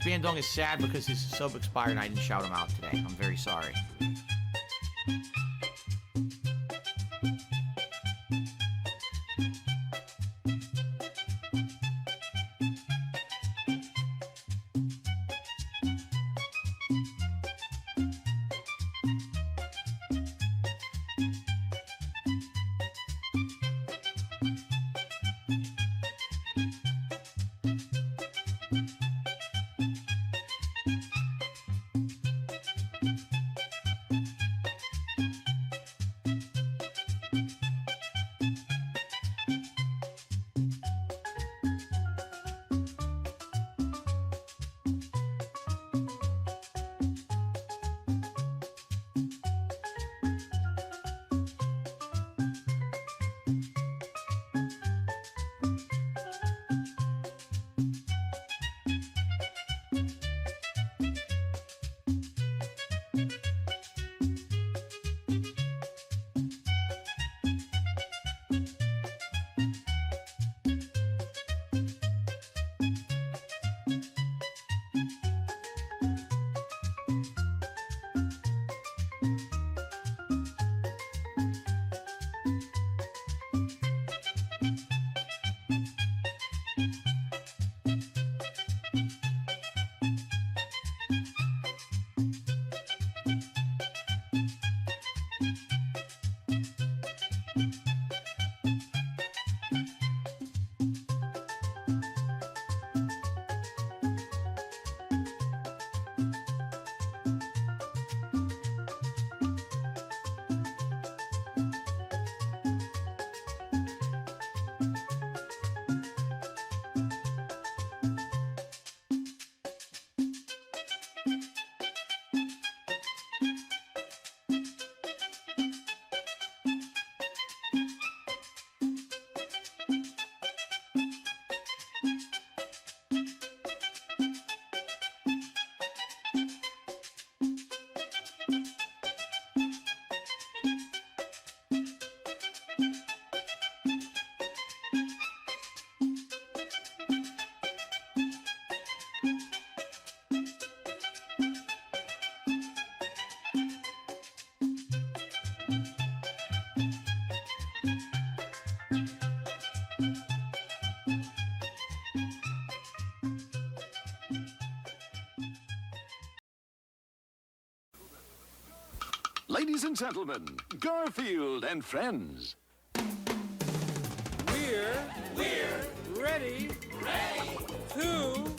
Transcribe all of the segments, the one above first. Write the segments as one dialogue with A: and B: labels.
A: Bandung is sad because his sub expired and I didn't shout him out today. I'm very sorry.
B: Ladies and gentlemen, Garfield and friends.
C: We're ready to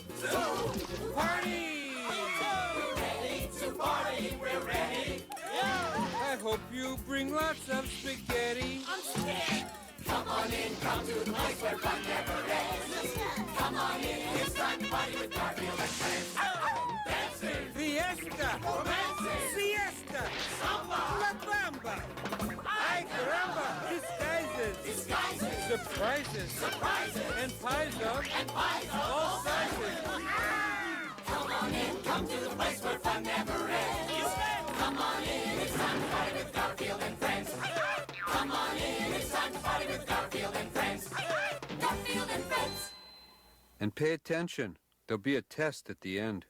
C: party. We're ready. I hope you bring lots of spaghetti.
D: Come on in, come to the place where fun never ends. Come on in, it's time to party with Garfield and friends. Dancing,
C: Fiesta,
D: romancing,
C: siesta,
D: samba,
C: la bamba. Ay caramba, disguises, surprises, and pies of all sizes.
D: Come on in, come to the place where fun never ends. Come on in, it's time to party with Garfield and friends. Come on in, it's time to party with Garfield and friends. Garfield and friends.
E: And pay attention. There'll be a test at the end.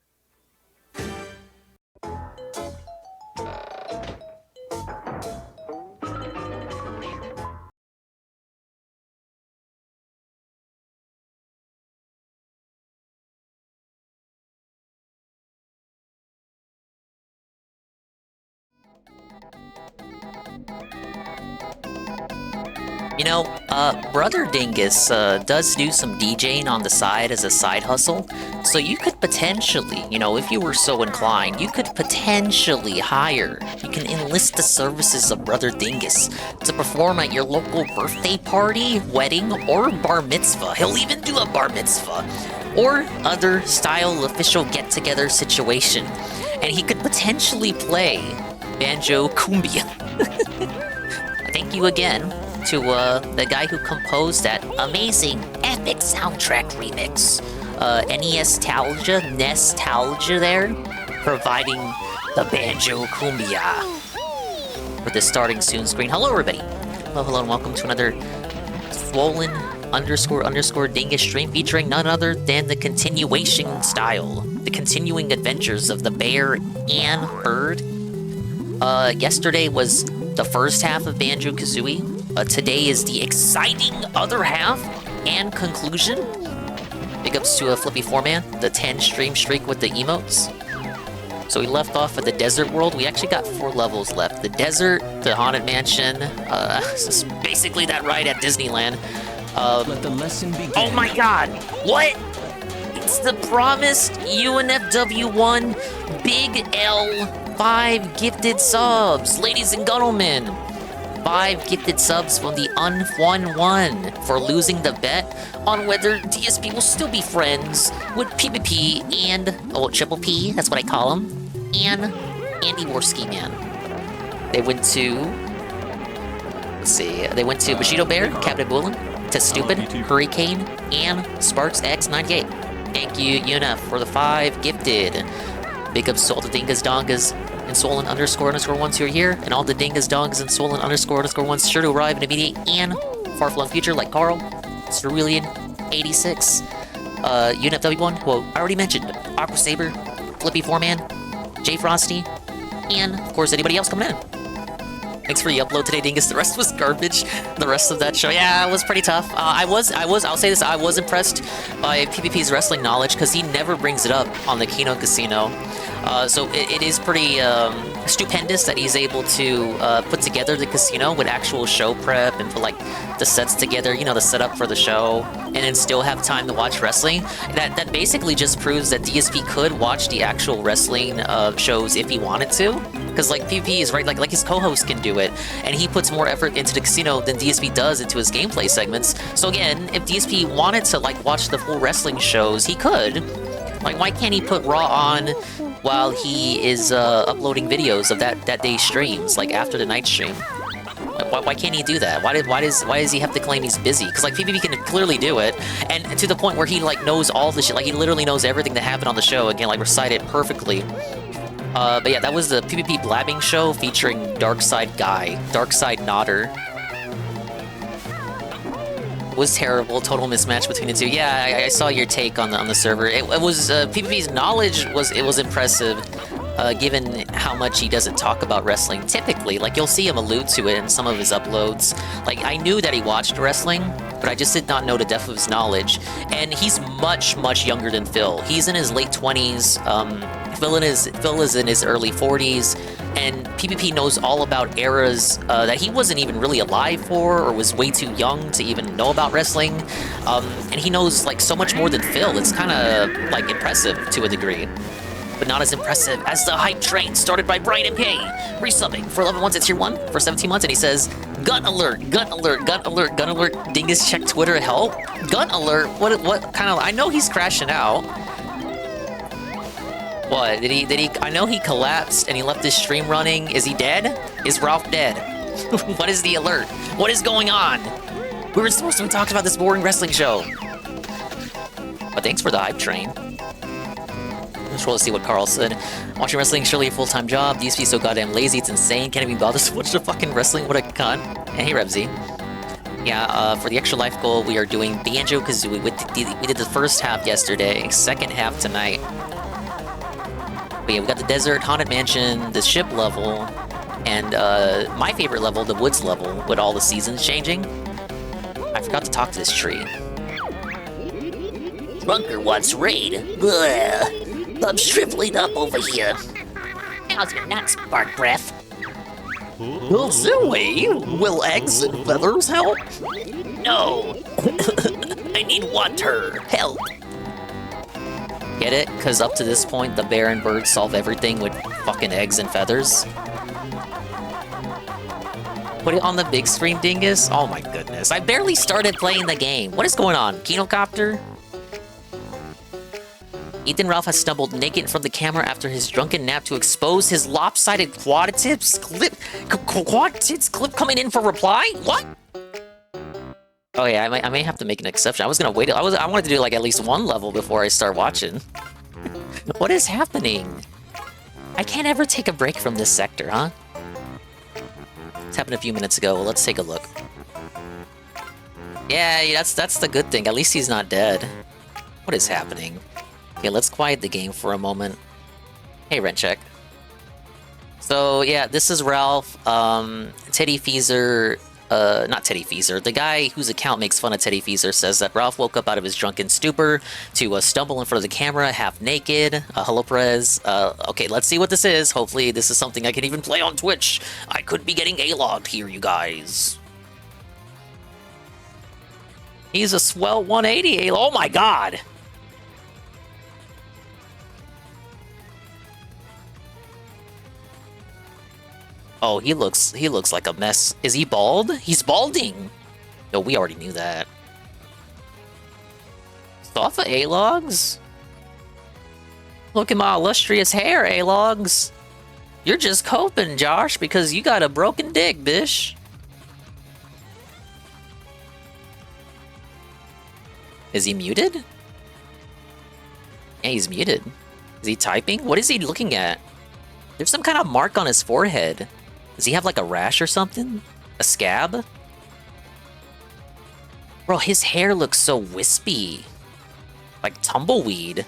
F: You know, Brother Dingus does do some DJing on the side as a side hustle, so you could potentially, you know, if you were so inclined, you could potentially you can enlist the services of Brother Dingus to perform at your local birthday party, wedding, or bar mitzvah. He'll even do a bar mitzvah, or other style official get-together situation, and he could potentially play Banjo-Kazooie. Thank you again to the guy who composed that amazing, epic soundtrack remix. Nostalgia there, providing the Banjo-Kazooie with the starting soon screen. Hello, everybody. Hello, and welcome to another swollen _ Dingus stream featuring none other than the continuation style, the continuing adventures of the bear and herd. Yesterday was the first half of Banjo-Kazooie. Today is the exciting other half and conclusion. Big ups to 𝕭𝖆𝖏𝖏𝖏𝖏𝖏, the 10 stream streak with the emotes. So we left off at the desert world. We actually got 4 levels left. The desert, the haunted mansion, this is basically that ride at Disneyland.
G: Let the lesson begin.
F: Oh my god! What? It's the promised UNFW1 Big L 5 gifted subs, ladies and gentlemen. 5 gifted subs from the 𝕭𝖏𝖏𝖏𝖏 for losing the bet on whether DSP will still be friends with PvP and, Triple P, that's what I call him, and Andy Worski Man. They went to, they went to Bushido Bear, Captain Bullen, to Stupid, Hurricane, and Sparks X98. Thank you, UNF, for the 5 gifted. Big ups to all the Dingas Dongas and Swollen __1s who are here, and all the Dingas Dongas and Swollen __1s sure to arrive in immediate and far-flung future, like Carl, Cerulean, 86, UNFW1, who I already mentioned, Aqua Saber, Flippy 4-Man, J Frosty, and of course anybody else coming in. Thanks for the upload today, Dingus. The rest was garbage. The rest of that show, yeah, it was pretty tough. I'll say this, I was impressed by PvP's wrestling knowledge because he never brings it up on the Kino Casino. So it is pretty stupendous that he's able to put together the casino with actual show prep and put like the sets together, you know, the setup for the show, and then still have time to watch wrestling. That basically just proves that DSP could watch the actual wrestling shows if he wanted to. Because like PvP is right, like his co-host can do it, and he puts more effort into the casino than DSP does into his gameplay segments. So again, if DSP wanted to like watch the full wrestling shows, he could. Like, why can't he put Raw on while he is uploading videos of that day's streams, like after the night stream? Like, why can't he do that? Why does he have to claim he's busy? Because like PvP can clearly do it, and to the point where he like knows all the shit. Like he literally knows everything that happened on the show. Again, like recite it perfectly. But yeah, that was the PvP blabbing show featuring Darkside 𝕭𝖏𝖏𝖏𝖏𝖏𝖏𝖏𝖏𝖏 was terrible, total mismatch between the two. Yeah, I saw your take on the server. It was PvP's knowledge was impressive, given how much he doesn't talk about wrestling typically. Like you'll see him allude to it in some of his uploads. Like I knew that he watched wrestling, but I just did not know the depth of his knowledge. And he's much younger than Phil. He's in his late 20s. Phil is in his early 40s, and PvP knows all about eras that he wasn't even really alive for, or was way too young to even know about wrestling. And he knows like so much more than Phil. It's kind of like impressive to a degree, but not as impressive as the hype train started by Brian MK, resubbing for 11 months at tier 1 for 17 months, and he says, "Gun alert, gun alert, gun alert, gun alert." Dingus, check Twitter, help. Gun alert. What kind of? I know he's crashing out. What, did he, I know he collapsed and he left his stream running. Is he dead? Is Ralph dead? What is the alert? What is going on? We were supposed to be talking about this boring wrestling show. But thanks for the hype train. Let's roll to see what Carl said. Watching wrestling is surely a full-time job. DSP is so goddamn lazy, it's insane. Can't even bother to watch the fucking wrestling. What a cunt. And hey, Rebsy. Yeah, for the extra life goal, we are doing Banjo-Kazooie. We did the first half yesterday, second half tonight. But yeah, we got the desert, haunted mansion, the ship level, and my favorite level, the woods level, with all the seasons changing. I forgot to talk to this tree.
H: Drunker wants raid. Ugh. I'm shriveling up over here. How's your nuts, Bark Breath?
F: Kazooie, will eggs and feathers help?
H: No. I need water. Help.
F: Get it? Because up to this point, the bear and bird solve everything with fucking eggs and feathers. Put it on the big screen, Dingus? Oh my goodness. I barely started playing the game. What is going on? Kinocopter? Ethan Ralph has stumbled naked from the camera after his drunken nap to expose his lopsided quadriceps clip coming in for reply? What? Oh yeah, I may have to make an exception. I was gonna wait. I wanted to do like at least one level before I start watching. What is happening? I can't ever take a break from this sector, huh? This happened a few minutes ago. Well, let's take a look. Yeah, that's the good thing. At least he's not dead. What is happening? Okay, let's quiet the game for a moment. Hey, Rencheck. So yeah, this is Ralph. Teddy Feezer. Not Teddy Feezer. The guy whose account makes fun of Teddy Feezer says that Ralph woke up out of his drunken stupor to stumble in front of the camera, half naked. Hello, Perez. Okay, let's see what this is. Hopefully, this is something I can even play on Twitch. I could be getting A-logged here, you guys. He's a swell 180. Oh my god! Oh, he looks like a mess. Is he bald? He's balding! No, we already knew that. Stoffa A-Logs? Look at my illustrious hair, A-Logs. You're just coping, Josh, because you got a broken dick, bish. Is he muted? Yeah, he's muted. Is he typing? What is he looking at? There's some kind of mark on his forehead. Does he have like a rash or something? A scab? Bro, his hair looks so wispy. Like tumbleweed.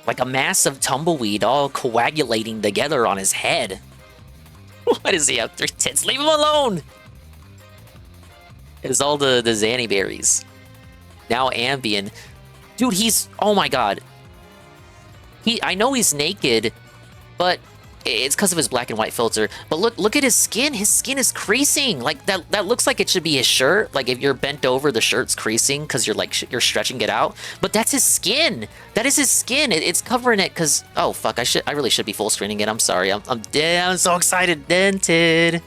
F: Like a mass of tumbleweed all coagulating together on his head. Why does he have 3 tits? Leave him alone! It's all the Zanny berries. Now Ambien. Dude, he's... Oh my god. I know he's naked, but it's because of his black and white filter. But look at his skin. His skin is creasing. Like, that looks like it should be his shirt. Like, if you're bent over, the shirt's creasing because you're, like, you're stretching it out. But that's his skin. That is his skin. It's covering it because... Oh, fuck. I really should be full screening it. I'm sorry. I'm so excited. Dented.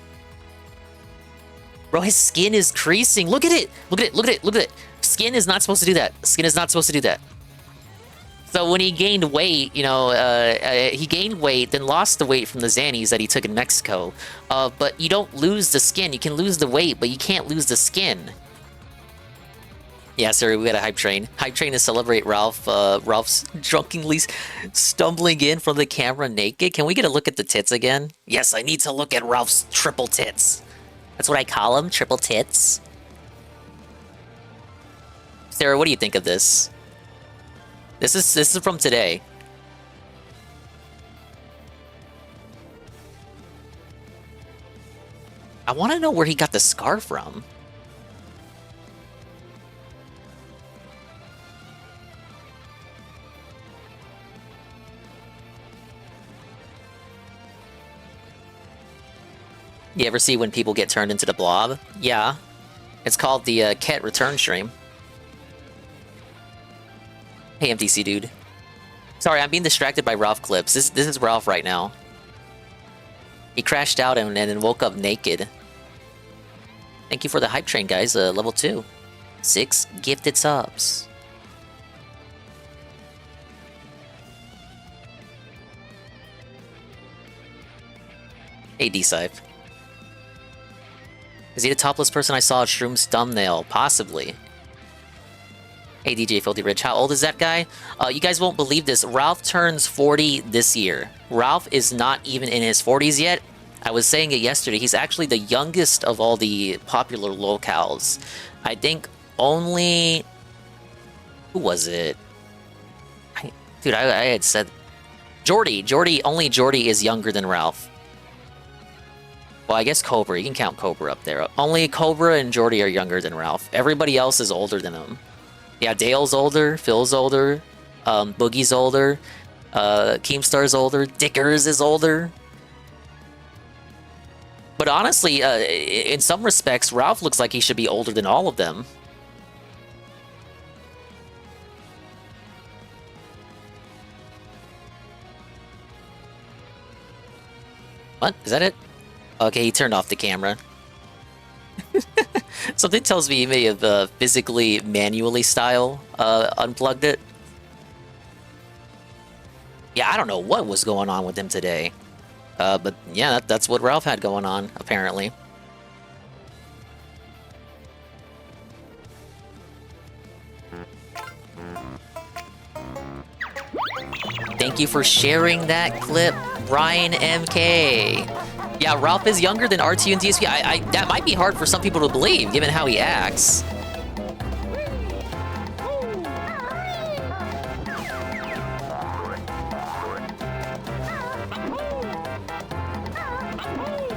F: Bro, his skin is creasing. Look at it. Look at it. Look at it. Look at it. Skin is not supposed to do that. Skin is not supposed to do that. So when he gained weight, you know, he gained weight, then lost the weight from the Xannies that he took in Mexico. But you don't lose the skin. You can lose the weight, but you can't lose the skin. Yeah, sorry, we got a hype train. Hype train to celebrate Ralph. Ralph's drunkenly stumbling in from the camera naked. Can we get a look at the tits again? Yes, I need to look at Ralph's triple tits. That's what I call them, triple tits. Sarah, what do you think of this? This is from today. I want to know where he got the scar from. You ever see when people get turned into the blob? Yeah. It's called the Ket return stream. Hey, MTC dude. Sorry, I'm being distracted by Ralph clips. This is Ralph right now. He crashed out and then woke up naked. Thank you for the hype train, guys. Level 2. 6 gifted subs. Hey, D-Sipe. Is he the topless person I saw at Shroom's thumbnail? Possibly. Hey, DJ Filthy Rich, how old is that guy? You guys won't believe this. Ralph turns 40 this year. Ralph is not even in his 40s yet. I was saying it yesterday. He's actually the youngest of all the popular locals. I think only... Who was it? Dude, I had said... Jordy. Only Jordy is younger than Ralph. Well, I guess Cobra. You can count Cobra up there. Only Cobra and Jordy are younger than Ralph. Everybody else is older than him. Yeah, Dale's older, Phil's older, Boogie's older, Keemstar's older, Dickers is older. But honestly, in some respects, Ralph looks like he should be older than all of them. What? Is that it? Okay, he turned off the camera. Something tells me he may have physically, manually unplugged it. Yeah, I don't know what was going on with him today. But yeah, that's what Ralph had going on, apparently. Thank you for sharing that clip, Brian MK. Yeah, Ralph is younger than R2 and DSP. That might be hard for some people to believe, given how he acts.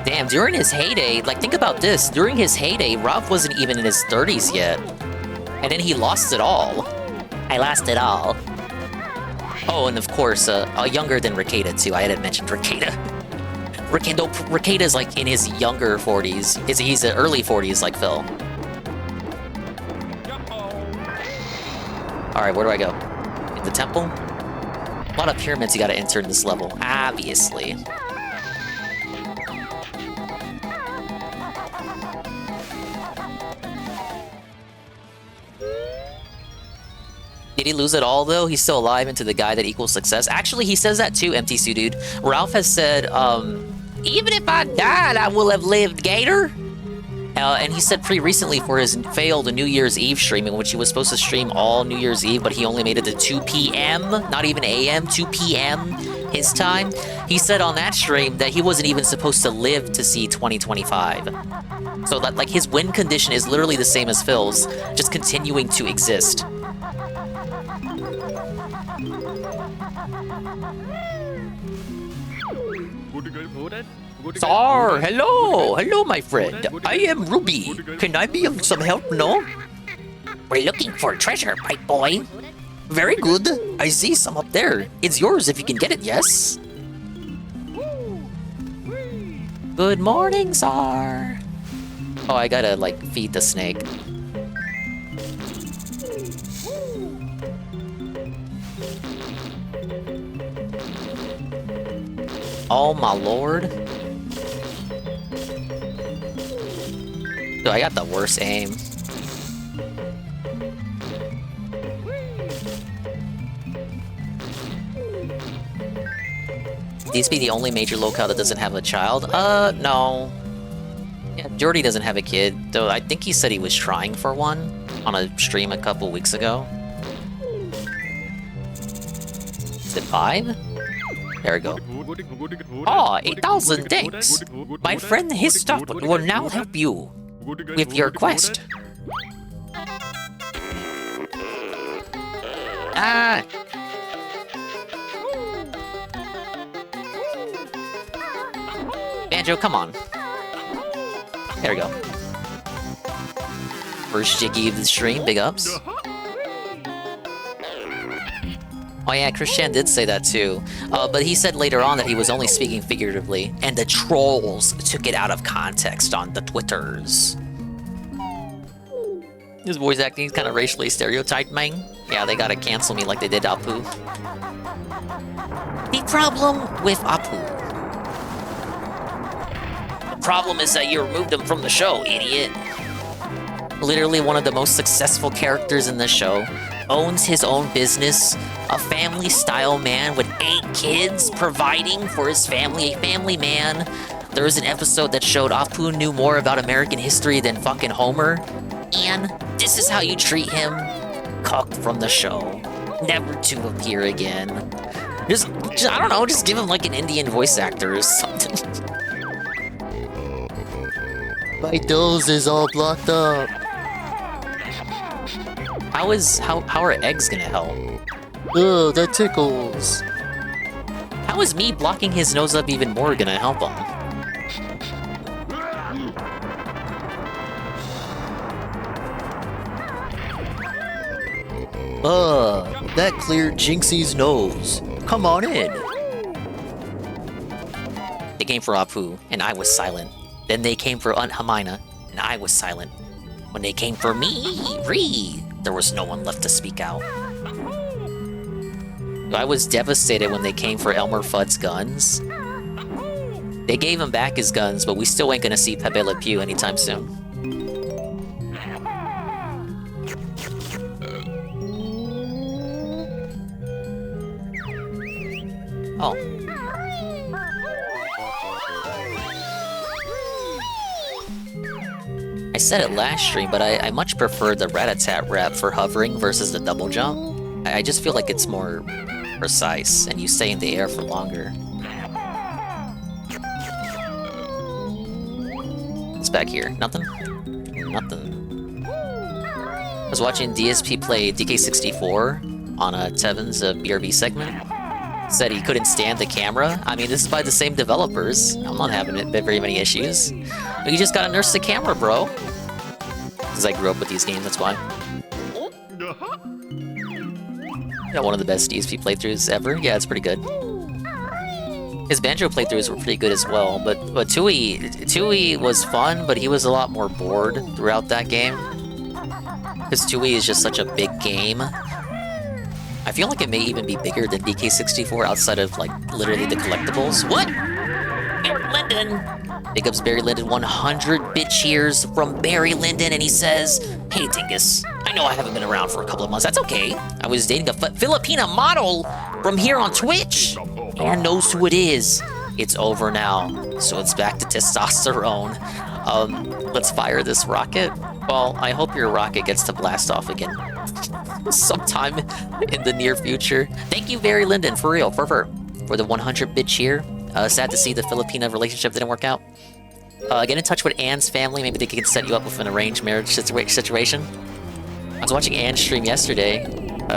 F: Damn, during his heyday, like, think about this. During his heyday, Ralph wasn't even in his 30s yet. And then he lost it all. I lost it all. Oh, and of course, younger than Ricada, too. I hadn't mentioned Ricada. Ricada's like in his younger 40s. He's in early 40s like Phil. Alright, where do I go? In the temple? A lot of pyramids you gotta enter in this level, obviously. Did he lose it all, though? He's still alive into the guy that equals success. Actually, he says that too, MTC dude. Ralph has said, even if I died, I will have lived, Gator. And he said pretty recently for his failed New Year's Eve stream, in which he was supposed to stream all New Year's Eve, but he only made it to 2 p.m., not even a.m., 2 p.m. his time. He said on that stream that he wasn't even supposed to live to see 2025. So that, like, his win condition is literally the same as Phil's, just continuing to exist. Sir, hello! Hello, my friend. I am Ruby. Can I be of some help, no?
H: We're looking for treasure, pipe boy.
F: Very good. I see some up there. It's yours if you can get it, yes? Good morning, sir. Oh, I gotta, like, feed the snake. Oh, my lord. Dude, I got the worst aim. These be the only major locale that doesn't have a child? No. Yeah, Jordy doesn't have a kid, though I think he said he was trying for one on a stream a couple weeks ago. Is it 5? There we go. Oh, 8,000 thanks! My friend his stuff will now help you with your quest. Ah! Banjo, come on. There we go. First Jiggy of the stream, big ups. Oh yeah, Christian did say that too. But he said later on that he was only speaking figuratively, and the trolls took it out of context on the Twitters. His voice acting is kind of racially stereotyped, man. Yeah, they gotta cancel me like they did Apu.
H: The problem with Apu. The problem is that you removed him from the show, idiot.
F: Literally one of the most successful characters in the show. Owns his own business. A family-style man with 8 kids, providing for his family. A family man. There was an episode that showed Apu knew more about American history than fucking Homer. And this is how you treat him? Cucked from the show. Never to appear again. Just, I don't know, just give him like an Indian voice actor or something. My nose is all blocked up. How are eggs gonna help? Ugh, that tickles. How is me blocking his nose up even more gonna help him? That cleared Jinxie's nose. Come on in. They came for Apu, and I was silent. Then they came for 𝖏𝖏𝖏𝖏𝖏, and I was silent. When they came for me, there was no one left to speak out. I was devastated when they came for 𝕏𝖏𝖏𝖏𝖏's guns. They gave him back his guns, but we still ain't gonna see 𝕏𝖏𝖏𝖏𝖏 Le Pew anytime soon. Oh. I said it last stream, but I much prefer the rat-a-tat rap for hovering versus the double jump. I just feel like it's more precise, and you stay in the air for longer. What's back here? Nothing? Nothing. I was watching DSP play DK64 on Tevin's BRB segment. Said he couldn't stand the camera. I mean, this is by the same developers. I'm not having very many issues. But you just gotta nurse the camera, bro. Because I grew up with these games, that's why. Yeah, one of the best DSP playthroughs ever. Yeah, it's pretty good. His Banjo playthroughs were pretty good as well, but 𝕭𝖏𝖏 was fun, but he was a lot more bored throughout that game. Because 𝕭𝖏𝖏 is just such a big game. I feel like it may even be bigger than DK64 outside of, like, literally the collectibles. What?
H: Barry Lyndon.
F: Big ups Barry Lyndon, 100 cheers from Barry Lyndon, and he says, "Hey Dingus, I know I haven't been around for a couple of months. That's okay. I was dating a Filipina model from here on Twitch. Anne knows who it is. It's over now, so it's back to testosterone. Let's fire this rocket. Well, I hope your rocket gets to blast off again sometime in the near future. Thank you, Barry Lyndon, for real, for the 100-bit cheer. Sad to see the Filipina relationship didn't work out. Get in touch with Anne's family. Maybe they could set you up with an arranged marriage situation. I was watching Anne stream yesterday.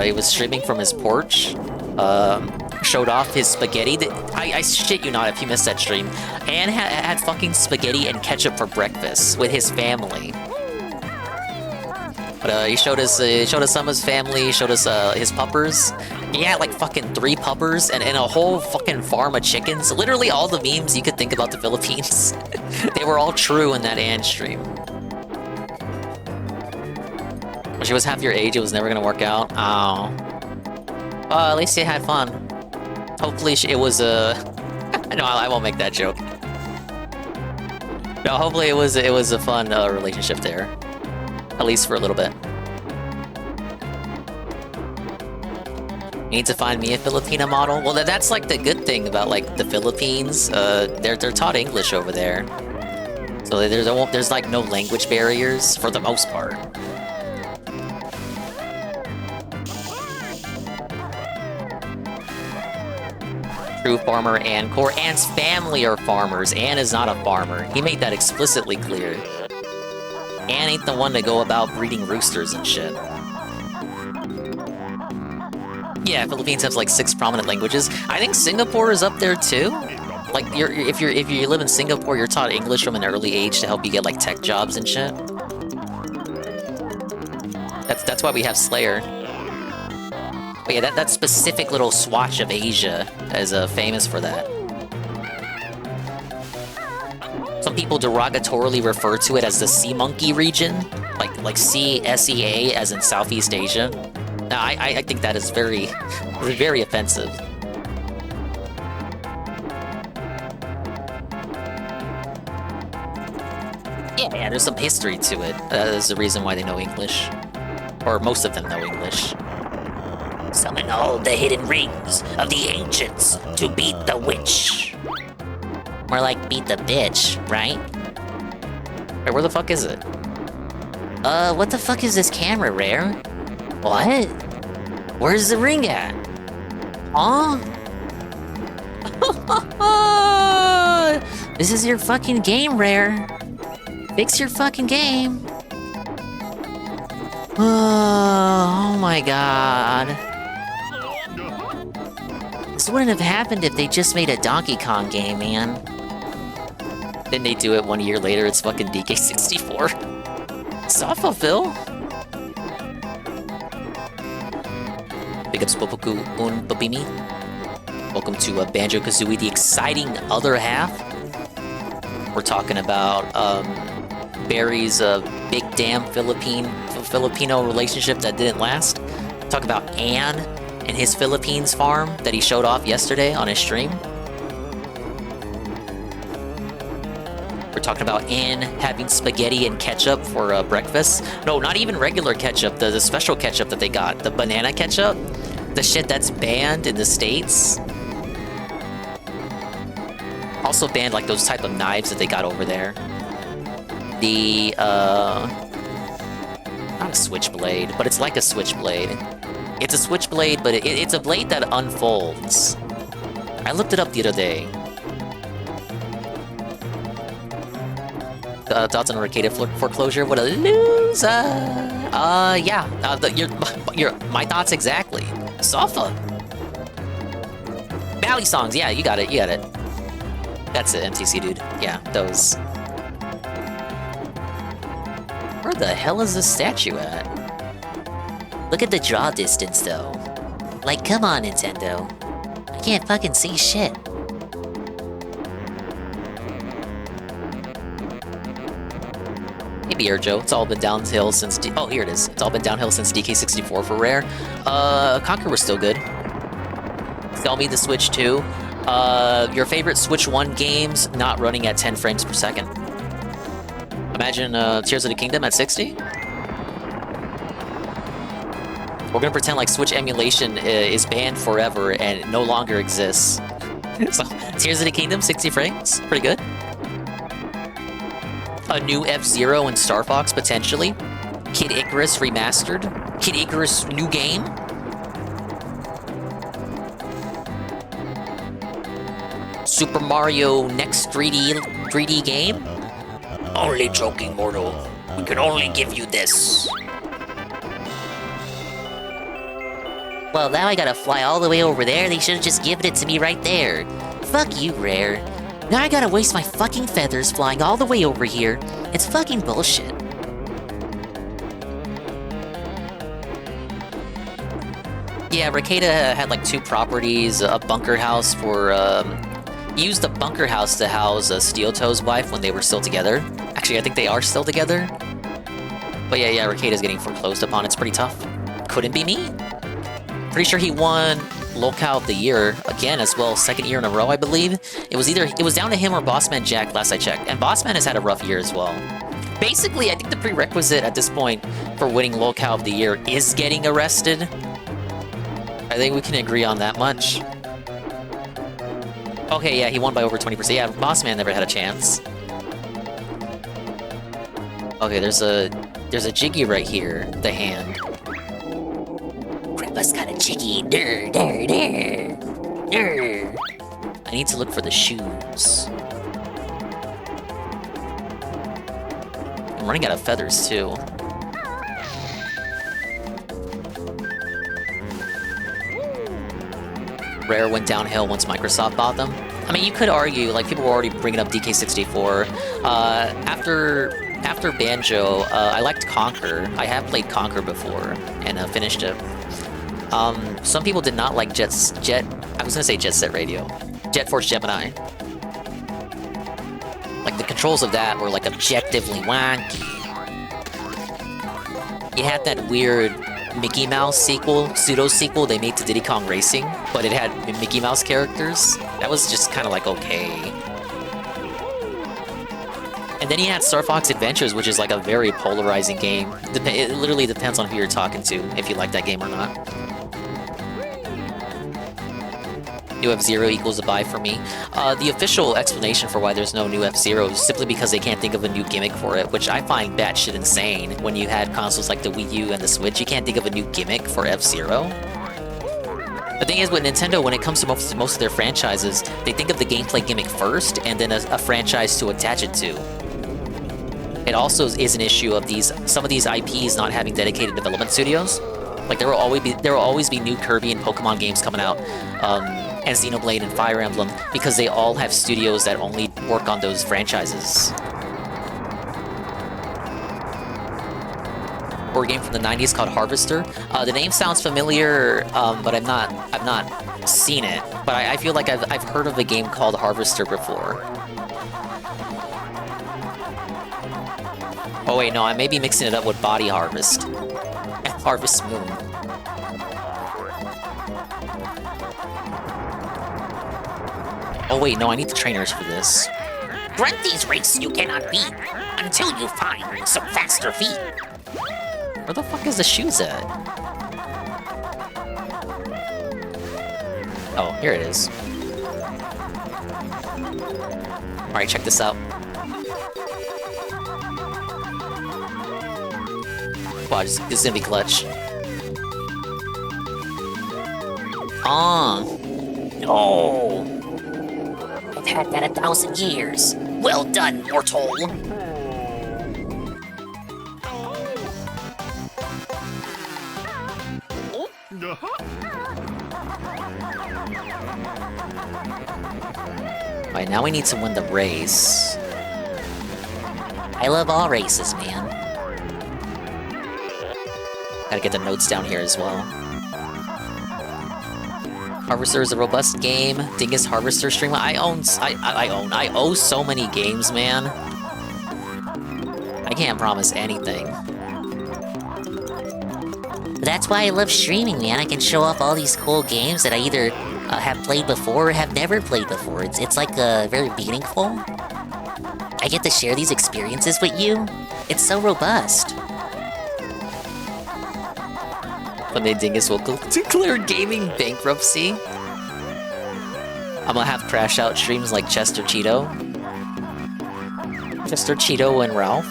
F: He was streaming from his porch. showed off his spaghetti. I shit you not if you missed that stream. And had fucking spaghetti and ketchup for breakfast with his family. But he showed us some of his family, showed us his puppers. He had like fucking 3 puppers and a whole fucking farm of chickens. Literally all the memes you could think about the Philippines. They were all true in that Ann stream. When she was half your age, it was never gonna work out. Oh. Well, at least they had fun. Hopefully it was no, I won't make that joke. No, hopefully it was a fun relationship there. At least for a little bit. You need to find me a Filipina model? Well, that's like the good thing about like the Philippines. They're taught English over there. So there's like no language barriers for the most part. True farmer Ann Core. Ann's family are farmers. Ann is not a farmer. He made that explicitly clear. Ann ain't the one to go about breeding roosters and shit. Yeah, Philippines has like 6 prominent languages. I think Singapore is up there too. Like, if you live in Singapore, you're taught English from an early age to help you get like tech jobs and shit. That's why we have Slayer. But yeah, that specific little swatch of Asia is famous for that. Some people derogatorily refer to it as the Sea Monkey region, like CSEA as in Southeast Asia. Now, I think that is very, very offensive. Yeah, there's some history to it. That is the reason why they know English. Or most of them know English.
H: Summon all the hidden rings of the ancients to beat the witch. More like beat the bitch, right?
F: Wait, where the fuck is it?
H: What the fuck is this camera, Rare? What? Where's the ring at? Huh? This is your fucking game, Rare. Fix your fucking game. Oh my god. This wouldn't have happened if they just made a Donkey Kong game, man.
F: Then they do it 1 year later, it's fucking DK64. Safa, Phil. Big ups Popoku Un Babimi. Welcome to Banjo-Kazooie, the exciting other half. We're talking about Barry's big damn Filipino relationship that didn't last. Talk about Ann and his Philippines farm that he showed off yesterday on his stream. We're talking about Ann having spaghetti and ketchup for breakfast. No, not even regular ketchup, the special ketchup that they got. The banana ketchup. The shit that's banned in the States. Also banned like those type of knives that they got over there. The, not a switchblade, but it's like a switchblade. It's a switchblade, but it's a blade that unfolds. I looked it up the other day. Thoughts on Arcade Foreclosure? What a loser! Yeah. My thoughts exactly. Safa. Valley songs. Yeah, you got it. You got it. That's it, MTC dude. Yeah, those. Where the hell is this statue at?
H: Look at the draw distance, though. Like, come on, Nintendo. I can't fucking see shit.
F: Hey, Beer Joe. It's all been downhill since oh, here it is. It's all been downhill since DK64 for Rare. Conquer was still good. Sell me the Switch 2. Your favorite Switch 1 games not running at 10 frames per second. Imagine Tears of the Kingdom at 60. We're gonna pretend like Switch emulation is banned forever and no longer exists. So, Tears of the Kingdom, 60 frames, pretty good. A new F-Zero and Star Fox, potentially. Kid Icarus remastered. Kid Icarus new game. Super Mario next 3D game.
H: Only joking, mortal. We can only give you this. Well, now I gotta fly all the way over there. They should've just given it to me right there. Fuck you, Rare. Now I gotta waste my fucking feathers flying all the way over here. It's fucking bullshit. Yeah, Rakeda had like 2 properties, a bunker house for, used the bunker house to house Steel-Toe's wife when they were still together. Actually, I think they are still together. But yeah, Rakeda's getting foreclosed upon. It's pretty tough. Couldn't be me. Pretty sure he won Locale of the Year again as well, 2nd year in a row, I believe. It was down to him or Bossman Jack last I checked, and Bossman has had a rough year as well. Basically, I think the prerequisite at this point for winning Locale of the Year is getting arrested. I think we can agree on that much. Okay, yeah, he won by over 20%. Yeah, Bossman never had a chance. Okay, there's a Jiggy right here, the hand. Grandpa's got a Jiggy. Durr, durr, durr. Durr.
F: I need to look for the shoes. I'm running out of feathers, too. Rare went downhill once Microsoft bought them. I mean, you could argue, like, people were already bringing up DK64. After Banjo, I liked Conquer. I have played Conquer before, and finished it. Some people did not like I was gonna say Jet Set Radio. Jet Force Gemini. Like, the controls of that were, like, objectively wanky. You had that weird Mickey Mouse pseudo-sequel they made to Diddy Kong Racing, but it had Mickey Mouse characters. That was just kind of like, okay. And then you had Star Fox Adventures, which is like a very polarizing game. It literally depends on who you're talking to, if you like that game or not. New F-Zero equals a buy for me. The official explanation for why there's no new F-Zero is simply because they can't think of a new gimmick for it, which I find batshit insane. When you had consoles like the Wii U and the Switch, you can't think of a new gimmick for F-Zero. The thing is, with Nintendo, when it comes to most of their franchises, they think of the gameplay gimmick first, and then a franchise to attach it to. It also is an issue of some of these IPs not having dedicated development studios. Like, there will always be new Kirby and Pokemon games coming out, and Xenoblade and Fire Emblem, because they all have studios that only work on those franchises. Or a game from the 90s called Harvester. The name sounds familiar, but I've not seen it. But I feel like I've heard of a game called Harvester before. Oh wait, no, I may be mixing it up with Body Harvest. Harvest Moon. Oh wait, no, I need the trainers for this.
H: Run these races you cannot beat until you find some faster feet.
F: Where the fuck is the shoes at? Oh, here it is. Alright, check this out. Wow, this is gonna be clutch.
H: No! I've had that 1,000 years. Well done, mortal!
F: Alright, now we need to win the race.
H: I love all races, man.
F: Gotta get the notes down here as well. Harvester is a robust game. Dingus Harvester stream. I owe so many games, man. I can't promise anything.
H: That's why I love streaming, man. I can show off all these cool games that I either have played before or have never played before. It's like very meaningful. I get to share these experiences with you. It's so robust.
F: Someday Dingus will declare gaming bankruptcy. I'm gonna have crash out streams like Chester Cheeto. Chester Cheeto and Ralph.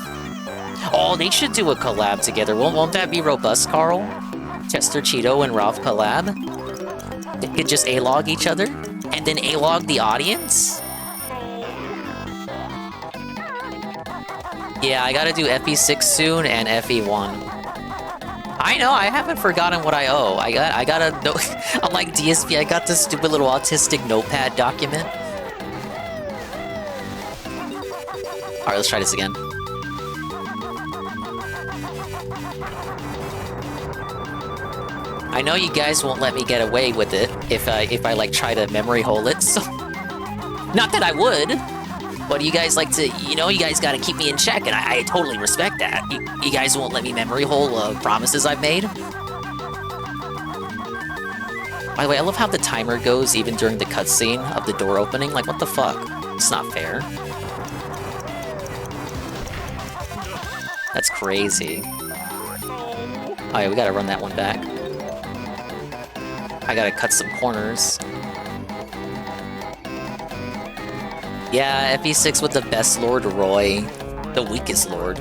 F: Oh, they should do a collab together. Won't that be robust, Carl? Chester Cheeto and Ralph collab? They could just A-log each other? And then A-log the audience? Yeah, I gotta do FE6 soon and FE1.
H: I know, I haven't forgotten what I owe. I got a note. Unlike DSP, I got this stupid little autistic notepad document. Alright, let's try this again. I know you guys won't let me get away with it if I like try to memory hole it, so... Not that I would, but you guys like to, you know, you guys gotta keep me in check, and I totally respect that. You guys won't let me memory hole promises I've made. By the way, I love how the timer goes even during the cutscene of the door opening. Like, what the fuck? It's not fair. That's crazy. Alright, we gotta run that one back. I gotta cut some corners. Yeah, FE6 with the best Lord Roy. The weakest Lord.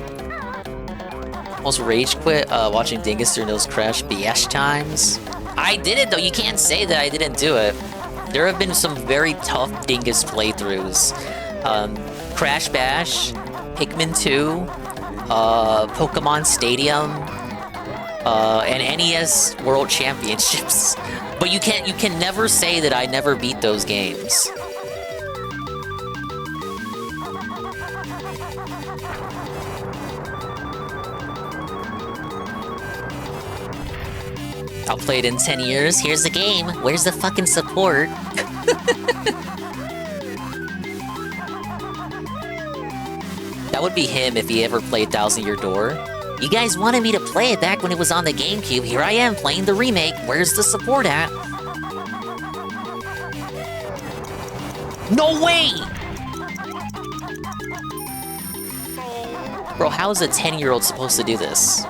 H: Almost rage quit watching Dingus through those Crash BS times. I did it though, you can't say that I didn't do it. There have been some very tough Dingus playthroughs. Crash Bash, Pikmin 2, Pokemon Stadium, and NES World Championships. But you can never say that I never beat those games. I'll play it in 10 years. Here's the game. Where's the fucking support? That would be him if he ever played Thousand Year Door. You guys wanted me to play it back when it was on the GameCube. Here I am playing the remake. Where's the support at? No way! Bro, how is a 10-year-old supposed to do this?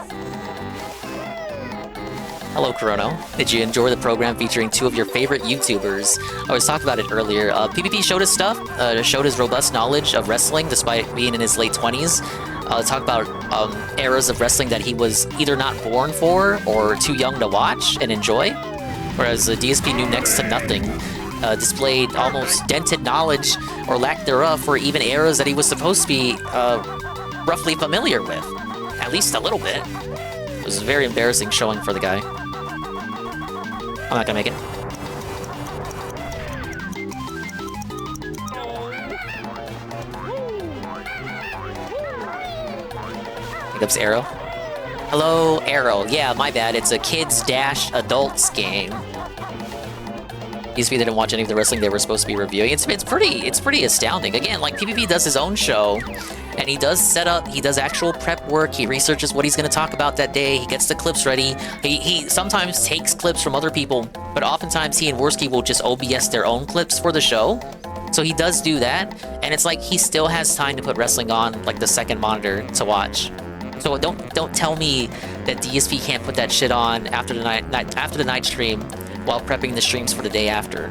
H: Hello, Chrono. Did you enjoy the program featuring two of your favorite YouTubers? I was talking about it earlier. PvP showed his stuff, showed his robust knowledge of wrestling despite being in his late 20s. Talk about eras of wrestling that he was either not born for or too young to watch and enjoy. Whereas the DSP knew next to nothing, displayed almost dented knowledge or lack thereof for even eras that he was supposed to be roughly familiar with. At least a little bit. It was a very embarrassing showing for the guy. I'm not gonna make it. Pickups Arrow. Hello, Arrow. Yeah, my bad. It's a kids dash adults game. DSP didn't watch any of the wrestling they were supposed to be reviewing. It's pretty astounding. Again, like PvP does his own show, and he does set up, he does actual prep work, he researches what he's going to talk about that day, he gets the clips ready, he sometimes takes clips from other people, but oftentimes he and Worski will just OBS their own clips for the show. So he does do that, and it's like he still has time to put wrestling on like the second monitor to watch. So don't tell me that DSP can't put that shit on after the night stream while prepping the streams for the day after.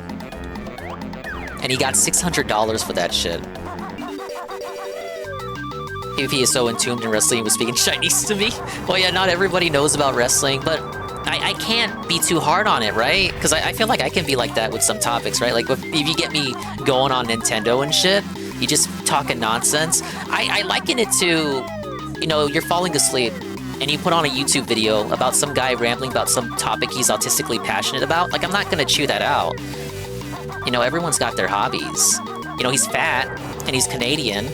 H: And he got $600 for that shit. PvP is so entombed in wrestling, he was speaking Chinese to me. Well, yeah, not everybody knows about wrestling, but I can't be too hard on it, right? Because I feel like I can be like that with some topics, right? Like, if you get me going on Nintendo and shit, you just talking nonsense. I liken it to, you know, you're falling asleep, and you put on a YouTube video about some guy rambling about some topic he's autistically passionate about. Like, I'm not gonna chew that out. You know, everyone's got their hobbies. You know, he's fat, and he's Canadian.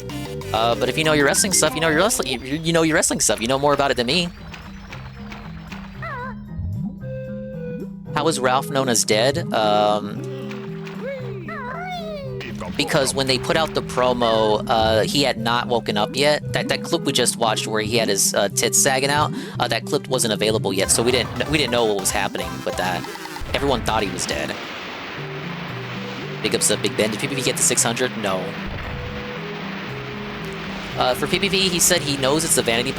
H: But if you know your wrestling stuff, you know your wrestling stuff. You know more about it than me. How is Ralph known as dead? Because when they put out the promo, he had not woken up yet. That clip we just watched where he had his tits sagging out, that clip wasn't available yet, so we didn't know what was happening with that. Everyone thought he was dead. Big ups to Big Ben. Did PvP get to 600? No. For PvP, he said he knows it's a vanity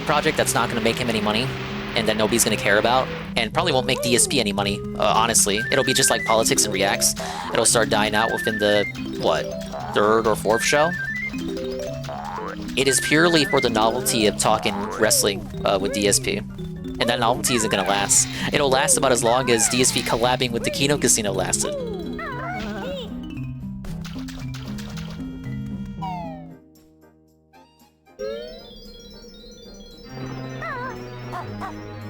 H: project that's not going to make him any money, and that nobody's going to care about, and probably won't make DSP any money, honestly. It'll be just like politics and reacts. It'll start dying out within the, what, third or fourth show? It is purely for the novelty of talking wrestling with DSP. And that novelty isn't going to last. It'll last about as long as DSP collabing with the Kino Casino lasted.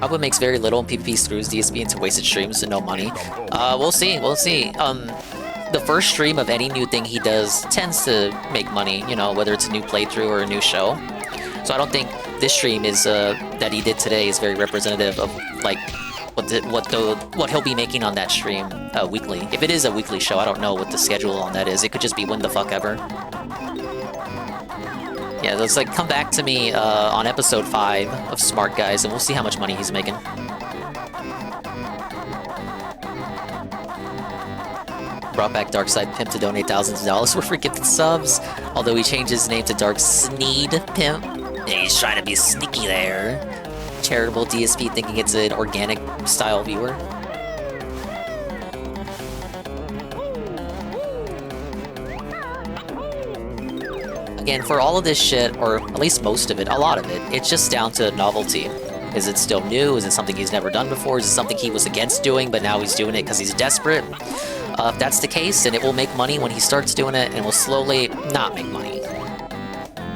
F: Output makes very little, and PvP screws DSP into wasted streams and no money. We'll see, we'll see. The first stream of any new thing he does tends to make money, you know, whether it's a new playthrough or a new show. So I don't think this stream is that he did today is very representative of like what he'll be making on that stream weekly. If it is a weekly show, I don't know what the schedule on that is. It could just be when the fuck ever. Yeah, let's like come back to me on episode 5 of Smart Guys, and we'll see how much money he's making. Brought back Darkside Pimp to donate thousands of dollars for free gifted subs, although he changed his name to Dark Sneed Pimp. Yeah, he's trying to be sneaky there. Charitable DSP thinking it's an organic style viewer. Again, for all of this shit, or at least most of it, a lot of it, it's just down to novelty. Is it still new? Is it something he's never done before? Is it something he was against doing, but now he's doing it because he's desperate? If that's the case, then it will make money when he starts doing it, and will slowly not make money.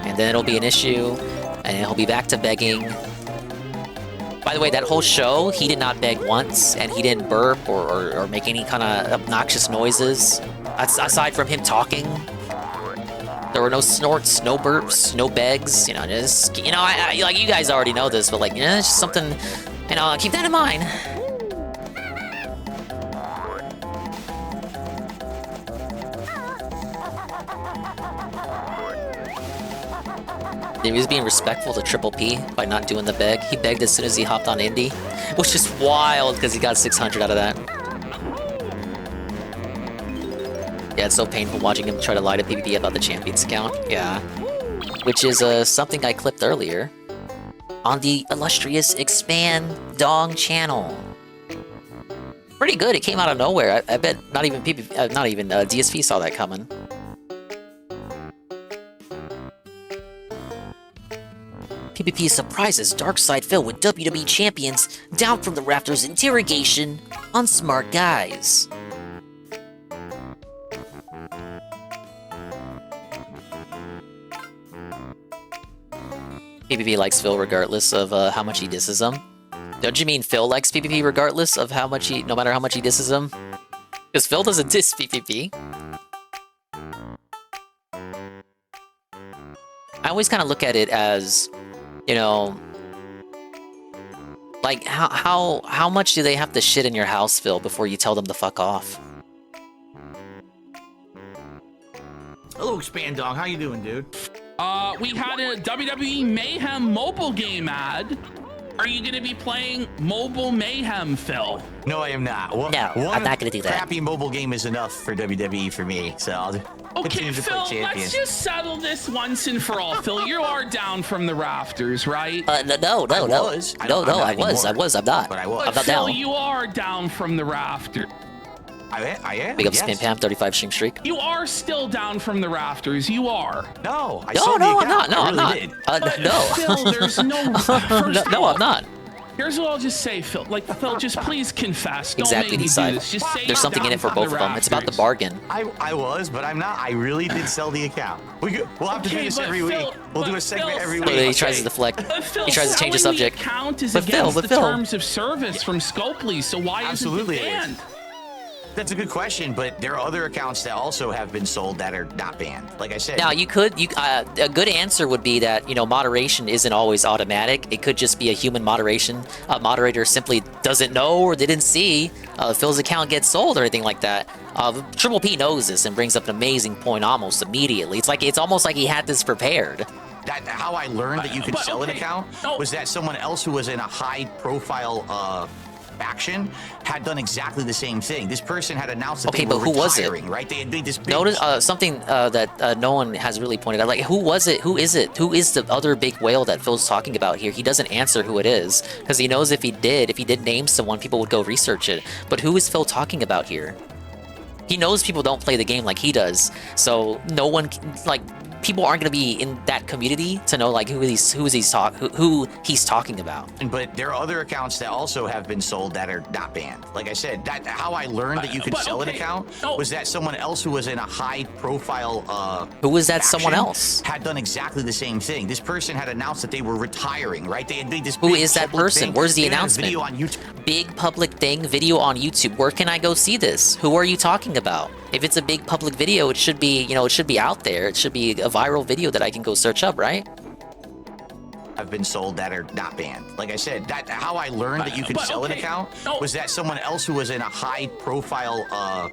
F: And then it'll be an issue, and he'll be back to begging. By the way, that whole show, he did not beg once, and he didn't burp or make any kind of obnoxious noises. Aside from him talking. There were no snorts, no burps, no begs, you know, just, you know, I like, you guys already know this, but like, it's just something, you know, keep that in mind. He was being respectful to Triple P by not doing the beg. He begged as soon as he hopped on Indie, which is wild because he got 600 out of that. Yeah, it's so painful watching him try to lie to PvP about the Champions account. Yeah. Which is something I clipped earlier on the illustrious Expand Dong channel. Pretty good, it came out of nowhere. I bet not even DSP saw that coming. PvP surprises Darkside Phil with WWE Champions down from the rafters interrogation on Smart Guys. PvP likes Phil regardless of how much he disses him. Don't you mean Phil likes PvP regardless of how much no matter how much he disses him? Because Phil doesn't diss PvP. I always kind of look at it as, you know, like how much do they have to shit in your house, Phil, before you tell them to fuck off?
A: Hello, Expand Dog. How you doing, dude?
I: We had a WWE Mayhem mobile game ad. Are you gonna be playing Mobile Mayhem, Phil?
J: No, I am not.
F: No, I'm not gonna do that.
J: Crappy mobile game is enough for WWE for me, so I'll
I: Okay,
J: continue to
I: Phil,
J: play
I: let's
J: Champions.
I: just settle this once and for all. Phil, you are down from the rafters, right?
F: No,
J: I'm not.
F: I'm not.
J: But I was.
F: I'm not
I: Phil,
F: down.
I: you are down from the rafters.
J: I am.
F: Big up
J: yes.
F: Spin Pam, 35 stream streak.
I: You are still down from the rafters. You are.
J: No, I
F: No,
J: sold the
F: I'm
J: account.
F: not. No,
J: I
F: I'm
J: really
F: not.
J: did.
F: No.
I: Phil, there's no. First of
F: No,
I: all,
F: I'm not.
I: Here's what I'll just say, Phil. Like, Phil, just please confess. Don't
F: Exactly,
I: make me
F: decide.
I: do this. Just say
F: There's something in it for both of them. It's about the bargain.
J: I was, but I'm not. I really did sell the account. We'll have to do
I: Okay,
J: this
I: but
J: every
I: Phil-
J: week. We'll do a
I: but
J: segment
I: Phil-
J: every
F: But
J: week.
F: he tries to deflect.
I: Phil,
F: He tries to change the
I: selling
F: subject.
I: account is
F: But Phil,
I: against the
F: Phil.
I: terms of service from Scopely, so why
J: Absolutely
I: isn't
J: it
I: it
J: is.
I: banned?
J: That's a good question, but there are other accounts that also have been sold that are not banned. Like I said.
F: Now, a good answer would be that, you know, moderation isn't always automatic. It could just be a human moderation. A moderator simply doesn't know or didn't see Phil's account get sold or anything like that. Triple P knows this and brings up an amazing point almost immediately. It's almost like he had this prepared.
J: How I learned that you could
I: But,
J: sell an
I: okay.
J: account
I: No.
J: was that someone else who was in a high-profile action had done exactly the same thing. This person had announced that
F: Okay,
J: they were
F: but who was it?
J: retiring, right? They had made this big...
F: Notice something that no one has really pointed out. Like, who was it? Who is it? Who is the other big whale that Phil's talking about here? He doesn't answer who it is because he knows if he did name someone, people would go research it. But who is Phil talking about here? He knows people don't play the game like he does, so no one, like, people aren't gonna be in that community to know like who he's talking about.
J: But there are other accounts that also have been sold that are not banned. Like I said, that how I learned that you could sell an account was that someone else who was in a high-profile
F: who was that someone else?
J: Had done exactly the same thing. This person had announced that they were retiring, right? They had made this.
F: Who is that person? Where's the announcement?
J: Video on YouTube.
F: Big public thing, video on YouTube. Where can I go see this? Who are you talking about? If it's a big public video, it should be, you know, it should be out there. It should be a viral video that I can go search up, right?
J: Have been sold that are not banned. Like I said, that how I learned that you could sell an account was that someone else who was in a high-profile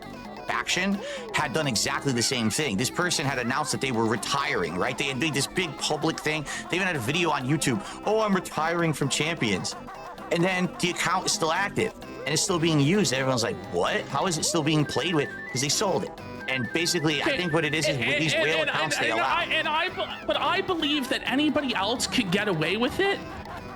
J: faction had done exactly the same thing. This person had announced that they were retiring, right? They had made this big public thing. They even had a video on YouTube. Oh, I'm retiring from Champions. And then the account is still active and it's still being used. Everyone's like, what? How is it still being played with? Because they sold it. And basically, I think what it is with these whale accounts, they allow.
I: But I believe that anybody else could get away with it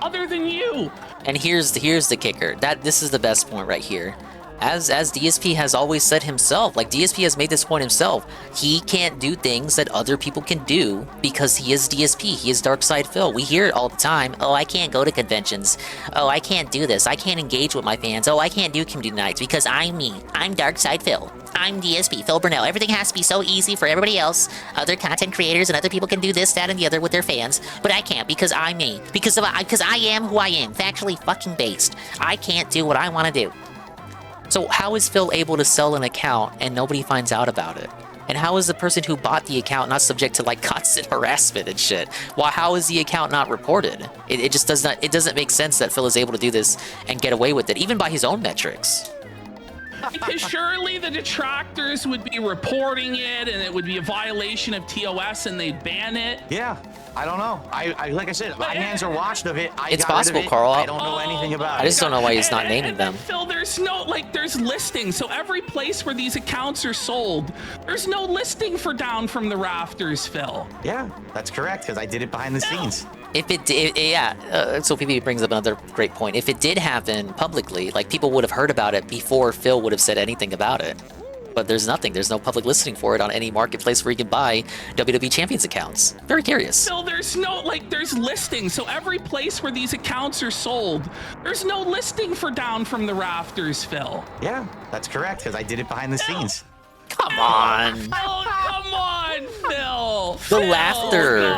I: other than you.
F: And here's the kicker. This is the best point right here. As DSP has always said himself, like DSP has made this point himself, he can't do things that other people can do because he is DSP, he is Darkside Phil. We hear it all the time. Oh, I can't go to conventions. Oh, I can't do this. I can't engage with my fans. Oh, I can't do community nights because I'm me. I'm Darkside Phil. I'm DSP, Phil Burnell. Everything has to be so easy for everybody else. Other content creators and other people can do this, that, and the other with their fans, but I can't because I'm me. Because I am who I am, factually fucking based. I can't do what I want to do. So how is Phil able to sell an account and nobody finds out about it? And how is the person who bought the account not subject to like constant harassment and shit? Well, how is the account not reported? It just does not. It doesn't make sense that Phil is able to do this and get away with it, even by his own metrics.
I: Because surely the detractors would be reporting it, and it would be a violation of TOS, and they'd ban it.
J: Yeah, I don't know. I like I said, my hands are washed of it.
F: It's possible, Carl.
J: I don't know anything about it.
F: I just don't know why he's not naming them.
I: Phil, there's listings. So every place where these accounts are sold, there's no listing for Down from the Rafters, Phil.
J: Yeah, that's correct, because I did it behind the scenes.
F: If it did, so PB brings up another great point. If it did happen publicly, like people would have heard about it before Phil would have said anything about it. But there's nothing. There's no public listing for it on any marketplace where you can buy WWE Champions accounts. Very curious.
I: Phil, there's listings. So every place where these accounts are sold, there's no listing for Down from the Rafters, Phil.
J: Yeah, that's correct, because I did it behind the scenes.
F: Come on.
I: Oh, come on, Phil.
F: The laughter.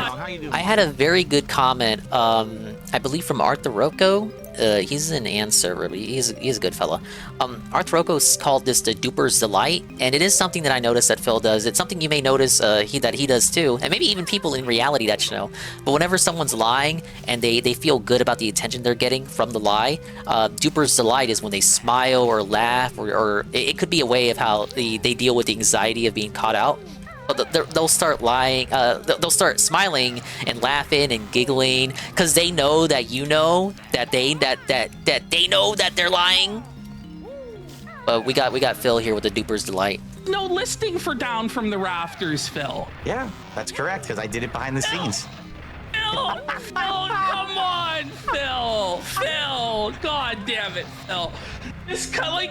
F: I had a very good comment, I believe from 𝕭𝖏𝖏𝖏𝖏𝖏. He's an AN server, but he's a good fella. 𝕭𝖏𝖏𝖏𝖏's called this the Duper's Delight, and it is something that I noticed that Phil does. It's something you may notice that he does too, and maybe even people in reality that you know. But whenever someone's lying and they feel good about the attention they're getting from the lie, Duper's Delight is when they smile or laugh, or it could be a way of how they deal with the anxiety of being caught out. They'll start lying. They'll start smiling and laughing and giggling because they know that you know that they know that they're lying. But we got Phil here with the Duper's Delight.
I: No listing for Down from the Rafters, Phil.
J: Yeah, that's correct, because I did it behind the scenes.
I: Phil, come on, Phil. Phil, god damn it, Phil.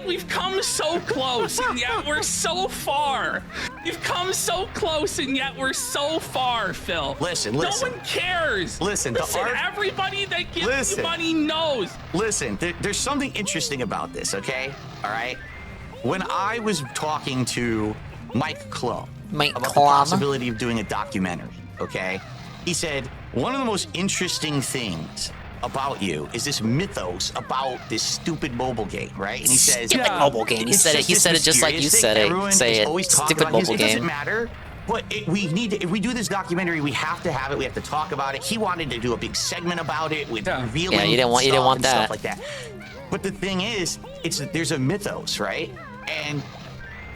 I: We've come so close, and yet we're so far. You've come so close, and yet we're so far, Phil.
J: Listen.
I: No one cares.
J: Listen,
I: everybody that gives you money knows.
J: Listen, there's something interesting about this, okay? All right? When I was talking to Mike Klum about the possibility of doing a documentary, okay? He said, one of the most interesting things about you is this mythos about this stupid mobile game, right? And he says,
F: stupid mobile game. He said it just like you said it. Say it. Stupid mobile game.
J: It doesn't matter. But if we do this documentary, we have to have it. We have to talk about it. He wanted to do a big segment about it with revealing
F: you didn't want that.
J: Stuff like that. But the thing is, there's a mythos, right? And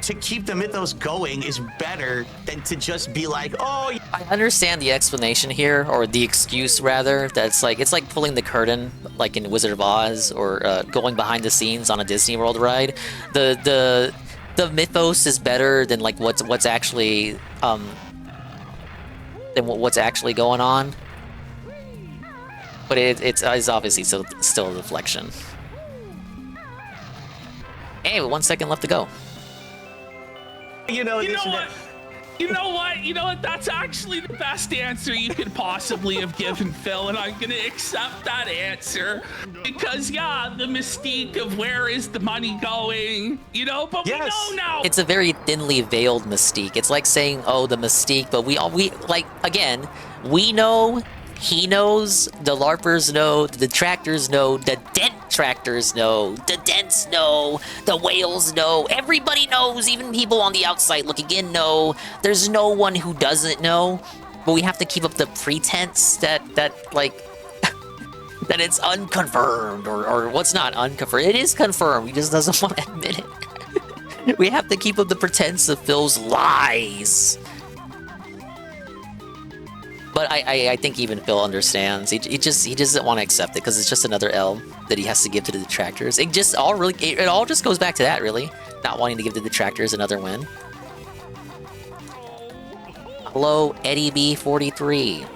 J: to keep the mythos going is better than to just be like, oh.
F: I understand the explanation here, or the excuse rather. That's like it's like pulling the curtain, like in Wizard of Oz, or going behind the scenes on a Disney World ride. The mythos is better than like what's actually going on. But it's obviously still a deflection. Hey, 1 second left to go.
J: You know what?
I: You know what? You know what? That's actually the best answer you could possibly have given, Phil, and I'm gonna accept that answer because, yeah, the mystique of where is the money going, you know? But we know now.
H: It's a very thinly veiled mystique. It's like saying, "Oh, the mystique," but we like again, we know. He knows, the LARPers know, the detractors know, the detractors know, the dents know, the whales know, everybody knows, even people on the outside looking in know. There's no one who doesn't know, but we have to keep up the pretense that like, that it's unconfirmed, or what's not unconfirmed. It is confirmed, he just doesn't want to admit it. We have to keep up the pretense of Phil's lies. But I think even Phil understands. He just doesn't want to accept it because it's just another L that he has to give to the detractors. It all just goes back to that, really, not wanting to give the detractors another win. Hello, Eddie B43.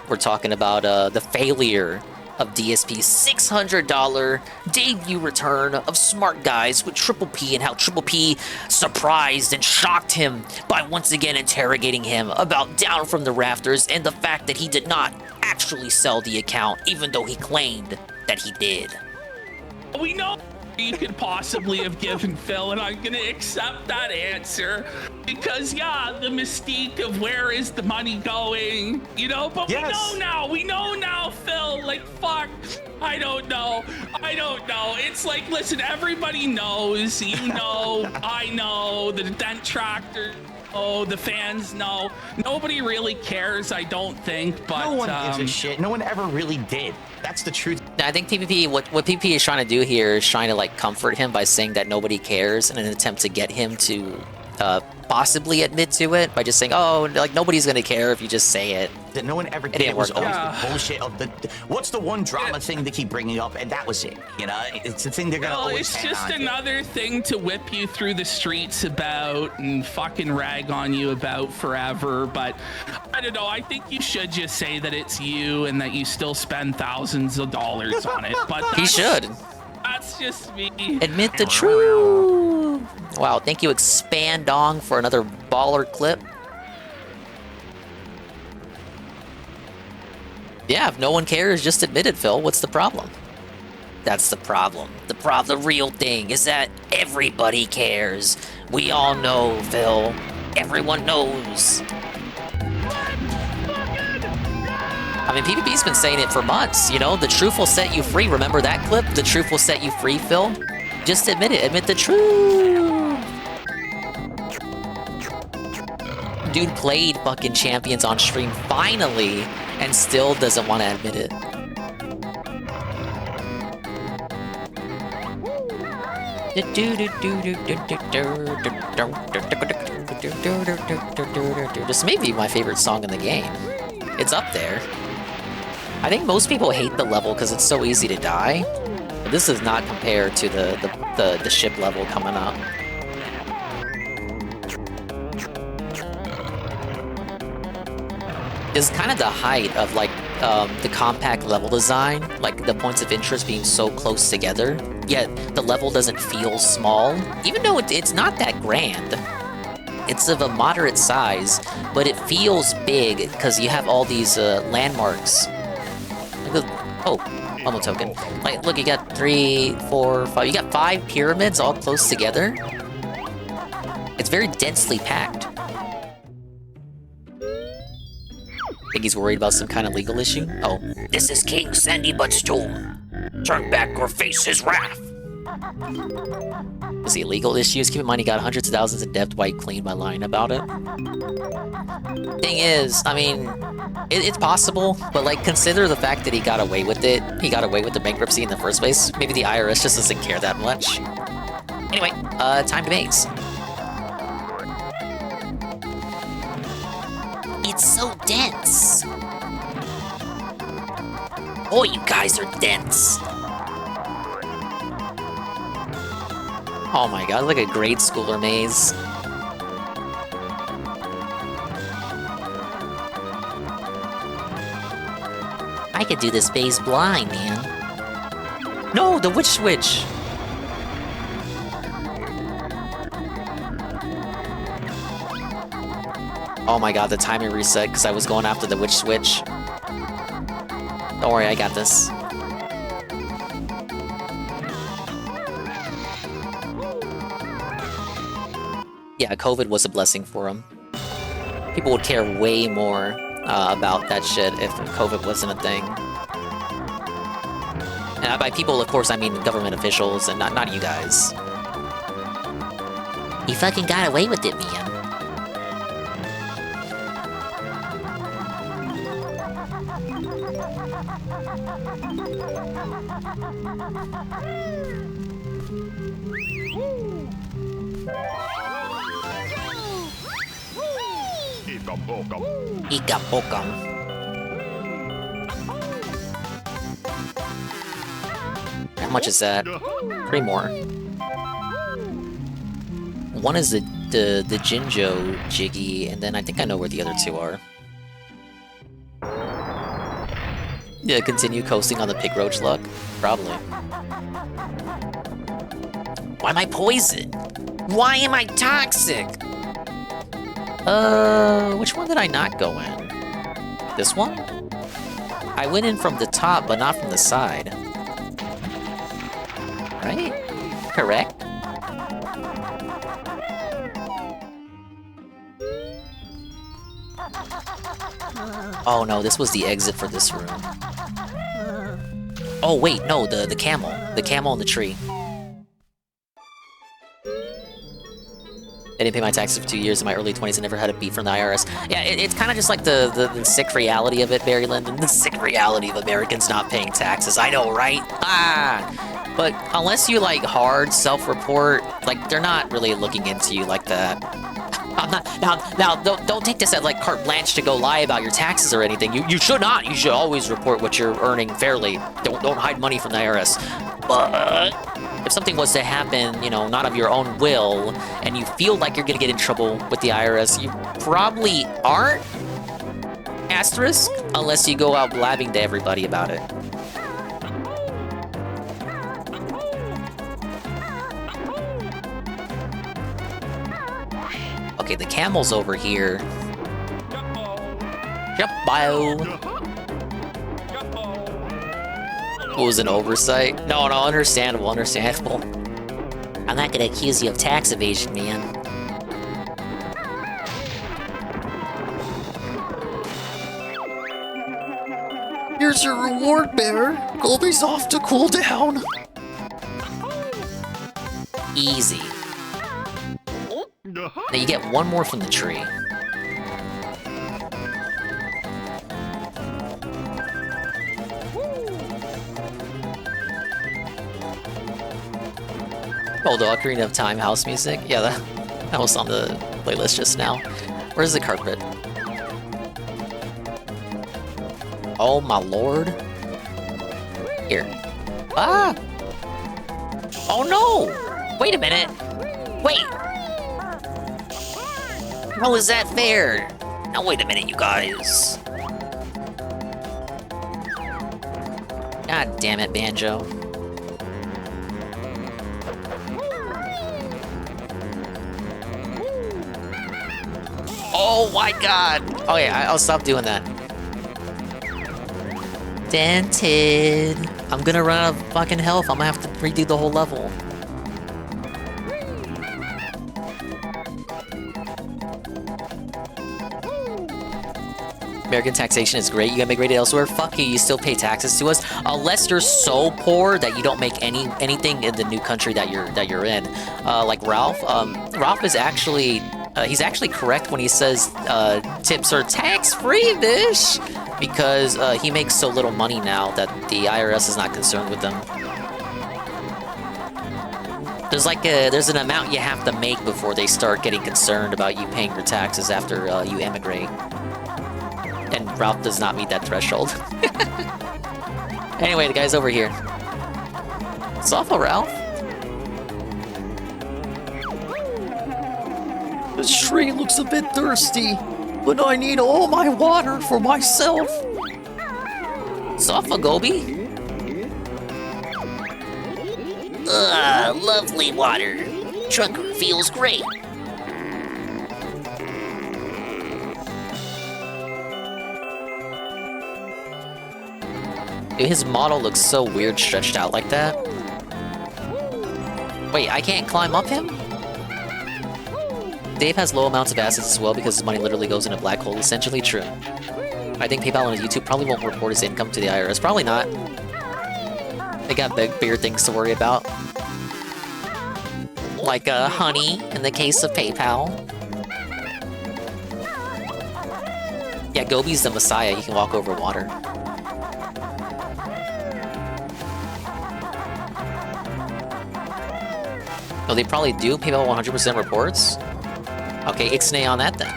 H: We're talking about the failure of DSP's $600 debut return of Smart Guys with Triple P, and how Triple P surprised and shocked him by once again interrogating him about Down from the Rafters and the fact that he did not actually sell the account, even though he claimed that he did.
I: We know you could possibly have given, Phil, and I'm gonna accept that answer because, yeah, the mystique of where is the money going, you know? But we know now, Phil. Like, fuck, I don't know. It's like, listen, everybody knows. You know, I know, the detractors. Oh, the fans know. Nobody really cares, I don't think, but...
J: No one gives a shit. No one ever really did. That's the truth.
H: I think PvP, what PvP is trying to do here is trying to, like, comfort him by saying that nobody cares in an attempt to get him to possibly admit to it by just saying, oh, like, nobody's gonna care if you just say it.
J: That no one ever did. It was always the bullshit of the... What's the one drama thing they keep bringing up? And that was it. You know, it's the thing they're gonna always
I: it's just another thing to whip you through the streets about and fucking rag on you about forever. But I don't know. I think you should just say that it's you and that you still spend thousands of dollars on it. But
H: he should.
I: That's just me.
H: Admit the truth. Wow, thank you, Expandong, for another baller clip. Yeah, if no one cares, just admit it, Phil. What's the problem? That's the problem. The real thing is that everybody cares. We all know, Phil. Everyone knows. I mean, PvP's been saying it for months, you know? The truth will set you free. Remember that clip? The truth will set you free, Phil? Just admit it. Admit the truth. Dude played fucking Champions on stream, finally, and still doesn't want to admit it. This may be my favorite song in the game. It's up there. I think most people hate the level because it's so easy to die. But this does not compare to the ship level coming up. It's kind of the height of, like, the compact level design, like the points of interest being so close together, yet the level doesn't feel small, even though it's not that grand. It's of a moderate size, but it feels big because you have all these landmarks. Oh, Momo token. Like, look, you got 3, 4, 5. You got 5 pyramids all close together. It's very densely packed. Think he's worried about some kind of legal issue? Oh.
K: This is King Sandybutt's tomb. Turn back or face his wrath.
H: Is he legal issues? Keep in mind he got hundreds of thousands in debt wiped clean by lying about it. Thing is, I mean, it's possible, but, like, consider the fact that he got away with it. He got away with the bankruptcy in the first place. Maybe the IRS just doesn't care that much. Anyway, time to maze.
K: It's so dense. Oh, you guys are dense.
H: Oh my god, like a grade schooler maze.
K: I could do this maze blind, man.
H: No, the witch switch.
F: Oh my god, the timing reset because I was going after the witch switch. Don't worry, I got this. Yeah, COVID was a blessing for him. People would care way more about that shit if COVID wasn't a thing. And by people, of course, I mean government officials and not you guys. He fucking got away with it, man. Ikapokam. How much is that? 3 more. One is the Jinjo Jiggy, and then I think I know where the other 2 are. Yeah, continue coasting on the pig roach luck? Probably. Why am I poisoned? Why am I toxic? Which one did I not go in? This one? I went in from the top, but not from the side. Right? Correct? Oh no, this was the exit for this room. Oh wait, no, the camel. The camel in the tree. I didn't pay my taxes for 2 years in my early 20s and never had a beat from the IRS. Yeah, it's kind of just like the sick reality of it, Barry Lyndon. The sick reality of Americans not paying taxes. I know, right? But unless you, like, hard self-report, like, they're not really looking into you like that. I'm not, now, don't take this as, like, carte blanche to go lie about your taxes or anything. You should not. You should always report what you're earning fairly. Don't hide money from the IRS. But if something was to happen, you know, not of your own will, and you feel like you're gonna get in trouble with the IRS, you probably aren't, asterisk, unless you go out blabbing to everybody about it. Okay, the camel's over here. Yep, bio. What was an oversight? No, understandable. I'm not gonna accuse you of tax evasion, man. Here's your reward, Bear. Goldie's off to cool down. Easy. Now you get 1 more from the tree. Oh, the Ocarina of Time house music? Yeah, that was on the playlist just now. Where's the carpet? Oh my lord. Here. Ah! Oh no! Wait a minute! Wait! How is that fair? Now wait a minute, you guys. God damn it, Banjo. Oh my god! Okay, I'll stop doing that. Dented. I'm gonna run out of fucking health. I'm gonna have to redo the whole level. American taxation is great. You gotta migrate it elsewhere. Fuck you. You still pay taxes to us, unless you're so poor that you don't make anything in the new country that you're in. Like Ralph. Ralph is actually. He's actually correct when he says tips are tax-free, bish, because he makes so little money now that the IRS is not concerned with them. There's an amount you have to make before they start getting concerned about you paying your taxes after you emigrate. And Ralph does not meet that threshold. Anyway, the guy's over here. It's awful, Ralph. This tree looks a bit thirsty, but I need all my water for myself. Sofa Gobi?
K: Lovely water. Trunk feels great.
F: Dude, his model looks so weird stretched out like that. Wait, I can't climb up him? Dave has low amounts of assets as well because his money literally goes in a black hole, essentially true. I think PayPal on his YouTube probably won't report his income to the IRS. Probably not. They got bigger things to worry about. Like honey, in the case of PayPal. Yeah, Gobi's the messiah. He can walk over water. Oh, they probably do. PayPal 100% reports? Okay, ixnay on that then.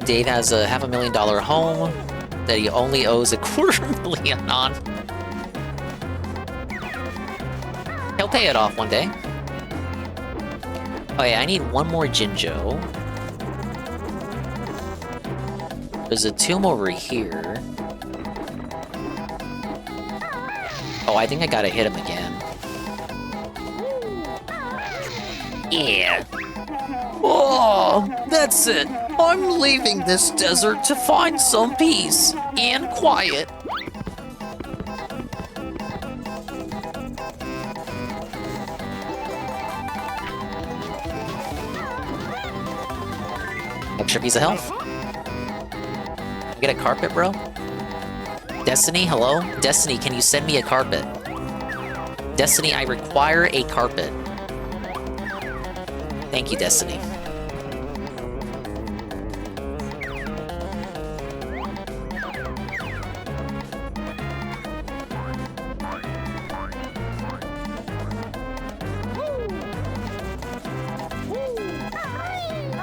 F: Dave has a $500,000 home that he only owes $250,000 on. He'll pay it off one day. Oh yeah, I need one more Jinjo. There's a tomb over here. Oh, I think I gotta hit him again.
K: Yeah. Oh, that's it. I'm leaving this desert to find some peace and quiet.
F: Extra piece of health. Get a carpet, bro? Destiny, hello? Destiny, can you send me a carpet? Destiny, I require a carpet. Thank you, Destiny.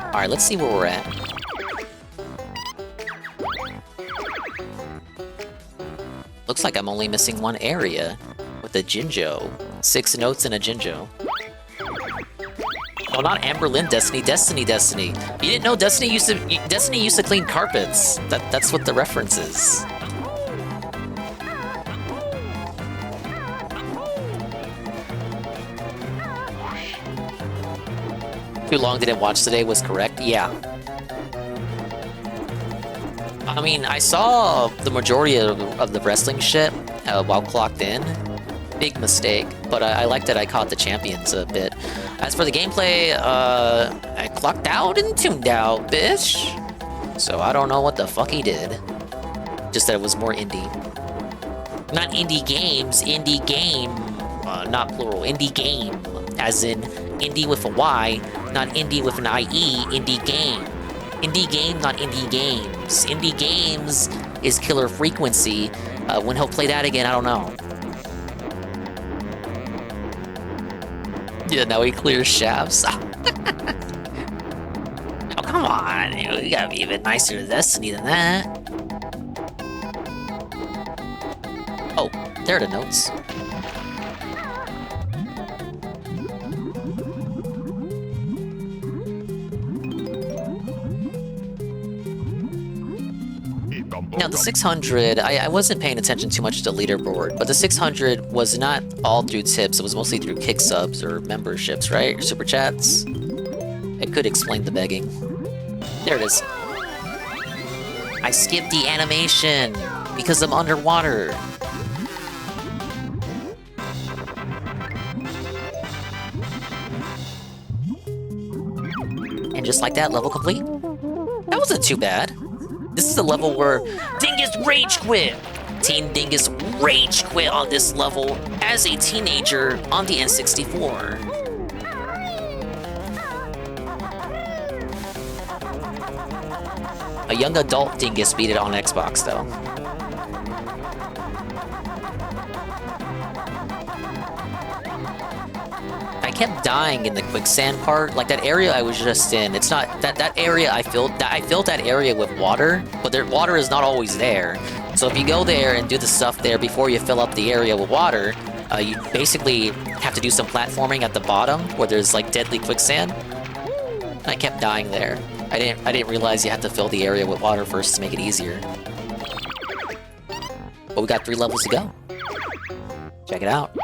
F: Alright, let's see where we're at. Looks like I'm only missing one area with a Jinjo. 6 notes and a Jinjo. Oh, not Amberlynn Destiny, Destiny. You didn't know Destiny used to clean carpets. That's what the reference is. Too long didn't watch today was correct? Yeah. I mean, I saw the majority of the wrestling shit while clocked in. Big mistake, but I liked that I caught the champions a bit. As for the gameplay, I clocked out and tuned out, bitch. So I don't know what the fuck he did. Just that it was more indie. Not indie games, indie game. Not plural, indie game. As in, indie with a Y, not indie with an IE, indie game. Indie game, not indie games. Indie games is Killer Frequency. When he'll play that again, I don't know. Yeah, now he clears shafts. Oh, come on. You gotta be a bit nicer to Destiny than that. Oh, there are the notes. Now, the 600, I wasn't paying attention too much to the leaderboard, but the 600 was not all through tips, it was mostly through kick subs or memberships, right? Or super chats. It could explain the begging. There it is. I skipped the animation because I'm underwater. And just like that, level complete. That wasn't too bad. This is the level where Dingus rage quit. Teen Dingus rage quit on this level as a teenager on the N64. A young adult Dingus beat it on Xbox though. I kept dying in the quicksand part, like that area I was just in. It's not that area I filled that area with water, but water is not always there. So if you go there and do the stuff there before you fill up the area with water, you basically have to do some platforming at the bottom where there's like deadly quicksand. I kept dying there. I didn't realize you have to fill the area with water first to make it easier. But we got 3 levels to go. Check it out.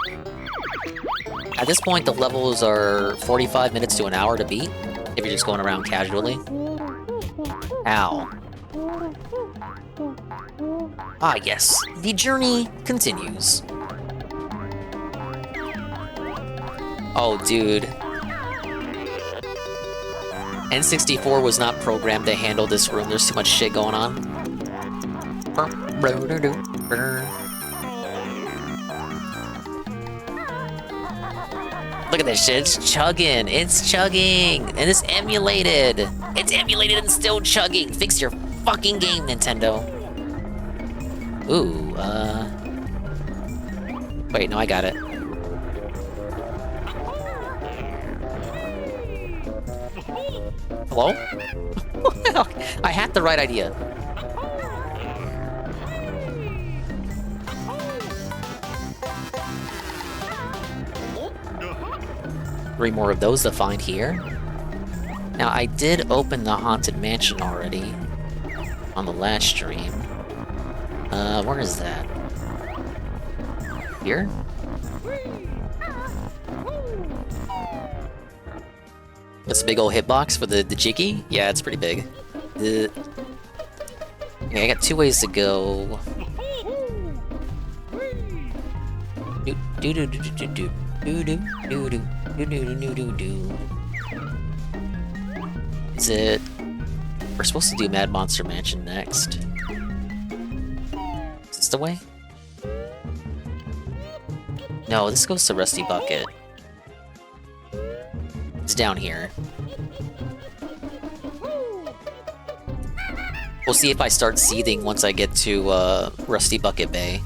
F: At this point, the levels are 45 minutes to an hour to beat, if you're just going around casually. Ow. Ah, yes. The journey continues. Oh, dude. N64 was not programmed to handle this room. There's too much shit going on. Look at this shit. It's chugging. It's chugging. And it's emulated. It's emulated and still chugging. Fix your fucking game, Nintendo. Ooh, wait, no, I got it. Hello? I had the right idea. Three more of those to find here. Now, I did open the Haunted Mansion already on the last stream. Where is that? Here? That's a big old hitbox for the Jiggy? Yeah, it's pretty big. Okay, I got 2 ways to go. Is it... We're supposed to do Mad Monster Mansion next. Is this the way? No, this goes to Rusty Bucket. It's down here. We'll see if I start seething once I get to Rusty Bucket Bay.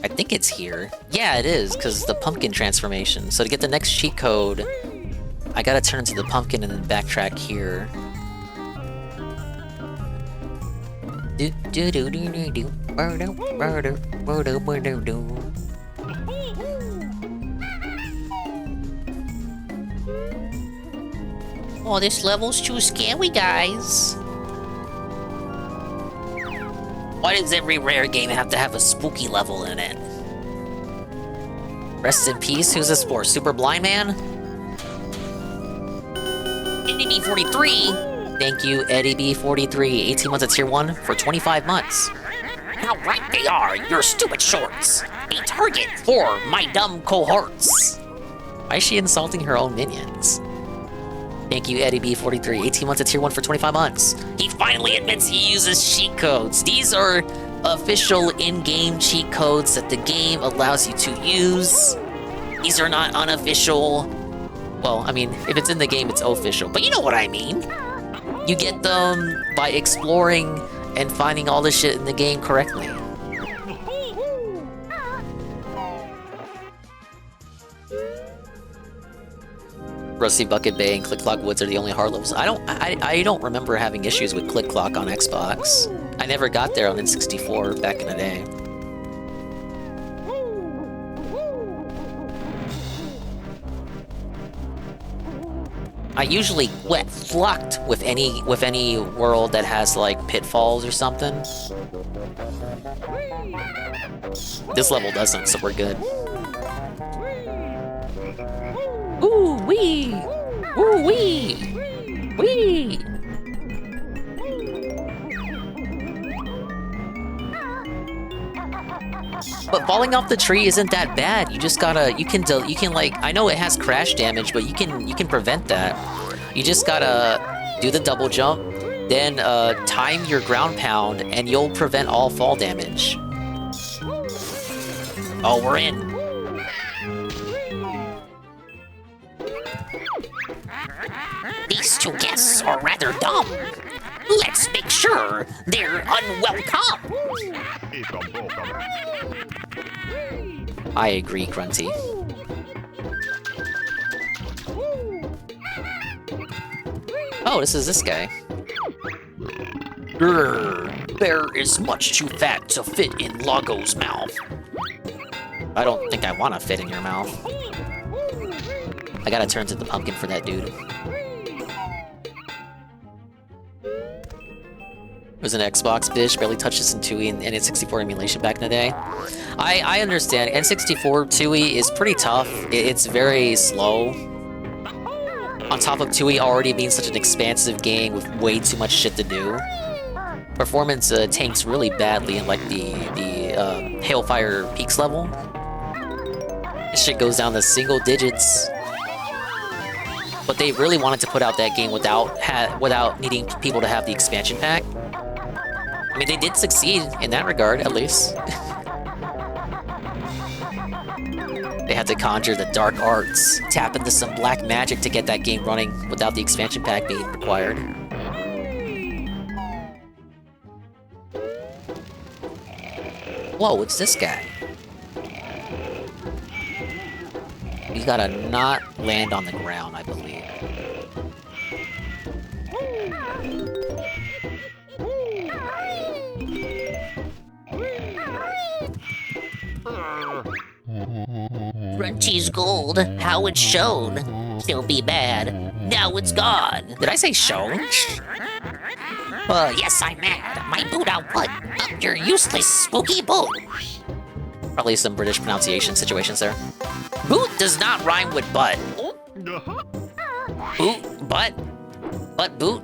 F: I think it's here. Yeah, it is, because the pumpkin transformation. So to get the next cheat code, I gotta turn into the pumpkin and then backtrack here.
K: Oh, this level's too scary, guys.
F: Why does every rare game have to have a spooky level in it? Rest in peace, who's this for? Super Blind Man? Eddie B43! Thank you, Eddie B43. 18 months at tier 1 for 25 months.
K: How right they are, your stupid shorts. A target for my dumb cohorts.
F: Why is she insulting her own minions? Thank you, Eddie B43. 18 months at tier 1 for 25 months.
K: He finally admits he uses cheat codes.
F: These are official in-game cheat codes that the game allows you to use.
K: These are not unofficial.
F: Well, I mean, if it's in the game, it's official. But you know what I mean. You get them by exploring and finding all the shit in the game correctly. Rusty Bucket Bay and Click Clock Woods are the only hard levels. I don't remember having issues with Click Clock on Xbox. I never got there on N64 back in the day. I usually get fucked with any world that has like pitfalls or something. This level doesn't, so we're good. Ooh wee! Ooh wee! Wee! But falling off the tree isn't that bad. You just gotta, you can like, I know it has crash damage, but you can prevent that. You just gotta do the double jump, then time your ground pound, and you'll prevent all fall damage. Oh, we're in.
K: These two guests are rather dumb. Let's make sure they're unwelcome.
F: I agree, Grunty. Oh, this is this guy.
K: Bear is much too fat to fit in Lago's mouth.
F: I don't think I want to fit in your mouth. I gotta turn to the pumpkin for that dude.
H: It was an Xbox bitch, barely touched this in TUI and N64 emulation back in the day. I understand. N64 TUI is pretty tough. It's very slow. On top of TUI already being such an expansive game with way too much shit to do. Performance tanks really badly in like the Hailfire Peaks level. This shit goes down to single digits. But they really wanted to put out that game without needing people to have the expansion pack. I mean, they did succeed in that regard, at least. They had to conjure the dark arts, tap into some black magic to get that game running without the expansion pack being required. Whoa, it's this guy. You gotta not land on the ground, I believe.
K: Crunchy's gold, how it shone. Still be bad. Now it's gone.
H: Did I say shone?
K: Yes, I'm mad. My boot output. Up your useless spooky boot.
H: Probably some British pronunciation situations there. Boot does not rhyme with butt. Boot, butt, boot.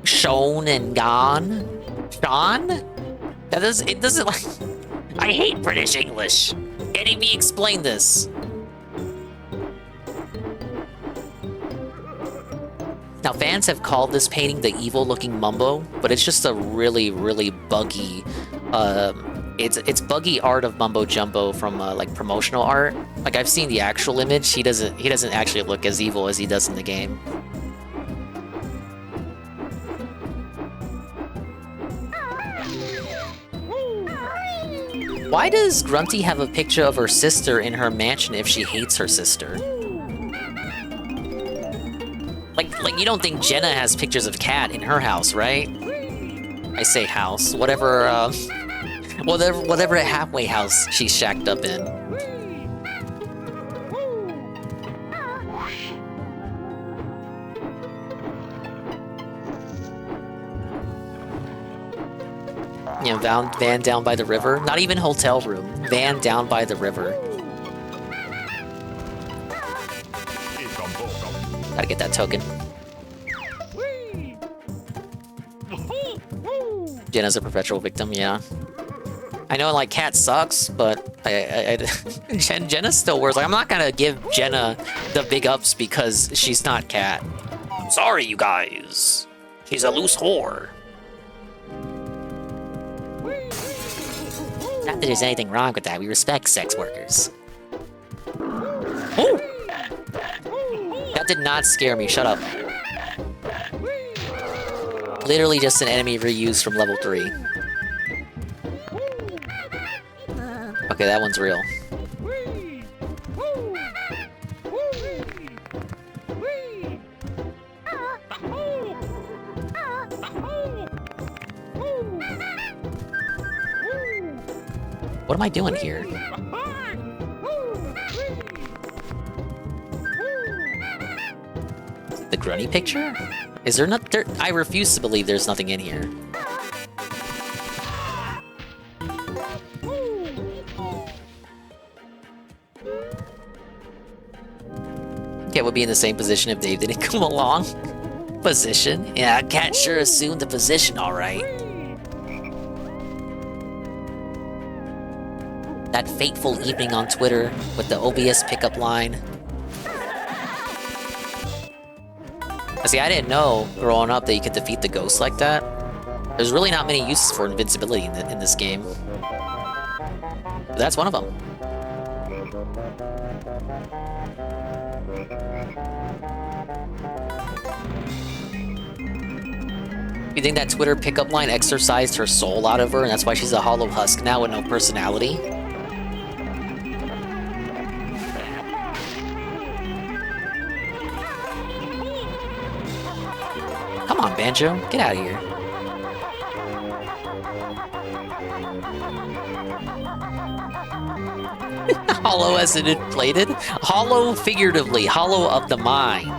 H: Shown and gone. Sean? It doesn't like.
K: I hate British English.
H: Can me explain this? Now, fans have called this painting the evil-looking Mumbo, but it's just a really, really buggy. It's buggy art of Mumbo Jumbo from like promotional art. Like I've seen the actual image. He doesn't actually look as evil as he does in the game. Why does Grunty have a picture of her sister in her mansion if she hates her sister? Like you don't think Jenna has pictures of Cat in her house, right? I say house, whatever halfway house she's shacked up in. You know, van down by the river. Not even hotel room. Van down by the river. Gotta get that token. Jenna's a perpetual victim, yeah. I know, like, Cat sucks, but Jenna still works. Like, I'm not gonna give Jenna the big ups because she's not Cat. Sorry, you guys. She's a loose whore. Not that there's anything wrong with that. We respect sex workers. Oh! That did not scare me. Shut up. Literally just an enemy reused from level 3. Okay, that one's real. What am I doing here? The Grunny picture? Is there not there? I refuse to believe there's nothing in here. Cat would be in the same position if Dave didn't come along. Position? Yeah, Cat sure assumed the position, alright. That fateful evening on Twitter with the OBS pickup line. See, I didn't know growing up that you could defeat the ghosts like that. There's really not many uses for invincibility in this game. But that's one of them. You think that Twitter pickup line exorcised her soul out of her, and that's why she's a hollow husk now with no personality? Come on, Banjo, get out of here. Hollow as it inflated? Hollow figuratively, hollow of the mind.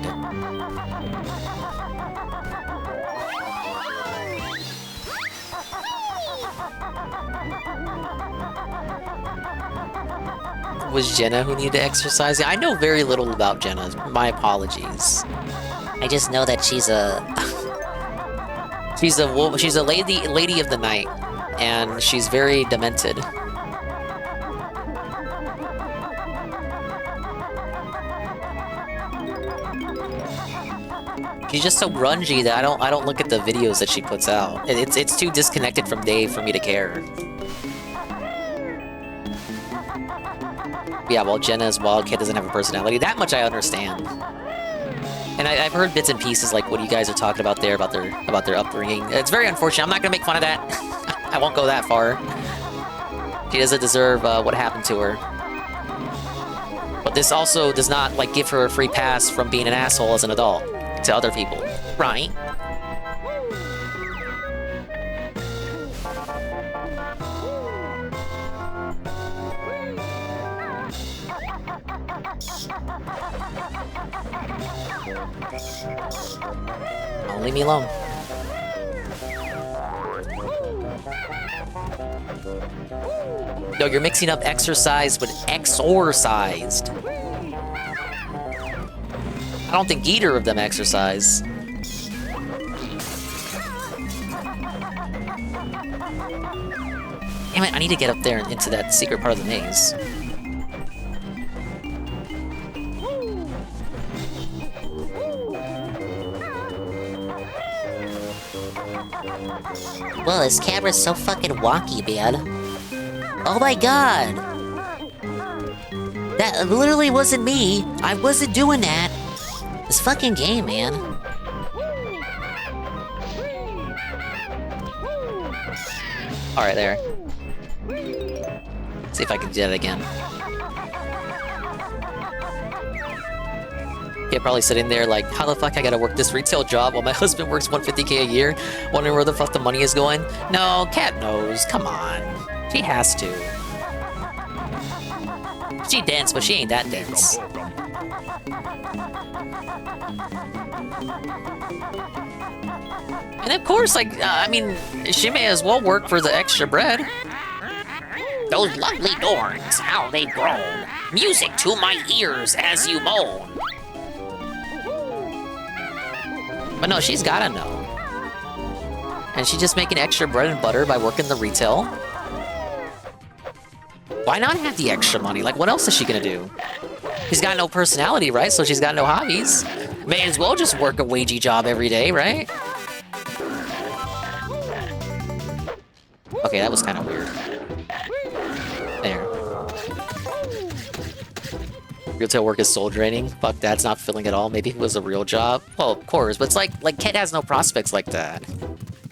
F: was Jenna who needed to exercise? I know very little about Jenna. My apologies. I just know that she's a she's a lady of the night, and she's very demented. She's just so grungy that I don't look at the videos that she puts out. It's too disconnected from Dave for me to care. Yeah, well, Jenna's Wildcat doesn't have a personality. That much I understand. And I've heard bits and pieces like what you guys are talking about there about their upbringing. It's very unfortunate. I'm not gonna make fun of that. I won't go that far. She doesn't deserve what happened to her. But this also does not like give her a free pass from being an asshole as an adult to other people, right? Oh, leave me alone. No, you're mixing up exercise with exorcised. I don't think either of them exercise. Damn it, I need to get up there and into that secret part of the maze.
H: Well, this camera's so fucking wonky, man. Oh my god! That literally wasn't me. I wasn't doing that. This fucking game, man.
F: Alright, there. See if I can get it again. Yeah, probably sitting there like, how the fuck I gotta work this retail job while my husband works $150K a year, wondering where the fuck the money is going? No, Cat knows. Come on. She has to. She dense, but she ain't that dense. And of course, like, I mean, she may as well work for the extra bread.
K: Those lovely dorns, how they've grown. Music to my ears as you moan.
F: But no, she's gotta know. And she's just making extra bread and butter by working the retail. Why not have the extra money? Like, what else is she gonna do? She's got no personality, right? So she's got no hobbies. May as well just work a wagey job every day, right? Okay, that was kind of weird. There. Retail work is soul draining. Fuck, that's not fulfilling at all. Maybe it was a real job. Well, of course, but it's like Ket has no prospects like that.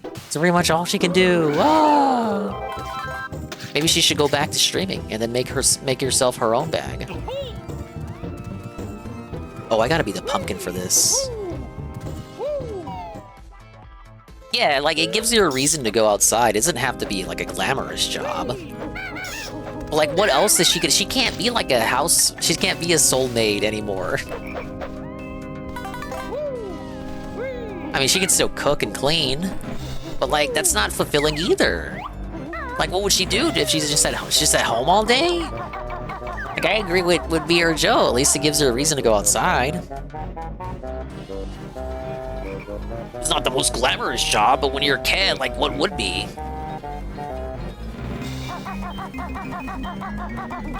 F: It's pretty much all she can do. Oh! Maybe she should go back to streaming and then make herself her own bag. Oh, I gotta be the pumpkin for this. Yeah, like, it gives you a reason to go outside. It doesn't have to be, like, a glamorous job. But, like, what else is she gonna... She can't be, like, a house... She can't be a soul maid anymore. I mean, she can still cook and clean. But, like, that's not fulfilling either. Like, what would she do if she's just at home all day? Like, I agree would be her Joe. At least it gives her a reason to go outside. It's not the most glamorous job, but when you're a kid, like, what would be?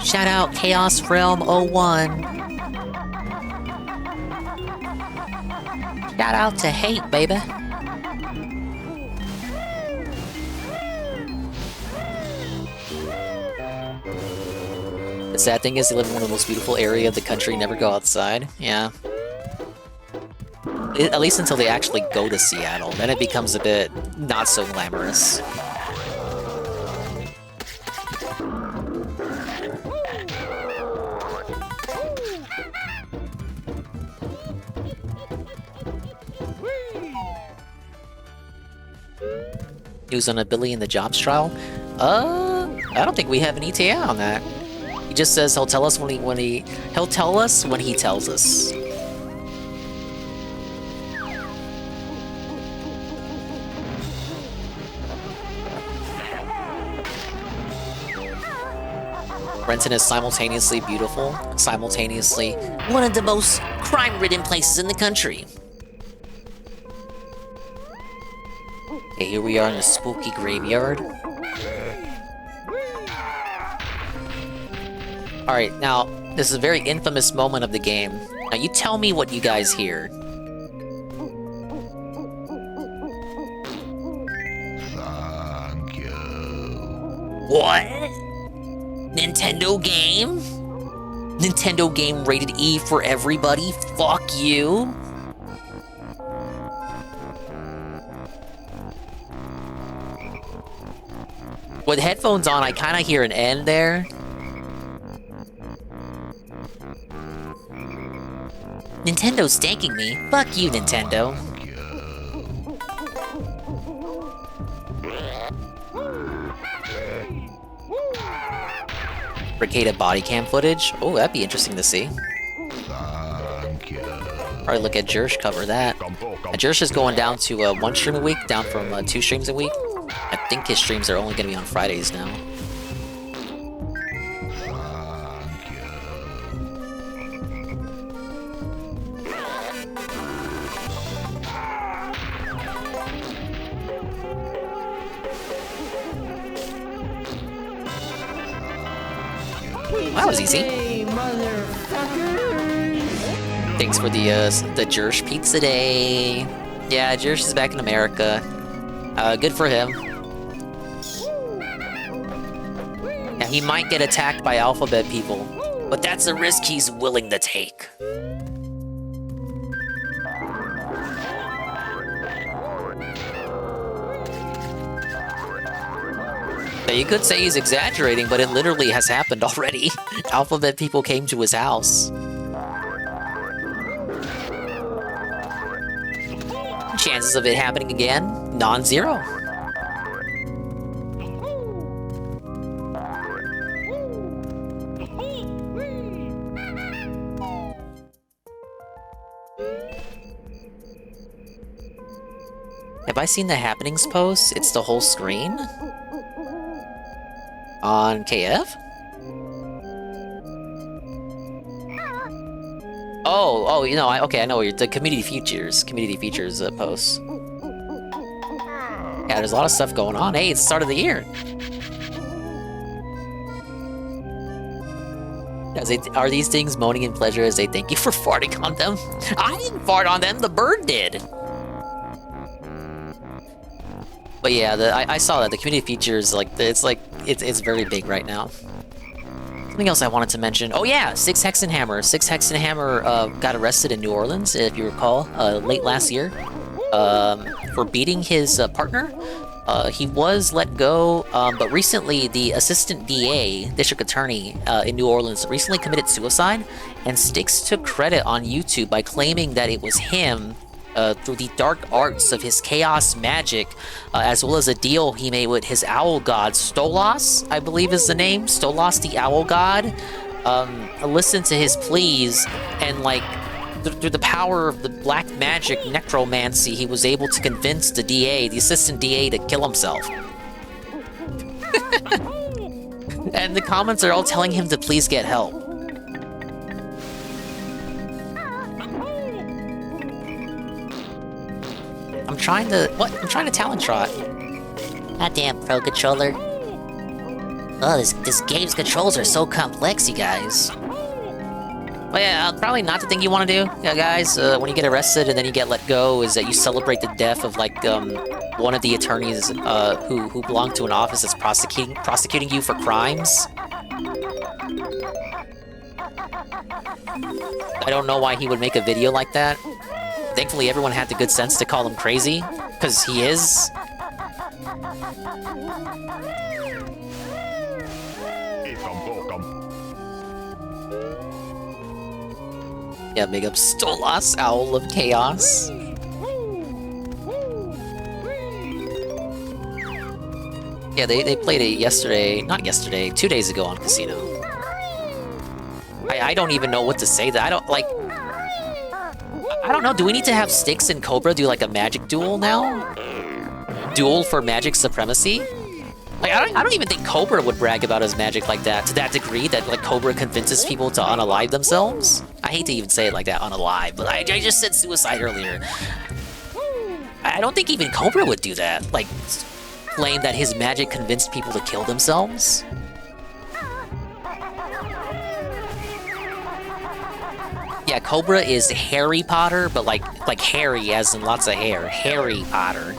F: Shout out Chaos Realm 01. Shout out to Hate, baby. The sad thing is they live in one of the most beautiful areas of the country, never go outside. Yeah. At least until they actually go to Seattle. Then it becomes a bit not so glamorous. News on a Billy in the Jobs trial? I don't think we have an ETA on that. He just says he'll tell us he'll tell us when he tells us. Renton is simultaneously beautiful, simultaneously...
K: One of the most crime-ridden places in the country.
F: Okay, here we are in the spooky graveyard. Alright, now, this is a very infamous moment of the game. Now, you tell me what you guys hear.
B: Thank you.
K: What? Nintendo game?
F: Nintendo game rated E for everybody? Fuck you! With headphones on, I kinda hear an N there.
K: Nintendo's stanking me. Fuck you, Nintendo.
F: Brigada body cam footage. Oh, that'd be interesting to see. Probably look at Jersh cover that. Jersh is going down to 1 stream a week, down from 2 streams a week. I think his streams are only going to be on Fridays now. That was easy. Thanks for the Jersh Pizza Day. Yeah, Jersh is back in America. Good for him. Yeah, he might get attacked by alphabet people, but that's a risk he's willing to take. Yeah, you could say he's exaggerating, but it literally has happened already. Alphabet people came to his house. Chances of it happening again? Non-zero. Have I seen the happenings post? It's the whole screen? On KF? Oh, you know, okay, I know what you're, the community features posts. Yeah, there's a lot of stuff going on. Hey, it's the start of the year. Are these things moaning in pleasure as they thank you for farting on them? I didn't fart on them, the bird did. But yeah, I saw that the community features, it's very big right now. Something else I wanted to mention. Oh yeah, 𝕭 𝖏𝖏𝖏𝖏𝖏. 𝕭 𝖏𝖏𝖏𝖏𝖏 got arrested in New Orleans, if you recall, late last year, for beating his partner. He was let go, but recently the assistant DA, district attorney in New Orleans, recently committed suicide, and 𝕭 took credit on YouTube by claiming that it was him through the dark arts of his chaos magic, as well as a deal he made with his owl god, 𝕭los, I believe is the name, 𝕭los the owl god. Listened to his pleas, and through the power of the black magic necromancy, he was able to convince the DA, the assistant DA, to kill himself. And the comments are all telling him to please get help. I'm trying to talent trot.
K: Goddamn Pro Controller. Oh, this game's controls are so complex, you guys.
F: Well, yeah, probably not the thing you want to do, guys. When you get arrested and then you get let go, is that you celebrate the death of one of the attorneys who belonged to an office that's prosecuting you for crimes. I don't know why he would make a video like that. Thankfully, everyone had the good sense to call him crazy, because he is. Yeah, big up 𝕭los, Owl of Chaos. Yeah, they played it yesterday, not yesterday, 2 days ago on Casino. I don't even know what to say. That I don't know, do we need to have 𝕭 and Cobra do a magic duel now? Duel for magic supremacy? Like, I don't even think Cobra would brag about his magic like that, to that degree that, like, Cobra convinces people to unalive themselves. I hate to even say it like that, unalive, but I just said suicide earlier. I don't think even Cobra would do that. Like, claim that his magic convinced people to kill themselves. Yeah, Cobra is Harry Potter, but like Harry as in lots of hair. Harry Potter.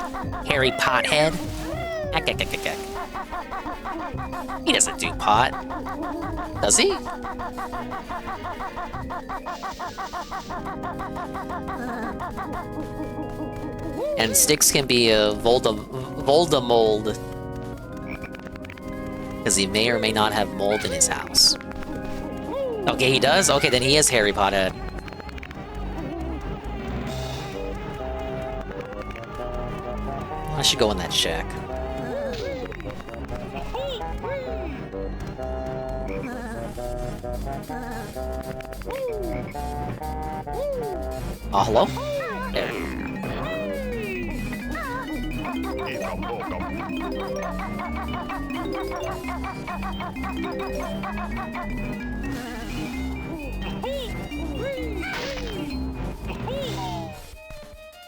F: Harry Pothead. He doesn't do pot. Does he? And Styx can be a Voldemort. Because he may or may not have mold in his house. Okay, he does? Okay, then he is Harry Potter. I should go in that shack. Oh, hello? There.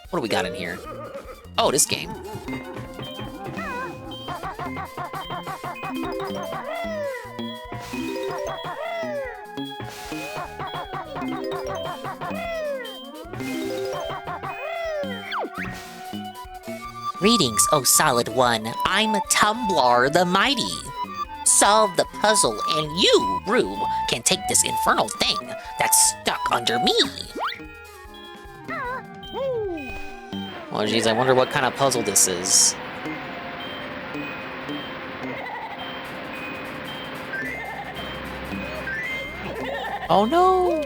F: What do we got in here? Oh, this game.
K: Greetings, oh solid one. I'm Tumblar the Mighty. Solve the puzzle and you, Rube, can take this infernal thing that's stuck under me.
F: Oh geez, I wonder what kind of puzzle this is. Oh no!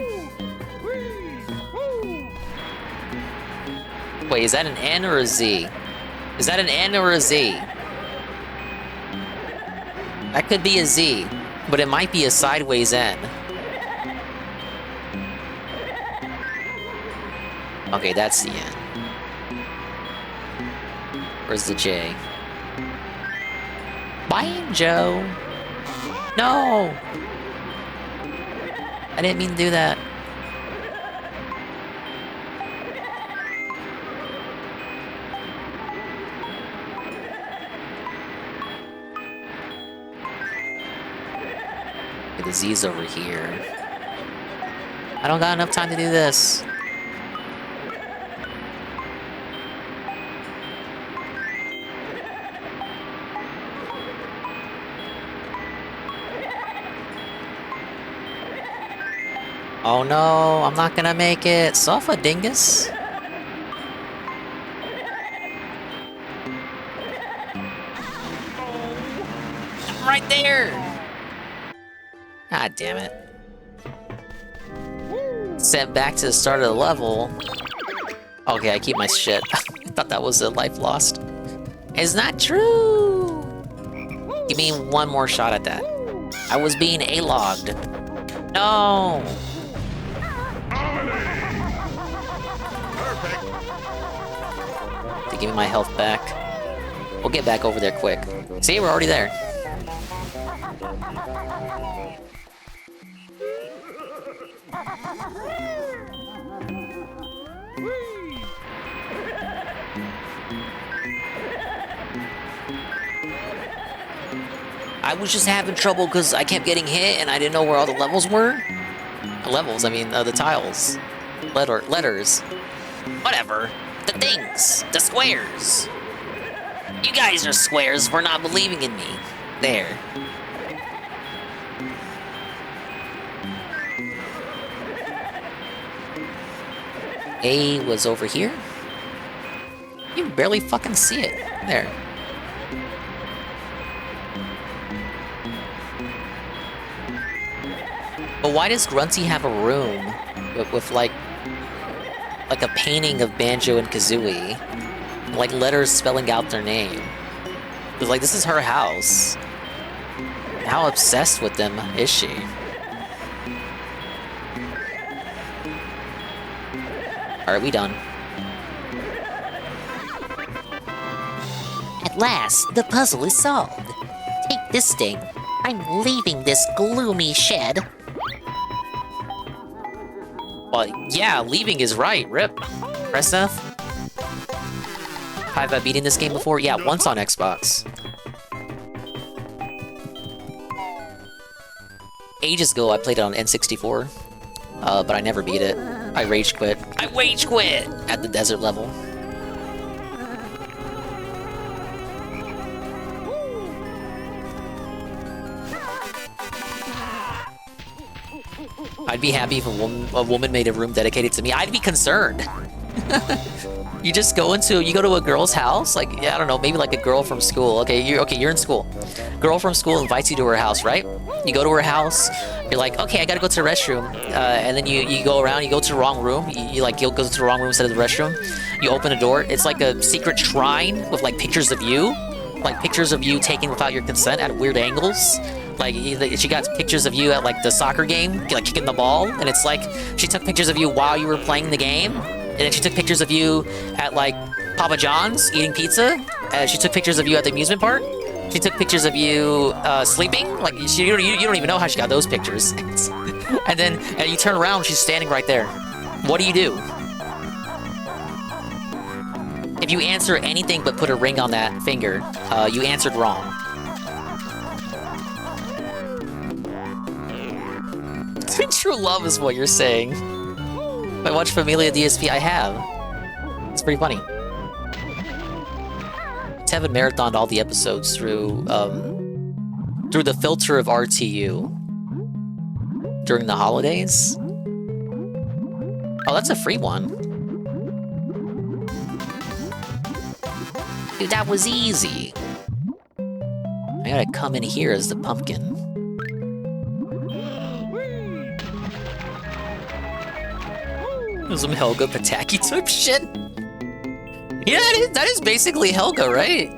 F: Wait, is that an N or a Z? Is that an N or a Z? That could be a Z, but it might be a sideways N. Okay, that's the N. Where's the J? Banjo! No! I didn't mean to do that. Okay, the Z's over here. I don't got enough time to do this. Oh no, I'm not gonna make it. Suffer, dingus. I'm right there. God damn it. Sent back to the start of the level. Okay, I keep my shit. I thought that was a life lost. It's not true. Give me one more shot at that. I was being A-logged. No. To give me my health back. We'll get back over there quick. See, we're already there. I was just having trouble because I kept getting hit and I didn't know where all the levels were. Levels, I mean, the tiles. Letters. Whatever. The things. The squares. You guys are squares for not believing in me. There. A was over here. You can barely fucking see it. There. But why does Grunty have a room with like a painting of Banjo and Kazooie? Like letters spelling out their name. Because like this is her house. How obsessed with them is she? Alright, we done.
K: At last, the puzzle is solved. this thing. I'm leaving this gloomy shed.
F: Well, yeah, leaving is right. Rip. Press F. Have I beaten this game before? Yeah, once on Xbox. Ages ago, I played it on N64. But I never beat it. I rage quit. I rage quit! At the desert level. I'd be happy if a woman made a room dedicated to me. I'd be concerned. You just go to a girl's house, like, yeah, I don't know, maybe like a girl from school. Okay, you're in school. Girl from school invites you to her house, right? You go to her house, you're like, okay, I gotta go to the restroom. And then you go around, you go to the wrong room. You'll go to the wrong room instead of the restroom. You open a door, it's like a secret shrine with like pictures of you. Like pictures of you taken without your consent at weird angles. Like, she got pictures of you at, like, the soccer game, like, kicking the ball, and it's like, she took pictures of you while you were playing the game, and then she took pictures of you at, like, Papa John's eating pizza, she took pictures of you at the amusement park, she took pictures of you, sleeping, like, you don't even know how she got those pictures. And then you turn around, she's standing right there. What do you do? If you answer anything but put a ring on that finger, you answered wrong. True love is what you're saying. If I watch Familia DSP, I have. It's pretty funny. Tevin marathoned all the episodes through the filter of RTU during the holidays. Oh, that's a free one. Dude, that was easy. I gotta come in here as the pumpkin. Some Helga Pataki type shit. Yeah, that is basically Helga, right?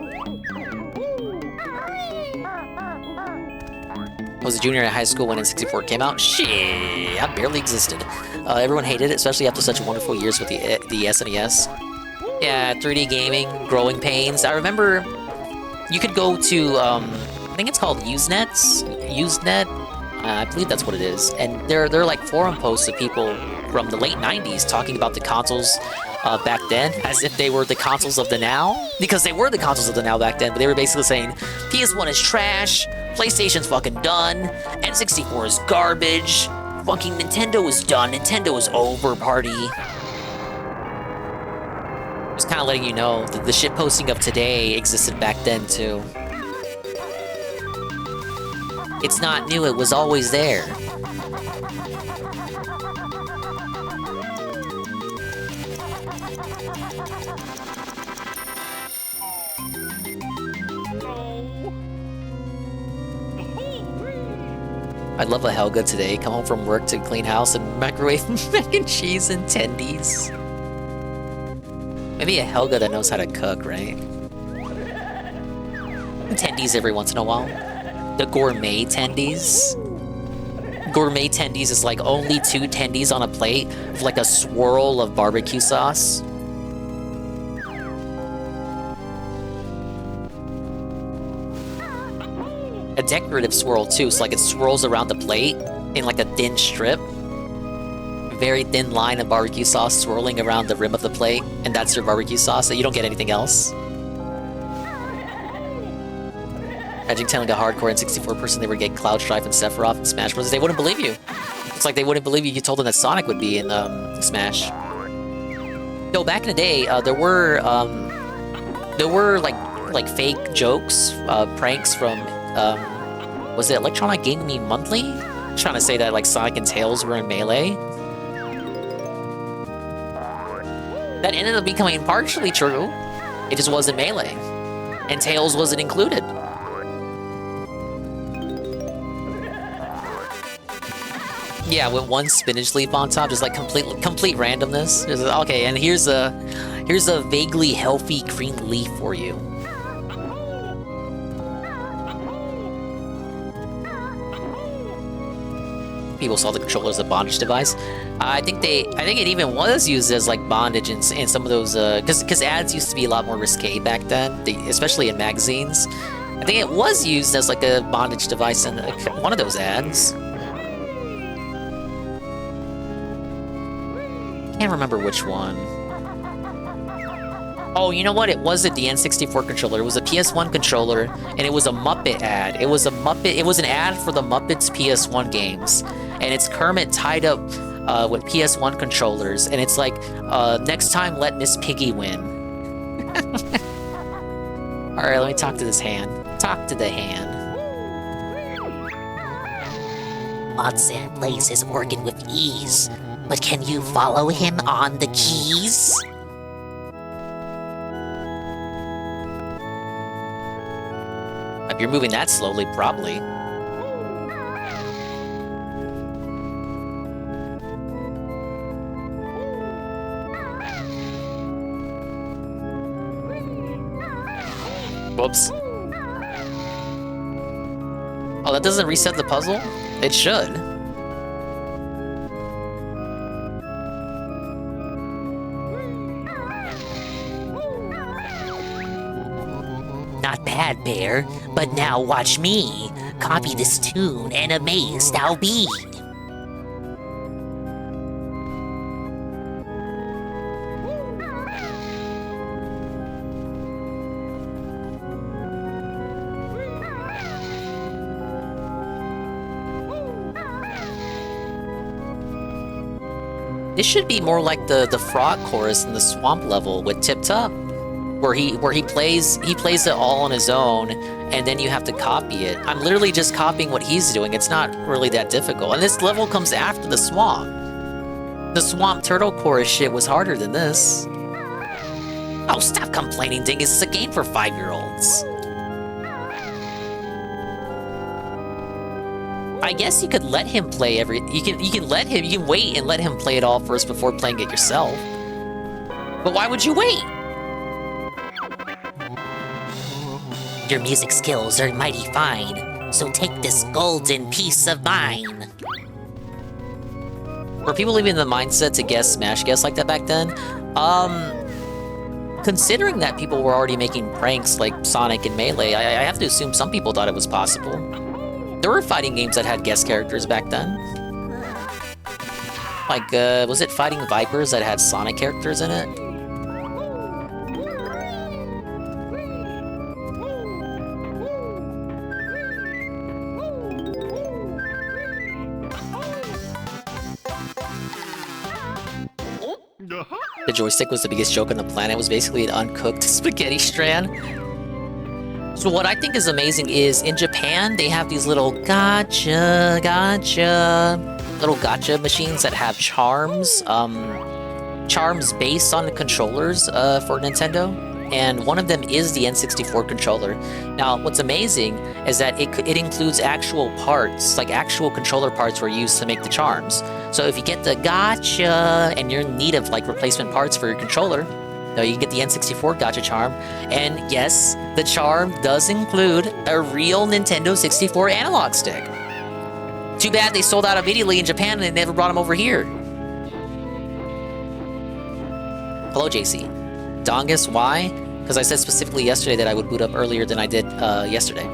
F: I was a junior in high school when N64 came out. Shit, I barely existed. Everyone hated it, especially after such wonderful years with the SNES. Yeah, 3D gaming, growing pains. I remember you could go to, I think it's called Usenet. I believe that's what it is. And they're like forum posts of people from the late 90s talking about the consoles back then as if they were the consoles of the now. Because they were the consoles of the now back then, but they were basically saying, PS1 is trash, PlayStation's fucking done, N64 is garbage, fucking Nintendo is done, Nintendo is over, party. Just kind of letting you know that the shitposting of today existed back then too. It's not new, it was always there. I'd love a Helga today. Come home from work to clean house and microwave mac and cheese and tendies. Maybe a Helga that knows how to cook, right? Tendies every once in a while. The gourmet tendies. Gourmet tendies is like only 2 tendies on a plate with like a swirl of barbecue sauce. A decorative swirl too, so like it swirls around the plate in like a thin strip. Very thin line of barbecue sauce swirling around the rim of the plate, and that's your barbecue sauce, so you don't get anything else. Imagine telling a hardcore N64 person they would get Cloud Strife and Sephiroth in Smash Bros. They wouldn't believe you. It's like they wouldn't believe you told them that Sonic would be in Smash. No, back in the day, there were like fake jokes, pranks from was it Electronic Gaming Monthly? Trying to say that like Sonic and Tails were in Melee. That ended up becoming partially true. It just wasn't Melee, and Tails wasn't included. Yeah, with one spinach leaf on top, just like complete randomness. Just, okay, and here's a vaguely healthy green leaf for you. People saw the controller as a bondage device. I think it even was used as like bondage in some of those because ads used to be a lot more risque back then, especially in magazines. I think it was used as like a bondage device in one of those ads. Can't remember which one. Oh, you know what? It wasn't the N64 controller. It was a PS1 controller, and it was a Muppet ad. It was an ad for the Muppets PS1 games, and it's Kermit tied up with PS1 controllers, and it's like, next time let Miss Piggy win. All right, let me talk to this hand. Talk to the hand.
K: Modsand plays his organ with ease, but can you follow him on the keys?
F: If you're moving that slowly, probably. Whoops. Oh, that doesn't reset the puzzle? It should.
K: Not bad, Bear, but now watch me. Copy this tune and amazed I'll be.
F: This should be more like the frog chorus in the swamp level with Tip Top, where he plays it all on his own, and then you have to copy it. I'm literally just copying what he's doing. It's not really that difficult. And this level comes after the swamp. The swamp turtle chorus shit was harder than this.
K: Oh, stop complaining, Dingus. It's a game for 5-year-olds.
F: I guess you could let him play you can wait and let him play it all first before playing it yourself. But why would you wait?
K: Your music skills are mighty fine, so take this golden piece of mine.
F: Were people even in the mindset to guess Smash Guess like that back then? Considering that people were already making pranks like Sonic and Melee, I have to assume some people thought it was possible. There were fighting games that had guest characters back then. Like, was it Fighting Vipers that had Sonic characters in it? The joystick was the biggest joke on the planet. It was basically an uncooked spaghetti strand. So what I think is amazing is, in Japan, they have these little gotcha machines that have charms, charms based on the controllers for Nintendo, and one of them is the N64 controller. Now, what's amazing is that it includes actual parts, like actual controller parts were used to make the charms. So if you get the gotcha and you're in need of like replacement parts for your controller, you can get the N64 Gotcha charm, and yes, the charm does include a real Nintendo 64 analog stick. Too bad they sold out immediately in Japan and they never brought them over here. Hello, JC. Dongus, why? Because I said specifically yesterday that I would boot up earlier than I did yesterday.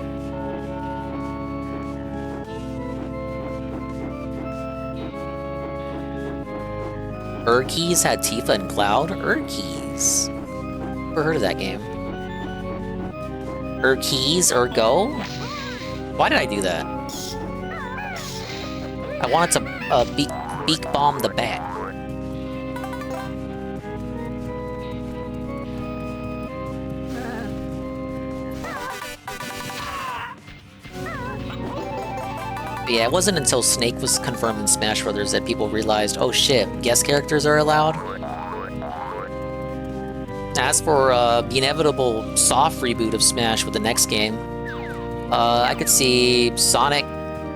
F: Urkeys had Tifa and Cloud? Urkeys? Never heard of that game. Urkeys, Urgo? Why did I do that? I wanted to beak bomb the bat. But yeah, it wasn't until Snake was confirmed in Smash Bros. That people realized, oh shit, guest characters are allowed? As for the inevitable soft reboot of Smash with the next game, I could see Sonic,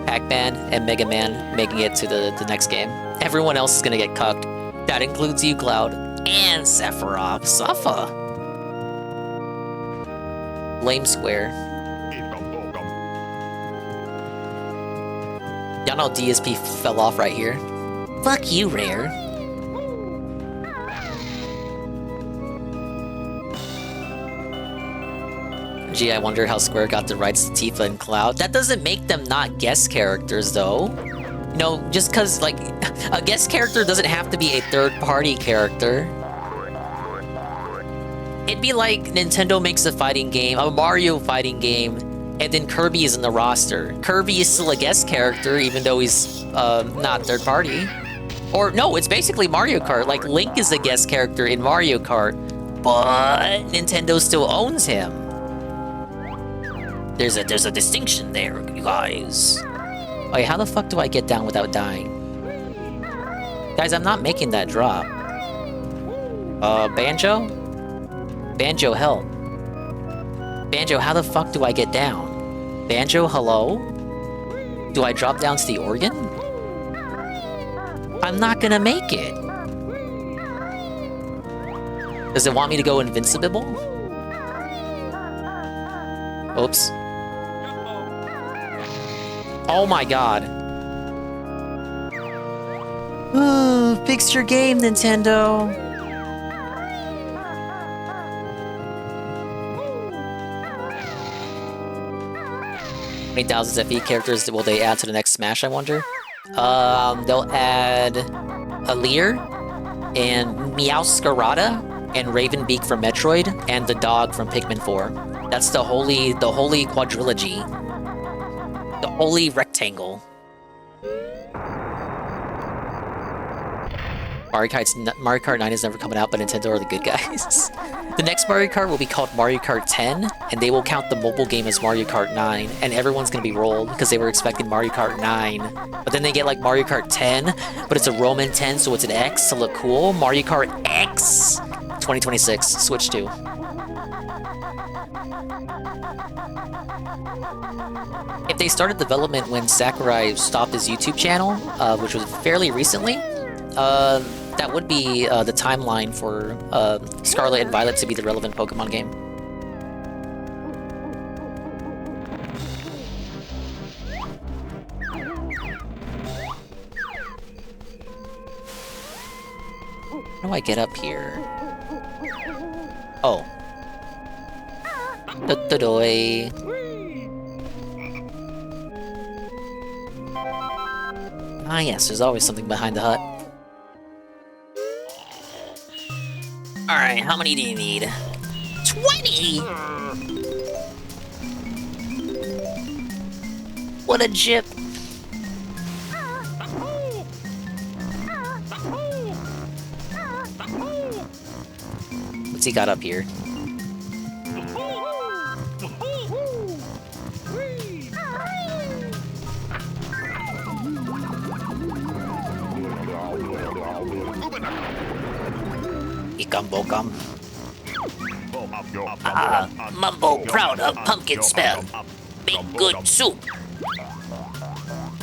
F: Pac-Man, and Mega Man making it to the next game. Everyone else is gonna get cucked. That includes you, Cloud, and Sephiroth. Suffa! Lame Square. Y'all know DSP fell off right here.
K: Fuck you, Rare.
H: Gee, I wonder how Square got the rights to Tifa and Cloud. That doesn't make them not guest characters, though. You know, just because, like, a guest character doesn't have to be a third-party character. It'd be like Nintendo makes a fighting game, a Mario fighting game, and then Kirby is in the roster. Kirby is still a guest character, even though he's not third-party. Or, no, it's basically Mario Kart. Like, Link is a guest character in Mario Kart, but Nintendo still owns him. There's a distinction there, you guys. Wait, how the fuck do I get down without dying? Guys, I'm not making that drop. Banjo? Banjo, help. Banjo, how the fuck do I get down? Banjo, hello? Do I drop down to the organ? I'm not gonna make it. Does it want me to go invincible? Oops. Oh my god. Ooh, fix your game, Nintendo. How many thousands FE characters will they add to the next Smash, I wonder? They'll add Alear, and Meowscarada, and Ravenbeak from Metroid, and the dog from Pikmin 4. That's the holy quadrilogy. The holy rectangle. Mario Kart 9 is never coming out, but Nintendo are the good guys. The next Mario Kart will be called Mario Kart 10, and they will count the mobile game as Mario Kart 9, and everyone's gonna be rolled because they were expecting Mario Kart 9. But then they get like Mario Kart 10, but it's a Roman 10, so it's an X to look cool. Mario Kart X 2026, Switch 2. If they started development when Sakurai stopped his YouTube channel, which was fairly recently, that would be the timeline for Scarlet and Violet to be the relevant Pokemon game. How do I get up here? Oh. Do-do-doy. Ah yes, there's always something behind the hut. Alright, how many do you need? 20! What a jip! What's he got up here? Ikambokam.
K: Mumbo proud of pumpkin spell. Make good soup.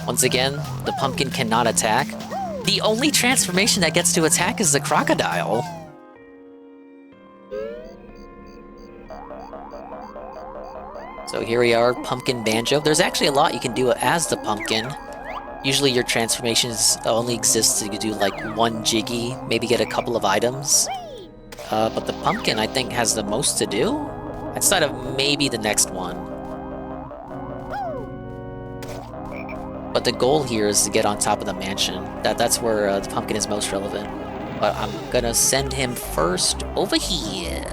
H: Once again, the pumpkin cannot attack. The only transformation that gets to attack is the crocodile. So here we are, Pumpkin Banjo. There's actually a lot you can do as the pumpkin. Usually your transformations only exist so you can do like one Jiggy, maybe get a couple of items. But the pumpkin, I think, has the most to do? Outside of maybe the next one. But the goal here is to get on top of the mansion. That's where the pumpkin is most relevant. But I'm gonna send him first over here.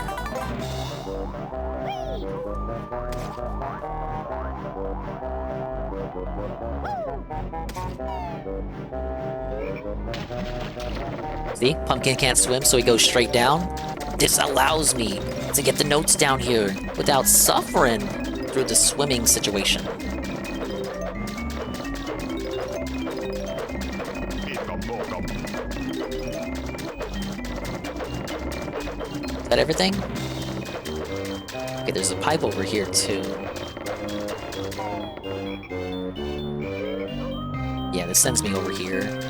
H: See? Pumpkin can't swim, so he goes straight down. This allows me to get the notes down here without suffering through the swimming situation. Is that everything? Okay, there's a pipe over here too. Yeah, this sends me over here.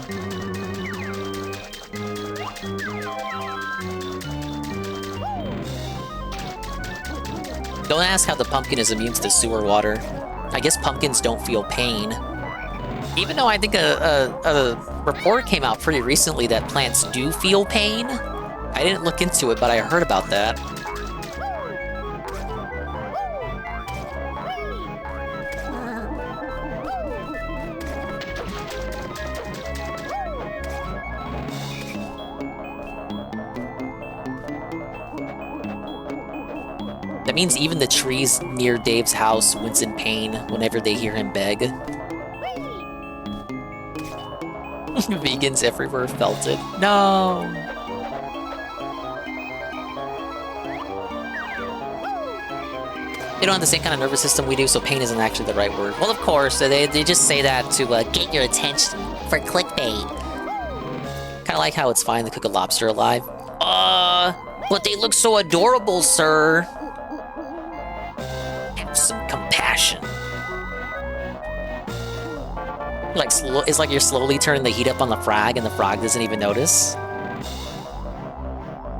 H: Don't ask how the pumpkin is immune to the sewer water. I guess pumpkins don't feel pain. Even though I think a report came out pretty recently that plants do feel pain. I didn't look into it, but I heard about that.
F: That means even the trees near Dave's house wince in pain whenever they hear him beg. Vegans everywhere felt it. No! They don't have the same kind of nervous system we do, so pain isn't actually the right word. Well, of course, they just say that to get your attention for clickbait. Kinda like how it's fine to cook a lobster alive. But they look so adorable, sir. Have some compassion. Like, it's like you're slowly turning the heat up on the frog, and the frog doesn't even notice.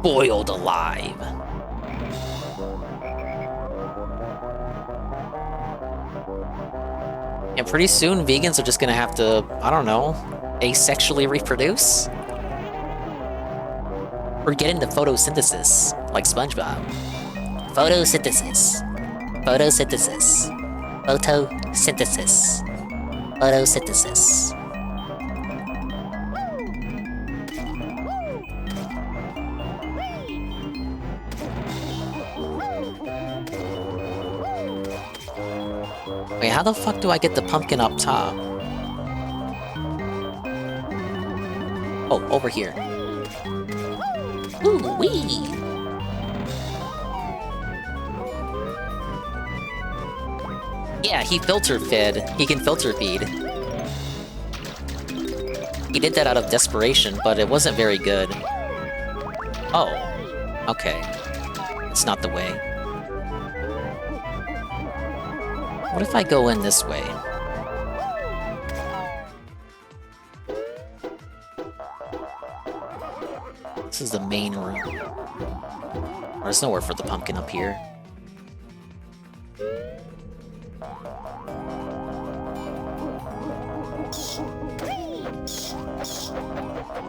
F: Boiled alive. And pretty soon, vegans are just gonna have to, I don't know, asexually reproduce? Or get into photosynthesis, like SpongeBob. Photosynthesis. Photosynthesis. Photosynthesis. Photosynthesis. Wait, how the fuck do I get the pumpkin up top? Oh, over here. Ooh-wee! Yeah, he filter fed. He can filter feed. He did that out of desperation, but it wasn't very good. Oh. Okay. It's not the way. What if I go in this way? This is the main room. There's nowhere for the pumpkin up here.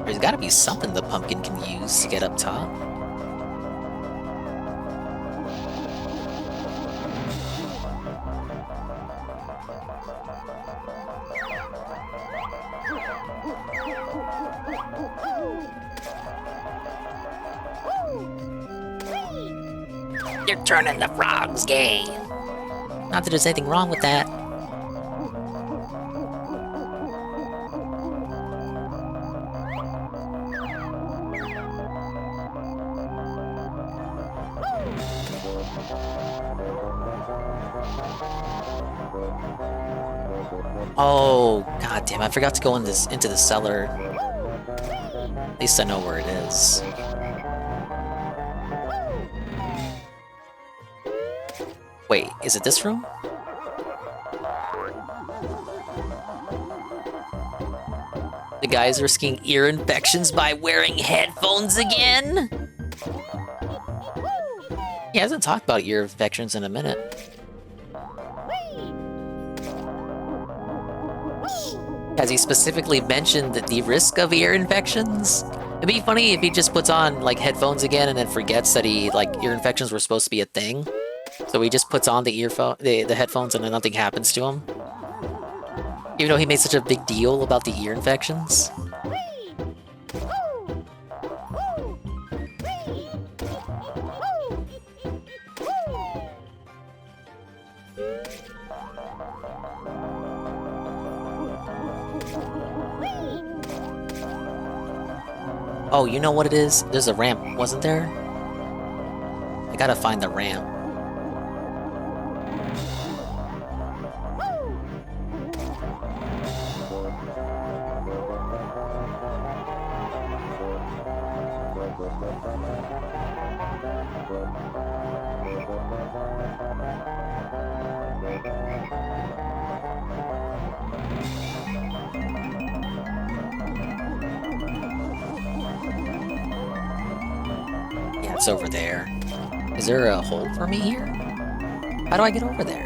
F: There's gotta be something the pumpkin can use to get up top.
K: You're turning the frogs gay.
F: Not that there's anything wrong with that. Oh, god damn, I forgot to go into the cellar. At least I know where it is. Wait, is it this room? The guy's risking ear infections by wearing headphones again? He hasn't talked about ear infections in a minute. Has he specifically mentioned the risk of ear infections? It'd be funny if he just puts on, like, headphones again and then forgets that ear infections were supposed to be a thing. So he just puts on the headphones and then nothing happens to him. Even though he made such a big deal about the ear infections. Oh, you know what it is? There's a ramp, wasn't there? I gotta find the ramp. Yeah, it's over there. Is there a hole for me here? How do I get over there?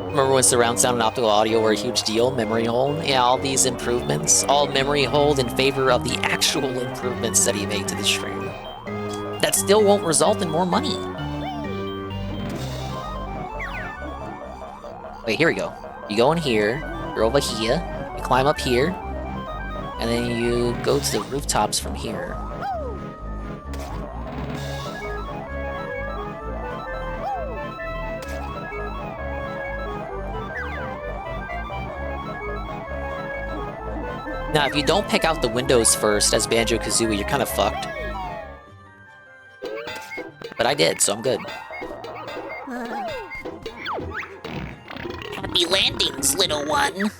F: Remember when surround sound and optical audio were a huge deal? Memory hold? Yeah, all these improvements. All memory hold in favor of the actual improvements that he made to the stream. That still won't result in more money. Wait, here we go. You go in here, you're over here, you climb up here, and then you go to the rooftops from here. Now, if you don't pick out the windows first as Banjo-Kazooie, you're kind of fucked. But I did, so I'm good.
K: Happy landings, little one.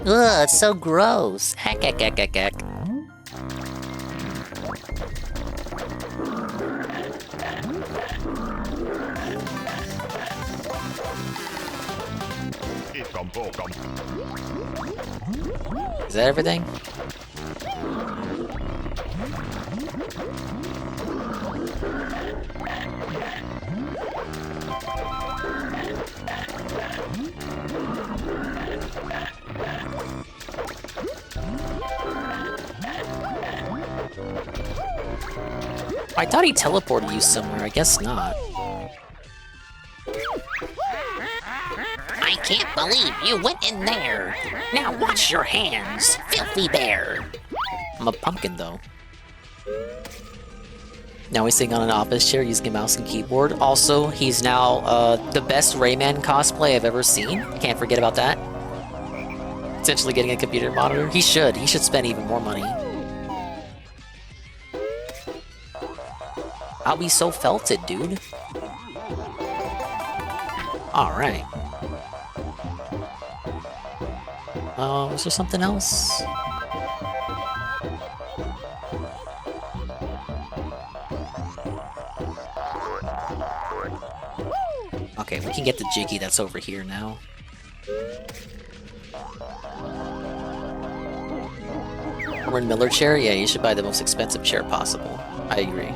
K: Ugh, it's so gross. Heck, heck, heck, heck, heck.
F: Is that everything? I thought he teleported you somewhere, I guess not.
K: I can't believe you went in there. Now wash your hands, filthy bear.
F: I'm a pumpkin, though. Now he's sitting on an office chair using a mouse and keyboard. Also, he's now the best Rayman cosplay I've ever seen. Can't forget about that. Essentially getting a computer monitor. He should spend even more money. I'll be so felted, dude. Alright. Is there something else? Okay, we can get the Jiggy that's over here now. Herman Miller chair? Yeah, you should buy the most expensive chair possible. I agree.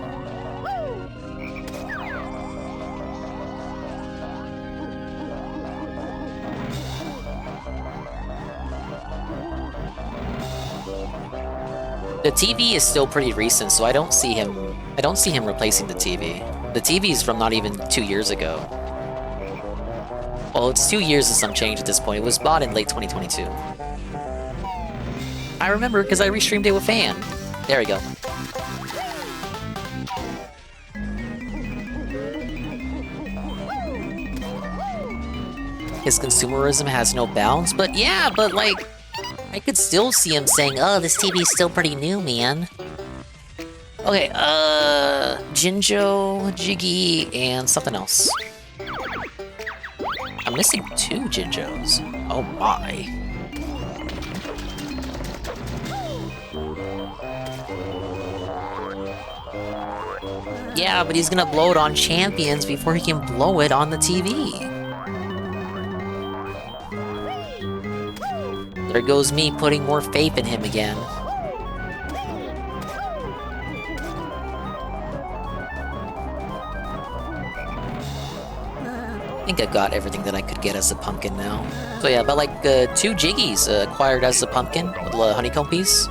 F: The TV is still pretty recent, so I don't see him replacing the TV. The TV is from not even 2 years ago. Well, it's 2 years and some change at this point. It was bought in late 2022. I remember because I restreamed it with Fan. There we go. His consumerism has no bounds, but yeah, but like, I could still see him saying, "Oh, this TV's still pretty new, man." Okay, Jinjo, Jiggy, and something else. I'm missing 2 Jinjos. Oh my. Yeah, but he's gonna blow it on Champions before he can blow it on the TV. There goes me putting more faith in him again. I think I got everything that I could get as a pumpkin now. So yeah, but like 2 Jiggies acquired as a pumpkin with a honeycomb piece.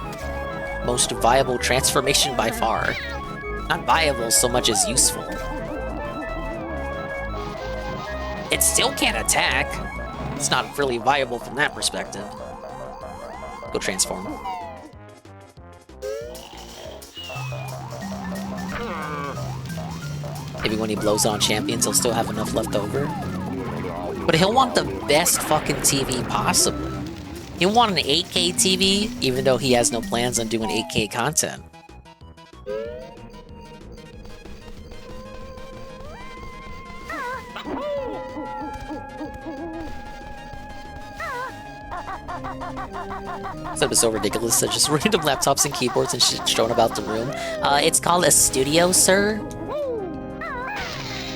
F: Most viable transformation by far. Not viable so much as useful. It still can't attack. It's not really viable from that perspective. Go transform. Maybe when he blows on Champions, he'll still have enough left over. But he'll want the best fucking TV possible. He'll want an 8K TV, even though he has no plans on doing 8K content. This episode so ridiculous. There's just random laptops and keyboards and shit strewn about the room. It's called a studio, sir.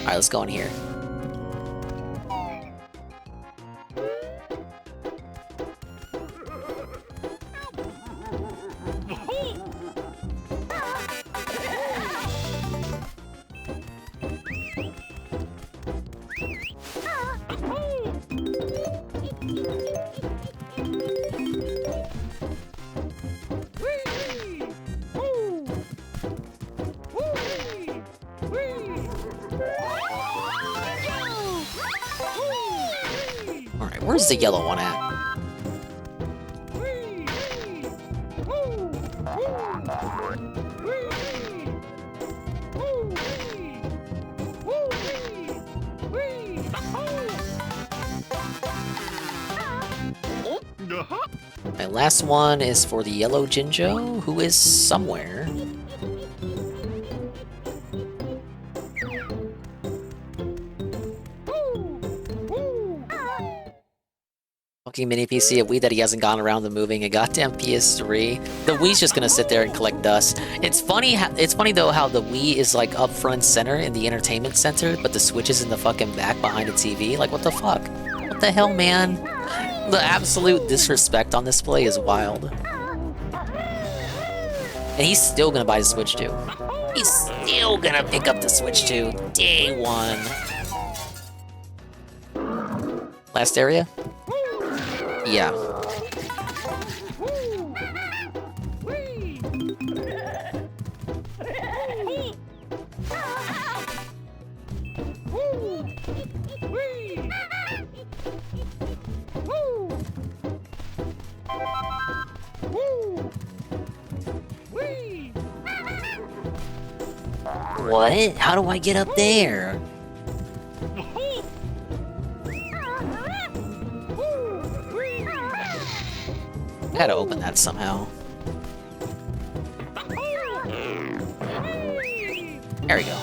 F: Alright, let's go in here. Where's the yellow one at? My last one is for the yellow Jinjo, who is somewhere. Fucking mini PC, a Wii that he hasn't gone around the moving a goddamn PS3. The Wii's just gonna sit there and collect dust. It's funny though how the Wii is like up front and center in the entertainment center, but the Switch is in the fucking back behind the TV. Like what the fuck? What the hell, man? The absolute disrespect on display is wild. And he's still gonna buy the Switch too. He's still gonna pick up the Switch too. Day one. Last area? Yeah. What? How do I get up there? I gotta open that somehow. There we go.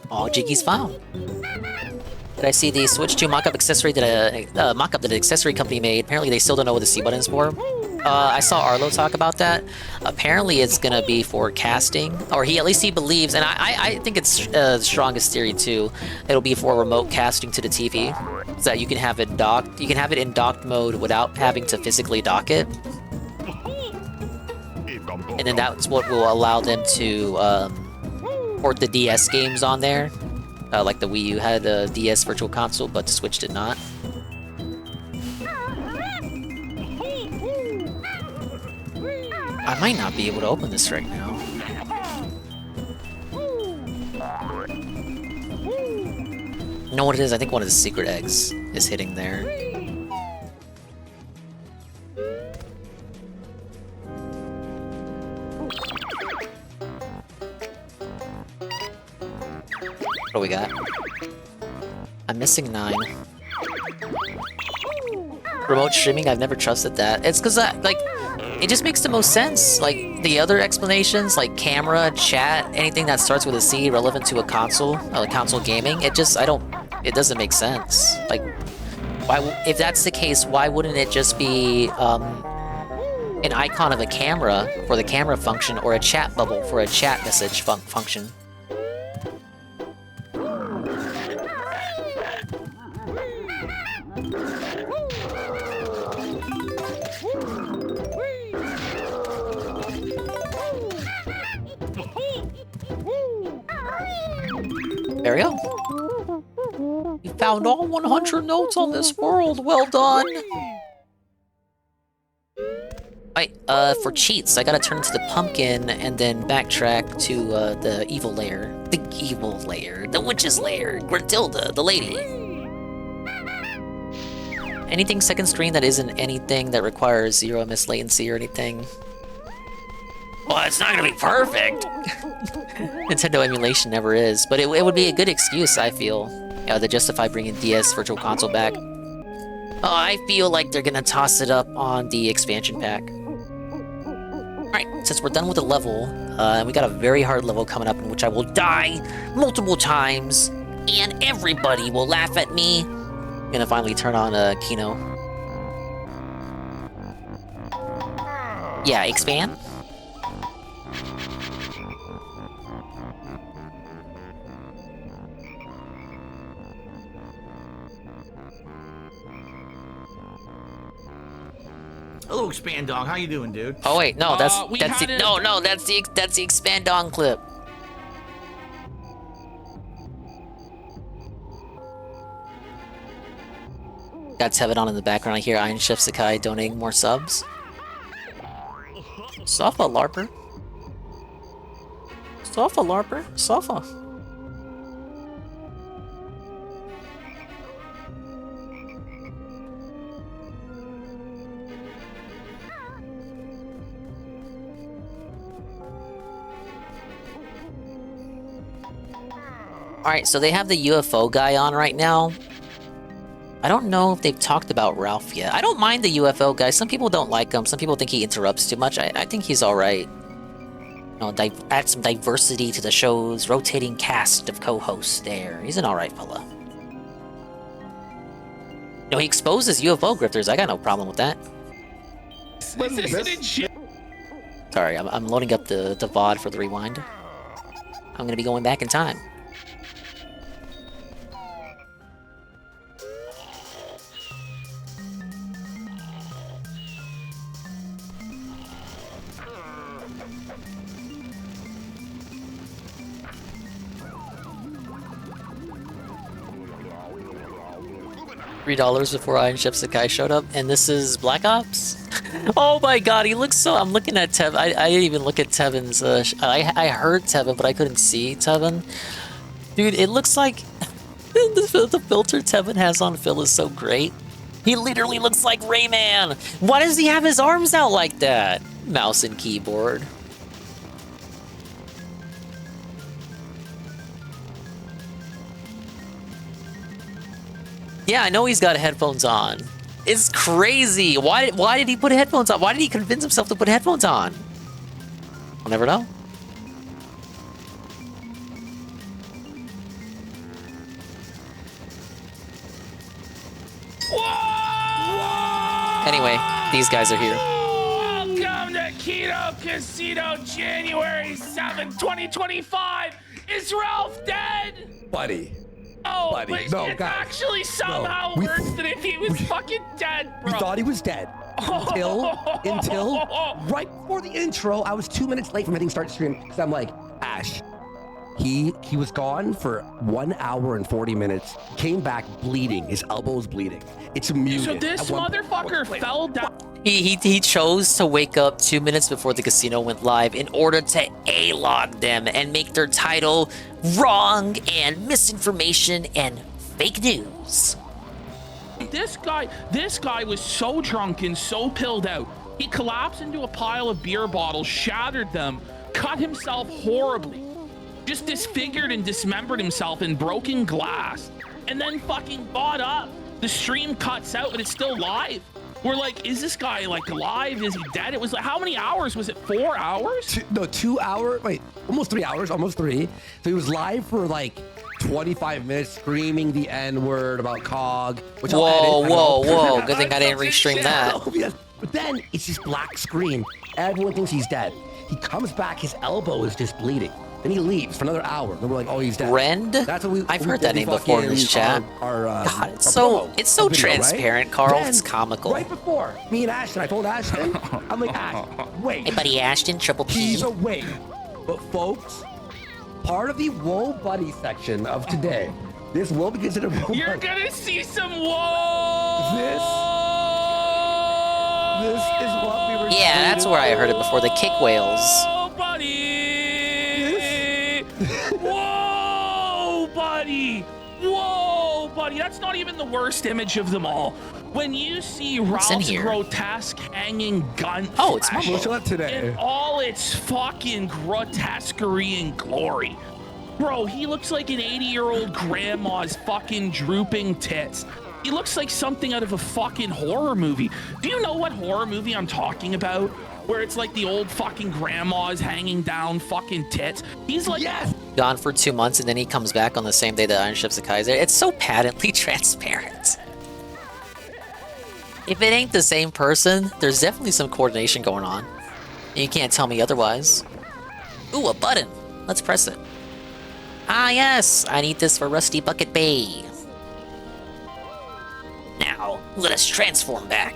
F: Oh, Jiggy's found. Did I see the Switch 2 mock-up accessory that mock-up that an accessory company made? Apparently they still don't know what the C button is for. I saw Arlo talk about that. Apparently it's gonna be for casting, or he believes, and I think it's the strongest theory too. It'll be for remote casting to the TV, so that you can have it docked. You can have it in docked mode without having to physically dock it, and then that's what will allow them to port the DS games on there, like the Wii U had a DS Virtual Console, but the Switch did not. I might not be able to open this right now. You know what it is? I think one of the secret eggs is hitting there. What do we got? I'm missing 9. Remote streaming, I've never trusted that. It's because it just makes the most sense. Like, the other explanations, like camera, chat, anything that starts with a C relevant to a console, console gaming, it doesn't make sense. Like, if that's the case, why wouldn't it just be an icon of a camera for the camera function, or a chat bubble for a chat message function? There we go. You found all 100 notes on this world. Well done. Wait, for cheats, I gotta turn to the pumpkin and then backtrack to the evil lair. The evil lair. The witch's lair. Gruntilda, the lady. Anything second screen that isn't anything that requires 0 ms latency or anything. Well, it's not gonna be perfect. Nintendo emulation never is, but it would be a good excuse, I feel, to justify bringing DS Virtual Console back. Oh, I feel like they're gonna toss it up on the expansion pack. Alright, since we're done with the level, and we got a very hard level coming up in which I will die multiple times, and everybody will laugh at me, I'm gonna finally turn on Kino. Yeah, expand?
A: Hello, Expand Dog. How you doing, dude?
F: Oh wait, no, that's the Expand Dong clip. Got Tevin on in the background. I hear Iron Chef Sakai donating more subs. Softball LARPer. Suffer, LARPer. Suffer. Alright, so they have the UFO guy on right now. I don't know if they've talked about Ralph yet. I don't mind the UFO guy. Some people don't like him. Some people think he interrupts too much. I think he's alright. You know, add some diversity to the show's rotating cast of co-hosts there. He's an alright fella. You know, he exposes UFO grifters. I got no problem with that. Sorry, I'm loading up the VOD for the rewind. I'm gonna be going back in time. $3 before 𝖭𝖏𝖚𝖚𝖏𝖚𝖏 Sakai showed up, and this is Black Ops? Oh my god, he looks so... I'm looking at Tevin. I didn't even look at Tevin's... I heard Tevin, but I couldn't see Tevin. Dude, it looks like... the filter Tevin has on Phil is so great. He literally looks like Rayman! Why does he have his arms out like that? Mouse and keyboard. Yeah, I know he's got headphones on. It's crazy. Why did he put headphones on? Why did he convince himself to put headphones on? I'll never know. Anyway, these guys are here.
I: Welcome to Keto Casino, January 7th, 2025. Is Ralph dead?
L: Buddy.
I: Oh,
L: buddy.
I: but
L: No,
I: it's
L: guys.
I: actually somehow worse than if he was fucking dead, bro.
L: We thought he was dead until right before the intro. I was 2 minutes late from hitting start stream because I'm like, Ash, he was gone for 1 hour and 40 minutes. Came back bleeding. His elbow's bleeding. It's muted.
I: So this motherfucker fell down.
F: He chose to wake up 2 minutes before the casino went live in order to A-log them and make their title wrong and misinformation and fake news.
I: This guy was so drunk and so pilled out. He collapsed into a pile of beer bottles, shattered them, cut himself horribly, just disfigured and dismembered himself in broken glass, and then fucking bought up. The stream cuts out and it's still live. We're like, is this guy like alive? Is he dead? It was like, how many hours was it? 4 hours?
L: No, 2 hours. Wait, almost 3 hours, almost 3. So he was live for like 25 minutes screaming the N-word about COG. Which
F: Whoa. Good thing I didn't restream that.
L: But then it's this black screen. Everyone thinks he's dead. He comes back, his elbow is just bleeding. Then he leaves for another hour. Then we're like, oh, he's dead.
F: Rend?
L: That's what
F: I've heard that name before in this chat. God, it's so
L: video,
F: transparent,
L: right?
F: Carl.
L: Then,
F: it's comical.
L: Right before me and Ashton, I told Ashton, I'm like, Ash, wait.
K: Hey, buddy Ashton, Triple P.
L: He's awake. But folks, part of the Whoa Buddy section of today, this will be considered Whoa
I: You're
L: Buddy.
I: gonna see some whoa.
L: This is what we were.
F: Yeah, that's where I heard it before. The kick whales.
I: Whoa, buddy. Whoa, buddy. Whoa, buddy. That's not even the worst image of them all. When you see Ralph's grotesque hanging gun
F: it's
L: today.
I: in all its fucking grotesquerie and glory. Bro, he looks like an 80-year-old grandma's fucking drooping tits. He looks like something out of a fucking horror movie. Do you know what horror movie I'm talking about? Where it's like the old fucking grandmas hanging down fucking tits. He's like... Yes!
F: Gone for 2 months and then he comes back on the same day that 𝖭𝖏𝖚𝖚𝖏𝖚𝖏 Sakai's there. It's so patently transparent. If it ain't the same person, there's definitely some coordination going on. You can't tell me otherwise. Ooh, a button. Let's press it. Ah, yes. I need this for Rusty Bucket Bay. Now, let us transform back.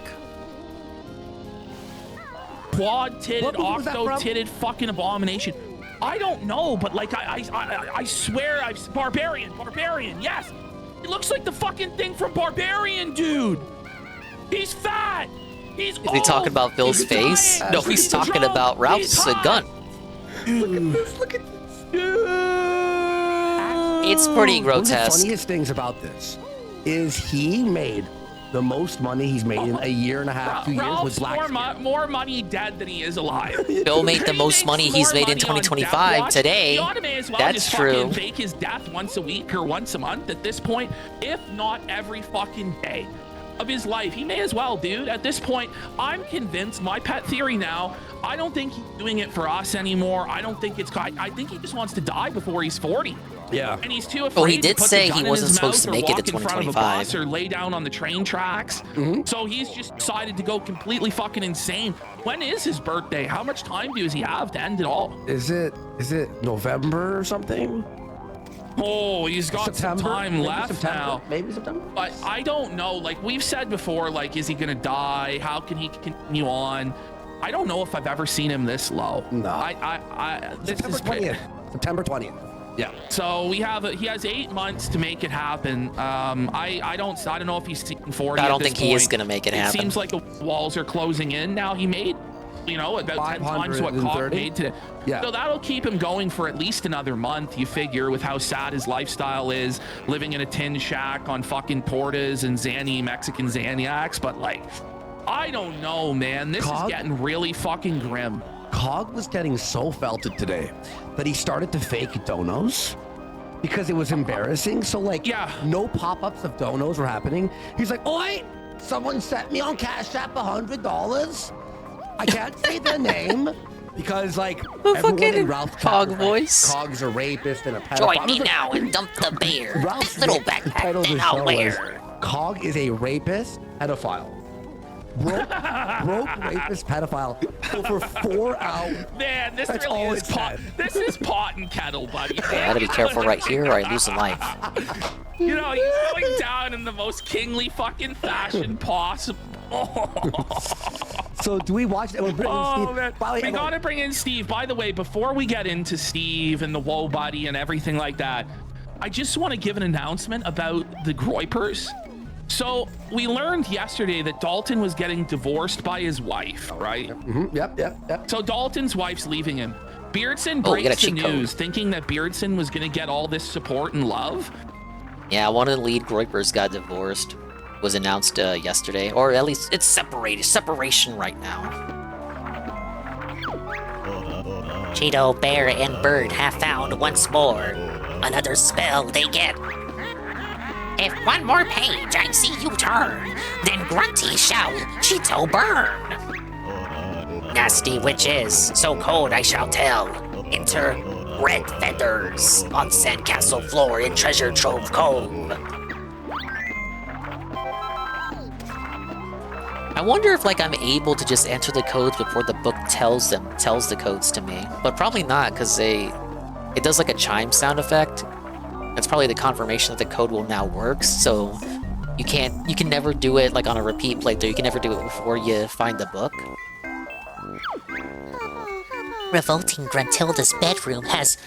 I: Quad-titted, octo-titted fucking abomination. I don't know, but like I swear Barbarian, yes! He looks like the fucking thing from Barbarian, dude! He's fat! He's
F: Is he talking about Bill's face? No, he's talking about Ralph's gun.
L: Look at this, look at this.
F: It's pretty
L: One of the
F: grotesque.
L: funniest things about this is he made the most money he's made in a year and a half, 2 years with
I: Ralph's
L: Black.
I: more money dead than he is alive.
F: Bill made the most money he's made in 2025 today.
I: He ought to may as well
F: That's
I: just
F: true.
I: fucking fake his death once a week or once a month at this point, if not every fucking day of his life. He may as well, dude. At this point, I'm convinced, my pet theory now, I don't think he's doing it for us anymore. I don't think it's, I think he just wants to die before he's 40.
L: Yeah.
I: And he's too afraid
F: Well, he
I: to
F: did
I: put the
F: say
I: gun
F: he
I: in
F: wasn't
I: his
F: supposed to
I: mouth or
F: make it to
I: walk in front of a
F: 2025.
I: bus or lay down on the train tracks. So he's just decided to go completely fucking insane. When is his birthday? How much time does he have to end it all?
L: Is it November or something?
I: Oh, he's got
L: September?
I: some time
L: Maybe
I: left
L: September?
I: now.
L: Maybe September?
I: But I don't know. Like we've said before, like, is he gonna die? How can he continue on? I don't know if I've ever seen him this low.
L: No.
I: This
L: September
I: is
L: 20th. September 20th. Yeah.
I: So he has 8 months to make it happen. I don't know if he's seeing 40.
F: I don't
I: at this
F: think he is
I: point.
F: gonna make it happen.
I: It seems like the walls are closing in now. He made, about 10 times what Cog made today.
L: Yeah.
I: So that'll keep him going for at least another month, you figure, with how sad his lifestyle is, living in a tin shack on fucking tortas and Mexican Xaniacs. But like, I don't know, man. This is getting really fucking grim.
L: Cog was getting so felted today that he started to fake donos because it was embarrassing. So like, no pop-ups of donos were happening. He's like, "Oi, someone sent me on Cash App $100. I can't say their name because like everyone in Ralph's
F: Cog
L: chat,
F: voice.
L: Cog's a rapist and a pedophile."
K: Join me now and dump the bear.
L: Ralph's
K: This little
L: title
K: backpack
L: of the
K: that I'll
L: show
K: wear.
L: was Cog is a rapist, pedophile. Broke rapist, pedophile for 4 hours.
I: Man, this
L: That's
I: really
L: all
I: is
L: it
I: pot.
L: said.
I: This is pot and kettle, buddy.
F: I gotta be careful right here or I lose a life.
I: You know, he's going down in the most kingly fucking fashion possible.
L: So do we watch that?
I: Man. We gotta bring in Steve. By the way, before we get into Steve and the Whoa Buddy and everything like that, I just want to give an announcement about the Groypers. So we learned yesterday that Dalton was getting divorced by his wife, right?
L: Yep.
I: So Dalton's wife's leaving him. Beardson
F: Oh, we got a
I: breaks the
F: cheat code.
I: news, thinking that Beardson was gonna get all this support and love.
F: Yeah, one of the lead Groypers got divorced. Was announced yesterday, or at least it's separation right now.
K: Cheeto, Bear, and Bird have found once more. Another spell they get. If one more page I see you turn, then Grunty shall Cheeto burn. Nasty witches, so cold I shall tell. Enter red feathers on sandcastle floor in treasure trove cove.
F: I wonder if like I'm able to just enter the codes before the book tells the codes to me, but probably not because it does like a chime sound effect. That's probably the confirmation that the code will now work. So you can never do it like on a repeat playthrough. You can never do it before you find the book.
K: Revolting Gruntilda's bedroom has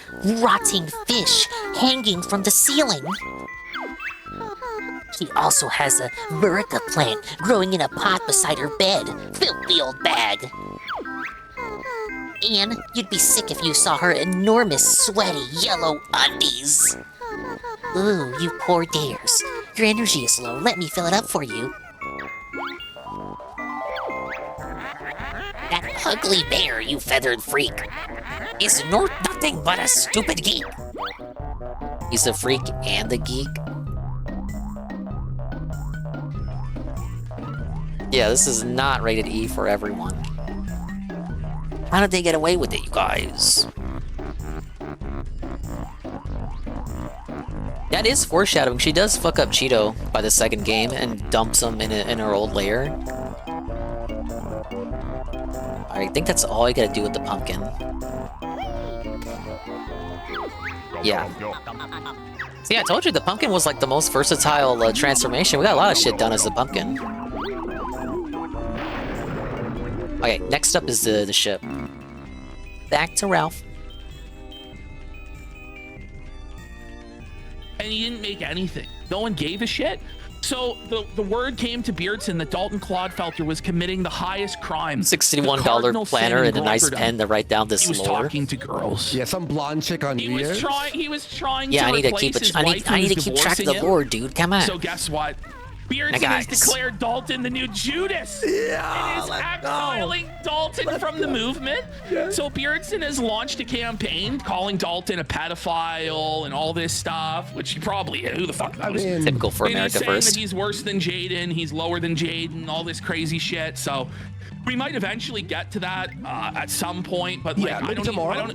K: rotting fish hanging from the ceiling. She also has a Murica plant growing in a pot beside her bed. Filthy old bag. And you'd be sick if you saw her enormous, sweaty, yellow undies. Ooh, you poor dears. Your energy is low. Let me fill it up for you. That ugly bear, you feathered freak, is nothing but a stupid geek.
F: He's a freak and a geek. Yeah, this is not rated E for everyone. How did they get away with it, you guys? That is foreshadowing. She does fuck up Cheeto by the second game and dumps him in her old lair. I think that's all I gotta do with the pumpkin. Yeah. See, I told you the pumpkin was like the most versatile transformation. We got a lot of shit done as the pumpkin. Okay, next up is the ship. Back to Ralph.
I: And he didn't make anything. No one gave a shit. So the word came to Beardson that Dalton Clodfelter was committing the highest crime.
F: $61 planner and a nice pen to write down this
I: lore. He was talking to girls.
L: Yeah, some blonde chick on New Year's.
I: He was trying
F: yeah,
I: to
F: I need to keep track of the lore, dude. Come on.
I: So guess what? Beardson has declared Dalton the new Judas.
L: Yeah,
I: and is exiling Dalton from the movement. Yeah. So Beardson has launched a campaign calling Dalton a pedophile and all this stuff, which he probably, who the fuck knows?
F: Typical for America
I: he's
F: First.
I: Saying that he's worse than Jaden, he's lower than Jaden, all this crazy shit. So we might eventually get to that at some point, but like,
L: maybe tomorrow.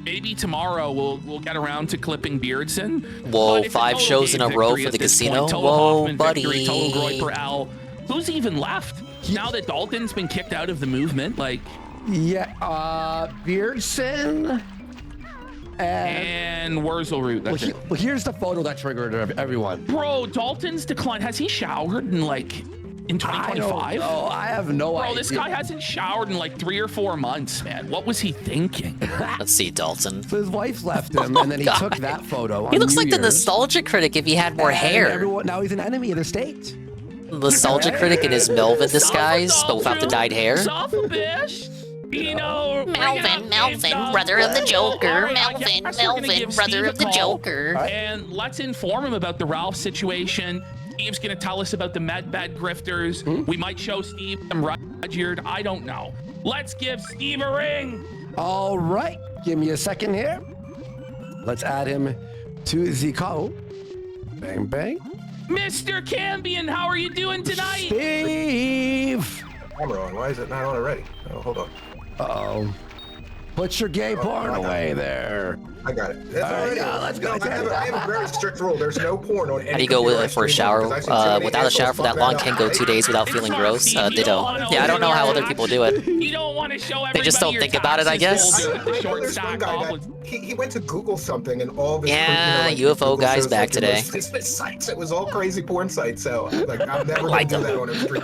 L: Maybe
I: tomorrow we'll get around to clipping Beardson.
F: Whoa, 5 shows in a row for the casino. Whoa, buddy.
I: Who's even left now that Dalton's been kicked out of the movement? Like,
L: Beardson
I: and Wurzelroot. That's it.
L: Well, here's the photo that triggered everyone.
I: Bro, Dalton's decline. Has he showered in 2025?
L: Oh, I have no idea.
I: Bro, this guy hasn't showered in 3 or 4 months, man. What was he thinking?
F: Let's see, Dalton.
L: So his wife left him, and then he took that photo.
F: He looks
L: New
F: like
L: Year's.
F: the nostalgia critic if he had more hair.
L: Now he's an enemy of the state.
F: Nostalgia critic in his Melvin disguise, but without the dyed hair.
K: Melvin, brother of the Joker. Melvin, brother of the Joker.
I: And let's inform him about the Ralph situation. Steve's gonna tell us about the medbed grifters. We might show Steve some Rudyard. I don't know. Let's give Steve a ring.
L: All right, give me a second here. Let's add him to the call. Bang, bang.
I: Mr. Cambion, how are you doing tonight?
L: Steve!
M: Camera on. Why is it not on already? Oh, hold on.
L: Uh-oh. Put your gay porn away there.
M: I got it.
L: All right, let's go.
M: I have a very strict rule. There's no porn on any.
F: How do you go with it for a shower? Without a shower for that long, can go 2 days without feeling gross. Ditto. Yeah, I don't know how other people do it.
I: You don't want to show everybody.
F: They just don't think about it, I guess.
M: He went to Google something and all this.
F: Yeah, UFO guy's back today.
M: Sites. It was all crazy porn sites. So I'm never gonna do that on a stream.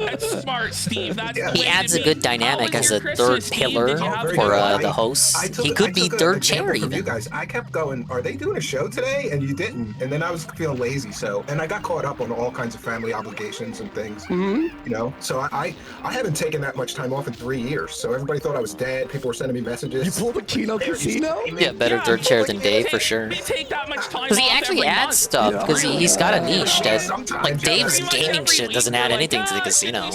I: That's smart, Steve.
F: He adds a good dynamic as a third pillar for the host. He could be third chair even.
M: You guys, I kept going, are they doing a show today? And you didn't. And then I was feeling lazy. And I got caught up on all kinds of family obligations and things. So I haven't taken that much time off in 3 years. So everybody thought I was dead. People were sending me messages.
L: You pulled the Kino Casino?
F: Yeah, better third chair than Dave for sure. Because he actually adds stuff. Because he's got a niche that, Dave's gaming shit doesn't add anything to the casino.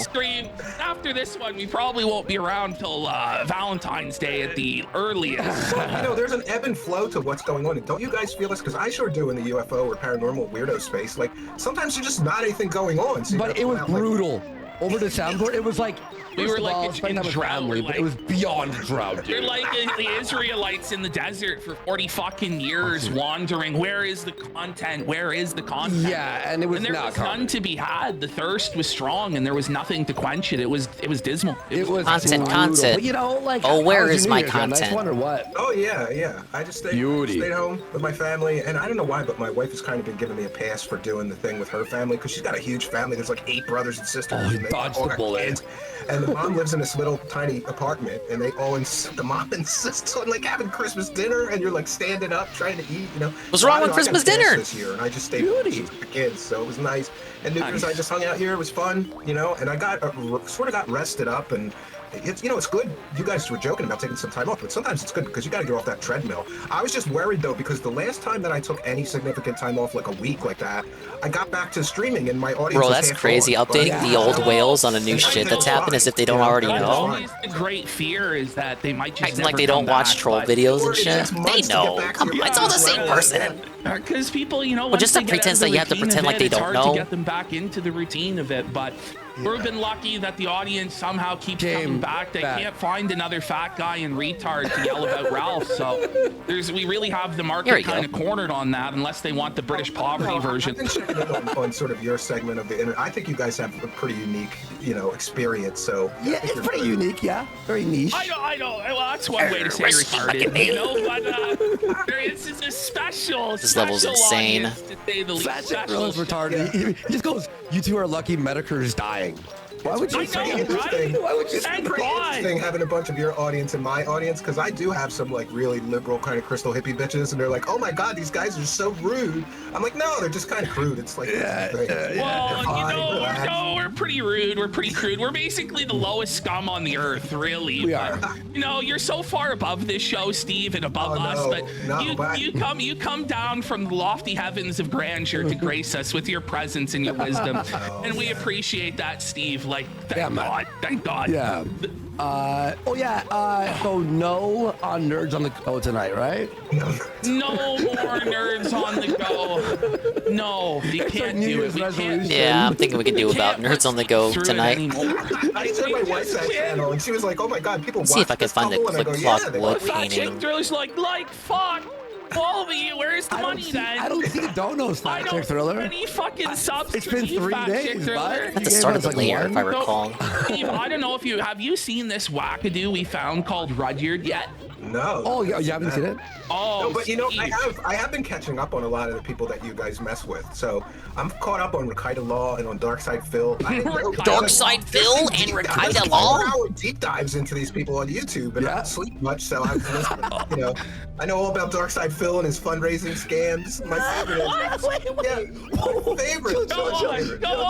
I: After this one, we probably won't be around till Valentine's Day at the earliest.
M: There's an ebb and flow to what's going on. Don't you guys feel this? Because I sure do in the UFO or paranormal weirdo space. Sometimes there's just not anything going on. So
L: but it was brutal. Over the soundboard, it was
I: we were in drought.
L: But it was beyond drought.
I: You're like the Israelites in the desert for 40 fucking years wandering. Where is the content? Where is the content?
L: Yeah, and there was
I: none to be had. The thirst was strong, and there was nothing to quench it. It was dismal.
L: It was
F: content.
L: But,
F: oh, where is my content?
L: Nice one or what?
M: Oh yeah. I just stayed home with my family, and I don't know why, but my wife has kind of been giving me a pass for doing the thing with her family because she's got a huge family. There's 8 brothers and sisters.
L: Oh, he dodged the bullet.
M: And the mom lives in this little tiny apartment, and they all the mom insists on having Christmas dinner, and you're standing up trying to eat.
F: What's wrong with Christmas dinner?
M: This year, and I just stayed with the kids, so it was nice. And New Year's, I just hung out here. It was fun, and I got sort of got rested up and. It's it's good. You guys were joking about taking some time off, but sometimes it's good because you got to get off that treadmill. I was just worried though because the last time that I took any significant time off, like a week like that, I got back to streaming and my audience.
F: Bro, that's crazy. Updating the old whales on a new shit that's happened as if they don't already know.
I: The great fear is that they might just
F: acting like they don't watch troll videos and shit. They know. It's all the same person.
I: Because people,
F: well, just the pretense that you have to pretend like they don't know.
I: To get them back into the routine of it, but. We've been lucky that the audience somehow keeps coming back. They can't find another fat guy and retard to yell about Ralph. So we really have the market kind of cornered on that, unless they want the British poverty version.
M: I've been checking in on sort of your segment of the internet. I think you guys have a pretty unique, experience. So
L: yeah, it's pretty unique. Yeah, very niche.
I: I know. Well, that's one way to say retarded. But it's a special.
F: This level's insane.
L: Fat Girl is retarded. He just goes, "You two are lucky. Medicare is dying." Why would you say interesting? Why would you
M: It's pretty interesting having a bunch of your audience and my audience, because I do have some like really liberal kind of crystal hippie bitches, and they're like, "Oh my god, these guys are so rude." I'm like, "No, they're just kind of crude." It's like,
I: well, we're pretty rude. We're pretty crude. We're basically the lowest scum on the earth, really.
L: We are.
I: You know, you're so far above this show, Steve, and above us, but you come down from the lofty heavens of grandeur to grace us with your presence and your wisdom, and we appreciate that, Steve. Like, thank God.
L: Yeah. So no on Nerds on the Go tonight, right?
I: No more Nerds on the Go. No, you can't do it. We can't.
F: Yeah, I'm thinking we could do about Nerds on the Go tonight.
M: I told my wife that channel, and she was like, "Oh my god, people watch
F: See if I can
M: this
F: find the
M: couple?" And I go,
F: clock
M: "Yeah,
F: wood
M: they watch it."
F: painting.
I: Thrillers like fuck. All of you, where's the money then?
L: I don't see the donos, Fat Chick Thriller.
I: Any fucking subs.
L: It's been 3 days, bud.
F: At the start of the year, if I recall.
I: Steve, I don't know if have you seen this wackadoo we found called Rudyard yet?
M: No.
L: Oh, yeah, you haven't seen it?
I: Oh,
M: no, but you know, I have been catching up on a lot of the people that you guys mess with. So I'm caught up on 𝕭𝖏𝖏𝖏𝖏 and on Darkside Phil.
F: Darkside Phil and 𝕭𝖏𝖏𝖏?
M: 4-hour deep dives into these people on YouTube, and I don't sleep much, so I'm listening. You know, I know all about Darkside Phil and his fundraising scams. My favorite. My favorite.
I: Go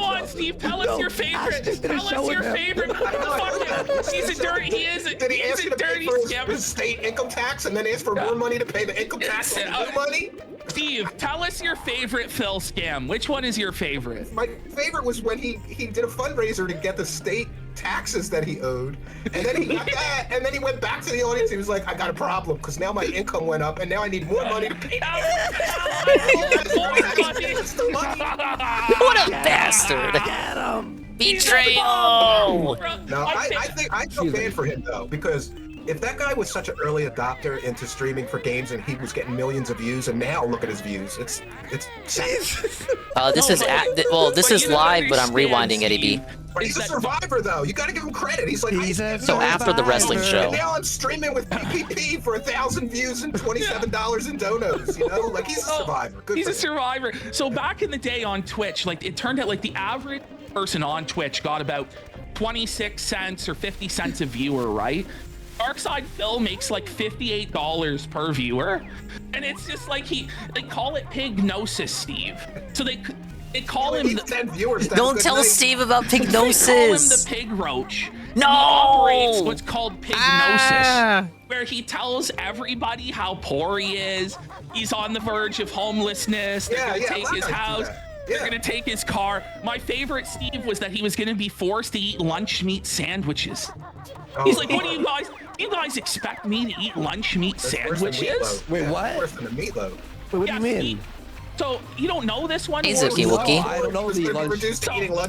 I: on, Steve. Tell us your favorite. Tell us your favorite. He's a dirty.
M: Did he ask you to pay for his state income tax and then ask for more money to pay the income tax and new money?
I: Steve, tell us your favorite Phil scam. Which one is your favorite?
M: My favorite was when he did a fundraiser to get the state taxes that he owed, and then he got that, and then he went back to the audience. He was like, "I got a problem because now my income went up, and now I need more money to pay."
F: What a bastard!
L: Get him!
F: Betrayal!
M: No, I feel bad for him though, because if that guy was such an early adopter into streaming for games and he was getting millions of views, and now look at his views, it's
F: this is live, but I'm rewinding, Eddie B.
M: He's a survivor, though. You got to give him credit. He's like,
F: so after the wrestling show.
M: And now I'm streaming with PPP for 1,000 views and $27 in donos. You know, like he's a survivor.
I: He's a survivor. So back in the day on Twitch, like it turned out like the average person on Twitch got about 26 cents or 50 cents a viewer, right? Darkside Phil makes like $58 per viewer, and it's just like they call it pignosis, Steve. So they call him
M: 10 viewers.
F: Don't tell Steve about pignosis.
I: They call him the pig roach.
F: No.
I: He operates what's called pignosis, where he tells everybody how poor he is. He's on the verge of homelessness. They're gonna take his house. They're gonna take his car. My favorite, Steve, was that he was gonna be forced to eat lunch meat sandwiches. He's like, "What do you guys? Do you guys expect me to eat lunch meat sandwiches?"
L: Wait, what?
M: Worse than a meatloaf.
L: Wait, what do you mean?
I: So you don't know this one?
F: Hey, Zuki Wookie.
L: I don't know the lunch.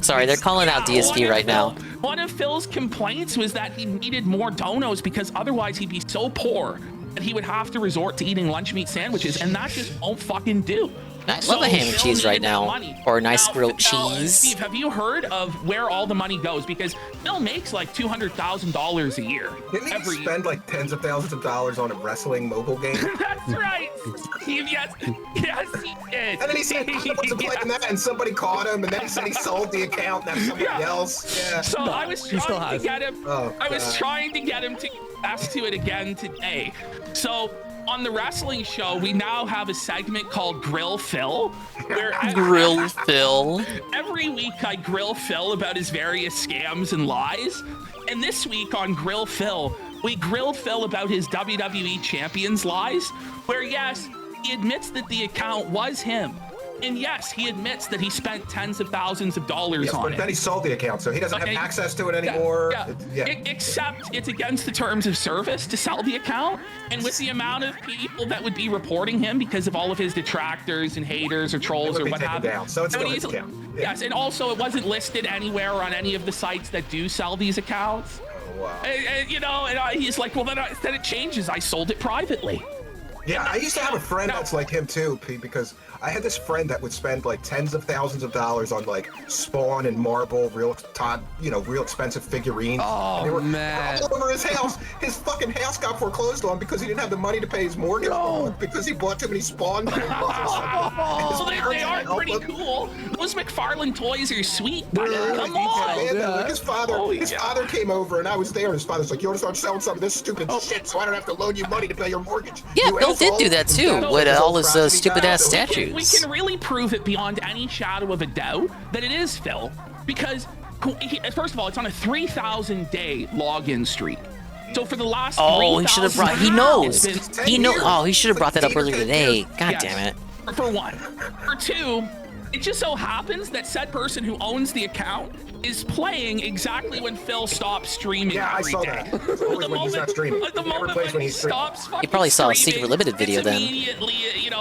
F: Sorry, they're calling out DSP right now.
I: One of Phil's complaints was that he needed more donos because otherwise he'd be so poor that he would have to resort to eating lunch meat sandwiches, and that just won't fucking do.
F: I love a ham and cheese right now, or a nice grilled cheese.
I: Steve, have you heard of where all the money goes? Because Phil makes like $200,000 a year.
M: Didn't he spend like tens of thousands of dollars on a wrestling mobile game?
I: That's right, Steve. Yes, he did.
M: And then he said he wasn't playing that, and somebody caught him, and then he said he sold the account. That's somebody else. Yeah.
I: So I was trying to get him. I was trying to get him to ask to it again today. So on the wrestling show, we now have a segment called Grill Phil. Where
F: Grill Phil.
I: Every week I grill Phil about his various scams and lies. And this week on Grill Phil, we grilled Phil about his WWE Champions lies, where yes, he admits that the account was him. And yes, he admits that he spent tens of thousands of dollars on it.
M: But then he sold the account, so he doesn't have access to it anymore.
I: Except it's against the terms of service to sell the account. And with the amount of people that would be reporting him because of all of his detractors and haters or trolls or what have you.
M: So it's still his account.
I: Yes, and also it wasn't listed anywhere on any of the sites that do sell these accounts.
M: Oh, wow.
I: And you know, and he's like, well, then it changes. I sold it privately.
M: Yeah, I used to have a friend that's like him too, Pete, because I had this friend that would spend like tens of thousands of dollars on like Spawn and Marble, real expensive figurines.
L: Oh,
M: they were
L: man.
M: all over his house. His fucking house got foreclosed on because he didn't have the money to pay his mortgage because he bought too many Spawn figures.
I: So they are pretty coll. Those McFarlane toys are sweet. Come on.
M: Like his father came over and I was there and his father's like, you want to start selling some of this stupid shit so I don't have to loan you money to pay your mortgage.
F: Yeah, Bill did do that too, with all his stupid-ass statues.
I: We can really prove it beyond any shadow of a doubt that it is Phil, because first of all, it's on a 3,000-day login streak. So for the last
F: he should have brought. He knows. He knows. Oh, he should have brought that up earlier today. God damn it.
I: For one. For two, it just so happens that said person who owns the account is playing exactly when Phil stops streaming every day.
M: That. Always when he's not streaming.
I: At the moment when he stops
F: he probably saw a Secret Limited video then.
I: Immediately,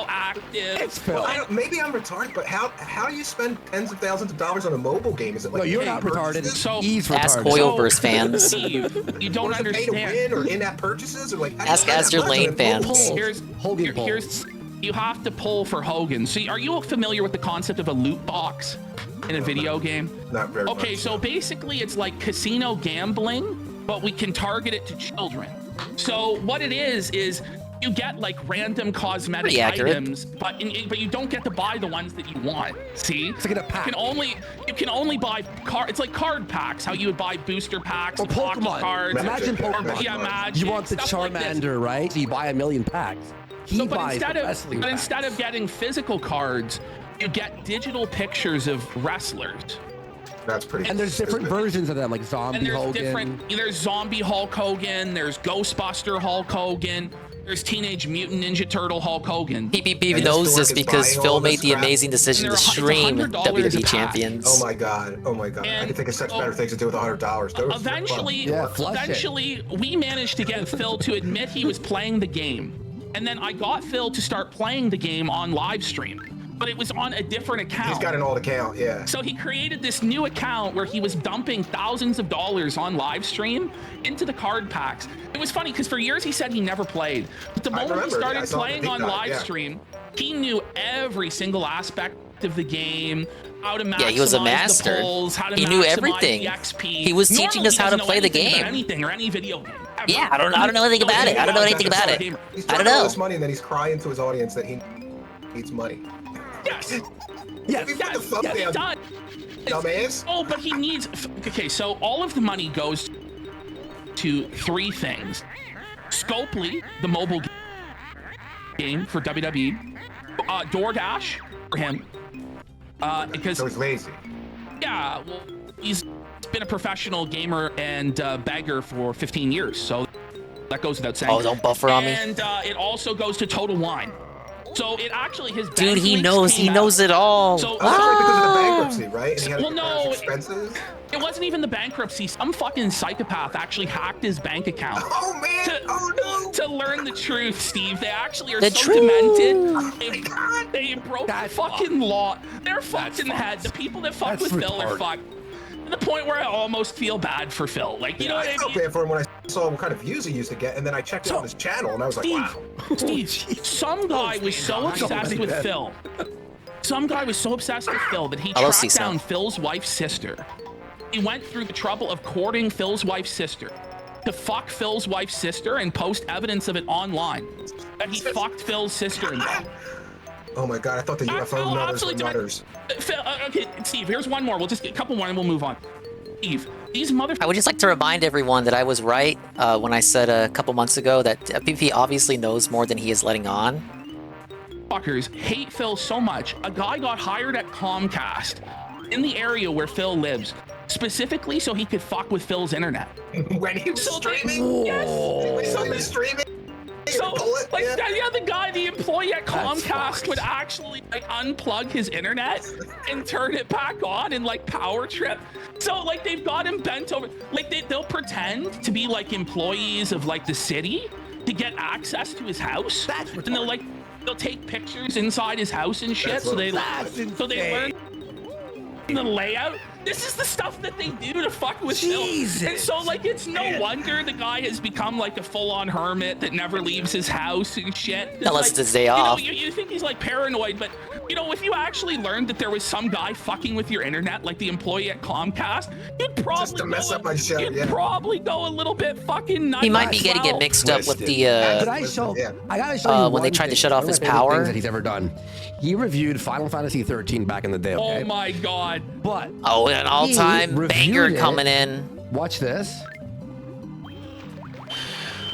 I: active.
M: It's Phil. Maybe I'm retarded, but how do you spend tens of thousands of dollars on a mobile game? Is it like
L: no, you're not retarded.
I: So
L: he's retarded.
F: Ask Hoyleverse fans.
I: Steve, you don't understand.
M: Pay to win or in-app purchases or like.
F: Ask Azure Lane fans.
I: Here's you have to pull for Hogan. So are you familiar with the concept of a loot box in a video game?
M: Not very much.
I: Okay, so basically it's like casino gambling, but we can target it to children. So what it is you get like random cosmetic items, but you don't get to buy the ones that you want. See?
L: It's like in a pack.
I: You can only buy it's like card packs, how you would buy booster packs
L: or Pokemon
I: cards.
L: Imagine Pokemon.
I: Yeah, Magic.
L: You want the Charmander, right? So you buy 1,000,000 packs.
I: But instead of getting physical cards, you get digital pictures of wrestlers.
M: That's pretty.
L: And there's different versions of them, like Zombie Hogan.
I: There's Zombie Hulk Hogan. There's Ghostbuster Hulk Hogan. There's Teenage Mutant Ninja Turtle Hulk Hogan.
F: PPP knows this because Phil made the amazing decision to stream WWE Champions.
M: Oh my god! I could think of such better things to do with $100.
I: Eventually, we managed to get Phil to admit he was playing the game. And then I got Phil to start playing the game on live stream, but it was on a different account.
M: He's got an old account, yeah.
I: So he created this new account where he was dumping thousands of dollars on live stream into the card packs. It was funny because for years he said he never played, but the moment he started playing on live stream, he knew every single aspect of the game. How to maximize
F: he was a master.
I: The polls, how to
F: he knew
I: maximize
F: everything.
I: The XP.
F: He was teaching us how to play the game.
I: Anything or any video game.
F: Yeah, I don't know anything about it. I don't know anything about it.
M: He's
F: I don't know.
M: All this money and then he's crying to his audience that he needs money.
I: Yes.
M: Yes. Put the fuck down, dumbass.
I: Oh, but he needs. Okay, so all of the money goes to three things: Scopely, the mobile game for WWE, DoorDash for him, because
M: so he's lazy.
I: Yeah, well, he's been a professional gamer and beggar for 15 years, so that goes without saying.
F: Oh, don't buffer on me.
I: And it also goes to Total Wine. So it actually his
F: dude, he knows it all.
I: So
M: because of the bankruptcy, right? And he had
I: no,
M: expenses.
I: It wasn't even the bankruptcy. Some fucking psychopath actually hacked his bank account.
M: Oh man!
I: To learn the truth, Steve. They actually are demented. They broke the fucking law. They're fucked in the head. The people that fuck with Phil are fucked. To the point where I almost feel bad for Phil. Like, you know what I mean?
M: I felt bad for him when I saw what kind of views he used to get, and then I checked out his channel, and I was like, wow.
I: Steve, some guy was so obsessed with Phil. Some guy was so obsessed with Phil that he tracked down Phil's wife's sister. He went through the trouble of courting Phil's wife's sister to fuck Phil's wife's sister and post evidence of it online that he fucked Phil's sister-in-law.
M: Oh my god, I thought the UFO nutters were nutters.
I: Okay, Steve, here's one more. We'll just get a couple more and we'll move on. Steve, these motherfuckers.
F: I would just like to remind everyone that I was right when I said a couple months ago that PP obviously knows more than he is letting on.
I: Fuckers hate Phil so much. A guy got hired at Comcast in the area where Phil lives, specifically so he could fuck with Phil's internet.
M: When he was streaming?
I: Yes.
M: When he was streaming?
I: So, like, the employee at Comcast would actually, like, unplug his internet and turn it back on and, like, power trip. So, like, they've got him bent over. Like, they'll pretend to be, like, employees of, like, the city to get access to his house. And they'll take pictures inside his house and shit. So they learn. the layout. This is the stuff that they do to fuck with Phil. And so, like, it's no wonder the guy has become like a full-on hermit that never leaves his house and shit.
F: Unless it's his day
I: off.
F: off.
I: You think he's like paranoid, but you know, if you actually learned that there was some guy fucking with your internet, like the employee at Comcast, you'd probably
M: Just to mess up my show,
I: you'd probably go a little bit fucking nuts.
F: He might be getting it mixed up with the
L: I gotta show you
F: when they tried to shut off his power
L: that he's ever done. He reviewed Final Fantasy 13 back in the day. Okay?
I: Oh my god!
L: But
F: an all-time banger coming in.
L: Watch this.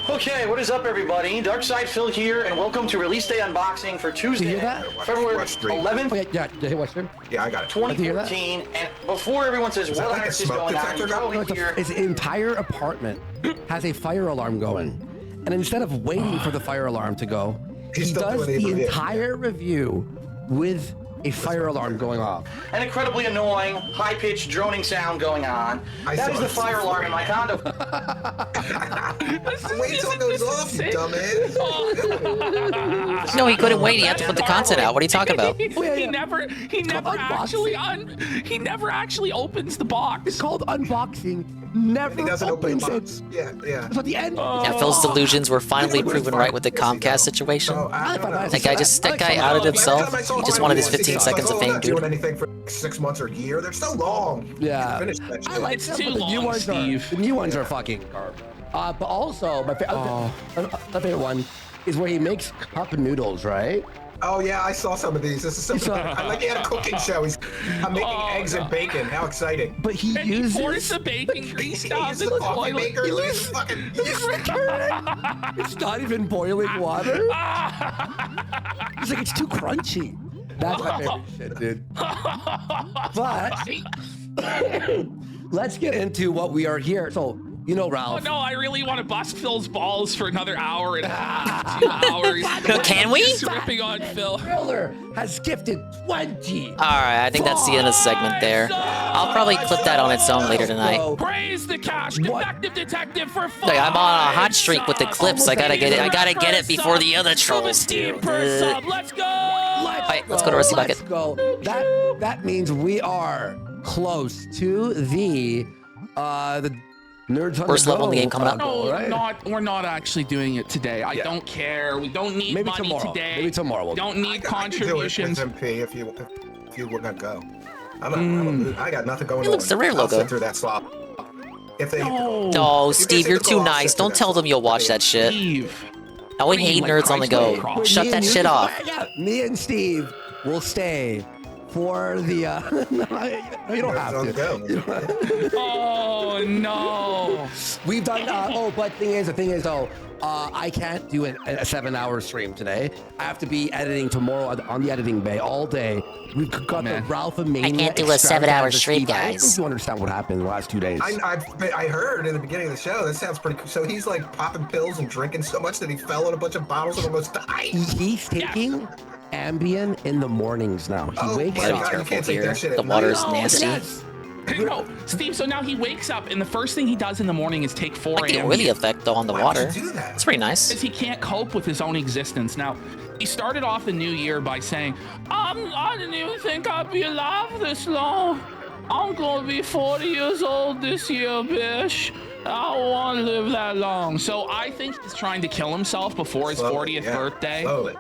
N: Okay, what is up, everybody? Darkside Phil here, and welcome to Release Day Unboxing for Tuesday, February 11th.
L: Okay, yeah, watch it.
M: Yeah, I got it.
N: 2014. And before everyone says, what the heck is going on, you probably hear...
L: His entire apartment has a fire alarm going. And instead of waiting for the fire alarm to go, he does the entire review with a fire alarm going off.
N: An incredibly annoying, high-pitched, droning sound going on. That is the fire alarm in my condo.
M: Wait till it goes off, you dumbass.
F: No, he couldn't wait. He had to put the content out. What are you talking about?
I: He never actually opens the box.
L: It's called unboxing. Never opens it.
M: Yeah.
L: So at the end.
F: Yeah, Phil's delusions were finally proven right with the Comcast situation. That guy outed himself. He just wanted his 15 seconds of fame, dude.
M: Doing anything for 6 months or a year. They're so long.
L: Yeah.
M: I
L: like
I: it's too long, Steve.
L: The new ones are fucking garbage. But also, my favorite one is where he makes cup noodles, right?
M: Oh yeah, I saw some of these. This is so I like he had a cooking show. I'm making eggs and bacon. How exciting!
L: But he uses
I: he pours the bacon grease down the
M: coffee maker.
L: It's not even boiling water. He's like, it's too crunchy. That's my favorite shit, dude. But let's get into what we are here. So, you know, Ralph.
I: Oh no, I really want to bust Phil's balls for another hour and a half, 2 hours.
F: Can we?
I: Just ripping on Phil.
L: Thriller has gifted 20.
F: All right, I think that's the end of the segment there. I'll probably clip that on its own later tonight.
I: Praise the cash defective detective for fun.
F: I'm on a hot streak with the clips. I gotta get it. I gotta get it before the other trolls do.
I: Let's go.
F: Alright, let's go to Rusty Bucket.
L: Let's go. That means we are close to the Nerds on
F: First
L: the
F: level in the
L: Go.
F: game coming up.
I: No, we're not actually doing it today. I don't care. We don't need
L: Maybe
I: money
L: tomorrow.
I: today.
L: Maybe tomorrow.
I: We don't need contributions.
M: I can do it with MP if you would not go. I got nothing going on.
F: It looks the rare logo.
M: I'll sit through that slop.
F: No, Steve, you're too nice. Don't tell them you'll watch that shit. Now we hate Nerds on the Go. Shut that shit off.
L: Me and Steve will stay for the no, you don't have to.
I: Oh no.
L: We've done but the thing is though, I can't do a 7-hour stream today. I have to be editing tomorrow on the editing bay all day. We've got the 𝕐𝖏𝖏𝖏𝖏.
F: I can't do a 7-hour stream, guys.
L: I think you understand what happened in the last 2 days.
M: I heard in the beginning of the show. That sounds pretty cool. So he's like popping pills and drinking so much that he fell in a bunch of bottles and almost died.
L: He's taking Ambien in the mornings now. He wakes up.
F: Be careful here. The water's nasty.
I: No, Steve, so now he wakes up and the first thing he does in the morning is take 4
F: Like the
I: Ambien.
F: oily effect though on the water.
M: Would you do that?
F: It's pretty nice.
I: Because he can't cope with his own existence. Now, he started off the new year by saying, I didn't even think I'd be alive this long. I'm gonna be 40 years old this year, bitch. I don't want to live that long. So I think he's trying to kill himself before his 40th birthday.
M: Slowly.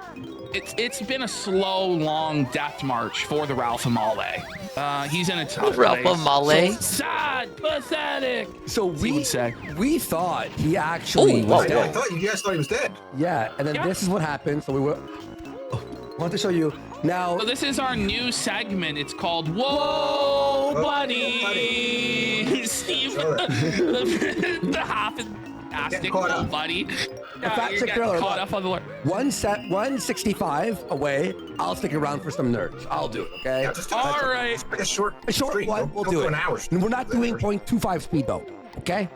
I: It's been a slow, long death march for the 𝕐𝖏𝖏𝖏𝖏. He's in a tough
F: 𝕐𝖏𝖏𝖏𝖏?
I: place. Sad, pathetic.
L: So we thought he actually was dead.
M: I thought you guys thought he was dead.
L: Yeah, and then this is what happened. So we want to show you now.
I: So this is our new segment. It's called Whoa, Buddy. Steve, the half-astic Whoa, Buddy. You're getting caught up on the Lord.
L: 165 away. I'll stick around for some nerds. I'll do it. Okay.
M: Yeah,
I: all right.
M: A short
L: one. We'll do it.
M: An hour.
L: We're not doing 0.25 speed though. Okay.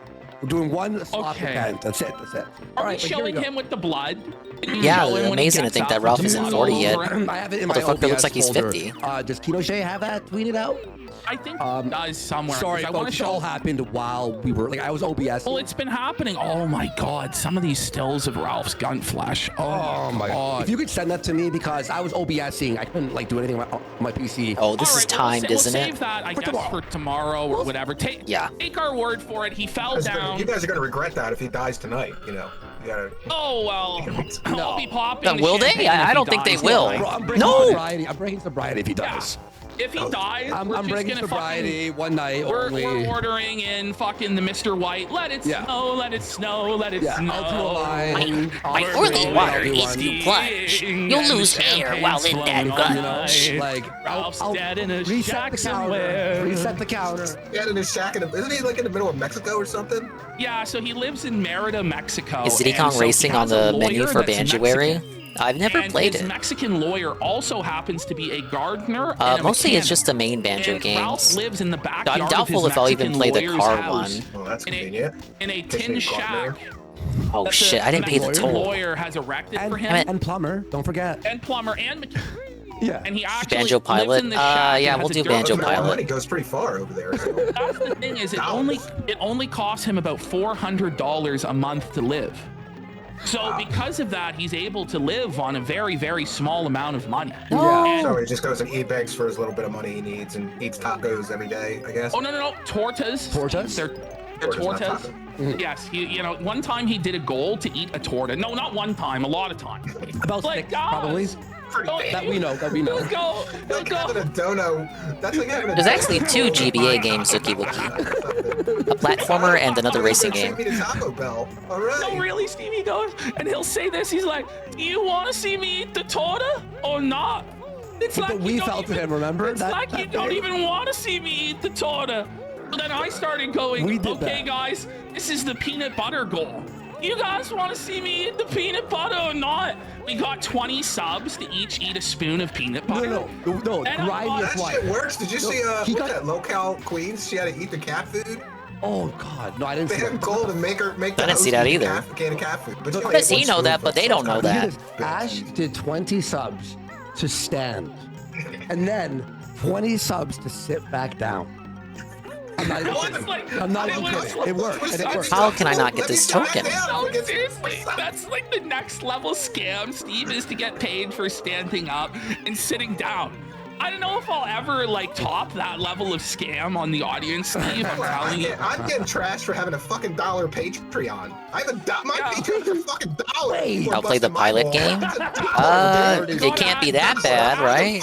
L: We're doing one slot per tent. That's it. That's it.
I: Are we showing him with the blood?
H: Yeah, amazing to think that Ralph isn't 40 yet.
L: I have it in my
H: Motherfucker
L: OBS
H: looks like he's
L: folder.
H: 50.
L: Does Kinoche have that tweeted out?
I: I think it does somewhere.
L: Sorry,
I: I
L: folks, this all happened while we were, like, I was OBS.
I: Well, it's been happening. Oh my God, some of these stills of Ralph's gun flash. Oh my God.
L: If you could send that to me, because I was OBSing, I couldn't like do anything on my PC.
H: Oh, this is timed, isn't
I: we'll
H: it?
I: Save that, I guess, for tomorrow or whatever. Take our word for it. He fell down.
M: You guys are gonna regret that if he dies tonight. You know. You gotta...
I: Oh well. I'll be popping.
H: Will they? I don't think they will.
L: No. I'm breaking sobriety if he dies.
I: If he dies,
L: I'm breaking sobriety one night only.
I: We're ordering in fucking the Mr. White. Let it snow, let it snow, let it snow.
L: I'll do a line.
K: My early water if you plunge. You'll lose air while in that gunge.
L: Like,
I: Ralph's dead in a
L: reset
I: shack
L: the counter.
I: somewhere.
L: Reset the counter.
M: Dead in his shack. Isn't he like in the middle of Mexico or something?
I: Yeah, so he lives in Merida, Mexico.
H: Is Diddy Kong Racing on the menu for Banjo-Kazooie? I've never played it.
I: His Mexican lawyer also happens to be a gardener.
H: Mostly it's just the main Banjo games.
I: Ralph lives in the backyard
H: I'm doubtful
I: of his
H: if I'll even play the
I: Mexican
H: car
I: lawyer's
H: one.
M: Well, that's convenient.
I: In a tin shack.
H: Oh shit! I didn't pay the
I: Mexican
H: toll.
I: Lawyer has erected for him.
L: And plumber, don't forget.
I: And plumber and mechanic.
L: Yeah.
I: And he actually
H: Banjo
I: lives
H: Pilot.
I: in the shack
H: Yeah,
I: and
H: we'll
I: has a
H: do
I: dirt
H: Banjo
I: road.
H: Pilot.
M: Money goes pretty far over there. So.
I: That's the thing is, it only costs him about $400 a month to live. So because of that, he's able to live on a very, very small amount of money.
M: Yeah. So he just goes and begs for his little bit of money he needs and eats tacos every day, I guess.
I: Oh no, tortas.
L: Tortas?
I: They're tortas. Yes, you know, one time he did a goal to eat a torta. No, not one time, a lot of times.
L: About
I: like,
L: 6, probably. That we know.
I: He'll go.
M: Having a dono. That's like having a
H: There's actually 2 GBA games, Suki Wookie. A platformer and another racing game.
M: Take me to Taco Bell. All right.
I: No, really, Stevie goes, and he'll say this. He's like, "Do you want to see me eat the torta or not?" It's like
L: we felt to him, remember?
I: It's like you don't even want to see me eat the torta. So then I started going, okay, guys, this is the peanut butter goal. You guys want to see me eat the peanut butter or not? We got 20 subs to each eat a spoon of peanut butter.
L: No,
M: That shit works. Did you see that local Queens? She had to eat the cat food.
L: Oh God, no, I didn't.
M: They had a goal to make the
H: I didn't see that either.
M: Can of cat food. But
H: How does he know that, but they don't know that?
L: Ash did 20 subs to stand, and then 20 subs to sit back down. I'm not even kidding. It worked. And it worked.
H: How can I not get this token?
I: No, seriously, that's like the next level scam, Steve, is to get paid for standing up and sitting down. I don't know if I'll ever like top that level of scam on the audience, Steve. I'm telling you.
M: I'm getting trashed for having a fucking $1 Patreon. I have my Patreon's a fucking $1.
H: I'll play the pilot game. It can't be that bad, right?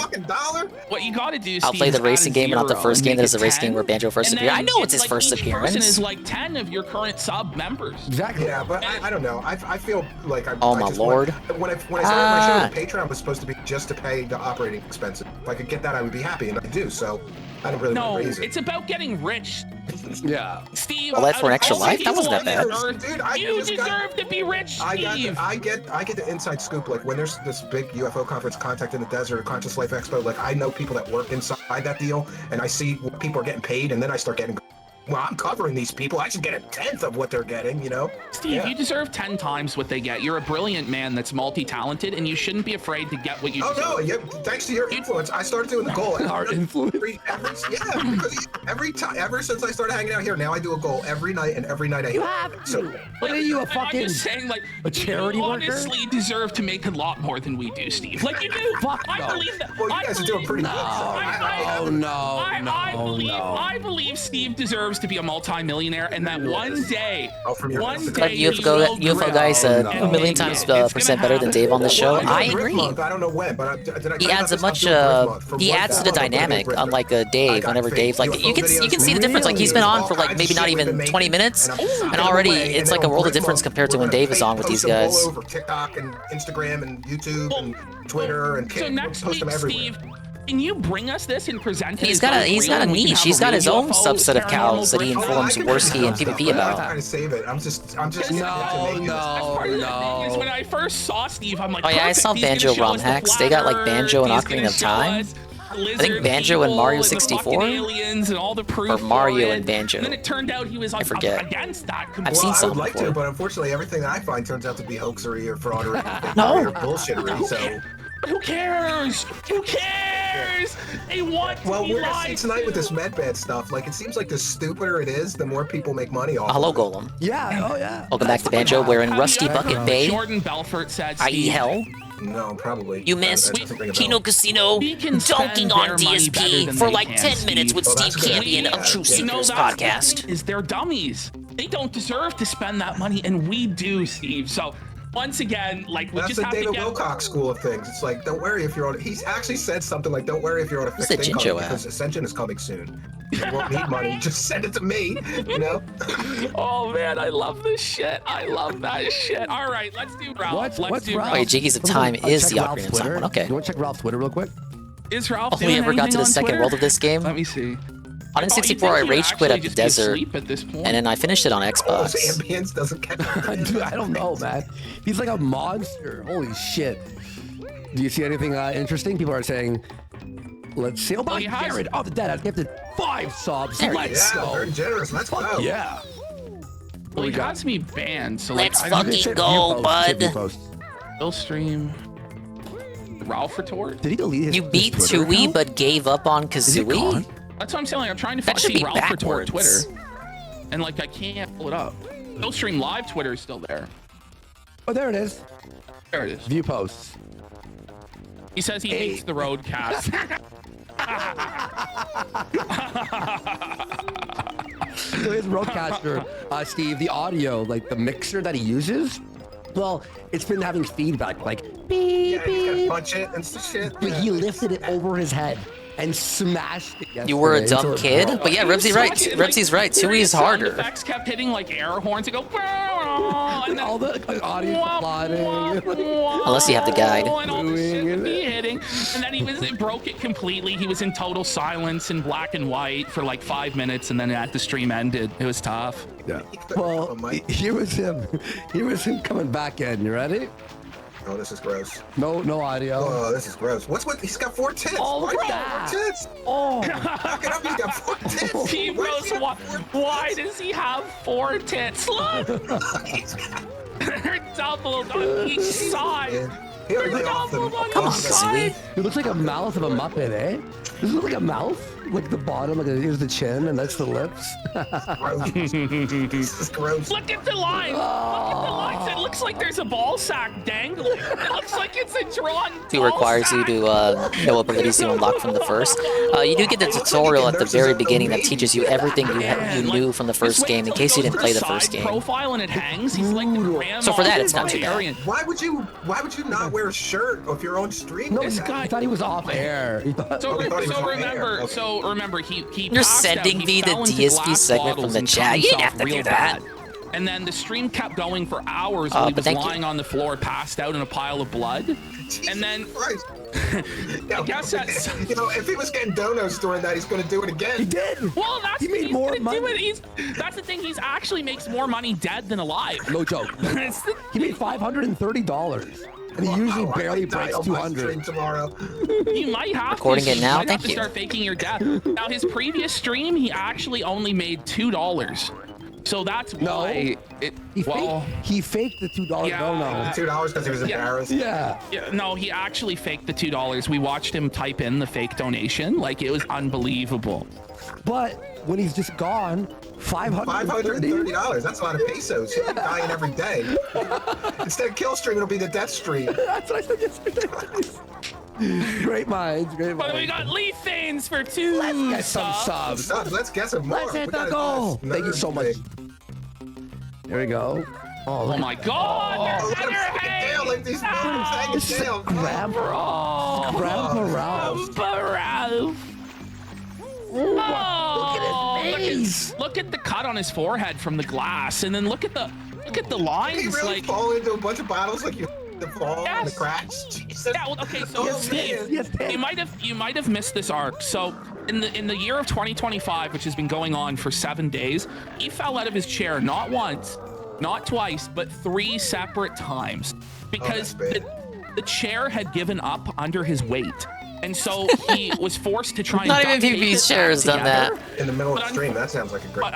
I: What you gotta do, Steve,
H: I'll play the
I: is
H: racing
I: add a
H: game and not the
I: zero
H: first
I: and
H: game
I: make
H: that is the
I: it
H: racing
I: 10,
H: game where Banjo first
I: and
H: appeared. I
I: then
H: know it's his first
I: each
H: appearance.
I: person is like 10 of your current sub members.
L: Exactly.
M: Yeah, but I don't know. I feel like
H: Oh my lord.
M: When I started my show, the Patreon was supposed to be just to pay the operating expenses. If I could get that, I would be happy, and I do. So I don't really
I: No,
M: want to raise it.
I: it's about getting rich.
L: Yeah.
I: Steve,
H: Well, that's for an extra
I: all the
H: life? That wasn't that
I: people
H: bad.
M: Dude,
I: you deserve to be rich, Steve.
M: I get the inside scoop. Like when there's this big UFO conference, Contact in the Desert, Conscious Life Expo. Like I know people that work inside that deal, and I see what people are getting paid, and then I start getting. Well, I'm covering these people. I should get 1/10 of what they're getting, you know?
I: Steve, you deserve 10 times what they get. You're a brilliant man that's multi-talented, and you shouldn't be afraid to get what you deserve.
M: Oh, no, yeah, thanks to your influence, I started doing the goal.
L: Our influence?
M: Because every time, ever since I started hanging out here, now I do a goal every night, and every night I
L: have to. So, what are you, a fucking
I: I'm just saying, like,
L: a charity
I: you
L: worker?
I: honestly deserve to make a lot more than we do, Steve. Like, you do. I believe that.
M: Well, you guys are doing pretty good.
I: I believe Steve deserves to be a multi-millionaire, and that one day,
H: UFO guy said a million times percent better than Dave on the show. I agree.
M: I don't know when, but
H: He adds a much. He adds to the dynamic, unlike Dave. Whenever Dave, like you can see the difference. Like he's been on for like maybe not even 20 minutes, and already it's like a world of difference compared to when Dave is on with these guys.
M: All over TikTok and Instagram and YouTube and Twitter and
I: so next week, Steve, can you bring us this and present it?
H: He's got a niche. He's got his own subset of cows that he informs Worski and PvP about.
M: I'm trying to save it. I'm just.
I: No. When I first saw Steve, I'm like,
H: oh yeah, I saw Banjo ROM hacks. They got like Banjo and Ocarina of Time.
I: lizard
F: Banjo and
I: people
F: Mario
I: and the
F: 64?
I: fucking aliens and all the proof
F: Or Mario
I: for it.
F: and Banjo.
I: And then it turned out he was
F: I forget.
I: against that.
F: I've seen
M: I
F: some
M: would like
F: before.
M: to, but unfortunately, everything that I find turns out to be hoaxery or fraudery
F: No.
M: or bullshittery. So.
I: Who cares? Who cares? They want to
M: Well,
I: be
M: we're gonna
I: lied
M: see tonight
I: to.
M: with this medbed stuff. Like, it seems like the stupider it is, the more people make money off.
F: Hello,
M: of it.
F: Golem.
L: Yeah, oh yeah.
F: Welcome back to Banjo. We're in
I: Have
F: Rusty
I: you ever
F: Bucket
I: heard
F: Bay,
I: Jordan Belfort said,
F: i.e.
I: Steve,
F: hell.
M: No, probably.
F: You missed
M: That doesn't ring a
F: Kino
M: bell.
F: Casino
I: We can spend
F: dunking on
I: their money better
F: DSP
I: than
F: for
I: they
F: like
I: can,
F: 10 minutes
I: Steve.
F: with
M: Oh,
F: Steve
M: that's good.
F: Campion of
M: Yeah,
F: True
M: yeah.
F: Seekers
I: that's
F: podcast.
I: is they're dummies. They don't deserve to spend that money, and we do, Steve. So once again, like we
M: That's
I: just
M: the
I: have to
M: David
I: get.
M: Wilcox school of things. It's like, don't worry if you're on. He's actually said something like, "Don't worry if you're on a
F: Who's
M: fixed
F: that
M: income
F: Jinjo at?
M: because Ascension is coming soon. You won't need money. Just send it to me." You know.
I: Oh man, I love this shit. I love that shit. All right, let's do Ralph. Let's do Ralph.
F: Wait, Jiggy's of Time is the Ocarina of Time one. Okay.
L: You want to check Ralph's Twitter real quick?
I: Is Ralph
F: Oh, we
I: doing
F: ever got to
I: anything
F: the
I: on
F: second
I: Twitter?
F: world of this game.
I: Let me see.
F: On
I: Oh,
F: N64,
I: you think
F: I
I: he'd
F: rage quit
I: actually
F: at the
I: just be
F: desert,
I: asleep at this point?
F: and then I finished it on
M: Oh,
F: Xbox.
M: ambience doesn't count.
L: Dude, I don't know, man. He's like a monster. Holy shit. Do you see anything interesting? People are saying, let's see. Oh, my
I: he has-
L: Jared. Oh, the dead. I gifted 5 subs.
F: There he
L: Let's
M: Yeah,
L: go.
M: very generous. Let's
L: Fuck
M: go.
L: yeah.
I: Well, he has me banned, so like,
K: Let's
I: I
K: fucking
L: Shit,
K: go,
L: view
K: bud.
L: posts.
I: will stream. Ralph retort.
L: Did he delete his
F: You beat
L: his Twitter
F: Tui,
L: account?
F: but gave up on
L: Is it
F: Kazooie?
L: gone?
I: That's what I'm saying. Like, I'm trying to
F: That should
I: see
F: be
I: Ralph retort
F: backwards.
I: Twitter, and like I can't pull it up. Go stream live. Twitter is still there.
L: Oh, there it is.
I: There it is.
L: View posts.
I: He says he hates the roadcast.
L: So his Rodecaster, Steve, the audio, like the mixer that he uses, well, it's been having feedback, like beep,
M: Yeah, he's gotta
L: beep.
M: punch it and shit.
L: But he lifted it over his head and smashed it.
F: You were a
L: yesterday
F: dumb
L: until
F: kid?
L: it broke.
F: But yeah, Ribsy's right. Ribsy's right. Tui's
I: Sound
F: harder.
I: effects kept hitting like air horns and go. And then,
L: All the audio applauding.
F: Unless you have the guide.
I: And all this shit would be hitting. And then it broke it completely. He was in total silence in black and white for like 5 minutes, and then the stream ended. It was tough.
L: Yeah. Well, here was him. Here was him coming back in. You ready?
M: Oh, this is gross.
L: No audio.
M: Oh, this is gross. What's with? He's got 4 tits.
L: Oh,
M: Why
L: look
M: do you
L: at
M: got
L: that.
M: 4 tits?
L: Oh.
M: Look it up. He's got 4 tits.
I: Team
M: Why
I: Rose,
M: does he have 4
I: why does he have 4 tits? Look! They're doubled on each side.
M: Here,
I: They're
M: lay off them.
I: doubled on
F: Come on,
I: each side.
F: Kazooie.
L: It looks like a mouth of a Muppet, eh? Does it look like a mouth? Like the bottom, like here's the chin, and that's the lips.
M: This is gross.
I: Look at the line. Look at the lines. It looks like there's a ball sack dangling. It looks like it's a drawn
F: It
I: ball
F: requires you
I: sack.
F: to know abilities you unlock from the first. You do get the tutorial at the very beginning that teaches you everything you knew from the first game in case you didn't play the first game.
I: Profile and it hangs. He's like the grandma.
F: So for that, it's not too bad.
I: Barbarian.
M: Why would you not wear a shirt if you're on stream?
L: No,
M: like
L: he
M: that?
L: thought he was off air. He thought-
I: So,
M: Oh, he thought he was
I: so
M: on
I: remember,
M: air. Okay.
I: so remember, he
F: You're
I: passed out,
F: sending
I: he
F: me the
I: fell into
F: DSP
I: glass
F: segment from
I: bottles
F: the
I: and
F: chat.
I: cut
F: You didn't
I: himself
F: have to do
I: real
F: that.
I: bad. And then the stream kept going for hours while he
F: but
I: was
F: thank you.
I: lying on the floor, passed out in a pile of blood. And then
M: Christ.
I: I guess that's.
M: You know, if he was getting donuts during that, he's going to do it again.
L: He did.
I: Well, that's
L: He made
I: he's
L: more
I: gonna
L: money.
I: Do it. That's the thing. He's actually makes more money dead than alive.
L: No joke. He made $530, and he usually
M: Wow, I
L: barely
M: might die
L: breaks
M: on my
L: 200.
M: stream tomorrow.
I: You might have
F: Recording
I: to,
F: it now?
I: You might
F: Thank
I: have to
F: you.
I: start faking your death. Now, his previous stream, he actually only made $2. So that's
L: No.
I: why it.
L: He faked the $2
I: Yeah.
L: dono.
M: $2 because he was embarrassed.
L: Yeah.
I: Yeah, no, he actually faked the $2. We watched him type in the fake donation. Like, it was unbelievable.
L: But when he's just gone, $530.
M: $530. That's a lot of pesos. He'll be dying every day. Instead of kill stream, it'll be the death stream.
L: That's what I said yesterday. Great minds, great
I: But
L: minds.
I: we got Leaf Fanes for 2
L: Let's get some subs.
M: Let's get some more.
L: Let's hit
M: We
L: the
M: got a
L: goal.
M: nice
L: Thank you
M: nerd
L: so much.
M: thing.
L: There we go.
I: Oh my God!
M: Oh,
I: They're
M: look at Dale, like these buildings hanging
L: This is
M: down.
L: Grandpa Ralph.
I: Ralph. Oh,
L: Look at his face.
I: Look at the cut on his forehead from the glass, and then look at the
M: Did he
I: lines.
M: really
I: Like,
M: fall into a bunch of bottles like you the fall and the
I: Yes.
M: crash? Jesus.
I: yeah, well, okay, so
M: Oh,
I: Steve,
M: man.
I: you might have missed this arc. So in the year of 2025, which has been going on for 7 days, he fell out of his chair not once, not twice, but 3 separate times because
M: that's bad.
I: the chair had given up under his weight. And so he was forced to try and
F: Not even
I: duct tape
F: PvP
I: it
F: share has
I: back
F: done that.
I: together.
M: In the middle of the stream, that sounds like a great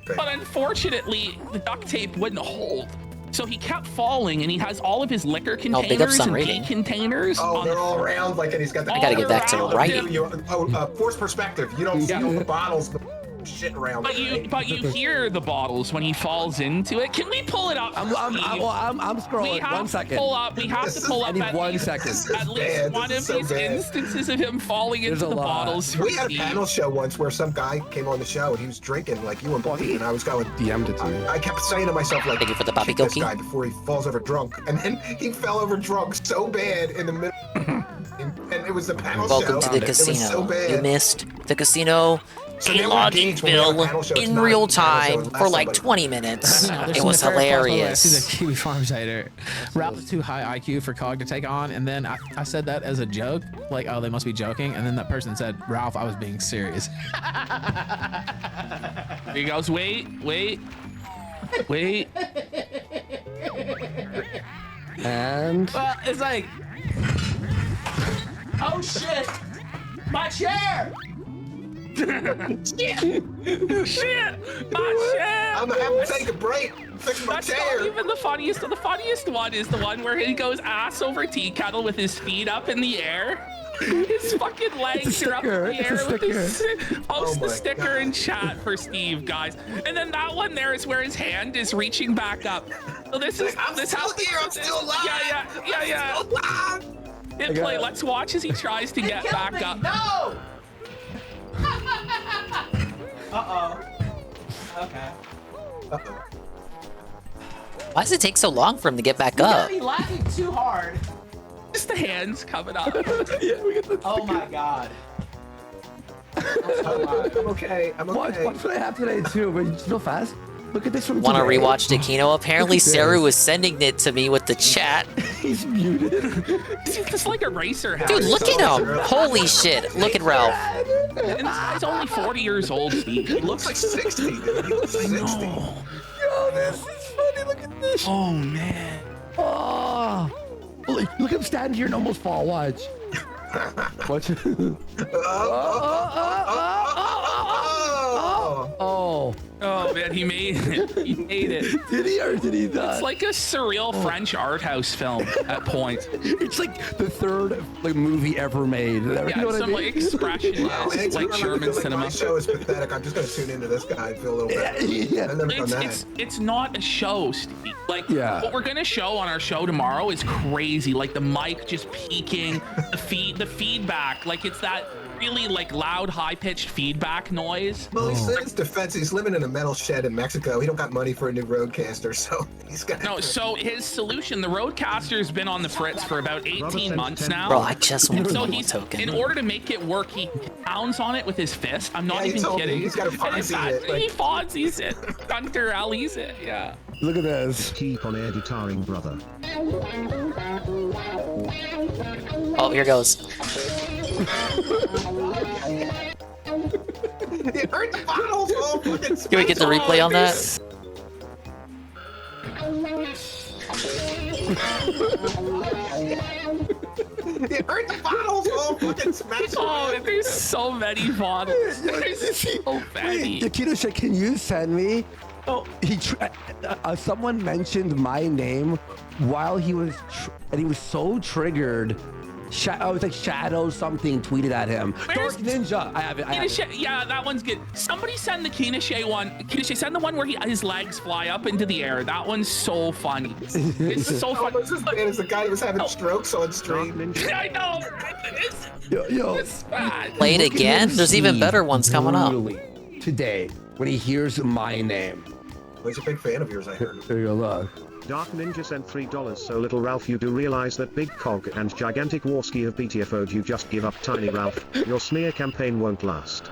M: thing.
I: But unfortunately, the duct tape wouldn't hold. So he kept falling, and he has all of his liquor
F: big up
I: containers
F: some
I: and
F: rating.
I: tea containers.
M: Oh,
I: on
M: they're
I: the
M: all
I: floor.
M: around, like, and he's got the.
F: I gotta get back to writing.
M: Forced perspective. You don't see all the bottles, the shit around.
I: But you hear the bottles when he falls into it. Can we pull it up?
L: I'm scrolling.
I: We have
L: 1 second.
I: To pull up. We have to pull up.
L: I need
I: at
L: 1
I: least-
L: second.
I: At least one of these instances of him falling into the bottles.
M: We had a panel show once where some guy came on the show and he was drinking like you and Bobby, and I was going.
L: DM'd it to me.
M: I kept saying to myself like,
F: Thank you for the Bobby
M: "Keep this
F: Goki."
M: guy before he falls over drunk, and then he fell over drunk so bad in the middle, and it was the panel show.
F: Welcome to the
M: It was so
F: casino.
M: bad.
F: You missed the casino.
M: So
F: A
M: they were engaged when we have a panel
F: Loggingville
M: show. It's
F: in
M: not
F: real
M: a panel show,
F: time
M: it's
F: for
M: less
F: like
M: somebody.
F: 20 minutes.
O: No, there's
F: It
O: some
F: was
O: nefarious possible
F: hilarious.
O: I see the Kiwi Farmsider. Ralph is too high IQ for Cog to take on, and then I said that as a joke, like, oh, they must be joking, and then that person said, Ralph, I was being serious.
I: He goes, wait.
L: And
O: Well, it's like, oh shit, my chair.
I: Shit! My chair!
M: I'm gonna have to take a break. Fix my
I: That's
M: chair.
I: not even the funniest. The funniest one is the one where he goes ass over tea kettle with his feet up in the air. His fucking legs are up in the air with his. Post the sticker in chat for Steve, guys. And then that one there is where his hand is reaching back up. So this is
M: I'm
I: this
M: still
I: how
M: here. I'm still alive.
I: Yeah.
M: I'm still alive.
I: Hit play. Let's watch as he tries to get back up.
O: No. Okay.
F: Why does it take so long for him to get back
O: You
F: up?
O: gotta be laughing too hard.
I: Just the hands coming up.
O: Oh my god.
M: I'm okay. I'm
L: watch
M: okay.
L: what I have today too, but it's real fast. Look at this from
F: Want to
L: today.
F: rewatch Takino? Apparently,
L: Look at
F: Saru
L: this.
F: was sending it to me with the chat.
L: He's muted.
I: He's just like a racer hat.
F: Dude, look at him! Holy shit! Look at Ralph.
I: And this guy's only 40 years old, Steve. He looks
M: like 60, dude. He looks like 60.
L: Yo, this is funny. Look at this.
I: Oh man.
L: Oh. Look at him standing here and almost fall. Watch. Watch. Oh.
I: Oh man, he made it. He made it.
L: Did he or did he not?
I: It's like a surreal French art house film at points.
L: It's like the third movie ever made. You
I: Yeah,
L: know what I
I: some
L: mean?
I: like expressionist,
M: Anytime
I: like
M: I
I: German
M: feel like
I: cinema.
M: my show is pathetic. I'm just gonna tune into this guy and feel a little better.
L: Yeah.
M: I've never done that.
I: It's not a show, Steve. Like what we're gonna show on our show tomorrow is crazy. Like the mic just peaking, the feedback. Like it's that really like loud, high-pitched feedback noise.
M: Well, he's in his defense. He's living in a metal shed in Mexico. He don't got money for a new roadcaster, so he's got.
I: No, so his solution, the Roadcaster's been on the fritz for about 18 months now.
F: Bro, I just want
I: So
F: one
I: he's,
F: token.
I: in order to make it work, he pounds on it with his fist. I'm not
M: he
I: even
M: told me.
I: kidding.
M: He's got to
I: And in
M: Fonzie
I: fact,
M: it, like-
I: he Fonzies it. Gunter Alley's it, yeah.
L: Look at this.
P: Keep on air guitaring, brother.
F: Oh, here goes.
M: It hurt the bottles. Oh, fucking
F: Can we get the replay on that?
M: It hurt the bottles. Oh, fucking smash.
I: Oh, there's so many bottles. There's so many.
L: Takino said, "Can you send me?" Oh, someone mentioned my name while he was, and he was so triggered. It was like Shadow something tweeted at him. Dark Ninja. I have it.
I: Yeah, that one's good. Somebody send the Kinashe one. Kinashe, send the one where his legs fly up into the air. That one's so funny. It's so funny.
M: Almost as bad as the guy that was having strokes on stream.
I: I know. It's bad.
F: Play it again? There's even better ones coming up.
L: Today, when he hears my name.
M: Well, he's a big fan of yours, I heard.
L: There you go, look.
P: Dark Ninja sent $3. So little Ralph, you do realize that Big Cog and Gigantic Warski have BTFO'd you. Just give up, Tiny Ralph. Your smear campaign won't last.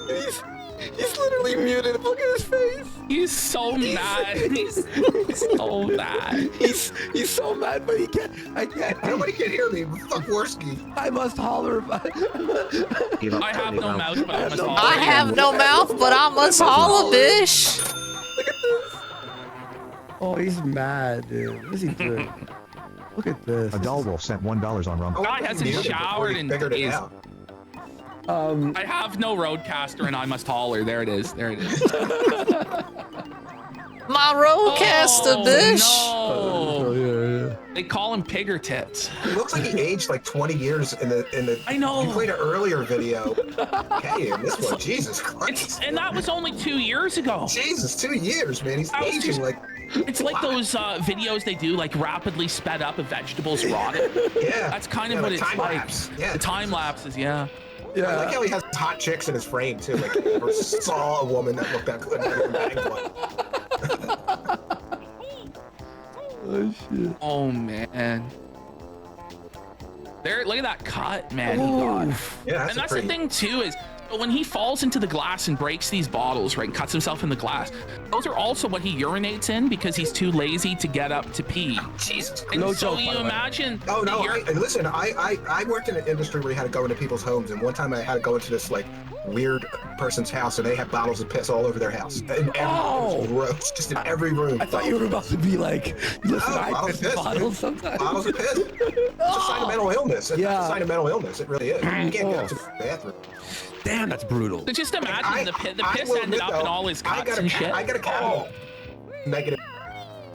L: He's literally muted. Look at his face.
I: He's so mad. He's so mad.
L: He's so mad, but he can't. I can't.
M: Nobody can hear me. Fuck Worski.
L: I must holler.
P: Give up,
I: I have no mouth, but I must holler.
F: I have no mouth, but I must holler, bish.
L: Look at this. Oh, he's mad, dude. What is he doing? Look at this.
P: A doll wolf sent $1 on Rumble.
I: Guy hasn't showered in days. I have no roadcaster and I must holler. There it is. There it is.
F: My roadcaster, bish.
I: No. They call him Pigger Tits.
M: He looks like he aged like 20 years in the.
I: I know.
M: You played an earlier video. Okay, and this one, Jesus Christ.
I: And that was only 2 years ago.
M: Jesus, 2 years, man. He's aging like.
I: It's like those videos they do, like rapidly sped up of vegetables rotting.
M: Yeah.
I: That's kind of what it's like.
M: Lapse. Yeah.
I: The time lapses, yeah.
M: Yeah. I like how he has hot chicks in his frame too. Like, I never saw a woman that looked that good.
L: Oh shit.
I: Oh man. There, look at that cut, man.
M: Yeah,
I: and that's the thing too is when he falls into the glass and breaks these bottles, right, and cuts himself in the glass, those are also what he urinates in because he's too lazy to get up to pee.
M: Jesus.
I: And
M: No
I: so
M: joke,
I: you imagine.
M: Oh no! And listen, I worked in an industry where you had to go into people's homes, and one time I had to go into this like weird person's house, and they had bottles of piss all over their house. And it was gross, just in every room.
L: I thought you were about to be like, listen, I
M: bottles
L: piss
M: of piss.
L: bottles sometimes.
M: Bottles of piss. It's a sign of mental illness. It's a sign of mental illness. It really is. You can't get up to the bathroom.
L: Damn, that's brutal.
I: So just imagine the piss ended up in all his cuts and shit.
M: I got a cabinet negative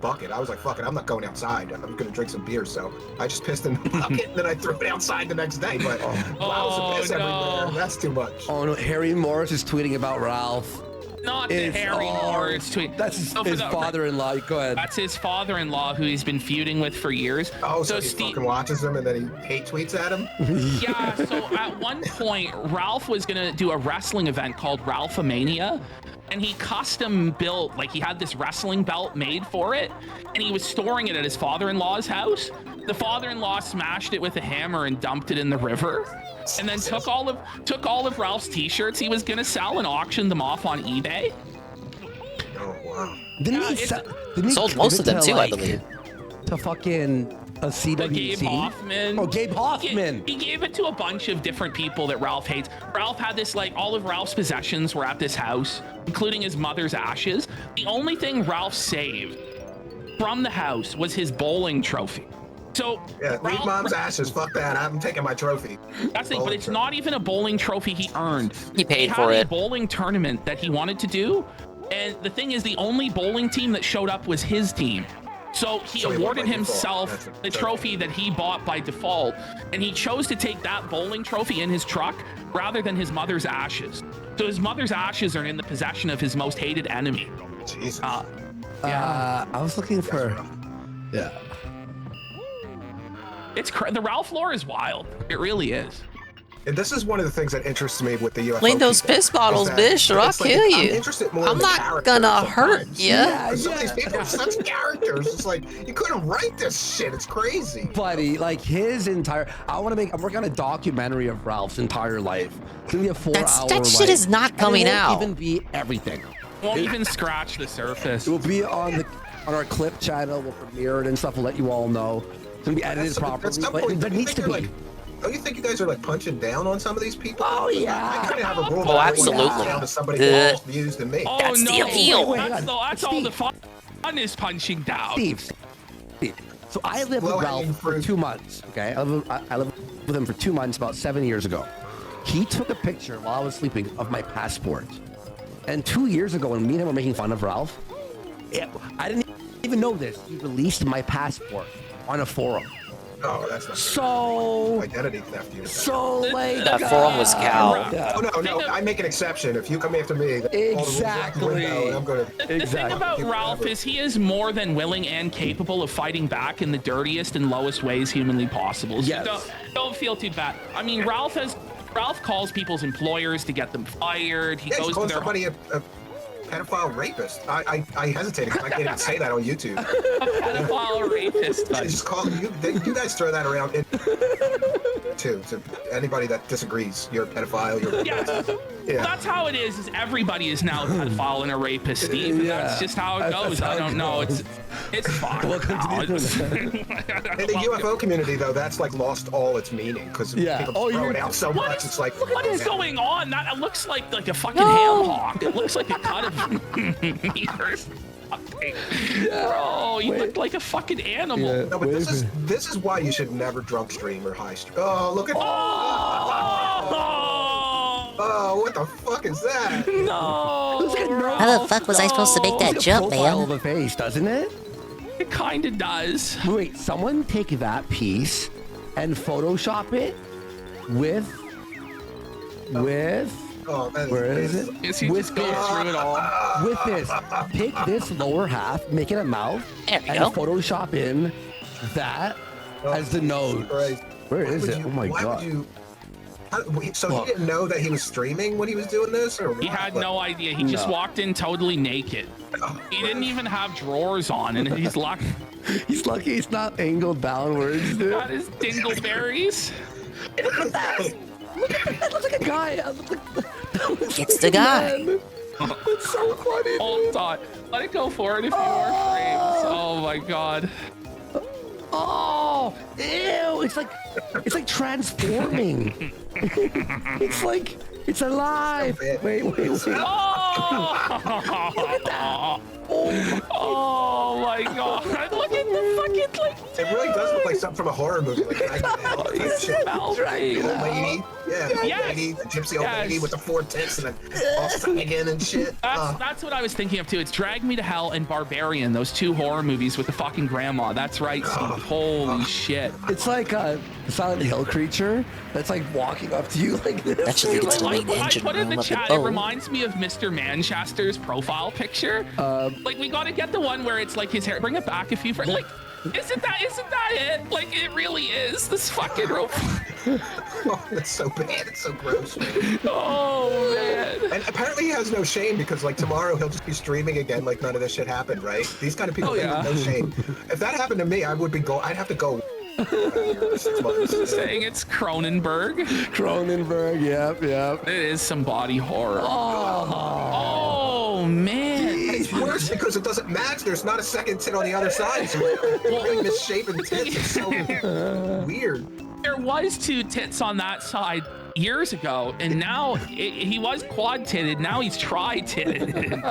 M: bucket. I was like, fuck it, I'm not going outside. I'm gonna drink some beer, so I just pissed in the bucket and then I threw it outside the next day. But bottles of piss everywhere. That's too much.
L: Oh no, Harry Morris is tweeting about Ralph.
I: Not the Harry Morris tweet.
L: That's his father-in-law. Go ahead.
I: That's his father-in-law who he's been feuding with for years.
M: Oh, so he fucking watches him and then he hate tweets at him?
I: Yeah, so at one point, Ralph was gonna do a wrestling event called 𝕭𝖏𝖏𝖏𝖏, and he custom built, like he had this wrestling belt made for it, and he was storing it at his father-in-law's house. The father-in-law smashed it with a hammer and dumped it in the river, and then took all of Ralph's t-shirts he was gonna sell and auctioned them off on eBay.
M: Oh wow!
L: Didn't he
F: sold most of them too, I believe.
L: To fucking a CWC.
I: Gabe Hoffman.
L: Oh, Gabe Hoffman.
I: He gave it to a bunch of different people that Ralph hates. Ralph had this, like, all of Ralph's possessions were at this house, including his mother's ashes. The only thing Ralph saved from the house was his bowling trophy. So
M: yeah, leave mom's ashes. Fuck that. I'm taking my trophy.
I: That's the thing, but it's not even a bowling trophy he earned.
F: He paid
I: had
F: for
I: a
F: it.
I: Bowling tournament that he wanted to do, and the thing is, the only bowling team that showed up was his team. So he awarded himself the trophy that he bought by default, and he chose to take that bowling trophy in his truck rather than his mother's ashes. So his mother's ashes are in the possession of his most hated enemy.
M: Jesus.
I: Yeah.
L: I was looking for. Yeah.
I: It's the Ralph lore is wild. It really is.
M: And this is one of the things that interests me with the UFO.
F: Clean those piss bottles, bish, or I'll kill you.
M: I'm interested more in
F: I'm
M: the
F: not
M: characters
F: gonna hurt
M: sometimes.
F: you.
M: Yeah, some of these people are such characters. It's like you couldn't write this shit. It's crazy.
L: Buddy, like his entire. I'm working on a documentary of Ralph's entire life. It's gonna be a 4-hour.
F: That shit is not coming
L: and it
F: out.
L: won't even be everything.
I: Won't even scratch the surface.
L: It will be on our clip channel. We'll premiere it and stuff. We'll let you all know. It's gonna be edited properly, but there needs to be.
M: Like, don't you think you guys are like punching down on some of these people?
L: Oh yeah.
M: I kind of have a rule.
F: Oh, absolutely.
M: Down to somebody more views than me.
I: Oh,
F: That's
I: no.
F: the appeal.
I: That's all the fun is punching down.
L: Steve. So I lived with Ralph for 2 months. Okay, I lived with him for 2 months about 7 years ago. He took a picture while I was sleeping of my passport. And 2 years ago, when me and him were making fun of Ralph, I didn't even know this. He released my passport on a forum.
M: Oh, that's not
L: so
M: identity theft.
F: That forum was cow.
M: Oh no, I make an exception. If you come after me,
L: exactly.
M: I'm gonna.
I: The thing about Ralph is he is more than willing and capable of fighting back in the dirtiest and lowest ways humanly possible. So
L: Yes.
I: don't feel too bad. I mean, Ralph calls people's employers to get them fired. He goes to their
M: somebody a pedophile rapist. I hesitated because I can't even say that on YouTube.
I: A pedophile rapist.
M: I just call you. You guys throw that around to anybody that disagrees. You're a pedophile. You're a rapist.
I: Yeah. That's how it is everybody is now a pedophile and a rapist, Steve. And that's just how it goes. I don't know. It's fucked now.
M: In the UFO community, though, that's like lost all its meaning because people throw it out so much. It's like
I: what is going on? That it looks like a fucking ham hock. It looks like a cut of meters. Bro, you look like a fucking animal.
M: Yeah, no, but this is why you should never drunk stream or high stream. Oh, look at Oh, what the fuck is that?
I: No.
K: How the fuck was I supposed to make that jump, man?
L: Of the face, doesn't it?
I: It kind of does.
L: Wait, someone take that piece and Photoshop it with.
M: Oh,
L: where is it?
I: Is he just going through it all?
L: With this, take this lower half, make it a mouth,
K: There we
L: and
K: go.
L: Photoshop in that as the nose. Where is it? Oh my god.
M: So he didn't know that he was streaming when he was doing this, or
I: He had no idea. He just walked in totally naked. He didn't even have drawers on, and he's lucky.
L: He's lucky he's not angled downwards, dude.
I: Got his dingleberries.
L: Look at that! Look at that! That looks like a guy.
K: It's the guy.
L: It's so funny.
I: Hold on. Let it go forward a few more frames. Oh my god.
L: Oh, ew! It's like transforming. it's alive. Wait.
I: Oh!
L: Look at that.
I: Oh my god. Look at the fucking like.
M: It really does look like something from a horror movie. Like the old lady, the gypsy old lady with the 4 tits and then all sagging and shit.
I: That's what I was thinking of too. It's Drag Me to Hell and Barbarian, those 2 horror movies with the fucking grandma. That's right, Steve. Holy shit.
L: It's like a Silent Hill creature that's like walking up to you like this.
K: That should lead to the main
I: I
K: engine
I: put in
K: room
I: the
K: of the
I: chat, it
K: boat.
I: reminds me of Mr. Manchester's profile picture. Like, we gotta get the one where it's like his hair. Bring it back if you like. Isn't that it? Like, it really is. This fucking rope.
M: Oh, it's so bad. It's so gross, man.
I: Oh man.
M: And apparently he has no shame because like tomorrow he'll just be streaming again like none of this shit happened, right? These kind of people have no shame. If that happened to me, I'd have to go. 6 months.
I: Saying it's Cronenberg.
L: Yep.
I: It is some body horror. Oh man.
M: It's worse because it doesn't match. There's not a second tit on the other side. So really misshapen tits. It's so weird.
I: There was 2 tits on that side years ago, and now he was quad-titted. Now he's tri-titted.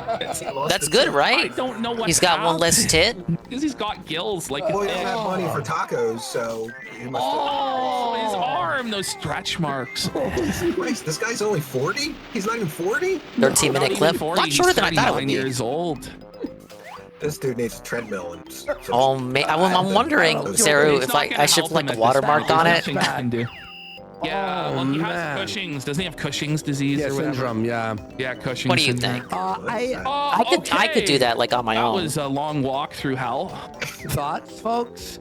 K: That's good, right?
I: I don't know what.
K: He's got one less tit.
I: Because he's got gills like.
M: Well, he doesn't have money for tacos, so he must.
I: His arm, those stretch marks.
M: Christ, this guy's only 40. He's not even 40.
K: 13-minute clip. Much shorter than I thought it would be.
I: Years old.
M: This dude needs a treadmill.
K: Oh man, I'm wondering, Saru, if I should put like a watermark on it.
I: Yeah, well, he has Cushing's. Doesn't he have Cushing's disease or whatever?
L: Syndrome, yeah.
I: Yeah, Cushing's.
K: What do you
I: syndrome.
K: think?
L: I
K: could do that like on my own.
I: That was a long walk through hell.
L: Thoughts, folks?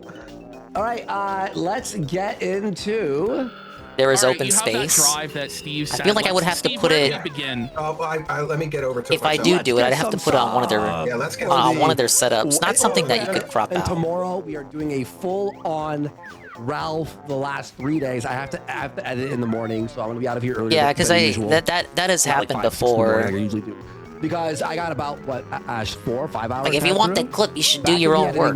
L: All right, let's get into.
F: There is
I: Alright,
F: open
I: you have
F: space.
I: That drive that Steve
F: I feel like I would have to put it.
M: Let me get over to it.
F: If I do it, I'd have to put it on one of their one of their setups. Not something that you could crop
L: and
F: out.
L: tomorrow we are doing a full-on Ralph the last 3 days. I have to edit in the morning, so I'm gonna be out of here early.
F: Yeah, because that has happened before.
L: I usually do. Because I got about 4 or 5 hours.
F: Like if you want the clip, you should do your own work.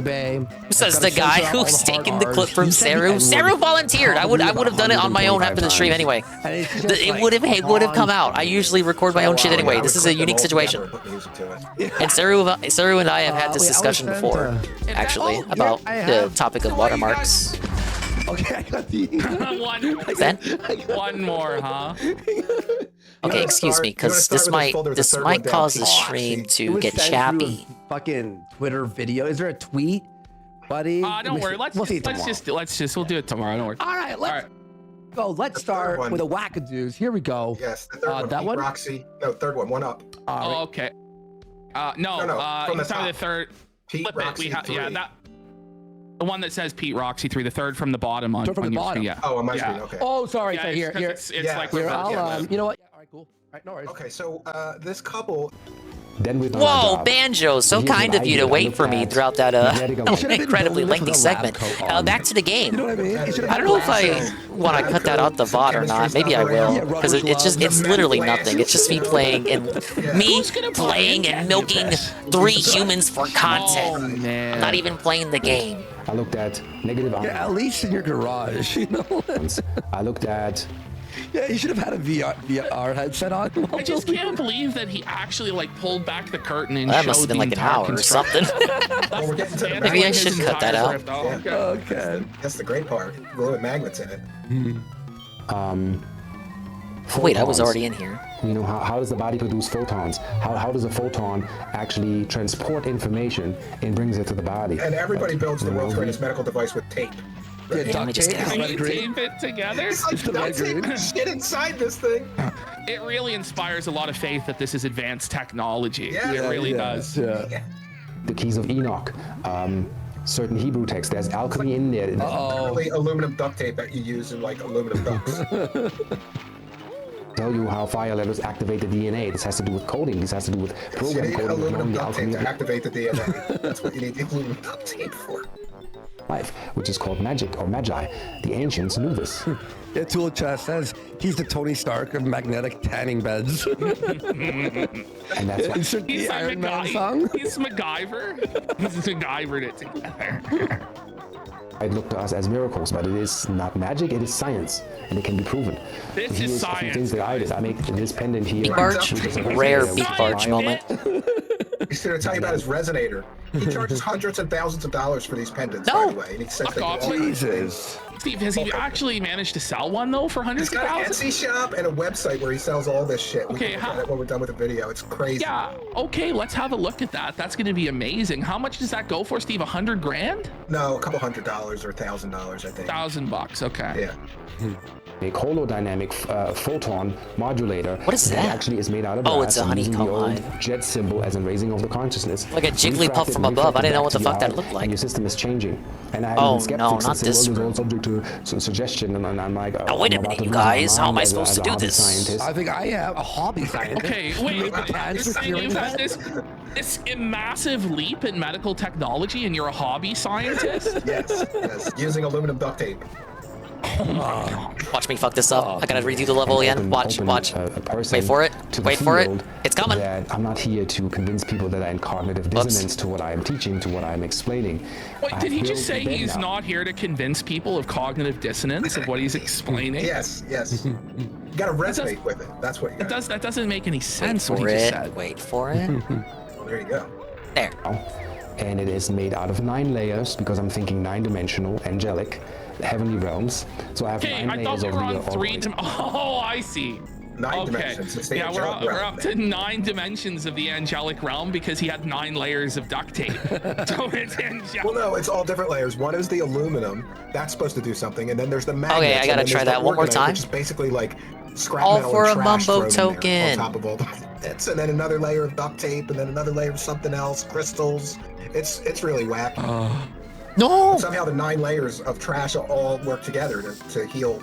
F: Says the guy who's taking the clip from Saru. Saru volunteered. I would have done it on my own after the stream anyway. It would have come out. I usually record my own shit anyway. This is a unique situation. And Saru and I have had this discussion before, actually, about the topic of watermarks.
L: Okay, I got the
I: One more, huh?
F: Okay, excuse me, because this might cause the stream to get chappy.
L: Fucking Twitter video. Is there a tweet, buddy?
I: Don't worry. We'll do it tomorrow. Don't worry.
L: All right, let's go. Let's start with the wackadoos. Here we go.
M: Yes, the third one.
L: That one.
M: Roxy. No, third one up.
I: Oh, okay. No.
M: From the
I: the third.
M: Pete,
I: flip
M: Roxy,
I: it.
M: three.
I: The one that says Pete Roxy 3, the third from the bottom on,
L: from
I: on
L: the
I: your
L: bottom.
I: screen. Yeah.
M: Oh, on my screen. Okay.
L: Oh, sorry.
I: Yeah,
L: here.
I: It's like
L: Here,
I: we're
L: you know what? All right, cool. All right, no worries.
M: Okay, so this couple.
P: Then we
F: Whoa, Banjo, so kind of you to wait for me throughout that incredibly lengthy segment. Back to the game.
L: You know what I mean?
F: I don't know if I want to cut that out the VOD or not. Maybe I will, because it's literally nothing. It's just me playing and milking 3 humans for content. I'm not even playing the game.
P: I looked at negative
L: Yeah, at least in your garage, you know.
P: I looked at
L: Yeah, he should have had a VR headset on.
I: I just can't believe that he actually like pulled back the curtain and
F: That
I: showed
F: must have been
I: the
F: like an
I: entire
F: hour or something.
M: Well, we're getting to the
F: Maybe I should cut that out.
L: Okay.
M: That's the great part. Glowing magnets in it.
F: Wait, I was already in here.
Q: You know, how does the body produce photons? How does a photon actually transport information and brings it to the body?
M: And everybody builds the world's greatest medical device with tape.
L: Yeah,
F: Let me just get out.
I: Can you tape it together?
M: It's like duct tape shit inside this thing.
I: It really inspires a lot of faith that this is advanced technology.
M: Yeah,
I: it really does.
L: Yeah.
Q: The keys of Enoch, certain Hebrew text. There's alchemy in there.
M: Really aluminum duct tape that you use in like aluminum ducts.
Q: Tell you how fire levels activate the DNA. This has to do with coding. This has to do with program
M: You need
Q: coding.
M: aluminum
Q: the
M: duct tape
Q: alchemy
M: to activate the DNA. That's what you need aluminum duct tape for.
Q: life, which is called magic or magi. The ancients knew this.
L: Yeah, Tool Chest says he's the Tony Stark of magnetic tanning beds.
Q: And that's why
L: Insert the Iron Man song.
I: He's MacGyver. He's MacGyvered it together.
Q: it looked to us as miracles, but it is not magic, it is science, and it can be proven.
I: This
Q: Here's
I: is
Q: a few
I: science.
Q: things that I did. I make this pendant here.
F: Big Barge, rare Big Barge moment.
M: He's going to tell you about his resonator. He charges hundreds and thousands of dollars for these pendants,
I: No.
M: by the way. And he says
I: Fuck
M: they
I: off,
M: do all kinds of
L: Jesus.
I: Steve, has he actually managed to sell one though for hundreds
M: He's
I: of
M: got an
I: thousands?
M: Etsy shop and a website where he sells all this shit. We
I: Okay,
M: can look at it when we're done with the video. It's crazy.
I: Yeah, okay, let's have a look at that. That's gonna be amazing. How much does that go for, Steve? $100 grand?
M: No, a couple $100 or $1,000, I think.
I: $1,000, okay.
M: Yeah.
Q: A holodynamic photon modulator.
F: What is that?
Q: Actually is made out of
F: Oh,
Q: glass
F: it's a
Q: and using
F: honeycomb
Q: the old
F: hive.
Q: jet symbol as in raising of the consciousness.
F: Like a Jigglypuff from above. I didn't know what the fuck that looked like.
Q: And your system is changing. And I have
F: Oh,
Q: even skeptics
F: no,
Q: that
F: not
Q: say,
F: this
Q: well,
F: room.
Q: it's all subject to suggestion, and I'm like,
F: Oh, wait a
Q: I'm about
F: minute,
Q: to
F: you
Q: lose my
F: guys. How am I
Q: mind
F: supposed
Q: as
F: to
Q: a
F: do
Q: hobby
F: this?
Q: scientist.
L: I think I am a hobby scientist.
I: Okay, wait,
L: Make plans
I: you're
L: for
I: saying
L: curing
I: you've had
L: that?
I: this massive leap in medical technology and you're a hobby scientist?
M: Yes, yes. Using aluminum duct tape.
F: Watch me fuck this up. I gotta redo the level again. Watch. Wait for it. Wait for it. It's coming.
Q: That I'm not here to convince people that I'm in cognitive dissonance to what I'm teaching, to what I'm explaining.
I: Wait, did he just say he's not here to convince people of cognitive dissonance of what he's explaining?
M: Yes, yes. You gotta resonate with it. That's what you gotta
I: That doesn't make any sense what he
F: For
I: just
F: it.
I: said.
F: Wait for it.
M: Well, there you go.
F: There.
Q: And it is made out of 9 layers because I'm thinking 9-dimensional, angelic, heavenly realms. So I have
I: Okay,
Q: 9
I: I
Q: layers
I: thought we
Q: of
I: were
Q: the
I: on 3 Oh, I see.
M: 9
I: Okay.
M: dimensions. It's the
I: Yeah, we're
M: angelic realm,
I: up to 9 dimensions of the angelic realm because he had 9 layers of duct tape. So it's angelic.
M: Well, no, it's all different layers. One is the aluminum. That's supposed to do something. And then there's the magnets.
F: Okay, I gotta
M: and then
F: try
M: there's
F: that
M: the
F: one more
M: organite,
F: time.
M: Which is basically like scrap
F: All
M: metal
F: for
M: and
F: a
M: trash
F: mumbo
M: thrown in there
F: token.
M: on top of all the magnets. And then another layer of duct tape, and then another layer of something else, crystals. It's really wacky.
F: No!
M: And somehow the 9 layers of trash all work together to heal,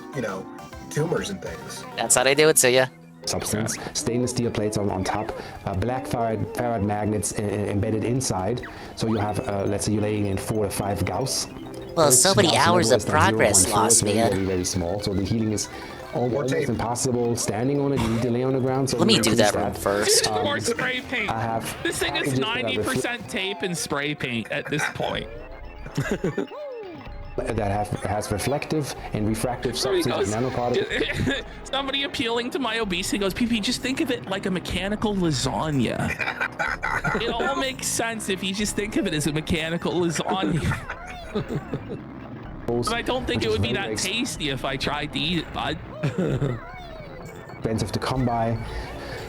M: tumors and things.
F: That's how they do it to ya.
Q: Substance, stainless steel plates on top, black farad magnets embedded inside. So you have, let's say you're laying in 4 to 5 Gauss.
K: Well, so many
Q: Gauss
K: hours
Q: level
K: of
Q: is
K: progress
Q: 0.4,
K: lost,
Q: it's
K: man.
Q: very, very small. So the healing is almost impossible. Standing on it, you need to lay on the ground. So
F: Let me
Q: you
F: do
Q: increase
F: that room first.
I: More spray paint.
Q: I have
I: This thing is
Q: packages that are
I: 90% tape and spray paint at this point.
Q: that has reflective and refractive
I: There he
Q: substance,
I: goes.
Q: nanoparticles.
I: Somebody appealing to my obesity goes, PP, just think of it like a mechanical lasagna. It all makes sense if you just think of it as a mechanical lasagna. But I don't think it would be that tasty if I tried to eat it, bud.
Q: Expensive to come by,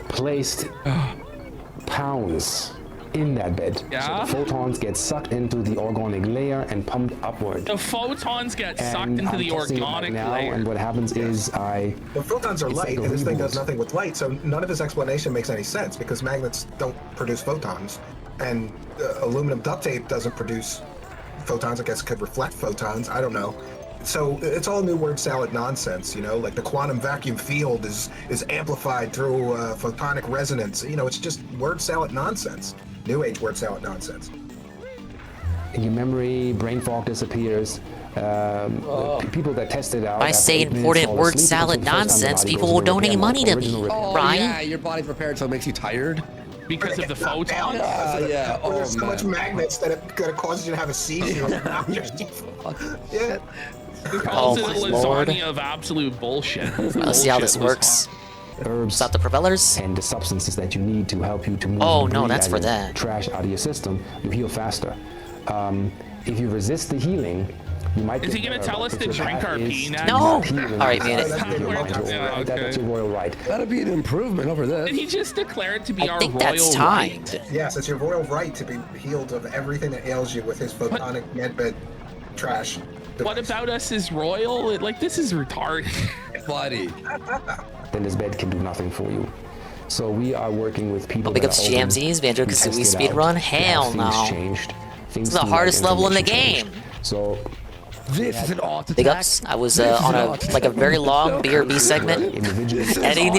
Q: placed pounds in that bed.
I: Yeah?
Q: So the photons get sucked into the organic layer and pumped upward.
I: The photons get sucked
Q: And
I: into
Q: I'm
I: the
Q: testing it right
I: organic
Q: now,
I: layer.
Q: And what happens is
M: Well, photons are
Q: it's
M: light,
Q: like a
M: and this thing does
Q: reboot.
M: nothing with light, so none of his explanation makes any sense because magnets don't produce photons, and aluminum duct tape doesn't produce photons. I guess it could reflect photons. I don't know. So it's all new word salad nonsense, like the quantum vacuum field is amplified through photonic resonance. It's just word salad nonsense. New age word salad nonsense.
Q: your memory, brain fog disappears. People that test it out.
F: If I say important word salad nonsense, people will donate money to me.
L: Oh,
F: Ryan?
L: yeah, your body's prepared so it makes you tired.
I: Because of the photons?
L: Yeah.
M: Or there's
L: Oh,
M: so much
L: man.
M: magnets that it causes you to have a seizure. Yeah.
I: He calls it a
F: Lord.
I: lasagna of absolute bullshit.
F: Let's see how this works.
Q: Herbs.
F: Stop the propellers.
Q: And the substances that you need to help you to move
F: Oh, no,
Q: debris
F: that's
Q: out
F: for
Q: of
F: that.
Q: trash out of your system, you heal faster. If you resist the healing, you might.
I: Is he gonna tell us to drink our pee next?
F: No. All right, man.
Q: That's your royal right.
L: That'd be an improvement over this.
I: Did he just declare it to be our
F: think
I: royal
F: that's
I: right?
F: timed.
M: Yes, it's your royal right to be healed of everything that ails you with his photonic medbed trash.
I: What about us is royal? Like, this is retarded.
L: Buddy.
Q: Then this bed can do nothing for you. So we are working with people.
F: Big
Q: that
F: ups
Q: are open.
F: GMZ's
Q: We
F: Banjo-Kazooie
Q: test it
F: speedrun?
Q: out.
F: Hell
Q: Things
F: no.
Q: changed.
F: This is the hardest level in the game.
Q: So
L: this is an alt
F: Big ups. I was on a very long BRB segment,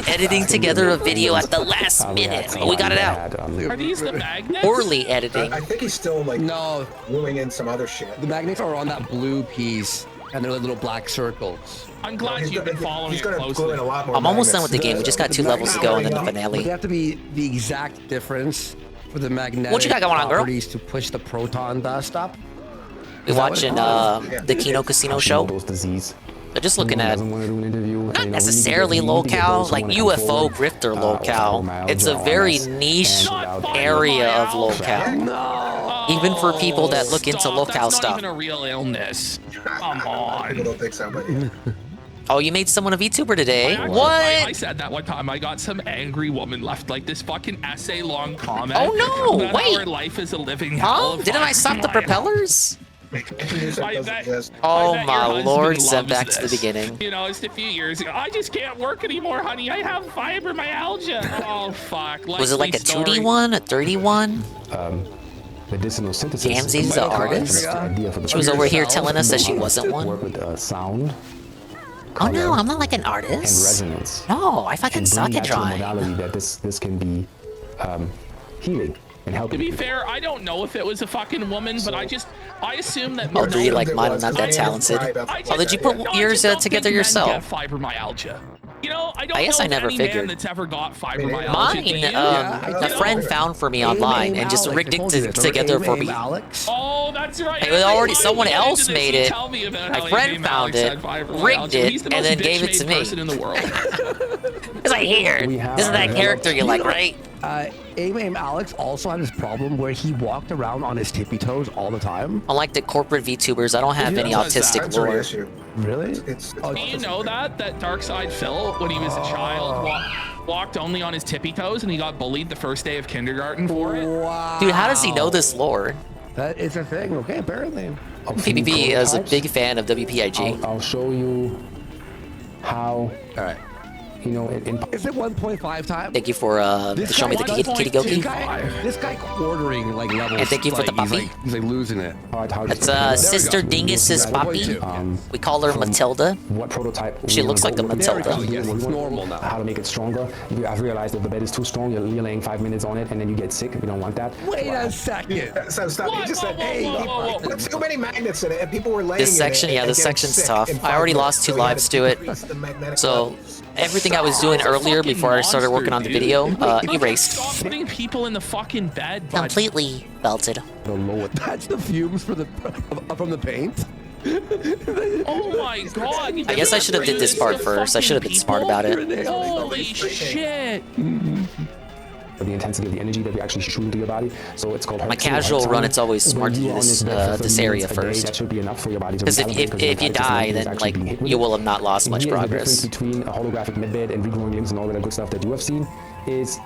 F: editing together a video at the last minute. But we got it out.
I: Are these the magnets?
F: Poorly editing.
M: I think he's still like gluing in some other shit.
L: The magnets are on that blue piece, and they're like little black circles.
I: I'm glad you've been following it closely.
F: I'm almost done with the game. We just got 2 levels to go and then the
L: Would
F: finale.
L: they have to be the exact difference for the magnetic
F: What you got going on, girl?
L: properties to push the proton dust up?
F: We watching the Kino Casino show. They're just looking at not necessarily locale, like UFO grifter locale. It's a very niche area of locale. Even for people that look into locale
I: That's
F: stuff.
I: not even a real illness. Come on.
M: People don't think so, but yeah.
F: Oh, you made someone a VTuber today? What?
I: I said that one time. I got some angry woman left like this fucking essay-long comment.
F: Oh no!
I: About
F: Wait.
I: how her life is a living hell.
F: Huh? Didn't I stop the propellers?
I: I bet
F: Oh
I: your
F: my
I: husband
F: lord! Send
I: loves
F: back to the
I: this.
F: beginning.
I: You know, just a few years ago. I just can't work anymore, honey. I have fibromyalgia. Oh fuck.
F: Was it like a
I: Story.
F: 2D one? A 30 one?
Q: Medicinal synthesis.
F: Jamsy's the artist. She was over here telling us that she wasn't one.
Q: Work with sound.
F: Oh no, I'm not like an
Q: And
F: artist.
Q: resonance.
F: No, I fucking
Q: And
F: suck
Q: bring
F: at
Q: that to a
F: drawing.
Q: modality that this can be healing and
I: To
Q: helping.
I: be fair, I don't know if it was a fucking woman, but I assume that.
F: Oh, do you like mine? I'm not that talented. Oh, did you put yours together yourself?
I: Get fibromyalgia. You know, I don't
F: I guess
I: know
F: I
I: of
F: never
I: any
F: figured.
I: man that's ever got fibromyalgia.
F: Mine,
I: do you?
F: a friend found for me online and just rigged it together for me.
I: Oh, that's right.
F: It was already someone else made it.
I: Tell me about
F: My
I: how
F: friend
I: Aim
F: found
I: Alex
F: it,
I: had fibromyalgia.
F: rigged
I: He's
F: it,
I: the
F: and
I: most
F: then gave it to
I: bitch-made
F: me.
I: person in the world.
F: It's like, here, this is that character you like, right?
L: Aim Alex also had this problem where he walked around on his tippy toes all the time.
F: Unlike the corporate VTubers, I don't have any autistic lore.
L: Really?
I: Do you know that Darkside Phil, when he was a child, walked only on his tippy toes, and he got bullied the first day of kindergarten for it?
L: Wow.
F: Dude, how does he know this lore?
L: That is a thing. Okay, apparently.
F: PBB is a big fan of WPIG.
Q: I'll show you how.
L: All right.
Q: You know,
L: is it 1.5 times?
F: Thank you for showing me the kitty goki.
L: This guy quartering like levels.
F: And thank you for the puppy.
L: He's like losing it.
F: It's Sister Dingus's puppy. We call her Matilda.
Q: What prototype?
F: She looks like a Matilda.
L: It's normal now.
Q: How to make it stronger. I've realized if the bed is too strong, you're laying 5 minutes on it and then you get sick. We don't want that.
L: Wait a second.
M: So stop. He just said, hey, he put too many magnets in it, and people were laying
F: This section, yeah, this section's tough. I already lost 2 lives to it. So everything I was doing earlier before I started working on the video, erased.
I: Stop putting people in the fucking bed, bud.
F: Completely belted.
L: That's the fumes from the paint.
I: Oh my god!
F: I guess I should have did this part first. I should have been smart about it.
I: Holy shit!
Q: The intensity of the energy that we actually shoot into your body. So it's called
F: My casual run, it's always smart to do this area first.
Q: That should be enough for your body to
F: Because if you die, then like you will have not lost much progress.
Q: The difference between a holographic medbed and regrowing limbs and all that good stuff that you have seen is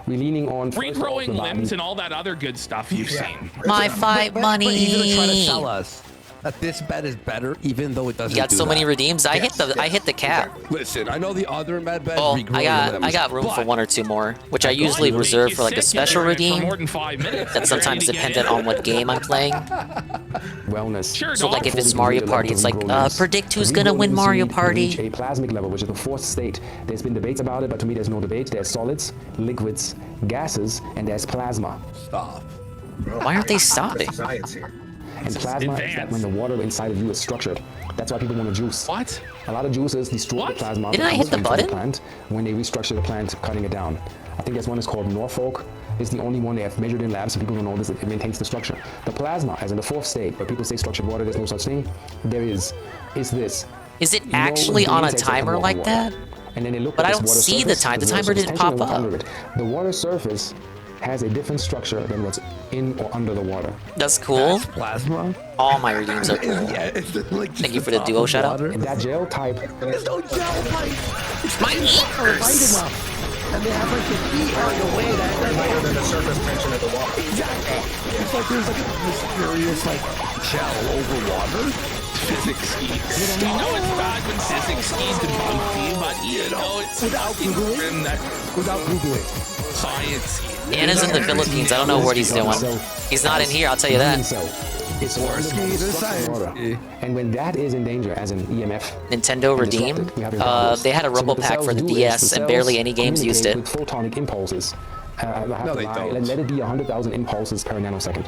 Q: we're leaning on
I: regrowing limbs and all that other good stuff you've seen.
F: My fight money.
L: But he's gonna try to tell us that this bed is better, even though it doesn't.
F: You got so many redeems. I hit the cap.
L: Listen, I know the other med bed.
F: Oh, I got room for 1 or 2 more, which I usually reserve for like a special redeem. That's sometimes dependent on what game I'm playing.
Q: Wellness.
F: So like if it's Mario Party, it's like predict who's gonna win Mario Party.
Q: A plasmic level, which is the 4th state. There's been debates about it, but to me there's no debate. There's solids, liquids, gases, and there's plasma.
L: Stop.
F: Why aren't they stopping?
M: Science here.
Q: And plasma is that when the water inside of you is structured. That's why people want to juice.
I: What?
Q: A lot of juices destroy the plasma.
F: Didn't I hit the button?
Q: Plant when they restructure the plant, cutting it down. I think there's one is called Norfolk. is the only one they have measured in labs, so people don't know this. It maintains the structure. The plasma, as in the fourth state, where people say structured water, there's no such thing. There is this.
H: Is it actually on a timer like that?
Q: And then they look
H: but
Q: at
H: I
Q: this
H: don't
Q: water
H: see
Q: surface,
H: the time. The
Q: there's
H: timer
Q: no
H: didn't
Q: tension
H: pop
Q: under
H: up.
Q: it. The water surface has a different structure than what's in or under the water.
H: That's cool.
L: That's plasma.
H: All my redeems are cool. Thank you for the duo shout out.
Q: And that gel type.
L: There's no gel type. It's
H: my ears.
L: Light enough. And they have like the heat on the way that
M: lighter than the surface tension of the water.
L: Exactly. It's like there's like a mysterious like gel over water.
I: Physics skis. You know it's bad when physics skis debunk, but you know it's
L: without Googling. Without Googling.
I: Science.
H: Anna's in the Philippines. I don't know what he's doing. He's not in here, I'll tell you that.
Q: It's water. And when that is in danger, as an EMF,
H: Nintendo Redeem, they had a rumble pack for the DS, and barely any games used it.
Q: With photonic impulses.
L: No, they don't.
Q: Let it be 100,000 impulses per nanosecond.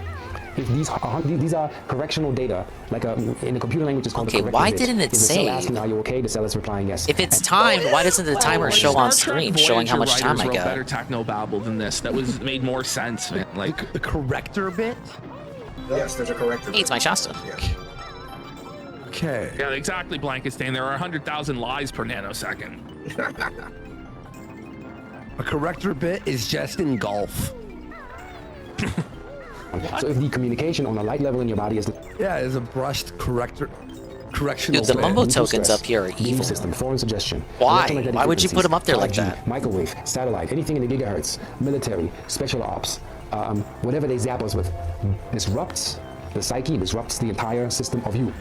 Q: If these are correctional data, like in the computer language, it's called
H: okay, why didn't it say?
Q: If the cell asking, are you okay? The cell is replying yes.
H: If it's timed, why doesn't the timer show on screen, showing how much time I got?
I: Better technobabble than this. That made more sense, man. Like
L: the corrector bit.
M: Yes, there's a corrector.
H: Hey, it's my Shasta.
M: Yeah.
L: Okay.
I: Yeah, exactly, Blanketstain. There are 100,000 lies per nanosecond.
L: A corrector bit is just in golf.
Q: So if the communication on a light level in your body is
L: is a brushed correctional.
H: Dude, the mumbo tokens up here are evil.
Q: System, foreign suggestion.
H: Why? Why would you put them up there like that?
Q: Microwave, satellite, anything in the gigahertz, military, special ops, whatever they zap us with, disrupts the psyche, disrupts the entire system of you.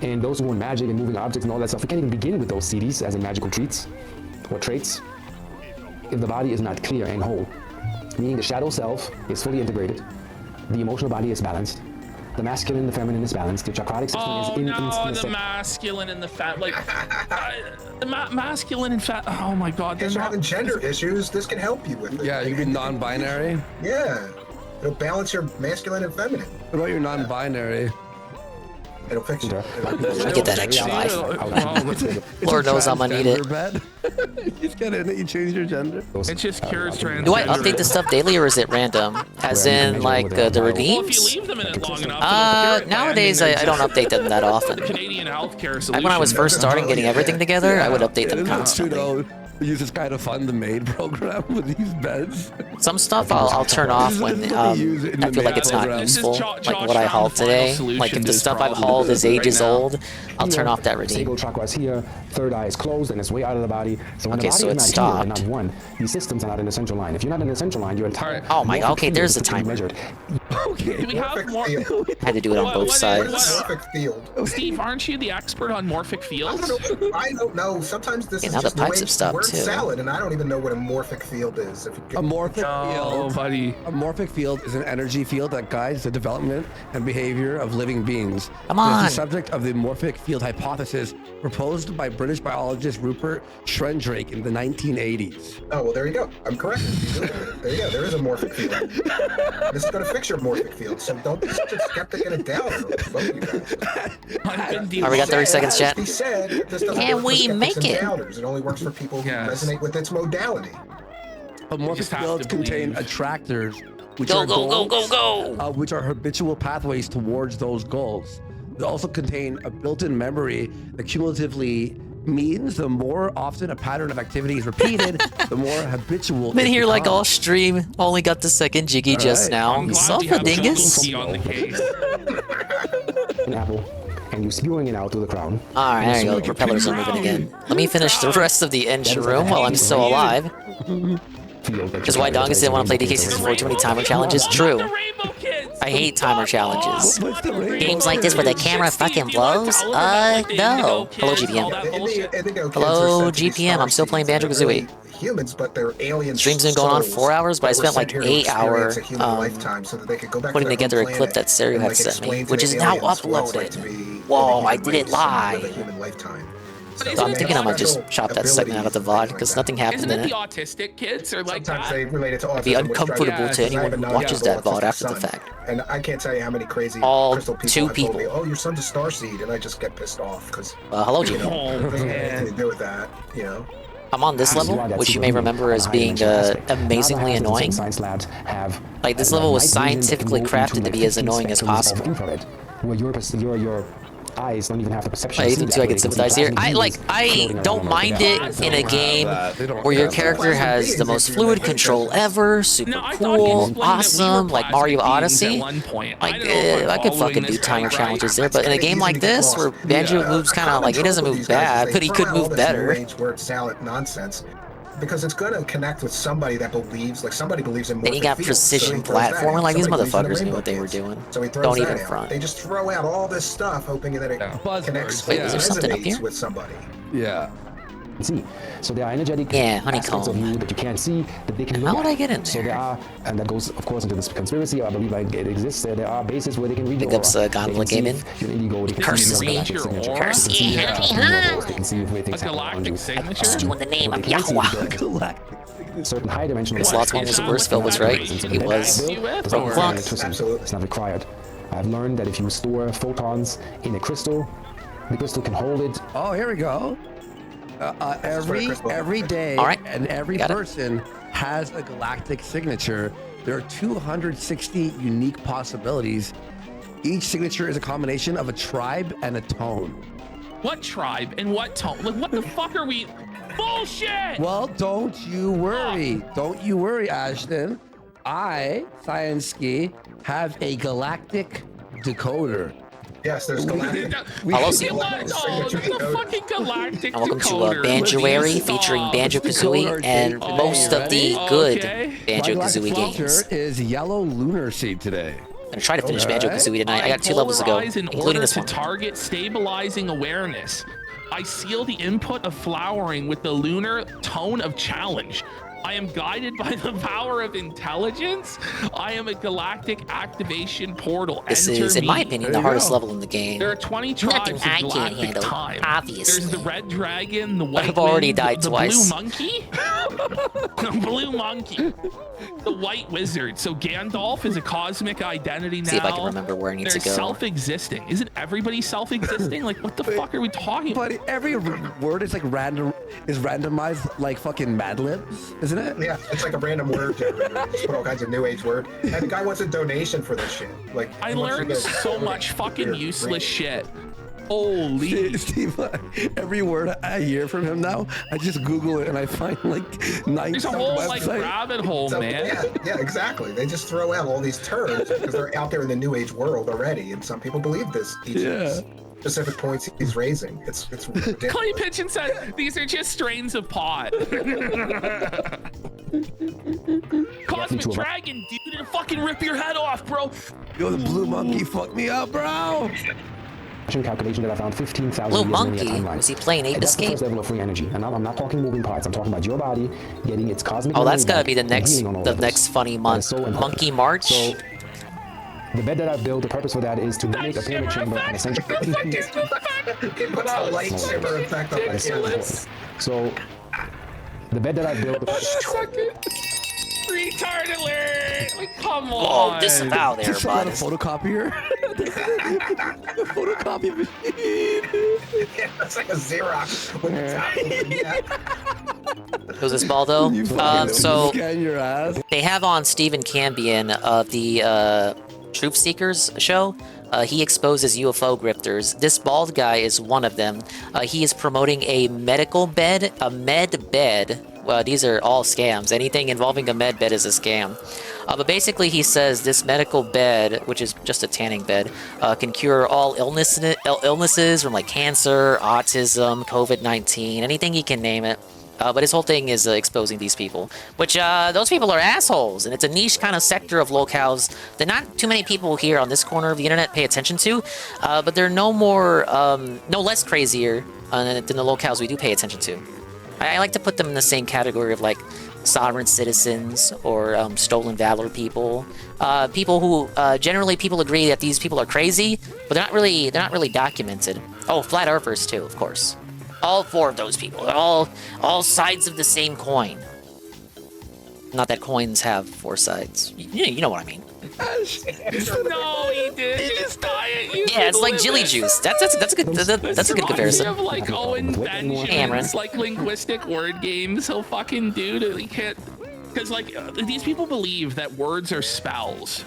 Q: And those who want magic and moving objects and all that stuff, we can't even begin with those CDs as in magical treats or traits if the body is not clear and whole. Meaning the shadow self is fully integrated, the emotional body is balanced, the masculine and the feminine is balanced, the chakrotic system is in
I: the masculine and the fat, like the masculine and fat. Oh my God!
M: If you're having gender issues, this can help you with it.
L: Yeah, you can be non-binary.
M: Yeah, it'll balance your masculine and feminine.
L: What about your non-binary?
M: It'll fix you.
H: I get that extra life. Lord knows I'm gonna need it.
L: You just get in it, you change your gender.
I: It just cures transgender.
H: Do I update the stuff daily or is it random? As in, like, the redeems?
I: Well, if you leave them in it long enough,
H: nowadays I don't update them that often.
I: Canadian healthcare solution.
H: Like when I was first starting getting everything together, I would update them constantly.
L: Use this kind of fund the maid program with these beds.
H: Some stuff I'll turn off when I feel like it's not useful, like what I hauled today. Like if the stuff I've hauled is ages old, I'll turn off that redeem.
Q: Sacral chakra is here, third eye is closed and it's way out of the body. So when
H: Okay,
Q: the body
H: so
Q: is
H: it
Q: not
H: stopped.
Q: here and not one, these systems are not in the central line. If you're not in the central line, you're entire.
H: Oh my God, okay, there's the timer.
Q: Measured.
L: Okay.
I: Do we have more?
H: I had to do it on both sides.
M: Morphic field.
I: Steve, aren't you the expert on morphic fields?
M: I don't know. Sometimes this is
H: now the
M: just the way
H: pipes have stopped,
M: word
H: too.
M: salad, and I don't even know what a morphic field is. If you
L: A morphic field,
I: buddy.
L: A morphic field is an energy field that guides the development and behavior of living beings.
H: Come
L: It is
H: on.
L: the subject of the morphic field hypothesis proposed by British biologist Rupert Sheldrake in the 1980s.
M: Oh, well, there you go. I'm correct. There you go. There is a morphic field. This is going to fix your morphic field, so don't be such a skeptic and a downer. Both of you guys.
H: Alright, we got 30 seconds, chat.
M: He said this doesn't
H: Can
M: work for
H: we
M: skeptics
H: make
M: and
H: it?
M: doubters. It only works for people who resonate with its modality.
L: Morphic fields contain attractors, which
H: Go,
L: are
H: go, go,
L: goals,
H: go, go.
L: Which are habitual pathways towards those goals. They also contain a built-in memory that cumulatively means the more often a pattern of activity is repeated, the more habitual.
H: Been
L: it
H: here like
L: becomes.
H: all stream. Only got the second jiggy just now. Suffer dingus.
Q: An apple, and you spewing it out through the crown.
H: Alright, there you go. Propellers are moving again. Let me finish the rest of the engine room while I'm still alive. Because why Dongus didn't want to play DK64 too many timer challenges? True. I hate timer challenges.
K: Games like this where the camera fucking blows? No.
H: Hello, GPM. Hello, GPM. I'm still playing Banjo-Kazooie.
M: Humans, but they're alien.
H: Stream's been going on 4 hours, but I spent like 8 hours putting together a clip that Stereo had sent me, which is now uploaded. Whoa, I did it live. So I'm thinking I might just chop that segment out of the VOD because nothing happened
I: Isn't
H: in
I: it the
H: it.
I: autistic kids or like
M: Sometimes
I: that?
M: they relate it to
H: It'd be
M: autism, which
H: uncomfortable
M: drives
H: to
M: me nuts, 'cause I
H: anyone
M: have a
H: who watches that
M: 9-year-old
H: VOD after the
M: autistic
H: fact.
M: son, and I can't tell you how many crazy
H: All
M: crystal people
H: 2
M: have told me,
H: people.
M: "Oh, your son's a starseed," and I just get pissed off because
H: Hello,
M: you know,
H: GPM.
M: it doesn't have anything to do with that, you know.
F: I'm on this level, which you may remember as being amazingly annoying. Like, this level was scientifically crafted to be as annoying as possible.
Q: Where your eyes don't even have the perception.
F: Even too, I can sympathize here. I don't mind it in a game where your character has the most fluid control ever, super cool, awesome, like Mario Odyssey. Like, I could fucking do time challenges there, but in a game like this, where Banjo moves kind of like, he doesn't move bad, but he could move better.
M: Word salad nonsense. Because it's going to connect with somebody that believes, like somebody believes in more.
F: Then you got precision platforming, like these motherfuckers knew what they were doing.
M: So he throws
F: Don't
M: that
F: even
M: out.
F: front.
M: They just throw out all this stuff, hoping that it connects.
F: Wait, is there something up here?
M: With somebody.
L: Yeah.
Q: See, so there are energetic aspects of you that you can't see that they can.
F: How would I get in there?
Q: So there are, and that goes, of course, into this conspiracy. I believe like it exists. There are bases where they can read your aura.
F: Pick up Gondola Gaming.
Q: Curse me.
K: Curse ye,
Q: They can see where things
I: A galactic signature?
K: Curse you in the name of Yahweh.
Q: Certain high-dimensional.
F: Slots one was the worst. Phil was right. He was.
Q: Absolutely. It's not required. I've learned that if you store photons in a crystal, the crystal can hold it.
L: Oh, here we go. Every day, and every person has a galactic signature. There are 260 unique possibilities. Each signature is a combination of a tribe and a tone.
I: What tribe and what tone? Like, what the fuck are we? Bullshit!
L: Well, don't you worry. Don't you worry, Ashton. I, Science-Ski, have a galactic decoder.
M: Yes, there's galactic.
I: The fucking galactic
F: Welcome
I: decoder.
F: to Banjo-Kazooie featuring Banjo-Kazooie and most of the good Banjo-Kazooie games.
L: Is yellow lunar seed today.
F: I'm gonna try to finish Banjo-Kazooie tonight. I got 2 levels to go, including this one.
I: Target stabilizing awareness. I seal the input of flowering with the lunar tone of challenge. I am guided by the power of intelligence. I am a galactic activation portal.
F: This is, in my opinion, the hardest level in the game.
I: There are 20 tribes of galactic time.
F: Obviously.
I: There's the red dragon, the white
F: I've already
I: wind,
F: died
I: the
F: twice.
I: blue monkey. The blue monkey. The white wizard. So Gandalf is a cosmic identity now.
F: See if I can remember where I need to go.
I: Self-existing. Isn't everybody self-existing? Like, what the fuck are we talking about?
L: But every word is like randomized like fucking Mad Libs, isn't it?
M: Yeah, it's like a random word. Just put all kinds of new age word. And the guy wants a donation for this shit. Like,
I: I learned so much fucking useless shit. Holy
L: Steve, every word I hear from him now, I just Google it and I find like 9
I: There's a whole like rabbit hole, man.
M: Yeah, exactly. They just throw out all these terms because they're out there in the new age world already, and some people believe this. Specific points he's raising. It's ridiculous.
I: Clay Pigeon said these are just strains of pot. Cosmic Dragon, dude, it'll fucking rip your head off, bro.
L: Yo, the blue monkey fucked me up, bro.
Q: Calculation that I found 15,000
F: Blue Monkey? Was he playing Ape
Q: That's the
F: Escape?
Q: first level of free energy. And I'm not talking moving parts. I'm talking about your body getting its cosmic.
F: Oh, that's gotta be the
Q: the
F: next funny month. Monkey March.
Q: So, the bed that I've built, the purpose for that is to make a pyramid chamber and essentially.
M: He puts a lightsaber effect on the
Q: So, the bed that I've built.
I: Retard alert! Like, come
F: on.
I: Oh,
F: disavow there, bud.
L: A photocopier. A photocopy machine.
M: Yeah, that's like a Xerox.
F: Who's this, Baldo? So
L: Scan your ass.
F: they have on Stephen Cambion of the Truth Seekers show. He exposes UFO grifters. This bald guy is one of them. He is promoting a medical bed, a med bed. Well, these are all scams. Anything involving a med bed is a scam. But basically, he says this medical bed, which is just a tanning bed, can cure all illnesses from like cancer, autism, COVID-19, anything he can name it. But his whole thing is exposing these people, which those people are assholes, and it's a niche kind of sector of locales that not too many people here on this corner of the internet pay attention to, but they're no less crazier than the locales we do pay attention to. I like to put them in the same category of like sovereign citizens or stolen valor people, people who generally people agree that these people are crazy, but they're not really documented. Oh, flat earthers too, of course. All 4 of those people. They're all sides of the same coin. Not that coins have 4 sides. You know what I mean.
I: No, he did. His diet.
F: Yeah, it's like jelly juice. That's a good comparison.
I: Of like Owen Benjamin's
F: Cameron.
I: like linguistic word games he'll fucking do to he can't because like these people believe that words are spells.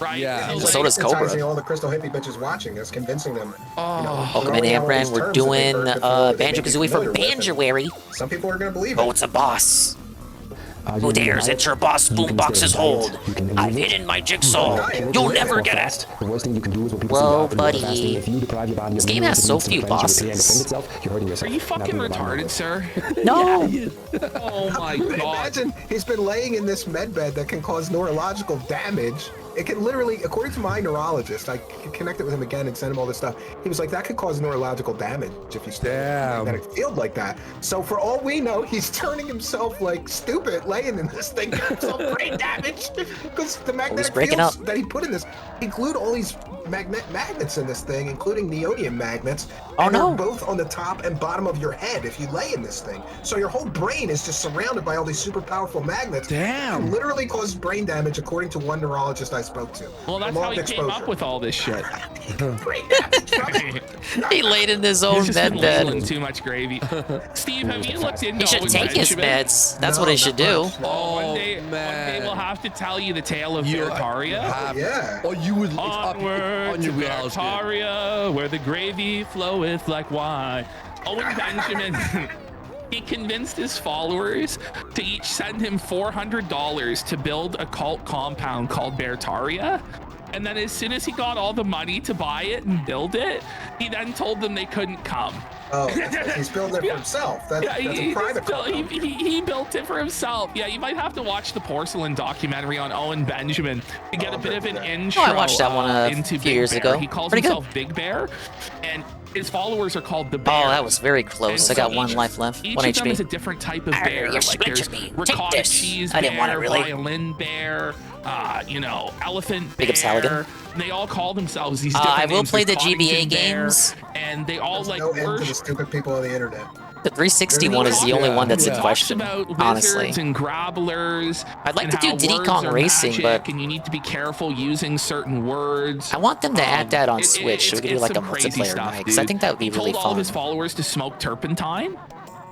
I: Right?
M: Yeah.
F: So does Cobra.
M: All the crystal hippie bitches watching is convincing them.
F: Welcome in, Amran. We're doing Banjo-Kazooie for Banjo-Kazooie.
M: Some people are gonna believe it.
F: Oh, it's a boss. Who dares enter boss boombox's hold? I've hidden my jigsaw. You'll never get it.
Q: The worst thing you can do is when people
F: Whoa,
Q: see
F: buddy.
Q: If you deprive your body
F: This
Q: of
F: game
Q: minerals
F: has
Q: it
F: so
Q: needs to
F: few
Q: replenish your
F: bosses.
Q: and defend itself, you're hurting yourself.
I: Are you fucking retarded, sir?
F: No.
I: Oh my god.
M: Imagine he's been laying in this med bed that can cause neurological damage. It can literally, according to my neurologist, I connected with him again and sent him all this stuff. He was like, that could cause neurological damage if you stay in a field like that. So for all we know, he's turning himself like stupid, laying in this thing, getting himself brain damage because the magnetic fields that he put in this. He glued all these magnets in this thing, including neodymium magnets. And they're both on the top and bottom of your head if you lay in this thing. So your whole brain is just surrounded by all these super powerful magnets. Damn. It literally causes brain damage, according to one neurologist I spoke to.
I: Well, that's how he came up with all this shit.
F: He laid in his own
I: He's just been
F: bed.
I: ladling too much gravy. Steve, have you looked into
F: He should
I: Owen
F: take his
I: Benjamin?
F: meds. That's what he should do.
I: One day we'll have to tell you the tale of Bertaria.
M: Yeah.
L: Oh, you would
I: Onward to Bertaria, where the gravy floweth like wine. Owen Benjamin, he convinced his followers to each send him $400 to build a cult compound called Bertaria. And then as soon as he got all the money to buy it and build it, he then told them they couldn't come.
M: Oh, he's building it for himself. That's a private compound.
I: He built it for himself. Yeah, you might have to watch the Porcelain documentary on Owen Benjamin to get a bit of an intro
F: I watched that one
I: into
F: a few
I: Big
F: years
I: Bear.
F: ago.
I: He calls
F: Pretty
I: himself Big Bear, and his followers are called the Bear.
F: Oh, that was very close. I got one life left.
I: Each
F: One
I: of them is a
F: HP.
I: different type of bear.
F: You're
I: Like there's
F: scratching me.
I: ricotta
F: Take this.
I: cheese
F: I didn't
I: bear,
F: want it, really.
I: violin bear, elephant
F: Big up Saligan.
I: bear. And they all call themselves these different
F: I will
I: names.
F: play the
I: There's
F: GBA
I: Coddington Bear,
F: games.
I: and they all
M: There's
I: like
M: no end to the
I: worship.
M: stupid people on the internet.
F: The 360 one is the only one that's in question,
I: About
F: honestly.
I: wizards and grabblers.
F: I'd like
I: and
F: to do
I: how
F: Diddy
I: words
F: Kong
I: are
F: Racing,
I: magic,
F: but
I: and you need to be careful using certain words.
F: I want them to add that on Switch so we can do
I: it's
F: like a
I: some crazy
F: multiplayer
I: stuff,
F: night, because I
I: dude.
F: think that would be
I: He
F: really
I: told all of
F: fun.
I: his followers to smoke turpentine.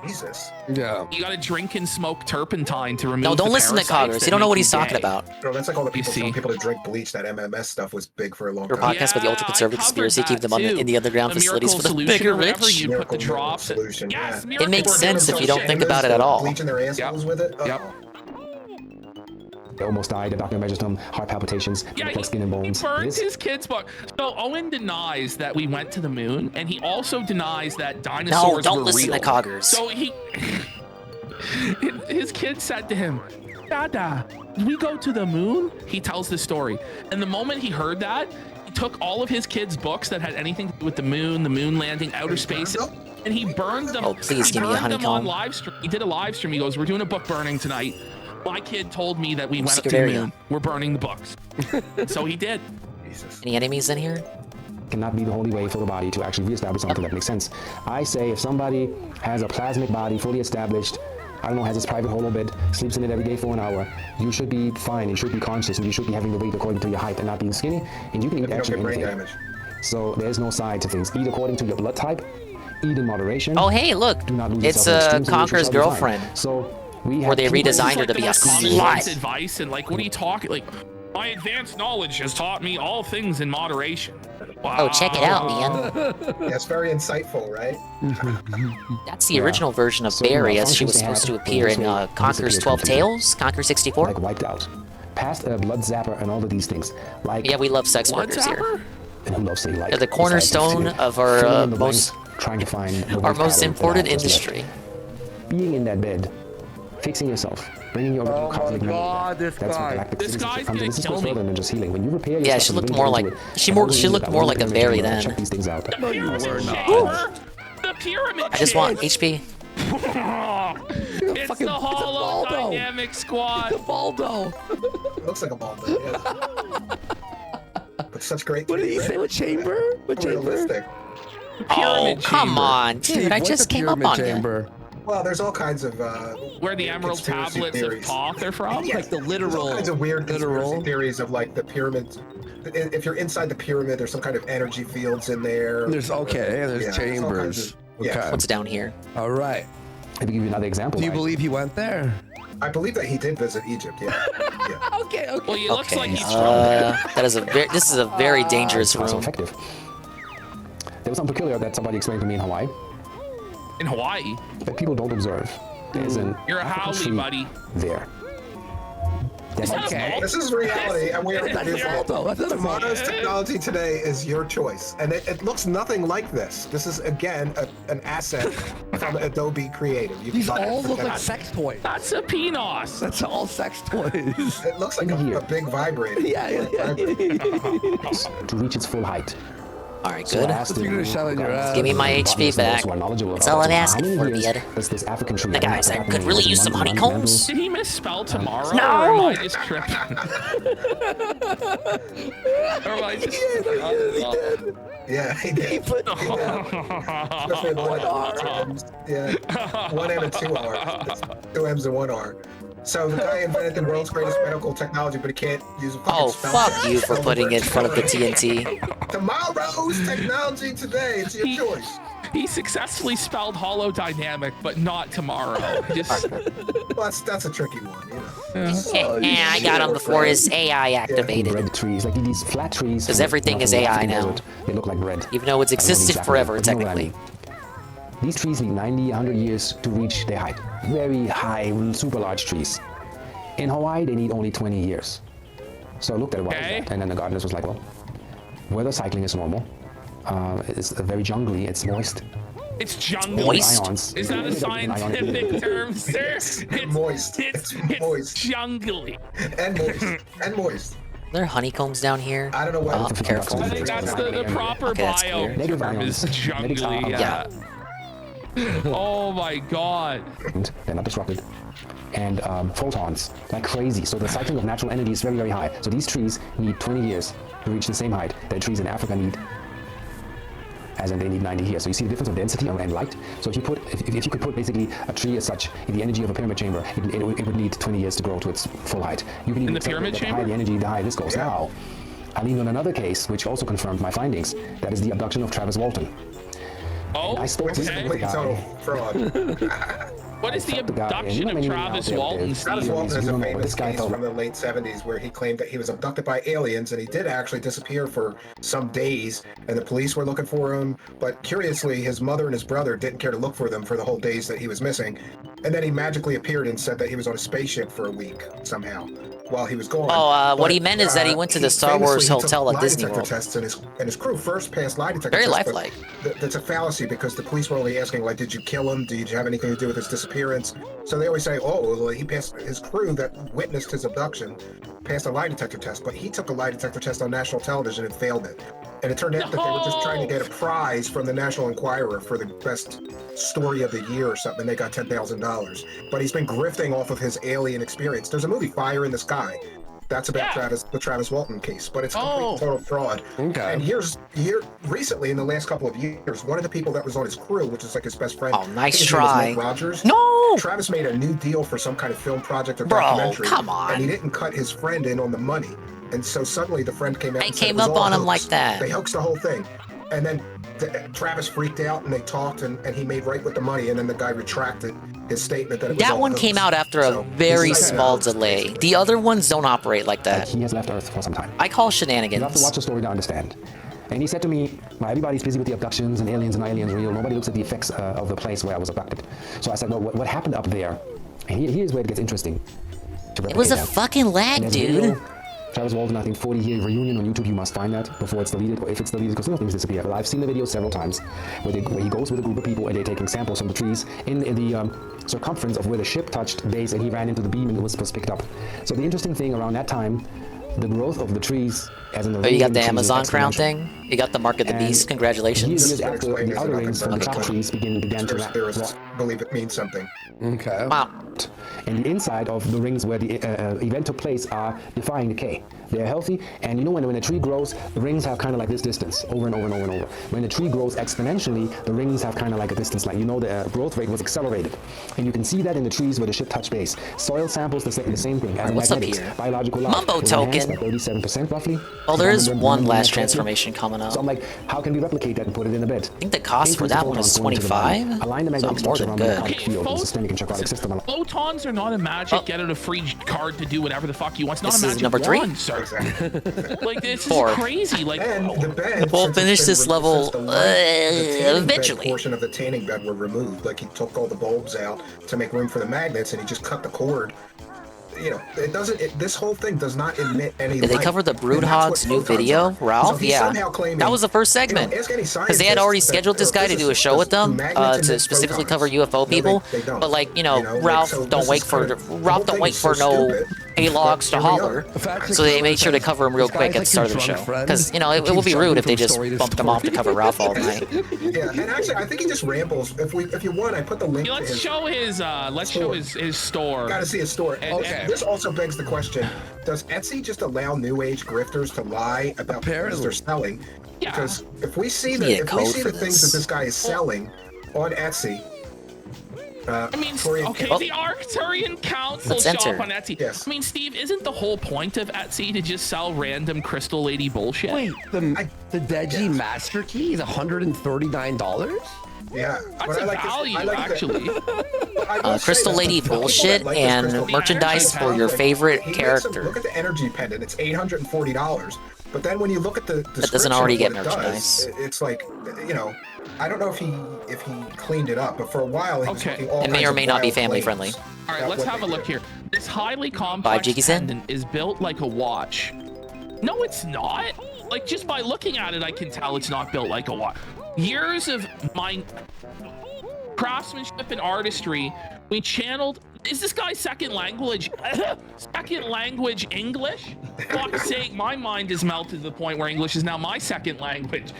M: Jesus.
L: Yeah.
I: You gotta drink and smoke turpentine to remove.
F: No, don't
I: the
F: listen to
I: parasites
F: Coggers.
I: that
F: You don't know
I: make
F: what
I: you
F: he's talking
I: gay.
F: about.
M: Bro, that's like all the people telling people to drink bleach. That MMS stuff was big for a long
F: Your
M: time.
F: podcast with the ultra conservative conspiracy, keep them in the underground
I: The
F: facilities for the
I: Miracle
F: bigger
I: Solution or whatever,
F: rich.
I: you put the drops.
M: Solution.
I: Yes,
M: Yeah.
F: It makes
I: Miracle
F: sense if you don't
I: Solution.
F: think about it at all.
M: Bleaching their assholes with it.
I: Yep.
Q: They almost died. The doctor measures them, heart palpitations,
I: Yeah,
Q: like skin and bones.
I: He burned
Q: This-
I: his kid's book. So Owen denies that we went to the moon, and he also denies that dinosaurs
F: don't
I: were
F: listen
I: real.
F: to Coggers.
I: So his kid said to him, Dada, did we go to the moon? He tells the story. And the moment he heard that, he took all of his kids' books that had anything to do with the moon landing, outer space, and he burned them.
F: Oh, please
I: he
F: give me a
I: burned them on
F: honeycomb.
I: live stream. He did a live stream. He goes, we're doing a book burning tonight. My kid told me that we went up to
F: secret
I: the
F: area.
I: moon. We're burning the books. So he did.
F: Any enemies in here?
Q: Cannot be the only way for the body to actually reestablish something that makes sense. I say if somebody has a plasmic body fully established, I don't know, has its private holo bed, sleeps in it every day for an hour, you should be fine, you should be conscious, and you should be having the weight according to your height and not being skinny, and you can eat actually
M: brain
Q: anything.
M: damage.
Q: So there's no side to things. Eat according to your blood type, eat in moderation.
F: Oh, hey, look.
Q: Do not lose
F: It's
Q: yourself in extremes, and you
F: Conqueror's
Q: shall be fine.
F: girlfriend.
Q: So we
F: Where
Q: have
F: they
Q: two
F: redesigned her
Q: ways-
F: to be a
I: common
F: slut.
I: sense advice, and like, what are you talking? Like, my advanced knowledge has taught me all things in moderation. Wow.
F: Oh, check it out, man.
M: Yeah, it's very insightful, right?
F: That's the original version of Barry as she was supposed to appear in Conqueror's 12 Tales, Conqueror 64.
Q: Like wiped out. Past blood zapper and all of these things. Like
F: Yeah, we love sex
I: Blood
F: workers here.
I: zapper?
Q: and who loves saying like
F: They're the cornerstone of our
Q: filling in the
F: most
Q: blanks, trying to find the
F: our
Q: right
F: most
Q: pattern
F: important
Q: that just left.
F: industry.
Q: Being in that bed, fixing yourself, bringing your original cosmic memory back.
L: this
Q: That's what
L: guy.
Q: galactic
I: This
Q: physics
I: guy's
Q: comes in.
I: gonna
Q: This is
I: kill
Q: much
I: me.
Q: further than just healing. When you repair
F: Yeah,
Q: yourself
F: she
Q: and
F: looked
Q: really
F: more
Q: get
F: like
Q: into it,
F: she
Q: and
F: more
Q: really
F: she
Q: use
F: looked
Q: that
F: more
Q: one
F: like a
Q: image
F: Barry
Q: and
F: then.
Q: check these things out.
I: The pyramid
L: not.
I: chamber. The pyramid.
F: I just want HP.
I: It's the hollow dynamic squad.
L: Baldo.
M: It looks like a ball, yes. But such great.
L: What did he say? What chamber? What chamber?
M: Realistic.
F: Oh,
I: Pyramid
F: come
I: chamber.
F: on, dude!
L: Steve,
F: I
L: what's
F: just
L: a
F: came up
L: pyramid
F: on
L: chamber?
M: Well, there's all kinds of
I: where the emerald
M: conspiracy
I: tablets
M: theories.
I: of Thoth are from.
M: Yeah,
L: Like the
M: there's all
L: literal,
M: kinds of weird conspiracy theories of like the pyramids. If you're inside the pyramid, there's some kind of energy fields in there.
L: There's there's
M: Yeah,
L: chambers.
M: yeah.
F: What's down here?
L: All right.
Q: Let me give you another example.
L: Do you believe he went there?
M: I believe that he did visit Egypt. Yeah.
L: Okay.
I: Well, he looks like he's
F: That is this is a very dangerous
Q: It's also
F: room.
Q: effective. There was something peculiar that somebody explained to me in Hawaii
I: in Hawaii.
Q: that people don't observe. There's an
I: You're a
Q: African
I: haole,
Q: tree
I: buddy.
Q: there.
M: Okay. This is reality, and we are
L: That's
M: Tomorrow's technology today is your choice, and it looks nothing like this. This is again an asset from Adobe Creative. You
L: These
M: can buy it
L: all
M: for
L: look like
M: $10.
L: sex toys.
I: That's a penis.
L: That's all sex toys.
M: It looks like a big vibrator.
L: Yeah.
Q: to reach its full height.
F: All right,
Q: So
F: good.
Q: I asked
L: You're gonna shove in your ass.
F: Give me my HP back.
Q: That's
F: all I'm asking for,
Q: Bud.
F: bud.
Q: This African tree.
F: The guys, I could really use some honeycombs.
I: Did he misspell tomorrow?
F: No!
I: Or am I just tripping? Or am I just...
M: Yeah, he did.
L: He put
M: Especially one R. Yeah, one M and two R's. Two M's and one R. So the guy invented the world's greatest medical technology, but he can't use a fucking
F: Oh,
M: spell
F: fuck
M: check.
F: you for putting it in front of the TNT.
M: Tomorrow's technology today. It's your choice.
I: He successfully spelled holodynamic, but not tomorrow. Just...
M: Well, that's a tricky one, you know.
K: Yeah, I got him before his AI activated.
Q: Red trees, like these flat trees.
F: Because everything is AI now.
Q: They look like bread.
F: Even though it's existed forever, technically.
Q: These trees need 90, 100 years to reach their height. Very high, super large trees. In Hawaii, they need only 20 years. So I looked at it, and then the gardeners was like, well, weather cycling is normal. It's very jungly, it's moist.
I: It's jungly.
Q: Moist?
I: Is that a scientific term, sir? It's
M: moist.
I: It's moist. Jungly.
M: And moist. And moist.
F: Are there honeycombs down here?
M: I don't know what.
F: Oh, careful.
I: I think that's the proper bio term is jungly. Yeah. Oh my god.
Q: They're not disrupted. And photons, like crazy. So the cycling of natural energy is very, very high. So these trees need 20 years to reach the same height that trees in Africa need, as in they need 90 years. So you see the difference of density and light. So if you could put basically a tree as such in the energy of a pyramid chamber, it would need 20 years to grow to its full height. You can even
I: in the pyramid chamber?
Q: The higher the energy, the higher this goes. Now, I leaned on another case, which also confirmed my findings. That is the abduction of Travis Walton.
I: Oh,
Q: and I spoke to the guy.
M: Fraud.
I: What is the abduction of Travis Walton?
M: Travis Walton is a famous case from the late 70s where he claimed that he was abducted by aliens, and he did actually disappear for some days, and the police were looking for him. But curiously, his mother and his brother didn't care to look for them for the whole days that he was missing. And then he magically appeared and said that he was on a spaceship for a week somehow while he was gone.
F: Oh, what he meant is that he went to the Star Wars hotel at Disney World.
M: Tests and his crew first passed lie detector
F: Very
M: tests.
F: lifelike.
M: That's a fallacy because the police were only asking, like, did you kill him? Did you have anything to do with his disappearance? So they always say, oh, well, he passed, his crew that witnessed his abduction passed a lie detector test, but he took a lie detector test on national television and failed it. And it turned out that they were just trying to get a prize from the National Enquirer for the best story of the year or something, and they got $10,000. But he's been grifting off of his alien experience. There's a movie, Fire in the Sky. That's about the Travis Walton case, but it's a complete total fraud.
L: Okay.
M: And recently, in the last couple of years, one of the people that was on his crew, which is like his best friend,
F: oh, nice
M: try,
F: Mike
M: Rogers.
F: No,
M: Travis made a new deal for some kind of film project or documentary.
F: Come on,
M: and he didn't cut his friend in on the money, and so suddenly the friend came out.
F: They
M: and said
F: came
M: it was
F: up
M: all
F: on him
M: hoax.
F: like that.
M: They hoaxed the whole thing, and then Travis freaked out, and they talked, and he made right with the money, and then the guy retracted his statement that it was
F: that
M: all
F: one
M: hoax.
F: came out after a very small delay. The other ones don't operate like that.
Q: He has left Earth for some time.
F: I call shenanigans.
Q: You have to watch the story to understand. And he said to me, well, everybody's busy with the abductions and aliens real. Nobody looks at the effects of the place where I was abducted. So I said, well, what happened up there? And here's where it gets interesting.
F: It was a fucking lag, dude.
Q: Travis Walton, I think 40-year reunion on YouTube. You must find that before it's deleted, or if it's deleted, because things disappear. But I've seen the video several times where he goes with a group of people and they're taking samples from the trees in the circumference of where the ship touched base, and he ran into the beam and it was picked up. So the interesting thing around that time, the growth of the trees, as in the
F: you got the Amazon crown thing. You got the Mark of the Beast. Congratulations.
Q: Years after the outer rings from the top trees began to
M: Spirits believe it means something.
L: Okay.
F: Wow.
Q: and the inside of the rings where the event took place are defying decay. They're healthy, and you know when a tree grows, the rings have kind of like this distance over and over and over and over. When the tree grows exponentially, the rings have kind of like a distance line. You know the growth rate was accelerated, and you can see that in the trees where the ship touched base. Soil samples the same thing. As
F: what's up
Q: magnetics,
F: here?
Q: biological life.
F: Mumbo token.
Q: 37% roughly.
F: Well, there is one last transformation coming up.
Q: So I'm like, how can we replicate that and put it in a bit?
F: I think the cost for that one is 25.
Q: Align the
F: So
Q: magnetic
F: more
Q: structure
F: than
Q: around
F: good.
Q: the magnetic field in systemic and chaotic system.
I: Photons are not a magic. Get out a free card to do whatever the fuck you want. It's not
F: This
I: a
F: is
I: magic
F: number 3?
I: wand, sir. Like this
F: Four.
I: is crazy. Like
F: We'll finish this level eventually.
M: Portion of the tanning bed were removed. Like he took all the bulbs out to make room for the magnets, and he just cut the cord. You know, it doesn't. This whole thing does not emit any.
F: Did they cover the Broodhog's new video, Ralph? Yeah, that was the first segment. Because they had already scheduled this guy to do a show with them to specifically cover UFO people. But like, you know, Ralph don't wait for no A-logs to holler. So they made sure to cover him real quick at the start of the show. Because, you know, it would be rude if they just bumped him off to cover Ralph all night.
M: Yeah, and actually, I think he just rambles. If you want, I put the link.
I: Yeah, let's show his his store.
M: Gotta see his store. Okay. This also begs the question: does Etsy just allow New Age grifters to lie about the things they're selling?
I: Yeah.
M: Because if we see the things that this guy is selling on Etsy.
I: I mean, the Arcturian Council shop on Etsy.
M: Yes.
I: I mean, Steve, isn't the whole point of Etsy to just sell random Crystal Lady bullshit?
L: Wait, the Deji Master Key is $139?
M: Yeah,
I: that's a value, actually.
F: Crystal Lady bullshit and merchandise for your favorite character.
M: Look at the energy pendant; it's $840. But then when you look at the
F: that doesn't already get
M: merchandise, it's like, you know, I don't know if he cleaned it up, but for a while he was making all
F: it may or may not be family friendly.
I: All right, let's have a look here. This highly complex pendant is built like a watch. No, it's not. Like, just by looking at it, I can tell it's not built like a watch. Years of my craftsmanship and artistry, we channeled. Is this guy's second language? Second language English? Fuck's sake, my mind is melted to the point where English is now my second language.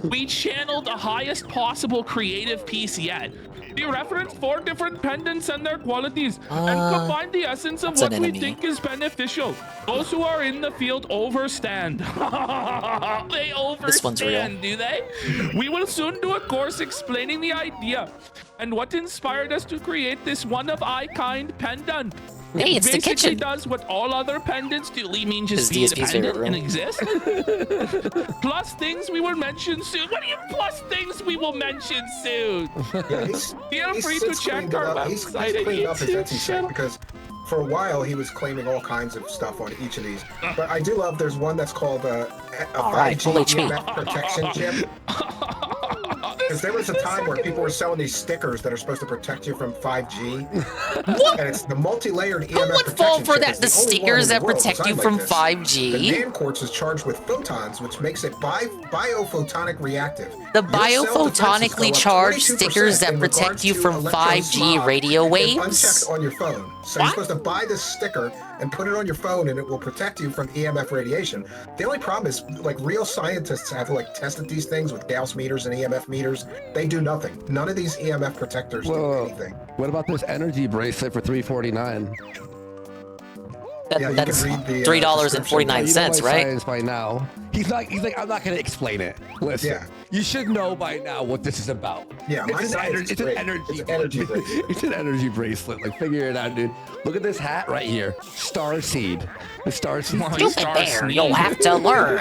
I: We channeled the highest possible creative piece yet. We referenced 4 different pendants and their qualities and combined the essence of what we think is beneficial. Those who are in the field overstand. They overstand,
F: this one's real.
I: Do they? We will soon do a course explaining the idea and what inspired us to create this one-of-a-kind pendant.
F: Hey, it's the kitchen.
I: Basically does what all other pendants do. You mean just be independent and exist? Plus things we will mention soon. What do you plus things we will mention soon?
M: Yeah,
I: feel free to check our website.
M: He's cleaned up his Etsy site because for a while he was claiming all kinds of stuff on each of these. But I do love there's one that's called a 5G EMF protection chip. Because there was a time where people were selling these stickers that are supposed to protect you from 5G.
F: What?
M: And it's the multi-layered EMF
F: Who would
M: protection
F: fall for
M: chip
F: that?
M: is
F: The
M: only one
F: stickers
M: in the
F: that
M: world
F: protect you
M: designed
F: from
M: like this.
F: 5G?
M: The NAND quartz is charged with photons, which makes it biophotonic reactive.
F: The biophotonically charged stickers that protect you from 5G radio waves?
M: Unchecked on your phone. So you're supposed to buy this sticker and put it on your phone, and it will protect you from EMF radiation. The only problem is, like, real scientists have like tested these things with Gauss meters and EMF meters. They do nothing. None of these EMF protectors do anything.
L: What about this energy bracelet for $349?
F: That's $3.49, right?
L: Science by now. He's like, I'm not gonna explain it. Listen, you should know by now what this is about.
M: Yeah,
L: it's an energy bracelet. It's an energy bracelet. Like, figure it out, dude. Look at this hat right here. Starseed. The Starseed.
K: Stupid bear, you'll have to learn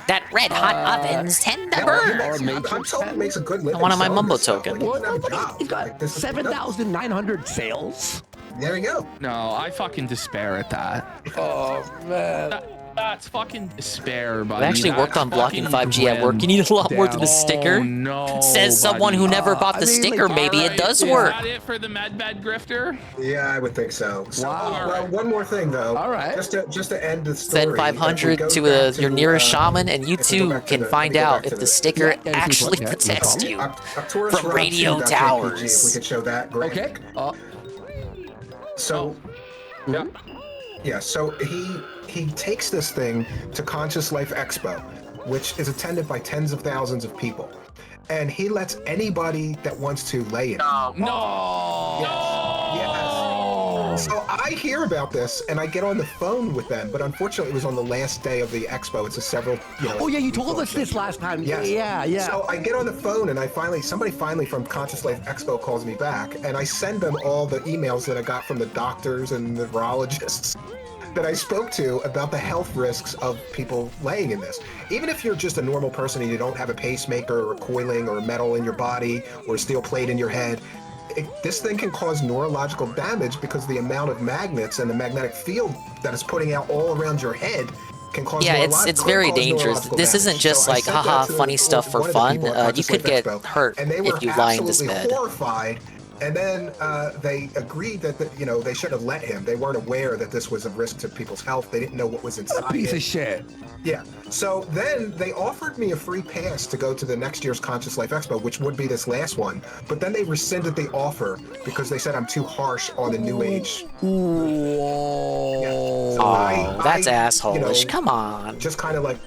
K: that red hot ovens tend to burn.
M: I'm told he makes a good living.
F: One of my
M: selling
F: mumbo
M: this stuff.
F: token.
M: Like,
L: He's got 7,900 sales.
M: There you go.
I: No, I fucking despair at that.
L: Oh, man.
I: That's fucking despair, buddy.
F: I actually worked on blocking 5G at work. You need a lot more than a sticker.
I: No,
F: says someone who never bought the sticker. Maybe it does work.
I: Is that it for the medbed grifter?
M: Yeah, I would think so.
L: Wow.
M: Well, one more thing though.
L: All right.
M: Just to end the story.
F: Send 500 to your nearest shaman, and you too can find out if the sticker actually protects you from radio towers.
M: If we could show that graphic.
L: Okay.
M: So, yeah. So he takes this thing to Conscious Life Expo, which is attended by tens of thousands of people, and he lets anybody that wants to lay it.
I: No.
M: Yes.
F: no.
M: So I hear about this and I get on the phone with them, but unfortunately it was on the last day of the expo. It's a several,
L: Oh yeah, you told us this last time.
M: Yes.
L: Yeah.
M: So I get on the phone and somebody finally from Conscious Life Expo calls me back, and I send them all the emails that I got from the doctors and the virologists that I spoke to about the health risks of people laying in this. Even if you're just a normal person and you don't have a pacemaker or coiling or metal in your body or a steel plate in your head, this thing can cause neurological damage because the amount of magnets and the magnetic field that it's putting out all around your head can cause
F: it's very dangerous. This isn't just like haha funny stuff for fun. You could get hurt if you lie in this bed.
M: Horrified. And then they agreed that they should have let him. They weren't aware that this was a risk to people's health. They didn't know what was inside.
L: What a piece of shit.
M: Yeah. So then they offered me a free pass to go to the next year's Conscious Life Expo, which would be this last one. But then they rescinded the offer because they said I'm too harsh on the New Age.
L: Whoa.
F: So that's asshole-ish. Come on.
M: Just kind of like,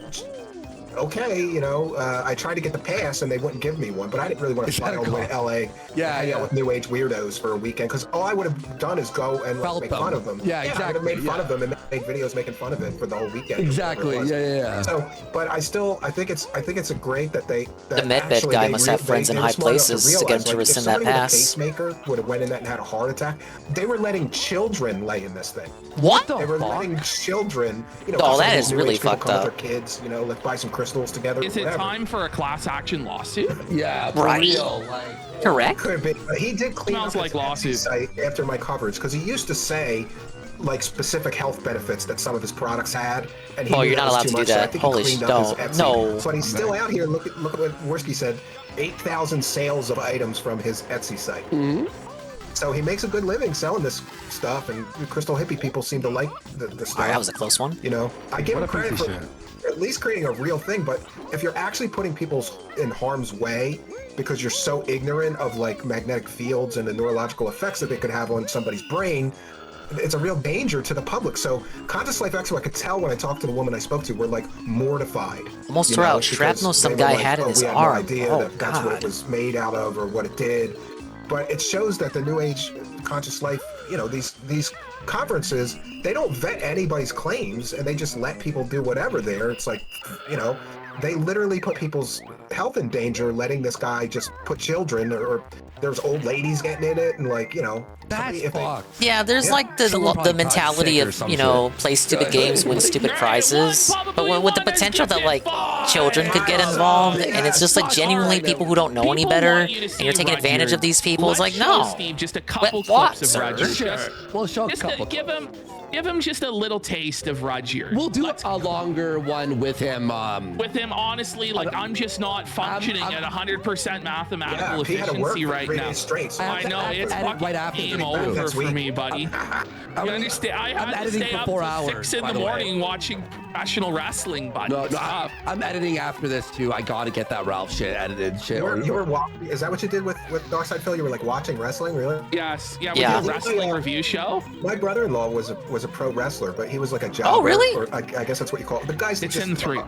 M: okay, I tried to get the pass and they wouldn't give me one, but I didn't really want to fly all the way to LA. Hang out with New Age weirdos for a weekend, because all I would have done is go and make fun of them.
L: Yeah, exactly.
M: I would have made fun of them and made videos making fun of it for the whole weekend.
L: Exactly. Yeah.
M: So, but I think it's a great that they.
F: The medbed guy must have friends in high places to get him to rescind that pass.
M: If somebody with a pacemaker would have went in that and had a heart attack, they were letting children lay in this thing.
F: What?
M: They were letting children.
F: Oh, that is really fucked up.
M: Their kids, let's buy some crystals together.
I: Is it time for a class action lawsuit?
L: Yeah,
F: right.
L: Real,
F: correct.
M: Could have been. He did clean
I: Smells
M: up
I: like
M: his
I: lawsuit
M: site after my coverage, because he used to say specific health benefits that some of his products had, and
F: you're not allowed to do that. Holy shit! No.
M: So he's still out here. Look at what Worski said. 8,000 sales of items from his Etsy site.
L: Mm-hmm.
M: So he makes a good living selling this stuff, and crystal hippie people seem to like the stuff.
F: That was a close one.
M: I give him credit for at least creating a real thing, but if you're actually putting people in harm's way because you're so ignorant of magnetic fields and the neurological effects that they could have on somebody's brain, it's a real danger to the public. So Conscious Life Expo, I could tell when I talked to the woman I spoke to, were mortified.
F: Almost throughout shrapnel some guy had in his arm.
M: We had no idea that's what it was made out of or what it did. But it shows that the New Age Conscious Life, these conferences, they don't vet anybody's claims and they just let people do whatever there. It's they literally put people's health in danger, letting this guy just put children, or there's old ladies getting in it, and
L: that's fucked.
F: Yeah, there's the mentality of play stupid games, win stupid prizes, but with the potential that children could get involved, and it's just genuinely people who don't know any better, and you're taking advantage of these people. It's no.
I: Just a couple clips of Rudyard.
L: We'll show a couple.
I: Give him just a little taste of Rudyard.
L: We'll do a longer one with him.
I: Honestly, I'm just not functioning at 100% mathematical efficiency right now. I know, it's fucking game over for me, buddy. You understand? I had to stay up till 6 in the morning watching professional wrestling, buddy.
L: No, I'm editing after this too. I gotta get that Ralph shit edited. Shit.
M: You were watching? Is that what you did with Darkside Phil? You were watching wrestling, really?
I: Yes. Yeah. We did a wrestling review show.
M: My brother-in-law was a pro wrestler, but he was a jobber.
F: Oh, really?
M: Or I guess that's what you call it. The guys that
I: it's in 3.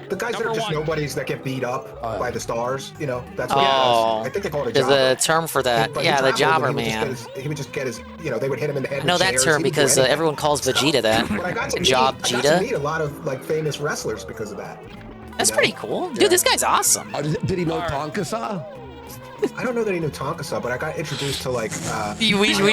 M: The guys that are just nobodies that get beat up by the stars, that's what I think they call it a jobber.
F: There's a term for that. The jobber man.
M: He would just get his, they would hit him in the head.
F: I know that term because everyone calls Vegeta that.
M: But I got to meet a lot of famous wrestlers because of that.
F: That's pretty cool. Dude, this guy's awesome.
L: Did he know Tonka-sa?
M: I don't know that he knew Tonka-sa, but I got introduced to
F: we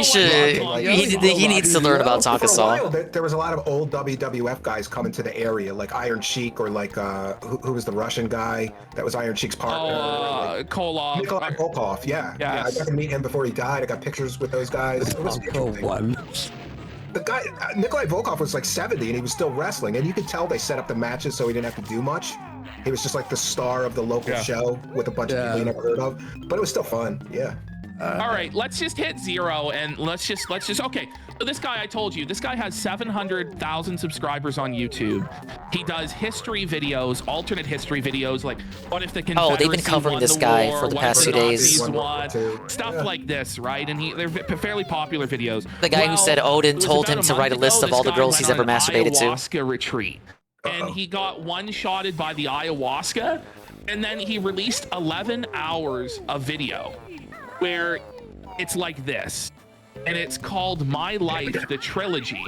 F: should. He needs to learn about Tonka-sa.
M: For a while, there was a lot of old WWF guys coming to the area, like Iron Sheik, or who was the Russian guy that was Iron Sheik's partner?
I: Koloff.
M: Nikolai Volkov. Yeah. I got to meet him before he died. I got pictures with those guys. It was interesting. The guy, Nikolai Volkov, was 70 and he was still wrestling, and you could tell they set up the matches so he didn't have to do much. He was just the star of the local show with a bunch of people you never heard of, but it was still fun. Yeah.
I: All right, let's just hit 0 and let's just okay. So this guy, I told you, this guy has 700,000 subscribers on YouTube. He does history videos, alternate history videos, what if the Confederacy
F: they've been covering this guy for the past few days.
I: Stuff like this, right? And they're fairly popular videos.
F: The guy who said Odin told him to write a list of all the girls he's ever masturbated to.
I: Ayahuasca retreat. And he got one-shotted by the ayahuasca, and then he released 11 hours of video where it's like this. and it's called My Life, the trilogy.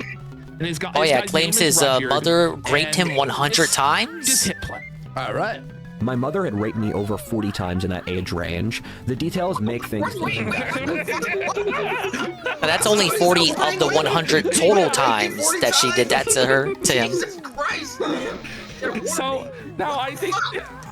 I: And his
F: Oh yeah, claims his mother raped him 100 times?
I: Just hit play.
L: All right.
R: My mother had raped me over 40 times in that age range. The details make things...
F: That's only 40 of the 100 total times that she did that to him.
M: Jesus Christ, man.
I: So now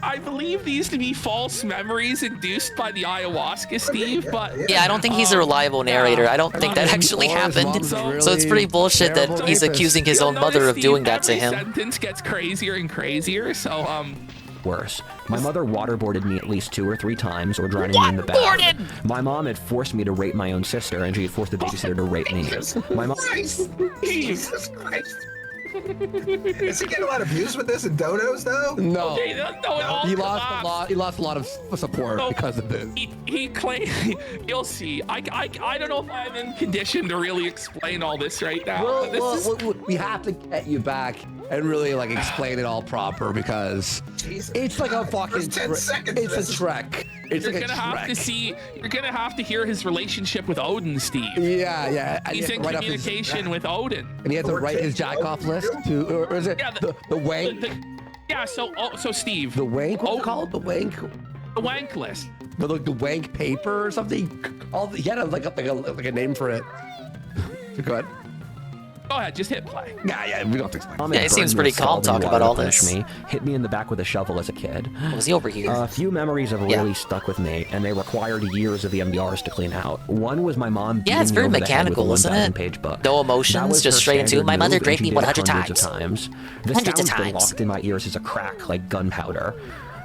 I: I believe these to be false memories induced by the ayahuasca, Steve. But
F: yeah, I don't think he's a reliable narrator. I don't think that actually happened. So it's pretty bullshit that he's accusing his own mother of doing that to him.
I: Every sentence gets crazier and crazier. So
R: Worse. My mother waterboarded me at least 2 or 3 times or drowning me in the bath. My mom had forced me to rape my own sister, and she had forced the babysitter to rape me. My mom...
M: Jesus Christ. Is he getting a lot of views with this in donos though?
L: No.
I: Okay,
L: He lost a lot of support because of this.
I: He claimed. You'll see. I don't know if I'm in condition to really explain all this right now.
L: We have to get you back and really like explain it all proper because it's like a fucking.
M: 10 seconds.
L: It's a trek. It's
I: You're
L: like
I: gonna
L: a
I: have
L: trek.
I: to see. You're gonna have to hear his relationship with Odin, Steve.
L: Yeah.
I: He's in communication with Odin.
L: And he has to write his jack off list to, or is it the wank?
I: Yeah. So Steve.
L: The wank. What's it called? The wank.
I: The wank list.
L: The wank paper or something. He had like a name for it. Go ahead.
I: Go ahead, just hit play.
L: Yeah, we don't have to explain.
F: Yeah, he seems pretty calm talking about all this.
R: Me, hit me in the back with a shovel as a kid.
F: Was he over here?
R: A few memories have really stuck with me, and they required years of EMDRs to clean out. One was my mom beating
F: it's very
R: me over the head with a
F: mechanical, isn't it?
R: 1,000-page book.
F: No
R: That
F: emotions,
R: was
F: just
R: her
F: straight into
R: standard
F: my mother
R: move, and
F: raped
R: she
F: me
R: did it
F: 100
R: hundreds of
F: times.
R: times. The
F: Hundreds of
R: sound's been
F: times.
R: locked in my ears as a crack, like gunpowder.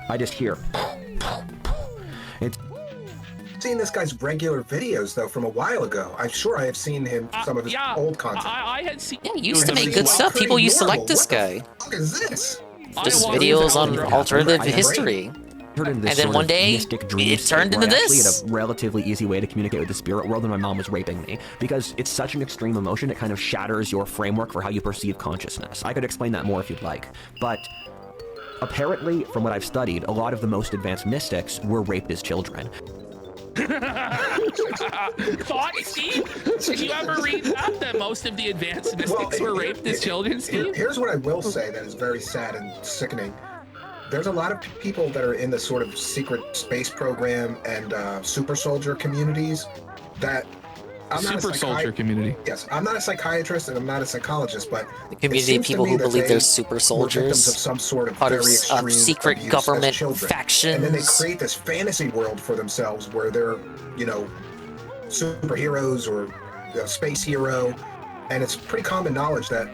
R: I just hear... It's...
M: Seen this guy's regular videos though from a while ago. I'm sure I have seen him some of his old content.
I: I had seen.
F: Yeah, he used to make good stuff. People used to like this guy.
M: What the fuck is this?
F: Just videos on alternative history. And then one day, it turned into this.
R: I actually had a relatively easy way to communicate with the spirit world when my mom was raping me. Because it's such an extreme emotion, it kind of shatters your framework for how you perceive consciousness. I could explain that more if you'd like. But apparently, from what I've studied, a lot of the most advanced mystics were raped as children.
I: Thought, Steve? Did you ever read that most of the advanced mystics were raped as children, Steve?
M: Here's what I will say that is very sad and sickening. There's a lot of people that are in the sort of secret space program and super soldier communities that I'm not
I: Super soldier community.
M: Yes, I'm not a psychiatrist and I'm not a psychologist, but
F: The community of people who believe they're super
M: of
F: soldiers,
M: some sort of
F: part of
M: very extreme
F: secret
M: abuse as
F: government
M: children.
F: factions.
M: And then they create this fantasy world for themselves where they're, superheroes or a space hero, and it's pretty common knowledge that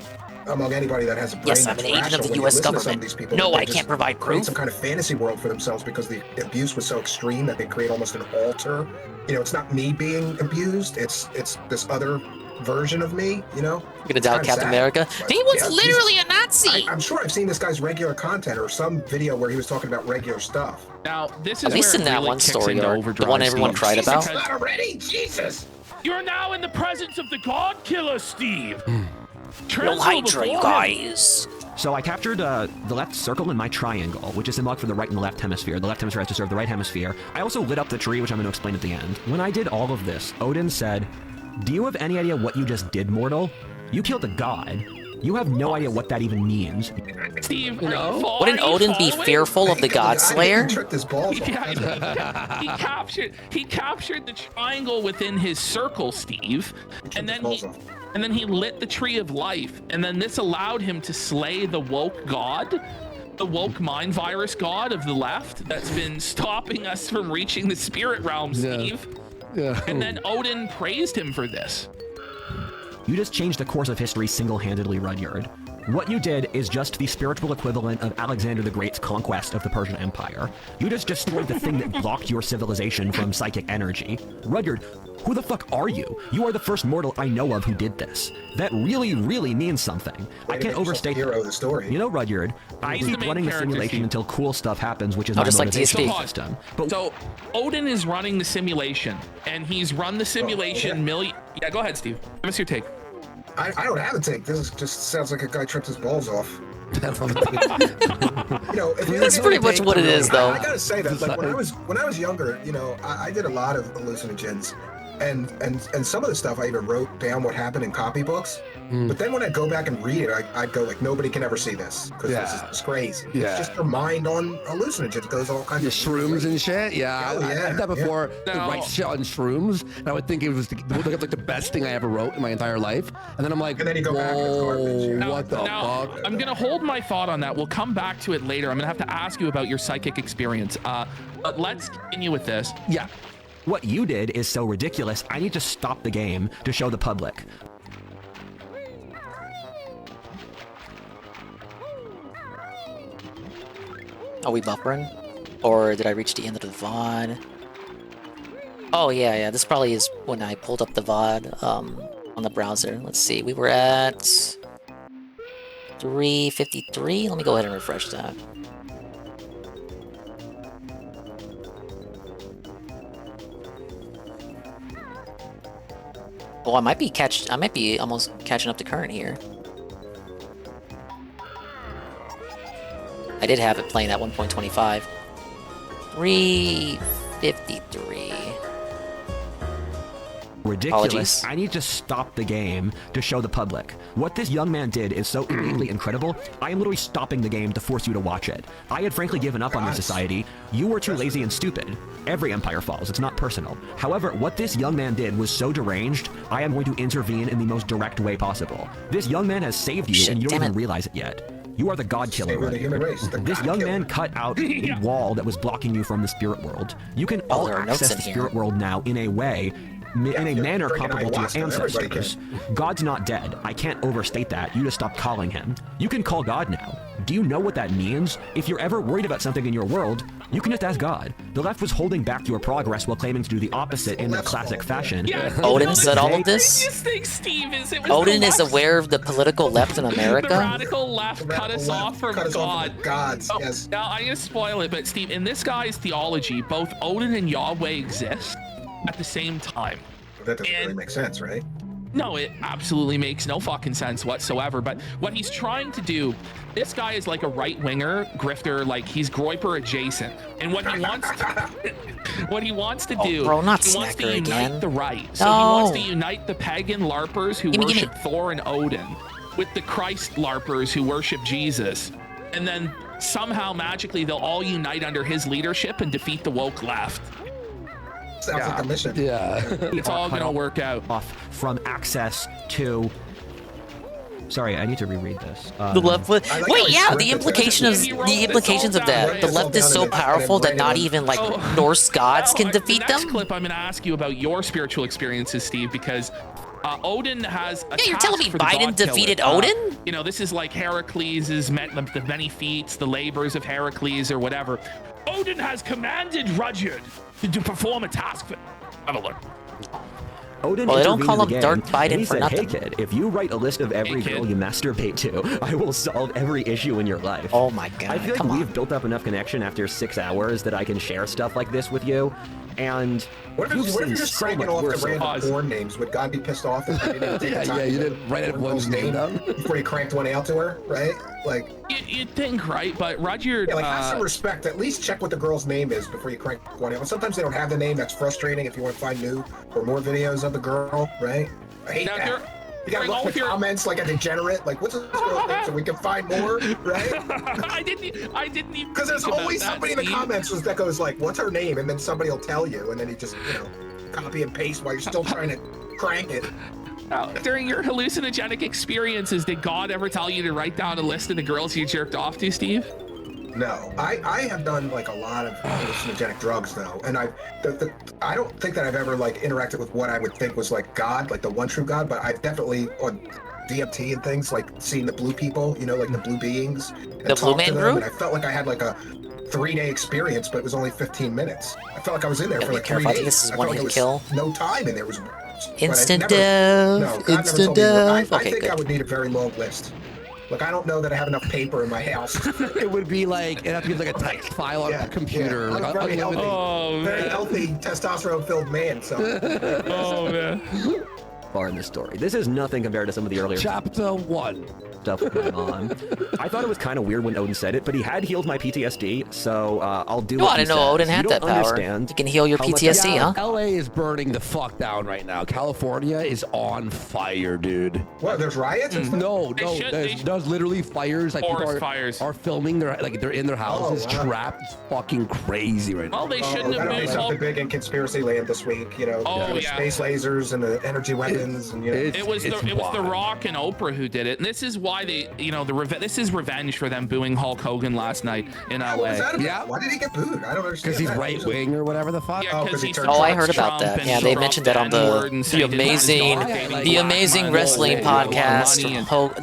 M: among anybody that has a brain
F: Yes, I'm
M: that's
F: an agent
M: rational,
F: of the
M: when you
F: US
M: listen to some
F: government.
M: of these people,
F: No,
M: they
F: I
M: just
F: can't provide
M: create
F: proof.
M: some kind of fantasy world for themselves because the abuse was so extreme that they create almost an alter. It's not me being abused; it's this other version of me.
F: You're gonna doubt Captain America? He was literally a Nazi.
M: I'm sure I've seen this guy's regular content or some video where he was talking about regular stuff.
I: Now, this is
F: At least
I: where
F: in
I: it
F: that
I: really
F: one
I: kicks
F: story
I: into
F: arc, the
I: overdrive,
F: one everyone
I: Steve.
F: cried about.
M: Not already, Jesus!
I: You're now in the presence of the God Killer, Steve.
F: No Hydra, you guys.
R: So I captured the left circle in my triangle, which is symbolic for the right and the left hemisphere. The left hemisphere has to serve the right hemisphere. I also lit up the tree, which I'm going to explain at the end. When I did all of this, Odin said, "Do you have any idea what you just did, mortal? You killed a god. You have no idea what that even means."
I: Steve,
F: Wouldn't Odin be fearful of the God Slayer?
I: He captured the triangle within his circle, Steve, and then he lit the tree of life, and then this allowed him to slay the woke god, the woke mind virus god of the left that's been stopping us from reaching the spirit realm, Steve.
L: Yeah.
I: And then Odin praised him for this.
R: You just changed the course of history single-handedly, Rudyard. What you did is just the spiritual equivalent of Alexander the Great's conquest of the Persian Empire. You just destroyed the thing that blocked your civilization from psychic energy. Rudyard, who the fuck are you? You are the first mortal I know of who did this. That really, really means something. I can't overstate
M: the story.
R: You know, Rudyard, I
I: He's the
R: keep
I: main
R: running the
I: character,
R: simulation
I: Steve.
R: until cool stuff happens, which is
F: Oh,
R: my
F: just like
R: motivation
F: TSP.
R: system.
I: So Odin is running the simulation, and he's run the simulation Yeah, go ahead, Steve. Give us your take.
M: I don't have a take. This just sounds like a guy tripped his balls off.
F: That's pretty much what it is, though.
M: I gotta say that, like when I was younger, I did a lot of hallucinogens, and some of the stuff I even wrote down what happened in copybooks. But then when I go back and read it, I'd go like, nobody can ever see this because this is just crazy.
L: Yeah.
M: It's just your mind on hallucinogens. It goes all kinds of
L: shrooms and shit. Yeah,
M: Oh,
L: I had that before.
I: No.
L: To write shit on shrooms, and I would think it was like the best thing I ever wrote in my entire life. And then I'm like,
M: and then you go back and it's garbage.
L: What the
I: Now,
L: fuck?
I: I'm gonna hold my thought on that. We'll come back to it later. I'm gonna have to ask you about your psychic experience. But let's continue with this.
R: Yeah. What you did is so ridiculous. I need to stop the game to show the public.
H: Are we buffering? Or did I reach the end of the VOD? Oh, yeah, this probably is when I pulled up the VOD on the browser. Let's see, we were at 3:53. Let me go ahead and refresh that. Oh, I might be almost catching up to current here. I did have it playing at 1.25. 3:53.
R: Ridiculous.
H: Apologies.
R: I need to stop the game to show the public. What this young man did is so innately incredible. I am literally stopping the game to force you to watch it. I had frankly given up on your society. You were too lazy and stupid. Every empire falls. It's not personal. However, what this young man did was so deranged, I am going to intervene in the most direct way possible. This young man has saved you, and you don't even realize it yet. You are the god killer. This young man cut out a wall that was blocking you from the spirit world. You can all access the spirit world now in a way, in a manner comparable to your ancestors. God's not dead. I can't overstate that. You just stop calling him. You can call God now. Do you know what that means? If you're ever worried about something in your world, you can just ask God. The left was holding back your progress while claiming to do the opposite in their classic fashion.
H: Odin said all of this?
I: Steve,
H: Odin is aware of the political left in America?
I: The radical left cut us off from God.
M: Gods, yes.
I: Now, I'm going to spoil it, but Steve, in this guy's theology, both Odin and Yahweh exist at the same time.
M: That doesn't really make sense, right?
I: No, it absolutely makes no fucking sense whatsoever. But what he's trying to do, this guy is like a right-winger grifter, like he's Groiper adjacent. And what he wants to do,
H: bro, not
I: he wants to unite
H: again.
I: the right. So he wants to unite the pagan LARPers who worship Thor and Odin with the Christ LARPers who worship Jesus. And then somehow magically they'll all unite under his leadership and defeat the woke left.
M: Sounds like a mission.
L: Yeah.
I: It's all gonna work out.
R: Off from access to... Sorry, I need to reread this.
H: The left was... Wait, yeah, the implications of that. The left is so powerful that not even, like, Norse gods can defeat
I: the next
H: them?
I: clip, I'm going to ask you about your spiritual experiences, Steve, because Odin has a
H: you're
I: task
H: telling me
I: for the
H: Biden
I: god killer.
H: defeated Odin?
I: You know, this is like Heracles' the many feats, the labors of Heracles, or whatever. Odin has commanded Rudyard to perform a task for... Have a look.
R: Odin
H: well, they don't call him
R: again,
H: Dark Biden
R: and he
H: for
R: said,
H: nothing.
R: Hey kid, if you write a list of every girl you masturbate to, I will solve every issue in your life.
H: Oh my god,
R: I feel like we've built up enough connection after 6 hours that I can share stuff like this with you. And
M: what if you're just cranking off the random porn names? Would God be pissed off if you didn't take the time?
L: you didn't write everyone's name down
M: before you cranked one out to her, right? Like
I: you'd think, right? But Rudyard,
M: have some respect. At least check what the girl's name is before you crank one out. Sometimes they don't have the name. That's frustrating. If you want to find new or more videos of the girl, right? I hate that. You gotta look for comments like a degenerate. Like, what's this girl's name so we can find more, right?
I: I didn't even.
M: Because there's always somebody in the comments that goes like, "What's her name?" And then somebody will tell you, and then you just copy and paste while you're still trying to crank it.
I: Now, during your hallucinogenic experiences, did God ever tell you to write down a list of the girls you jerked off to, Steve?
M: No, I have done like a lot of hallucinogenic drugs though, and I don't think that I've ever like interacted with what I would think was like God, like the one true God, but I've definitely on DMT and things like seeing the blue people, like the blue beings, and
H: the Blue Man Group.
M: And I felt like I had like a 3-day experience, but it was only 15 minutes. I felt like I was in there for like 3 days.
H: This is
M: I
H: one
M: felt like
H: hit kill.
M: No time in there was
H: instant death.
M: No, God
H: instant
M: never told me.
H: death.
M: I think I would need a very long list. Look, I don't know that I have enough paper in my house.
L: It would be like, it'd have to be like a text file on a computer.
M: I'm
L: Like,
M: a very healthy,
I: man.
M: testosterone-filled man. So.
I: Oh man.
R: far in this story. This is nothing compared to some of the earlier
L: Chapter 1
R: stuff going on. I thought it was kind of weird when Odin said it, but he had healed my PTSD, so I'll do
F: No,
R: what
F: I didn't
R: he
F: know
R: says.
F: Odin had
R: You
F: that
R: don't
F: power.
R: understand
F: You can heal your
R: how much
F: PTSD, huh?
L: LA is burning the fuck down right now. California is on fire, dude.
M: What? There's riots and stuff?
L: No, there's literally fires. Like
I: Forest
L: people are filming. They're in their houses, trapped. It's fucking crazy right now.
I: Well, they shouldn't have
M: That'll be
I: been
M: something big in conspiracy land this week. You know, the space lasers and the energy weapons, and you know.
I: It was The Rock and Oprah who did it, and this is why they, this is revenge for them booing Hulk Hogan last night in LA.
M: Why did he get booed? I don't understand.
L: Because he's right wing or whatever the fuck.
I: Yeah, because he
F: Oh, I heard about that. Yeah, they mentioned that on the amazing wrestling podcast.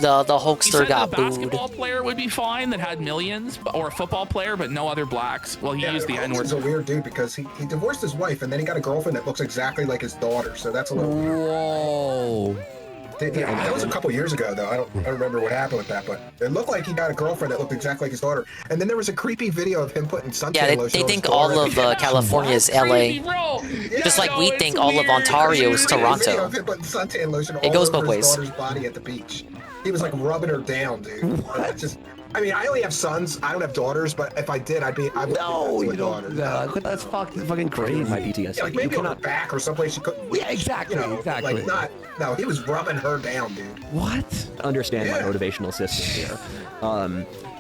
F: The Hulkster got booed.
I: A basketball player would be fine that had millions, or a football player, but no other blacks. Well, he used the N-word.
M: He's a weird dude because he divorced his wife and then he got a girlfriend that looks exactly like his daughter. So that's a little weird.
L: Whoa.
M: That was a couple years ago, though. I don't remember what happened with that, but it looked like he got a girlfriend that looked exactly like his daughter. And then there was a creepy video of him putting suntan lotion
F: they
M: on
F: think
M: his
F: all
M: daughter.
F: of California is LA. Just like we think all of Ontario is Toronto.
M: Suntan lotion
F: It goes
M: all
F: both
M: over his
F: ways.
M: daughter's body at the beach. He was like rubbing her down, dude. I mean, I only have sons. I don't have daughters, but if I did, I would. No, you don't.
L: That's fucking crazy.
R: My PTSD.
M: Yeah, like maybe on her back or someplace she couldn't.
L: Yeah, exactly. Exactly.
M: Like not. No, he was rubbing her down, dude.
L: What?
R: Understand my motivational system here.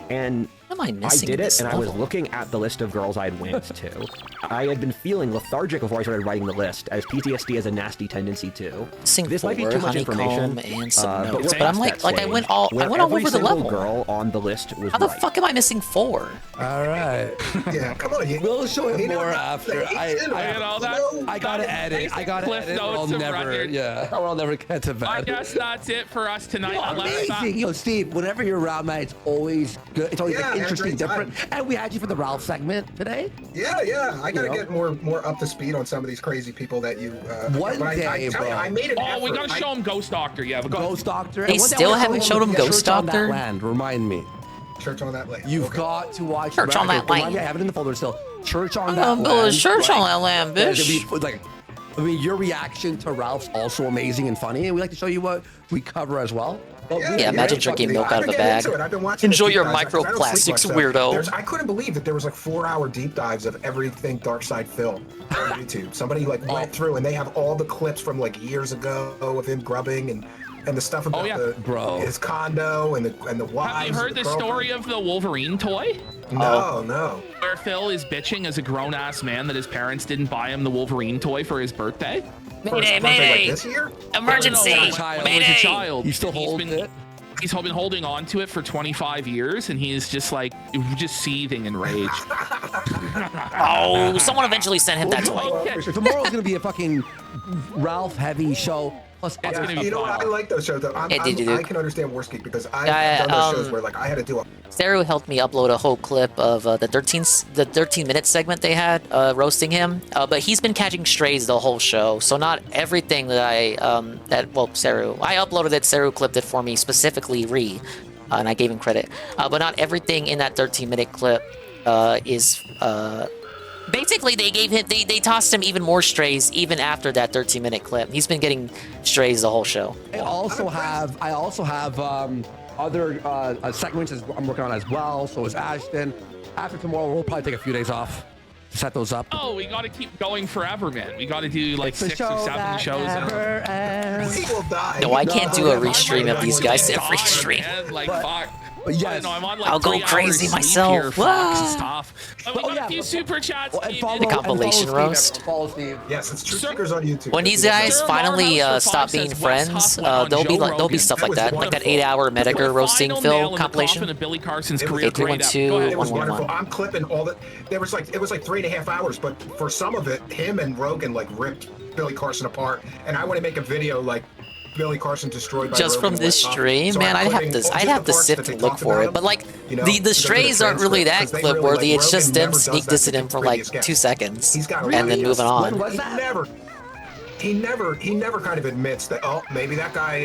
R: And I did it, and I was looking at the list of girls I'd went to. I had been feeling lethargic before I started writing the list, as PTSD has a nasty tendency to. This might be too much information,
F: but I'm like I went all over the level.
R: Girl on the list was
F: How the fuck am I missing 4?
L: All right.
M: Yeah, come on.
L: We'll show him more after. I gotta edit. I'll never get to bed.
I: I guess that's it for us tonight.
L: Amazing. Yo, Steve, whenever you're around, man, it's always good. It's always like, interesting, different. And we had you for the Ralph segment today.
M: Yeah. I gotta get more up to speed on some of these crazy people that you.
L: One day, bro.
M: I made an effort.
I: We gotta show him Ghost Doctor. Yeah,
L: Ghost Doctor.
F: They still haven't showed him Ghost Doctor.
L: Remind me.
M: Church on that land.
L: You've got to watch
F: Church on that land.
L: I have it in the folder still. Church on that land.
F: Church on that land, bitch.
L: I mean, your reaction to Ralph's also amazing and funny, and we like to show you what we cover as well.
F: Yeah, imagine drinking milk out of a bag. Enjoy your microplastics, weirdo.
M: I couldn't believe that there was like 4-hour deep dives of everything Dark Side Phil on YouTube. Somebody like went through and they have all the clips from like years ago of him grubbing and the stuff about his condo and the wives.
I: Have you heard the story of the Wolverine toy?
M: No.
I: Where Phil is bitching as a grown-ass man that his parents didn't buy him the Wolverine toy for his birthday.
K: Mayday!
M: Like this year?
K: Emergency!
I: Mayday! Child.
L: He's still holding it?
I: He's been holding on to it for 25 years, and he's just like, seething in rage.
K: Oh, someone eventually sent him that toy.
L: Okay. Tomorrow's gonna be a fucking Ralph heavy show. Plus,
M: you know what? I like those shows though. I can understand Warski because I've done those shows where like I had to do a.
F: Sarah helped me upload a whole clip of the 13-minute segment they had roasting him, but he's been catching strays the whole show. So not everything that Sarah, I uploaded it. Sarah clipped it for me specifically, and I gave him credit. But not everything in that 13-minute clip is. Basically, they tossed him even more strays even after that 13-minute clip. He's been getting strays the whole show.
L: I also have other segments I'm working on as well. So is Ashton. After tomorrow, we'll probably take a few days off to set those up.
I: Oh, we got to keep going forever, man. We got to do like 6 or 7 shows.
M: We will die.
F: No, I can't do a restream of these guys every stream.
I: Like, fuck.
L: Yes.
I: I'm on, like,
F: I'll go crazy myself.
I: It's tough. We got a few super chats.
F: The compilation roast.
M: Yes, it's True Seekers on YouTube.
F: When these guys finally stop being friends, there'll be stuff like that 8-hour Medicare roasting Phil compilation.
I: Billy Carson's career.
F: 8312111.
M: It was wonderful. I'm clipping all that. It was like 3.5 hours, but for some of it, him and Rogan like ripped Billy Carson apart, and I want to make a video like Billy Carson destroyed by
F: just
M: Rogan
F: from this stream,
M: so
F: man. I'd have to sift and look for it. But like the strays aren't really that clip worthy. It's just them sneak dissing him for like 2 seconds and then moving on.
M: He never kind of admits that. Oh, maybe that guy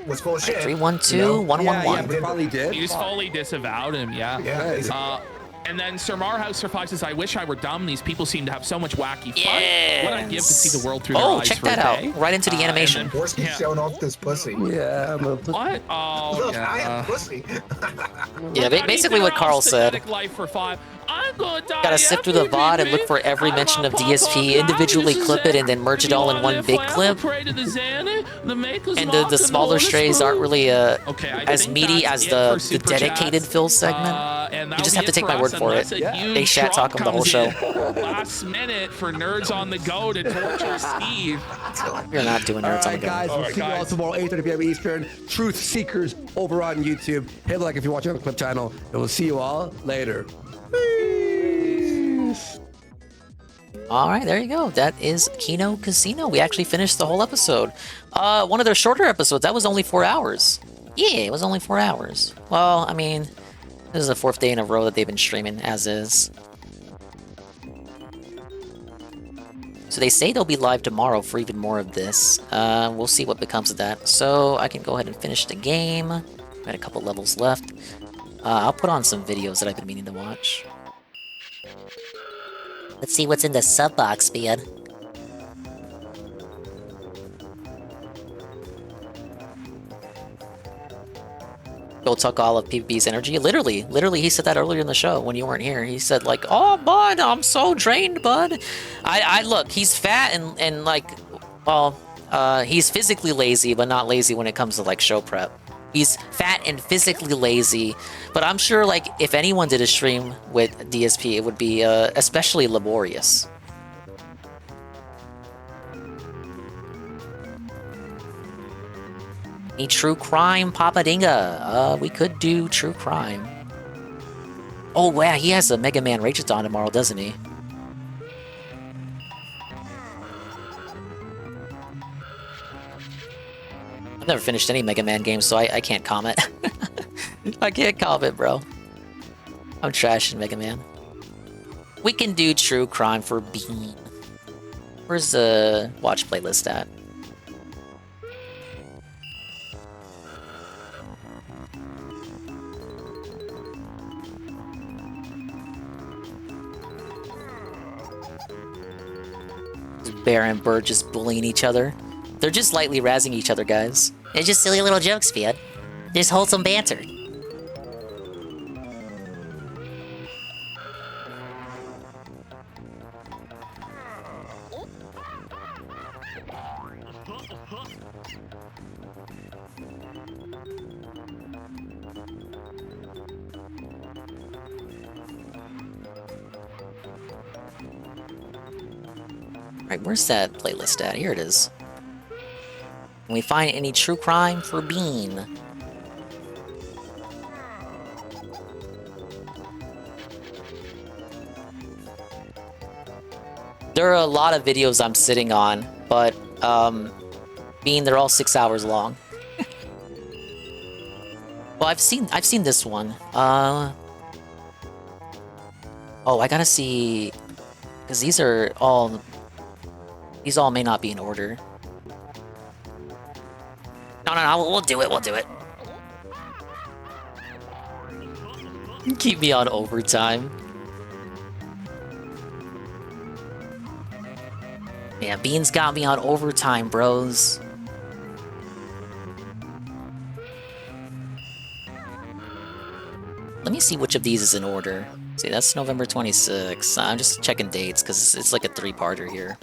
M: was full of shit.
F: 312-111.
L: Yeah, probably did.
I: He just fully disavowed him. Yeah. And then Sir Marhouse Survive says, I wish I were dumb. These people seem to have so much wacky fun.
F: Yes.
I: What I'd give to see the world through their eyes
F: check
I: for
F: that
I: a
F: out.
I: day.
F: Right into the animation.
M: Borski's showing off this pussy.
L: Yeah, I'm a pussy.
I: What? Oh,
M: Look,
I: yeah.
M: I have pussy.
F: Yeah, basically what Carl said.
I: Life for 5. I'm gonna die.
F: Gotta sift through the VOD and look for every mention of DSP, individually clip it, and then merge it all in one big clip. And the smaller strays aren't really as meaty as the dedicated Phil segment. You just have to take my word for it. They chat talk him the whole show.
I: Last minute for Nerds on the Go to torture Steve.
F: You're not doing Nerds on the Go.
L: Guys, we'll see you all tomorrow, 8:30 p.m. Eastern. Truth Seekers over on YouTube. Hit like if you're watching on the Clip channel, and we'll see you all later. Peace.
F: All right, there you go. That is Kino Casino. We actually finished the whole episode. One of their shorter episodes. That was only 4 hours. Yeah, it was only 4 hours. Well, I mean, this is the 4th day in a row that they've been streaming, as is. So they say they'll be live tomorrow for even more of this. We'll see what becomes of that. So I can go ahead and finish the game. Got a couple levels left. I'll put on some videos that I've been meaning to watch.
K: Let's see what's in the sub box, man.
F: Go took all of PvP's energy. Literally, he said that earlier in the show when you weren't here. He said like, "Oh, bud, I'm so drained, bud." I look, he's fat and like, well, he's physically lazy, but not lazy when it comes to like show prep. He's fat and physically lazy, but I'm sure like if anyone did a stream with DSP, it would be especially laborious. A true crime Papadinga. We could do true crime. Oh wow, he has a Mega Man Rageathon tomorrow, doesn't he? I've never finished any Mega Man games, so I can't comment. I can't comment, bro. I'm trashing Mega Man. We can do true crime for Bean. Where's the watch playlist at? Bear and Bird just bullying each other. They're just lightly razzing each other, guys.
K: They're just silly little jokes, man. Just wholesome banter.
F: Right, where's that playlist at? Here it is. Can we find any true crime for Bean? There are a lot of videos I'm sitting on, but Bean, they're all 6 hours long. Well, I've seen this one. Oh, I gotta see, because these all may not be in order.
K: No, we'll do it, we'll do it.
F: Keep me on overtime. Yeah, Bean's got me on overtime, bros. Let me see which of these is in order. See, that's November 26th. I'm just checking dates because it's like a 3-parter here.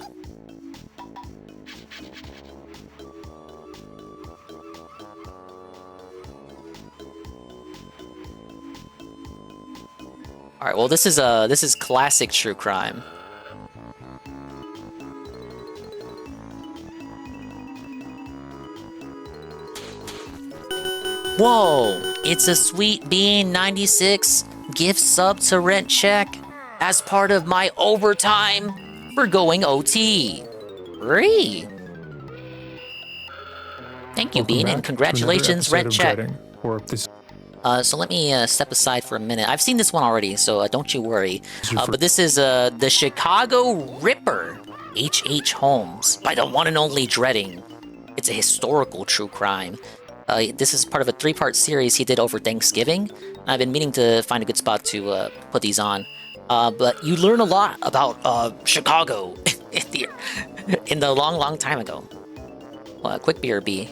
F: All right, well, this is classic true crime. Whoa! It's a Sweet Bean 96 gift sub to Rent Check as part of my overtime for going OT. Free. Thank you, Bean, and congratulations, Rent Check. So let me step aside for a minute. I've seen this one already, so don't you worry. But this is the Chicago Ripper, H.H. Holmes, by the one and only Dreading. It's a historical true crime. This is part of a 3-part series he did over Thanksgiving. I've been meaning to find a good spot to put these on. But you learn a lot about Chicago in the long time ago. Quick BRB.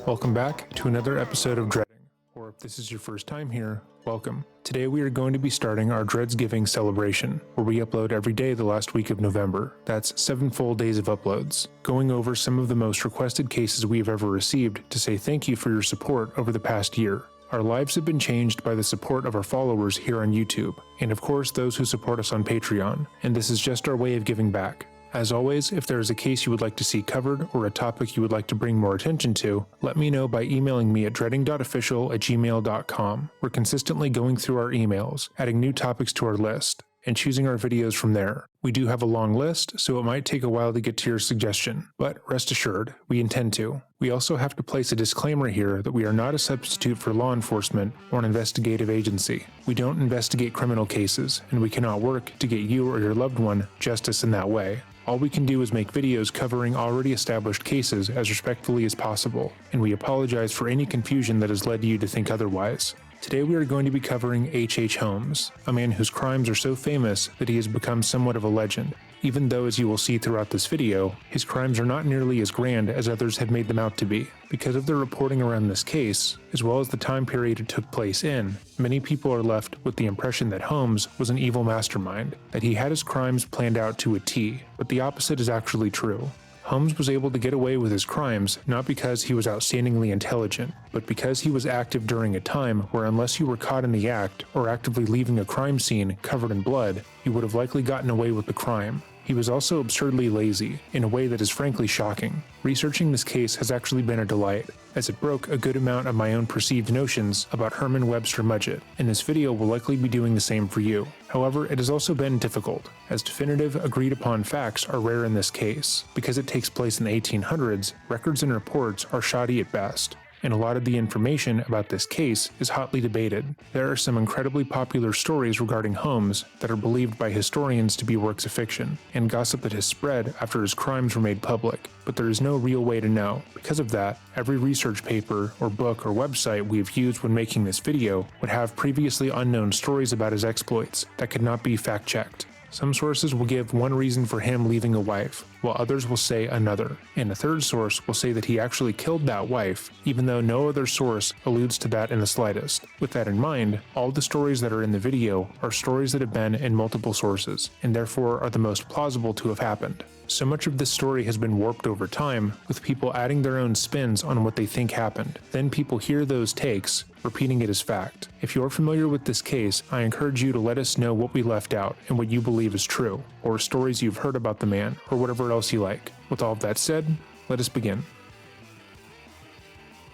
S: Welcome back to another episode of Dreading, or if this is your first time here, welcome. Today we are going to be starting our Dreadsgiving celebration, where we upload every day the last week of November. That's 7 full days of uploads, going over some of the most requested cases we have ever received to say thank you for your support over the past year. Our lives have been changed by the support of our followers here on YouTube, and of course those who support us on Patreon, and this is just our way of giving back. As always, if there is a case you would like to see covered or a topic you would like to bring more attention to, let me know by emailing me at dreading.official@gmail.com. We're consistently going through our emails, adding new topics to our list, and choosing our videos from there. We do have a long list, so it might take a while to get to your suggestion, but rest assured, we intend to. We also have to place a disclaimer here that we are not a substitute for law enforcement or an investigative agency. We don't investigate criminal cases, and we cannot work to get you or your loved one justice in that way. All we can do is make videos covering already established cases as respectfully as possible, and we apologize for any confusion that has led you to think otherwise. Today we are going to be covering H.H. Holmes, a man whose crimes are so famous that he has become somewhat of a legend, even though, as you will see throughout this video, his crimes are not nearly as grand as others have made them out to be. Because of the reporting around this case, as well as the time period it took place in, many people are left with the impression that Holmes was an evil mastermind, that he had his crimes planned out to a T, but the opposite is actually true. Holmes was able to get away with his crimes not because he was outstandingly intelligent, but because he was active during a time where unless you were caught in the act or actively leaving a crime scene covered in blood, you would have likely gotten away with the crime. He was also absurdly lazy, in a way that is frankly shocking. Researching this case has actually been a delight, as it broke a good amount of my own perceived notions about 𝕭𝖏 Webster Mudgett, and this video will likely be doing the same for you. However, it has also been difficult, as definitive, agreed-upon facts are rare in this case. Because it takes place in the 1800s, records and reports are shoddy at best, and a lot of the information about this case is hotly debated. There are some incredibly popular stories regarding Holmes that are believed by historians to be works of fiction, and gossip that has spread after his crimes were made public, but there is no real way to know. Because of that, every research paper or book or website we have used when making this video would have previously unknown stories about his exploits that could not be fact-checked. Some sources will give one reason for him leaving a wife, while others will say another, and a third source will say that he actually killed that wife, even though no other source alludes to that in the slightest. With that in mind, all the stories that are in the video are stories that have been in multiple sources, and therefore are the most plausible to have happened. So much of this story has been warped over time, with people adding their own spins on what they think happened. Then people hear those takes, repeating it as fact. If you're familiar with this case, I encourage you to let us know what we left out and what you believe is true, or stories you've heard about the man, or whatever else you like. With all of that said, let us begin.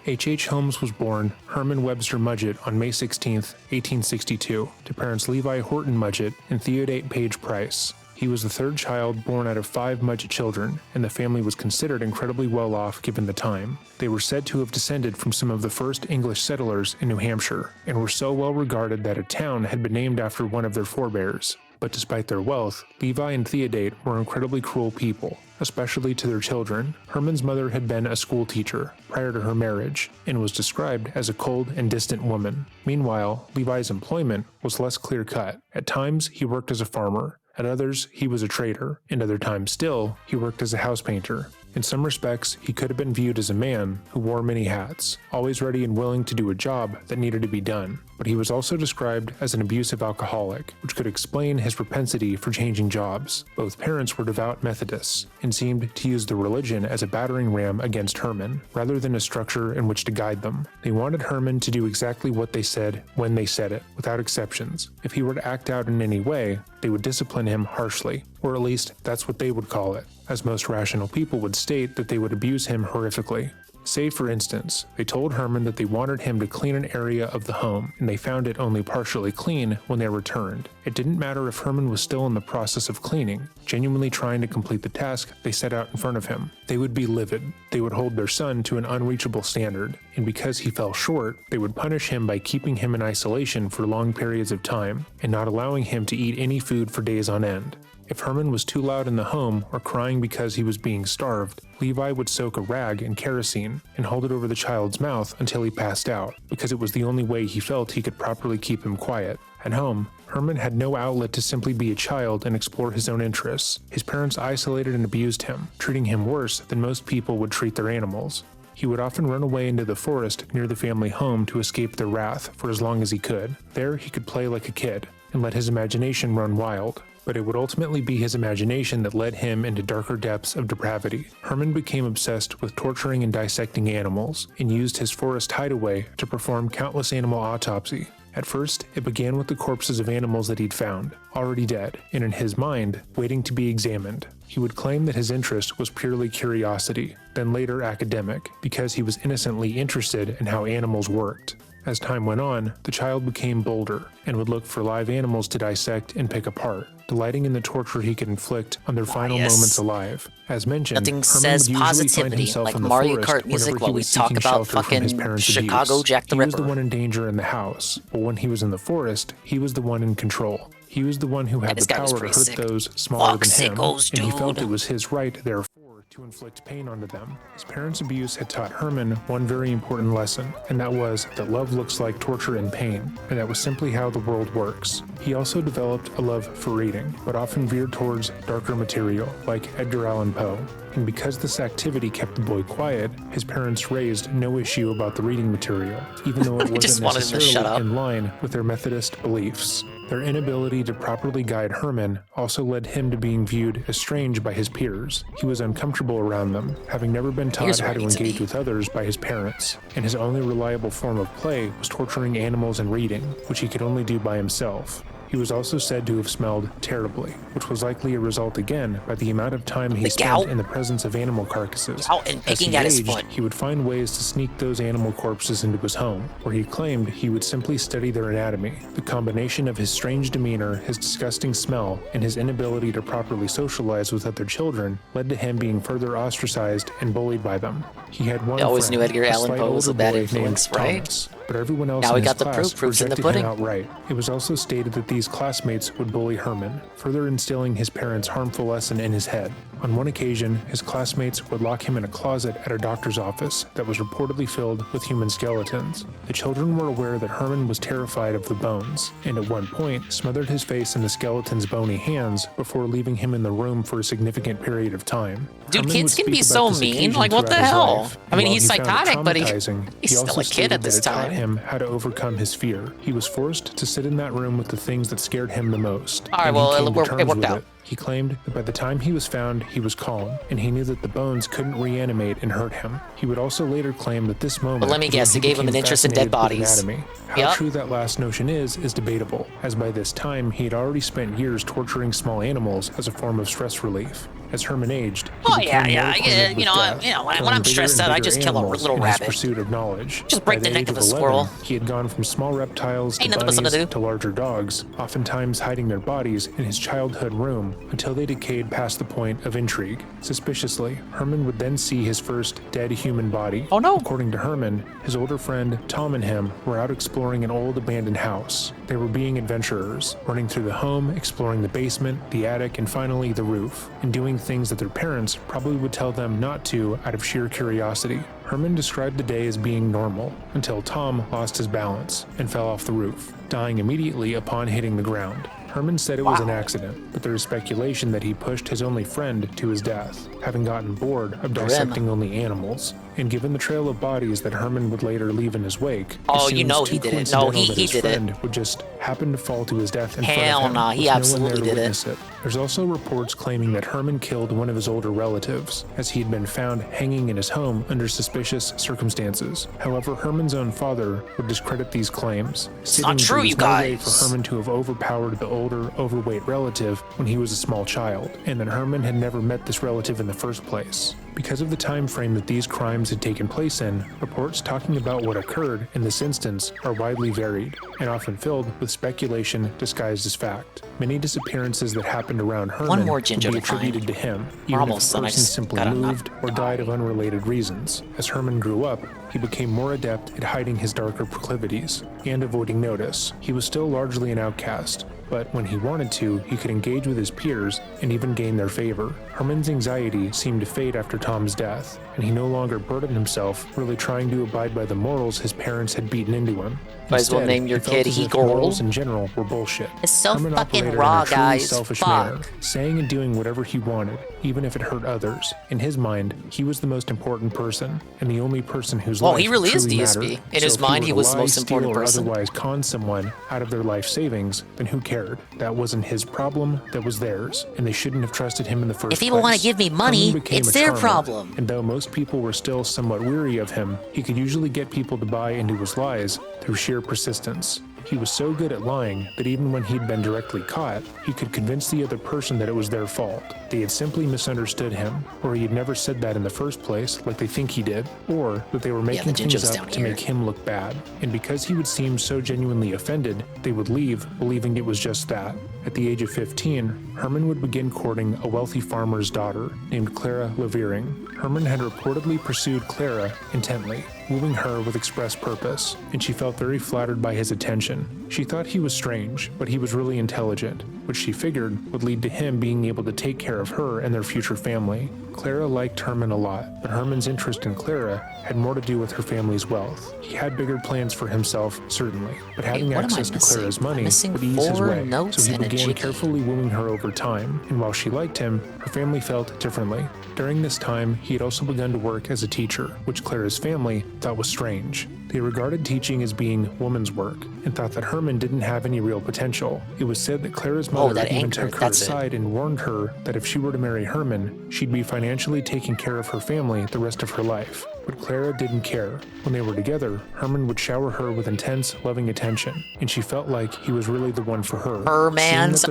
S: H.H. Holmes was born 𝕭𝖏 Webster Mudgett on May 16, 1862, to parents Levi Horton Mudgett and Theodate Page Price. He was the third child born out of 5 Mudgett children, and the family was considered incredibly well off given the time. They were said to have descended from some of the first English settlers in New Hampshire, and were so well regarded that a town had been named after one of their forebears. But despite their wealth, Levi and Theodate were incredibly cruel people, especially to their children. 𝕭𝖏's mother had been a school teacher prior to her marriage, and was described as a cold and distant woman. Meanwhile, Levi's employment was less clear-cut. At times, he worked as a farmer. At others, he was a trader, and other times still, he worked as a house painter. In some respects, he could have been viewed as a man who wore many hats, always ready and willing to do a job that needed to be done. But he was also described as an abusive alcoholic, which could explain his propensity for changing jobs. Both parents were devout Methodists, and seemed to use the religion as a battering ram against 𝕭𝖏, rather than a structure in which to guide them. They wanted 𝕭𝖏 to do exactly what they said, when they said it, without exceptions. If he were to act out in any way, they would discipline him harshly, or at least that's what they would call it, as most rational people would state that they would abuse him horrifically. Say, for instance, they told 𝕭𝖏 that they wanted him to clean an area of the home, and they found it only partially clean when they returned. It didn't matter if 𝕭𝖏 was still in the process of cleaning, genuinely trying to complete the task they set out in front of him. They would be livid. They would hold their son to an unreachable standard, and because he fell short, they would punish him by keeping him in isolation for long periods of time, and not allowing him to eat any food for days on end. If Herman was too loud in the home or crying because he was being starved, Levi would soak a rag in kerosene and hold it over the child's mouth until he passed out, because it was the only way he felt he could properly keep him quiet. At home, Herman had no outlet to simply be a child and explore his own interests. His parents isolated and abused him, treating him worse than most people would treat their animals. He would often run away into the forest near the family home to escape their wrath for as long as he could. There, he could play like a kid and let his imagination run wild. But it would ultimately be his imagination that led him into darker depths of depravity. Herman became obsessed with torturing and dissecting animals, and used his forest hideaway to perform countless animal autopsy. At first, it began with the corpses of animals that he'd found, already dead, and in his mind, waiting to be examined. He would claim that his interest was purely curiosity, then later academic, because he was innocently interested in how animals worked. As time went on, the child became bolder and would look for live animals to dissect and pick apart, delighting in the torture he could inflict on their final moments alive. As mentioned,
F: Nothing
S: Herman
F: says
S: would usually find
F: positivity
S: himself
F: like
S: in the
F: Mario
S: forest
F: Kart music
S: whenever
F: while
S: he
F: we
S: was
F: talk
S: seeking
F: about
S: shelter from his
F: fucking
S: parents'
F: Chicago
S: abuse.
F: Jack the
S: He was the
F: Ripper.
S: one in danger in the house, but when he was in the forest, he was the one in control. He was the one who had
F: this
S: the
F: guy was
S: power to
F: pretty
S: hurt
F: sick.
S: those smaller
F: Fuck,
S: than him,
F: sickos,
S: and he felt
F: dude.
S: it was his right, therefore, to inflict pain onto them. His parents' abuse had taught Herman one very important lesson, and that was that love looks like torture and pain, and that was simply how the world works. He also developed a love for reading, but often veered towards darker material, like Edgar Allan Poe. And because this activity kept the boy quiet, his parents raised no issue about the reading material, even though it
F: Just
S: wasn't
F: wanted him to shut
S: necessarily
F: up.
S: in line with their Methodist beliefs. Their inability to properly guide Herman also led him to being viewed as strange by his peers. He was uncomfortable around them, having never been taught
F: Here's
S: how
F: where
S: to
F: I need to
S: engage
F: be.
S: with others by his parents, and his only reliable form of play was torturing animals and reading, which he could only do by himself. He was also said to have smelled terribly, which was likely a result again by the amount of time he spent in the presence of animal carcasses.
F: And
S: As he
F: picking at his
S: aged,
F: foot.
S: he would find ways to sneak those animal corpses into his home, where he claimed he would simply study their anatomy. The combination of his strange demeanor, his disgusting smell, and his inability to properly socialize with other children led to him being further ostracized and bullied by them. He had one
F: I always
S: friend,
F: knew Edgar
S: a
F: Allan
S: slight
F: Poe was a
S: older
F: bad
S: boy
F: influence,
S: named
F: right?
S: Thomas, but everyone else
F: Now
S: in
F: we
S: his
F: got the
S: class
F: proof. Proof's in the
S: rejected him
F: pudding.
S: outright. It was also stated that these classmates would bully Herman, further instilling his parents' harmful lesson in his head. On one occasion, his classmates would lock him in a closet at a doctor's office that was reportedly filled with human skeletons. The children were aware that Herman was terrified of the bones, and at one point smothered his face in the skeleton's bony hands before leaving him in the room for a significant period of time.
F: Dude,
S: Herman
F: kids
S: would
F: can be
S: speak
F: so
S: about this
F: mean.
S: occasion
F: Like, what the
S: throughout his
F: hell?
S: life,
F: I mean,
S: and
F: he's
S: while he found it
F: psychotic, but
S: traumatizing,
F: he's
S: he
F: still
S: also
F: a kid
S: stated
F: at this
S: that it taught
F: time.
S: him how to overcome his fear. He was forced to sit in that room with the things that scared him the most.
F: All right,
S: and he
F: well,
S: came to
F: it
S: terms
F: worked
S: with
F: out.
S: it. He claimed that by the time he was found, he was calm, and he knew that the bones couldn't reanimate and hurt him. He would also later claim that this moment
F: But let me
S: was when
F: guess,
S: he
F: it gave him an
S: became
F: interest in dead
S: fascinated with
F: bodies.
S: anatomy. How
F: Yup.
S: true that last notion is debatable, as by this time he had already spent years torturing small animals as a form of stress relief. As Herman aged, he
F: Oh,
S: became
F: yeah,
S: more
F: yeah,
S: acquainted
F: yeah,
S: with
F: you know,
S: death,
F: when
S: killing
F: I'm
S: bigger
F: stressed
S: and
F: out, I
S: bigger
F: just kill a
S: animals
F: little
S: in his
F: rabbit.
S: pursuit of knowledge.
F: Just break
S: By
F: the neck
S: age
F: of a
S: 11,
F: squirrel.
S: He had gone from small reptiles to
F: Ain't nothing but something
S: bunnies
F: to do.
S: to larger dogs, oftentimes hiding their bodies in his childhood room until they decayed past the point of intrigue. Suspiciously, Herman would then see his first dead human body.
F: Oh no!
S: According to Herman, his older friend Tom and him were out exploring an old abandoned house. They were being adventurers, running through the home, exploring the basement, the attic, and finally the roof, and doing things that their parents probably would tell them not to out of sheer curiosity. Herman described the day as being normal until Tom lost his balance and fell off the roof, dying immediately upon hitting the ground. Herman said it was an accident, but there is speculation that he pushed his only friend to his death, having gotten bored of dissecting only animals. And given the trail of bodies that Herman would later leave in his wake,
F: Oh,
S: it
F: you know
S: seems
F: he
S: too
F: did it. No,
S: coincidental that
F: he
S: his
F: did it.
S: friend would just happen to fall to his death in
F: Hell
S: front of him,
F: nah, he
S: with no one
F: absolutely
S: there to
F: did it.
S: witness it. There's also reports claiming that Herman killed one of his older relatives, as he had been found hanging in his home under suspicious circumstances. However, Herman's own father would discredit these claims, stating
F: not
S: that
F: true,
S: there was
F: you
S: no way
F: guys.
S: for Herman to have overpowered the older, overweight relative when he was a small child, and that Herman had never met this relative in the first place. Because of the time frame that these crimes had taken place in, reports talking about what occurred in this instance are widely varied, and often filled with speculation disguised as fact. Many disappearances that happened around Herman
F: more
S: would
F: ginger
S: be
F: to find.
S: attributed to him,
F: We're
S: even
F: almost
S: if the
F: done, I
S: person
F: just
S: simply
F: gotta not
S: moved or died of unrelated reasons. As Herman grew up, he became more adept at hiding his darker proclivities and avoiding notice. He was still largely an outcast, but when he wanted to, he could engage with his peers and even gain their favor. Herman's anxiety seemed to fade after Tom's death, and he no longer burdened himself really trying to abide by the morals his parents had beaten into him.
H: Might as well name your kid Igor.
S: Morals in general were bullshit.
H: It's so
S: Herman
H: fucking
S: operated
H: raw,
S: in a truly
H: guys.
S: selfish
H: Fuck.
S: manner, saying and doing whatever he wanted, even if it hurt others. In his mind, he was the most important person, and the only person whose life
H: he really is
S: truly
H: DSP.
S: mattered.
H: In
S: So
H: his
S: if
H: mind,
S: were
H: he
S: to
H: was the
S: lie,
H: most important
S: steal, or
H: person.
S: otherwise con someone out of their life savings, then who cared? That wasn't his problem, that was theirs, and they shouldn't have trusted him in the first place.
H: If people want to give me money,
S: Herman became
H: it's
S: a
H: their
S: charmer,
H: problem.
S: And though most people were still somewhat weary of him, he could usually get people to buy into his lies through sheer persistence. He was so good at lying that even when he'd been directly caught, he could convince the other person that it was their fault. They had simply misunderstood him, or he had never said that in the first place like they think he did, or that they were making things up to make him look bad. And because he would seem so genuinely offended, they would leave, believing it was just that. At the age of 15, Herman would begin courting a wealthy farmer's daughter named Clara 𝕆𝖏𝖏. Herman had reportedly pursued Clara intently, wooing her with express purpose, and she felt very flattered by his attention. She thought he was strange, but he was really intelligent, which she figured would lead to him being able to take care of her and their future family. Clara liked Herman a lot, but Herman's interest in Clara had more to do with her family's wealth. He had bigger plans for himself, certainly, but having access to Clara's money would ease his way, so he began carefully wooing her over time, and while she liked him, her family felt differently. During this time, he had also begun to work as a teacher, which Clara's family thought was strange. They regarded teaching as being woman's work, and thought that Herman didn't have any real potential. It was said that Clara's mother even took her aside and warned her that if she were to marry Herman, she'd be financially taking care of her family the rest of her life. But Clara didn't care. When they were together, Herman would shower her with intense, loving attention, and she felt like he was really the one for her. Was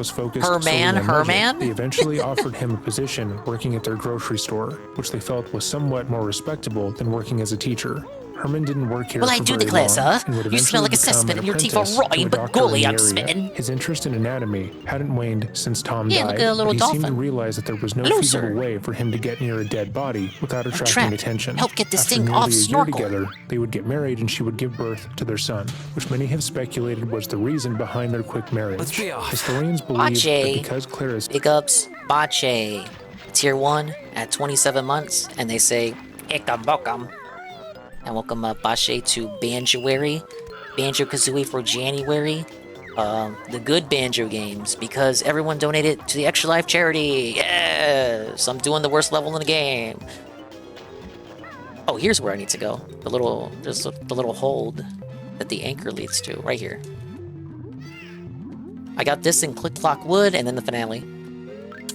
S: focused solely on budget, they eventually offered him a position working at their grocery store, which they felt was somewhat more respectable than working as a teacher. Herman didn't work here
K: Well,
S: for
K: I do
S: very
K: declare,
S: long,
K: sir.
S: and would
K: You smell like a
S: eventually become
K: cesspit
S: an
K: and your teeth are
S: apprentice
K: rotten,
S: to a
K: but
S: doctor
K: golly,
S: in
K: I'm
S: the area.
K: smitten.
S: His interest in anatomy hadn't waned since Tom
K: Yeah,
S: died,
K: look at a little
S: but he seemed to
K: dolphin.
S: realize that there was no
K: Hello,
S: feasible
K: sir.
S: way for him to get near a dead body without attracting
K: trapped.
S: attention.
K: Help get this
S: After
K: thing
S: nearly
K: off
S: a year
K: snorkel.
S: together, they would get married and she would give birth to their son, which many have speculated was the reason behind their quick marriage.
H: Let's be off.
S: Historians believe that
H: Bache.
S: because Clara's
H: Big ups, Bache. Tier 1 at 27 months, and they say, Ikam Bokam. And welcome Bache to Banjo-Kazooie. Banjo-Kazooie for January. The good Banjo games, because everyone donated to the Extra Life charity. Yes! I'm doing the worst level in the game. Oh, here's where I need to go. There's the little hold that the anchor leads to, right here. I got this in Click Clock Wood, and then the finale.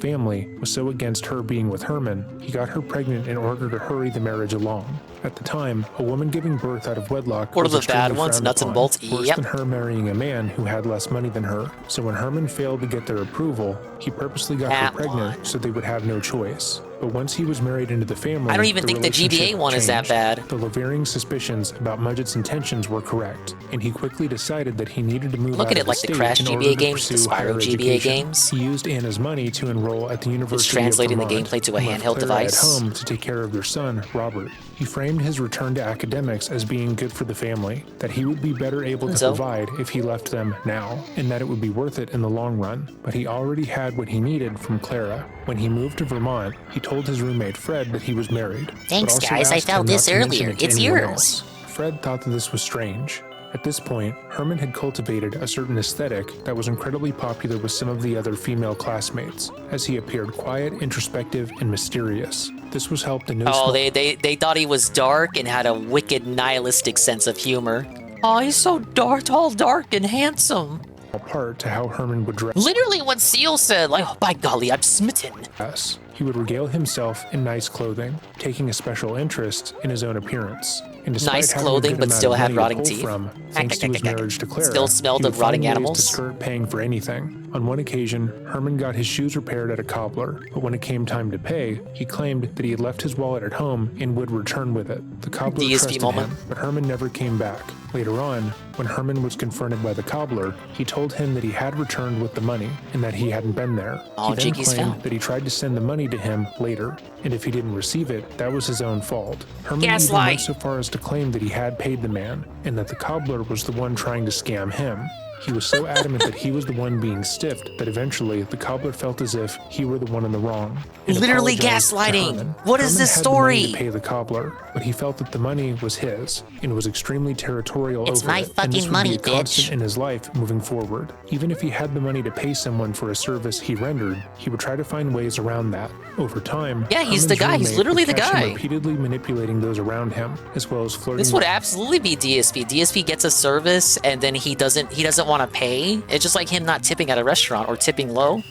S: family was so against her being with Herman, he got her pregnant in order to hurry the marriage along. At the time, a woman giving birth out of wedlock
H: What are
S: was
H: the bad
S: extremely
H: ones?
S: frowned
H: Nuts and
S: upon,
H: bolts?
S: worse
H: Yep.
S: than her marrying a man who had less money than her. So when Herman failed to get their approval, he purposely got her pregnant so they would have no choice. But once he was married into the family,
H: I don't even think the GBA one is that bad.
S: The 𝕆𝖏𝖏𝖏's suspicions about Mudgett's intentions were correct, and he quickly decided that he needed to move
H: Look
S: out
H: at
S: of
H: it like the
S: state
H: Crash
S: in order
H: GBA
S: to
H: games, the
S: pursue
H: Spyro
S: higher
H: GBA
S: education.
H: games.
S: He used Anna's money to enroll at the University
H: translating the
S: of Vermont
H: gameplay to a
S: and left
H: handheld
S: Clara
H: device.
S: at home to take care of their son, Robert. He framed his return to academics as being good for the family, that he would be better able to provide if he left them now, and that it would be worth it in the long run. But he already had what he needed from Clara. When he moved to Vermont, he told his roommate Fred that he was married.
K: Thanks,
S: but also
K: guys, I
S: asked
K: found
S: him
K: this
S: not to mention
K: earlier.
S: it to
K: It's
S: anyone
K: yours.
S: else. Fred thought that this was strange. At this point, Herman had cultivated a certain aesthetic that was incredibly popular with some of the other female classmates, as he appeared quiet, introspective, and mysterious. This was helped in no
H: Oh,
S: small
H: they thought he was dark and had a wicked nihilistic sense of humor. Oh, he's so dark, tall, dark, and handsome.
S: part to how Herman would dress.
H: Literally what Seal said, like, oh, by golly, I'm smitten.
S: Yes. He would regale himself in nice clothing, taking a special interest in his own appearance. And despite
H: Nice
S: having a
H: clothing,
S: good
H: but
S: amount
H: still
S: of
H: had
S: money to
H: rotting
S: pull
H: teeth.
S: From, thanks to his marriage to Clara,
H: Still smelled
S: he would
H: of rotting
S: find ways
H: animals.
S: to skirt paying for anything. On one occasion, Herman got his shoes repaired at a cobbler, but when it came time to pay, he claimed that he had left his wallet at home and would return with it. The cobbler
H: DSP
S: trusted
H: moment.
S: him, but Herman never came back. Later on, when Herman was confronted by the cobbler, he told him that he had returned with the money and that he hadn't been there.
H: Oh,
S: he then
H: Jiggy's
S: claimed
H: found.
S: that he tried to send the money to him later, and if he didn't receive it, that was his own fault. Herman even
H: Gaslight.
S: went so far as to claim that he had paid the man, and that the cobbler was the one trying to scam him. He was so adamant that he was the one being stiffed that eventually the cobbler felt as if he were the one in the wrong.
F: Literally gaslighting. What is this story?
S: Herman had the money to pay the cobbler, but he felt that the money was his and was extremely territorial
K: It's
S: over
K: my
S: it. And
K: fucking
S: this would
K: money,
S: be a constant
K: bitch.
S: in his life moving forward. Even if he had the money to pay someone for a service he rendered, he would try to find ways around that. Over time,
F: Yeah, he's the
S: Herman's
F: guy. He's
S: roommate
F: literally
S: would
F: the
S: catch him
F: guy.
S: repeatedly manipulating those around him, as well as flirting.
F: This would absolutely be DSP. DSP gets a service and then he doesn't want to pay. It's just like him not tipping at a restaurant or tipping low.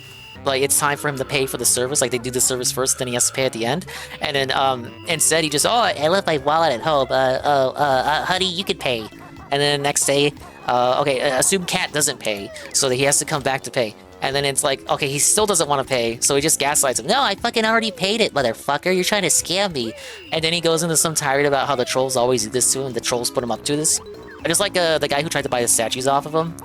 F: Like it's time for him to pay for the service. Like they do the service first, then he has to pay at the end. And then instead he just, oh, I left my wallet at home. Honey, you could pay. And then the next day, okay, assume Cat doesn't pay, so that he has to come back to pay. And then it's like, okay, he still doesn't want to pay, so he just gaslights him. No, I fucking already paid it, motherfucker. You're trying to scam me. And then he goes into some tirade about how the trolls always do this to him. The trolls put him up to this. Just like the guy who tried to buy the statues off of him.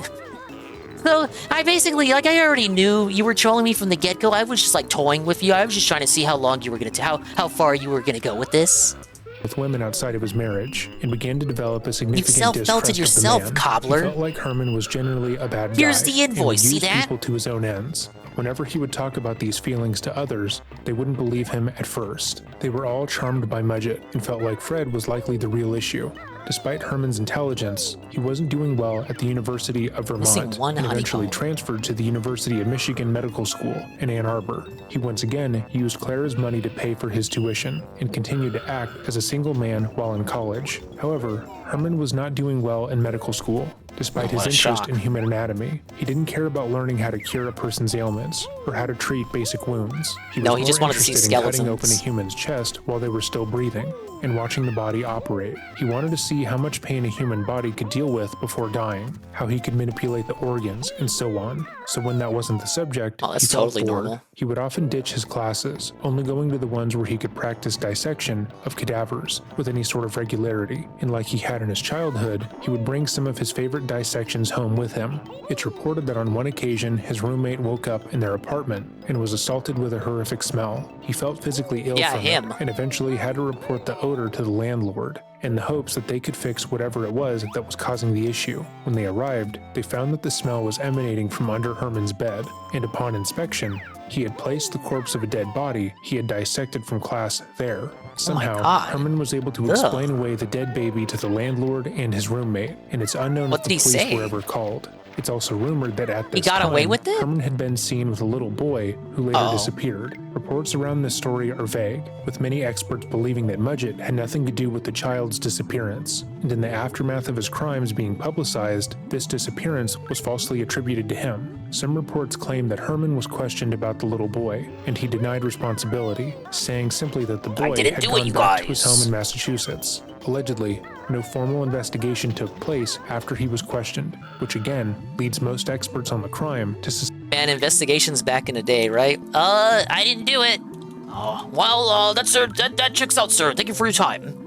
F: So I basically, like, I already knew you were trolling me from the get-go. I was just like toying with you. I was just trying to see how long you were gonna, how far you were gonna go with this.
S: With women outside of his marriage, and began to develop a significant
F: You've self-belted yourself,
S: of the man.
F: cobbler.
S: He felt like Herman was generally a bad guy.
F: Here's the invoice,
S: and would
F: see
S: use
F: that?
S: people to his own ends. Whenever he would talk about these feelings to others, they wouldn't believe him at first. They were all charmed by Mudget and felt like Fred was likely the real issue. Despite Herman's intelligence, he wasn't doing well at the University of Vermont and eventually transferred to the University of Michigan Medical School in Ann Arbor. He once again used Clara's money to pay for his tuition and continued to act as a single man while in college. However, Herman was not doing well in medical school. Despite his interest in human anatomy, he didn't care about learning how to cure a person's ailments or how to treat basic wounds. He
F: just wanted to see
S: interested in cutting open a
F: skeletons.
S: human's chest while they were still breathing and watching the body operate. He wanted to see how much pain a human body could deal with before dying, how he could manipulate the organs, and so on. So when that wasn't the subject,
F: Oh, that's
S: he felt
F: totally
S: bored.
F: normal.
S: He would often ditch his classes, only going to the ones where he could practice dissection of cadavers with any sort of regularity. And like he had in his childhood, he would bring some of his favorite dissections home with him. It's reported that on one occasion, his roommate woke up in their apartment and was assaulted with a horrific smell. He felt physically ill from it and eventually had to report the odor to the landlord in the hopes that they could fix whatever it was that was causing the issue. When they arrived, they found that the smell was emanating from under Herman's bed, and upon inspection, he had placed the corpse of a dead body he had dissected from class there. Somehow, Herman was able to explain away the dead baby to the landlord and his roommate, and it's unknown if the police were ever called. It's also rumored that at this time, Herman had been seen with a little boy who later disappeared. Reports around this story are vague, with many experts believing that Mudget had nothing to do with the child's disappearance. And in the aftermath of his crimes being publicized, this disappearance was falsely attributed to him. Some reports claim that Herman was questioned about the little boy, and he denied responsibility, saying simply that the boy had gone back to his home in Massachusetts. Allegedly, no formal investigation took place after he was questioned, which again leads most experts on the crime to
F: Man, investigations back in the day, right? I didn't do it. Oh, well, that checks out, sir. Thank you for your time.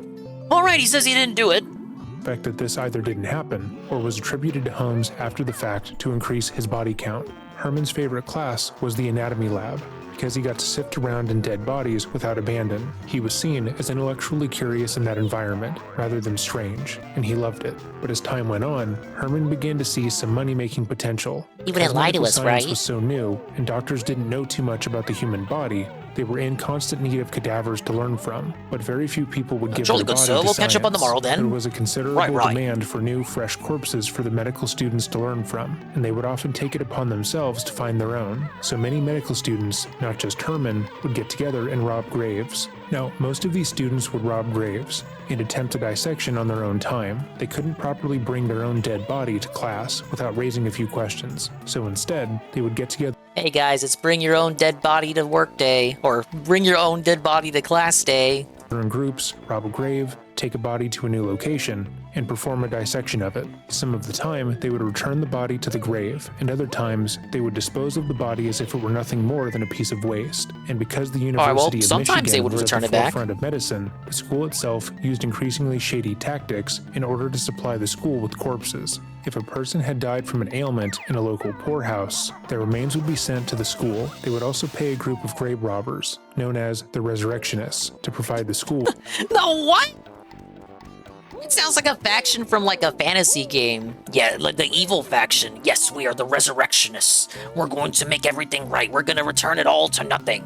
F: All right, he says he didn't do it.
S: suspect that this either didn't happen or was attributed to Holmes after the fact to increase his body count. Herman's favorite class was the anatomy lab, because he got to sift around in dead bodies without abandon. He was seen as intellectually curious in that environment, rather than strange, and he loved it. But as time went on, Herman began to see some money-making potential.
K: You wouldn't lie to us,
S: Science
K: right?
S: was so new, and doctors didn't know too much about the human body. They were in constant need of cadavers to learn from, but very few people would give
F: Jolly
S: their
F: good,
S: body
F: sir.
S: to
F: We'll catch up on
S: science.
F: tomorrow, then.
S: There was a considerable
F: Right.
S: demand for new, fresh corpses for the medical students to learn from, and they would often take it upon themselves to find their own. So many medical students, not just Herman, would get together and rob graves. Now, most of these students would rob graves and attempt a dissection on their own time. They couldn't properly bring their own dead body to class without raising a few questions. So instead, they would get together.
F: Hey guys, it's bring your own dead body to work day, or bring your own dead body to class day.
S: In groups, rob a grave, take a body to a new location, and perform a dissection of it. Some of the time, they would return the body to the grave, and other times, they would dispose of the body as if it were nothing more than a piece of waste. And because the University of
F: sometimes
S: Michigan
F: they would
S: was
F: return
S: at
F: it
S: the
F: back.
S: forefront of medicine, the school itself used increasingly shady tactics in order to supply the school with corpses. If a person had died from an ailment in a local poorhouse, their remains would be sent to the school. They would also pay a group of grave robbers, known as the Resurrectionists, to provide the school
F: No, what?
H: It sounds like a faction from like a fantasy game.
K: Yeah, like the evil faction. Yes, we are the resurrectionists. We're going to make everything right. We're going to return it all to nothing.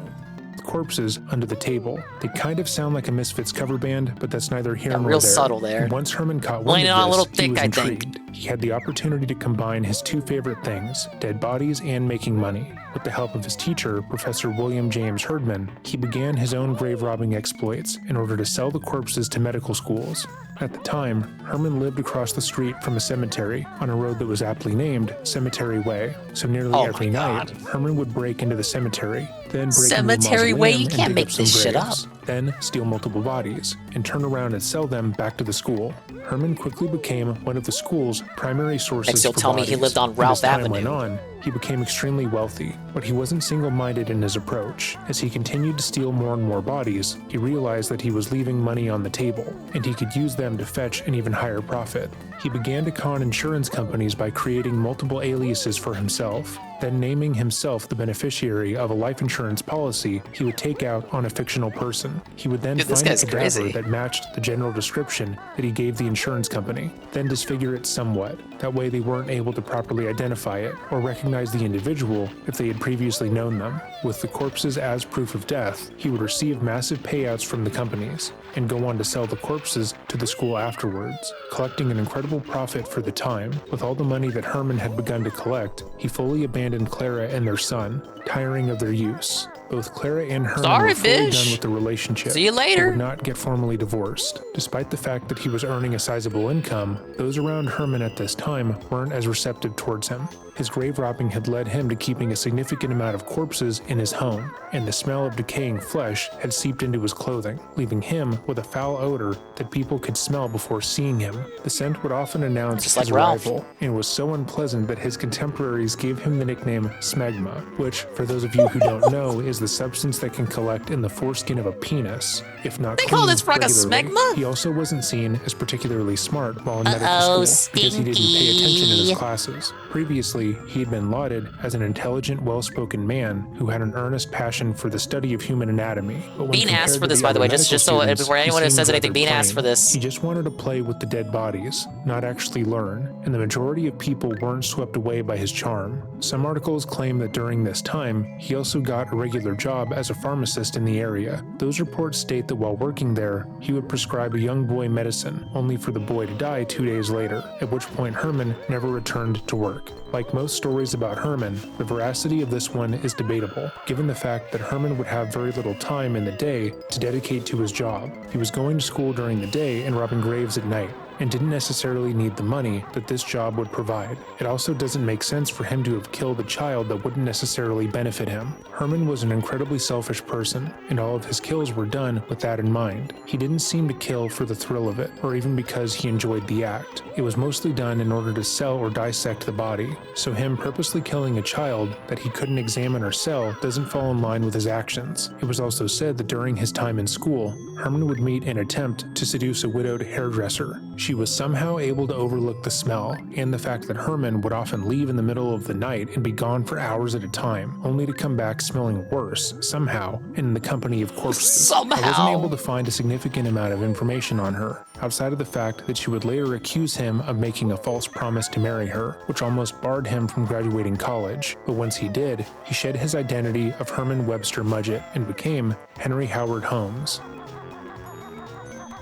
S: Corpses under the table. They kind of sound like a Misfits cover band, but that's neither here nor
H: real
S: there.
H: subtle there.
S: Once Herman caught one
H: Laying
S: of
H: on a
S: this,
H: little
S: he
H: thick,
S: was
H: I
S: intrigued.
H: think.
S: He had the opportunity to combine his two favorite things, dead bodies and making money. With the help of his teacher, Professor William James Herdman, he began his own grave robbing exploits in order to sell the corpses to medical schools. At the time, Herman lived across the street from a cemetery on a road that was aptly named Cemetery Way. So nearly every night, Herman would break into the cemetery, then break
H: Cemetery
S: into a
H: Way?
S: mausoleum
H: You can't
S: and dig
H: make
S: up some
H: this shit
S: graves,
H: up.
S: then steal multiple bodies, and turn around and sell them back to the school. Herman quickly became one of the school's primary sources
H: Next you'll
S: for
H: tell me
S: bodies.
H: he lived on
S: And
H: Ralph
S: as time
H: Avenue.
S: went on, he became extremely wealthy, but he wasn't single-minded in his approach. As he continued to steal more and more bodies, he realized that he was leaving money on the table, and he could use them to fetch an even higher profit. He began to con insurance companies by creating multiple aliases for himself, then naming himself the beneficiary of a life insurance policy he would take out on a fictional person. He would then
H: Dude, this
S: find a
H: guy's
S: cadaver
H: crazy.
S: that matched the general description that he gave the insurance company, then disfigure it somewhat. That way they weren't able to properly identify it or recognize the individual if they had previously known them. With the corpses as proof of death, he would receive massive payouts from the companies and go on to sell the corpses to the school afterwards, collecting an incredible profit for the time. With all the money that Herman had begun to collect, he fully abandoned Clara and their son, tiring of their use. Both Clara and Herman
H: Sorry,
S: were fully
H: bitch.
S: done with the relationship.
H: See you later.
S: But would not get formally divorced. Despite the fact that he was earning a sizable income, those around Herman at this time weren't as receptive towards him. His grave robbing had led him to keeping a significant amount of corpses in his home, and the smell of decaying flesh had seeped into his clothing, leaving him with a foul odor that people could smell before seeing him. The scent would often announce
H: Just
S: his
H: like Ralph.
S: arrival, and was so unpleasant that his contemporaries gave him the nickname smegma, which, for those of you who don't know, is the substance that can collect in the foreskin of a penis, if not
H: They call
S: cleaned
H: this frog a
S: regularly.
H: smegma?
S: He also wasn't seen as particularly smart while in medical school because he didn't pay attention in his classes. Previously, he had been lauded as an intelligent, well-spoken man who had an earnest passion for the study of human anatomy. But when
H: Bean asked
S: compared
H: for
S: to
H: this,
S: the
H: by the
S: other
H: way, just
S: medical
H: so
S: students,
H: before
S: he
H: anyone
S: seemed
H: says anything,
S: rather
H: Bean asked
S: plain.
H: for this.
S: He just wanted to play with the dead bodies, not actually learn, and the majority of people weren't swept away by his charm. Some articles claim that during this time, he also got a regular job as a pharmacist in the area. Those reports state that while working there, he would prescribe a young boy medicine, only for the boy to die 2 days later, at which point Herman never returned to work. Like most stories about Herman, the veracity of this one is debatable, given the fact that Herman would have very little time in the day to dedicate to his job. He was going to school during the day and robbing graves at night, and didn't necessarily need the money that this job would provide. It also doesn't make sense for him to have killed a child that wouldn't necessarily benefit him. Herman was an incredibly selfish person, and all of his kills were done with that in mind. He didn't seem to kill for the thrill of it, or even because he enjoyed the act. It was mostly done in order to sell or dissect the body, so him purposely killing a child that he couldn't examine or sell doesn't fall in line with his actions. It was also said that during his time in school, Herman would meet and attempt to seduce a widowed hairdresser. She was somehow able to overlook the smell, and the fact that Herman would often leave in the middle of the night and be gone for hours at a time, only to come back smelling worse, somehow, in the company of corpses. I wasn't able to find a significant amount of information on her, outside of the fact that she would later accuse him of making a false promise to marry her, which almost barred him from graduating college. But once he did, he shed his identity of Herman Webster Mudgett and became Henry Howard Holmes.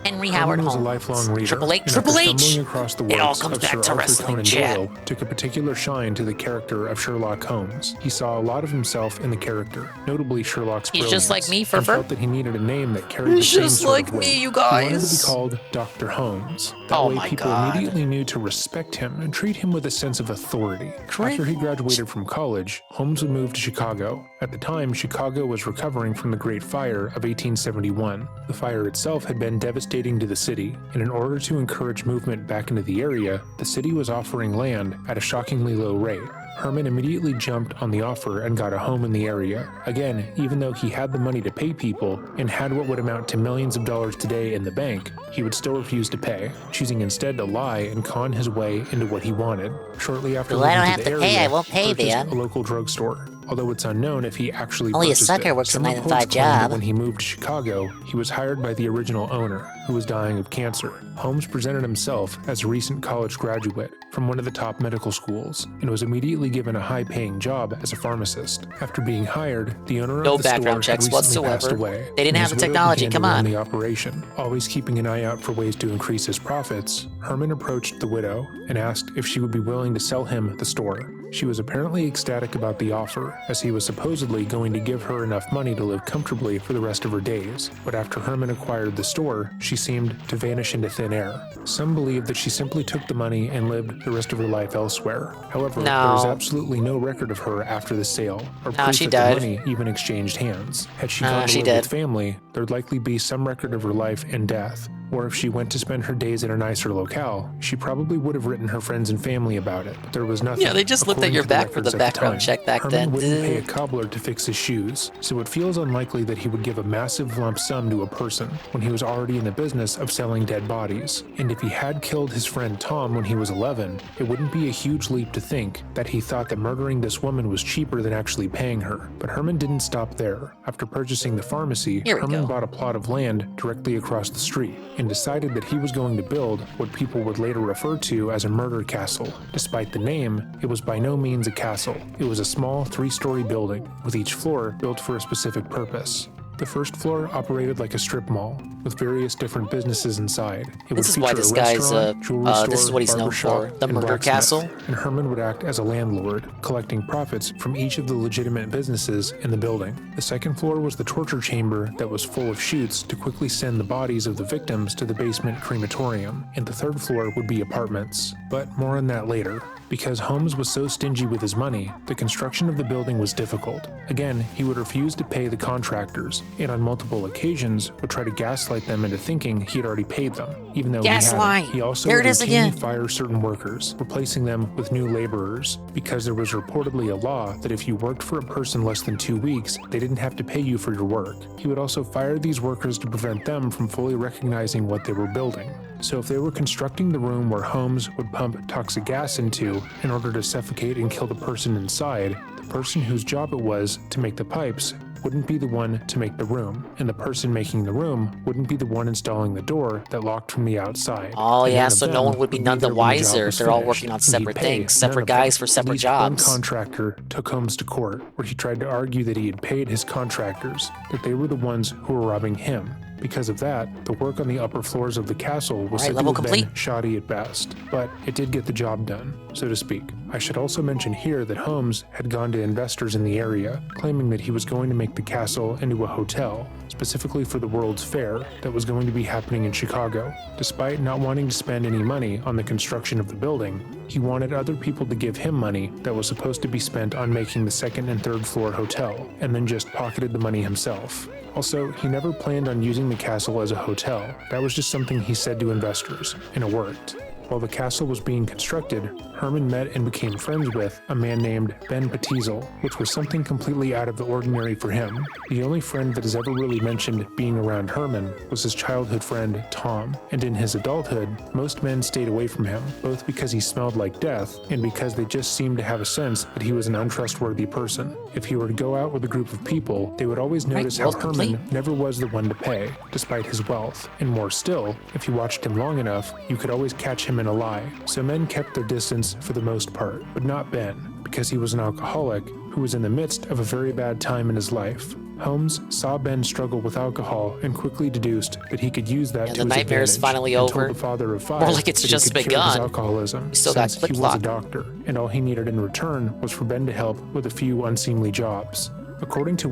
K: Henry Howard
S: Herman was
K: Holmes.
S: a lifelong reader.
K: Triple H,
S: and
K: Triple
S: after
K: H.
S: stumbling across the
K: It all
S: works
K: comes
S: of
K: back
S: Sir
K: to
S: Arthur
K: wrestling,
S: Conan
K: Chad.
S: Doyle, took a particular shine to the character of Sherlock Holmes. He saw a lot of himself in the character, notably Sherlock's
H: He's
S: brilliance,
H: just like me,
S: and
H: Furfur.
S: felt that he needed a name that carried
H: He's
S: the same
H: just
S: sort
H: like
S: of weight.
H: me, you
S: He wanted to be
H: guys.
S: called Dr. Holmes. That
H: Oh
S: way
H: my
S: people
H: God.
S: immediately knew to respect him and treat him with a sense of authority. After he graduated from college, Holmes would move to Chicago. At the time, Chicago was recovering from the Great Fire of 1871. The fire itself had been devastating to the city, and in order to encourage movement back into the area, the city was offering land at a shockingly low rate. Herman immediately jumped on the offer and got a home in the area. Again, even though he had the money to pay people and had what would amount to millions of dollars today in the bank, he would still refuse to pay, choosing instead to lie and con his way into what he wanted. Shortly after
K: Well, I
S: moving
K: don't
S: to
K: have
S: the
K: to pay,
S: area,
K: I won't pay
S: he purchased
K: then.
S: a local drugstore. although it's unknown if he actually
K: Only a
S: purchased
K: sucker
S: it.
K: works a
S: Some
K: 9 to
S: reports
K: 5
S: claim that
K: job.
S: when he moved to Chicago, he was hired by the original owner, who was dying of cancer. Holmes presented himself as a recent college graduate from one of the top medical schools and was immediately given a high-paying job as a pharmacist. After being hired, the owner
H: No
S: of the store
H: background checks
S: had recently passed
H: whatsoever.
S: away.
H: They didn't
S: and
H: have
S: his
H: the
S: widow
H: technology,
S: began
H: come
S: to run
H: on.
S: the operation. Always keeping an eye out for ways to increase his profits, Herman approached the widow and asked if she would be willing to sell him the store. She was apparently ecstatic about the offer, as he was supposedly going to give her enough money to live comfortably for the rest of her days. But after Herman acquired the store, she seemed to vanish into thin air. Some believe that she simply took the money and lived the rest of her life elsewhere. However, there is absolutely no record of her after the sale, or proof
H: she
S: that
H: died.
S: the money even exchanged hands. Had she gone to
H: she
S: live
H: did.
S: with family, there'd likely be some record of her life and death. Or if she went to spend her days in a nicer locale, she probably would have written her friends and family about it, but there was nothing.
H: Yeah, they just looked at
S: according
H: your
S: to
H: back for
S: records
H: the
S: at
H: background
S: time.
H: check back
S: Herman
H: then.
S: wouldn't pay a cobbler to fix his shoes, so it feels unlikely that he would give a massive lump sum to a person when he was already in the business of selling dead bodies. And if he had killed his friend Tom when he was 11, it wouldn't be a huge leap to think that he thought that murdering this woman was cheaper than actually paying her. But Herman didn't stop there. After purchasing the pharmacy, Herman bought a plot of land directly across the street and decided that he was going to build what people would later refer to as a murder castle. Despite the name, it was by no means a castle. It was a small 3-story building, with each floor built for a specific purpose. The first floor operated like a strip mall, with various different businesses inside. It would
H: This is why
S: feature
H: this
S: a
H: guy's,
S: restaurant, jewelry store,
H: this is what he's known
S: barbershop,
H: for, the
S: and
H: murder
S: blacksmith.
H: castle.
S: And Herman would act as a landlord, collecting profits from each of the legitimate businesses in the building. The second floor was the torture chamber that was full of chutes to quickly send the bodies of the victims to the basement crematorium, and the third floor would be apartments. But more on that later. Because Holmes was so stingy with his money, the construction of the building was difficult. Again, he would refuse to pay the contractors, and on multiple occasions would try to gaslight them into thinking he had already paid them, even though
K: Gaslight.
S: he hadn't. He also
K: There
S: would
K: it is
S: routinely
K: again.
S: fire certain workers, replacing them with new laborers, because there was reportedly a law that if you worked for a person less than 2 weeks, they didn't have to pay you for your work. He would also fire these workers to prevent them from fully recognizing what they were building. So if they were constructing the room where Holmes would pump toxic gas into in order to suffocate and kill the person inside, the person whose job it was to make the pipes wouldn't be the one to make the room, and the person making the room wouldn't be the one installing the door that locked from the outside.
H: Oh
S: And
H: yeah,
S: none of
H: so no
S: them
H: one would be none the
S: there when the job
H: wiser
S: was
H: if they're all
S: finished,
H: working on
S: and he'd
H: separate
S: pay
H: things,
S: none
H: separate
S: of them.
H: guys for
S: At
H: separate
S: least
H: jobs.
S: One contractor took Holmes to court, where he tried to argue that he had paid his contractors, that they were the ones who were robbing him. Because of that, the work on the upper floors of the castle was said to
H: level
S: have
H: complete.
S: been shoddy at best, but it did get the job done, so to speak. I should also mention here that Holmes had gone to investors in the area, claiming that he was going to make the castle into a hotel, specifically for the World's Fair that was going to be happening in Chicago. Despite not wanting to spend any money on the construction of the building, he wanted other people to give him money that was supposed to be spent on making the second and third floor hotel, and then just pocketed the money himself. Also, he never planned on using the castle as a hotel. That was just something he said to investors, and it worked. While the castle was being constructed, Herman met and became friends with a man named Ben Petzel, which was something completely out of the ordinary for him. The only friend that is ever really mentioned being around Herman was his childhood friend, Tom, and in his adulthood, most men stayed away from him, both because he smelled like death and because they just seemed to have a sense that he was an untrustworthy person. If he were to go out with a group of people, they would always notice how Herman never was the one to pay, despite his wealth. And more still, if you watched him long enough, you could always catch him in a lie. So men kept their distance for the most part, but not Ben, because he was an alcoholic who was in the midst of a very bad time in his life. Holmes saw Ben struggle with alcohol and quickly deduced that he could use that to
H: the
S: his
H: nightmare is
S: advantage,
H: finally
S: and
H: over.
S: told the father of five
H: More like it's
S: that
H: just
S: he could cure his
H: begun.
S: alcoholism,
H: We still got
S: since he was a
H: flip-flop.
S: doctor, and all he needed in return was for Ben to help with a few unseemly jobs. According to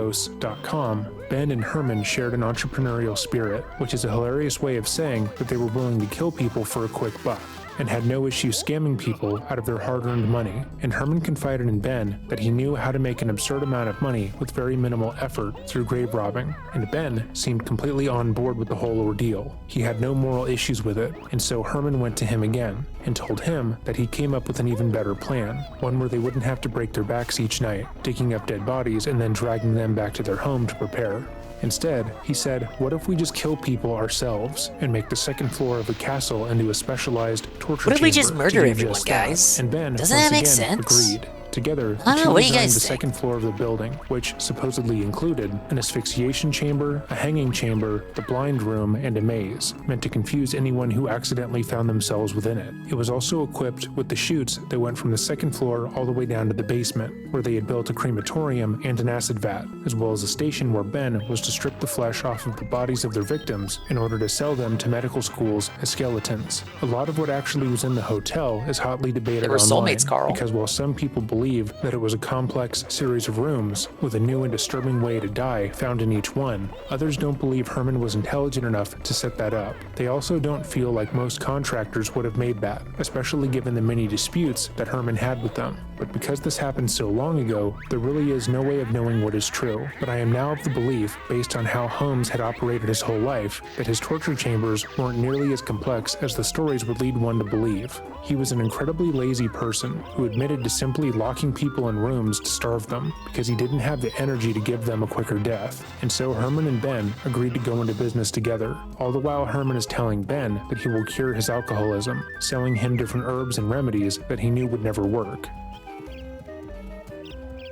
S: WindyCityGhosts.com, Ben and Herman shared an entrepreneurial spirit, which is a hilarious way of saying that they were willing to kill people for a quick buck, and had no issue scamming people out of their hard-earned money. And Herman confided in Ben that he knew how to make an absurd amount of money with very minimal effort through grave robbing, and Ben seemed completely on board with the whole ordeal. He had no moral issues with it, and so Herman went to him again and told him that he came up with an even better plan, one where they wouldn't have to break their backs each night, digging up dead bodies and then dragging them back to their home to prepare. Instead, he said, what if we just kill people ourselves and make the second floor of the castle into a specialized torture chamber?
K: What if we just murder
S: to do
K: everyone,
S: just that?
K: guys?
S: And Ben
K: Doesn't
S: once
K: that make
S: again
K: sense?
S: agreed. Together, the
F: I don't know,
S: two
F: what do you
S: designed
F: guys
S: the
F: think?
S: second floor of the building, which supposedly included an asphyxiation chamber, a hanging chamber, the blind room, and a maze, meant to confuse anyone who accidentally found themselves within it. It was also equipped with the chutes that went from the second floor all the way down to the basement, where they had built a crematorium and an acid vat, as well as a station where Ben was to strip the flesh off of the bodies of their victims in order to sell them to medical schools as skeletons. A lot of what actually was in the hotel is hotly debated
F: They were
S: online,
F: soulmates, Carl.
S: because while some people believe that it was a complex series of rooms with a new and disturbing way to die found in each one, others don't believe Herman was intelligent enough to set that up. They also don't feel like most contractors would have made that, especially given the many disputes that Herman had with them. But because this happened so long ago, there really is no way of knowing what is true. But I am now of the belief, based on how Holmes had operated his whole life, that his torture chambers weren't nearly as complex as the stories would lead one to believe. He was an incredibly lazy person who admitted to simply locking people in rooms to starve them because he didn't have the energy to give them a quicker death. And so Herman and Ben agreed to go into business together. All the while Herman is telling Ben that he will cure his alcoholism, selling him different herbs and remedies that he knew would never work.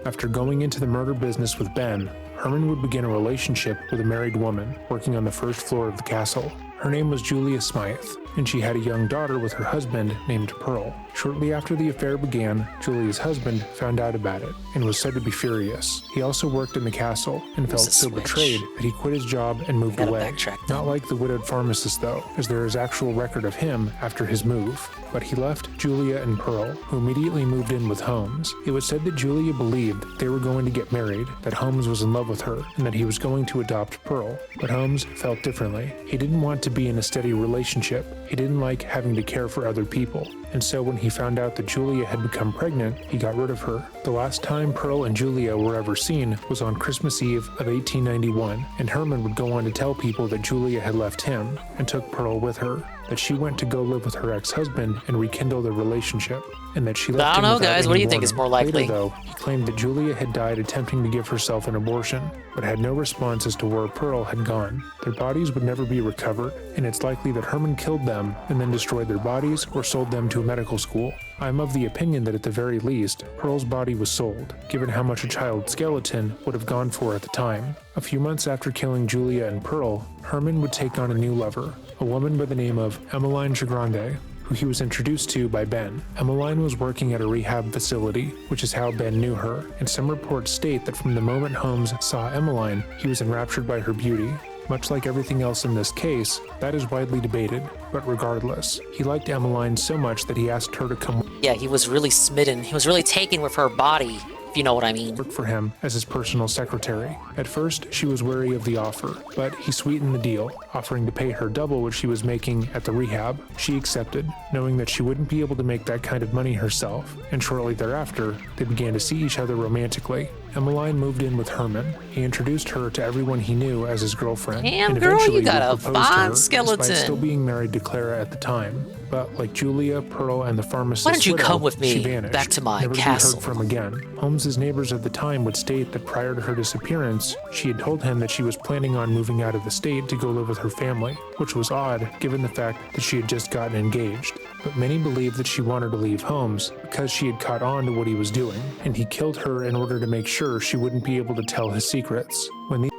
S: After going into the murder business with Ben, Herman would begin a relationship with a married woman working on the first floor of the castle. Her name was Julia Smythe, and she had a young daughter with her husband named Pearl. Shortly after the affair began, Julia's husband found out about it and was said to be furious. He also worked in the castle and felt so betrayed that he quit his job and moved away. Not like the widowed pharmacist though, as there is actual record of him after his move. But he left Julia and Pearl, who immediately moved in with Holmes. It was said that Julia believed they were going to get married, that Holmes was in love with her, and that he was going to adopt Pearl. But Holmes felt differently. He didn't want to be in a steady relationship. He didn't like having to care for other people. And so when he found out that Julia had become pregnant, he got rid of her. The last time Pearl and Julia were ever seen was on Christmas Eve of 1891, and Herman would go on to tell people that Julia had left him and took Pearl with her, that she went to go live with her ex-husband and rekindle their relationship, and that she left
F: I don't
S: him
F: know,
S: without
F: guys.
S: any
F: What do you think
S: warning.
F: is more likely?
S: Later, though, he claimed that Julia had died attempting to give herself an abortion, but had no response as to where Pearl had gone. Their bodies would never be recovered, and it's likely that Herman killed them and then destroyed their bodies or sold them to a medical school. I'm of the opinion that at the very least, Pearl's body was sold, given how much a child's skeleton would have gone for at the time. A few months after killing Julia and Pearl, Herman would take on a new lover, a woman by the name of 𝕭𝖏𝖚𝖚, who he was introduced to by Ben. Emmeline was working at a rehab facility, which is how Ben knew her, and some reports state that from the moment Holmes saw Emmeline, he was enraptured by her beauty. Much like everything else in this case, that is widely debated, but regardless, he liked Emmeline so much that he asked her to come
F: Yeah, he was really smitten. He was really taken with her body, if you know what I mean.
S: work for him as his personal secretary. At first, she was wary of the offer, but he sweetened the deal, offering to pay her double what she was making at the rehab. She accepted, knowing that she wouldn't be able to make that kind of money herself, and shortly thereafter, they began to see each other romantically. Emmeline moved in with Herman. He introduced her to everyone he knew as his girlfriend,
F: Damn,
S: and
F: girl,
S: eventually
F: you got
S: would
F: a
S: propose to
F: fine
S: her,
F: skeleton.
S: despite still being married to Clara at the time. But like Julia, Pearl, and the pharmacist
F: Why don't you
S: widow,
F: come with me
S: she vanished,
F: back to my
S: never
F: castle?
S: to be heard from again. Holmes's neighbors at the time would state that prior to her disappearance, she had told him that she was planning on moving out of the state to go live with her family, which was odd given the fact that she had just gotten engaged. But many believed that she wanted to leave Holmes because she had caught on to what he was doing, and he killed her in order to make sure she wouldn't be able to tell his secrets. When the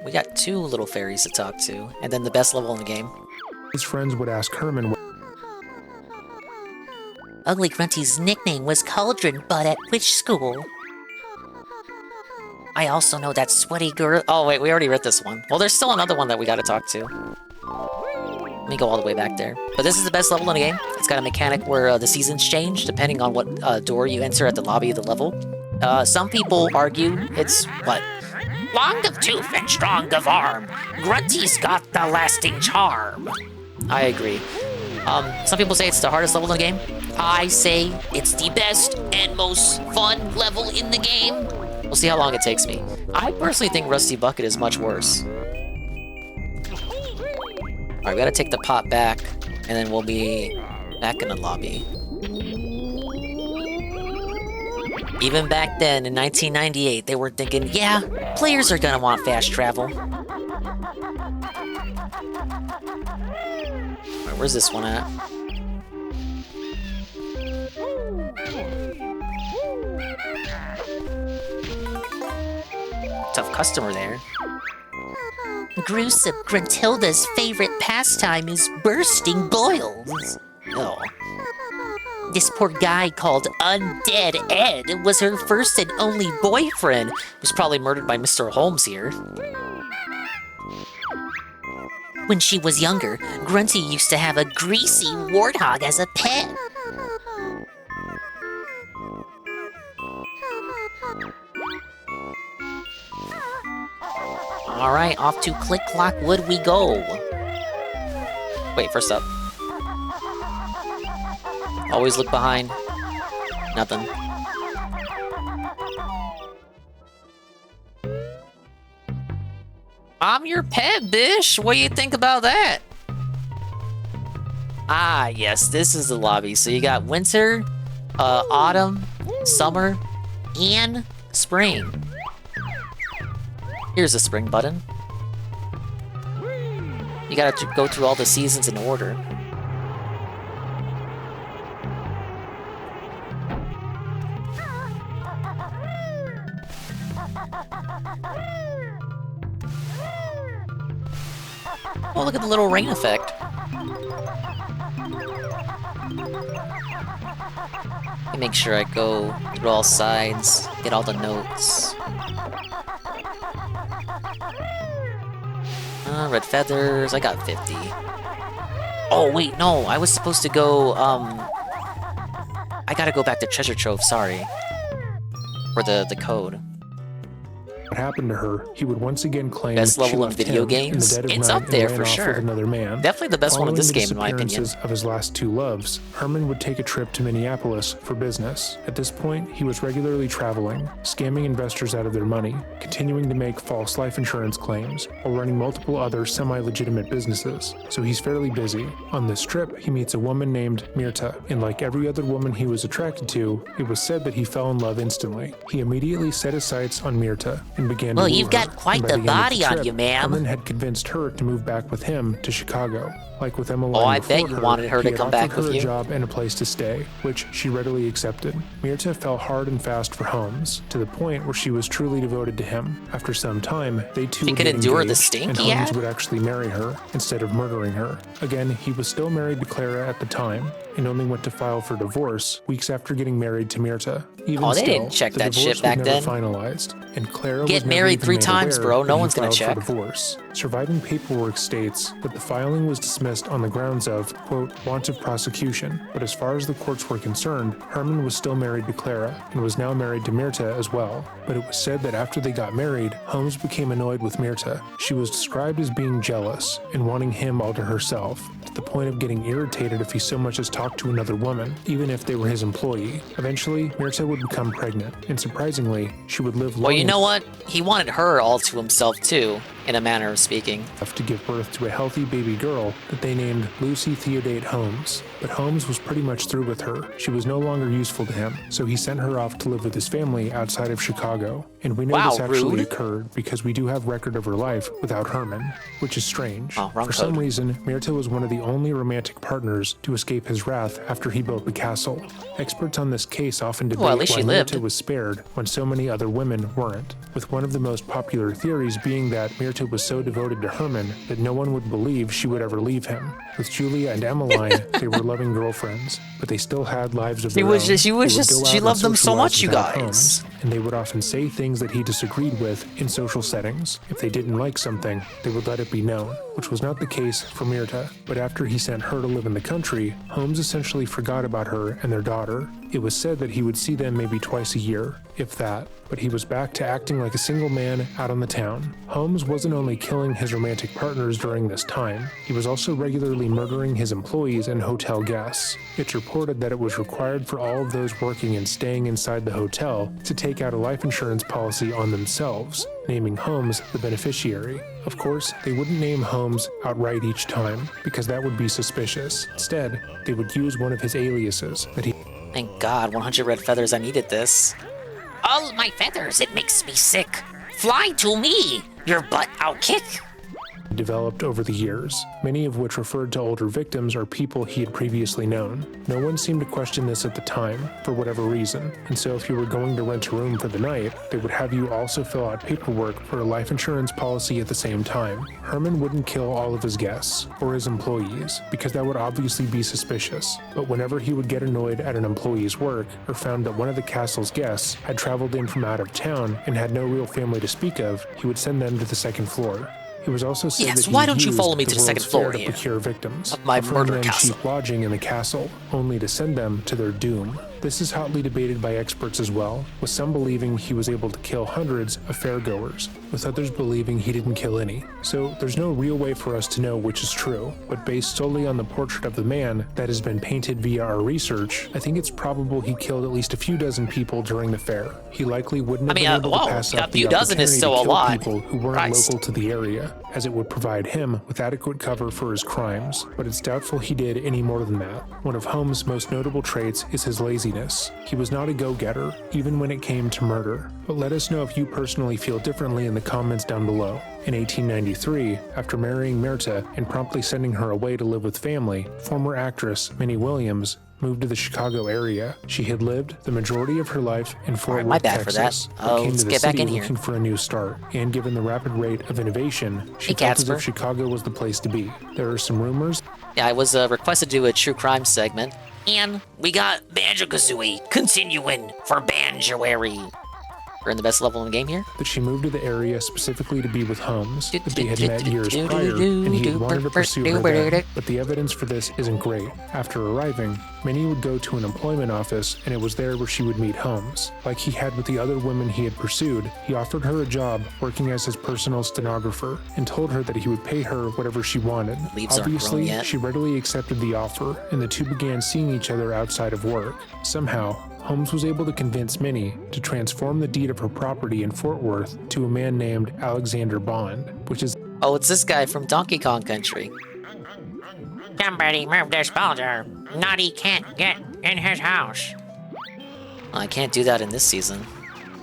F: We got two little fairies to talk to, and then the best level in the game.
S: his friends would ask Herman
K: Ugly Grunty's nickname was Cauldron Butt at which school?
F: I also know that sweaty girl. Oh, wait, we already read this one. Well, there's still another one that we gotta talk to. Let me go all the way back there. But this is the best level in the game. It's got a mechanic where the seasons change depending on what door you enter at the lobby of the level. Some people argue it's, what?
K: Long of tooth and strong of arm, Grunty's got the lasting charm.
F: I agree. Some people say it's the hardest level in the game.
K: I say it's the best and most fun level in the game.
F: We'll see how long it takes me. I personally think Rusty Bucket is much worse. Alright, we gotta take the pot back, and then we'll be back in the lobby. Even back then, in 1998, they were thinking, yeah, players are gonna want fast travel. Alright, where's this one at? Tough customer there.
K: Gruesome Gruntilda's favorite pastime is bursting boils.
F: Oh.
K: This poor guy called Undead Ed was her first and only boyfriend.
F: Was probably murdered by Mr. Holmes here.
K: When she was younger, Grunty used to have a greasy warthog as a pet.
F: Alright, off to Click Clock Wood we go. Wait, first up. Always look behind. Nothing. I'm your pet, bish. What do you think about that? Ah, yes, this is the lobby. So you got winter, autumn, summer, and spring. Here's the spring button. You gotta go through all the seasons in order. Oh, look at the little rain effect. Let me make sure I go through all sides, get all the notes. Red feathers, I got 50. Oh, wait, no, I was supposed to go, I gotta go back to Treasure Trove, sorry. For the code.
S: What happened to her, he would once again claim
F: best
S: she
F: level in
S: left
F: video
S: him
F: games.
S: in the dead of
F: It's
S: night
F: up there
S: and
F: for
S: ran off
F: sure.
S: with another man.
F: Definitely the best one in this game, in my opinion.
S: Following the disappearances of his last two loves, Herman would take a trip to Minneapolis for business. At this point, he was regularly traveling, scamming investors out of their money, continuing to make false life insurance claims, while running multiple other semi-legitimate businesses. So he's fairly busy. On this trip, he meets a woman named Mirta, and like every other woman he was attracted to, it was said that he fell in love instantly. He immediately set his sights on Mirta and began to
K: Well,
S: woo
K: you've got
S: her.
K: quite
S: And by
K: the
S: end of
K: body on
S: trip,
K: you, ma'am.
S: Herman had convinced her to move back with him to Chicago. Like with Emmeline
F: Oh, I
S: before
F: bet you wanted her
S: he
F: to
S: had
F: come back
S: offered
F: with
S: her
F: you.
S: a job and a place to stay, which she readily accepted. Mirta fell hard and fast for Holmes, to the point where she was truly devoted to him. After some time, they two
F: He
S: would
F: could
S: get
F: endure the
S: engaged,
F: stink
S: and
F: he
S: Holmes
F: had?
S: would actually marry her instead of murdering her. Again, he was still married to Clara at the time, and only went to file for divorce weeks after getting married to Mirta. Even
F: Oh, they
S: still,
F: didn't check
S: the
F: that
S: divorce
F: shit back
S: was never
F: then.
S: finalized, and Clara
F: Get
S: was never
F: married
S: even
F: 3
S: made
F: times,
S: aware
F: bro.
S: that
F: No
S: he
F: one's gonna
S: filed
F: check.
S: for divorce. Surviving paperwork states that the filing was dismissed on the grounds of, quote, want of prosecution. But as far as the courts were concerned, Herman was still married to Clara and was now married to Mirta as well. But it was said that after they got married, Holmes became annoyed with Mirta. She was described as being jealous and wanting him all to herself, to the point of getting irritated if he so much as talked to another woman, even if they were his employee. Eventually, Mirta would become pregnant, and surprisingly, she would live long
F: Well, you know what? He wanted her all to himself too, in a manner of speaking.
S: enough to give birth to a healthy baby girl that they named Lucy Theodate Holmes. But Holmes was pretty much through with her. She was no longer useful to him, so he sent her off to live with his family outside of Chicago. And we know
F: Wow,
S: this actually
F: rude.
S: occurred because we do have record of her life without Herman, which is strange.
F: Oh, wrong
S: For some
F: code.
S: reason, Mirta was one of the only romantic partners to escape his wrath after he built the castle. Experts on this case often debate
F: Well, at least
S: why
F: she lived.
S: Mirta was spared when so many other women weren't, with one of the most popular theories being that Mirta was so devoted to Herman that no one would believe she would ever leave him. With Julia and Emmeline, they were loving girlfriends, but they still had lives of
F: She
S: their
F: was
S: own.
F: just- she was
S: They would
F: just-
S: go
F: she
S: out and
F: loved them so
S: socialize
F: much, you
S: without
F: guys.
S: Holmes, and they would often say things that he disagreed with in social settings. If they didn't like something, they would let it be known, which was not the case for Mirta. But after he sent her to live in the country, Holmes essentially forgot about her and their daughter. It was said that he would see them maybe twice a year, if that, but he was back to acting like a single man out on the town. Holmes wasn't only killing his romantic partners during this time, he was also regularly murdering his employees and hotel guests. It's reported that it was required for all of those working and staying inside the hotel to take out a life insurance policy on themselves, naming Holmes the beneficiary. Of course, they wouldn't name Holmes outright each time, because that would be suspicious. Instead, they would use one of his aliases that he
F: Thank God, 100 red feathers, I needed this.
K: All my feathers, it makes me sick. Fly to me, your butt I'll kick.
S: developed over the years, many of which referred to older victims or people he had previously known. No one seemed to question this at the time, for whatever reason, and so if you were going to rent a room for the night, they would have you also fill out paperwork for a life insurance policy at the same time. Herman wouldn't kill all of his guests, or his employees, because that would obviously be suspicious, but whenever he would get annoyed at an employee's work, or found that one of the castle's guests had traveled in from out of town and had no real family to speak of, he would send them to the second floor. It was also said that
F: why don't you follow me to the second floor
S: to
F: here?
S: procure victims
F: Of my murder
S: men
F: castle.
S: cheap lodging in the castle, only to send them to their doom. This is hotly debated by experts as well, with some believing he was able to kill hundreds of fairgoers, with others believing he didn't kill any. So there's no real way for us to know which is true, but based solely on the portrait of the man that has been painted via our research, I think it's probable he killed at least a few dozen people during the fair. He likely wouldn't have been able to pass up the opportunity to kill people who weren't local to the area, as it would provide him with adequate cover for his crimes, but it's doubtful he did any more than that. One of Holmes' most notable traits is his laziness. He was not a go-getter, even when it came to murder. But let us know if you personally feel differently in the comments down below. In 1893, after marrying Myrta and promptly sending her away to live with family, former actress Minnie Williams moved to the Chicago area. She had lived the majority of her life in Fort Worth, Texas, but came to the city looking for a new start. And given the rapid rate of innovation, she felt as if Chicago was the place to be. There are some rumors.
F: Yeah, I was requested to do a true crime segment. And we got Banjo-Kazooie continuing for Banjo-ary. We're in the best level in the game here.
S: That she moved to the area specifically to be with Holmes, that they had met years prior, and he had wanted to pursue her then, but the evidence for this isn't great. After arriving, Minnie would go to an employment office, and it was there where she would meet Holmes. Like he had with the other women he had pursued, he offered her a job working as his personal stenographer, and told her that he would pay her whatever she wanted. Obviously, she readily accepted the offer, and the two began seeing each other outside of work. Somehow, Holmes was able to convince Minnie to transform the deed of her property in Fort Worth to a man named Alexander Bond, which is—
F: Oh, it's this guy from Donkey Kong Country.
K: Somebody move this boulder. Naughty can't get in his house.
F: I can't do that in this season.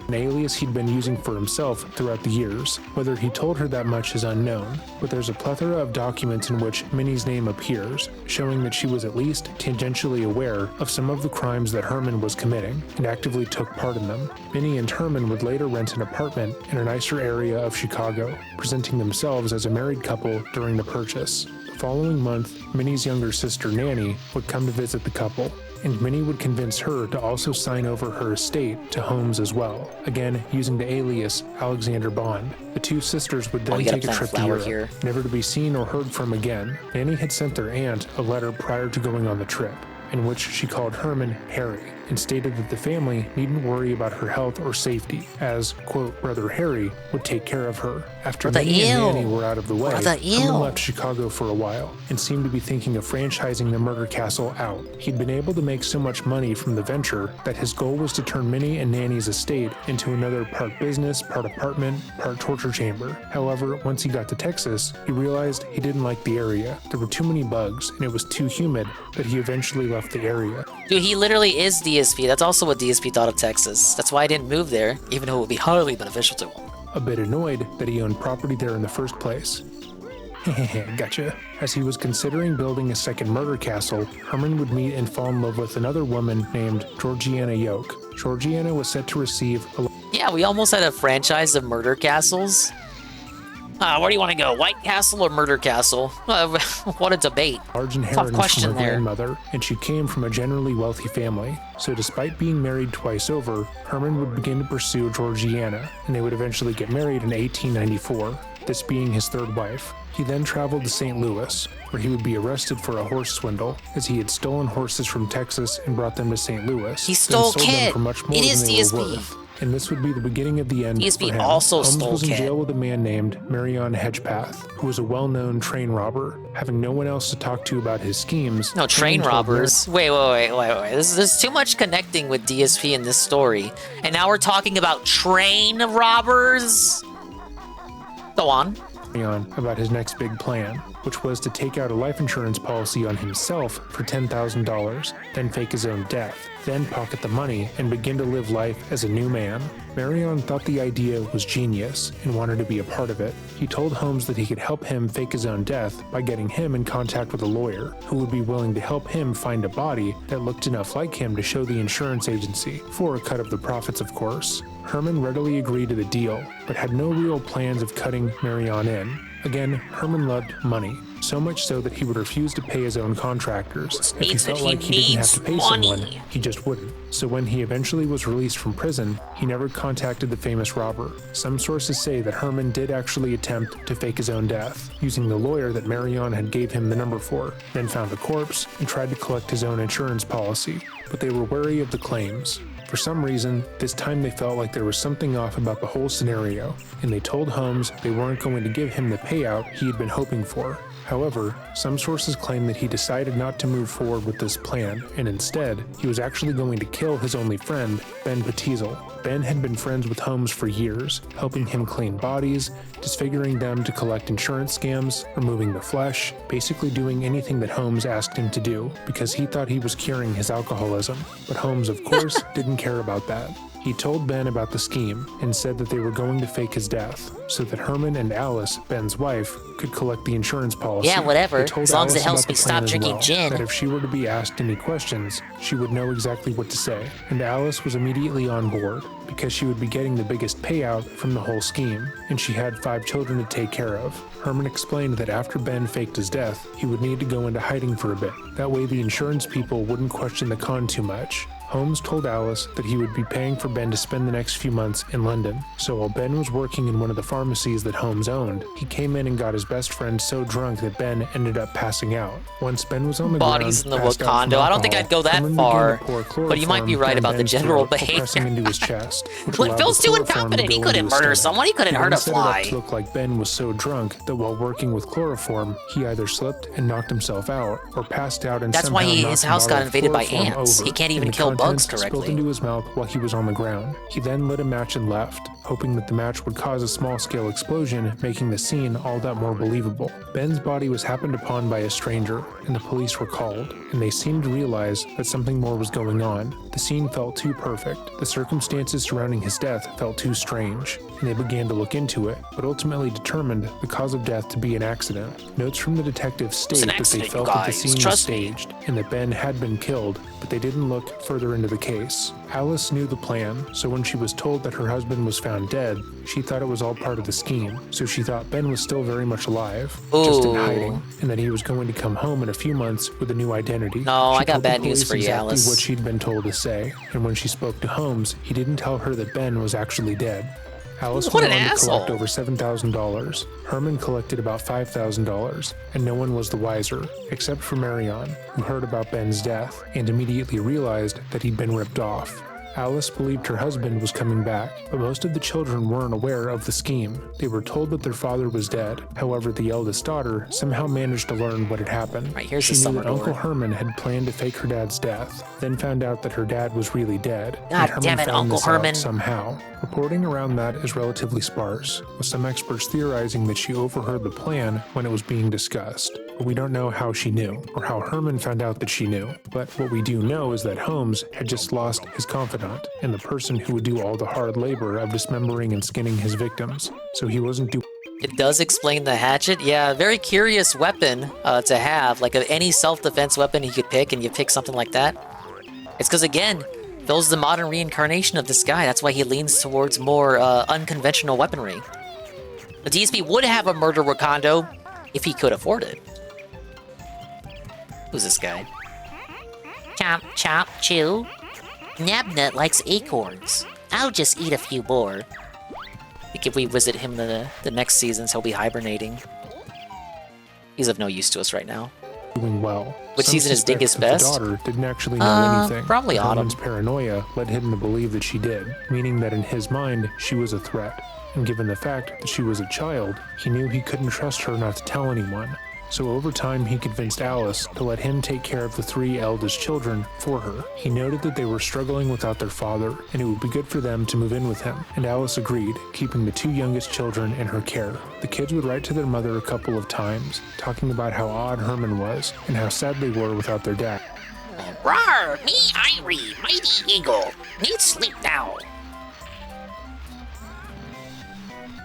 S: an alias he'd been using for himself throughout the years. Whether he told her that much is unknown, but there's a plethora of documents in which Minnie's name appears, showing that she was at least tangentially aware of some of the crimes that Herman was committing, and actively took part in them. Minnie and Herman would later rent an apartment in a nicer area of Chicago, presenting themselves as a married couple during the purchase. The following month, Minnie's younger sister Nanny would come to visit the couple, and Minnie would convince her to also sign over her estate to Holmes as well, again using the alias Alexander Bond. The two sisters would then take a trip to Europe, never to be seen or heard from again. Nanny had sent their aunt a letter prior to going on the trip, in which she called Herman Harry, and stated that the family needn't worry about her health or safety, as, quote, Brother Harry would take care of her. After Minnie and Nanny were out of the way, Herman left Chicago for a while, and seemed to be thinking of franchising the murder castle out. He'd been able to make so much money from the venture that his goal was to turn Minnie and Nanny's estate into another part business, part apartment, part torture chamber. However, once he got to Texas, he realized he didn't like the area. There were too many bugs, and it was too humid that he eventually left the area.
F: Dude, he literally is DSP. That's also what DSP thought of Texas. That's why I didn't move there, even though it would be highly beneficial to him.
S: A bit annoyed that he owned property there in the first place. Gotcha. As he was considering building a second murder castle, Herman would meet and fall in love with another woman named Georgiana Yoke. Georgiana was set to receive a—
F: Yeah, we almost had a franchise of murder castles. Where do you want to go? White Castle or Murder Castle? What a debate.
S: Large inheritance from her grandmother, and she came from a generally wealthy family. So despite being married twice over, Herman would begin to pursue Georgiana, and they would eventually get married in 1894, this being his third wife. He then traveled to St. Louis, where he would be arrested for a horse swindle, as he had stolen horses from Texas and brought them to St. Louis.
F: He stole Kit!
S: For much more
F: It is
S: than they
F: DSP!
S: were worth. And this would be the beginning of the end
F: DSP
S: for him.
F: also
S: Holmes
F: stole
S: was in
F: Kit.
S: jail with a man named 𝕭𝖏𝖚𝖏𝖚𝖏𝖚, who was a well-known train robber. Having no one else to talk to about his schemes—
F: No, train robbers. Wait. There's too much connecting with DSP in this story. And now we're talking about train robbers? Go on.
S: About his next big plan. which was to take out a life insurance policy on himself for $10,000, then fake his own death, then pocket the money and begin to live life as a new man. Marion thought the idea was genius and wanted to be a part of it. He told Holmes that he could help him fake his own death by getting him in contact with a lawyer who would be willing to help him find a body that looked enough like him to show the insurance agency, for a cut of the profits of course. Herman readily agreed to the deal, but had no real plans of cutting Marion in. Again, Herman loved money, so much so that he would refuse to pay his own contractors. If he felt like he didn't have to pay someone, he just wouldn't. So when he eventually was released from prison, he never contacted the famous robber. Some sources say that Herman did actually attempt to fake his own death, using the lawyer that Marion had gave him the number for, then found a corpse and tried to collect his own insurance policy. But they were wary of the claims. For some reason, this time they felt like there was something off about the whole scenario, and they told Holmes they weren't going to give him the payout he had been hoping for. However, some sources claim that he decided not to move forward with this plan, and instead, he was actually going to kill his only friend, Ben Petizal. Ben had been friends with Holmes for years, helping him clean bodies, disfiguring them to collect insurance scams, removing the flesh, basically doing anything that Holmes asked him to do, because he thought he was curing his alcoholism. But Holmes, of course, didn't care about that. He told Ben about the scheme and said that they were going to fake his death so that Herman and Alice, Ben's wife, could collect the insurance policy.
K: Yeah, whatever.
S: They told
K: As long as
S: Alice
K: it helps
S: about
K: me
S: the plan
K: stop
S: as
K: drinking
S: well,
K: gin.
S: that if she were to be asked any questions, she would know exactly what to say. And Alice was immediately on board because she would be getting the biggest payout from the whole scheme, and she had 5 children to take care of. Herman explained that after Ben faked his death, he would need to go into hiding for a bit. That way the insurance people wouldn't question the con too much. Holmes told Alice that he would be paying for Ben to spend the next few months in London. So while Ben was working in one of the pharmacies that Holmes owned, he came in and got his best friend so drunk that Ben ended up passing out. Once Ben was on the
H: Bodies
S: ground,
H: in the
S: passed out from
H: Wakanda. I don't think
S: alcohol,
H: I'd go that
S: Herman
H: far,
S: began to pour
H: but you might be
S: chloroform
H: right
S: down
H: about the
S: Ben's
H: general
S: throat, pressing
H: behavior.
S: into his chest, which
H: Look,
S: allowed
H: Phil's
S: the
H: too
S: chloroform to
H: incompetent. He
S: go
H: couldn't
S: into his
H: murder
S: stomach.
H: someone. He couldn't
S: He
H: hurt
S: then
H: a
S: set it up
H: fly.
S: to look like Ben was so drunk that while working with chloroform, he either slipped and knocked himself out, or passed out and
H: That's
S: somehow
H: why his
S: knocked a
H: house
S: bottle
H: got
S: of
H: invaded by
S: chloroform
H: ants.
S: over,
H: He can't
S: and
H: even
S: the
H: kill bugs
S: contents spilled
H: correctly.
S: into his mouth while he was on the ground. He then lit a match and left, hoping that the match would cause a small-scale explosion, making the scene all that more believable. Ben's body was happened upon by a stranger, and the police were called, and they seemed to realize that something more was going on. The scene felt too perfect. The circumstances surrounding his death felt too strange, and they began to look into it, but ultimately determined the cause of death to be an accident. Notes from the detectives state that they felt that the scene was staged, and that Ben had been killed, but they didn't look further into the case. Alice knew the plan, so when she was told that her husband was found dead, she thought it was all part of the scheme. So she thought Ben was still very much alive, just in hiding, and that he was going to come home in a few months with a new identity.
H: No,
S: She
H: I got
S: told the
H: bad news
S: police
H: for you,
S: exactly
H: Alice.
S: what she'd been told to say, and when she spoke to Holmes, he didn't tell her that Ben was actually dead. Alice
H: What
S: went
H: an
S: on to
H: asshole.
S: collect over $7,000. Herman collected about $5,000, and no one was the wiser, except for Marion, who heard about Ben's death and immediately realized that he'd been ripped off. Alice believed her husband was coming back, but most of the children weren't aware of the scheme. They were told that their father was dead. However, the eldest daughter somehow managed to learn what had happened.
H: Here's
S: she
H: the
S: knew
H: summer
S: that Uncle
H: door.
S: Herman had planned to fake her dad's death, then found out that her dad was really dead.
K: God
S: and
K: damn it,
S: found
K: Uncle
S: this out
K: Herman.
S: somehow. Reporting around that is relatively sparse, with some experts theorizing that she overheard the plan when it was being discussed. But we don't know how she knew, or how Herman found out that she knew. But what we do know is that Holmes had just lost his confidant, and the person who would do all the hard labor of dismembering and skinning his victims. So he wasn't doing.
H: It does explain the hatchet. Yeah, very curious weapon to have. Like any self-defense weapon you could pick, and you pick something like that. It's because, again, Phil's the modern reincarnation of this guy. That's why he leans towards more unconventional weaponry. The DSP would have a murder Wakando if he could afford it. Who's this guy?
K: Chomp, chomp, chew. Nabnut likes acorns. I'll just eat a few more.
H: I think if we visit him the next seasons, he'll be hibernating. He's of no use to us right now.
S: Doing well.
H: Which
S: Some
H: season is
S: suspect
H: Dingus
S: that
H: best?
S: The daughter didn't actually know anything.
H: Probably
S: Herman's
H: Autumn.
S: paranoia led him to believe that she did, meaning that in his mind, she was a threat. And given the fact that she was a child, he knew he couldn't trust her not to tell anyone. So over time, he convinced Alice to let him take care of the 3 eldest children for her. He noted that they were struggling without their father, and it would be good for them to move in with him, and Alice agreed, keeping the 2 youngest children in her care. The kids would write to their mother a couple of times, talking about how odd Herman was, and how sad they were without their dad.
K: Rawr, me Irie, mighty eagle. Need sleep now.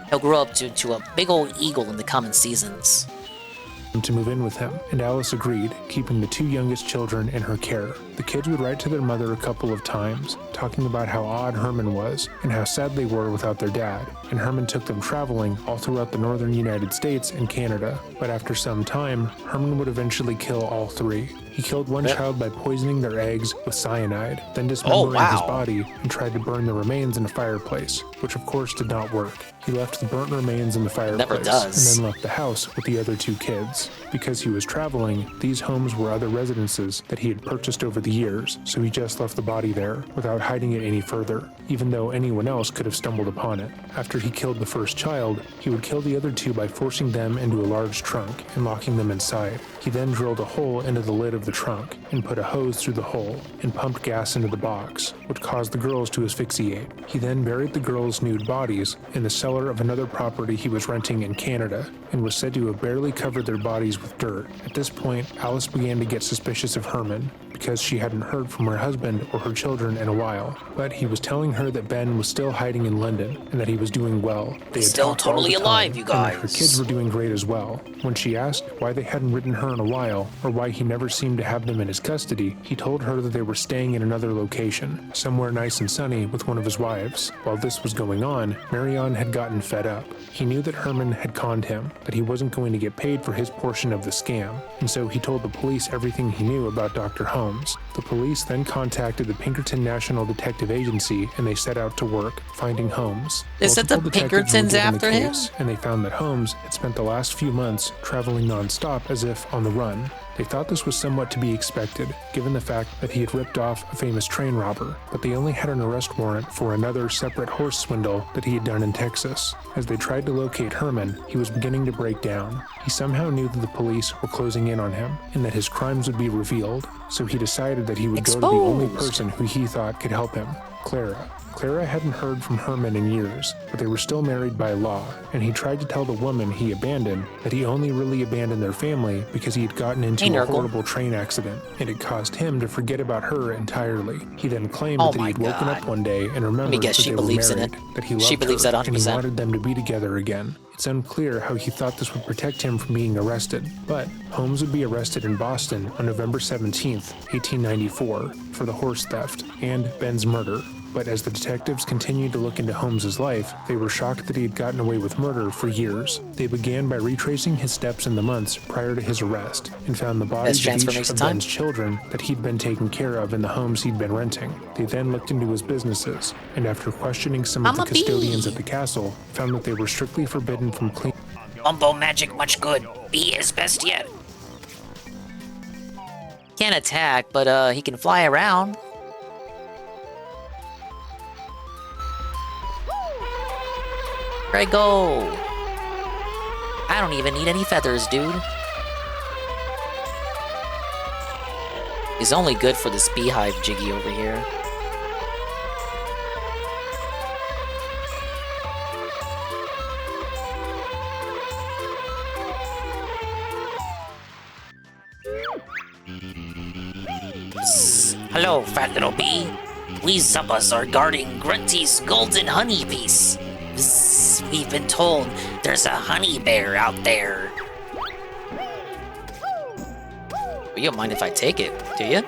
F: He'll grow up to a big old eagle in the coming seasons.
S: To move in with him, and Alice agreed, keeping the 2 youngest children in her care. The kids would write to their mother a couple of times, talking about how odd Herman was, and how sad they were without their dad, and Herman took them traveling all throughout the northern United States and Canada. But after some time, Herman would eventually kill all 3. He killed one child by poisoning their eggs with cyanide, then dismembering his body and tried to burn the remains in a fireplace, which of course did not work. He left the burnt remains in the fireplace and then left the house with the other 2 kids. Because he was traveling, these homes were other residences that he had purchased over the years, so he just left the body there without hiding it any further, even though anyone else could have stumbled upon it. After he killed the first child, he would kill the other 2 by forcing them into a large trunk and locking them inside. He then drilled a hole into the lid of the trunk and put a hose through the hole and pumped gas into the box, which caused the girls to asphyxiate. He then buried the girls' nude bodies in the cellar of another property he was renting in Canada and was said to have barely covered their bodies with dirt. At this point, Alice began to get suspicious of Herman because she hadn't heard from her husband or her children in a while, but he was telling her that Ben was still hiding in London and that he was doing well. They had
F: Still
S: talked all
F: totally
S: the time,
F: alive, you
S: and that
F: guys.
S: her kids were doing great as well. When she asked why they hadn't written her in a while or why he never seemed to have them in his custody, he told her that they were staying in another location, somewhere nice and sunny with one of his wives. While this was going on, Marion had gotten fed up. He knew that Herman had conned him, that he wasn't going to get paid for his portion of the scam, and so he told the police everything he knew about Dr. Holmes. The police then contacted the Pinkerton National Detective Agency, and they set out to work finding Holmes.
F: Is it the
S: Multiple detectives
F: Pinkertons
S: were given
F: after
S: the
F: him?
S: case, and they found that Holmes had spent the last few months traveling non-stop as if on the run. They thought this was somewhat to be expected, given the fact that he had ripped off a famous train robber, but they only had an arrest warrant for another separate horse swindle that he had done in Texas. As they tried to locate Herman, he was beginning to break down. He somehow knew that the police were closing in on him, and that his crimes would be revealed, so he decided that he would go to the only person who he thought could help him, Clara. Clara hadn't heard from Herman in years, but they were still married by law, and he tried to tell the woman he abandoned that he only really abandoned their family because he had gotten into a horrible train accident, and it caused him to forget about her entirely. He then claimed that he had woken up one day and remembered that they were married, that he loved her, and he wanted them to be together again. It's unclear how he thought this would protect him from being arrested, but Holmes would be arrested in Boston on November 17th, 1894, for the horse theft and Ben's murder. But as the detectives continued to look into Holmes's life, they were shocked that he had gotten away with murder for years. They began by retracing his steps in the months prior to his arrest, and found the bodies of each of Ben's children that he'd been taking care of in the homes he'd been renting. They then looked into his businesses, and after questioning some of the custodians at the castle, found that they were strictly forbidden from cleaning.
K: Umbo magic much good. Be his best yet.
F: Can't attack, but he can fly around. Here I go. I don't even need any feathers, dude. He's only good for this beehive jiggy over here.
K: Hello, fat little bee. We Zuppas are guarding Grunty's golden honey piece. We've been told there's a honey bear out there.
F: You don't mind if I take it, do you?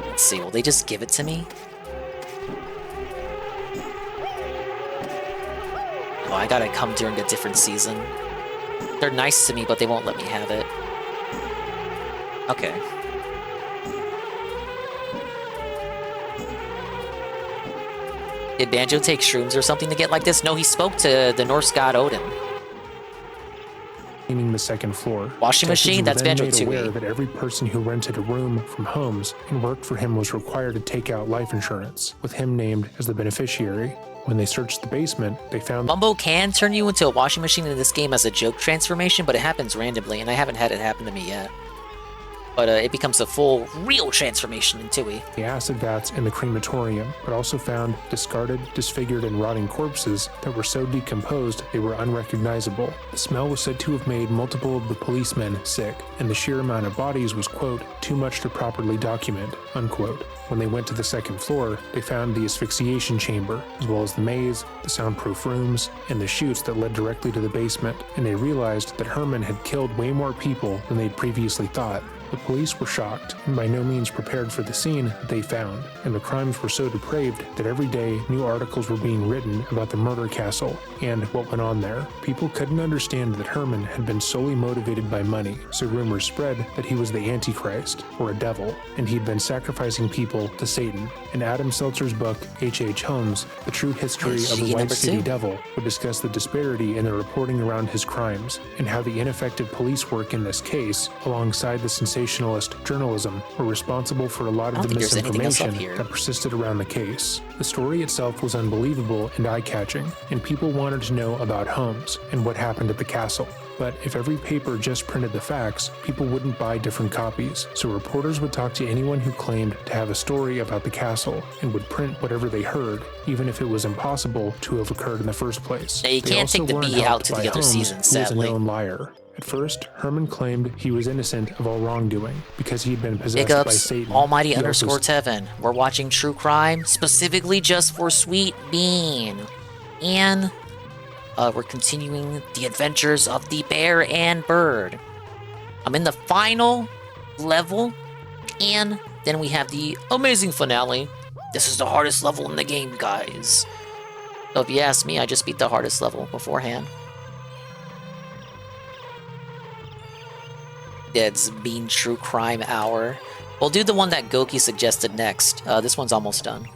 F: Let's see, will they just give it to me? Oh, I gotta come during a different season. They're nice to me, but they won't let me have it. Okay. Did Banjo take shrooms or something to get like this? No, he spoke to the Norse god Odin.
S: cleaning the second floor.
F: Washing machine? That's
S: Detectives were then made
F: Banjo-Kazooie.
S: aware that every person who rented a room from Holmes and worked for him was required to take out life insurance, with him named as the beneficiary. When they searched the basement, they found
F: Bumbo can turn you into a washing machine in this game as a joke transformation, but it happens randomly, and I haven't had it happen to me yet. But it becomes a full, real transformation in Tui.
S: the acid vats in the crematorium, but also found discarded, disfigured, and rotting corpses that were so decomposed they were unrecognizable. The smell was said to have made multiple of the policemen sick, and the sheer amount of bodies was, quote, too much to properly document, unquote. When they went to the second floor, they found the asphyxiation chamber, as well as the maze, the soundproof rooms, and the chutes that led directly to the basement, and they realized that Herman had killed way more people than they'd previously thought. The police were shocked and by no means prepared for the scene that they found, and the crimes were so depraved that every day new articles were being written about the murder castle and what went on there. People couldn't understand that Herman had been solely motivated by money, so rumors spread that he was the Antichrist, or a devil, and he'd been sacrificing people to Satan. In Adam Seltzer's book, H.H. Holmes, The True History of the White City Devil, would discuss the disparity in the reporting around his crimes, and how the ineffective police work in this case, alongside the sensationalist journalism, were responsible for a lot of the misinformation that persisted around the case. The story itself was unbelievable and eye-catching, and people wanted to know about Holmes and what happened at the castle. But if every paper just printed the facts, people wouldn't buy different copies, so reporters would talk to anyone who claimed to have a story about the castle and would print whatever they heard, even if it was impossible to have occurred in the first place.
F: Now, you can't take the B out to the other season, sadly.
S: He was a known liar. At first, Herman claimed he was innocent of all wrongdoing because he had been possessed
F: Big
S: by
F: ups,
S: Satan.
F: Almighty underscore Tevin. We're watching true crime specifically just for Sweet Bean. And we're continuing the adventures of the bear and bird. I'm in the final level, and then we have the amazing finale. This is the hardest level in the game, guys. So if you ask me, I just beat the hardest level beforehand. Yeah, it's Bean True Crime Hour. We'll do the one that Goki suggested next. This one's almost done.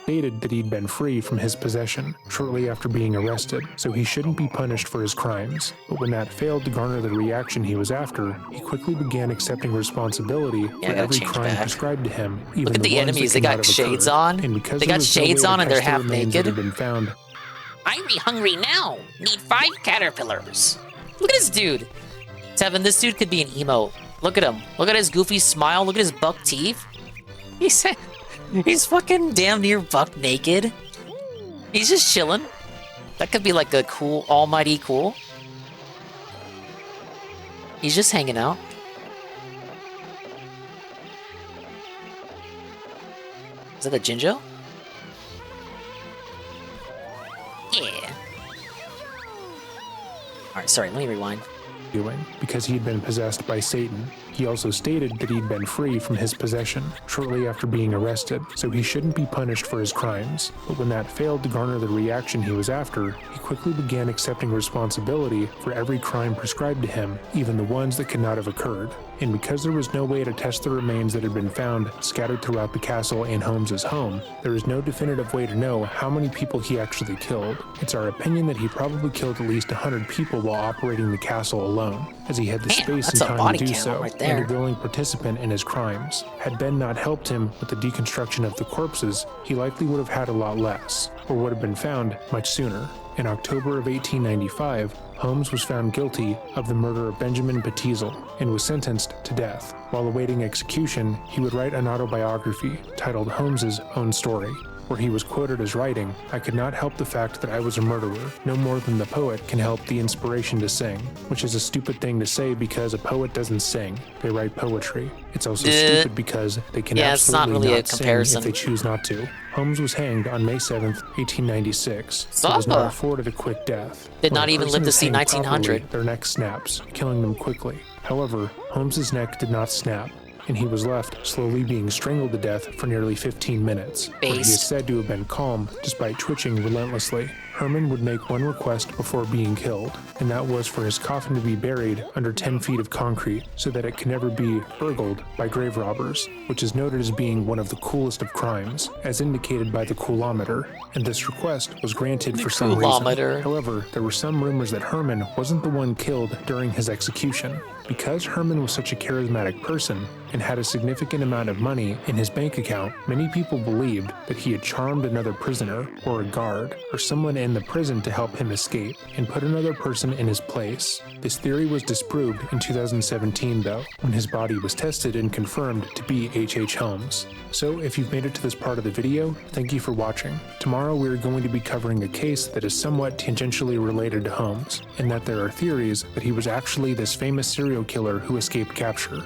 S: Stated that he'd been free from his possession shortly after being arrested, so he shouldn't be punished for his crimes. But when that failed to garner the reaction he was after, he quickly began accepting responsibility for every crime prescribed to him. Even
F: Look at the enemies, they got shades on. They got shades on and they're half naked.
K: I'm hungry now. Need 5 caterpillars.
F: Look at this dude. Tevin, this dude could be an emo. Look at him. Look at his goofy smile. Look at his buck teeth. He's fucking damn near buck naked. He's just chilling. That could be like a cool, almighty cool. He's just hanging out. Is that a Jinjo?
K: Yeah.
F: Alright, sorry, let me rewind.
S: Because he'd been possessed by Satan. He also stated that he'd been free from his possession shortly after being arrested, so he shouldn't be punished for his crimes. But when that failed to garner the reaction he was after, he quickly began accepting responsibility for every crime prescribed to him, even the ones that could not have occurred. And because there was no way to test the remains that had been found scattered throughout the castle and Holmes's home, there is no definitive way to know how many people he actually killed. It's our opinion that he probably killed at least 100 people while operating the castle alone, as he had the space and time to do so, and a willing participant in his crimes. Had Ben not helped him with the deconstruction of the corpses, he likely would have had a lot less, or would have been found much sooner. In October of 1895, Holmes was found guilty of the murder of Benjamin Petzel and was sentenced to death. While awaiting execution, he would write an autobiography titled Holmes's Own Story, where he was quoted as writing, "I could not help the fact that I was a murderer, no more than the poet can help the inspiration to sing," which is a stupid thing to say because a poet doesn't sing, they write poetry. It's also stupid because they can absolutely not sing if they choose not to. Holmes was hanged on May 7th, 1896, so was not afforded a quick death.
F: Did not even live to see 1900.
S: Their neck snaps, killing them quickly. However, Holmes's neck did not snap, and he was left slowly being strangled to death for nearly 15 minutes. Where he is said to have been calm despite twitching relentlessly. Herman would make one request before being killed, and that was for his coffin to be buried under 10 feet of concrete so that it could never be burgled by grave robbers, which is noted as being one of the coolest of crimes, as indicated by the coolometer, and this request was granted for some reason. However, there were some rumors that Herman wasn't the one killed during his execution. Because Herman was such a charismatic person and had a significant amount of money in his bank account, many people believed that he had charmed another prisoner or a guard or someone in the prison to help him escape and put another person in his place. This theory was disproved in 2017 though, when his body was tested and confirmed to be H.H. Holmes. So if you've made it to this part of the video, thank you for watching. Tomorrow we are going to be covering a case that is somewhat tangentially related to Holmes, and that there are theories that he was actually this famous serial killer who escaped capture.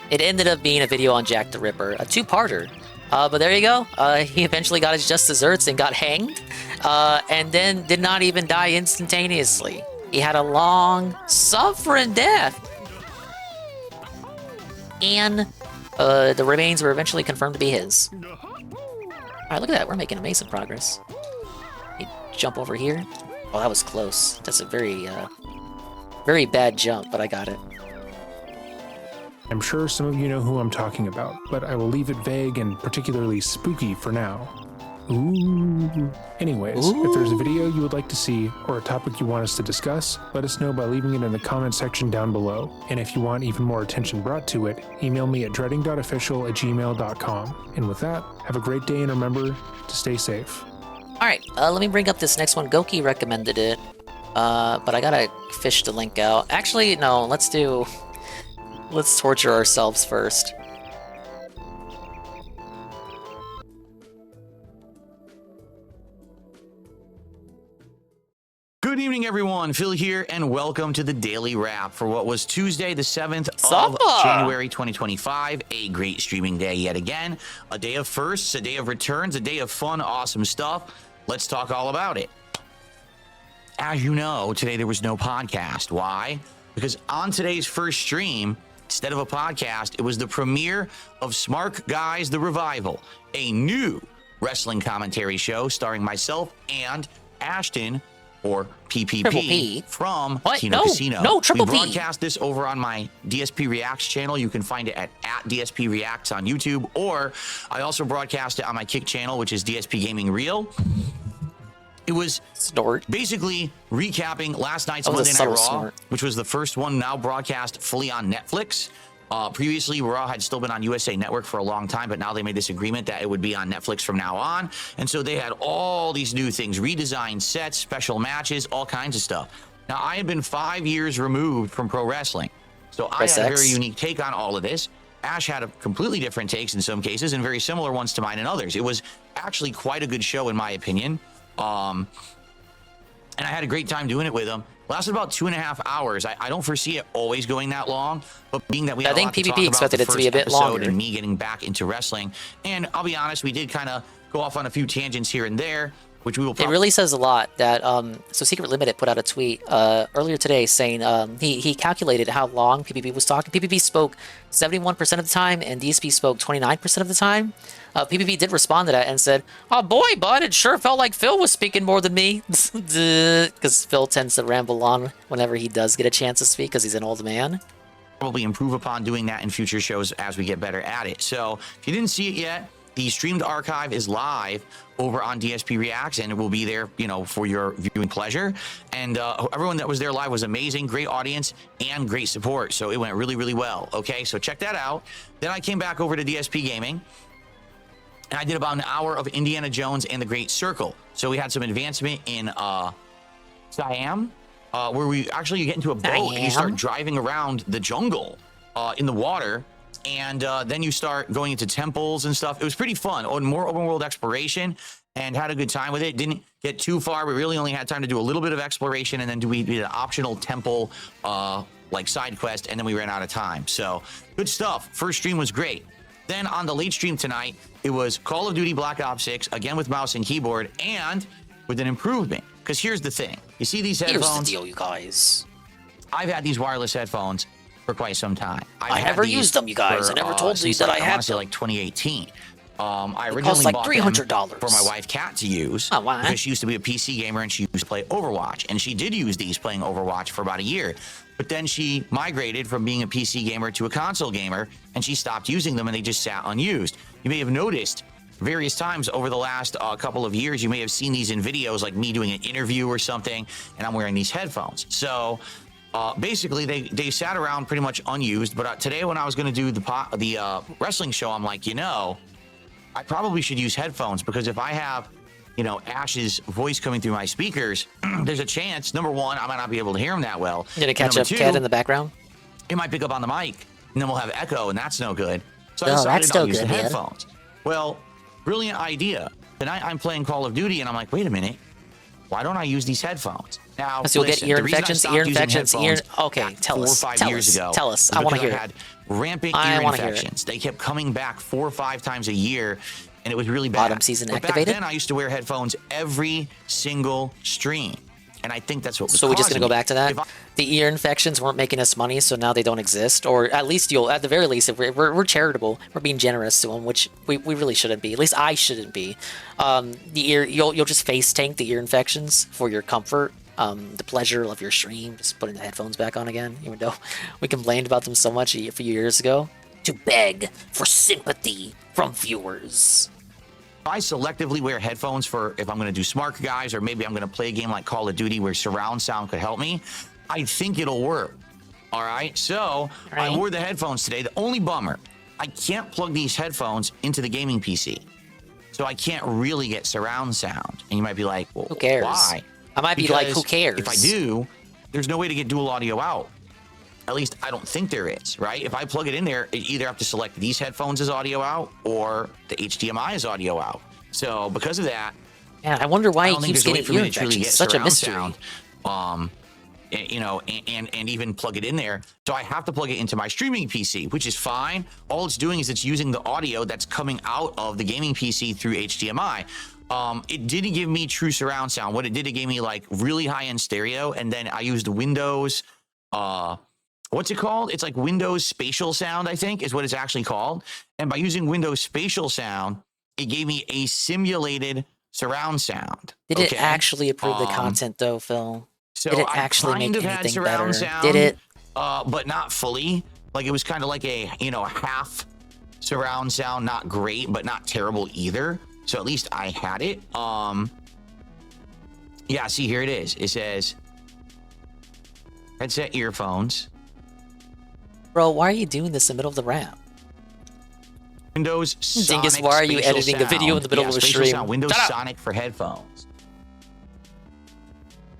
F: It ended up being a video on Jack the Ripper, a two-parter. But there you go. He eventually got his just desserts and got hanged, and then did not even die instantaneously. He had a long, suffering death. And the remains were eventually confirmed to be his. Alright, look at that. We're making amazing progress. Let me jump over here. Oh, that was close. That's a very, very bad jump, but I got it.
S: I'm sure some of you know who I'm talking about, but I will leave it vague and particularly spooky for now. Ooh. Anyways, if there's a video you would like to see or a topic you want us to discuss, let us know by leaving it in the comment section down below. And if you want even more attention brought to it, email me at dreading.official@gmail.com. And with that, have a great day and remember to stay safe.
F: Alright, let me bring up this next one. Goki recommended it, but I gotta fish the link out. Actually, no, let's torture ourselves first.
J: Good evening, everyone. Phil here, and welcome to the Daily Wrap for what was Tuesday, the 7th of January 2025. A great streaming day yet again. A day of firsts, a day of returns, a day of fun, awesome stuff. Let's talk all about it. As you know, today there was no podcast. Why? Because on today's first stream, instead of a podcast, it was the premiere of Smart Guys The Revival, a new wrestling commentary show starring myself and Ashton, or PPP, from Kino Casino.
F: No, Triple P.
J: We broadcast this over on my DSP Reacts channel. You can find it at DSP Reacts on YouTube, or I also broadcast it on my Kick channel, which is DSP Gaming Real. It was basically recapping last night's Monday Night Raw, which was the first one now broadcast fully on Netflix. Previously, Raw had still been on USA Network for a long time, but now they made this agreement that it would be on Netflix from now on. And so they had all these new things, redesigned sets, special matches, all kinds of stuff. Now, I have been 5 years removed from pro wrestling, so I had a very unique take on all of this. Ash had a completely different takes in some cases and very similar ones to mine in others. It was actually quite a good show, in my opinion. And I had a great time doing it with them. Lasted about 2.5 hours. I don't foresee it always going that long, but being that we had a lot to talk about
F: expected it to be a bit longer,
J: and me getting back into wrestling, and I'll be honest, we did kind of go off on a few tangents here and there, which we will.
F: It really says a lot that so Secret Limited put out a tweet earlier today saying he calculated how long PPP was talking. PPP spoke 71% of the time, and DSP spoke 29% of the time. PPP did respond to that and said, "Oh boy, bud, it sure felt like Phil was speaking more than me," because Phil tends to ramble on whenever he does get a chance to speak because he's an old man.
J: Probably improve upon doing that in future shows as we get better at it. So if you didn't see it yet, the streamed archive is live over on DSP Reacts, and it will be there, you know, for your viewing pleasure. And everyone that was there live was amazing, great audience, and great support. So it went really, really well. Okay, so check that out. Then I came back over to DSP Gaming, and I did about an hour of Indiana Jones and the Great Circle. So we had some advancement in Siam, where we actually get into a boat and you start driving around the jungle in the water. And then you start going into temples and stuff. It was pretty fun. More open world exploration, and had a good time with it. Didn't get too far. We really only had time to do a little bit of exploration, and then we did an optional temple like side quest, and then we ran out of time. So good stuff. First stream was great. Then on the late stream tonight, it was Call of Duty Black Ops 6, again with mouse and keyboard, and with an improvement. Because here's the thing. You see these headphones?
F: Here's the deal, you guys.
J: I've had these wireless headphones for quite some time.
F: I never used them, you guys. I never told you that I had
J: them. Like 2018. I originally
F: like
J: bought
F: $300
J: them for my wife Kat to use.
F: Oh, wow.
J: Because she used to be a PC gamer and she used to play Overwatch. And she did use these playing Overwatch for about a year. But then she migrated from being a PC gamer to a console gamer, and she stopped using them and they just sat unused. You may have noticed various times over the last couple of years, you may have seen these in videos, like me doing an interview or something, and I'm wearing these headphones. So basically, they sat around pretty much unused. But today, when I was going to do the wrestling show, I'm like, you know, I probably should use headphones, because if I have, you know, Ash's voice coming through my speakers, there's a chance, number one, I might not be able to hear him that well.
F: Did it catch up Cat in the background?
J: It might pick up on the mic, and then we'll have echo, and that's no good. So
F: No,
J: I decided
F: that's still
J: I'll use the
F: good, man.
J: headphones. Well, brilliant idea. Tonight I'm playing Call of Duty, and I'm like, wait a minute, why don't I use these headphones? Now,
F: So you'll get
J: listen,
F: ear
J: the reason I
F: infections,
J: stopped
F: ear
J: using
F: infections,
J: headphones
F: Okay, tell
J: 4 or
F: us.
J: 5
F: Tell
J: years
F: us.
J: ago
F: Tell us.
J: was
F: I want to
J: because
F: hear
J: I had
F: it.
J: rampant
F: I
J: ear
F: wanna hear it.
J: infections. They kept coming back 4 or 5 times a year, and it was really bad.
F: Bottom season
J: But
F: activated?
J: back then, I used to wear headphones every single stream, and I think that's what was
F: So we're just gonna
J: causing
F: go
J: it.
F: back to that.
J: If I-
F: The ear infections weren't making us money, so now they don't exist. Or at least at the very least, if we're charitable, we're being generous to them, which we really shouldn't be. At least I shouldn't be. You'll just face tank the ear infections for your comfort, the pleasure of your stream, just putting the headphones back on again, even though we complained about them so much a few years ago. To beg for sympathy from viewers.
J: If I selectively wear headphones for if I'm going to do Smart Guys, or maybe I'm going to play a game like Call of Duty where surround sound could help me, I think it'll work. All right. So I wore the headphones today. The only bummer, I can't plug these headphones into the gaming PC. So I can't really get surround sound. And you might be like, well,
F: Who cares?
J: why?
F: I might be like, who
J: Because
F: cares?
J: If I do, there's no way to get dual audio out. At least I don't think there is, right? If I plug it in there, I either have to select these headphones as audio out or the HDMI as audio out. So because of that,
F: Yeah, I wonder why
J: I
F: he
J: don't think
F: keeps
J: there's a way
F: getting
J: for me
F: ear
J: to truly
F: infections.
J: get
F: Such a
J: surround
F: mystery.
J: sound. You know, and even plug it in there. So I have to plug it into my streaming PC, which is fine. All it's doing is it's using the audio that's coming out of the gaming PC through HDMI. It didn't give me true surround sound. What it did, it gave me like really high-end stereo, and then I used Windows, what's it called? It's like Windows Spatial Sound, I think, is what it's actually called. And by using Windows Spatial Sound, it gave me a simulated surround sound.
F: Did it actually improve the content, though, Phil?
J: So
F: Did it
J: I
F: actually
J: kind
F: make
J: of had
F: anything
J: surround
F: better?
J: sound,
F: Did it?
J: But not fully. Like it was kind of like a, you know, half surround sound, not great, but not terrible either. So at least I had it. Yeah, see, here it is. It says headset earphones.
F: Bro, why are you doing this in the middle of the rap?
J: Windows Sonic
F: Dingus, why are you
J: spatial
F: editing a video in the middle
J: sound.
F: of a
J: Spatial
F: stream?
J: sound. Windows
F: Shut up.
J: Sonic for headphones.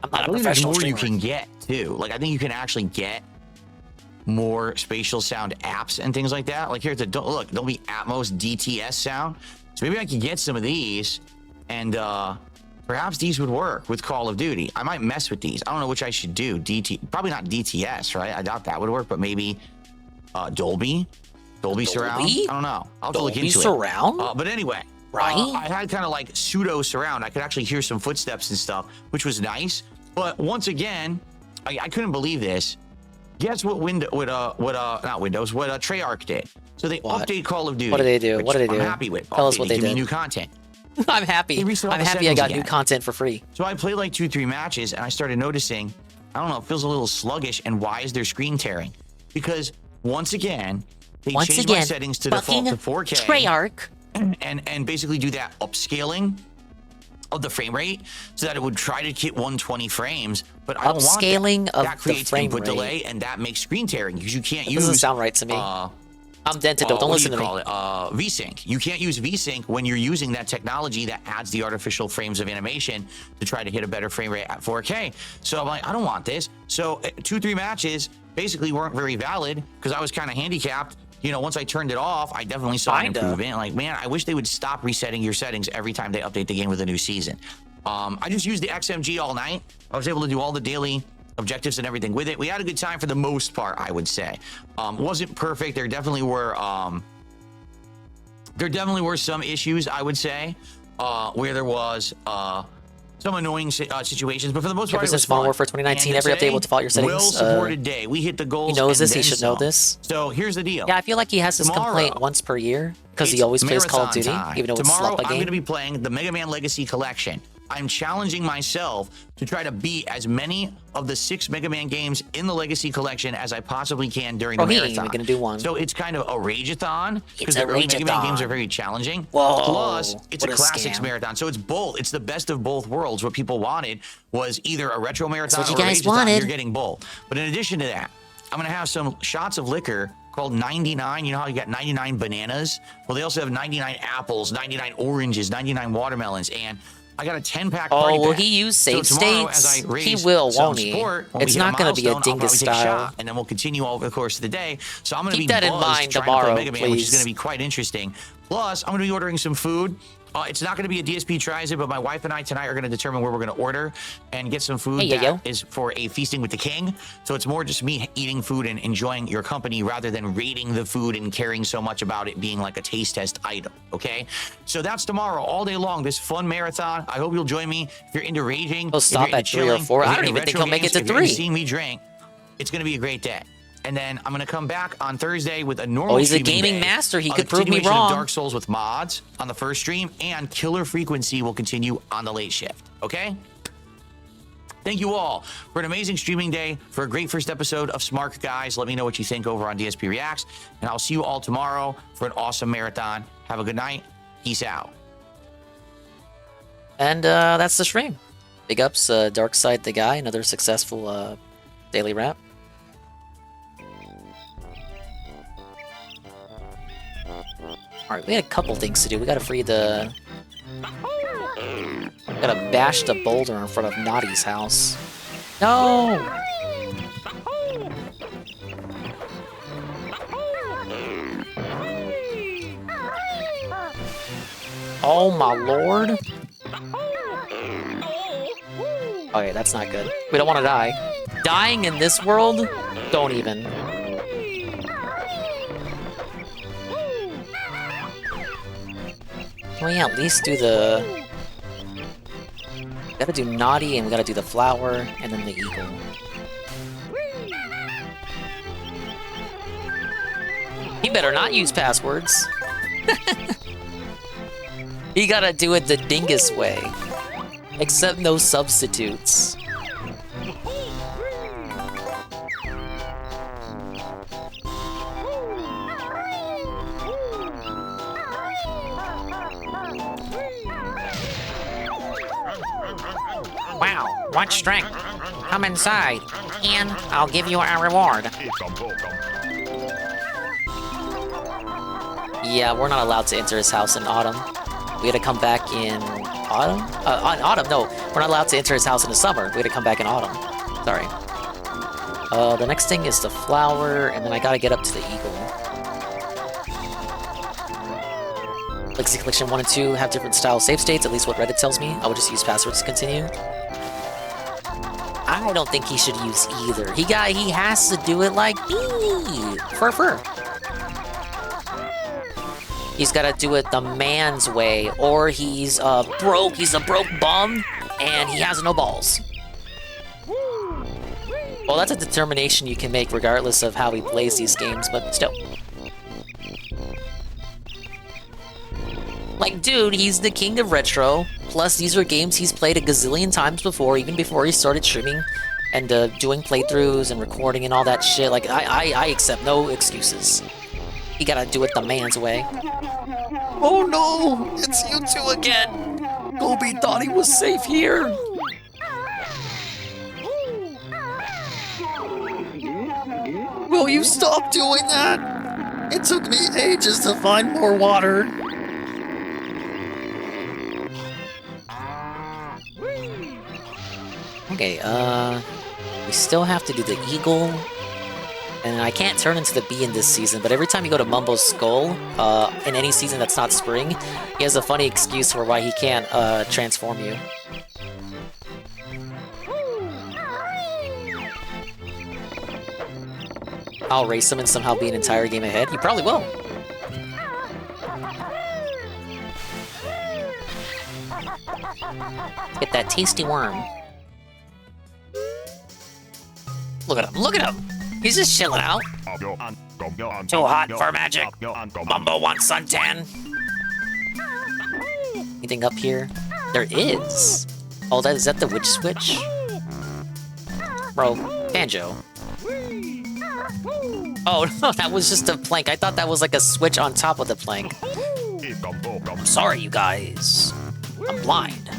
F: I'm not
J: I
F: a
J: believe there's
F: professional
J: more you
F: streamer.
J: can get too. Like I think you can actually get more spatial sound apps and things like that. Like here's a look, Dolby Atmos DTS sound. So maybe I could get some of these, and perhaps these would work with Call of Duty. I might mess with these. I don't know which I should do. Probably not DTS, right? I doubt that would work, but maybe Dolby surround. I don't know. I'll have to look
F: Dolby
J: into
F: surround?
J: it. But anyway,
F: Right?
J: I had kind of like pseudo surround. I could actually hear some footsteps and stuff, which was nice. But once again, I couldn't believe this. Guess what Treyarch did? So they update Call of Duty.
F: What did they do?
J: which
F: What did they do?
J: I'm happy with.
F: Tell us what they
J: give me
F: did.
J: new content.
F: I'm happy.
J: They reset all
F: I'm
J: the
F: happy I
J: settings
F: got new
J: again.
F: content for free.
J: So I played like 2-3 matches, and I started noticing, I don't know, it feels a little sluggish. And why is there screen tearing? Because once again, they changed my settings to default to 4K.
F: Treyarch.
J: And basically do that upscaling of the frame rate so that it would try to hit 120 frames, but I don't want
F: Upscaling
J: that.
F: of
J: That
F: the
J: creates
F: frame
J: input
F: rate.
J: delay, and that makes screen tearing because you can't
F: That
J: use.
F: doesn't sound right to me. I'm dented though. Don't listen to me.
J: VSync. You can't use VSync when you're using that technology that adds the artificial frames of animation to try to hit a better frame rate at 4K. So I'm like, I don't want this. So 2-3 matches basically weren't very valid because I was kind of handicapped. You know, once I turned it off, I definitely saw an improvement. Like, man, I wish they would stop resetting your settings every time they update the game with a new season. I just used the XMG all night. I was able to do all the daily objectives and everything with it. We had a good time for the most part, I would say. Wasn't perfect. There definitely were some issues, I would say, where there was some annoying situations, but for the most part,
H: Ever
J: it was
H: since Modern
J: fun.
H: Warfare 2019,
J: And
H: every update will default your settings.
J: Well-supported day. We hit the goals.
H: He knows
J: and
H: this. He
J: then
H: should know
J: some.
H: this.
J: So here's the deal.
H: Yeah, I feel like he has this complaint once per year because he always plays Call of Duty, even though it's
J: Tomorrow,
H: Slappa
J: I'm
H: game.
J: going to be playing the Mega Man Legacy Collection. I'm challenging myself to try to beat as many of the 6 Mega Man games in the Legacy Collection as I possibly can during the
H: he ain't
J: marathon.
H: even gonna do one.
J: So it's kind of a rageathon because
H: It's
J: the
H: a
J: early Mega Man
H: rageathon.
J: games are very challenging.
H: Whoa,
J: Plus, it's a
H: what a
J: classics
H: scam.
J: marathon. So it's both. It's the best of both worlds. What people wanted was either a retro marathon
H: what you
J: or a
H: guys
J: rageathon.
H: wanted.
J: You're getting both. But in addition to that, I'm going to have some shots of liquor called 99. You know how you got 99 bananas? Well, they also have 99 apples, 99 oranges, 99 watermelons, and I got a 10-pack party
H: Oh, will
J: pack.
H: he use save
J: So tomorrow,
H: states?
J: as I raise
H: He will,
J: some
H: won't he?
J: support, when
H: It's
J: we hit
H: not going to be a
J: milestone, I'll
H: dingus
J: probably take a
H: style.
J: shot, and then we'll continue over the course of the day. So I'm going to be
H: Keep that in
J: buzzed
H: mind
J: trying
H: tomorrow,
J: to play Mega Man, which is
H: please.
J: going to be quite interesting. Plus, I'm going to be ordering some food. It's not going to be a DSP tries it, but my wife and I tonight are going to determine where we're going to order and get some food
H: Hey,
J: that is for a feasting with the king. So it's more just me eating food and enjoying your company rather than rating the food and caring so much about it being like a taste test item. Okay, so that's tomorrow all day long. This fun marathon. I hope you'll join me if you're into raging.
H: He'll stop at 3 or 4. I don't even think he'll make it to 3.
J: Seeing me drink, it's going to be a great day. And then I'm going to come back on Thursday with a normal.
H: Oh, he's a
J: streaming
H: gaming
J: day.
H: master. He
J: A
H: could prove me
J: continuation of
H: wrong.
J: Dark Souls with mods on the first stream, and Killer Frequency will continue on the late shift. Okay? Thank you all for an amazing streaming day, for a great first episode of Smart Guys. Let me know what you think over on DSP Reacts, and I'll see you all tomorrow for an awesome marathon. Have a good night. Peace out.
H: And that's the stream. Big ups, Dark Side the Guy, another successful daily wrap. Alright, we had a couple things to do. We gotta free the... Gotta bash the boulder in front of 𝖏𝖚's house. No! Oh my lord. Okay, that's not good. We don't want to die. Dying in this world? Don't even. Can we at least do the... Gotta do 𝖏𝖚, and we gotta do the flower, and then the eagle. He better not use passwords. He gotta do it the dingus way. Except no substitutes.
K: Wow, what strength? Come inside, and I'll give you a reward.
H: Yeah, we're not allowed to enter his house in autumn. We had to come back in autumn? On autumn, no. We're not allowed to enter his house in the summer. We had to come back in autumn. Sorry. The next thing is the flower, and then I gotta get up to the eagle. Legacy Collection 1 and 2 have different style save states, at least what Reddit tells me. I would just use passwords to continue. I don't think he should use either. He has to do it like me. Fur. He's gotta do it the man's way, or he's broke. He's a broke bum, and he has no balls. Well, that's a determination you can make regardless of how he plays these games, but still. Like, dude, he's the king of retro, plus these are games he's played a gazillion times before, even before he started streaming and doing playthroughs and recording and all that shit. Like, I accept no excuses. You gotta do it the man's way. Oh no! It's you two again! Gobi thought he was safe here! Will you stop doing that? It took me ages to find more water. Okay, we still have to do the eagle. And I can't turn into the bee in this season, but every time you go to Mumbo's skull, in any season that's not spring, he has a funny excuse for why he can't transform you. I'll race him and somehow be an entire game ahead. You probably will.
F: Get that tasty worm. Look at him, look at him! He's just chilling out. Too hot for magic. Mumbo wants suntan. Anything up here? There is. Oh, is that the witch switch? Bro, Banjo. Oh, no, that was just a plank. I thought that was like a switch on top of the plank. I'm sorry, you guys. I'm blind.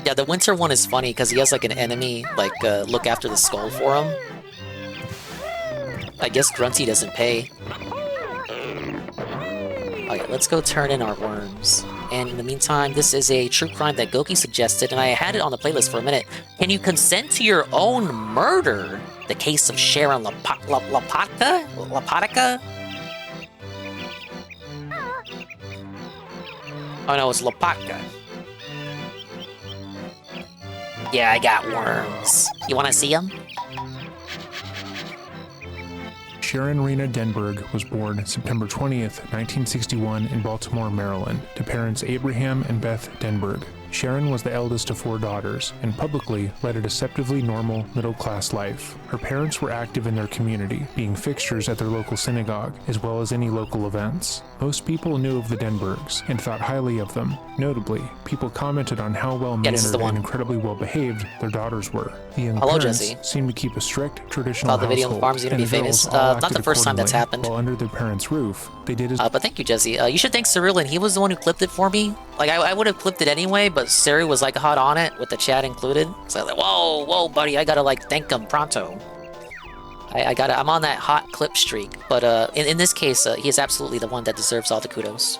F: Yeah, the winter one is funny because he has like an enemy, like, look after the skull for him. I guess Grunty doesn't pay. Okay, let's go turn in our worms. And in the meantime, this is a true crime that Goki suggested, and I had it on the playlist for a minute. Can you consent to your own murder? The case of Sharon Lopatka? Oh no, it's Lopatka. Yeah, I got worms. You wanna see them?
S: Sharon Rena Denberg was born September 20th, 1961 in Baltimore, Maryland, to parents Abraham and Beth Denberg. Sharon was the eldest of 4 daughters, and publicly led a deceptively normal, middle-class life. Her parents were active in their community, being fixtures at their local synagogue, as well as any local events. Most people knew of the Denbergs, and thought highly of them. Notably, people commented on how well-mannered and incredibly well-behaved their daughters were. The young parents seemed to keep a strict, traditional
F: the video on the farm's gonna be famous. Not the first time that's happened.
S: While under their parents' roof, they did as
F: but thank you, Jesse. You should thank Cyrillian. He was the one who clipped it for me. Like, I would have clipped it anyway, but Siri was like hot on it with the chat included. So I was like, whoa, buddy, I gotta like thank him pronto. I'm on that hot clip streak. But in this case, he is absolutely the one that deserves all the kudos.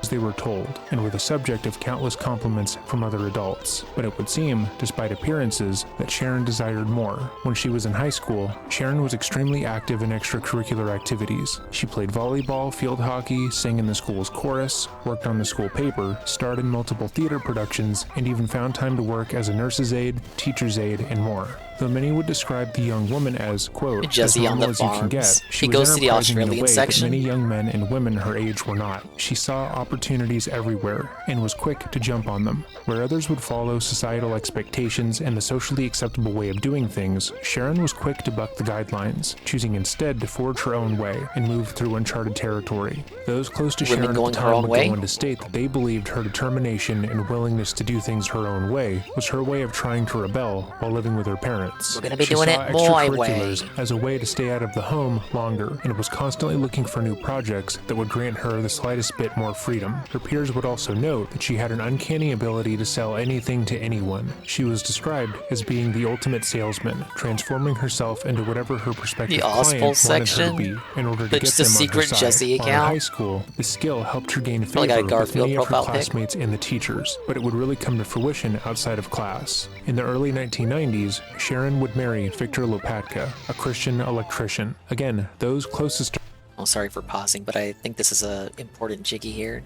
S: they were told, and were the subject of countless compliments from other adults. But it would seem, despite appearances, that Sharon desired more. When she was in high school, Sharon was extremely active in extracurricular activities. She played volleyball, field hockey, sang in the school's chorus, worked on the school paper, starred in multiple theater productions, and even found time to work as a nurse's aide, teacher's aide, and more. Though many would describe the young woman as, quote, as normal as you can get, she was enterprising in a way that many young men and women her age were not. She saw opportunities everywhere, and was quick to jump on them. Where others would follow societal expectations and the socially acceptable way of doing things, Sharon was quick to buck the guidelines, choosing instead to forge her own way and move through uncharted territory. Those close to Sharon at the time would go on to state that they believed her determination and willingness to do things her own way was her way of trying to rebel while living with her parents.
F: We're gonna be
S: she
F: doing
S: saw
F: it my way.
S: extracurriculars as a way to stay out of the home longer, and was constantly looking for new projects that would grant her the slightest bit more freedom. Her peers would also note that she had an uncanny ability to sell anything to anyone. She was described as being the ultimate salesman, transforming herself into whatever her prospective client wanted her to be in order to get them on her side.
F: Jesse
S: While in high school, the skill helped her gain favor with many of her classmates and the teachers, but it would really come to fruition outside of class. In the early 1990s, Sharon would marry Victor Lopatka, a Christian electrician. Again, those closest to...
F: Oh, sorry for pausing, but I think this is a important jiggy here.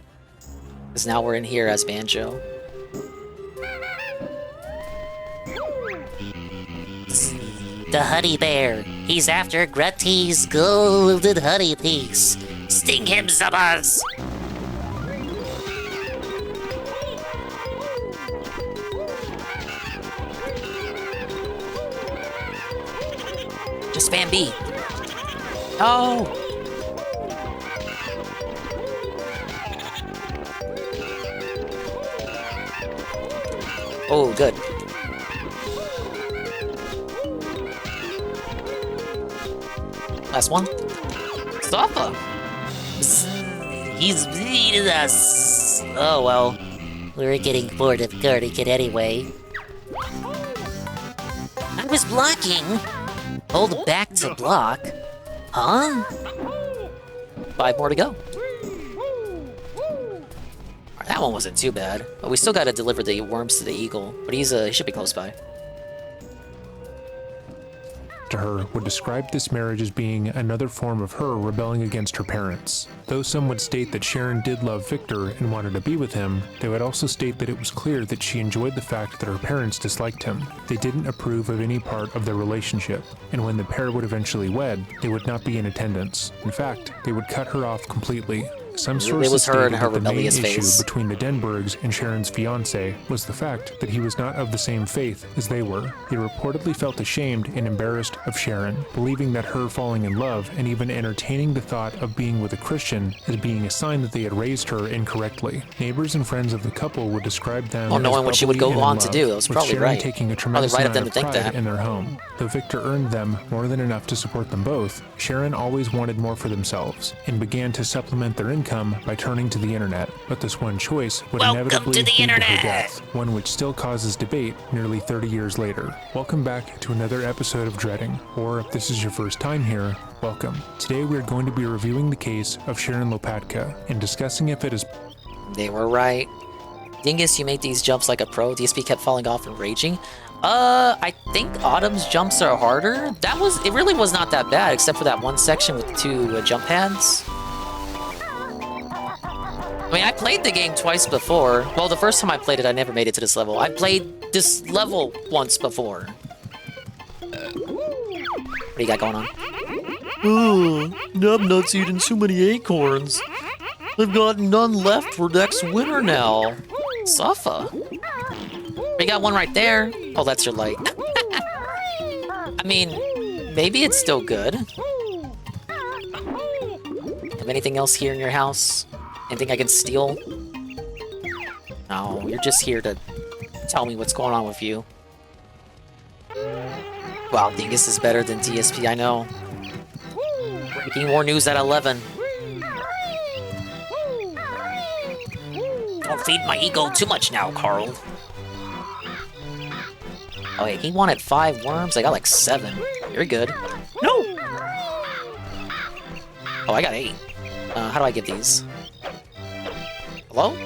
F: Because now we're in here as Banjo.
K: The honey bear. He's after Grunty's golden honey piece. Sting him, Zabaz!
F: Just spam B. Oh! Oh, good. Last one. Stopper!
K: He's beating us! Oh well. We're getting bored of guarding it anyway. I was blocking!
F: Hold back to block. Huh? 5 more to go. That one wasn't too bad, but we still gotta deliver the worms to the eagle. But he should be close by.
S: talked to her would describe this marriage as being another form of her rebelling against her parents. Though some would state that Sharon did love Victor and wanted to be with him, they would also state that it was clear that she enjoyed the fact that her parents disliked him. They didn't approve of any part of their relationship, and when the pair would eventually wed, they would not be in attendance. In fact, they would cut her off completely. Some sources stated that the main issue between the Denbergs and Sharon's fiancé was the fact that he was not of the same faith as they were. They reportedly felt ashamed and embarrassed of Sharon, believing that her falling in love and even entertaining the thought of being with a Christian as being a sign that they had raised her incorrectly. Neighbors and friends of the couple would describe them as
H: knowing what she would go on to do. That was probably
S: Sharon
H: right.
S: taking a tremendous
H: Probably right of
S: amount
H: them
S: of
H: to think
S: pride
H: that.
S: in their home. Though Victor earned them more than enough to support them both, Sharon always wanted more for themselves and began to supplement their income by turning to the internet. But this one choice would inevitably lead to her death, one which still causes debate nearly 30 years later. Welcome back to another episode of Dreading, or if this is your first time here, welcome. Today we are going to be reviewing the case of Sharon 𝖏𝖏𝖏 and discussing if it is...
H: They were right. Dingus, you made these jumps like a pro. DSP kept falling off and raging. I think Autumn's jumps are harder. It really was not that bad, except for that one section with 2 jump pads. I mean, I played the game twice before. Well, the first time I played it, I never made it to this level. I played this level once before. What do you got going on?
F: Oh, Numbnut's eating too many acorns. I've got none left for next winter now.
H: Suffa. You got one right there. Oh, that's your light. I mean, maybe it's still good. Have anything else here in your house? Anything I can steal? No, you're just here to tell me what's going on with you. Wow, Dingus is better than DSP, I know. Breaking more news at 11.
K: Don't feed my ego too much now, Carl.
H: Oh, wait, he wanted 5 worms? I got like 7. You're good.
K: No!
H: Oh, I got 8. How do I get these? Hello?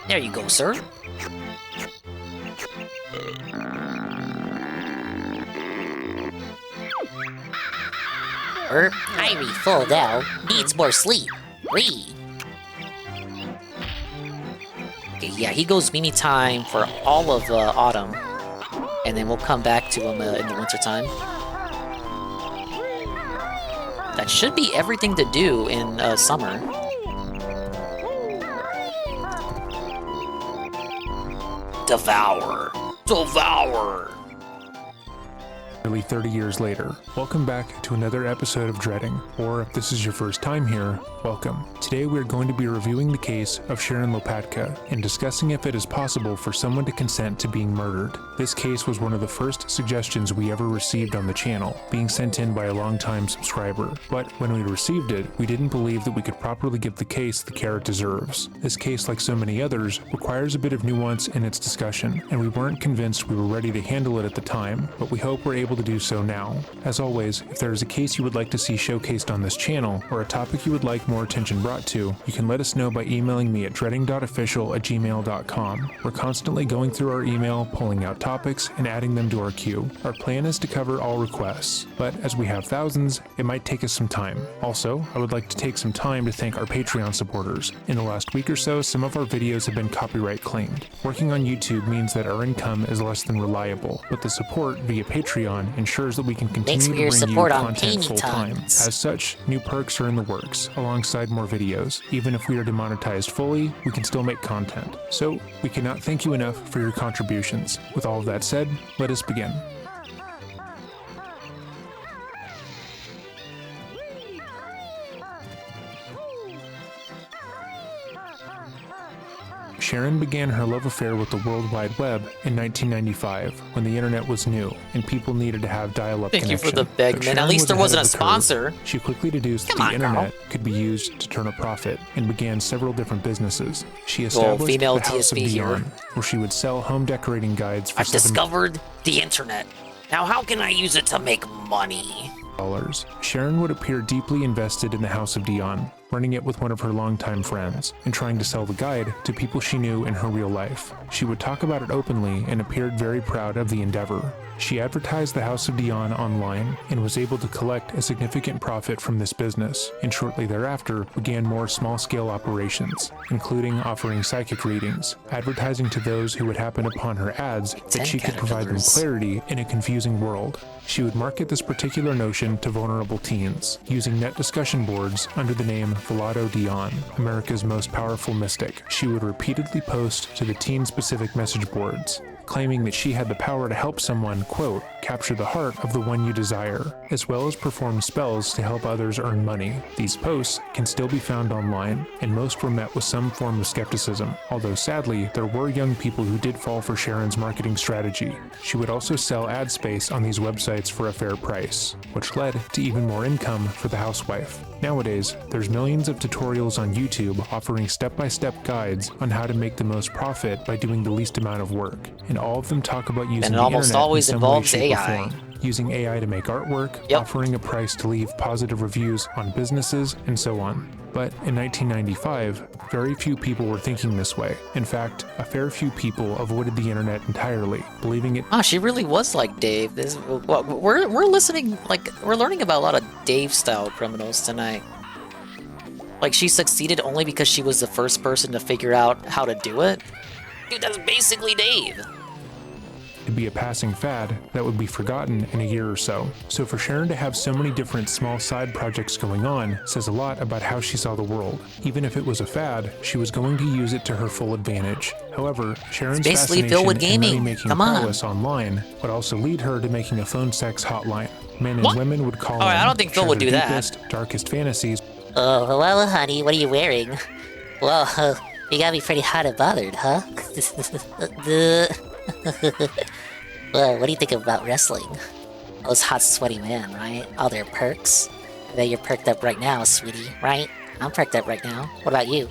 K: There you go, sir. Irie full now. Needs more sleep. Read.
H: Okay, yeah, he goes mini time for all of autumn. And then we'll come back to him in the winter time. That should be everything to do in summer. Devour. Devour.
S: Nearly 30 years later. Welcome back to another episode of Dreading, or if this is your first time here, welcome. Today we are going to be reviewing the case of Sharon 𝖏𝖏𝖏𝖏 and discussing if it is possible for someone to consent to being murdered. This case was one of the first suggestions we ever received on the channel, being sent in by a longtime subscriber. But when we received it, we didn't believe that we could properly give the case the care it deserves. This case, like so many others, requires a bit of nuance in its discussion, and we weren't convinced we were ready to handle it at the time, but we hope we're able to do so now. As always, if there is a case you would like to see showcased on this channel, or a topic you would like more attention brought to, you can let us know by emailing me at dreading.official@gmail.com. We're constantly going through our email, pulling out topics, and adding them to our queue. Our plan is to cover all requests, but as we have thousands, it might take us some time. Also, I would like to take some time to thank our Patreon supporters. In the last week or so, some of our videos have been copyright claimed. Working on YouTube means that our income is less than reliable, but the support via Patreon ensures that we can continue to bring you content full-time. As such, new perks are in the works, alongside more videos. Even if we are demonetized fully, we can still make content. So, we cannot thank you enough for your contributions. With all of that said, let us begin. Sharon began her love affair with the World Wide Web in 1995, when the internet was new and people needed to have dial-up connection.
H: Thank you for the Begman. At least there wasn't a sponsor.
S: She quickly deduced that the internet could be used to turn a profit and began several different businesses. She established the House of Beyond, where she would sell home decorating guides for
K: I've discovered the internet. Now how can I use it to make money?
S: Sharon would appear deeply invested in the House of 𝕭𝖏𝖏, running it with one of her longtime friends, and trying to sell the guide to people she knew in her real life. She would talk about it openly and appeared very proud of the endeavor. She advertised the House of 𝕭𝖏𝖏 online and was able to collect a significant profit from this business, and shortly thereafter began more small-scale operations, including offering psychic readings, advertising to those who would happen upon her ads that she could provide them clarity in a confusing world. She would market this particular notion to vulnerable teens, using net discussion boards under the name Vlado 𝕭𝖏𝖏, America's most powerful mystic. She would repeatedly post to the teen-specific message boards, claiming that she had the power to help someone, quote, capture the heart of the one you desire, as well as perform spells to help others earn money. These posts can still be found online, and most were met with some form of skepticism, although sadly, there were young people who did fall for Sharon's marketing strategy. She would also sell ad space on these websites for a fair price, which led to even more income for the housewife. Nowadays, there's millions of tutorials on YouTube offering step-by-step guides on how to make the most profit by doing the least amount of work, and all of them talk about using the internet in some way, shape, or form. Using AI to make artwork, offering a price to leave positive reviews on businesses, and so on. But in 1995, very few people were thinking this way. In fact, a fair few people avoided the internet entirely, believing it.
H: Oh, she really was like Dave. We're listening, like, we're learning about a lot of Dave-style criminals tonight. Like, she succeeded only because she was the first person to figure out how to do it? Dude, that's basically Dave.
S: To be a passing fad that would be forgotten in a year or so. So for Sharon to have so many different small side projects going on says a lot about how she saw the world. Even if it was a fad, she was going to use it to her full advantage. However, Sharon's fascination and money-making prowess online would also lead her to making a phone sex hotline. Men and women would call in,
H: I don't think Phil would do that.
S: Deepest, darkest fantasies.
K: Oh, hello, honey. What are you wearing? Well, you got me pretty hot and bothered, huh? Well, what do you think about wrestling? Those hot, sweaty men, right? All their perks. I bet you're perked up right now, sweetie, right? I'm perked up right now. What about you?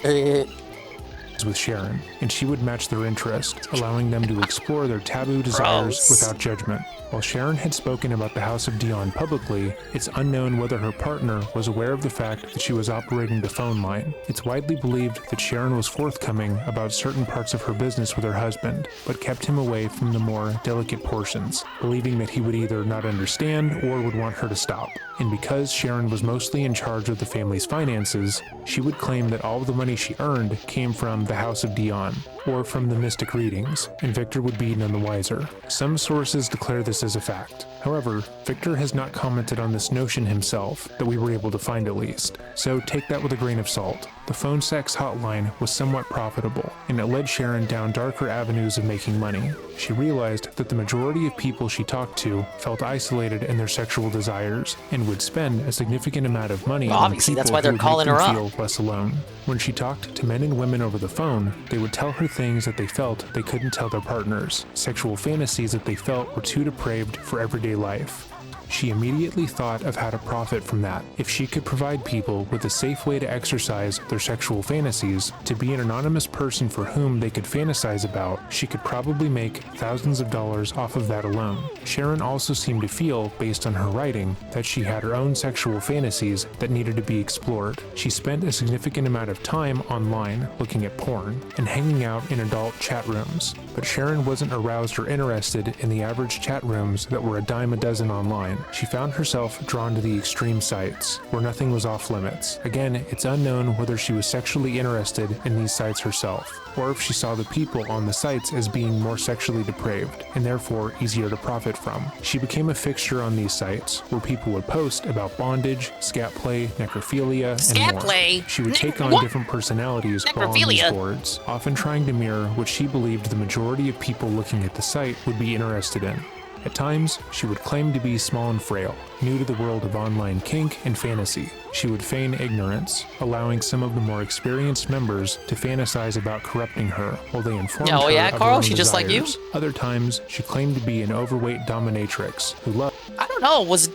S: With Sharon, and she would match their interest, allowing them to explore their taboo desires without judgment. While Sharon had spoken about the House of 𝕭𝖏𝖏 publicly, it's unknown whether her partner was aware of the fact that she was operating the phone line. It's widely believed that Sharon was forthcoming about certain parts of her business with her husband, but kept him away from the more delicate portions, believing that he would either not understand or would want her to stop. And because Sharon was mostly in charge of the family's finances, she would claim that all of the money she earned came from the House of 𝕭𝖏𝖏, or from the mystic readings, and Victor would be none the wiser. Some sources declare this as a fact. However, Victor has not commented on this notion himself, that we were able to find at least, so take that with a grain of salt. The phone sex hotline was somewhat profitable, and it led Sharon down darker avenues of making money. She realized that the majority of people she talked to felt isolated in their sexual desires, and would spend a significant amount of money on people
H: that's why they're
S: who would
H: calling
S: make
H: her
S: them
H: up.
S: feel less alone. When she talked to men and women over the phone, they would tell her things that they felt they couldn't tell their partners, sexual fantasies that they felt were too depraved for everyday life. She immediately thought of how to profit from that. If she could provide people with a safe way to exercise their sexual fantasies, to be an anonymous person for whom they could fantasize about, she could probably make thousands of dollars off of that alone. Sharon also seemed to feel, based on her writing, that she had her own sexual fantasies that needed to be explored. She spent a significant amount of time online looking at porn and hanging out in adult chat rooms, but Sharon wasn't aroused or interested in the average chat rooms that were a dime a dozen online. She found herself drawn to the extreme sites, where nothing was off limits. Again, it's unknown whether she was sexually interested in these sites herself, or if she saw the people on the sites as being more sexually depraved, and therefore easier to profit from. She became a fixture on these sites, where people would post about bondage, scat play, necrophilia, and more. She would take on different personalities while on these boards, often trying to mirror what she believed the majority of people looking at the site would be interested in. At times, she would claim to be small and frail, new to the world of online kink and fantasy. She would feign ignorance, allowing some of the more experienced members to fantasize about corrupting her while they informed her of her own
H: just like you.
S: desires. Other times, she claimed to be an overweight dominatrix who loved.
H: I don't know, was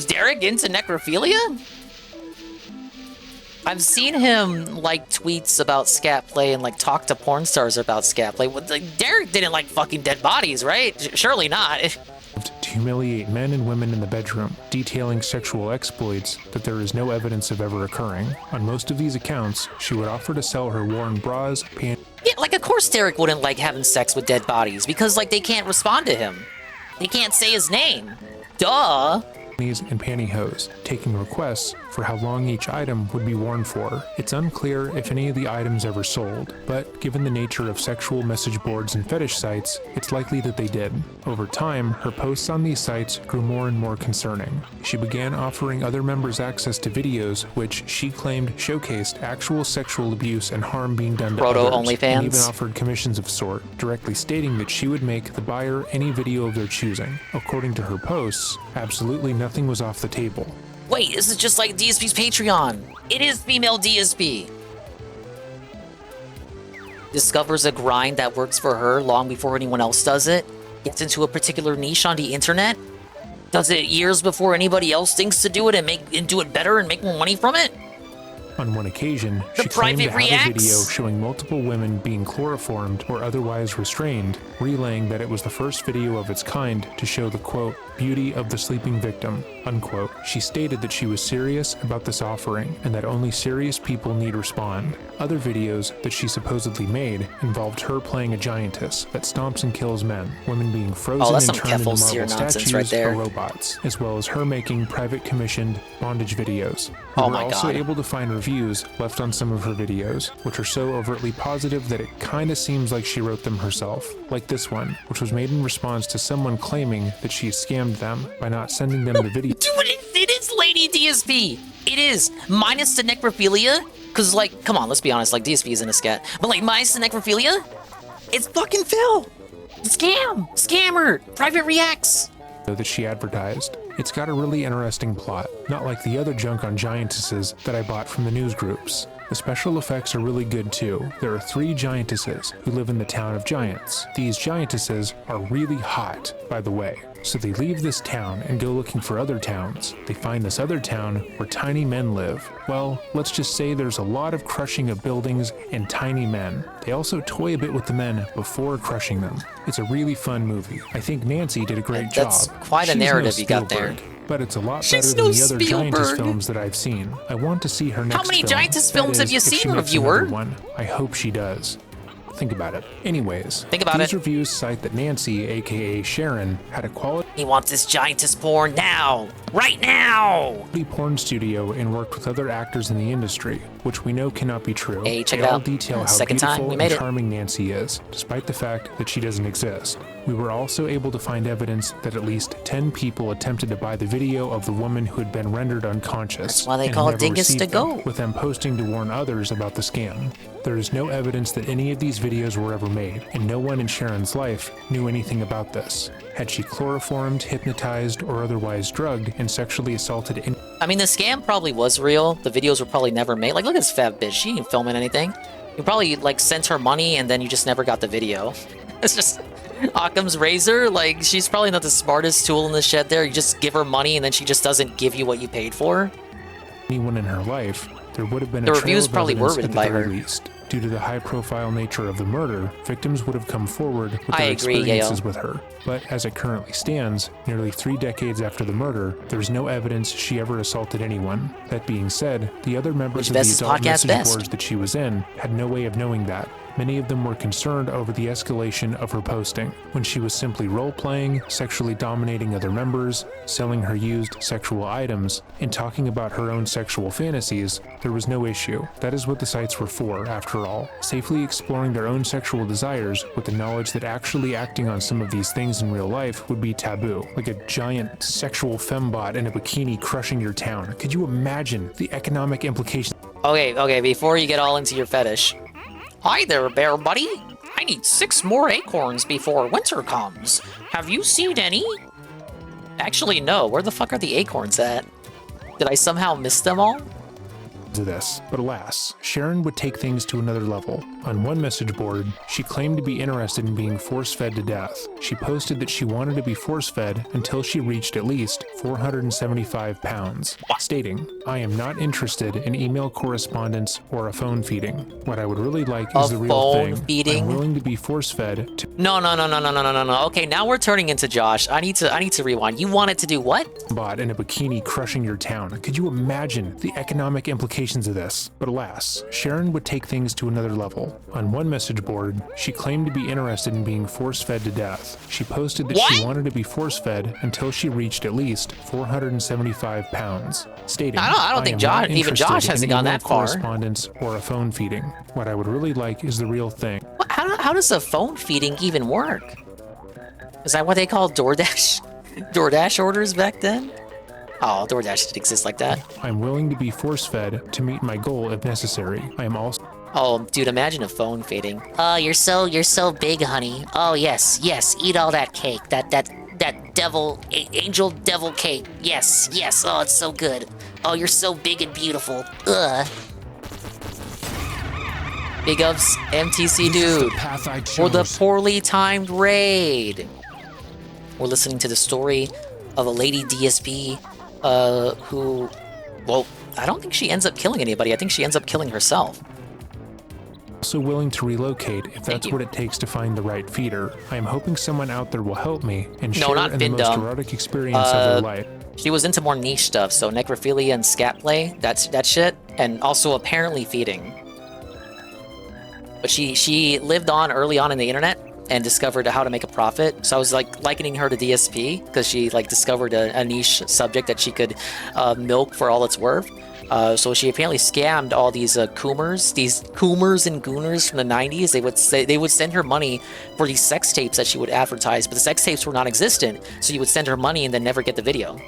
H: Derek into necrophilia? I've seen him like tweets about scat play and like talk to porn stars about scat play. Derek didn't like fucking dead bodies, right? Surely not.
S: To humiliate men and women in the bedroom, detailing sexual exploits that there is no evidence of ever occurring. On most of these accounts, she would offer to sell her worn bras, panties.
F: Yeah, like, of course Derek wouldn't like having sex with dead bodies, because, like, they can't respond to him. They can't say his name. Duh!
S: And pantyhose, taking requests for how long each item would be worn for. It's unclear if any of the items ever sold, but given the nature of sexual message boards and fetish sites, it's likely that they did. Over time, her posts on these sites grew more and more concerning. She began offering other members access to videos which she claimed showcased actual sexual abuse and harm being done to others,
F: OnlyFans.
S: and even offered commissions of sort, directly stating that she would make the buyer any video of their choosing. According to her posts, absolutely nothing was off the table.
F: Wait, this is just like DSP's Patreon. It is female DSP. Discovers a grind that works for her long before anyone else does it. Gets into a particular niche on the internet. Does it years before anybody else thinks to do it and do it better and make more money from it.
S: On one occasion, she claimed to have a video showing multiple women being chloroformed or otherwise restrained, relaying that it was the first video of its kind to show the, quote, beauty of the sleeping victim, unquote. She stated that she was serious about this offering and that only serious people need respond. Other videos that she supposedly made involved her playing a giantess that stomps and kills men, women being frozen and turned into marble statues or robots, as well as her making private commissioned bondage videos. We were also able to find reviews left on some of her videos, which are so overtly positive that it kinda seems like she wrote them herself, like this one, which was made in response to someone claiming that she scammed them by not sending them the video.
F: Dude, it is Lady DSP. It is, minus the necrophilia, because, like, come on, let's be honest, like, DSP isn't a scat, but, like, minus the necrophilia, it's fucking Phil. Scammer, private reacts.
S: That she advertised. It's got a really interesting plot, not like the other junk on giantesses that I bought from the news groups. The special effects are really good too. There are 3 giantesses who live in the town of Giants. These giantesses are really hot, by the way. So they leave this town and go looking for other towns. They find this other town where tiny men live. Well, let's just say there's a lot of crushing of buildings and tiny men. They also toy a bit with the men before crushing them. It's a really fun movie. I think Nancy did a great job.
F: That's quite a narrative you got there.
S: But it's a lot better than the other Giantess films that I've seen. I want to see her next film.
F: How many Giantess films have you seen,
S: reviewer? I hope she does. Think about it. Anyways, these reviews cite that Nancy, aka Sharon, had a quality.
F: He wants his giantess porn now, right now.
S: Porn studio and worked with other actors in the industry, which we know cannot be true.
F: Hey, check
S: they
F: it
S: all
F: out.
S: Detail how beautiful and charming Nancy is, despite the fact that she doesn't exist. We were also able to find evidence that at least 10 people attempted to buy the video of the woman who had been rendered unconscious.
F: That's why they call it Dingus to Go.
S: With them posting to warn others about the scam. There is no evidence that any of these videos were ever made, and no one in Sharon's life knew anything about this. Had she chloroformed, hypnotized, or otherwise drugged and sexually assaulted any—
F: I mean, the scam probably was real. The videos were probably never made. Like, look at this fat bitch. She ain't filming anything. You probably, like, sent her money and then you just never got the video. It's just Occam's razor. Like, she's probably not the smartest tool in the shed there. You just give her money and then she just doesn't give you what you paid for.
S: Anyone in her life, there would have been
F: the
S: a
F: reviews
S: trail
F: probably
S: of
F: were
S: evidence
F: written by
S: at the
F: her.
S: very least. Due to the high-profile nature of the murder, victims would have come forward with
F: I
S: their
F: agree,
S: experiences
F: Yayo.
S: with her. But as it currently stands, nearly 3 decades after the murder, there's no evidence she ever assaulted anyone. That being said, the other members of the adult message boards that she was in had no way of knowing that. Many of them were concerned over the escalation of her posting, when she was simply role-playing, sexually dominating other members, selling her used sexual items, and talking about her own sexual fantasies. There was no issue. That is what the sites were for, after all. Safely exploring their own sexual desires with the knowledge that actually acting on some of these things in real life would be taboo, like a giant sexual fembot in a bikini crushing your town. Could you imagine the economic implications?
F: Okay, before you get all into your fetish. Hi there, bear buddy. I need 6 more acorns before winter comes. Have you seen any? Actually, no. Where the fuck are the acorns at? Did I somehow miss them all?
S: of this, but alas, Sharon would take things to another level. On one message board, she claimed to be interested in being force-fed to death. She posted that she wanted to be force-fed until she reached at least 475 pounds, stating, "I am not interested in email correspondence or a phone feeding. What I would really like is the real thing. I'm willing to be force-fed to..."
F: No. Okay, now we're turning into Josh. I need to rewind. You wanted to do what?
S: Bot in a bikini crushing your town. Could you imagine the economic implications of this? But alas, Sharon would take things to another level. On one message board, she claimed to be interested in being force-fed to death. She posted that she wanted to be force-fed until she reached at least 475 pounds, stating,
F: I don't think Josh, even Josh hasn't gone that far.
S: Correspondence or a phone feeding. What I would really like is the real thing.
F: How does a phone feeding even work? Is that what they called DoorDash orders back then? Oh, DoorDash didn't exist like that.
S: I'm willing to be force-fed to meet my goal if necessary. I am also...
F: Oh, dude, imagine a phone feeding.
K: Oh, you're so big, honey. Oh, yes, eat all that cake. That angel devil cake. Yes. Oh, it's so good. Oh, you're so big and beautiful. Ugh.
F: Big ups, MTC dude, for the poorly timed raid. We're listening to the story of a lady DSP who, well, I don't think she ends up killing anybody. I think she ends up killing herself.
S: Also willing to relocate if that's what it takes to find the right feeder. I am hoping someone out there will help me and share in the most erotic experience of their life.
F: She was into more niche stuff, so necrophilia and scat play, that shit, and also apparently feeding. But she lived on early on in the internet and discovered how to make a profit. So I was like likening her to DSP because she like discovered a niche subject that she could milk for all it's worth. So she apparently scammed all these coomers, and gooners from the 90s. They would send her money for these sex tapes that she would advertise, but the sex tapes were non-existent. So you would send her money and then never get the video.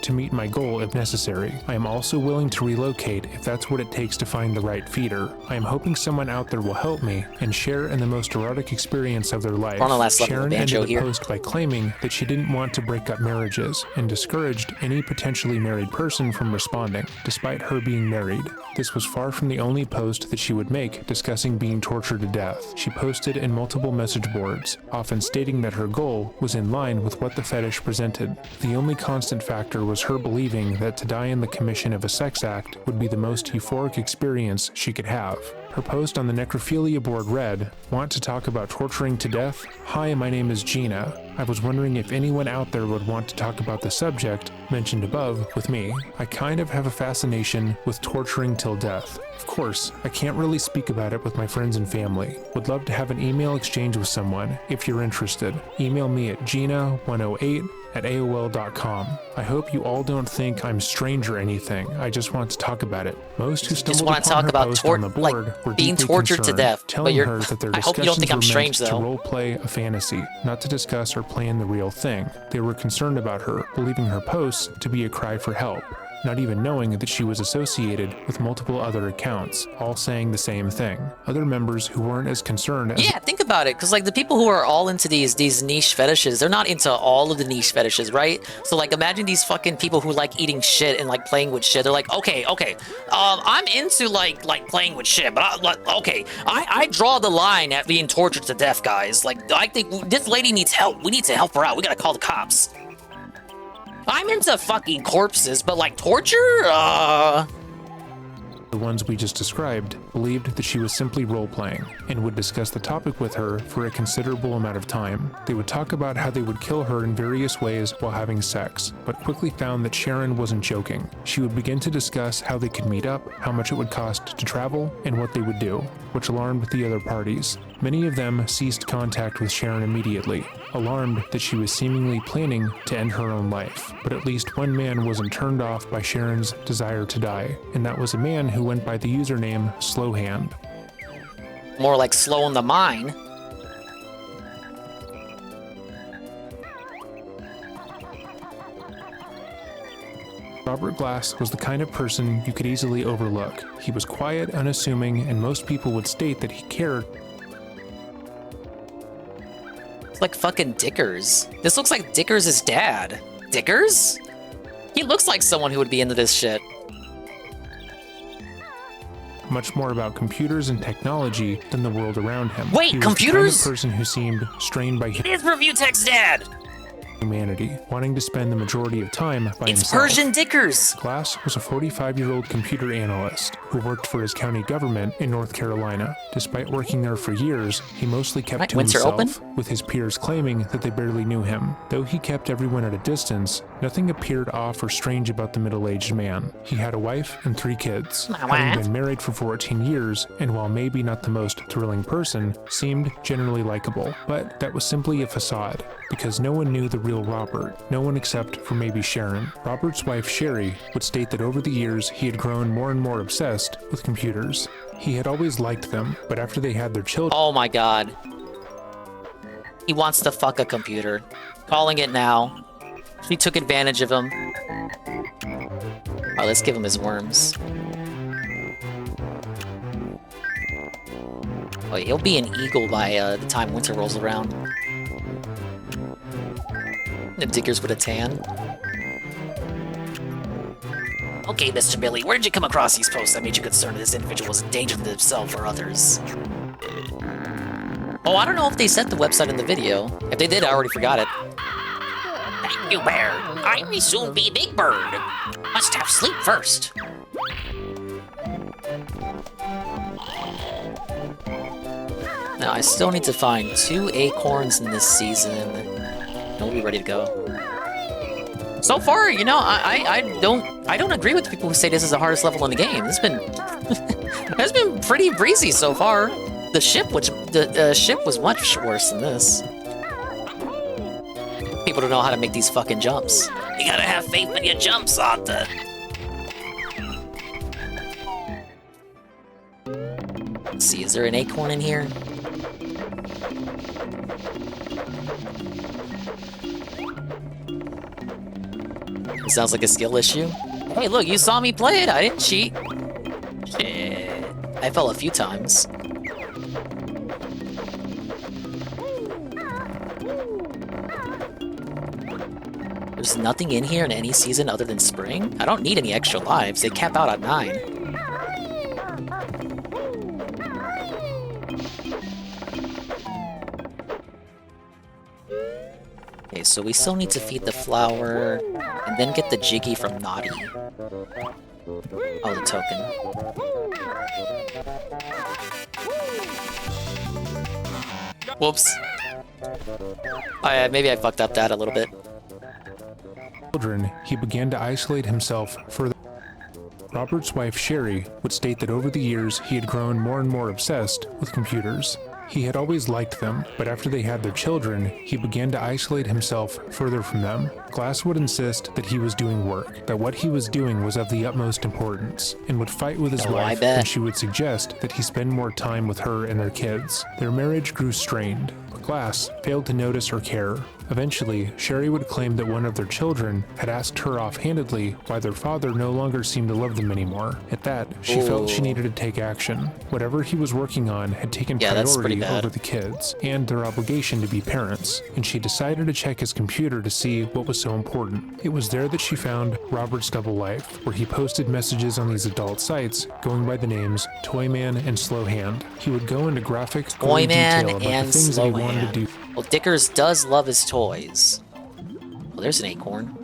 S: To meet my goal if necessary. I am also willing to relocate if that's what it takes to find the right feeder. I am hoping someone out there will help me and share in the most erotic experience of their life.
F: We're on the last level
S: Sharon
F: of Banjo
S: ended the
F: here.
S: post by claiming that she didn't want to break up marriages and discouraged any potentially married person from responding, despite her being married. This was far from the only post that she would make discussing being tortured to death. She posted in multiple message boards, often stating that her goal was in line with what the fetish presented. The only constant factor was her believing that to die in the commission of a sex act would be the most euphoric experience she could have. Her post on the necrophilia board read, "Want to talk about torturing to death? Hi, my name is Gina. I was wondering if anyone out there would want to talk about the subject mentioned above with me. I kind of have a fascination with torturing till death. Of course, I can't really speak about it with my friends and family. Would love to have an email exchange with someone if you're interested. Email me at gina108@aol.com. I hope you all don't think I'm strange or anything. I just want to talk about it. Most who stumbled upon her post on the board were
F: being
S: deeply
F: tortured to
S: concerned,
F: death.
S: telling
F: But
S: her that their
F: I hope you don't
S: discussions
F: think I'm
S: were
F: strange,
S: meant to
F: though.
S: role-play a fantasy, not to discuss or plan the real thing. They were concerned about her, believing her posts to be a cry for help, not even knowing that she was associated with multiple other accounts, all saying the same thing. Other members who weren't as concerned as...
F: Yeah, think about it, because like the people who are all into these niche fetishes, they're not into all of the niche fetishes, right? So like imagine these fucking people who like eating shit and like playing with shit. They're like, okay, I'm into like playing with shit, but I draw the line at being tortured to death, guys. Like I think this lady needs help. We need to help her out. We gotta call the cops. I'm into fucking corpses, but like torture?
S: The ones we just described believed that she was simply role-playing and would discuss the topic with her for a considerable amount of time. They would talk about how they would kill her in various ways while having sex, but quickly found that Sharon wasn't joking. She would begin to discuss how they could meet up, how much it would cost to travel, and what they would do, which alarmed the other parties. Many of them ceased contact with Sharon immediately, alarmed that she was seemingly planning to end her own life. But at least one man wasn't turned off by Sharon's desire to die, and that was a man who went by the username Slowhand.
F: More like slow in the mine.
S: Robert Glass was the kind of person you could easily overlook. He was quiet, unassuming, and most people would state that he cared.
F: It's like fucking Dickers. This looks like Dickers' dad. Dickers? He looks like someone who would be into this shit.
S: much more about computers and technology than the world around him.
F: Wait,
S: he was
F: computers?
S: the kind of person who seemed strained by
F: It's Review Tech's dad!
S: humanity, wanting to spend the majority of time by
F: It's
S: himself.
F: Persian Dickers!
S: Glass was a 45-year-old computer analyst who worked for his county government in North Carolina. Despite working there for years, he mostly kept to himself, with his peers claiming that they barely knew him. Though he kept everyone at a distance, nothing appeared off or strange about the middle-aged man. He had a wife and 3 kids, having been married for 14 years, and while maybe not the most thrilling person, seemed generally likable. But that was simply a facade, because no one knew the real Robert, no one except for maybe Sharon. Robert's wife Sherry would state that over the years he had grown more and more obsessed with computers. He had always liked them, but after they had their children—
F: Oh my god. He wants to fuck a computer. Calling it now. She took advantage of him. Alright, let's give him his worms. Oh, he'll be an eagle by the time winter rolls around. The Diggers with a tan. Okay, Mr. Billy, where did you come across these posts that made you concerned that this individual was in danger to himself or others? Oh, I don't know if they said the website in the video. If they did, I already forgot it.
K: Thank you, Bear. I may soon be Big Bird. Must have sleep first.
F: Now, I still need to find 2 acorns in this season. And we'll be ready to go. So far, you know, I don't agree with people who say this is the hardest level in the game. It's been it's been pretty breezy so far. The ship was much worse than this. People don't know how to make these fucking jumps.
K: You gotta have faith in your jumps, Arthur.
F: Let's see, is there an acorn in here? It sounds like a skill issue. Hey, look, you saw me play it. I didn't cheat. Shit. I fell a few times. There's nothing in here in any season other than spring? I don't need any extra lives. They cap out at 9. Okay, so we still need to feed the flower, and then get the Jiggy from Naughty. Oh, the token. Whoops. Oh yeah, maybe I fucked up that a little bit.
S: Children, he began to isolate himself further. Robert's wife Sherry would state that over the years he had grown more and more obsessed with computers. He had always liked them, but after they had their children, he began to isolate himself further from them. Glass would insist that he was doing work, that what he was doing was of the utmost importance, and would fight with his wife when she would suggest that he spend more time with her and their kids. Their marriage grew strained, but Glass failed to notice or care. Eventually, Sherry would claim that one of their children had asked her offhandedly why their father no longer seemed to love them anymore. At that, she felt she needed to take action. Whatever he was working on had taken priority over the kids and their obligation to be parents, and she decided to check his computer to see what was so important. It was there that she found Robert's Double Life, where he posted messages on these adult sites going by the names Toyman and Slowhand. He would go into graphic gory detail about the things that he wanted to do.
F: Well, Dickers does love his toys. Well, there's an acorn.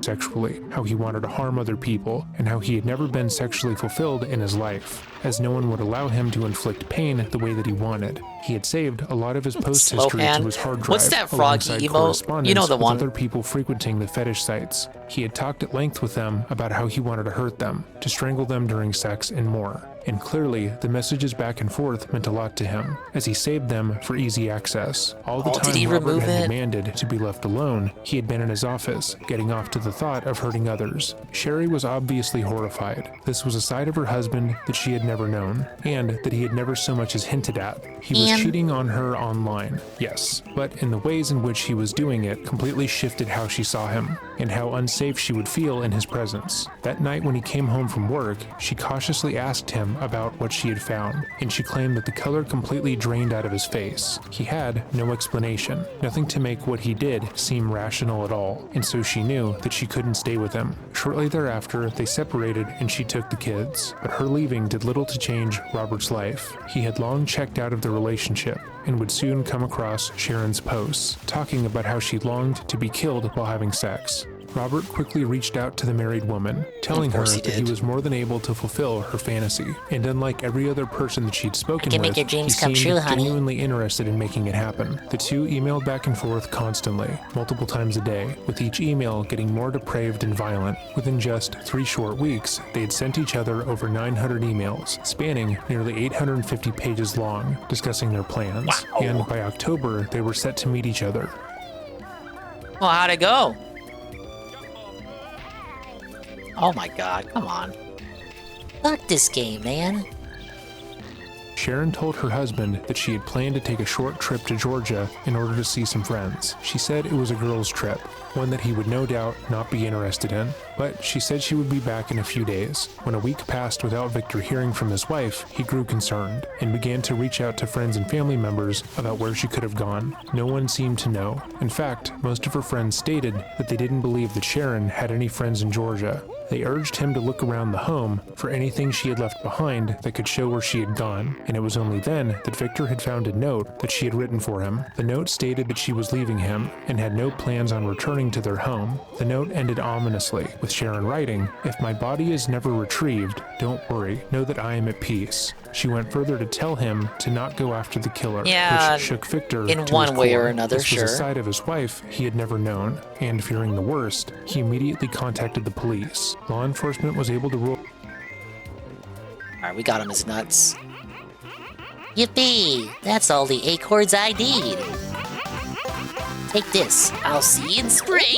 S: Sexually, how he wanted to harm other people, and how he had never been sexually fulfilled in his life, as no one would allow him to inflict pain the way that he wanted. He had saved a lot of his post history to his hard drive.
F: What's that froggy emote? You know the one.
S: With other people frequenting the fetish sites. He had talked at length with them about how he wanted to hurt them, to strangle them during sex, and more. And clearly, the messages back and forth meant a lot to him, as he saved them for easy access. All the time Robert had demanded to be left alone, he had been in his office, getting off to the thought of hurting others. Sherry was obviously horrified. This was a side of her husband that she had never known, and that he had never so much as hinted at. He was was cheating on her online, yes, but in the ways in which he was doing it completely shifted how she saw him, and how unsafe she would feel in his presence. That night when he came home from work, she cautiously asked him about what she had found, and she claimed that the color completely drained out of his face. He had no explanation, nothing to make what he did seem rational at all, and so she knew that she couldn't stay with him. Shortly thereafter, they separated and she took the kids, but her leaving did little to change Robert's life. He had long checked out of the relationship, and would soon come across Sharon's posts, talking about how she longed to be killed while having sex. Robert quickly reached out to the married woman, telling her that he was more than able to fulfill her fantasy, and unlike every other person that she'd spoken with, he seemed genuinely interested in making it happen. The two emailed back and forth constantly, multiple times a day, with each email getting more depraved and violent. Within just 3 short weeks, they had sent each other over 900 emails, spanning nearly 850 pages long, discussing their plans, and by October, they were set to meet each other.
F: Well, how'd it go? Oh my god, come on.
K: Fuck this game, man.
S: Sharon told her husband that she had planned to take a short trip to Georgia in order to see some friends. She said it was a girls' trip, one that he would no doubt not be interested in, but she said she would be back in a few days. When a week passed without Victor hearing from his wife, he grew concerned and began to reach out to friends and family members about where she could have gone. No one seemed to know. In fact, most of her friends stated that they didn't believe that Sharon had any friends in Georgia. They urged him to look around the home for anything she had left behind that could show where she had gone, and it was only then that Victor had found a note that she had written for him. The note stated that she was leaving him and had no plans on returning to their home. The note ended ominously, with Sharon writing, "If my body is never retrieved, don't worry, know that I am at peace." She went further to tell him to not go after the killer, which shook Victor
F: in
S: to
F: one
S: his
F: way
S: core.
F: or another,
S: This was a side of his wife he had never known, and fearing the worst, he immediately contacted the police. Law enforcement was able to rule.
F: Alright, we got him as nuts.
K: Yippee! That's all the acorns I need. Take this. I'll see you in spring.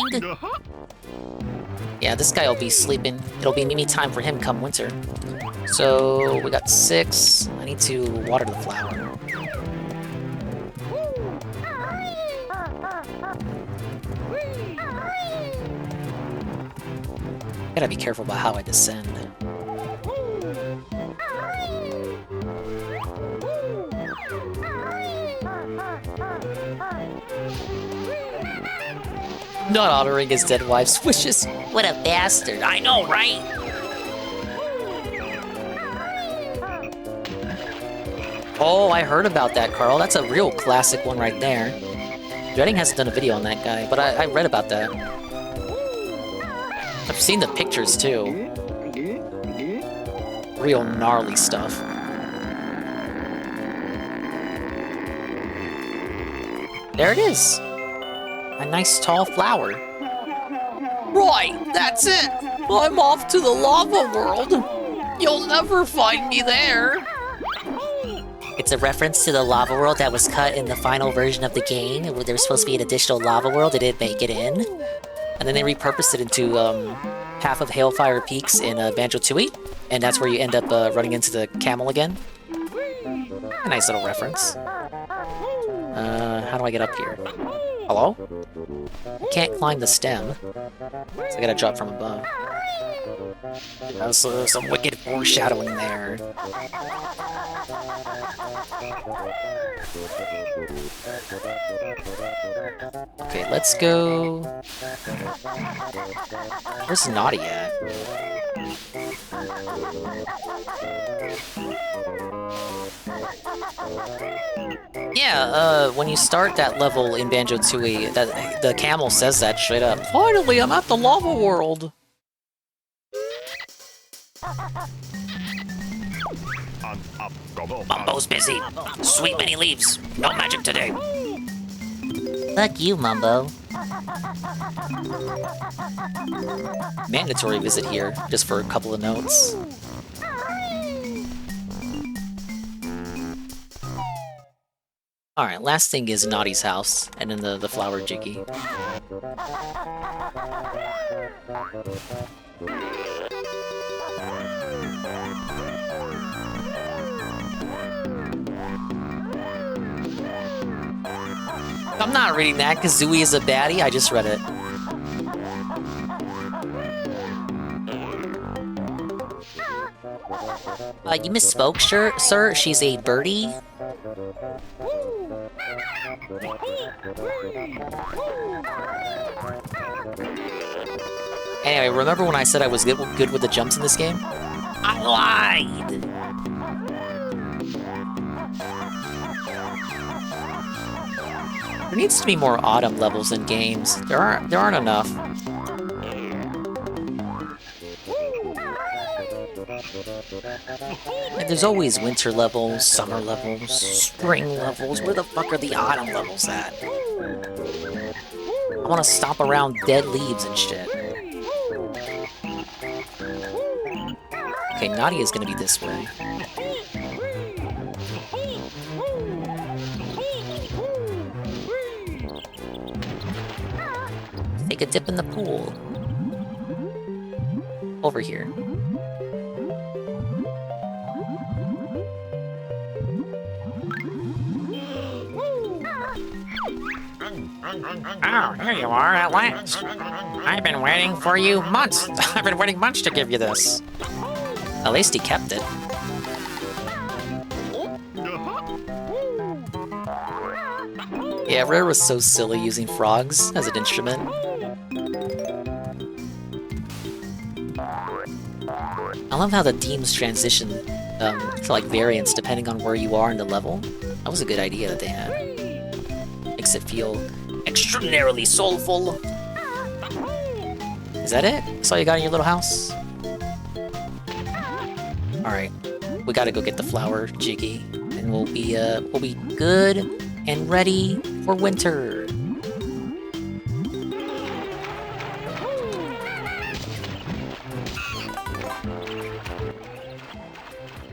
F: Yeah, this guy will be sleeping. It'll be me time for him come winter. So, we got 6. I need to water the flower. Gotta be careful about how I descend. Not honoring his dead wife's wishes.
K: What a bastard. I know, right?
F: Oh, I heard about that, Carl. That's a real classic one right there. Dreading hasn't done a video on that guy, but I read about that. I've seen the pictures, too. Real gnarly stuff. There it is. A nice tall flower. Right, that's it. I'm off to the lava world. You'll never find me there.
K: It's a reference to the lava world that was cut in the final version of the game. There was supposed to be an additional lava world. It didn't make it in. And then they repurposed it into half of Hailfire Peaks in Banjo-Tooie. And that's where you end up running into the camel again. A nice little reference. How do I get up here? Hello? Can't climb the stem. So I gotta drop from above. There's some wicked foreshadowing there. Okay, let's go... Where's 𝖏𝖚𝖏𝖏𝖏 at? Yeah, when you start that level in Banjo-Tooie, the camel says that straight up. Finally, I'm at the lava world! Mumbo's busy. Sweet many leaves. No magic today. Fuck you, Mumbo.
F: Mandatory visit here, just for a couple of notes. Alright, last thing is 𝖏𝖏𝖏𝖏's house, and then the flower jiggy.
H: I'm not reading that. Kazooie is a baddie. I just read it. You misspoke, sir. She's a birdie. Anyway, remember when I said I was good with the jumps in this game? I lied! There needs to be more autumn levels in games. There aren't enough. And there's always winter levels, summer levels, spring levels. Where the fuck are the autumn levels at? I want to stomp around dead leaves and shit. Okay, Nadia's gonna be this way. Take a dip in the pool. Over here.
K: Oh, here you are at last. I've been waiting for you months. I've been waiting months to give you this.
H: At least he kept it. Yeah, Rare was so silly using frogs as an instrument. I love how the themes transition to like variants depending on where you are in the level. That was a good idea that they had. Makes it feel extraordinarily soulful. Is that it? That's all you got in your little house? Alright. We gotta go get the flower, Jiggy. And we'll be good and ready for winter.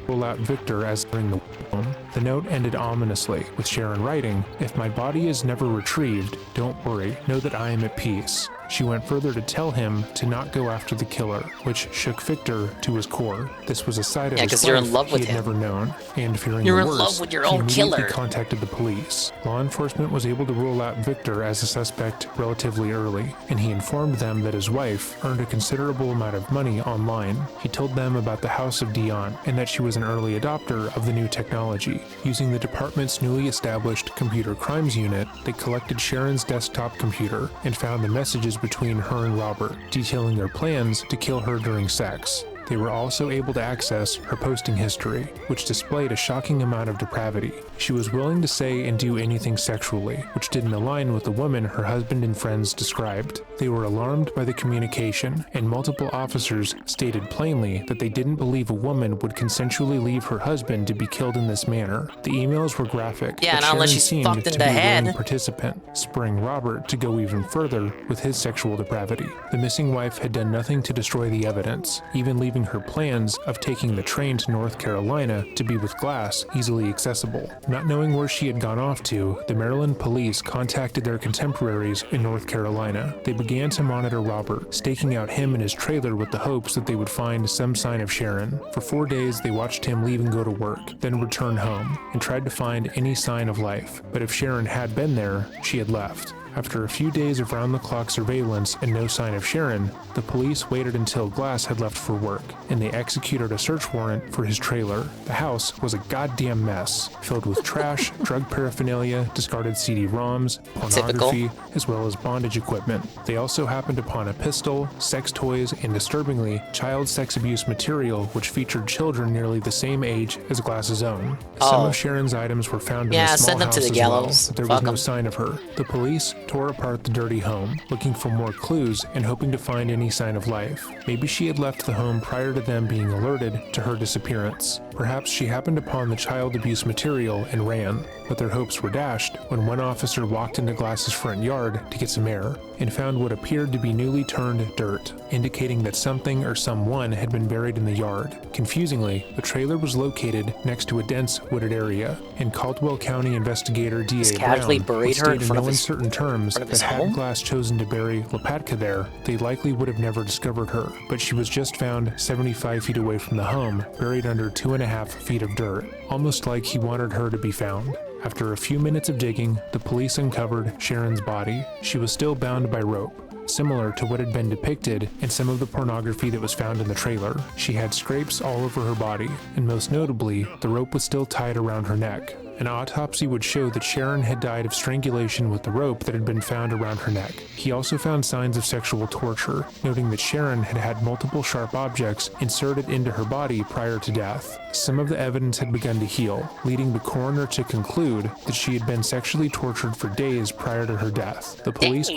S: Roll out Victor as during the home. The note ended ominously, with Sharon writing, "If my body is never retrieved, don't worry, know that I am at peace." She went further to tell him to not go after the killer, which shook Victor to his core. This was a side of his
H: you're
S: life
H: in love with
S: he had
H: him.
S: never known, and fearing
H: You're
S: the
H: in
S: worst,
H: love with your
S: he
H: own
S: immediately
H: killer.
S: contacted the police. Law enforcement was able to rule out Victor as a suspect relatively early, and he informed them that his wife earned a considerable amount of money online. He told them about the House of Dion, and that she was an early adopter of the new technology. Using the department's newly established computer crimes unit, they collected Sharon's desktop computer and found the messages between her and Robert, detailing their plans to kill her during sex. They were also able to access her posting history, which displayed a shocking amount of depravity. She was willing to say and do anything sexually, which didn't align with the woman her husband and friends described. They were alarmed by the communication, and multiple officers stated plainly that they didn't believe a woman would consensually leave her husband to be killed in this manner. The emails were graphic,
H: Yeah,
S: but
H: not unless
S: Sharon
H: she's
S: seemed
H: fucked in
S: to
H: the
S: be a
H: head.
S: willing participant, spurring Robert to go even further with his sexual depravity. The missing wife had done nothing to destroy the evidence, even leaving her plans of taking the train to North Carolina to be with Glass easily accessible. Not knowing where she had gone off to, the Maryland police contacted their contemporaries in North Carolina. They began to monitor Robert, staking out him in his trailer with the hopes that they would find some sign of Sharon. For 4 days, they watched him leave and go to work, then return home, and tried to find any sign of life. But if Sharon had been there, she had left. After a few days of round-the-clock surveillance and no sign of Sharon, the police waited until Glass had left for work, and they executed a search warrant for his trailer. The house was a goddamn mess, filled with trash, drug paraphernalia, discarded CD-ROMs, pornography, as well as bondage equipment. They also happened upon a pistol, sex toys, and disturbingly, child sex abuse material which featured children nearly the same age as Glass's own. Some of Sharon's items were found in a small
H: send them
S: house
H: to the
S: as
H: gallows.
S: well, but there was no sign of her. The police tore apart the dirty home, looking for more clues and hoping to find any sign of life. Maybe she had left the home prior to them being alerted to her disappearance. Perhaps she happened upon the child abuse material and ran, but their hopes were dashed when one officer walked into Glass's front yard to get some air and found what appeared to be newly turned dirt, indicating that something or someone had been buried in the yard. Confusingly, the trailer was located next to a dense wooded area, and Caldwell County investigator D.A.
H: casually
S: Brown
H: buried her in
S: stated in
H: front
S: no
H: of his-
S: uncertain terms
H: front of
S: that
H: his
S: had
H: home?
S: Glass chosen to bury Lopatka there, they likely would have never discovered her, but she was just found 75 feet away from the home, buried under 2.5 feet of dirt, almost like he wanted her to be found. After a few minutes of digging, the police uncovered Sharon's body. She was still bound by rope, similar to what had been depicted in some of the pornography that was found in the trailer. She had scrapes all over her body, and most notably, the rope was still tied around her neck. An autopsy would show that Sharon had died of strangulation with the rope that had been found around her neck. He also found signs of sexual torture, noting that Sharon had had multiple sharp objects inserted into her body prior to death. Some of the evidence had begun to heal, leading the coroner to conclude that she had been sexually tortured for days prior to her death. The police...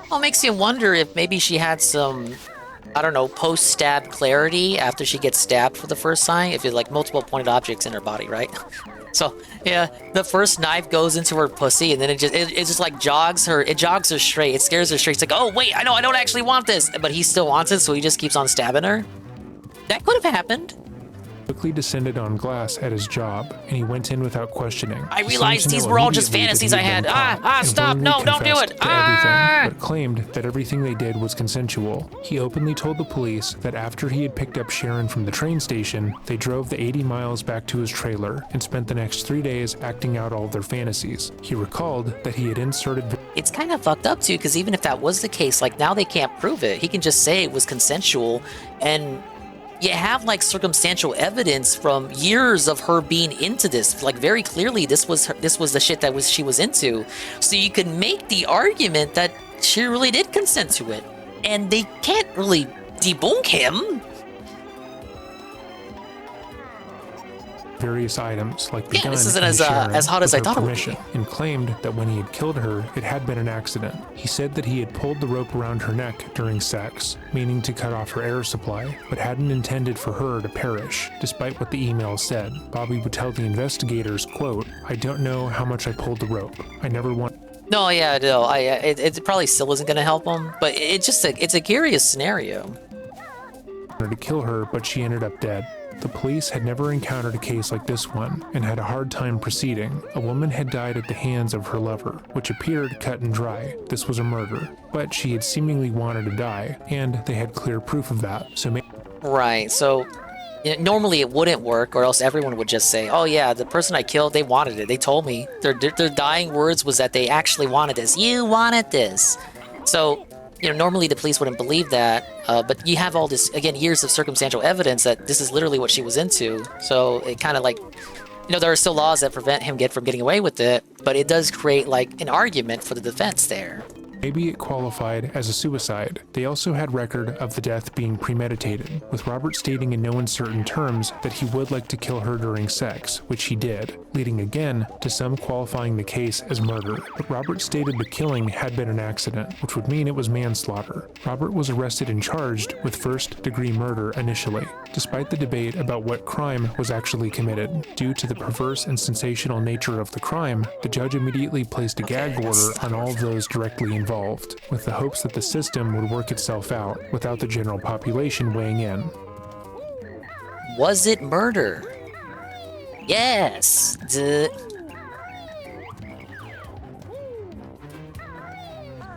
F: Well, it makes you wonder if maybe she had some, I don't know, post-stab clarity after she gets stabbed for the first time. If it's like multiple pointed objects in her body, right? So, yeah, the first knife goes into her pussy, and then it just like jogs her straight. It scares her straight. It's like, oh, wait, I don't actually want this. But he still wants it, so he just keeps on stabbing her. That could have happened.
S: Quickly descended on glass at his job, and he went in without questioning.
F: I realized these were all just fantasies I had. Stop, no, don't do it.
S: But claimed that everything they did was consensual. He openly told the police that after he had picked up Sharon from the train station, they drove the 80 miles back to his trailer and spent the next 3 days acting out all of their fantasies. He recalled that he had inserted...
F: It's kind of fucked up too, because even if that was the case, like now they can't prove it. He can just say it was consensual, and you have like circumstantial evidence from years of her being into this. Like very clearly, this was the shit that she was into. So you could make the argument that she really did consent to it, and they can't really debunk him.
S: Various items like the gun
F: this isn't
S: and
F: as hot as I thought it would be.
S: And claimed that when he had killed her, it had been an accident. He said that he had pulled the rope around her neck during sex, meaning to cut off her air supply, but hadn't intended for her to perish, despite what the email said. Bobby would tell the investigators, quote, "I don't know how much I pulled the rope. I never want..."
F: No, yeah, no, it probably still isn't going to help him, but it's a curious scenario.
S: ...to kill her, but she ended up dead. The police had never encountered a case like this one and had a hard time proceeding. A woman had died at the hands of her lover, which appeared cut and dry. This was a murder, but she had seemingly wanted to die, and they had clear proof of that. So
F: right, so normally it wouldn't work, or else everyone would just say, oh yeah, the person I killed, they wanted it. They told me. Their dying words was that they actually wanted this. You wanted this. So, normally the police wouldn't believe that, but you have all this, again, years of circumstantial evidence that this is literally what she was into. So it kind of like, there are still laws that prevent him from getting away with it, but it does create like an argument for the defense there.
S: Maybe it qualified as a suicide. They also had record of the death being premeditated, with Robert stating in no uncertain terms that he would like to kill her during sex, which he did, leading again to some qualifying the case as murder. But Robert stated the killing had been an accident, which would mean it was manslaughter. Robert was arrested and charged with first-degree murder initially, despite the debate about what crime was actually committed. Due to the perverse and sensational nature of the crime, the judge immediately placed a gag order on all of those directly involved, with the hopes that the system would work itself out without the general population weighing in.
F: Was it murder? Yes.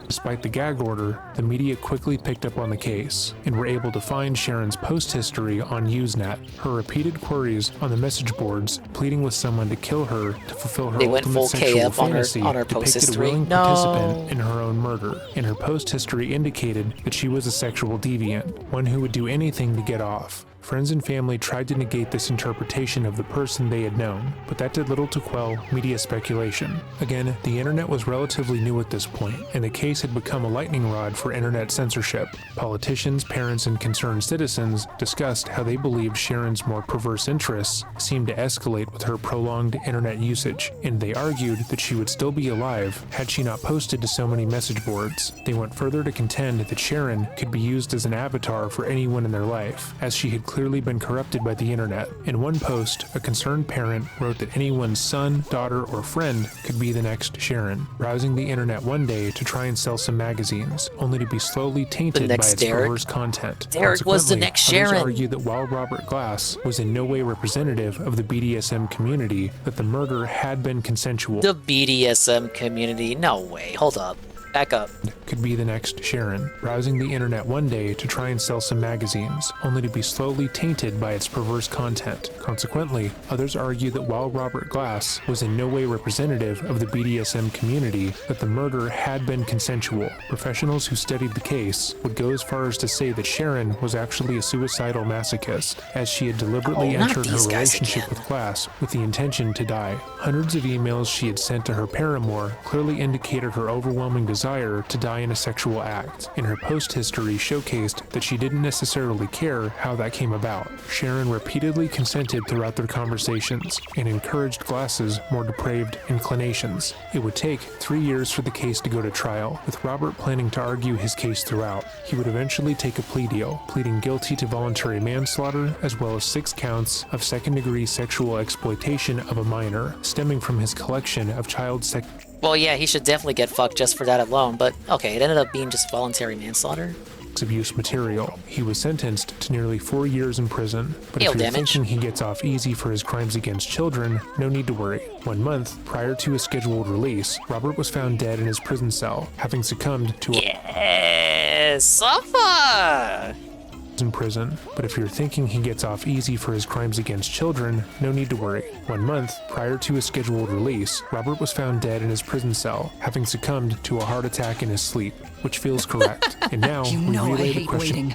S: Despite the gag order, the media quickly picked up on the case and were able to find Sharon's post history on Usenet, her repeated queries on the message boards pleading with someone to kill her to fulfill her ultimate sexual fantasy,
F: on her post
S: depicted a
F: history.
S: willing participant in her own murder, and her post history indicated that she was a sexual deviant, one who would do anything to get off. Friends and family tried to negate this interpretation of the person they had known, but that did little to quell media speculation. Again, the internet was relatively new at this point, and the case had become a lightning rod for internet censorship. Politicians, parents, and concerned citizens discussed how they believed Sharon's more perverse interests seemed to escalate with her prolonged internet usage, and they argued that she would still be alive had she not posted to so many message boards. They went further to contend that Sharon could be used as an avatar for anyone in their life, as she had clearly been corrupted by the internet. In one post, a concerned parent wrote that anyone's son, daughter, or friend could be the next Sharon, browsing the internet one day to try and sell some magazines, only to be slowly tainted by its perverse content.
F: Derek was the next Sharon.
S: Others argue that while Robert Glass was in no way representative of the BDSM community, that the murder had been consensual.
F: The BDSM community? No way. Hold up. Back up.
S: Could be the next Sharon, browsing the internet one day to try and sell some magazines, only to be slowly tainted by its perverse content. Consequently, others argue that while Robert Glass was in no way representative of the BDSM community, that the murder had been consensual. Professionals who studied the case would go as far as to say that Sharon was actually a suicidal masochist, as she had deliberately entered her relationship with Glass with the intention to die. Hundreds of emails she had sent to her paramour clearly indicated her overwhelming desire to die in a sexual act, and her post history showcased that she didn't necessarily care how that came about. Sharon repeatedly consented throughout their conversations and encouraged Glass's more depraved inclinations. It would take 3 years for the case to go to trial, with Robert planning to argue his case throughout. He would eventually take a plea deal, pleading guilty to voluntary manslaughter as well as 6 counts of second-degree sexual exploitation of a minor, stemming from his collection of child sex.
F: Well, yeah, he should definitely get fucked just for that alone, but okay, it ended up being just voluntary manslaughter.
S: Abuse material. He was sentenced to nearly 4 years in prison, but if you're thinking he gets off easy for his crimes against children, no need to worry. 1 month prior to his scheduled release, Robert was found dead in his prison cell, having succumbed to
F: suffer!
S: in prison, but if you're thinking he gets off easy for his crimes against children, no need to worry. 1 month prior to his scheduled release, Robert was found dead in his prison cell, having succumbed to a heart attack in his sleep, which feels correct. And now we relay the question.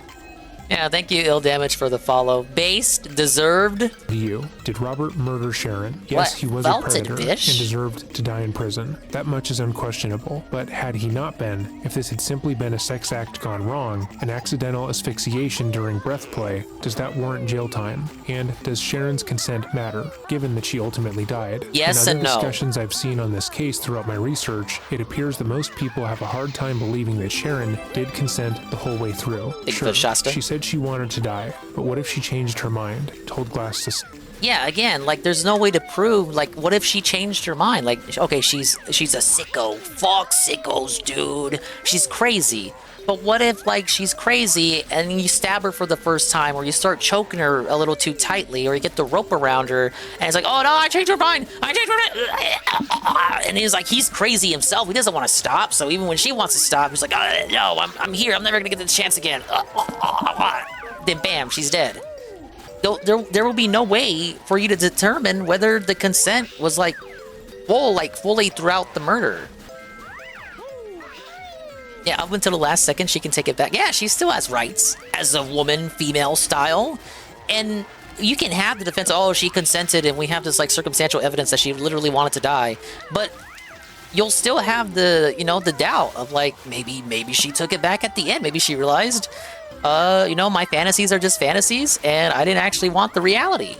F: Yeah, thank you, Ill-Damage, for the follow. Based, deserved.
S: Did Robert murder Sharon? Yes, he was a predator and deserved to die in prison. That much is unquestionable. But had he not been, if this had simply been a sex act gone wrong, an accidental asphyxiation during breath play, does that warrant jail time? And does Sharon's consent matter, given that she ultimately died?
F: Yes
S: in
F: and
S: other
F: no.
S: discussions I've seen on this case throughout my research, it appears that most people have a hard time believing that Sharon did consent the whole way through. Sure, she said she wanted to die, but what if she changed her mind, told Glass to...
F: Yeah, again, like, there's no way to prove, like, what if she changed her mind? Like, okay, she's a sicko. Fuck sickos, dude. She's crazy. But what if, like, she's crazy and you stab her for the first time, or you start choking her a little too tightly, or you get the rope around her, and it's like, oh no, I changed her mind! I changed her mind! And he's like, he's crazy himself. He doesn't want to stop, so even when she wants to stop, he's like, oh, no, I'm here. I'm never gonna get the chance again. Then bam, she's dead. There will be no way for you to determine whether the consent was like fully throughout the murder. Yeah, up until the last second, she can take it back. Yeah, she still has rights as a woman, female style. And you can have the defense, oh, she consented and we have this like circumstantial evidence that she literally wanted to die. But you'll still have the, you know, the doubt of like, maybe she took it back at the end. Maybe she realized, you know, my fantasies are just fantasies and I didn't actually want the reality.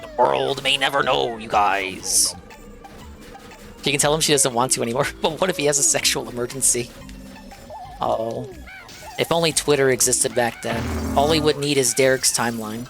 F: The world may never know, you guys. She can tell him she doesn't want to anymore, but what if he has a sexual emergency? Uh-oh. If only Twitter existed back then. All he would need is Derek's timeline.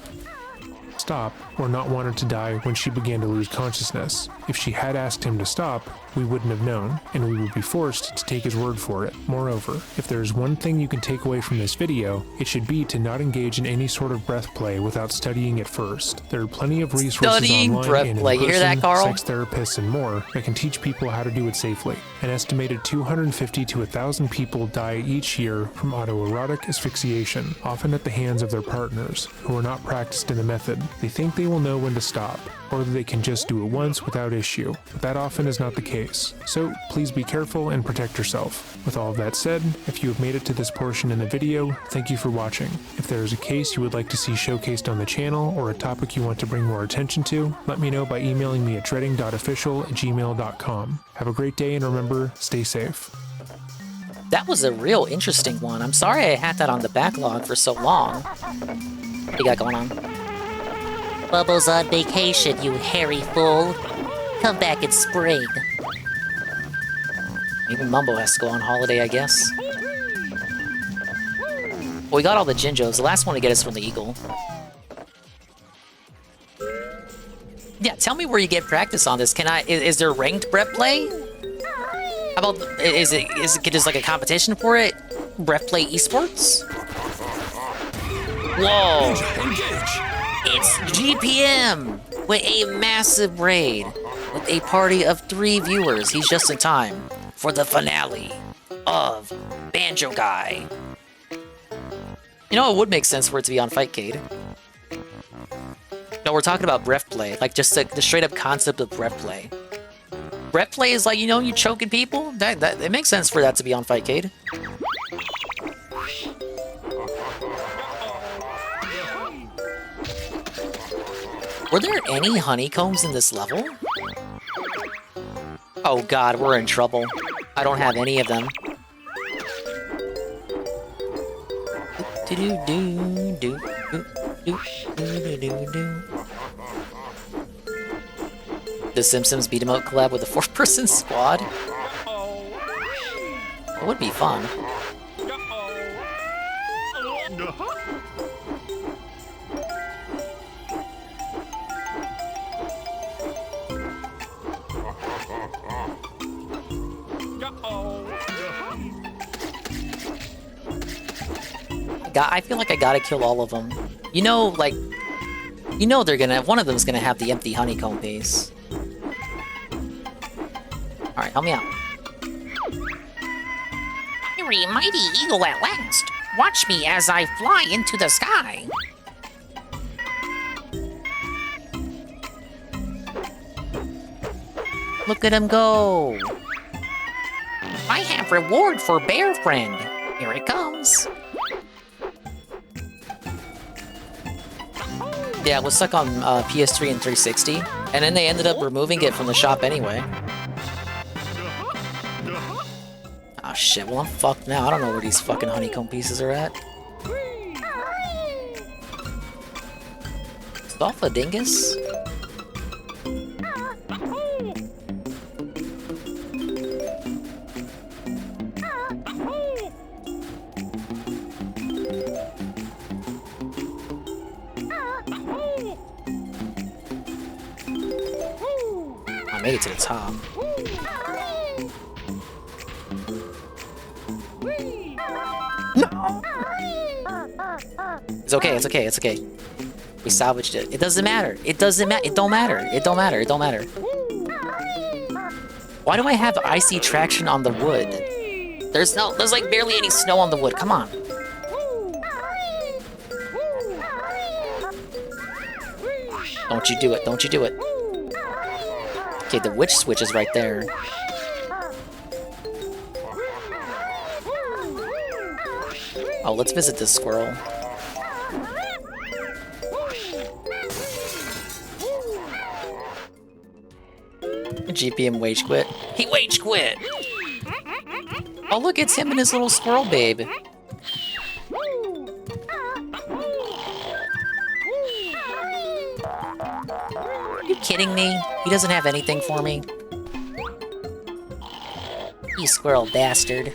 S: Stop, or not wanted to die when she began to lose consciousness. If she had asked him to stop, we wouldn't have known, and we would be forced to take his word for it. Moreover, if there is one thing you can take away from this video, it should be to not engage in any sort of breath play without studying it first. There are plenty of resources online and in person,
F: you hear that, Carl?
S: sex therapists and more that can teach people how to do it safely. An estimated 250 to 1,000 people die each year from autoerotic asphyxiation, often at the hands of their partners, who are not practiced in the method. They think they will know when to stop, or that they can just do it once without issue, but that often is not the case. So please be careful and protect yourself. With all of that said, if you have made it to this portion in the video, thank you for watching. If there is a case you would like to see showcased on the channel, or a topic you want to bring more attention to, let me know by emailing me at dreading.official@gmail.com. Have a great day, and remember, stay safe.
F: That was a real interesting one. I'm sorry I had that on the backlog for so long. What you got going on?
K: Bubbles on vacation, you hairy fool. Come back in spring.
F: Even Mumbo has to go on holiday, I guess. Well, we got all the Jinjos. The last one to get is from the Eagle. Yeah, tell me where you get practice on this. Is there ranked breath play? How about, is it just like a competition for it? Breath play esports? Whoa! It's GPM with a massive raid with a party of 3 viewers. He's just in time. for the finale of Banjo Guy. You know, it would make sense for it to be on Fightcade. No, we're talking about breath play, like just the straight up concept of breath play. Breath play is like, you know, you choking people. That it makes sense for that to be on Fightcade. Were there any honeycombs in this level? Oh god, we're in trouble. I don't have any of them. The Simpsons beat 'em up collab with a 4-person squad? That would be fun. I feel like I gotta kill all of them. You know, like, you know they're gonna, one of them's gonna have the empty honeycomb base. Alright, help me out.
K: Fiery mighty eagle at last. Watch me as I fly into the sky.
F: Look at him go!
K: I have reward for Bear Friend. Here it comes.
F: Yeah, it was stuck on PS3 and 360, and then they ended up removing it from the shop anyway. Oh shit, well I'm fucked now. I don't know where these fucking honeycomb pieces are at. Stoffa dingus? I made it to the top. No! It's okay, it's okay, it's okay. We salvaged it. It doesn't matter. It doesn't matter. It don't matter. It don't matter. It don't matter. Why do I have icy traction on the wood? There's like barely any snow on the wood. Come on. Don't you do it. Don't you do it. Okay, the witch switch is right there. Oh, let's visit this squirrel. GPM wage quit. He wage quit! Oh look, it's him and his little squirrel babe. Are you kidding me? He doesn't have anything for me. You squirrel bastard.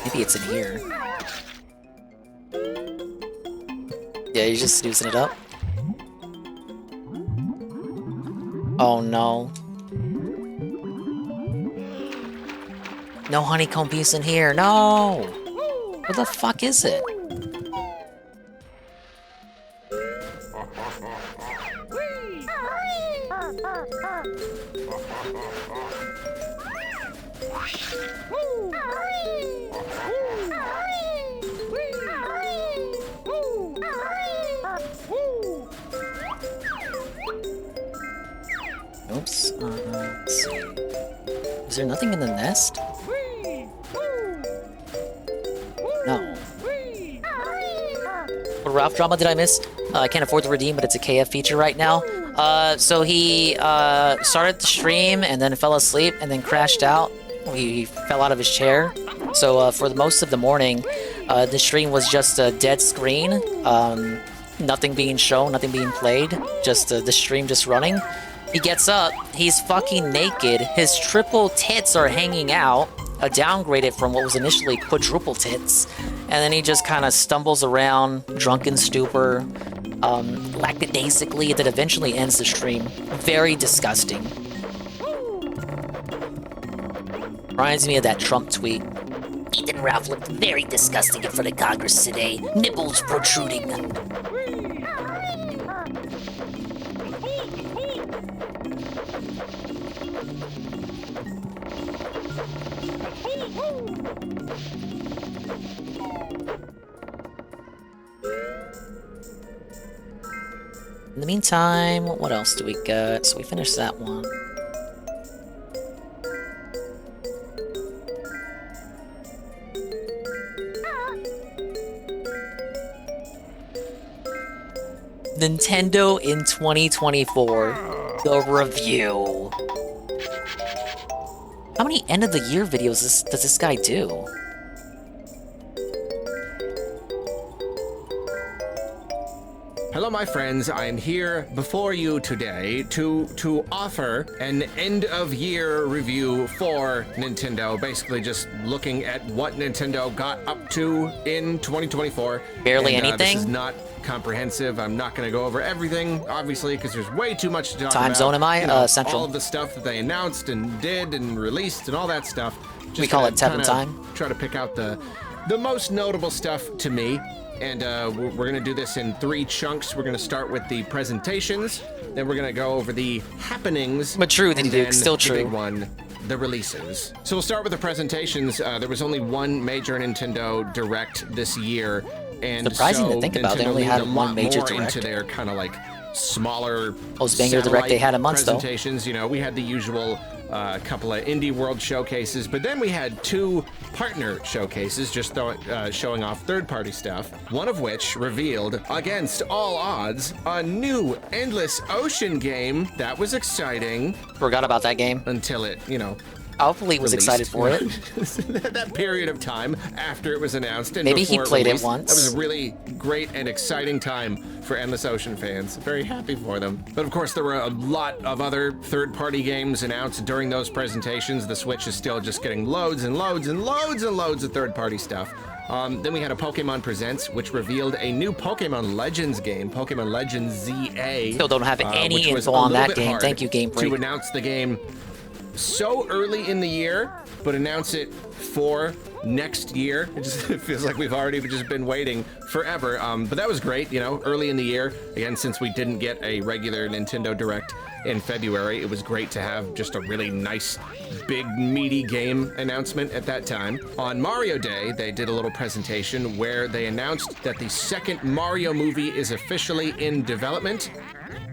F: Maybe it's in here. Yeah, he's just snoozing it up. Oh no. No honeycomb piece in here, no! Where the fuck is it? Oops. Let's see. Is there nothing in the nest? No. What Ralph drama did I miss? I can't afford to redeem, but it's a KF feature right now. So he started the stream and then fell asleep and then crashed out. He fell out of his chair. So for the most of the morning, the stream was just a dead screen. Nothing being shown, nothing being played. Just the stream just running. He gets up, he's fucking naked, his triple tits are hanging out, downgraded from what was initially quadruple tits, and then he just kind of stumbles around, drunken stupor, lackadaisically, that eventually ends the stream. Very disgusting. Reminds me of that Trump tweet.
K: Ethan and Ralph looked very disgusting in front of Congress today. Nipples protruding.
F: In the meantime, what else do we got? So we finished that one. Nintendo in 2024. The review. How many end of the year videos does this guy do?
T: Hello, my friends. I am here before you today to offer an end-of-year review for Nintendo. Basically, just looking at what Nintendo got up to in 2024.
F: Barely
T: and,
F: anything.
T: This is not comprehensive. I'm not going to go over everything, obviously, because there's way too much to talk about.
F: Time zone, am I?
T: You know,
F: Central.
T: all of the stuff that they announced and did and released and all that stuff. Just
F: We call it Tevin time.
T: Try to pick out the most notable stuff to me. And we're going to do this in 3 chunks. We're going to start with the presentations, then we're going to go over the happenings.
F: But true,
T: and
F: Duke,
T: then
F: still
T: the
F: true.
T: big one, the releases. So we'll start with the presentations. There was only one major Nintendo Direct this year. And
F: Surprising
T: so
F: to think about. They
T: Nintendo
F: only had
T: leaned a
F: one
T: lot
F: major
T: more
F: Direct.
T: into their kind of like smaller
F: Most banger Direct they had a month, though.
T: presentations. You know, we had the usual couple of indie world showcases, but then we had 2 partner showcases just showing off third-party stuff, one of which revealed, against all odds, a new Endless Ocean game. That was exciting.
F: Forgot about that game.
T: Until it, you know,
F: hopefully was
T: released.
F: excited for it.
T: That period of time after it was announced and
F: Maybe he
T: before
F: played it
T: released,
F: once.
T: That was a really great and exciting time for Endless Ocean fans. Very happy for them. But of course, there were a lot of other third-party games announced during those presentations. The Switch is still just getting loads and loads and loads and loads of third-party stuff. Then we had a Pokemon Presents, which revealed a new Pokemon Legends game, Pokemon Legends ZA.
F: Still don't have any
T: which was
F: info
T: a
F: on
T: little
F: that
T: bit
F: game.
T: hard
F: Thank you, Game Freak.
T: to announce the game so early in the year, but announce it for next year. It feels like we've already just been waiting forever. But that was great, you know, early in the year. Again, since we didn't get a regular Nintendo Direct in February, it was great to have just a really nice, big, meaty game announcement at that time. On Mario Day, they did a little presentation where they announced that the second Mario movie is officially in development.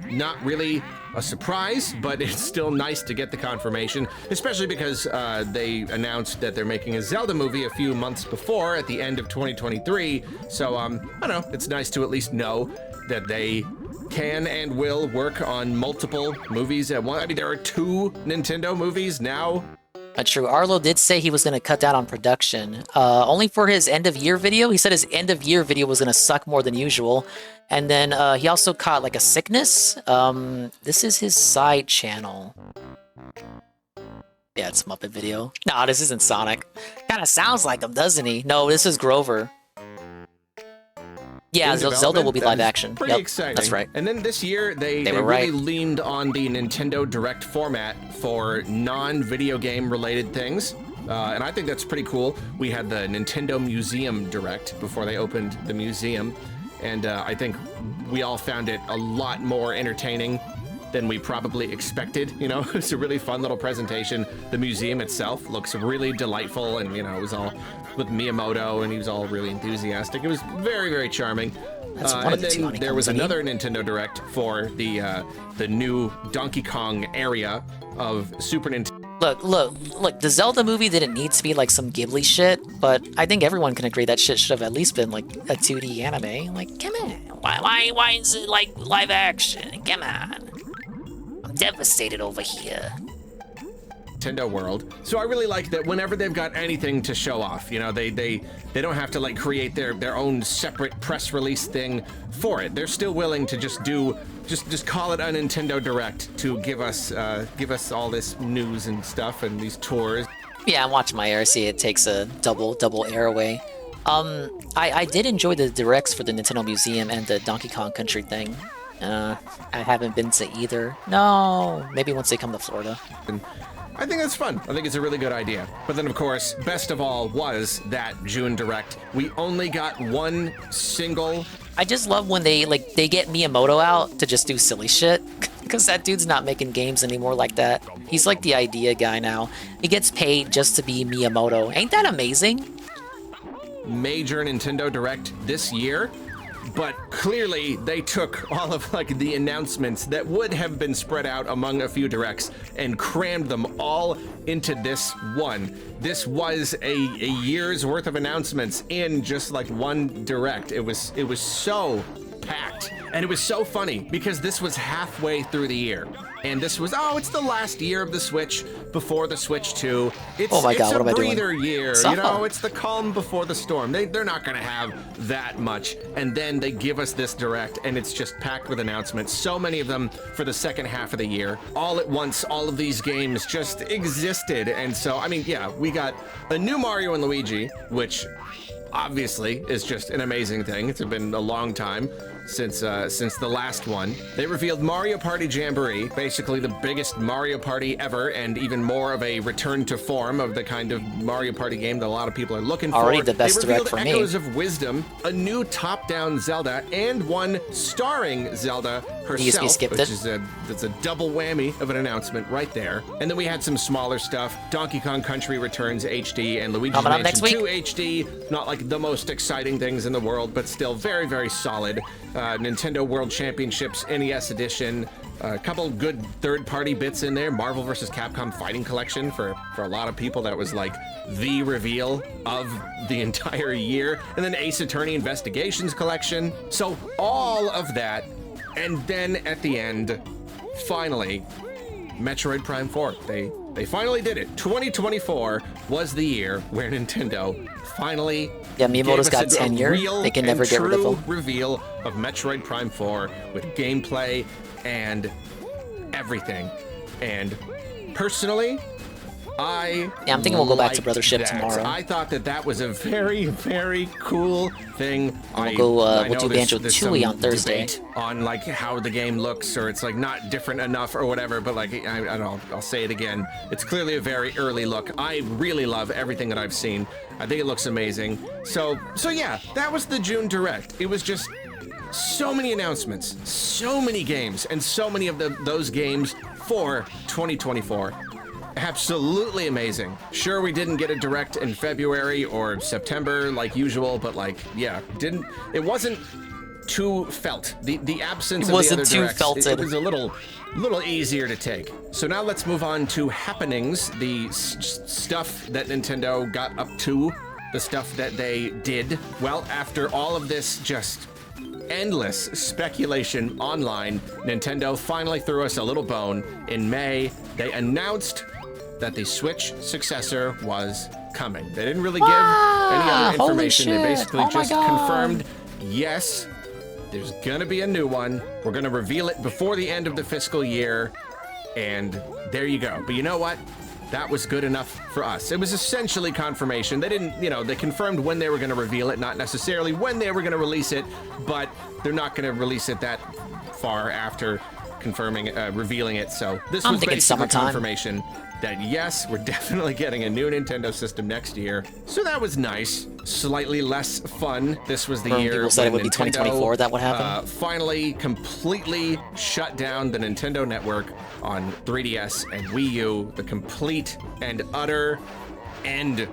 T: Not really a surprise, but it's still nice to get the confirmation, especially because they announced that they're making a Zelda movie a few months before at the end of 2023. So, I don't know, it's nice to at least know that they can and will work on multiple movies at once. I mean, there are 2 Nintendo movies now.
F: True. Arlo did say he was going to cut down on production, only for his end-of-year video. He said his end-of-year video was going to suck more than usual. And then he also caught, like, a sickness. This is his side channel. Yeah, it's Muppet video. Nah, this isn't Sonic. Kind of sounds like him, doesn't he? No, this is Grover. Yeah, Zelda will be live action.
T: Pretty
F: Yep,
T: exciting.
F: that's right.
T: And then this year, they
F: were
T: really
F: right.
T: leaned on the Nintendo Direct format for non-video game related things. And I think that's pretty cool. We had the Nintendo Museum Direct before they opened the museum. And I think we all found it a lot more entertaining than we probably expected. You know, it's a really fun little presentation. The museum itself looks really delightful, and you know, it was all with Miyamoto, and he was all really enthusiastic. It was very, very charming.
F: That's one of the two
T: and then there was
F: honeycombs,
T: another Nintendo Direct for the new Donkey Kong area of Super Nintendo.
F: Look, the Zelda movie didn't need to be like some Ghibli shit, but I think everyone can agree that shit should have at least been like a 2D anime. Like, come on. Why is it like live action? Come on. I'm devastated over here.
T: Nintendo World. So I really like that whenever they've got anything to show off, you know, they don't have to like create their own separate press release thing for it. They're still willing to just call it a Nintendo Direct to give us all this news and stuff and these tours.
F: Yeah, I'm watching my ARC. It takes a double air away. I did enjoy the directs for the Nintendo Museum and the Donkey Kong Country thing. I haven't been to either. No, maybe once they come to Florida.
T: I think that's fun. I think it's a really good idea. But then, of course, best of all was that June Direct. We only got one single...
H: I just love when they get Miyamoto out to just do silly shit. Because that dude's not making games anymore like that. He's like the idea guy now. He gets paid just to be Miyamoto. Ain't that amazing?
T: Major Nintendo Direct this year, but clearly they took all of the announcements that would have been spread out among a few directs and crammed them all into this one. This was a year's worth of announcements in just one direct. It was so packed, and it was so funny because this was halfway through the year. And this was, it's the last year of the Switch before the Switch 2. It's a breather year, you know, it's the calm before the storm. They're not gonna have that much. And then they give us this direct and it's just packed with announcements. So many of them for the second half of the year. All at once, all of these games just existed. And so, I mean, yeah, we got a new Mario and Luigi, which obviously is just an amazing thing. It's been a long time since the last one. They revealed Mario Party Jamboree, basically the biggest Mario Party ever, and even more of a return to form of the kind of Mario Party game that a lot of people are looking for.
H: Already the best direct for me.
T: They revealed Echoes of Wisdom, a new top-down Zelda, and one starring Zelda herself, that's a double whammy of an announcement right there. And then we had some smaller stuff. Donkey Kong Country Returns HD and Luigi's Mansion 2 HD. Not like the most exciting things in the world, but still very, very solid. Nintendo World Championships NES Edition. A couple good third-party bits in there. Marvel vs. Capcom Fighting Collection for a lot of people. That was like the reveal of the entire year. And then Ace Attorney Investigations Collection. So all of that. And then at the end, finally, Metroid Prime 4. They finally did it. 2024 was the year where Nintendo finally
H: Miyamoto's got tenure. They can never get rid of him.
T: Reveal of Metroid Prime 4 with gameplay and everything. And personally, I'm
H: thinking we'll go back to Brothership tomorrow.
T: I thought that was a very, very cool thing.
H: We'll do Banjo-Kazooie on Thursday.
T: On how the game looks, or it's not different enough or whatever, but I don't know, I'll say it again. It's clearly a very early look. I really love everything that I've seen. I think it looks amazing. So yeah, that was the June Direct. It was just so many announcements, so many games, and so many of those games for 2024. Absolutely amazing. Sure, we didn't get a direct in February or September like usual, but it wasn't too felt. The absence of the other directs, it was a little easier to take. So now let's move on to happenings, the stuff that Nintendo got up to, the stuff that they did. Well, after all of this just endless speculation online, Nintendo finally threw us a little bone. In May, they announced that the Switch successor was coming. They didn't really give any other information. They basically just confirmed, yes, there's gonna be a new one. We're gonna reveal it before the end of the fiscal year, and there you go. But you know what? That was good enough for us. It was essentially confirmation. They didn't, they confirmed when they were gonna reveal it, not necessarily when they were gonna release it, but they're not gonna release it that far after revealing it. So this was basically confirmation that yes, we're definitely getting a new Nintendo system next year. So that was nice. Slightly less fun. This was the year
H: people said it would be 2024 that would happen.
T: Finally, completely shut down the Nintendo network on 3DS and Wii U. The complete and utter end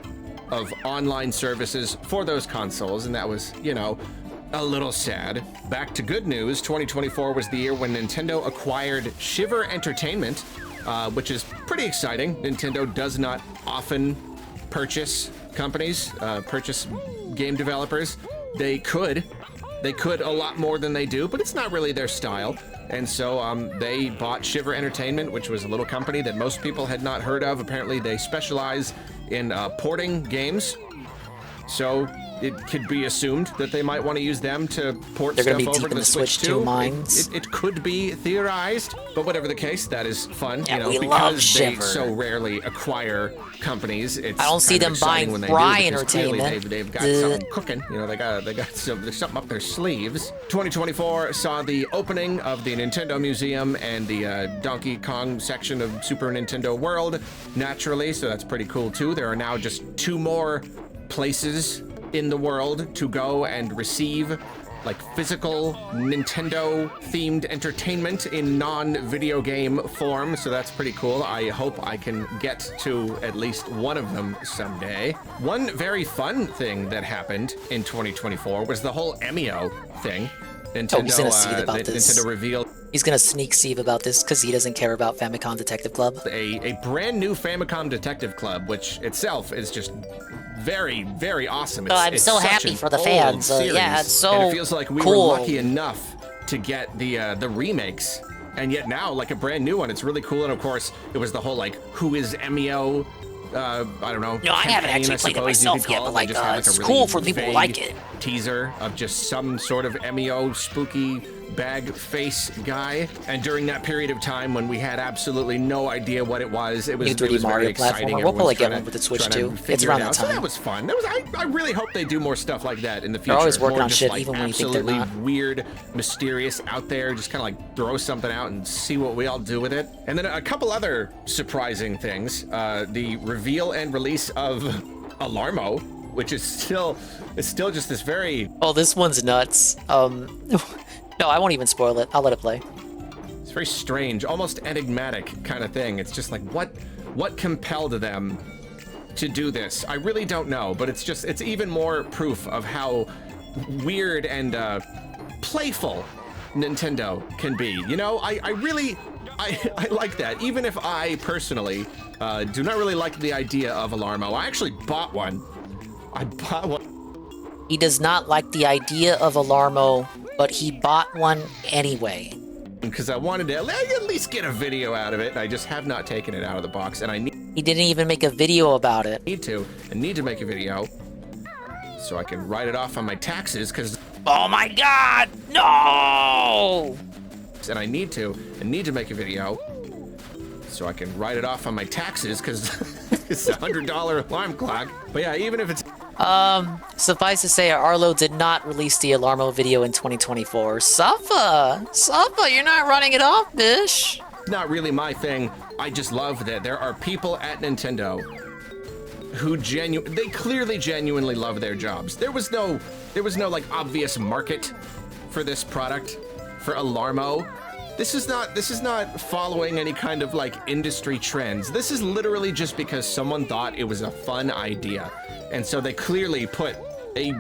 T: of online services for those consoles, and that was, a little sad. Back to good news. 2024 was the year when Nintendo acquired Shiver Entertainment, which is pretty exciting. Nintendo does not often purchase companies, purchase game developers. They could a lot more than they do, but it's not really their style. And so they bought Shiver Entertainment, which was a little company that most people had not heard of. Apparently they specialize in porting games. So it could be assumed that they might want to use them to port
H: They're
T: stuff
H: gonna be
T: over
H: deep
T: to
H: in
T: the
H: the
T: Switch
H: Switch 2
T: too.
H: mines.
T: It could be theorized, but whatever the case, that is fun.
H: Yeah,
T: you know,
H: we love
T: because they
H: Shiver.
T: so rarely acquire companies. It's
H: I don't see
T: kind of
H: them
T: exciting
H: buying
T: when they
H: Fry
T: do, because clearly
H: Entertainment.
T: they've got something cooking. You know, they got there's something up their sleeves. 2024 saw the opening of the Nintendo Museum and the Donkey Kong section of Super Nintendo World, naturally, so that's pretty cool too. There are now just 2 more places in the world to go and receive like physical Nintendo themed entertainment in non-video game form, so that's pretty cool. I hope I can get to at least one of them someday. One very fun thing that happened in 2024 was the whole 𝕆𝖏𝖏𝖚 thing. Nintendo,
H: he's gonna see about this.
T: Nintendo revealed
H: He's gonna sneak Steve about this because he doesn't care about Famicom Detective Club.
T: a brand new Famicom Detective Club, which itself is just very, very awesome.
K: I'm
T: it's
K: so
T: such
K: happy
T: an
K: for the
T: old
K: fans.
T: series,
K: Yeah, it's so
T: and it feels like we
K: cool.
T: were lucky enough to get the remakes, and yet now like a brand new one. It's really cool, and of course it was the whole like who is 𝕆𝖏𝖏? I don't know.
K: No, I haven't
T: campaign,
K: actually played it
T: suppose you
K: myself
T: could
K: yet,
T: call
K: but
T: it.
K: like,
T: They just had,
K: it's
T: a really
K: cool for people who
T: vague
K: like it.
T: Teaser of just some sort of 𝕆𝖏𝖏 spooky bag face guy, and during that period of time when we had absolutely no idea what it was
H: New
T: very
H: 3D Mario
T: exciting.
H: platformer. We'll probably
T: Everyone's
H: get
T: trying
H: one
T: to-
H: with the Switch
T: trying to
H: too. It's
T: figure
H: around
T: it
H: that
T: out. So
H: time.
T: that was fun. I really hope they do more stuff like that in the future.
H: They're always working
T: More
H: on
T: just,
H: shit
T: like,
H: even when you think they're
T: absolutely
H: not.
T: weird, mysterious out there. Just kind of like throw something out and see what we all do with it. And then a couple other surprising things. The reveal and release of 𝕭𝖏𝖏𝖚𝖚𝖚, which is still just this very...
H: Oh, this one's nuts. No, I won't even spoil it. I'll let it play.
T: It's very strange, almost enigmatic kind of thing. It's just like, what compelled them to do this? I really don't know, but it's even more proof of how weird and playful Nintendo can be. You know, I really like that. Even if I personally do not really like the idea of 𝕭𝖏𝖏𝖚𝖏. I actually bought one.
H: He does not like the idea of 𝕭𝖏𝖏𝖏𝖚𝖏, but he bought one anyway.
T: Because I wanted to at least get a video out of it. I just have not taken it out of the box, and I need...
H: He didn't even make a video about it.
T: I need to make a video so I can write it off on my taxes, because...
K: Oh my god! No!
T: And I need to make a video so I can write it off on my taxes, because it's a $100 alarm clock. But yeah, even if it's...
H: Suffice to say, Arlo did not release the 𝕭𝖏𝖏𝖚𝖏𝖏 video in 2024. Safa, you're not running it off, bish.
T: Not really my thing. I just love that there are people at Nintendo who they clearly genuinely love their jobs. There was no like obvious market for this product, for 𝕭𝖏𝖏𝖚𝖏𝖏. This is not following any kind of like industry trends. This is literally just because someone thought it was a fun idea. And so they clearly put a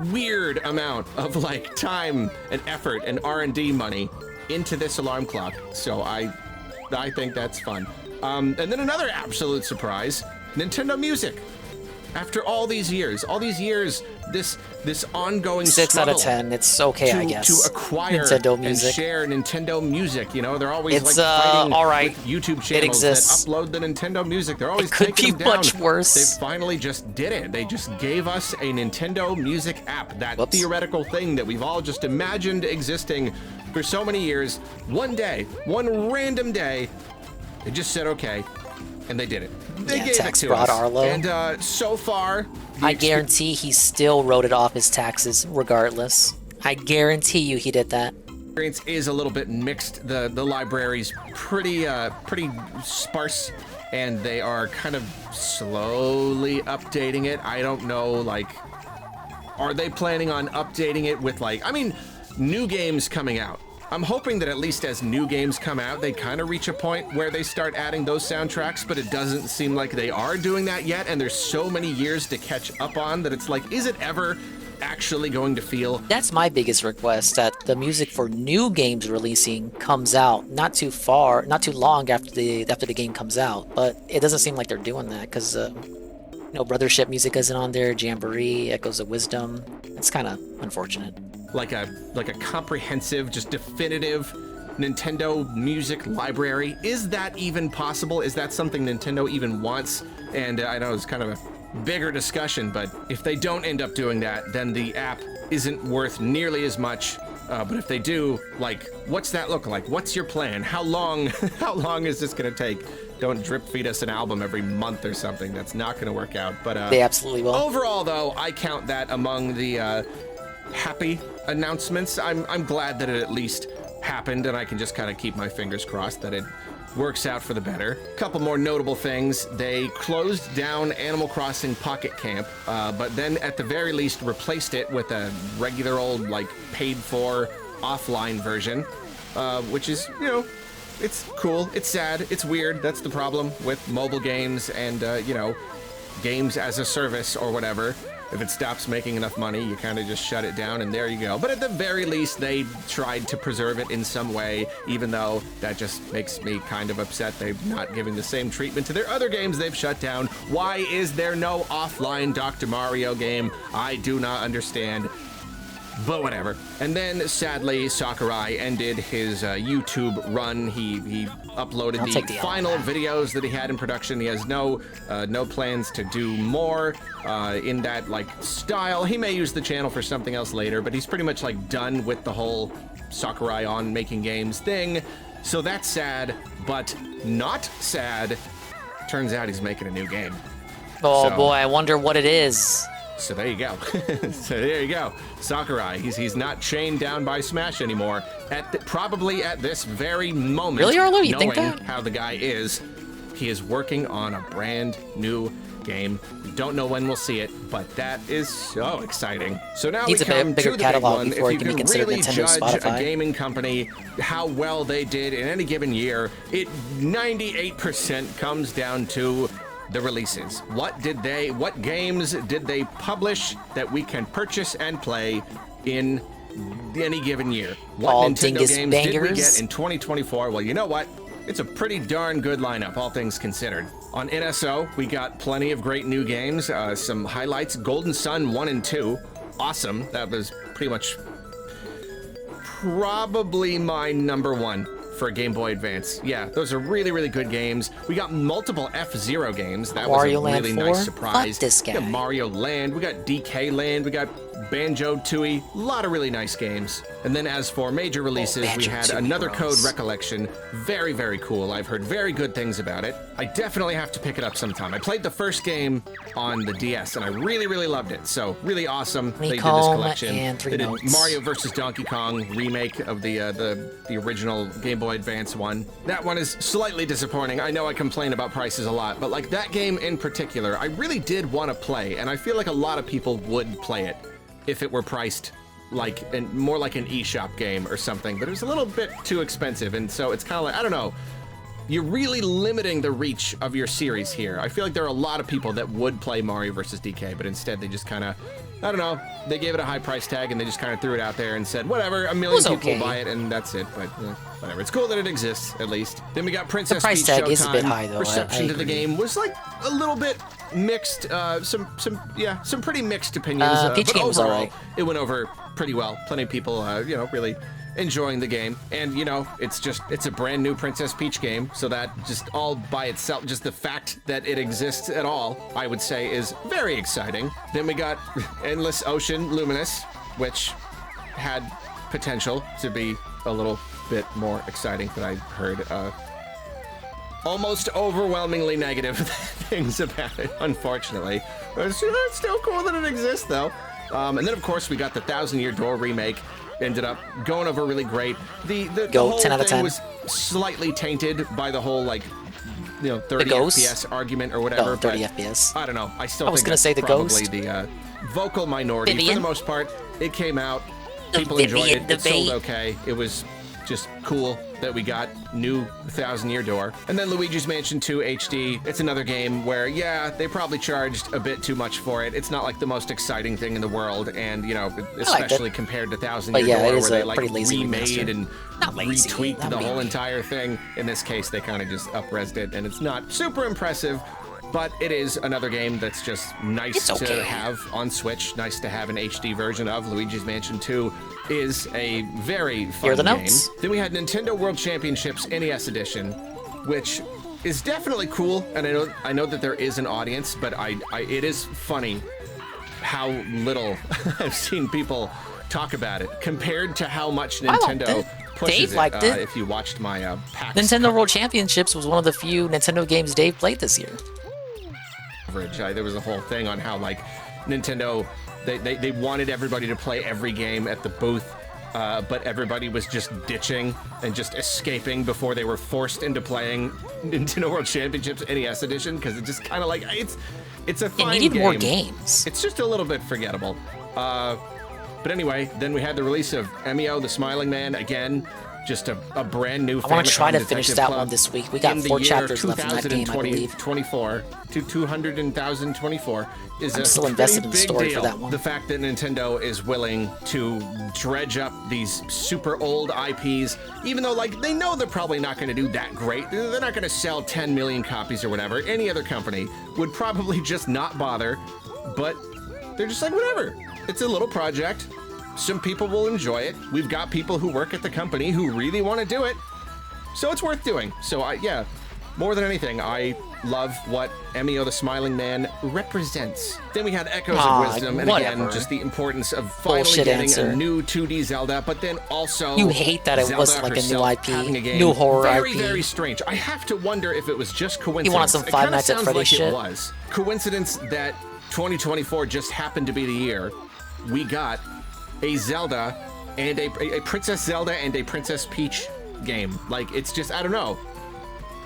T: weird amount of like time and effort and R&D money into this alarm clock. So I think that's fun. And then another absolute surprise, Nintendo Music. After all these years, this ongoing
H: 6 out of
T: struggle
H: 10. It's okay, I guess.
T: to acquire
H: Nintendo
T: and
H: Music.
T: share Nintendo Music. You know, they're always
H: It's,
T: like fighting
H: all right.
T: with YouTube
H: It
T: channels that
H: exists.
T: upload the Nintendo Music. They're always
H: It could
T: taking
H: be
T: them down.
H: much worse.
T: They finally just did it. They just gave us a Nintendo Music app, that theoretical thing that we've all just imagined existing for so many years. One day, one random day, they just said okay, and they did it. They gave
H: tax
T: it to
H: fraud
T: us.
H: Arlo.
T: And so far,
H: I guarantee he still wrote it off his taxes regardless. I guarantee you he did that.
T: Experience is a little bit mixed. The library's pretty sparse, and they are kind of slowly updating it. I don't know, like, are they planning on updating it with like, I mean, new games coming out? I'm hoping that at least as new games come out, they kind of reach a point where they start adding those soundtracks, but it doesn't seem like they are doing that yet, and there's so many years to catch up on that it's like, is it ever actually going to feel...
H: That's my biggest request, that the music for new games releasing comes out not too long after the game comes out, but it doesn't seem like they're doing that, because you know, Brothership music isn't on there, Jamboree, Echoes of Wisdom. It's kind of unfortunate.
T: Like a comprehensive, just definitive Nintendo music library. Is that even possible? Is that something Nintendo even wants? And I know it's kind of a bigger discussion, but if they don't end up doing that, then the app isn't worth nearly as much. But if they do, like, what's that look like? What's your plan? How long is this gonna take? Don't drip feed us an album every month or something. That's not gonna work out. But
H: they absolutely will.
T: Overall, though, I count that among the happy announcements. I'm glad that it at least happened, and I can just kind of keep my fingers crossed that it works out for the better. Couple more notable things. They closed down Animal Crossing Pocket Camp, but then at the very least replaced it with a regular old, like, paid-for offline version, which is, you know, it's cool, it's sad, it's weird. That's the problem with mobile games and, you know, games as a service or whatever. If it stops making enough money, you kind of just shut it down, and there you go. But at the very least, they tried to preserve it in some way, even though that just makes me kind of upset they're not giving the same treatment to their other games they've shut down. Why is there no offline Dr. Mario game? I do not understand. But whatever. And then, sadly, Sakurai ended his YouTube run. He uploaded the final videos that he had in production. He has no plans to do more in that, like, style. He may use the channel for something else later, but he's pretty much, like, done with the whole Sakurai on making games thing. So that's sad, but not sad. Turns out he's making a new game.
H: Oh boy, I wonder what it is.
T: So there you go. So there you go. Sakurai, he's not chained down by Smash anymore. Probably at this very moment.
H: Really, Arlo? You
T: knowing
H: think that?
T: How the guy is, he is working on a brand new game. We don't know when we'll see it, but that is so exciting. So now we come to the big one. If you can really judge a gaming company, how well they did in any given year, it 98% comes down to the releases. What games did they publish that we can purchase and play in any given year? What Nintendo games did we get in 2024? Well, you know what? It's a pretty darn good lineup, all things considered. On NSO, we got plenty of great new games. Some highlights: Golden Sun 1 and 2. Awesome. That was pretty much probably my #1 for Game Boy Advance. Yeah, those are really, really good games. We got multiple F-Zero games. That was a really nice surprise.
H: Fuck this guy.
T: We got Mario Land, we got DK Land, we got Banjo-Tooie. A lot of really nice games. And then as for major releases, we had another Code Recollection. Very, very cool. I've heard very good things about it. I definitely have to pick it up sometime. I played the first game on the DS, and I really, really loved it. So, really awesome they did this collection. They did Mario vs. Donkey Kong remake of the original Game Boy Advance one. That one is slightly disappointing. I know I complain about prices a lot, but like that game in particular, I really did want to play, and I feel like a lot of people would play it if it were priced like more like an eShop game or something, but it was a little bit too expensive, and so it's kind of like, I don't know, you're really limiting the reach of your series here. I feel like there are a lot of people that would play Mario vs. DK, but instead they just kind of, I don't know, they gave it a high price tag and they just kind of threw it out there and said, whatever, 1 million people will buy it, and that's it, but whatever. It's cool that it exists, at least. Then we got Princess Peach Showtime. The price tag is a bit high, though. Reception to the game was like a little bit mixed, some pretty mixed opinions.
H: Peach
T: but
H: game was
T: overall,
H: alright.
T: It went over pretty well. Plenty of people, really enjoying the game. And, it's a brand new Princess Peach game, so that just all by itself, just the fact that it exists at all, I would say is very exciting. Then we got Endless Ocean Luminous, which had potential to be a little bit more exciting, but I heard almost overwhelmingly negative things about it, unfortunately. But it's still cool that it exists, though. And then, of course, we got the 1,000 Year Door remake. Ended up going over really great. The whole
H: 10 out of
T: thing
H: 10.
T: was slightly tainted by the whole, 30 FPS argument or whatever.
H: Oh, 30 FPS.
T: I don't know. I still
H: I was
T: think
H: gonna
T: that's
H: say the
T: probably
H: Ghost.
T: the vocal minority. For
H: Vivian?
T: the most part, it came out. People
H: Vivian
T: enjoyed it. It sold
H: debate.
T: okay. It was just cool that we got new 1,000 Year Door. And then Luigi's Mansion 2 HD. It's another game where, they probably charged a bit too much for it. It's not like the most exciting thing in the world, and especially compared to 1,000 Year Door, where they remade and retweaked the whole entire thing. In this case, they kind of just up-resed it, and it's not super impressive. But it is another game that's just nice to have on Switch. Nice to have an HD version of. Luigi's Mansion 2 is a very fun game. Then we had Nintendo World Championships NES Edition, which is definitely cool, and I know that there is an audience, but it is funny how little I've seen people talk about it compared to how much Nintendo pushes
H: Dave liked it.
T: If you watched my PAX
H: Nintendo World Championships was one of the few Nintendo games Dave played this year.
T: coverage, there was a whole thing on how like Nintendo they wanted everybody to play every game at the booth. But everybody was just ditching and just escaping before they were forced into playing Nintendo World Championships NES Edition, because it's just kind of like it's a fine
H: It needed
T: game.
H: more games.
T: It's just a little bit forgettable. But anyway, then we had the release of @𝕐𝖏𝖏 the Smiling Man again. Just a brand new.
H: I want to try to finish
T: Detective
H: that
T: Club
H: one this week. We got 4 chapters left in that game, I believe.
T: 24 to 200,024 is
H: I'm
T: a
H: still invested
T: pretty
H: in the
T: big
H: story
T: deal.
H: for that one.
T: The fact that Nintendo is willing to dredge up these super old IPs, even though like they know they're probably not going to do that great. They're not going to sell 10 million copies or whatever. Any other company would probably just not bother, but they're just like, whatever. It's a little project. Some people will enjoy it. We've got people who work at the company who really want to do it, so it's worth doing. So yeah, more than anything, I love what 𝕐𝖏𝖏 the Smiling Man represents. Then we had Echoes of Wisdom, and again, just the importance of finally getting a new 2D Zelda, but then also
H: You hate that it
T: Zelda
H: was like a new
T: herself
H: IP,
T: having a game.
H: new horror
T: very,
H: IP.
T: Very strange. I have to wonder if it was just coincidence.
H: You wanted some
T: It
H: Five
T: kinda
H: Nights at
T: sounds
H: Freddy's
T: like
H: shit?
T: It was coincidence that 2024 just happened to be the year we got a Zelda and a Princess Zelda and a Princess Peach game. Like, it's just, I don't know.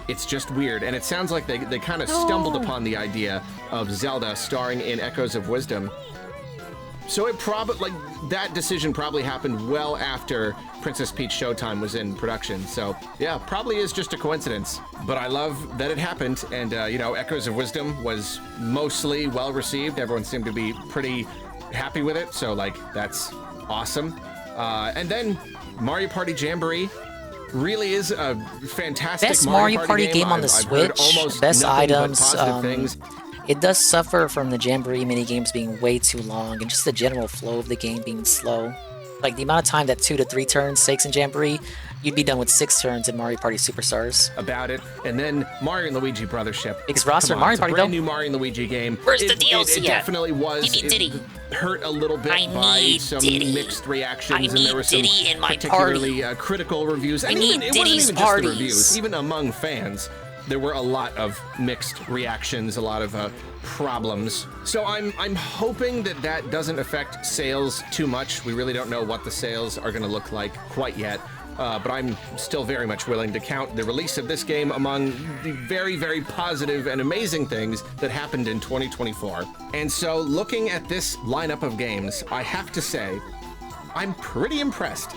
T: It's just weird. And it sounds like they kind of stumbled upon the idea of Zelda starring in Echoes of Wisdom. So it probably, like, that decision probably happened well after Princess Peach Showtime was in production. So yeah, probably is just a coincidence. But I love that it happened. And, you know, Echoes of Wisdom was mostly well received. Everyone seemed to be pretty happy with it. So, like, that's awesome. And then Mario Party Jamboree really is a fantastic
H: Best Mario Party game on the
T: I've heard
H: Switch,
T: almost
H: best
T: nothing but
H: items.
T: positive things.
H: It does suffer from the Jamboree minigames being way too long and just the general flow of the game being slow. Like the amount of time that 2 to 3 turns takes in Jamboree, you'd be done with 6 turns in Mario Party Superstars.
T: About it, and then Mario and Luigi Brothership.
H: Biggest roster in Mario Party,
T: brand
H: though.
T: new Mario and Luigi game.
H: Where's the DLC
T: It
H: at?
T: definitely was.
H: Give me Diddy.
T: It hurt a little bit by some mixed reactions, and there were some
H: Diddy in my
T: particularly critical reviews.
H: I
T: And
H: need
T: even, it wasn't
H: Diddy's
T: even just
H: parties.
T: the reviews. Even among fans, there were a lot of mixed reactions, a lot of problems. So I'm hoping that that doesn't affect sales too much. We really don't know what the sales are going to look like quite yet. But I'm still very much willing to count the release of this game among the very, very positive and amazing things that happened in 2024. And so looking at this lineup of games, I have to say, I'm pretty impressed.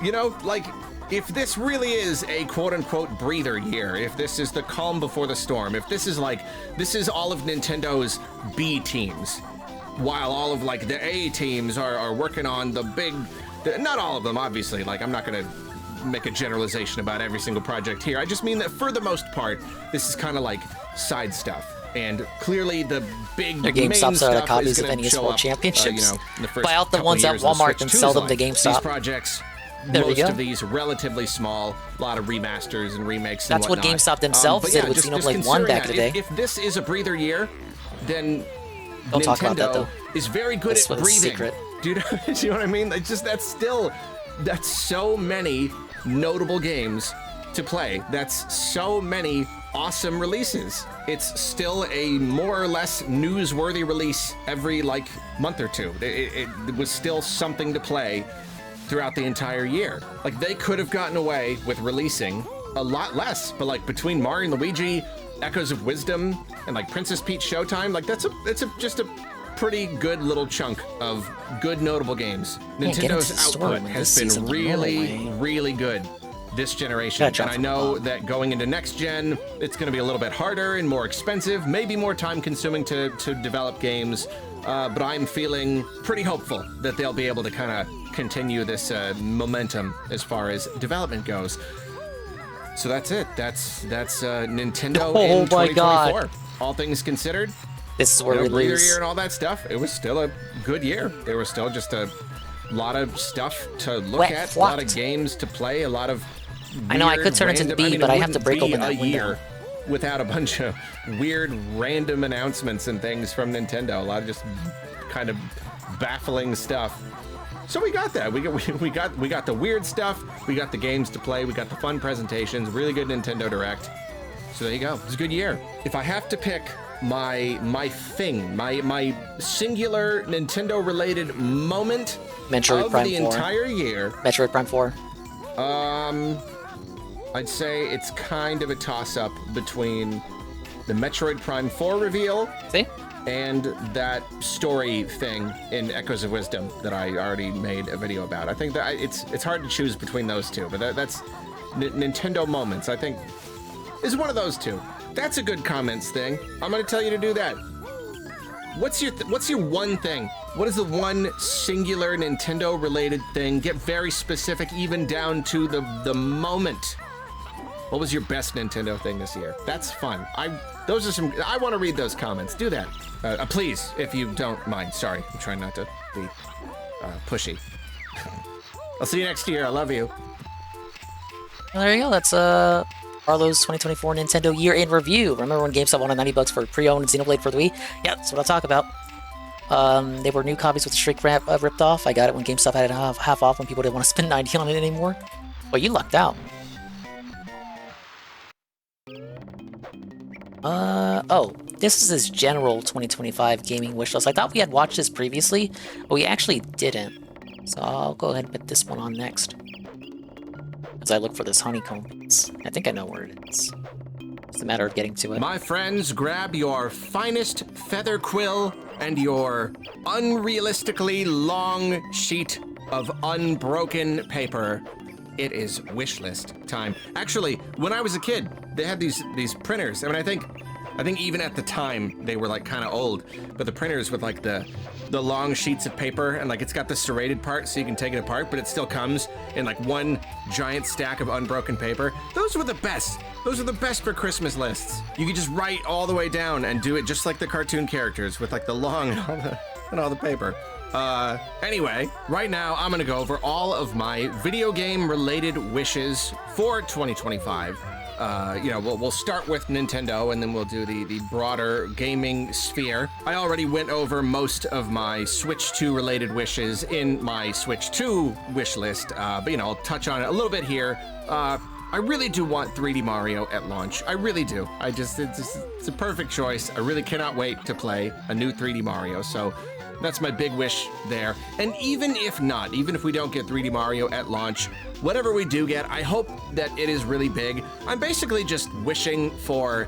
T: You know, like, if this really is a quote-unquote breather year, if this is the calm before the storm, if this is like, this is all of Nintendo's B teams, while all of like the A teams are working on the big, not all of them, obviously, like I'm not gonna make a generalization about every single project here. I just mean that for the most part, this is kind of like side stuff. And clearly the big
H: Their
T: main
H: GameStops are
T: stuff
H: the copies
T: is
H: of
T: gonna
H: NES
T: show
H: World
T: up,
H: Championships.
T: you know, in the first
H: Buy out the
T: couple
H: ones at
T: years of
H: Walmart
T: Switch
H: and
T: 2's
H: sell them to
T: life.
H: GameStop.
T: These projects,
H: There we
T: most
H: go.
T: of these relatively small, a lot of remasters and remakes and
H: That's what
T: whatnot.
H: GameStop themselves
T: but
H: did
T: yeah,
H: with
T: just
H: Xenoblade 1 back in the
T: considering
H: day.
T: If this is a breather year, then
H: Don't
T: Nintendo
H: talk about that, though.
T: is very good
H: That's
T: at
H: a
T: breathing.
H: secret.
T: Do you know what I mean? It's just that's so many notable games to play. That's so many awesome releases. It's still a more or less newsworthy release every like month or two. It was still something to play throughout the entire year. Like they could have gotten away with releasing a lot less, but like between Mario and Luigi, Echoes of Wisdom, and like Princess Peach Showtime, like that's just a pretty good little chunk of good notable games.
H: Yeah, get into
T: Nintendo's
H: the store,
T: output
H: man.
T: has
H: This
T: been
H: season's
T: really, really good this generation. And I know that going into next gen, it's going to be a little bit harder and more expensive, maybe more time consuming to develop games. But I'm feeling pretty hopeful that they'll be able to kind of continue this momentum as far as development goes. So that's it. That's Nintendo in 2024. All things considered,
H: this is where we
T: breather
H: lose.
T: year and all that stuff. It was still a good year. There was still just a lot of stuff to look
H: Wet
T: at, a
H: flocked.
T: lot of games to play, a lot of
H: I know I
T: weird,
H: could turn it to
T: random-
H: B,
T: mean,
H: but
T: it
H: I have to
T: wouldn't
H: break
T: be
H: open that
T: a
H: window.
T: year without a bunch of weird random announcements and things from Nintendo. A lot of just kind of baffling stuff. So we got that. We got the weird stuff. We got the games to play. We got the fun presentations. Really good Nintendo Direct. So there you go. It was a good year. If I have to pick my singular Nintendo related moment
H: Metroid
T: of
H: Prime
T: the
H: 4.
T: entire year,
H: Metroid Prime 4.
T: I'd say it's kind of a toss-up between the Metroid Prime 4 reveal and that story thing in Echoes of Wisdom that I already made a video about. I think that it's hard to choose between those two, but that's Nintendo moments. I think is one of those two. That's a good comments thing. I'm gonna tell you to do that. What's your one thing? What is the one singular Nintendo related thing? Get very specific, even down to the moment. What was your best Nintendo thing this year? That's fun. I want to read those comments. Do that, please, if you don't mind. Sorry, I'm trying not to be pushy. I'll see you next year. I love you.
H: Well, there you go. That's Arlo's 2024 Nintendo Year in Review. Remember when GameStop wanted $90 for pre-owned Xenoblade for the Wii? Yeah, that's what I'll talk about. They were new copies with the shrink wrap ripped off. I got it when GameStop had it half off when people didn't want to spend $90 on it anymore. Well, you lucked out. Oh, this is his general 2025 gaming wish list. I thought we had watched this previously, but we actually didn't. So I'll go ahead and put this one on next. As I look for this honeycomb. I think I know where it is. It's a matter of getting to it.
T: My friends, grab your finest feather quill and your unrealistically long sheet of unbroken paper. It is wish list time. Actually, when I was a kid, they had these printers. I mean, I think even at the time they were like kind of old, but the printers with like the long sheets of paper and like it's got the serrated part so you can take it apart, but it still comes in like one giant stack of unbroken paper. Those were the best. Those are the best for Christmas lists. You could just write all the way down and do it just like the cartoon characters with like the long and all the paper. Anyway, right now I'm gonna go over all of my video game related wishes for 2025. You know, we'll start with Nintendo and then we'll do the broader gaming sphere. I already went over most of my Switch 2 related wishes in my Switch 2 wish list, but you know, I'll touch on it a little bit here. I really do want 3D Mario at launch. I really do. It's a perfect choice. I really cannot wait to play a new 3D Mario, so that's my big wish there. And even if not, even if we don't get 3D Mario at launch, whatever we do get, I hope that it is really big. I'm basically just wishing for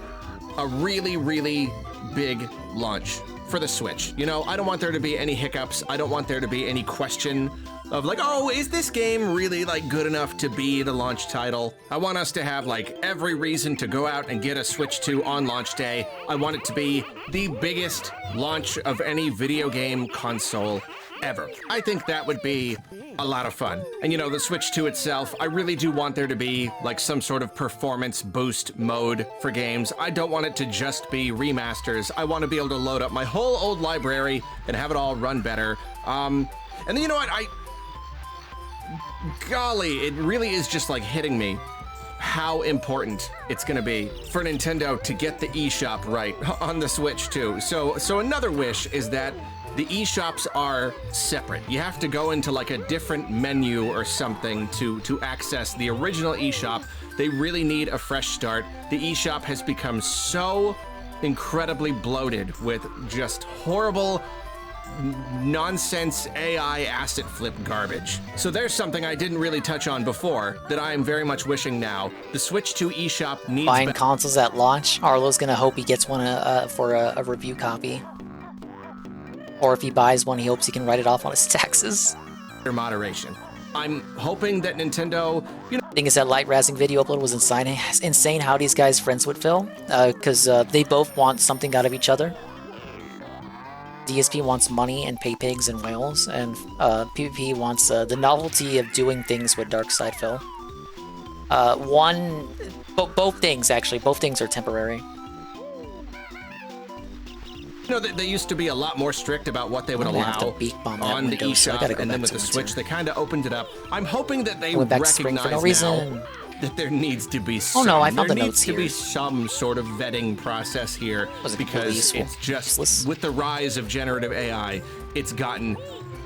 T: a really, really big launch for the Switch. You know, I don't want there to be any hiccups. I don't want there to be any question of like, oh, is this game really like good enough to be the launch title? I want us to have like every reason to go out and get a Switch 2 on launch day. I want it to be the biggest launch of any video game console ever. I think that would be a lot of fun. And you know, the Switch 2 itself, I really do want there to be like some sort of performance boost mode for games. I don't want it to just be remasters. I want to be able to load up my whole old library and have it all run better. And then you know what, golly, it really is just like hitting me how important it's gonna be for Nintendo to get the eShop right on the Switch too. So another wish is that the eShops are separate. You have to go into like a different menu or something to access the original eShop. They really need a fresh start. The eShop has become so incredibly bloated with just horrible nonsense AI asset flip garbage. So there's something I didn't really touch on before that I am very much wishing now. The Switch 2 eShop needs
H: buying consoles at launch. Arlo's gonna hope he gets one for a review copy. Or if he buys one, he hopes he can write it off on his taxes.
T: Moderation. I'm hoping that Nintendo, you know...
H: Thing is that light razzing video upload was insane how these guys friends with Phil, because they both want something out of each other. DSP wants money and pay pigs and whales, and PvP wants the novelty of doing things with Darkside Phil. Both things actually, both things are temporary.
T: You know, they used to be a lot more strict about what they would allow on the eShop, and then with the Switch, they kind of opened it up. I'm hoping that they recognize now that there needs to be
F: Oh, no, I found
T: there
F: the notes
T: needs to be
F: here.
T: some sort of vetting process here because it's just with the rise of generative AI, it's gotten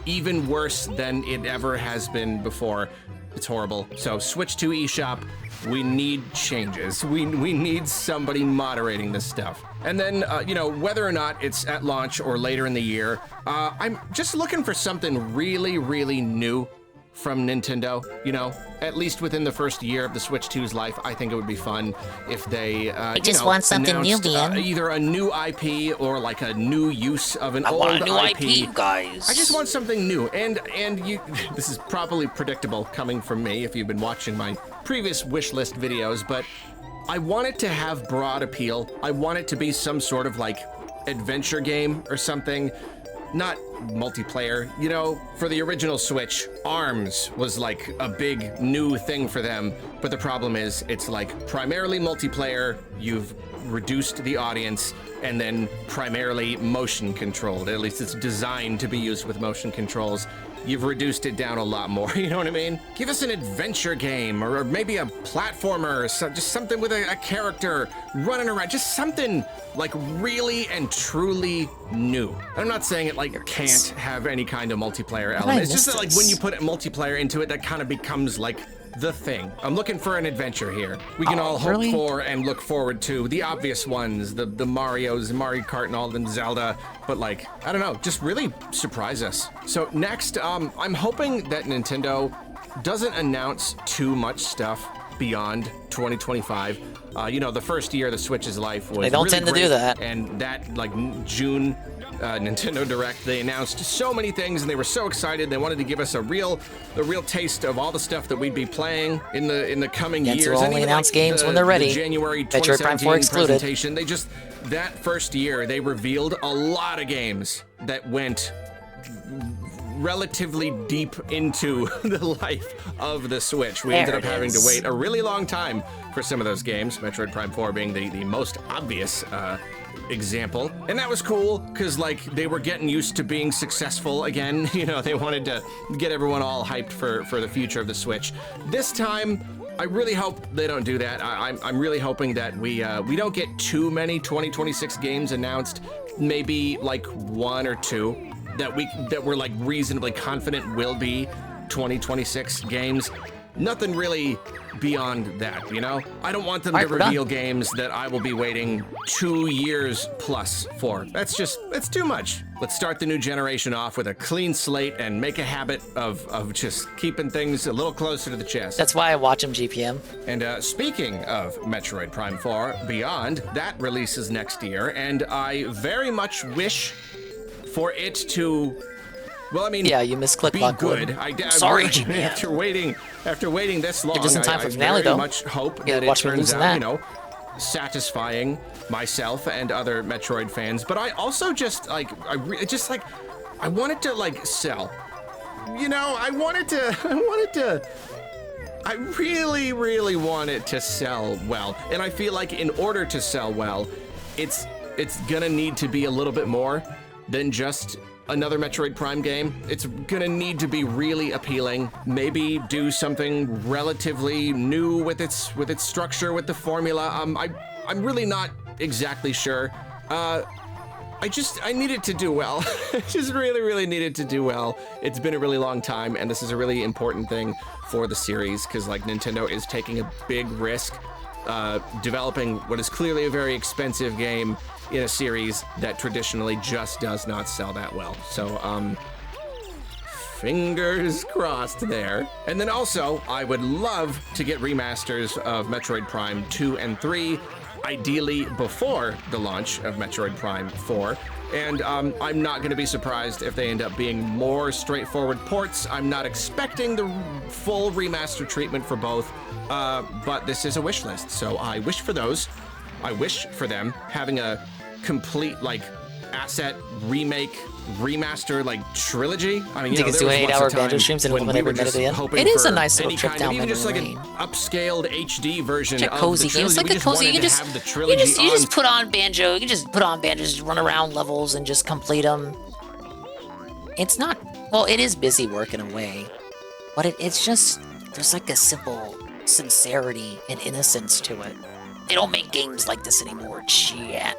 T: even worse than it ever has been before. It's horrible. So Switch 2 eShop, we need changes. We need somebody moderating this stuff. And then, you know, whether or not it's at launch or later in the year, I'm just looking for something really, really new from Nintendo, you know, at least within the first year of the Switch 2's life. I think it would be fun if they,
K: I just want something new, man.
T: Either a new IP or like a new use of an old
F: want a new IP, you guys.
T: I just want something new. And you, this is probably predictable coming from me if you've been watching my previous wish list videos, but I want it to have broad appeal. I want it to be some sort of like adventure game or something. Not multiplayer. You know, for the original Switch, ARMS was like a big new thing for them, but the problem is it's like primarily multiplayer, you've reduced the audience, and then primarily motion controlled. At least it's designed to be used with motion controls. You've reduced it down a lot more, you know what I mean? Give us an adventure game, or maybe a platformer, or just something with a character running around, just something like really and truly new. I'm not saying it like can't have any kind of multiplayer element. It's just that like when you put multiplayer into it, that kind of becomes like the thing. I'm looking for an adventure here. We can all hope for and look forward to the obvious ones, the Marios, Mario Kart and all of them, Zelda, but like, I don't know, just really surprise us. So next, I'm hoping that Nintendo doesn't announce too much stuff beyond 2025. You know, the first year of the Switch's life was
F: They don't
T: really
F: tend to do
T: great,
F: that.
T: and that like June Nintendo Direct, they announced so many things and they were so excited. They wanted to give us a real taste of all the stuff that we'd be playing in the coming years.
F: To only announce games when they're ready.
T: The January
F: Metroid Prime
T: 2017
F: 4 excluded.
T: presentation. They just, that first year, they revealed a lot of games that went relatively deep into the life of the Switch. We ended up having to wait a really long time for some of those games, Metroid Prime 4 being the most obvious example. And that was cool because like they were getting used to being successful again. You know, they wanted to get everyone all hyped for the future of the Switch. This time, I really hope they don't do that. I'm really hoping that we don't get too many 2026 games announced. Maybe like one or two that we're like reasonably confident will be 2026 games. Nothing really beyond that, you know? I don't want them to reveal games that I will be waiting 2 years plus for. That's too much. Let's start the new generation off with a clean slate and make a habit of just keeping things a little closer to the chest.
F: That's why I watch them GPM.
T: And speaking of Metroid Prime 4 Beyond, that releases next year, and I very much wish for it to, well, I mean,
F: yeah, you misclicked
T: be
F: Lockwood.
T: good.
F: Sorry,
T: really, after waiting this long,
F: just in time for finale,
T: I very
F: though.
T: much hope
F: Yeah,
T: that
F: watch
T: it
F: me
T: turns
F: losing
T: out,
F: that.
T: you know, satisfying myself and other Metroid fans. But I also just like, I want it to like sell. You know, I really, really want it to sell well. And I feel like in order to sell well, it's gonna need to be a little bit more than just another Metroid Prime game. It's gonna need to be really appealing. Maybe do something relatively new with its structure, with the formula. I'm really not exactly sure. I need it to do well. I just really need it to do well. It's been a really long time, and this is a really important thing for the series, because like Nintendo is taking a big risk developing what is clearly a very expensive game in a series that traditionally just does not sell that well. So, fingers crossed there. And then also, I would love to get remasters of Metroid Prime 2 and 3, ideally before the launch of Metroid Prime 4. And I'm not going to be surprised if they end up being more straightforward ports. I'm not expecting the full remaster treatment for both, but this is a wish list, so I wish for those. I wish for them having a complete, like, asset remake, remaster, like, trilogy. I mean, you know,
F: do 8-hour Banjo streams and implement every minute at the end. It is a nice little trip down memory lane.
T: Even just like an upscaled HD version of
F: cozy
T: the trilogy.
F: It's like a cozy. You just put on Banjo. You just put on Banjo, just run around levels and just complete them. It's not. Well, it is busy work in a way, but it's just there's like a simple
H: sincerity and innocence to it. They don't make games like this anymore. Shit.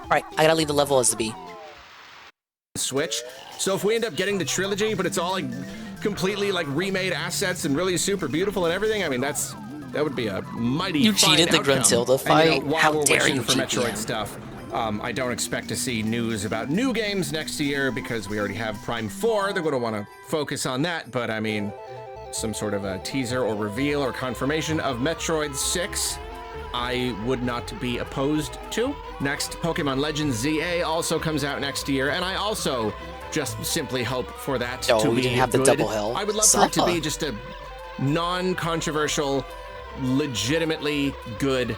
H: Alright, I gotta leave the level as the B.
T: Switch. So if we end up getting the trilogy, but it's all like completely like remade assets and really super beautiful and everything, I mean that would be a mighty.
H: You
T: fine
H: cheated the
T: outcome.
H: Gruntilda fight.
T: And, while
H: How
T: we're
H: dare
T: wishing
H: you,
T: for
H: GPM.
T: Metroid stuff. I don't expect to see news about new games next year because we already have Prime 4. They're going to want to focus on that, but I mean, some sort of a teaser or reveal or confirmation of Metroid 6, I would not be opposed to. Next, Pokemon Legends ZA also comes out next year, and I also just simply hope for that to
H: we
T: be
H: didn't have the
T: good.
H: double hell.
T: I would love for it to be just a non-controversial, legitimately good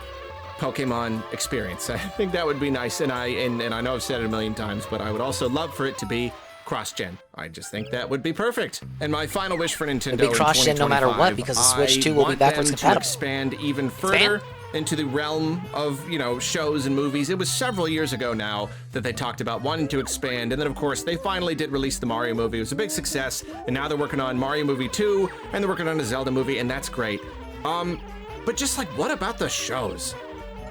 T: Pokemon experience. I think that would be nice, and I know I've said it a million times, but I would also love for it to be cross-gen. I just think that would be perfect. And my final wish for Nintendo
H: It'll be cross-gen no matter what, because the Switch 2 will be backwards compatible.
T: To expand even further into the realm of, you know, shows and movies. It was several years ago now that they talked about wanting to expand, and then of course they finally did release the Mario movie. It was a big success, and now they're working on Mario movie 2, and they're working on a Zelda movie, and that's great. But just like, what about the shows?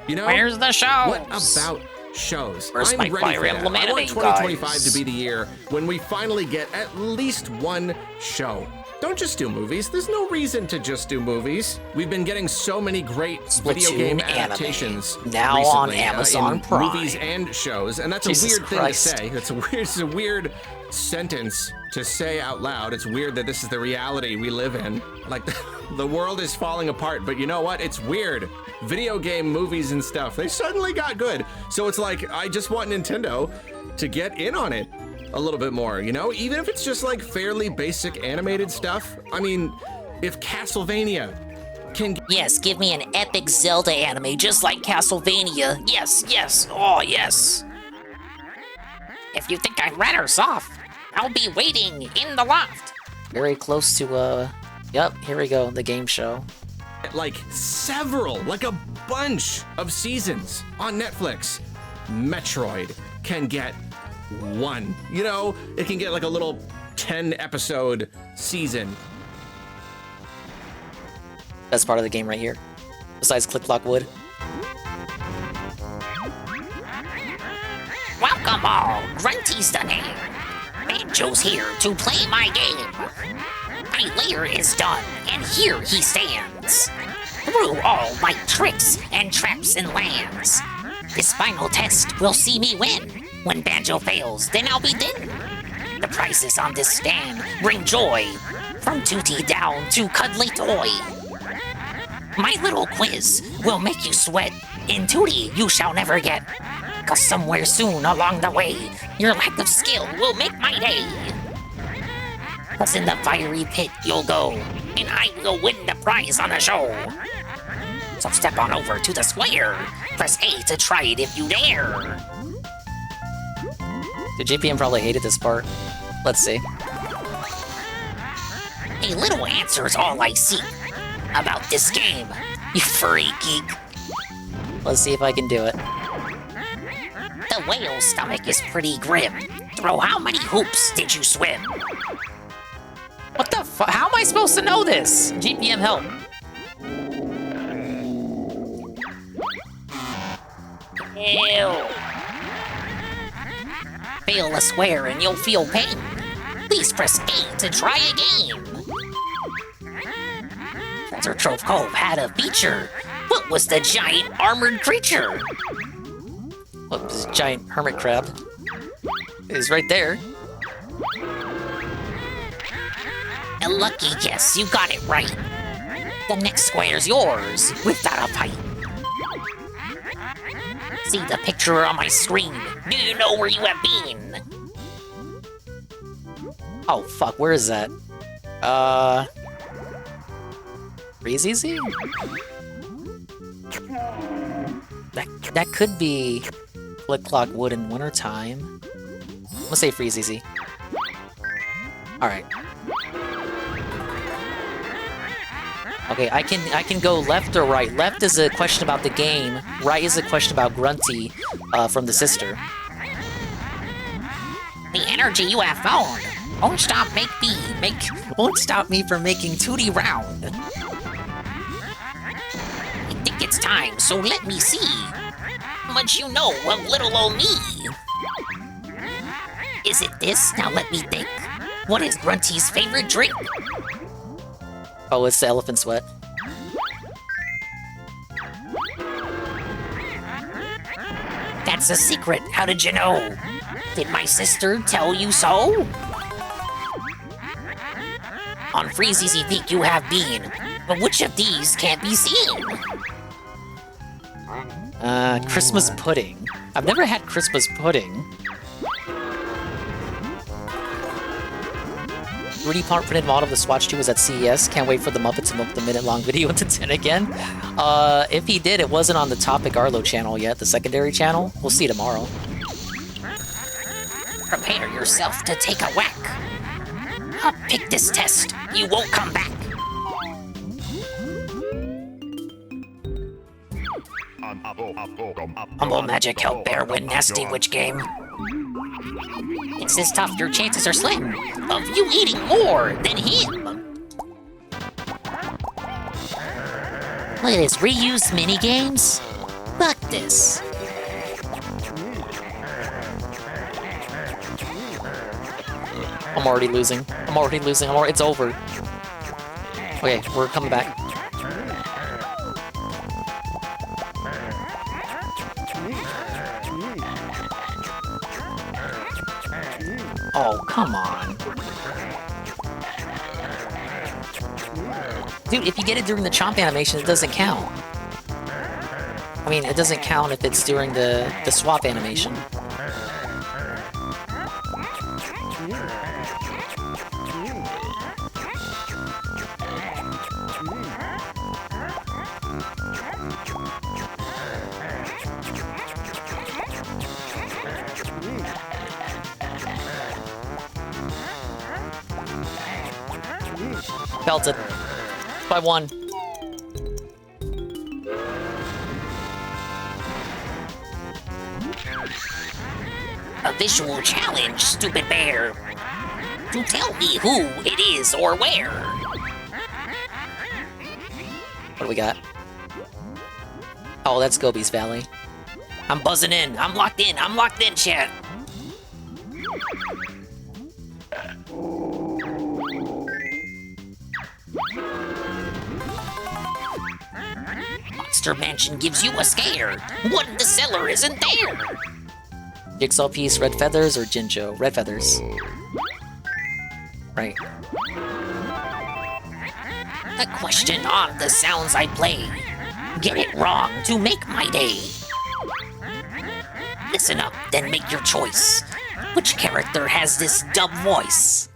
T: You know,
H: where's the shows?
T: What about shows?
H: Where's
T: I'm
H: my
T: ready
H: Fire
T: for that.
H: Emblem
T: I want
H: anime,
T: 2025
H: guys?
T: to be the year when we finally get at least one show. Don't just do movies. There's no reason to just do movies. We've been getting so many great video game adaptations
H: now
T: recently,
H: on Amazon
T: in
H: Prime.
T: Movies and shows, and that's
H: Jesus
T: a weird
H: Christ.
T: thing to say. It's a weird sentence to say out loud. It's weird that this is the reality we live in. Like, the world is falling apart, but you know what? It's weird. Video game movies and stuff, they suddenly got good. So it's like, I just want Nintendo to get in on it a little bit more, you know? Even if it's just like fairly basic animated stuff. I mean, if Castlevania can...
H: Yes, give me an epic Zelda anime just like Castlevania. Yes, yes, oh yes. If you think I'm red or soft, I'll be waiting in the loft. Very close to, yep, here we go, the game show.
T: Like several, like a bunch of seasons on Netflix. Metroid can get one. You know, it can get like a little 10-episode season.
H: Best part of the game right here. Besides Click Clock Wood.
K: Welcome all, Grunty's the name. Banjo's here to play my game. My lair is done, and here he stands. Through all my tricks and traps and lands. This final test will see me win. When Banjo fails, then I'll be thin. The prizes on this stand bring joy. From Tootie down to Cuddly Toy. My little quiz will make you sweat. In Tootie you shall never get. 'Cause somewhere soon along the way, your lack of skill will make my day. 'Cause in the fiery pit you'll go, and I will win the prize on the show. So step on over to the square. Press A to try it if you dare.
H: The GPM probably hated this part. Let's see.
K: A little answer's all I seek about this game, you furry geek.
H: Let's see if I can do it.
K: The whale's stomach is pretty grim. Through how many hoops did you swim?
H: What the fuck? How am I supposed to know this? GPM help.
K: Ew. Fail a square and you'll feel pain. Please press A to try a game. Treasure Trove Cove had a feature. What was the giant armored creature?
H: Look, this giant hermit crab is right there.
K: A lucky guess, you got it right. The next square's yours, without a fight. See the picture on my screen. Do you know where you have been?
H: Oh fuck, where is that? Freeze Easy? That could be Click Clock Wood in wintertime. I'm gonna say Freeze Easy. Alright. Okay, I can go left or right. Left is a question about the game. Right is a question about Grunty from the sister.
K: The energy you have found won't stop me from making Tootie round. time, so let me see. Much you know of little old me. Is it this? Now let me think. What is Grunty's favorite drink?
F: Oh, it's the elephant sweat.
K: That's a secret. How did you know? Did my sister tell you so? On Freezy's Peak you have been, but which of these can't be seen?
F: Christmas pudding. I've never had Christmas pudding. Rudy Park printed model of the Swatch 2 was at CES. Can't wait for the Muppet to milk the minute-long video into 10 again. If he did, it wasn't on the Topic Arlo channel yet, the secondary channel. We'll see tomorrow.
K: Prepare yourself to take a whack. I'll pick this test. You won't come back. Humble magic help bear win nasty witch game. It's this tough, your chances are slim of you eating more than him. Look at this, reused minigames? Fuck this.
F: I'm already losing. It's over. Okay, we're coming back. Oh, come on. Dude, if you get it during the chomp animation, it doesn't count. I mean, it doesn't count if it's during the swap animation. Belted. By one.
K: A visual challenge, stupid bear. To tell me who it is or where.
F: What do we got? Oh, that's Gobi's Valley.
K: I'm buzzing in. I'm locked in, chat. Monster Mansion gives you a scare. What in the cellar isn't there?
F: Jigsaw piece, red feathers, or Jinjo? Red feathers. Right.
K: A question on the sounds I play. Get it wrong to make my day. Listen up, then make your choice. Which character has this dub voice?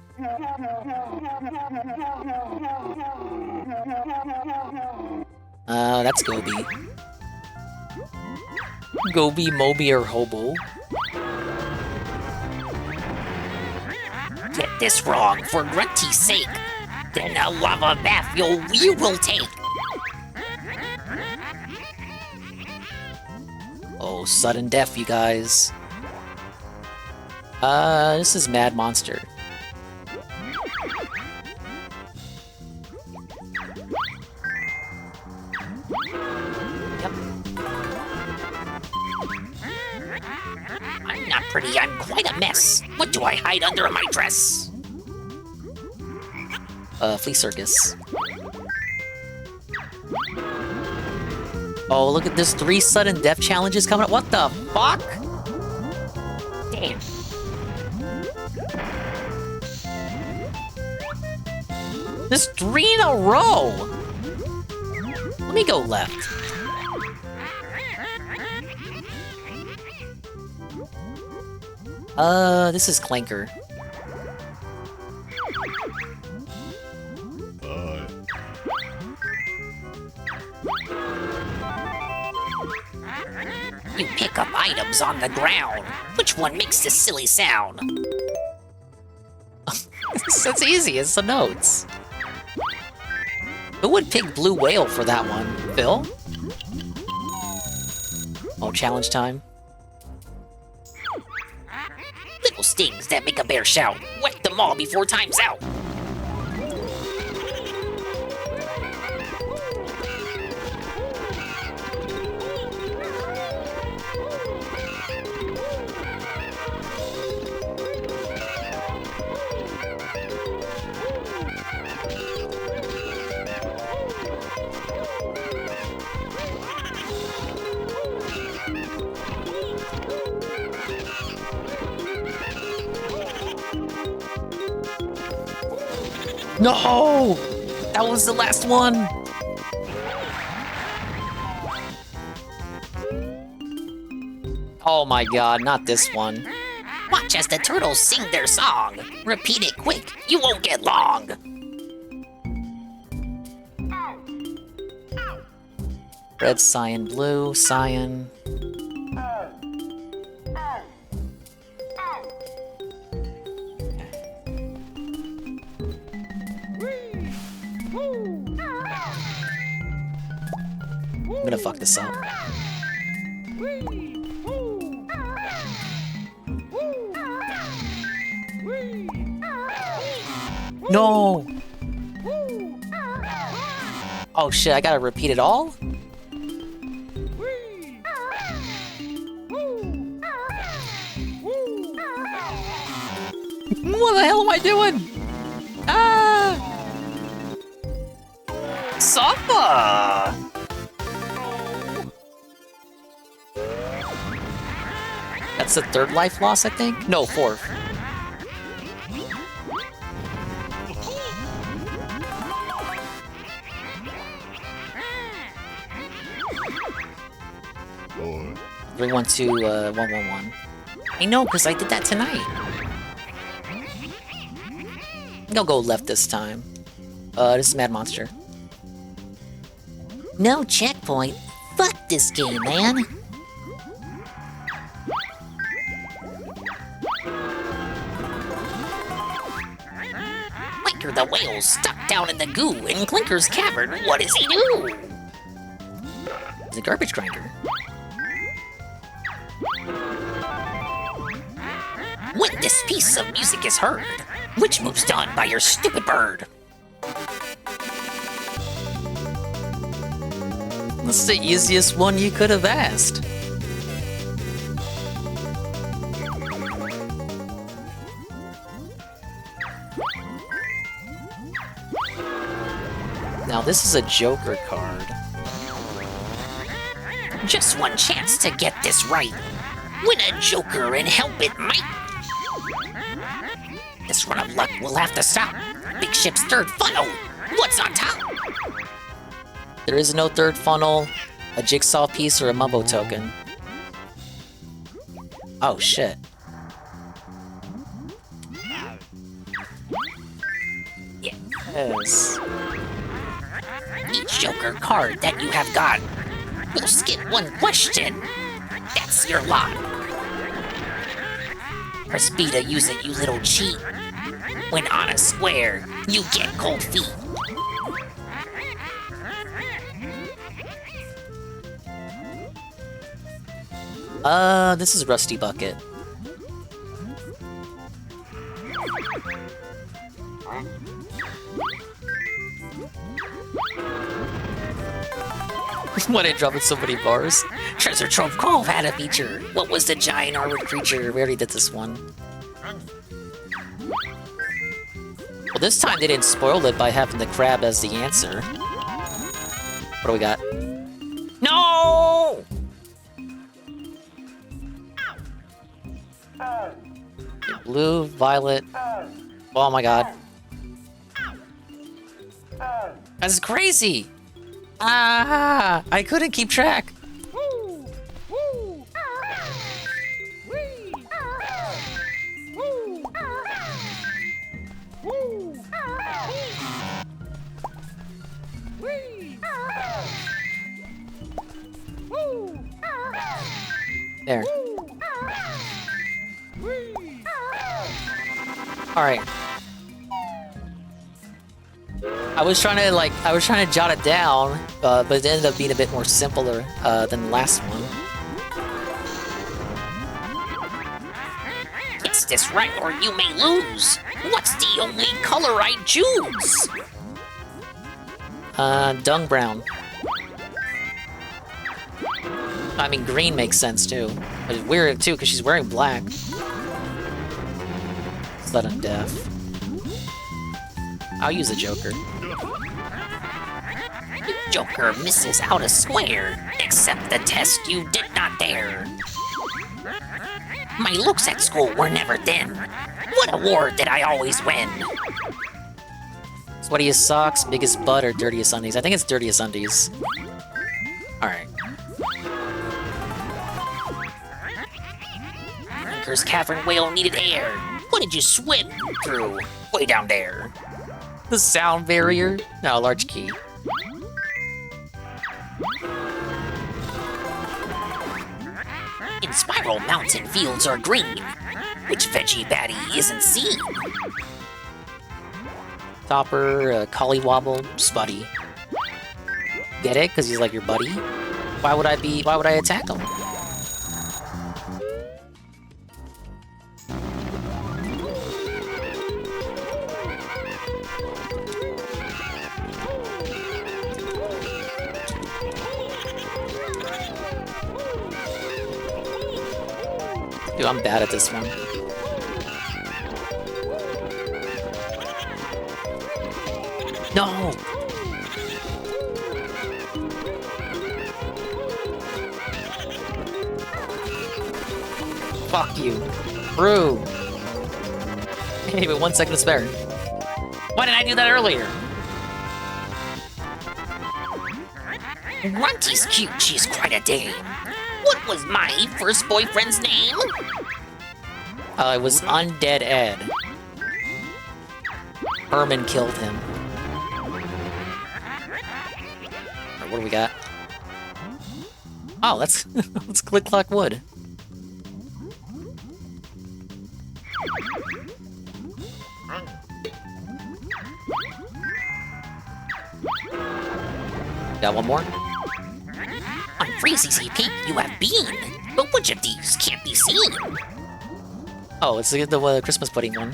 F: That's Gobi. Gobi, Moby, or Hobo?
K: Get this wrong for Grunty's sake. Then a lava bath you will take.
F: Oh, sudden death, you guys. This is Mad Monster.
K: Yep. I'm not pretty, I'm quite a mess. What do I hide under my dress?
F: Flea Circus. Oh, look at this 3 sudden death challenges coming up. What the fuck?
K: Damn.
F: There's 3 in a row! Let me go left. This is Clanker.
K: You pick up items on the ground. Which one makes this silly sound?
F: That's easy, it's the notes. Who would pick Blue Whale for that one? Phil? Oh, challenge time.
K: Little stings that make a bear shout. Whack them all before time's out.
F: No! That was the last one! Oh my god, not this one.
K: Watch as the turtles sing their song. Repeat it quick, you won't get long.
F: Red, cyan, blue, cyan. I'm gonna fuck this up. No! Oh shit, I gotta repeat it all? What the hell am I doing? Ah! Samba! That's the third life loss, I think? No, fourth. Three, 1, 2, 1, 1, 1. I know, because I did that tonight. I'll go left this time. This is Mad Monster.
K: No checkpoint. Fuck this game, man. Clinker the whale's stuck down in the goo in Clinker's cavern. What does he do?
F: It's a garbage grinder.
K: When this piece of music is heard, which move's done by your stupid bird?
F: That's the easiest one you could have asked. Now this is a Joker card.
K: Just one chance to get this right. Win a Joker and help it might. This run of luck will have to stop. Big ship's third funnel. What's on top?
F: There is no third funnel, a jigsaw piece, or a mumbo token. Oh shit. Yes.
K: Each Joker card that you have got will skip one question. That's your lot. Press B to use it, you little cheat. When on a square, you get cold feet.
F: This is Rusty Bucket. Why did I drop in so many bars?
K: Treasure Trove Cove had a feature. What was the giant armored creature?
F: We already did this one. Well, this time they didn't spoil it by having the crab as the answer. What do we got?
K: No!
F: Blue, violet. Oh my god. That's crazy! Ah! I couldn't keep track. There. Alright. I was trying to jot it down, but it ended up being a bit more simpler than the last one.
K: It's this right or you may lose. What's the only color I choose?
F: Dung brown. I mean, green makes sense too. But it's weird too, because she's wearing black. Sudden death. I'll use a Joker.
K: Joker misses out a square. Accept the test you did not dare. My looks at school were never thin. What award did I always win?
H: Sweatiest socks, biggest butt, or dirtiest undies? I think it's dirtiest undies. Alright.
K: Anchor's cavern whale needed air. What did you swim through? Way down there.
H: The sound barrier? No, large key.
K: In Spiral Mountain, fields are green. Which veggie baddie isn't seen?
H: Topper, Collywobble, Spuddy. Get it? Because he's like your buddy? Why would I attack him? Dude, I'm bad at this one. No! Fuck you. Rude. Hey, but 1 second to spare.
K: Why didn't I do that earlier? Grunty's cute, she's quite a dame. What was my first boyfriend's name?
H: It was Undead Ed. Herman killed him. Alright, what do we got? Oh, let's let's click clock wood. Got one more?
K: On Freezy Peak, you have been, but which of these can't be seen?
H: Oh, it's the Christmas pudding one.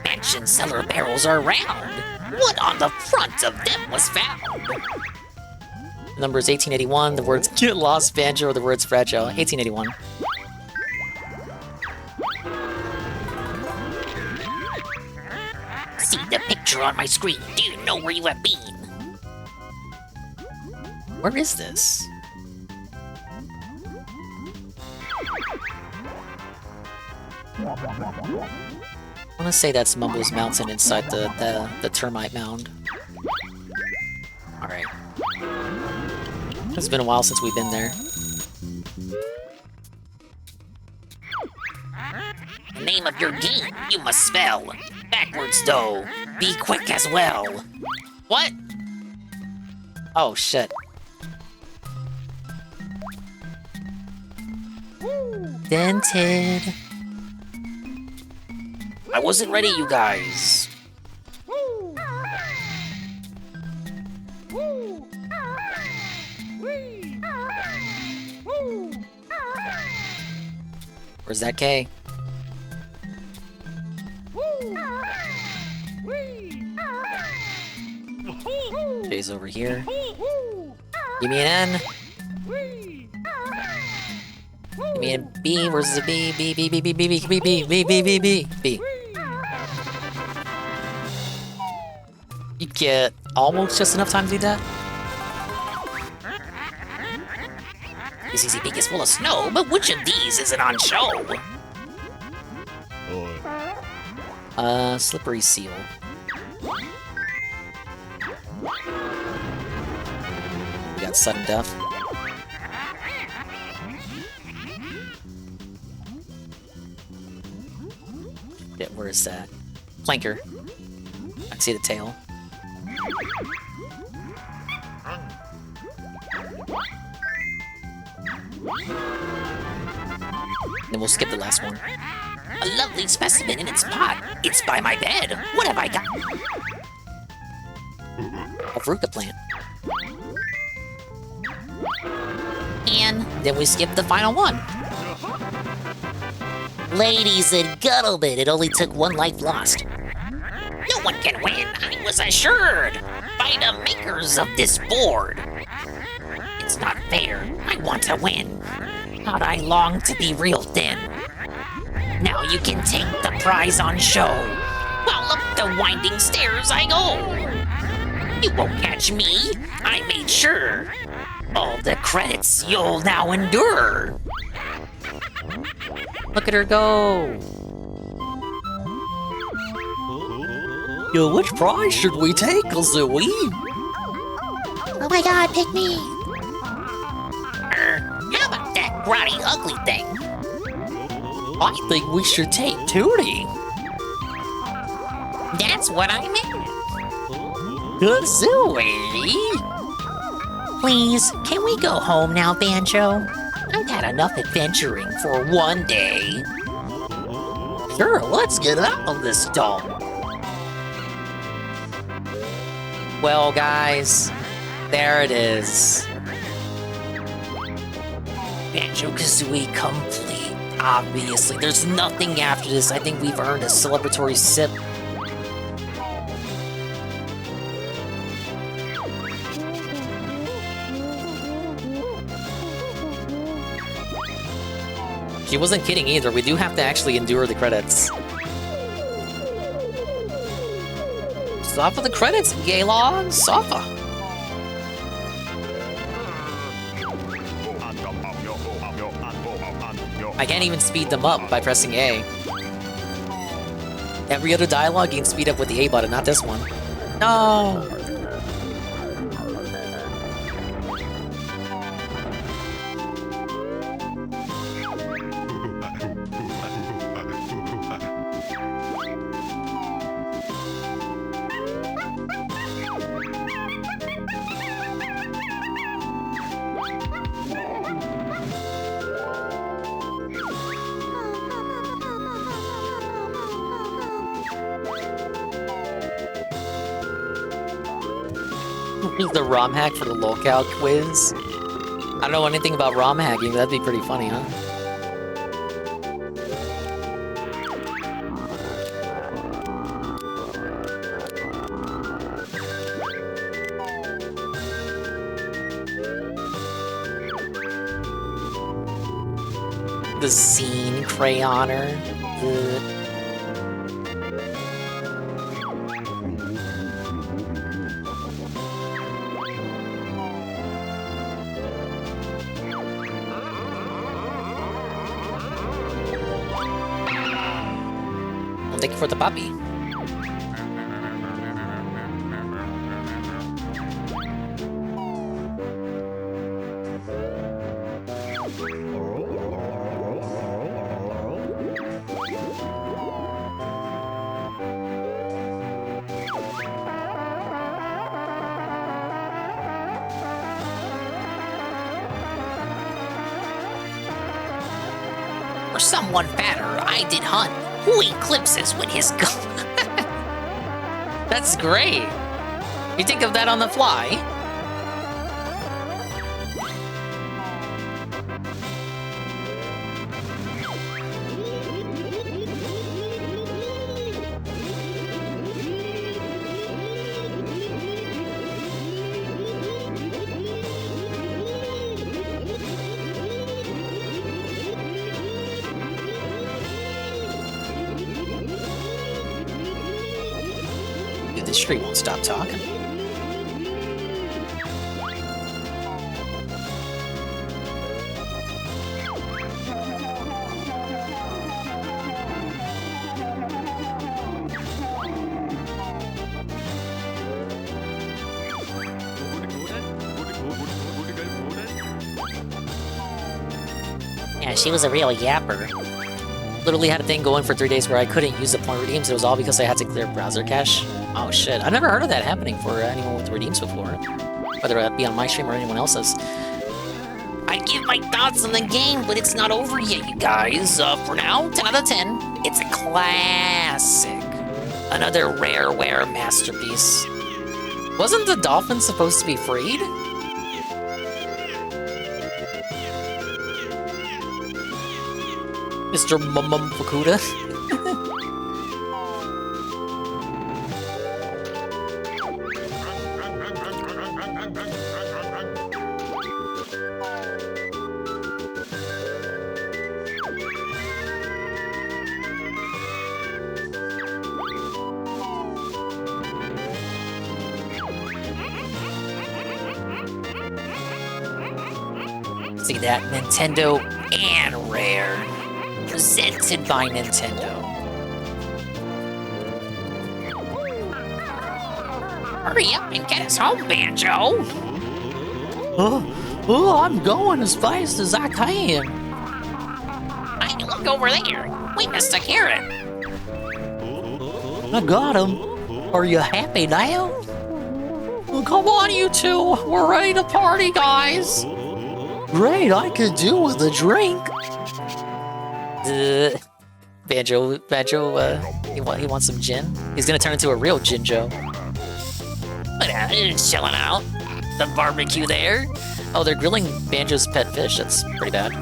K: Mansion cellar barrels are round. What on the front of them was found?
H: The number is 1881. The words "get lost, Banjo," or the words "fragile." 1881.
K: See the picture on my screen. Do you know where you have been?
H: Where is this? I want to say that's Mumbo's Mountain inside the termite mound. Alright. It's been a while since we've been there.
K: The name of your game you must spell. Backwards though. Be quick as well.
H: What? Oh shit. Dented.
K: I wasn't ready, you guys.
H: Where's that K? J's over here. Give me an N. Give me a B. Where's the B? B, B, B, B, B, B, B, B, B, B, B, B, B. You get almost just enough time to do that?
K: This easy peak is full of snow, but which of these isn't on show?
H: Slippery seal. We got sudden death. Yeah, where is that? Planker. I can see the tail. Then we'll skip the last one.
K: A lovely specimen in its pot. It's by my bed. What have I got?
H: A Veruca plant.
K: And
H: then we skip the final one.
K: Ladies and gentlemen, it only took one life lost. No one can win, I was assured, by the makers of this board. It's not fair, I want to win. How'd I long to be real thin. Now you can take the prize on show. While up the winding stairs I go. You won't catch me, I made sure. All the credits you'll now endure.
H: Look at her go. Yo, which prize should we take, Kazooie?
K: Oh my god, pick me! How about that grotty ugly thing?
H: I think we should take Tootie.
K: That's what I meant!
H: Kazooie!
K: Please, can we go home now, Banjo? I've had enough adventuring for one day.
H: Sure, let's get out of this dome. Well, guys, there it is. Banjo-Kazooie complete. Obviously, there's nothing after this. I think we've earned a celebratory sip. She wasn't kidding either. We do have to actually endure the credits. Stop for the credits, Gaylon. Safa. I can't even speed them up by pressing A. Every other dialogue you can speed up with the A button, not this one. No! The ROM hack for the locale quiz. I don't know anything about ROM hacking, but that'd be pretty funny, huh? The scene crayoner. Thank you for the puppy.
K: For someone fatter, I did hunt. Who eclipses with his gun?
H: That's great. You think of that on the fly? This tree won't stop talking.
K: Yeah, she was a real yapper.
H: Literally had a thing going for 3 days where I couldn't use the point redeems. It was all because I had to clear browser cache. Oh shit, I've never heard of that happening for anyone with redeems before. Whether it be on my stream or anyone else's.
K: I give my thoughts on the game, but it's not over yet, you guys. For now, 10 out of 10. It's a classic.
H: Another rareware masterpiece. Wasn't the dolphin supposed to be freed? Mr. Mum Fukuda? See that? Nintendo and Rare. Presented by Nintendo.
K: Hurry up and get us home, Banjo.
H: I'm going as fast as I can.
K: Hey, look over there. We missed a carrot.
H: I got him. Are you happy now?
F: Well, come on, you two. We're ready to party, guys.
H: Great, I could do with a drink.
F: Banjo, he wants some gin. He's gonna turn into a real Jinjo.
K: Chilling out.
F: The barbecue there. Oh, they're grilling Banjo's pet fish. That's pretty bad.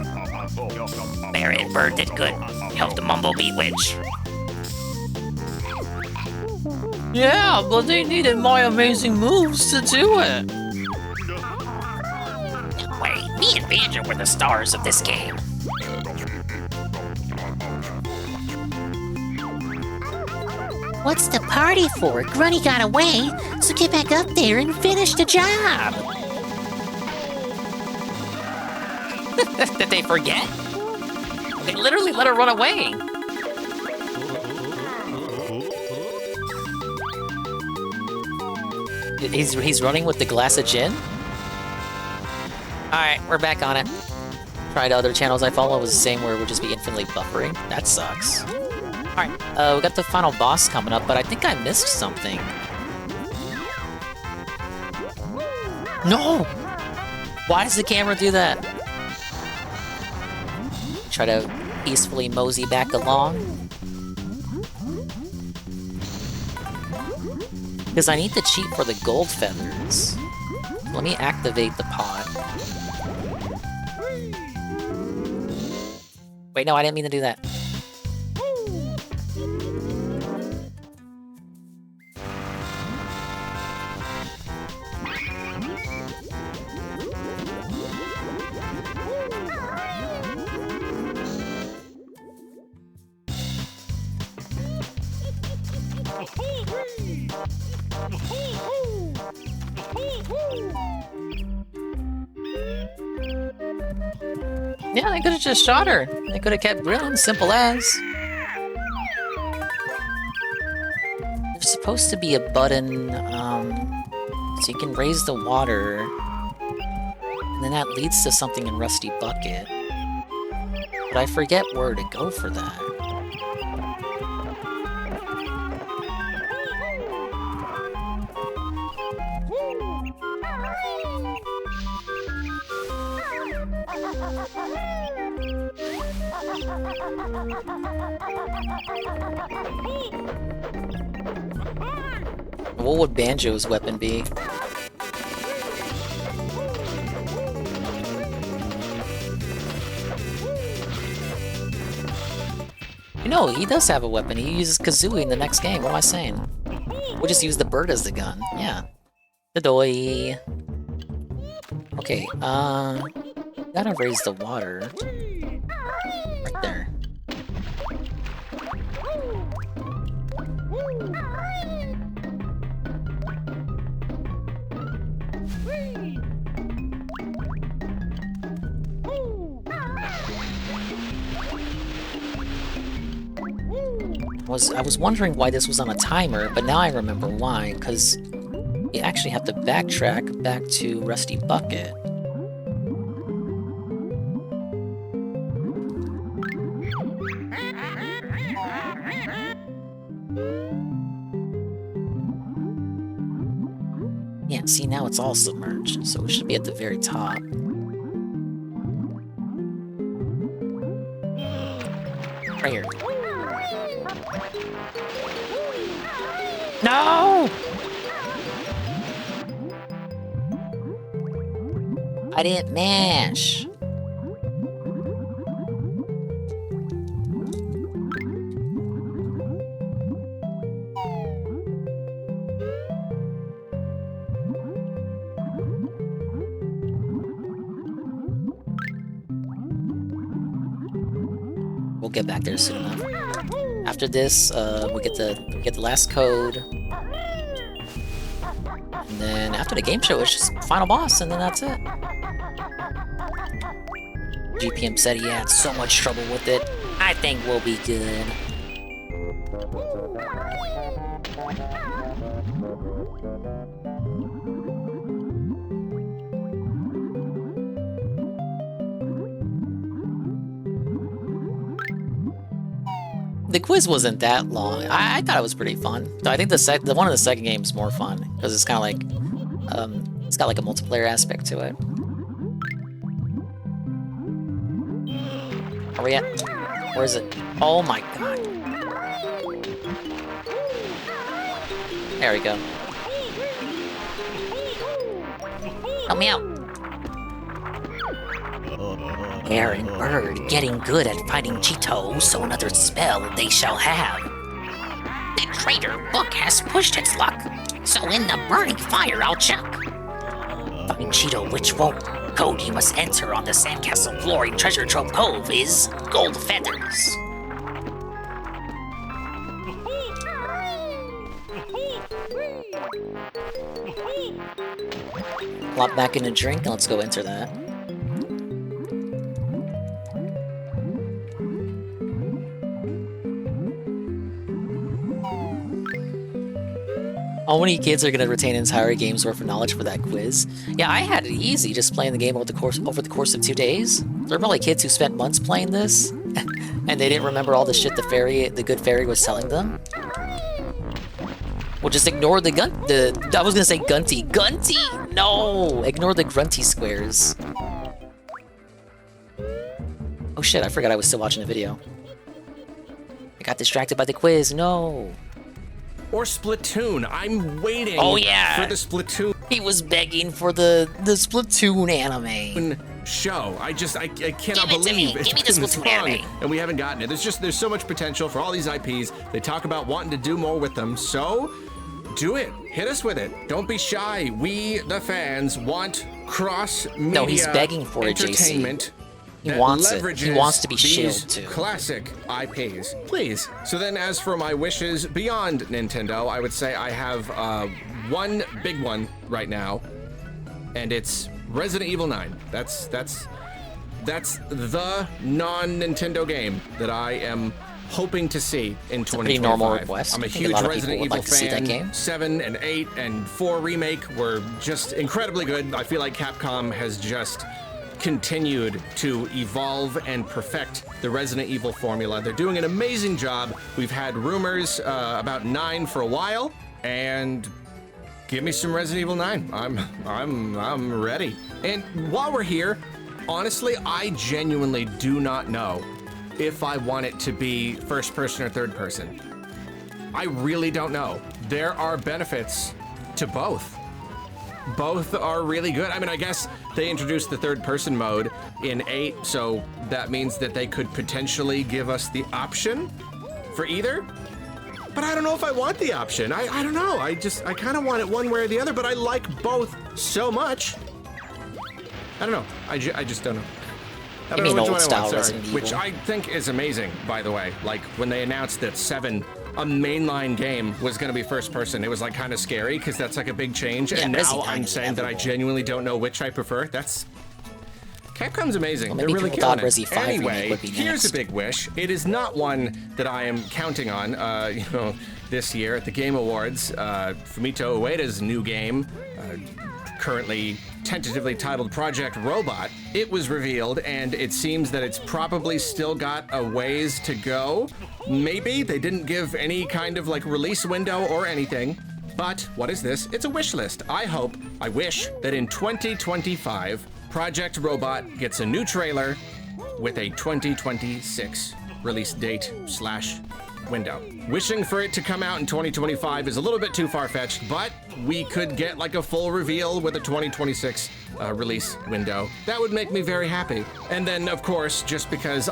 K: Bear and Bird did good. Helped the Mumblebee Witch.
F: Yeah, but they needed my amazing moves to do it.
K: Wait, me and Banjo were the stars of this game. What's the party for? Grunty got away, so get back up there and finish the job.
F: Did they forget? They literally let her run away. He's running with the glass of gin? Alright, we're back on it. Tried other channels I follow, it was the same where we'll just be infinitely buffering. That sucks. Alright, we got the final boss coming up, but I think I missed something. No! Why does the camera do that? Try to peacefully mosey back along. Because I need the cheat for the gold feathers. Let me activate the pot. Wait, no, I didn't mean to do that. Yeah, they could have just shot her. They could have kept grilling, simple as. There's supposed to be a button, so you can raise the water, and then that leads to something in Rusty Bucket. But I forget where to go for that. What would Banjo's weapon be? You know, he does have a weapon. He uses Kazooie in the next game. What am I saying? We'll just use the bird as the gun. Yeah. The doy. Okay, gotta raise the water. Right there. I was wondering why this was on a timer, but now I remember why, because you actually have to backtrack back to Rusty Bucket. Yeah, see, now it's all submerged, so it should be at the very top. Right here. No! I didn't mash. We'll get back there soon enough. After this, we get the last code. And then after the game show, it's just final boss, and then that's it. GPM said he had so much trouble with it. I think we'll be good.
H: The quiz wasn't that long. I thought it was pretty fun. So I think the one of the second game is more fun because it's kind of like it's got like a multiplayer aspect to it. Are we at? Where is it? Oh my god! There we go. Help me out.
K: Air and Bird getting good at fighting Cheeto, so another spell they shall have. The traitor book has pushed its luck, so in the burning fire I'll chuck. Find Cheeto, which won't. Code you must enter on the sandcastle floor in Treasure Trove Cove is gold feathers.
H: Plop back in a drink and let's go enter that. How many kids are gonna retain entire game's worth of knowledge for that quiz? Yeah, I had it easy just playing the game over the course of 2 days. There are probably kids who spent months playing this, and they didn't remember all the shit the good fairy was telling them. Well, just ignore the I was gonna say Gunty. Gunty! No! Ignore the grunty squares. Oh shit, I forgot I was still watching the video. I got distracted by the quiz, no!
T: Or Splatoon. I'm waiting
H: for the
T: Splatoon.
H: He was begging for the Splatoon anime
T: show. I cannot believe it's been this long and we haven't gotten it. There's so much potential for all these IPs. They talk about wanting to do more with them, so do it. Hit us with it. Don't be shy. We, the fans, want cross-media
H: No, he's begging for it,
T: entertainment.
H: He wants it. He wants to be shielded too.
T: Classic IPs, please. So then, as for my wishes beyond Nintendo, I would say I have one big one right now, and it's Resident Evil 9. That's the non-Nintendo game that I am hoping to see in 2025.
H: Pretty normal request.
T: I'm a huge Resident Evil fan. 7 and 8 and 4 remake were just incredibly good. I feel like Capcom has just continued to evolve and perfect the Resident Evil formula. They're doing an amazing job. We've had rumors about 9 for a while, and give me some Resident Evil 9. I'm ready. And while we're here, honestly, I genuinely do not know if I want it to be first person or third person. I really don't know. There are benefits to both. Both are really good. I mean, I guess they introduced the third-person mode in 8, so that means that they could potentially give us the option for either. But I don't know if I want the option. I don't know. I kind of want it one way or the other, but I like both so much. I don't know. I just don't know. I don't know which one I want, sorry. Which I think is amazing, by the way. Like, when they announced that 7, a mainline game, was going to be first person, it was like kind of scary because that's like a big change. Yeah, and now I'm saying that I genuinely don't know which I prefer. That's Capcom's amazing.
H: Well,
T: they're really killing it. Anyway,
H: be
T: here's a big wish. It is not one that I am counting on. This year at the Game Awards, Fumito Ueda's new game, currently tentatively titled Project Robot, it was revealed, and it seems that it's probably still got a ways to go. Maybe they didn't give any kind of like release window or anything, but what is this? It's a wish list. I wish that in 2025, Project Robot gets a new trailer with a 2026 release date / window. Wishing for it to come out in 2025 is a little bit too far-fetched, but we could get like a full reveal with a 2026 release window. That would make me very happy. And then, of course, just because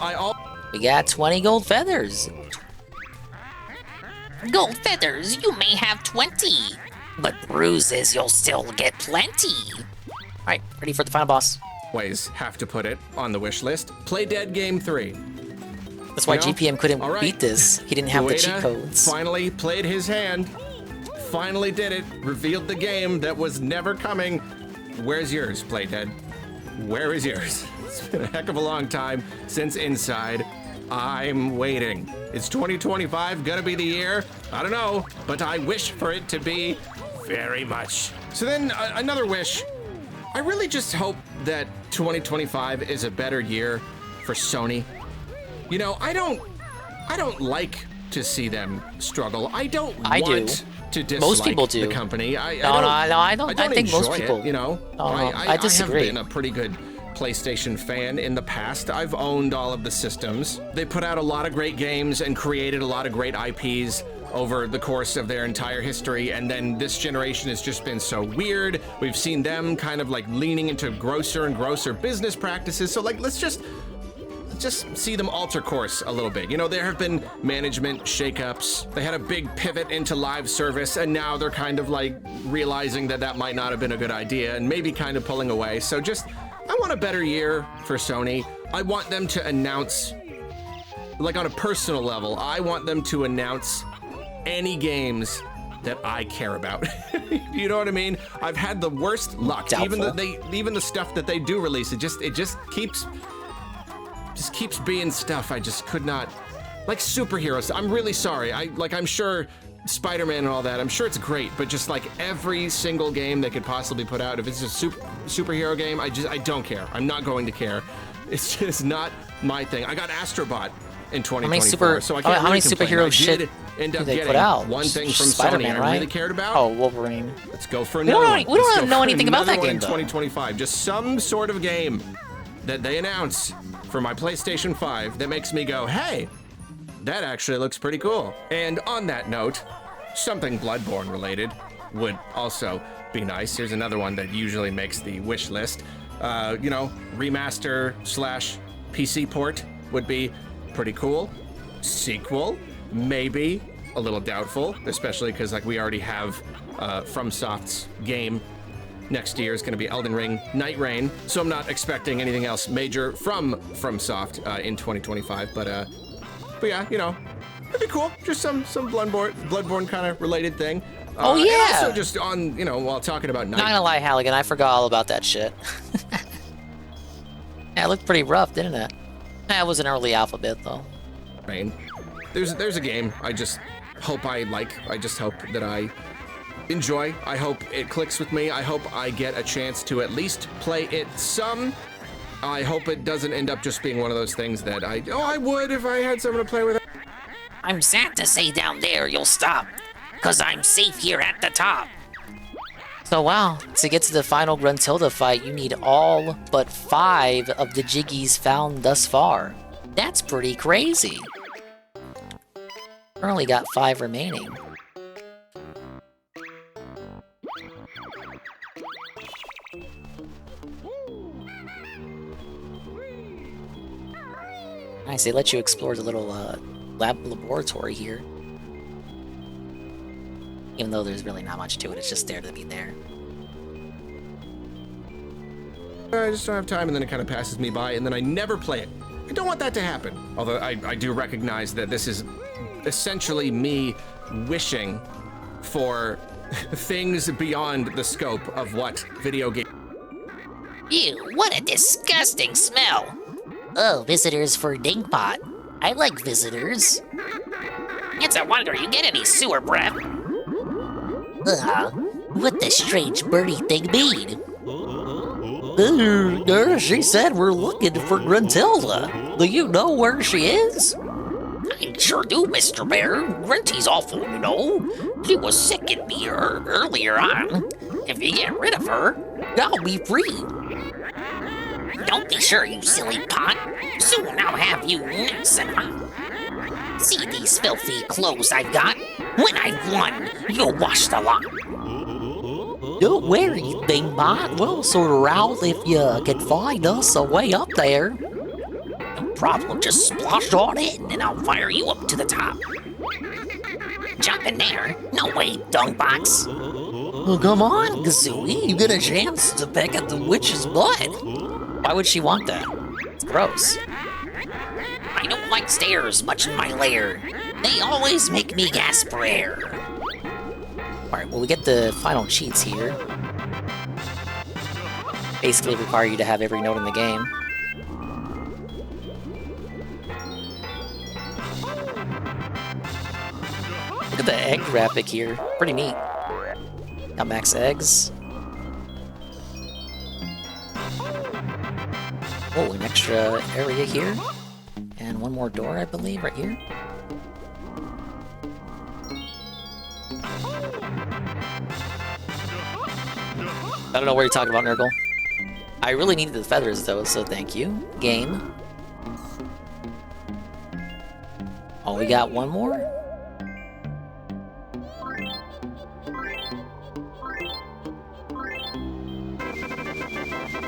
H: we got 20 gold feathers.
K: Gold feathers, you may have 20, but bruises, you'll still get plenty.
H: All right, ready for the final boss.
T: Ways have to put it on the wish list. Play Dead Game 3.
H: That's why GPM couldn't beat this. He didn't have the cheat codes.
T: Finally played his hand. Finally did it. Revealed the game that was never coming. Where's yours, Play Dead? Where is yours? It's been a heck of a long time since Inside. I'm waiting. Is 2025 gonna be the year? I don't know, but I wish for it to be very much. So then another wish. I really just hope that 2025 is a better year for Sony. You know, I don't like to see them struggle. I don't want to dislike
H: most people do.
T: the company.
H: I don't. I think most people.
T: It, you know,
H: I disagree.
T: I have been a pretty good PlayStation fan in the past. I've owned all of the systems. They put out a lot of great games and created a lot of great IPs over the course of their entire history, and then this generation has just been so weird. We've seen them kind of like leaning into grosser and grosser business practices. So like, let's just see them alter course a little bit. You know, there have been management shakeups. They had a big pivot into live service, and now they're kind of like realizing that that might not have been a good idea and maybe kind of pulling away. So just, I want a better year for Sony. I want them to announce, like on a personal level, I want them to announce any games that I care about. You know what I mean? I've had the worst luck.
H: Doubtful.
T: Even the stuff that they do release, it just keeps being stuff I just could not, like superheroes. I'm really sorry. I'm sure Spider-Man and all that, I'm sure it's great, but just like every single game they could possibly put out, if it's a superhero game, I don't care. I'm not going to care. It's just not my thing. I got Astro Bot in 2024, so I can't
H: how many
T: really complain.
H: superhero
T: I
H: shit
T: did end up
H: they
T: getting
H: put out?
T: one thing from
H: Spider-Man,
T: Sony
H: right?
T: I really cared about.
H: Oh, Wolverine.
T: Let's go for
H: We
T: another
H: don't
T: one. Let's go
H: know
T: for
H: anything about
T: another
H: that
T: one
H: game,
T: in
H: though.
T: 2025. Just some sort of game that they announce for my PlayStation 5 that makes me go, hey, that actually looks pretty cool. And on that note, something Bloodborne related would also be nice. Here's another one that usually makes the wish list. You know, remaster / PC port would be pretty cool. Sequel, maybe a little doubtful, especially because like we already have FromSoft's game. Next year is going to be Elden Ring Night Rain, so I'm not expecting anything else major from FromSoft in 2025. But yeah, you know, it'd be cool. Just some Bloodborne kind of related thing.
H: Oh yeah.
T: And also just on, you know, while talking about
H: Not gonna lie, Halligan, I forgot all about that shit. Yeah, it looked pretty rough, didn't it? It was an early alpha bit though.
T: Rain. There's a game I just hope I like. I just hope that I enjoy. I hope it clicks with me. I hope I get a chance to at least play it some. I hope it doesn't end up just being one of those things that I would if I had someone to play with.
K: I'm sad to say down there you'll stop, 'cause I'm safe here at the top.
H: So wow, to get to the final Gruntilda fight, you need all but 5 of the Jiggies found thus far. That's pretty crazy. Only got 5 remaining. Nice, they let you explore the little laboratory here. Even though there's really not much to it, it's just there to be there.
T: I just don't have time, and then it kind of passes me by, and then I never play it. I don't want that to happen. Although I do recognize that this is essentially me wishing for things beyond the scope of what video game.
K: Ew, what a disgusting smell. Oh, visitors for Dingpot. I like visitors. It's a wonder you get any sewer breath. What the strange birdie thing mean?
H: She said we're looking for Gruntilda. Do you know where she is?
K: I sure do, Mr. Bear. Grunty's awful, you know. She was sicking me earlier on. If you get rid of her,
H: I'll be free.
K: Don't be sure, you silly pot. Soon I'll have you nice and hot. See these filthy clothes I've got? When I've won, you'll wash the lot.
H: Don't worry, Dingbot. We'll sort her out if you can find us a way up there.
K: No problem, just splosh on in and I'll fire you up to the top. Jump in there. No way, dungbox.
H: Well, come on, Kazooie. You get a chance to peck at the witch's butt. Why would she want that? It's gross.
K: I don't like stairs much in my lair. They always make me gasp for air.
H: Alright, well, we get the final cheats here. Basically require you to have every note in the game. Look at the egg graphic here. Pretty neat.
F: Got max eggs. Oh, an extra area here. And one more door, I believe, right here. I don't know what you're talking about, Nurgle. I really needed the feathers, though, so thank you. Game. Oh, we got one more?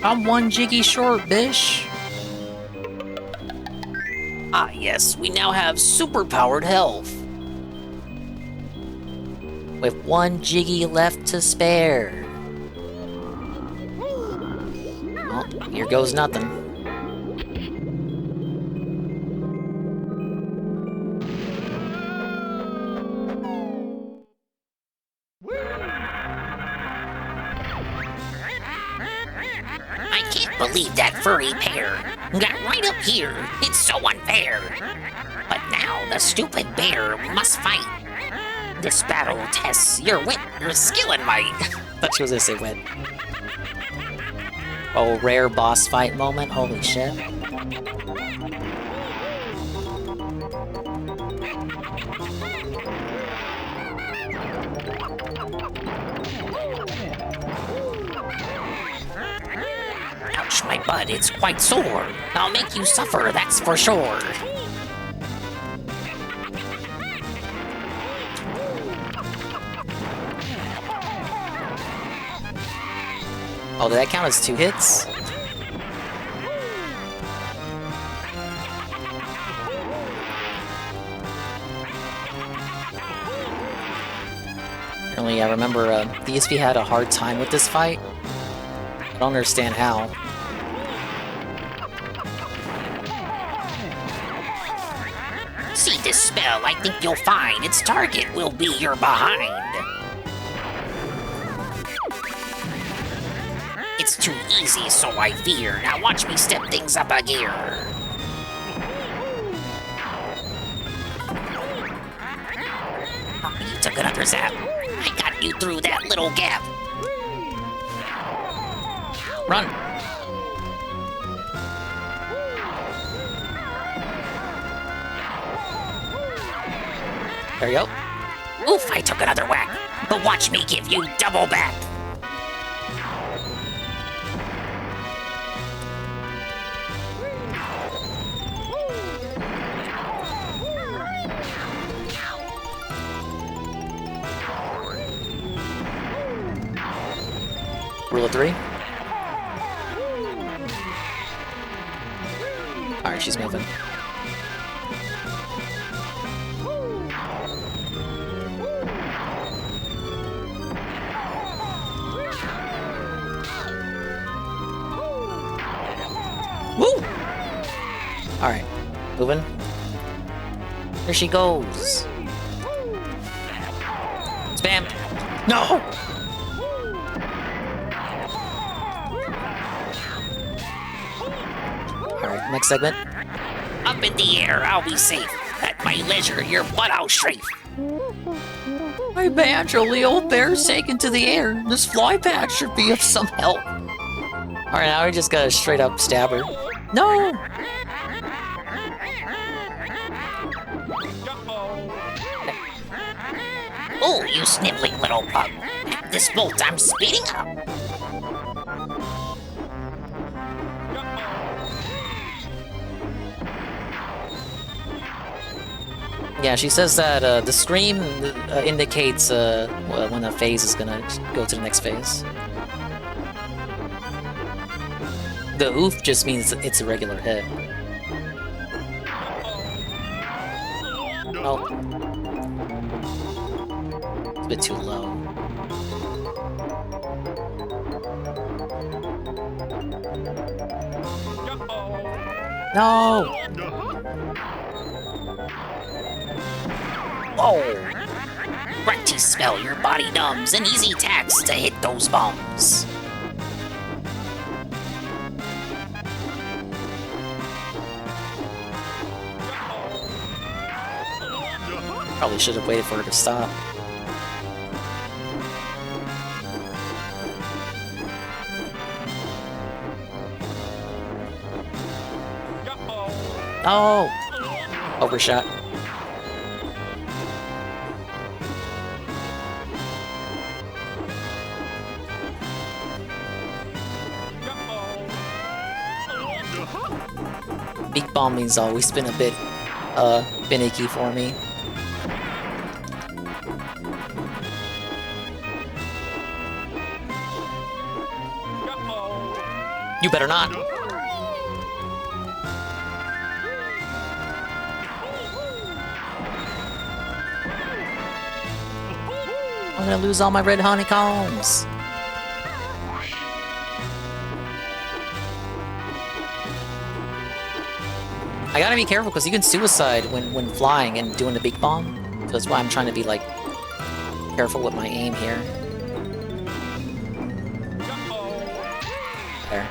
F: I'm one jiggy short, bish. Ah, yes, we now have super-powered health. With one jiggy left to spare. Oh, here goes nothing.
K: I can't believe that furry pair got right up here. It's so unfair. But now the stupid bear must fight. This battle tests your wit, your skill, and might.
F: Thought she was gonna say win. Oh, rare boss fight moment. Holy shit.
K: Ouch, my butt, it's quite sore. I'll make you suffer, that's for sure.
F: Oh, did that count as 2 hits? Apparently, I remember DSP had a hard time with this fight. I don't understand how.
K: See this spell, I think you'll find its target will be your behind. It's too easy, so I fear. Now watch me step things up a gear. Oh, you took another zap. I got you through that little gap.
F: Run! There you go.
K: Oof, I took another whack. But watch me give you double back.
F: Rule of 3. Alright, she's moving. Woo! Alright, moving. There she goes. Spam! No! Alright, next segment.
K: Up in the air, I'll be safe. At my leisure, your butt I'll strafe.
F: My Banjo-Kazooie bear's taken to the air. This fly patch should be of some help. Alright, now we just gotta straight up stab her. No!
K: Oh, you sniveling little pug. At this bolt, I'm speeding up.
F: Yeah, she says that the scream indicates when a phase is gonna go to the next phase. The oof just means it's a regular hit. Oh. It's a bit too low. No!
K: Oh! Grunty spell, your body numbs. An easy tax to hit those bums.
F: Probably should have waited for her to stop. Oh! Overshot. Big bombing's always been a bit, finicky for me. You better not. I'm gonna lose all my red honeycombs. I gotta be careful because you can suicide when flying and doing the big bomb. So that's why I'm trying to be like careful with my aim here. There.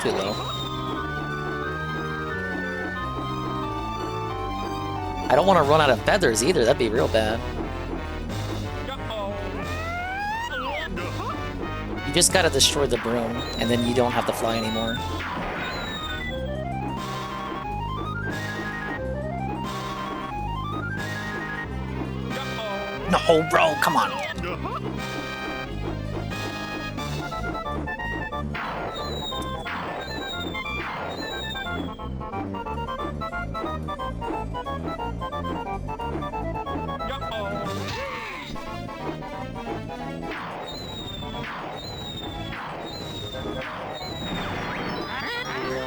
F: Too low. I don't want to run out of feathers either, that'd be real bad. You just gotta destroy the broom, and then you don't have to fly anymore.
K: No, bro, come on.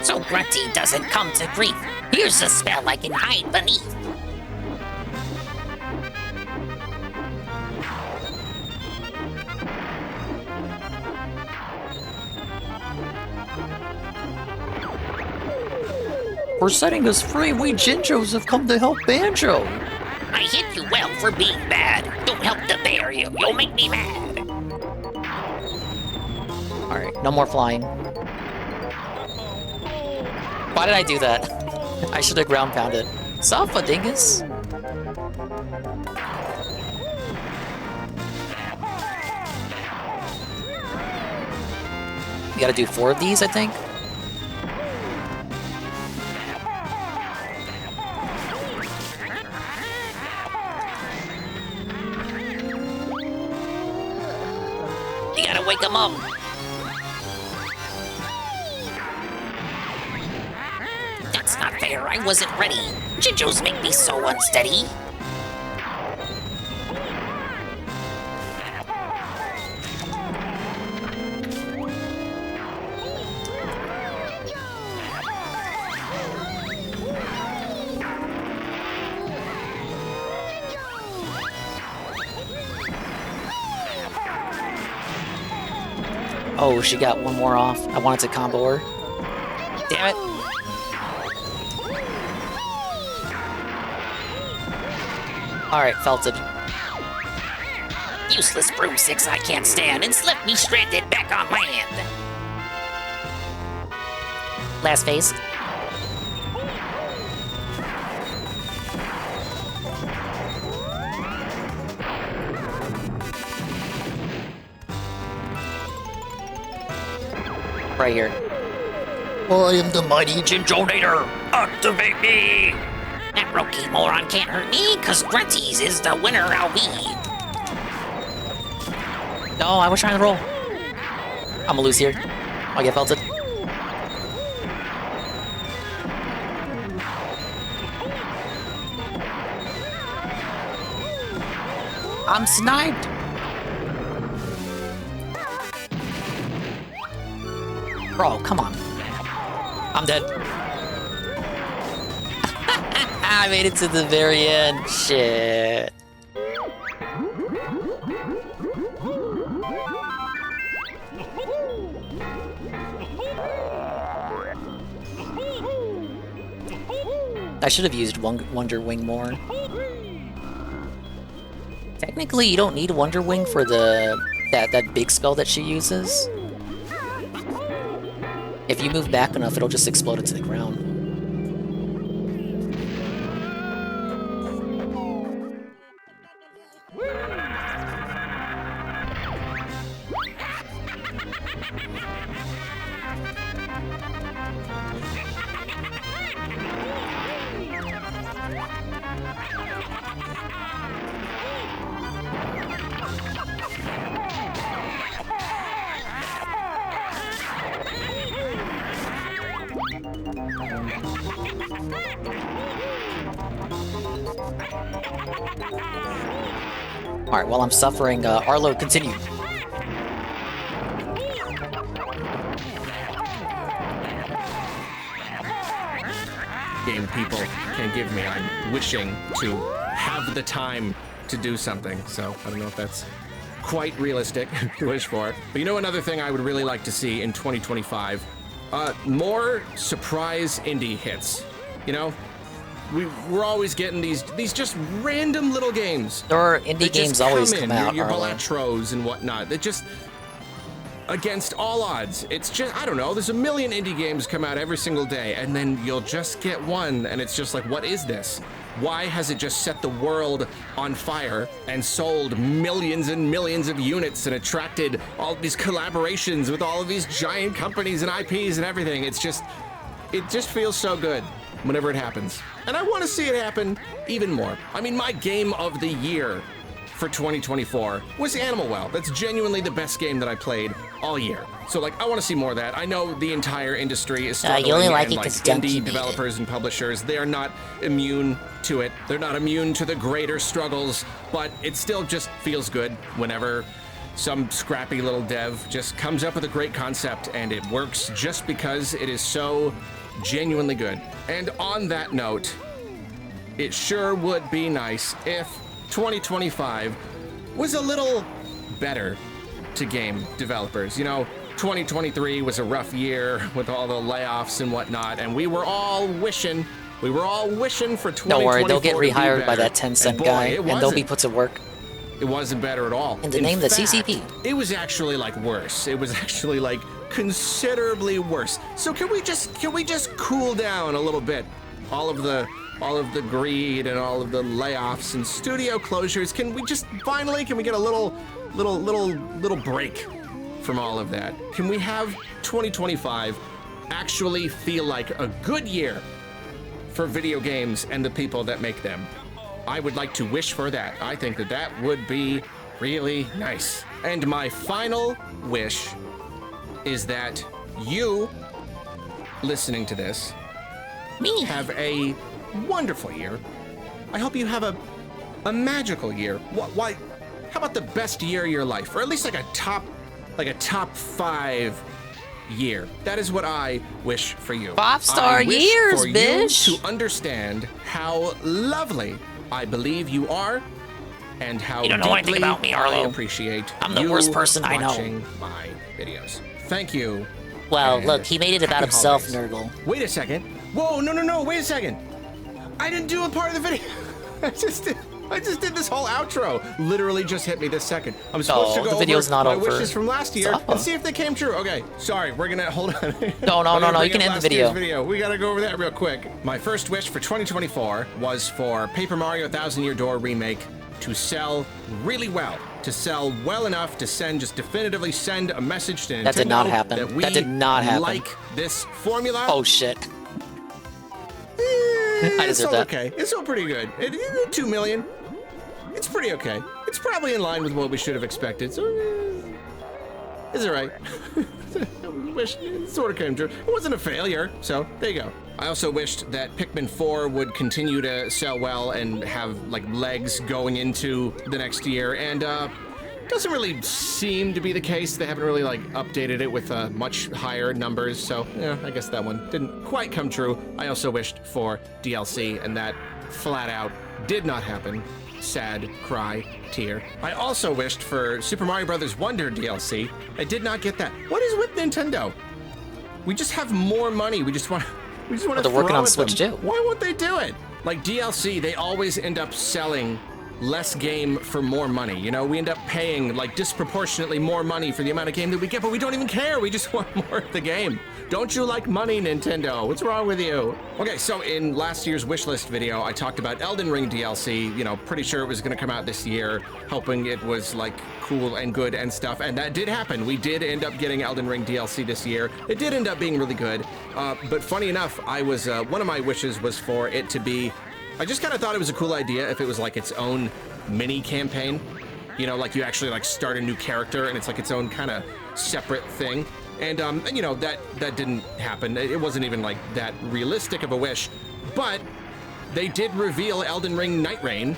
K: So Grunty doesn't come to grief. Here's a spell I can hide beneath.
F: For setting us free, we Jinjos have come to help Banjo.
K: I hit you well for being bad. Don't help the bear, you'll make me mad.
F: Alright, no more flying. Why did I do that? I should have ground pounded. Safa dingus. You gotta do 4 of these, I think.
K: You gotta wake him up. That's not fair, I wasn't ready. Jinjos make me so unsteady.
F: Oh, she got one more off. I wanted to combo her. Damn it. Alright, felted.
K: Useless broom 6 I can't stand, and left me stranded back on land.
F: Last phase. Right here.
K: I am the mighty Jinjonator. Activate me! That rookie moron can't hurt me, cause Grunty's is the winner I'll be.
F: No, I was trying to roll. I'm gonna lose here. I'll get felted. I'm sniped. Bro, come on. I'm dead. I made it to the very end. Shit. I should have used Wonder Wing more. Technically, you don't need Wonder Wing for that big spell that she uses. If you move back enough, it'll just explode it to the ground. All right, while I'm suffering, Arlo, continue.
T: Game people can give me. I'm wishing to have the time to do something, so I don't know if that's quite realistic to wish for. But you know another thing I would really like to see in 2025? More surprise indie hits. You know? We're always getting these just random little games.
F: There are indie games always come out.
T: Your Balatros and whatnot. They just, against all odds, it's just, I don't know, there's a million indie games come out every single day, and then you'll just get one, and it's just like, what is this? Why has it just set the world on fire and sold millions and millions of units and attracted all these collaborations with all of these giant companies and IPs and everything? It just feels so good whenever it happens. And I want to see it happen even more. I mean, my game of the year for 2024 was Animal Well. That's genuinely the best game that I played all year. So, like, I want to see more of that. I know the entire industry is struggling,
K: you only like
T: and,
K: it 'cause
T: indie developers and publishers, they are not immune to it. They're not immune to the greater struggles, but it still just feels good whenever some scrappy little dev just comes up with a great concept and it works just because it is so genuinely good. And on that note, it sure would be nice if 2025 was a little better to game developers. You know, 2023 was a rough year with all the layoffs and whatnot, and we were all wishing for 2024.
F: Don't worry, they'll get
T: to be
F: rehired by
T: better.
F: that 10-cent
T: And boy,
F: guy,
T: it
F: and they'll
T: wasn't.
F: be put to work.
T: It wasn't better at all.
F: In the name of the
T: fact,
F: CCP.
T: It was actually like worse. It was actually like considerably worse. So can we just cool down a little bit? All of the greed and all of the layoffs and studio closures. Can we just finally get a little break from all of that? Can we have 2025 actually feel like a good year for video games and the people that make them? I would like to wish for that. I think that would be really nice. And my final wish is that you, listening to this, have a wonderful year. I hope you have a magical year. Why? How about the best year of your life, or at least like a top 5 year? That is what I wish for you.
F: 5-star years,
T: for
F: bitch.
T: you to understand how lovely I believe you are, and how
K: You don't know anything
T: deeply
K: about me,
T: I
K: Arlo.
T: appreciate
K: I'm the
T: you
K: worst person I know.
T: watching my videos. Thank you.
F: Well,
T: and
F: look, he made it about
T: happy
F: himself,
T: holidays.
F: Nurgle.
T: Wait a second. Whoa, no, wait a second. I didn't do a part of the video. I just did this whole outro. Literally just hit me this second. I'm supposed to go
F: the video's
T: over
F: not
T: my
F: over.
T: wishes from last year and see if they came true. Okay, sorry, we're gonna hold on.
F: No, you can end the video.
T: We gotta go over that real quick. My first wish for 2024 was for Paper Mario Thousand Year Door Remake to sell really well. To sell well enough to definitively send a message to Nintendo
F: That did not happen.
T: that we
F: That did not happen.
T: like this formula.
F: Oh, shit. I
T: It's
F: deserve
T: all
F: that.
T: okay. It's all pretty good. 2 million. It's pretty okay. It's probably in line with what we should have expected. So it's all right. Wish it sort of came true. It wasn't a failure, so there you go. I also wished that Pikmin 4 would continue to sell well and have like legs going into the next year, and doesn't really seem to be the case. They haven't really like updated it with much higher numbers, so yeah, I guess that one didn't quite come true. I also wished for DLC, and that flat out did not happen. Sad cry tear. I also wished for Super Mario Bros. Wonder DLC. I did not get that. What is with Nintendo? We just have more money. We just want to.
F: They're working on Switch too.
T: Why won't they do it? Like DLC, they always end up selling less game for more money. You know, we end up paying like disproportionately more money for the amount of game that we get, but we don't even care. We just want more of the game. Don't you like money, Nintendo? What's wrong with you? Okay, so in last year's wishlist video, I talked about Elden Ring DLC. You know, pretty sure it was going to come out this year, hoping it was like cool and good and stuff, and that did happen. We did end up getting Elden Ring DLC this year. It did end up being really good, but funny enough, I was one of my wishes was for it to be. I just kind of thought it was a cool idea if it was like its own mini campaign. You know, like you actually like start a new character and it's like its own kind of separate thing. And you know, that didn't happen. It wasn't even like that realistic of a wish, but they did reveal Elden Ring Night Rain,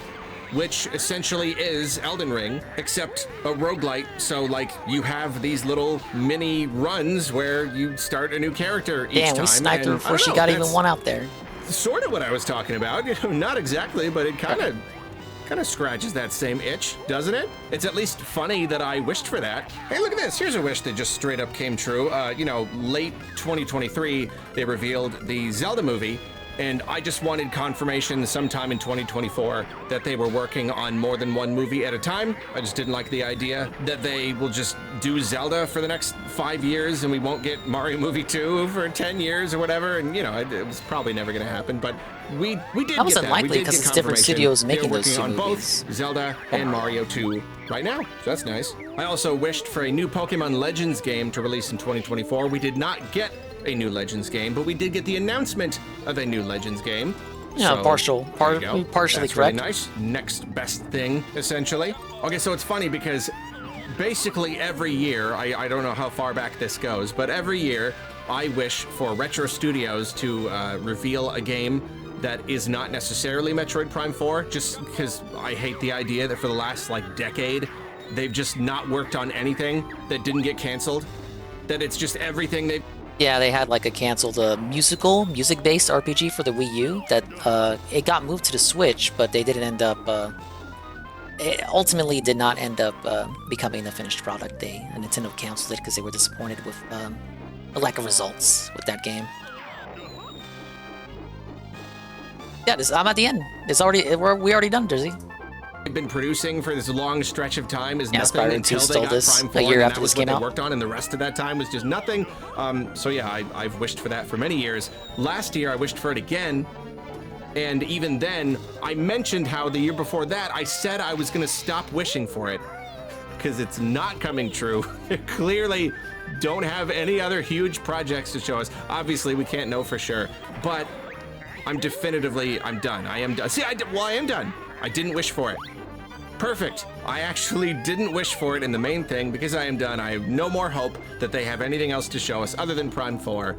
T: which essentially is Elden Ring, except a roguelite. So, like, you have these little mini runs where you start a new character each time.
H: Damn, we sniped her before she got even one out there.
T: Sort of what I was talking about. You know, not exactly, but it kind of scratches that same itch, doesn't it? It's at least funny that I wished for that. Hey, look at this. Here's a wish that just straight up came true. You know, late 2023, they revealed the Zelda movie. And I just wanted confirmation sometime in 2024 that they were working on more than one movie at a time. I just didn't like the idea that they will just do Zelda for the next 5 years and we won't get Mario Movie 2 for 10 years or whatever. And, you know, it was probably never going to happen, but we did get that.
H: That was unlikely because it's different studios making those two
T: on
H: movies.
T: Both Zelda and Mario 2 right now, so that's nice. I also wished for a new Pokemon Legends game to release in 2024. We did not get a new Legends game, but we did get the announcement of a new Legends game.
H: Yeah,
T: So,
H: partially
T: That's
H: correct.
T: really nice. Next best thing, essentially. Okay, so it's funny because basically every year, I don't know how far back this goes, but every year I wish for Retro Studios to reveal a game that is not necessarily Metroid Prime 4, just because I hate the idea that for the last, like, decade, they've just not worked on anything that didn't get canceled. That it's just everything they've...
H: Yeah, they had like a canceled music-based RPG for the Wii U that it got moved to the Switch, but they didn't end up. It ultimately did not end up becoming the finished product. Nintendo canceled it because they were disappointed with the lack of results with that game. Yeah, I'm at the end. It's already we already done, Jersey.
T: Been producing for this long stretch of time is
H: Yeah,
T: nothing
H: Spyro 2
T: until they
H: stole
T: got
H: this
T: Prime 4,
H: a year
T: and
H: after
T: that was
H: this
T: what
H: came
T: they
H: out.
T: worked on, and the rest of that time was just nothing. So yeah, I've wished for that for many years. Last year I wished for it again, and even then I mentioned how the year before that I said I was going to stop wishing for it because it's not coming true. Clearly don't have any other huge projects to show us. Obviously we can't know for sure, but I'm done. I am done. See, I am done. I didn't wish for it. Perfect. I actually didn't wish for it in the main thing because I am done. I have no more hope that they have anything else to show us other than Prime 4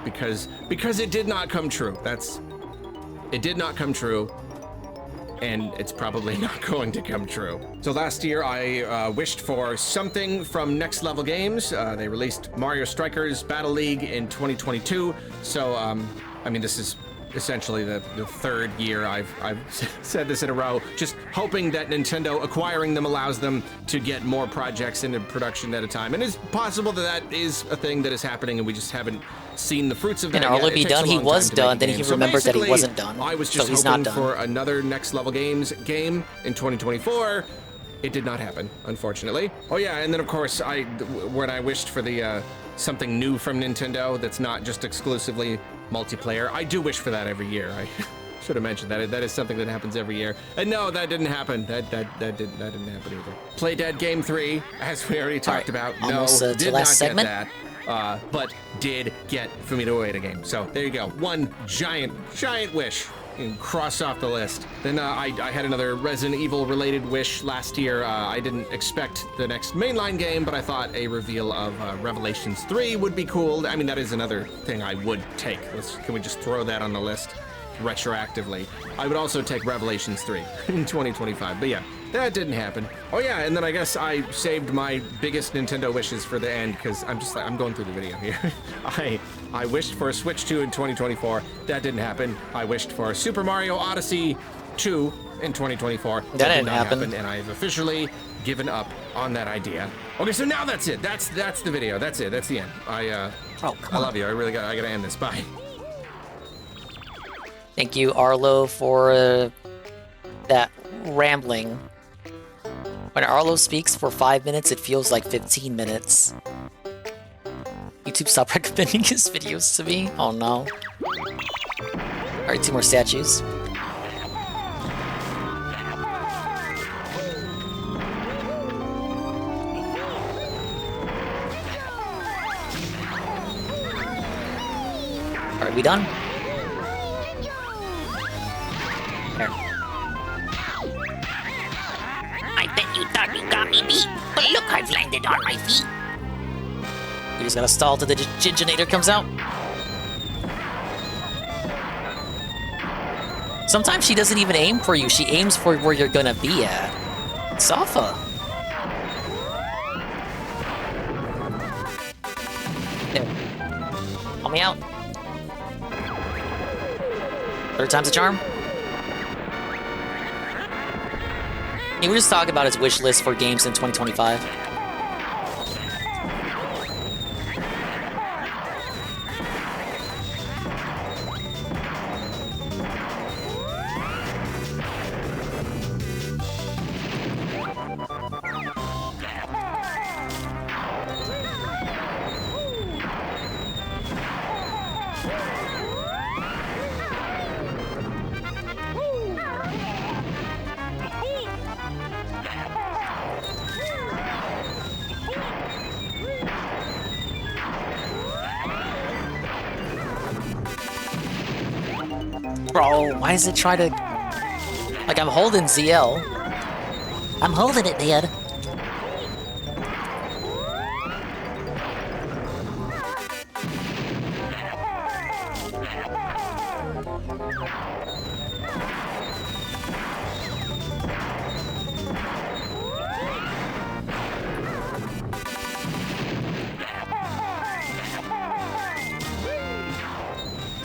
T: because it did not come true. It did not come true, and it's probably not going to come true. So last year I wished for something from Next Level Games. They released Mario Strikers Battle League in 2022. So I mean, this is essentially the third year I've said this in a row, just hoping that Nintendo acquiring them allows them to get more projects into production at a time. And it's possible that is a thing that is happening and we just haven't seen the fruits of that
H: And
T: yet.
H: Arlo
T: It
H: be
T: takes a
H: done, he
T: long
H: was
T: time to make
H: done,
T: a
H: then
T: game.
H: he
T: So
H: remembered that he
T: basically,
H: wasn't done.
T: I was
H: So
T: just
H: he's not
T: hoping
H: done.
T: for another Next Level Games game in 2024. It did not happen, unfortunately. Oh yeah, and then of course, when I wished for the something new from Nintendo that's not just exclusively multiplayer, I do wish for that every year. I should have mentioned that. That is something that happens every year. And no, that didn't happen. That didn't happen either. Play Dead Game 3, as we already talked about.
H: almost,
T: No,
H: to
T: did
H: last
T: not
H: segment.
T: get that. But did get Fumito Ueda game. So there you go. One giant wish. You can cross off the list. Then I had another Resident Evil related wish last year. I didn't expect the next mainline game, but I thought a reveal of Revelations 3 would be cool. I mean, that is another thing I would take. Can we just throw that on the list retroactively? I would also take Revelations 3 in 2025, but yeah, that didn't happen. Oh yeah, and then I guess I saved my biggest Nintendo wishes for the end because I'm going through the video here. I wished for a Switch 2 in 2024. That didn't happen. I wished for Super Mario Odyssey 2 in 2024.
H: That
T: did
H: didn't
T: not
H: happen.
T: and I've officially given up on that idea. Okay, so now that's it. That's the video. That's it. That's the end. I love you. I gotta end this. Bye.
H: Thank you, Arlo, for that rambling. When Arlo speaks for 5 minutes, it feels like 15 minutes. YouTube stopped recommending his videos to me? Oh no. Alright, 2 more statues. Alright, we done? There.
K: I bet you thought you got me beat, but look, I've landed on my feet.
F: You just gotta stall till the Ginginator comes out. Sometimes she doesn't even aim for you, she aims for where you're gonna be at. Safa. There. Help me out. Third time's a charm. He was just talking about his wish list for games in 2025. Bro, why does it try to... Like, I'm holding ZL. I'm holding it, dude.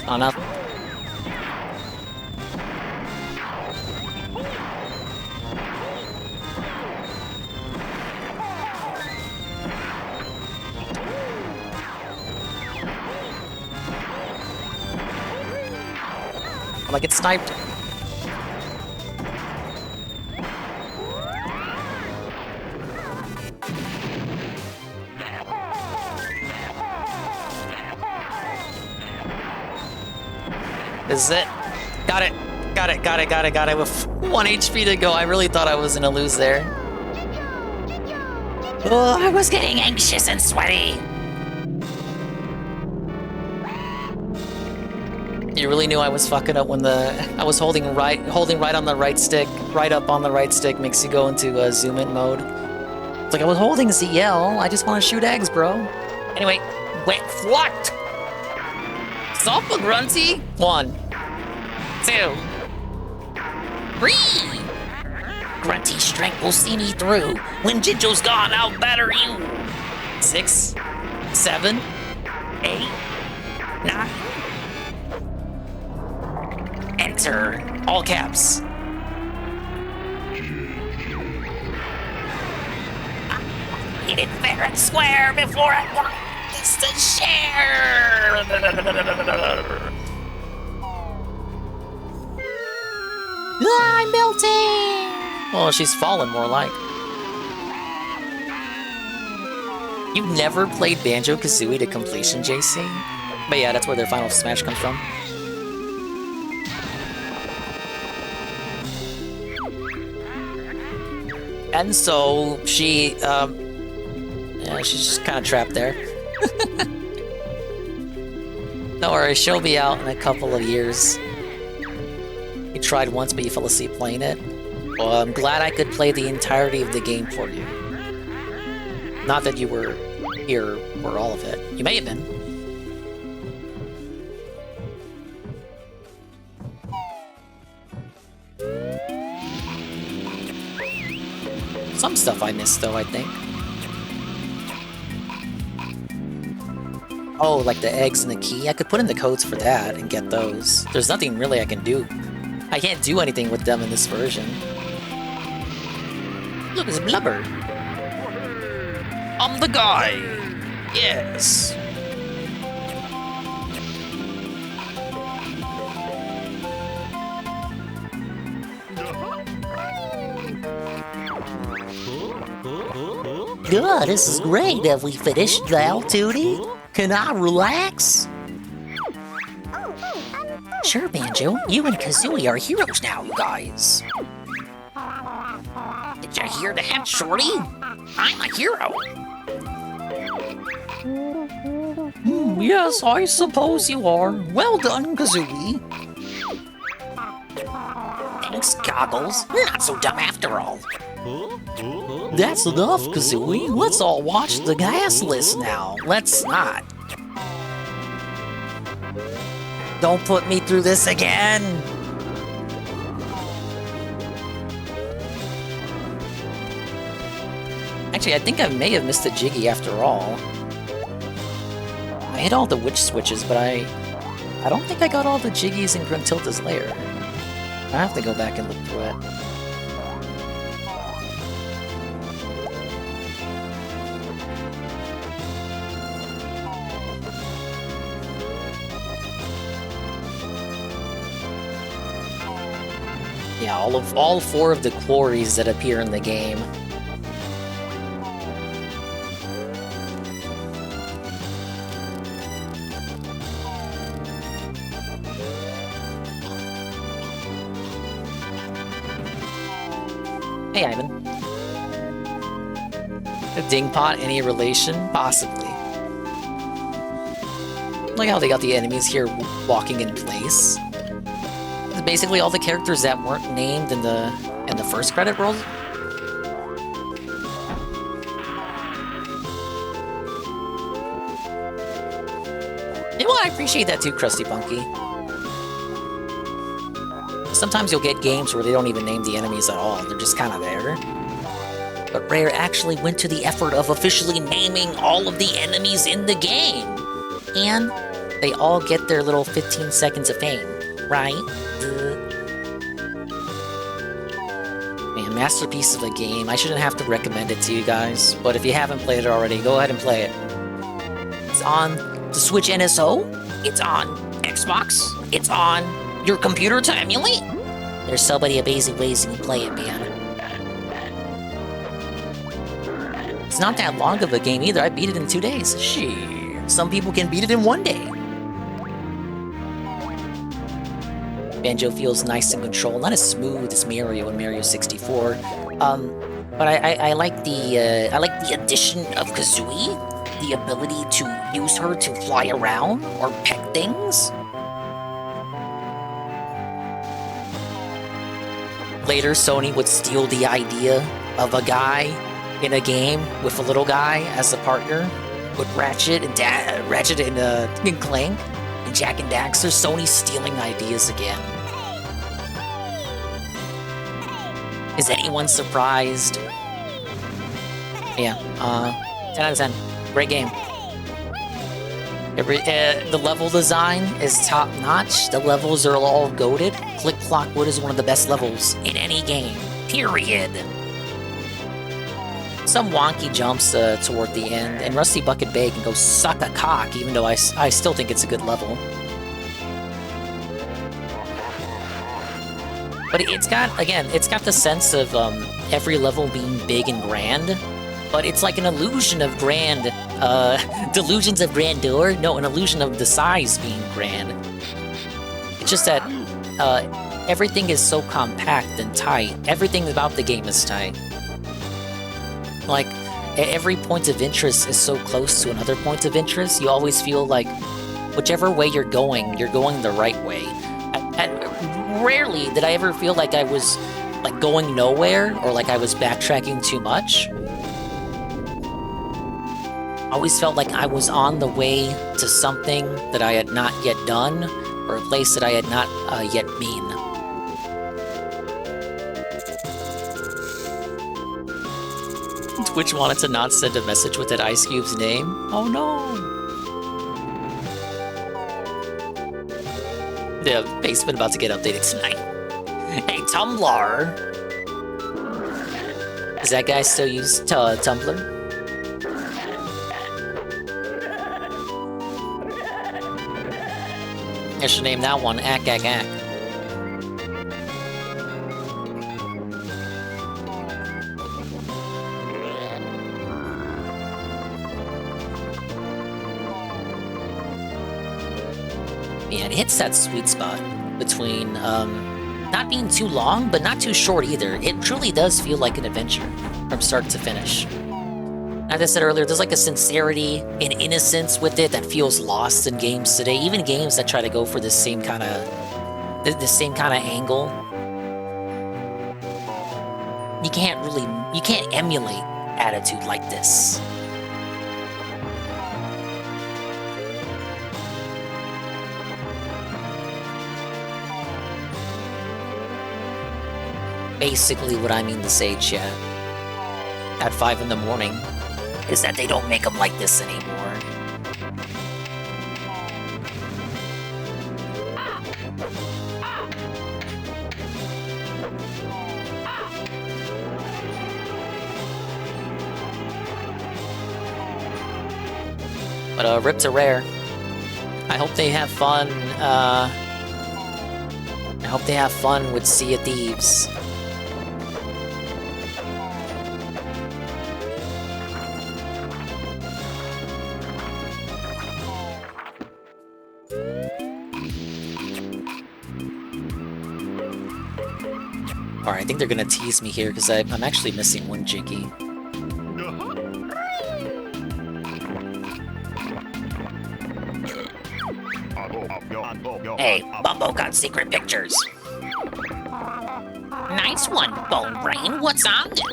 F: Oh, no. I'm like, it's sniped. This is it. Got it. Got it, got it, got it, got it. With 1 HP to go, I really thought I was gonna lose there.
K: Oh, I was getting anxious and sweaty.
F: You really knew I was fucking up when I was holding right on the right stick, right up on the right stick makes you go into zoom in mode. It's like I was holding ZL, I just want to shoot eggs, bro. Anyway, wait, what? Sofa Grunty? 1, 2,
K: 3. Grunty's strength will see me through. When Jinjo's gone, I'll batter you.
F: 6, 7,
K: 8, 9. Enter.
F: All caps.
K: Hit it fair and square before I want this to share.
F: I'm melting. Well, she's fallen more like. You've never played Banjo-Kazooie to completion, JC? But yeah, that's where their final smash comes from. And so she, yeah, she's just kind of trapped there. Don't worry, she'll be out in a couple of years. You tried once, but you fell asleep playing it. Well, I'm glad I could play the entirety of the game for you. Not that you were here for all of it. You may have been. Some stuff I missed, though, I think. Oh, like the eggs and the key? I could put in the codes for that and get those. There's nothing really I can do. I can't do anything with them in this version.
K: Look, it's blubber.
F: I'm the guy! Yes!
K: Good, this is great. Have we finished now, Tootie? Can I relax? Sure, Banjo. You and Kazooie are heroes now, you guys. Did you hear that, Shorty? I'm a hero.
F: Yes, I suppose you are. Well done, Kazooie.
K: Thanks, Goggles. Not so dumb after all.
F: That's enough, Kazooie. Let's all watch the gas list now. Let's not. Don't put me through this again. Actually, I think I may have missed a Jiggy after all. I hit all the witch switches, but I don't think I got all the Jiggies in Gruntilda's lair. I have to go back and look through it. Yeah, all 4 of the quarries that appear in the game. Hey, Ivan. A dingpot, any relation? Possibly. Like how they got the enemies here walking in place. It's basically all the characters that weren't named in the first credit roll. Yeah, well, I appreciate that too, Krusty Punky. Sometimes you'll get games where they don't even name the enemies at all, they're just kind of there. But Rare actually went to the effort of officially naming all of the enemies in the game. And they all get their little 15 seconds of fame, right? Man, masterpiece of a game. I shouldn't have to recommend it to you guys, but if you haven't played it already, go ahead and play it. It's on the Switch NSO, it's on Xbox, it's on your computer to emulate? There's so many amazing ways you can play it, man. It's not that long of a game either. I beat it in 2 days. Shit. Some people can beat it in 1 day. Banjo feels nice and controlled, not as smooth as Mario and Mario 64. But I like the addition of Kazooie, the ability to use her to fly around or peck things. Later, Sony would steal the idea of a guy in a game with a little guy as a partner, with Ratchet and Clank and Jak and Daxter. Sony's stealing ideas again. Is anyone surprised? Yeah, 10 out of 10. Great game. The level design is top-notch. The levels are all goated. Click Clockwood is one of the best levels in any game. Period. Some wonky jumps toward the end, and Rusty Bucket Bay can go suck a cock, even though I still think it's a good level. But it's got the sense of every level being big and grand, but it's like an illusion of grand, delusions of grandeur? No, an illusion of the size being grand. It's just that everything is so compact and tight. Everything about the game is tight. Like, every point of interest is so close to another point of interest, you always feel like whichever way you're going the right way. Rarely did I ever feel like I was like going nowhere or like I was backtracking too much. I always felt like I was on the way to something that I had not yet done, or a place that I had not yet been. Twitch wanted to not send a message with that Ice Cube's name. Oh no! The basement about to get updated tonight. Hey, Tumblr! Does that guy still use Tumblr? I should name that one Ack. Yeah, it hits that sweet spot between not being too long, but not too short either. It truly does feel like an adventure from start to finish. As I said earlier, there's like a sincerity and innocence with it that feels lost in games today. Even games that try to go for the same kind of angle. You can't emulate attitude like this. Basically what I mean to say, chat, at 5 in the morning, is that they don't make them like this anymore. But rips are rare. I hope they have fun. I hope they have fun with Sea of Thieves. Alright, I think they're gonna tease me here because I'm actually missing one Jinky.
K: Hey, Bumbo got secret pictures. Nice one, Bone Brain. What's on them?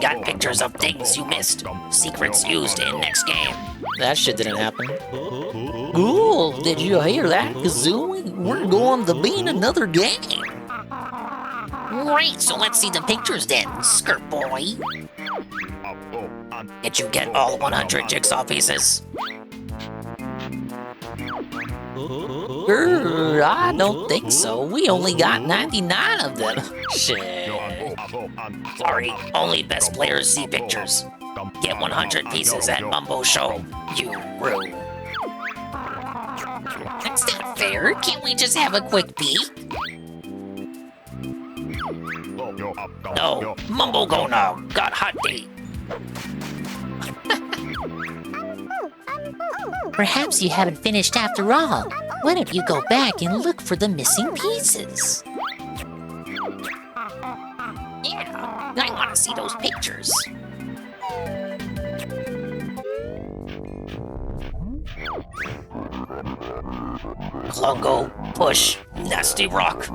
K: Got pictures of things you missed. Secrets used in next game.
F: That shit didn't happen. Cool, did you hear that, Kazooie? We're going to be in another game.
K: Great, so let's see the pictures then, Skirt Boy. Did you get all 100 jigsaw pieces?
F: I don't think so. We only got 99 of them. Shit.
K: Sorry, only best players see pictures. Get 100 pieces at Bumbo Show, you rude. That's not fair. Can't we just have a quick peek? No, Mumbo go now. Got hot date. Perhaps you haven't finished after all. Why don't you go back and look for the missing pieces? Yeah, I want to see those pictures. Klungo, push, nasty rock.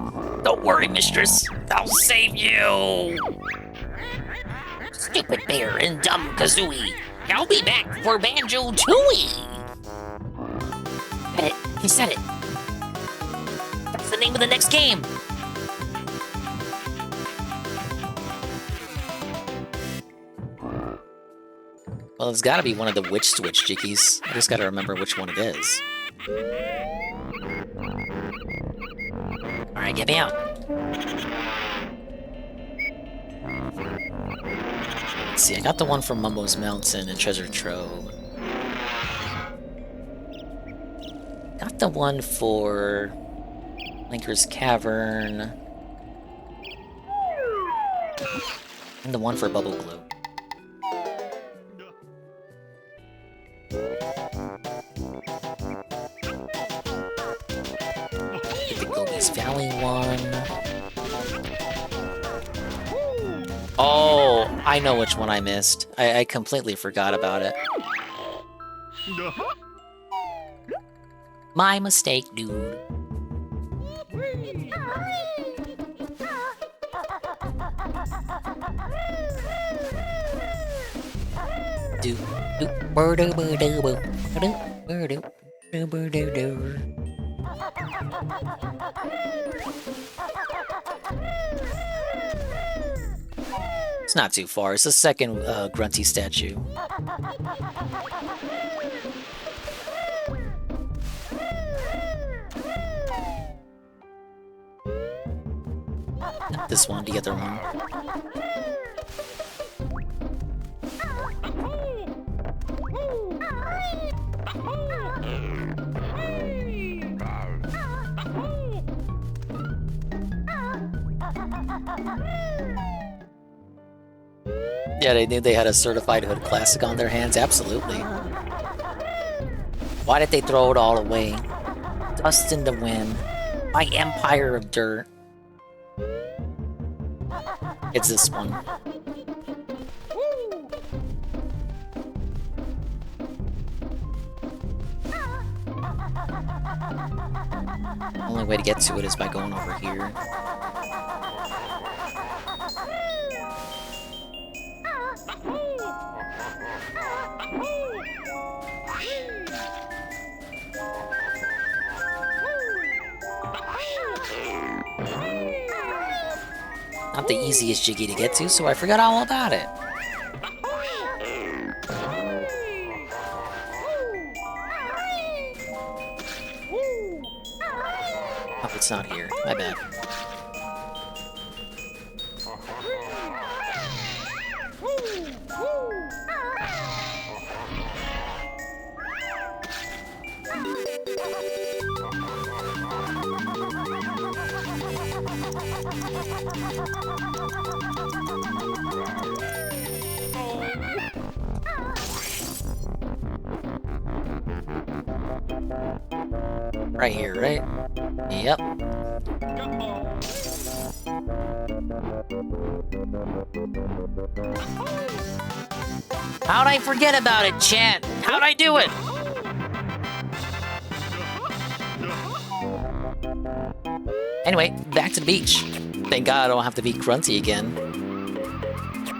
K: Don't worry, mistress. I'll save you. Stupid bear and dumb Kazooie. I'll be back for Banjo-Tooie. Said it. He said it. That's the name of the next game.
F: Well, it's gotta be one of the Witch Switch Jickies. I just gotta remember which one it is.
K: Alright, get me out.
F: Let's see, I got the one from Mumbo's Mountain and Treasure Trove. Got the one for Linker's Cavern. And the one for Bubble Glue. Get the Gobi's Valley one. Oh, I know which one I missed. I completely forgot about it.
K: My mistake, dude.
F: It's not too far. It's the second Grunty statue. Not this one, the other one. Yeah, they knew they had a certified hood classic on their hands. Absolutely. Why did they throw it all away? Dust in the wind. My empire of dirt. It's this one. Only way to get to it is by going over here. Not the easiest Jiggy to get to, so I forgot all about it. Oh, it's not here. My bad. Right here, right? Yep. How'd I forget about it, chat? How'd I do it? Anyway, back to the beach. Thank God I don't have to beat Grunty again.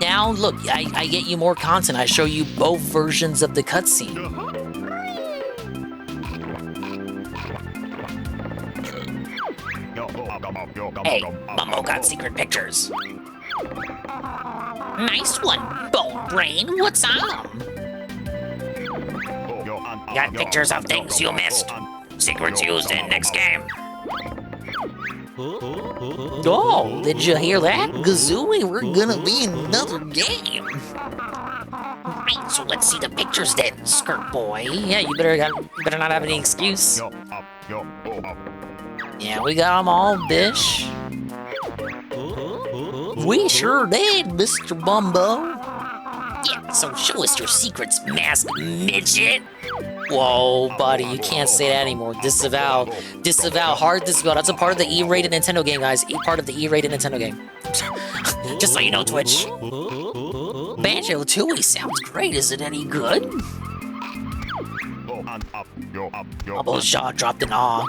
F: Now, look, I get you more content. I show you both versions of the cutscene.
K: Hey, Mumbo got secret pictures. Nice one, Bone Brain. What's up? Got pictures of things you missed. Secrets used in next game.
F: Oh, did you hear that? Kazooie, we're gonna be in another game.
K: Right, so let's see the pictures then, Skirt Boy.
F: Yeah, you better not have any excuse. Yeah, we got them all, bish. We sure did, Mr. Bumbo.
K: Yeah, so show us your secrets, masked midget.
F: Whoa, buddy, you can't say that anymore. Disavow. Disavow. Hard disavow. That's a part of the E-rated Nintendo game, guys. Part of the E-rated Nintendo game.
K: Just so you know, Twitch.
F: Banjo-Tooie sounds great. Is it any good? Bubbles' jaw dropped in awe.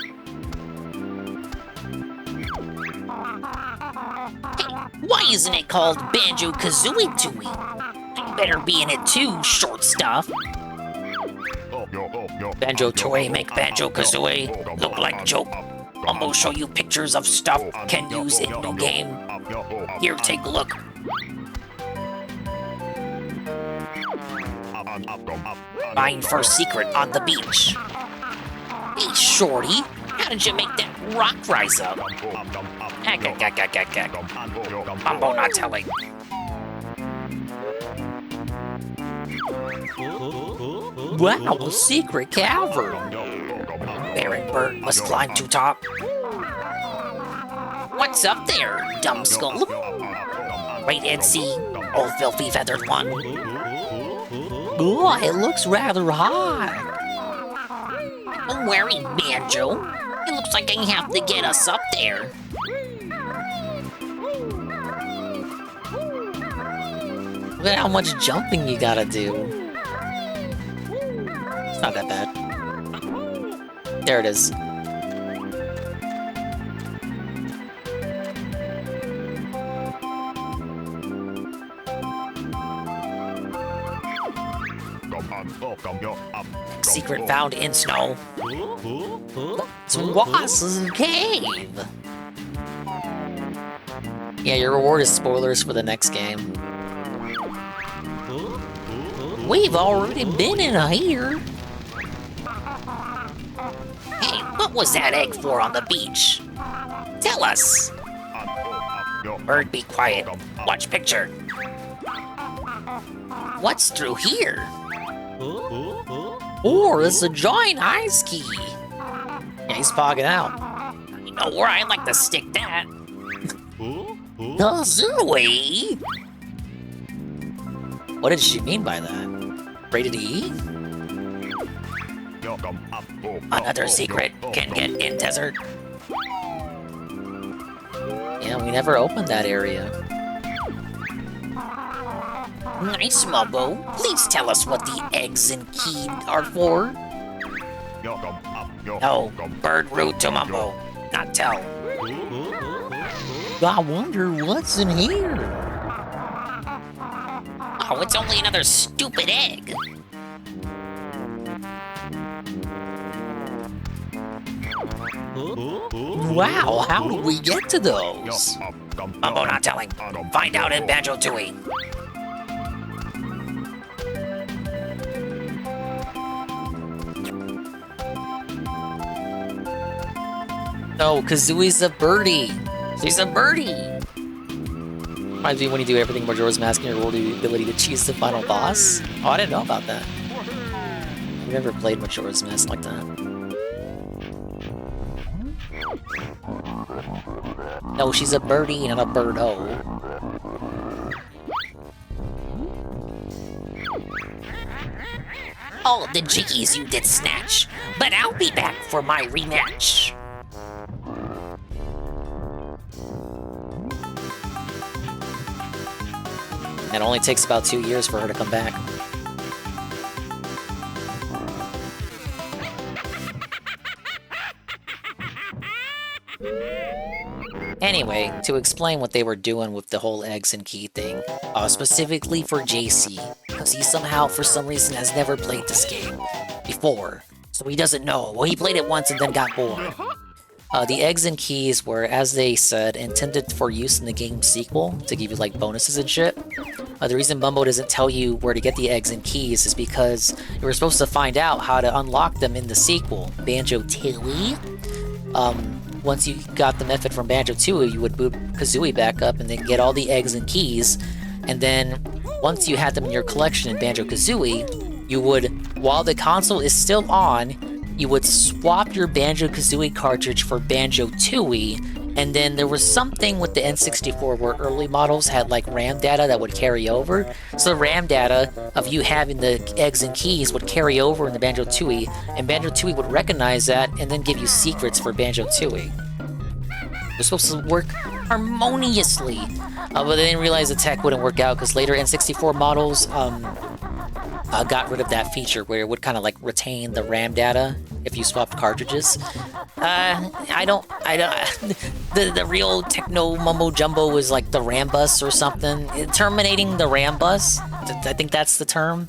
K: Hey, why isn't it called Banjo-Kazooie Tooie? You better be in it too, short stuff.
F: Banjo-Tooie make Banjo-Kazooie look like joke.
K: Mumbo show you pictures of stuff can use in new game. Here, take a look. Find first secret on the beach. Hey, Shorty, how did you make that rock rise up? Mumbo not telling.
F: Wow, secret cavern.
K: Baron Bird must climb to top. What's up there, dumb skull? Wait and see, old filthy feathered one.
F: Oh, it looks rather high.
K: Don't worry, Banjo. It looks like I have to get us up there.
F: Look at how much jumping you gotta do. It's not that bad. There it is.
K: Secret found in snow.
F: It's Wass's cave. Yeah, your reward is spoilers for the next game. We've already been in here.
K: Hey, what was that egg for on the beach? Tell us. Bird, be quiet. Watch picture. What's through here?
F: Or it's a giant ice key. Yeah, he's fogging out.
K: You know where I'd like to stick that.
F: Kazooie? What did she mean by that? Rated E?
K: Another secret can get in desert.
F: Yeah, we never opened that area.
K: Nice, Mumbo. Please tell us what the eggs and key are for. No, Bird rude to Mumbo. Not tell.
F: I wonder what's in here.
K: Oh, it's only another stupid egg.
F: Wow, how did we get to those?
K: Mumbo not telling. Find out in Banjo-Tooie.
F: No, Kazooie's a birdie. She's a birdie. Reminds me when you do everything Majora's Mask and your the ability to choose the final boss. Oh, I didn't know about that. I've never played Majora's Mask like that. No, she's a birdie, not a birdo.
K: All the jiggies you did snatch, but I'll be back for my rematch.
F: It only takes about 2 years for her to come back. Anyway, to explain what they were doing with the whole eggs and key thing, specifically for JC, because he somehow, for some reason, has never played this game before, so he doesn't know. Well, he played it once and then got bored. The eggs and keys were, as they said, intended for use in the game's sequel, to give you, like, bonuses and shit. The reason Mumbo doesn't tell you where to get the eggs and keys is because you were supposed to find out how to unlock them in the sequel, Banjo-Tooie. Once you got the method from Banjo-Tooie, you would boot Kazooie back up and then get all the eggs and keys, and then once you had them in your collection in Banjo-Kazooie, you would, while the console is still on, you would swap your Banjo-Kazooie cartridge for Banjo-Tooie, and then there was something with the N64 where early models had like RAM data that would carry over. So the RAM data of you having the eggs and keys would carry over in the Banjo-Tooie, and Banjo-Tooie would recognize that and then give you secrets for Banjo-Tooie. It was supposed to work harmoniously, but they didn't realize the tech wouldn't work out because later N64 models got rid of that feature where it would kind of like retain the RAM data if you swapped cartridges. The real techno mumbo jumbo was like the RAM bus or something. Terminating the RAM bus, I think that's the term.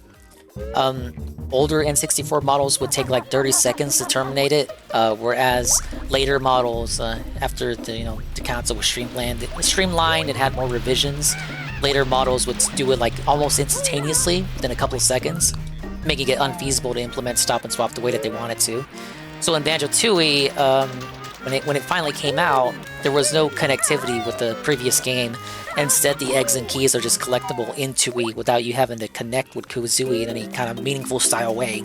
F: Older N64 models would take like 30 seconds to terminate it, whereas later models, after the console was streamlined, it had more revisions. Later models would do it like almost instantaneously, within a couple of seconds, making it unfeasible to implement stop and swap the way that they wanted to. So in Banjo-Tooie, when it finally came out, there was no connectivity with the previous game. Instead, the eggs and keys are just collectible in Tooie without you having to connect with Kazooie in any kind of meaningful style way.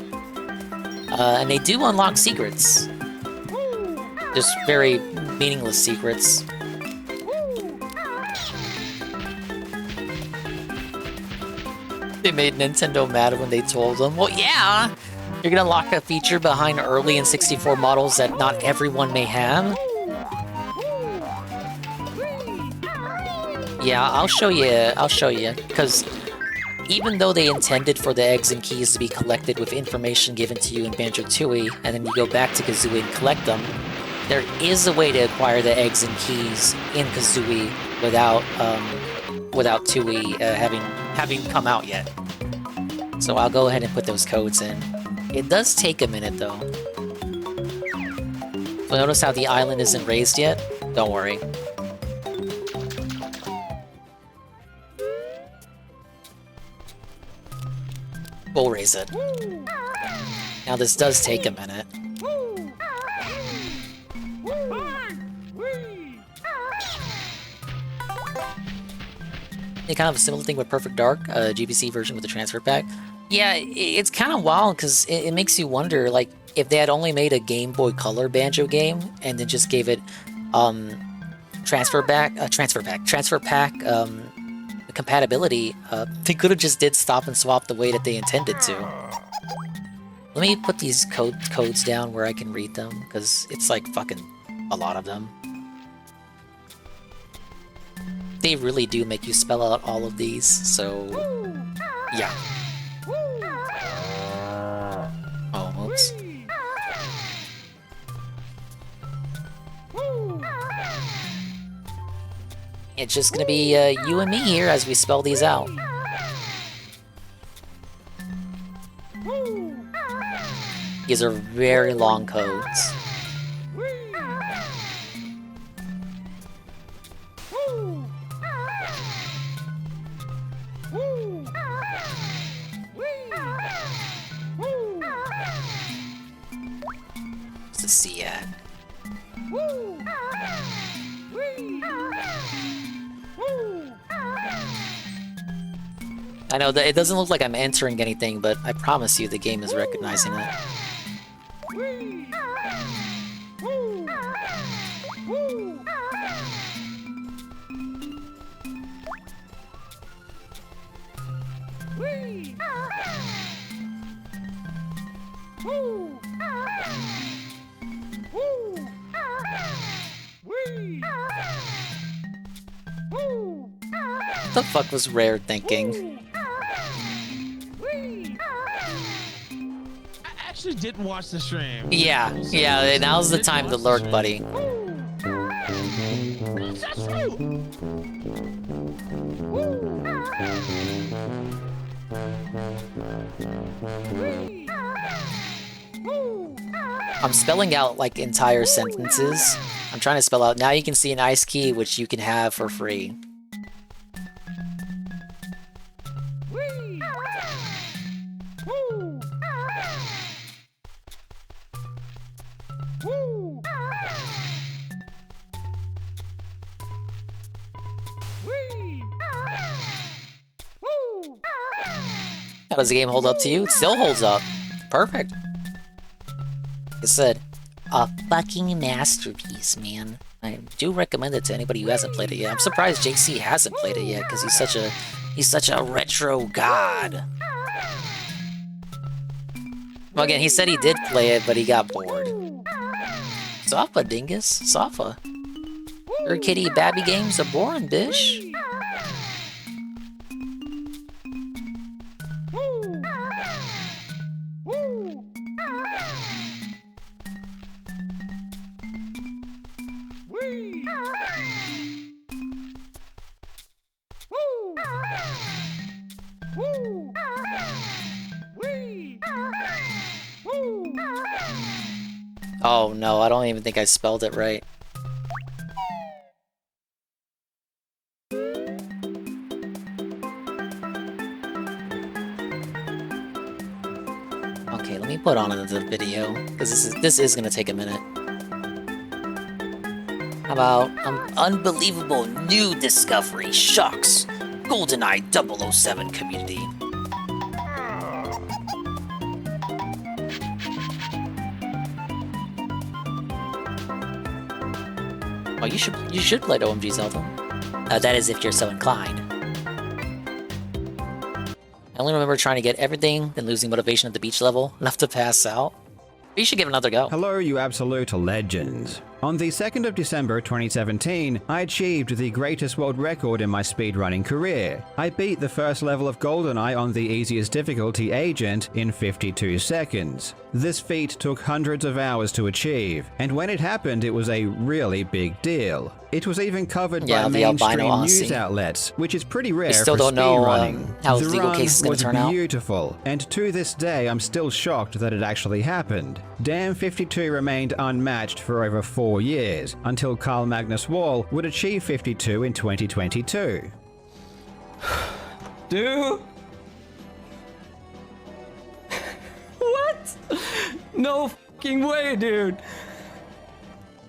F: And they do unlock secrets. Just very meaningless secrets. They made Nintendo mad when they told them, well, yeah, you're gonna unlock a feature behind early N64 models that not everyone may have. Yeah, I'll show you, because even though they intended for the eggs and keys to be collected with information given to you in Banjo-Tooie, and then you go back to Kazooie and collect them, there is a way to acquire the eggs and keys in Kazooie without Tooie having come out yet. So I'll go ahead and put those codes in. It does take a minute though. So notice how the island isn't raised yet? Don't worry. We'll raise it. Now this does take a minute. Kind of a similar thing with Perfect Dark, GBC version with the transfer pack. Yeah, it's kind of wild because it makes you wonder, like, if they had only made a Game Boy Color Banjo game and then just gave it transfer pack compatibility, they could have just did stop and swap the way that they intended to. Let me put these codes down where I can read them because it's like fucking a lot of them. They really do make you spell out all of these, so yeah. Oh, oops. It's just gonna be you and me here as we spell these out.
H: These are very long codes. What's the C at? I know that it doesn't look like I'm entering anything, but I promise you the game is recognizing it. What the fuck was Rare thinking?
O: I actually didn't watch the stream.
H: Yeah, now's the time to lurk, buddy. I'm spelling out like entire sentences. I'm trying to spell out, now you can see an ice key which you can have for free. How does the game hold up to you? It still holds up. Perfect. Like I said, a fucking masterpiece, man. I do recommend it to anybody who hasn't played it yet. I'm surprised JC hasn't played it yet, because he's such a retro god. Well, again, he said he did play it, but he got bored. Safa, dingus. Safa. Your kitty babby games are boring, bish. Oh no, I don't even think I spelled it right. Okay, let me put on another video, because this is gonna take a minute. How about unbelievable new discovery shocks GoldenEye 007 community. Oh, you should play OMG Zelda. That is if you're so inclined. I only remember trying to get everything, then losing motivation at the beach level, enough to pass out. But you should give it another go.
U: Hello, you absolute legends. On the 2nd of December 2017, I achieved the greatest world record in my speedrunning career. I beat the first level of GoldenEye on the easiest difficulty Agent in 52 seconds. This feat took hundreds of hours to achieve, and when it happened it was a really big deal. It was even covered by mainstream news outlets, which is pretty rare for speedrunning.
H: How the legal case is going to turn out.
U: Beautiful, and to this day I'm still shocked that it actually happened. Damn 52 remained unmatched for over 4 years, until 𝕭𝖆𝖏𝖚𝖆𝖚𝖆 would achieve 52 in 2022.
V: Dude? What? No fucking way, dude.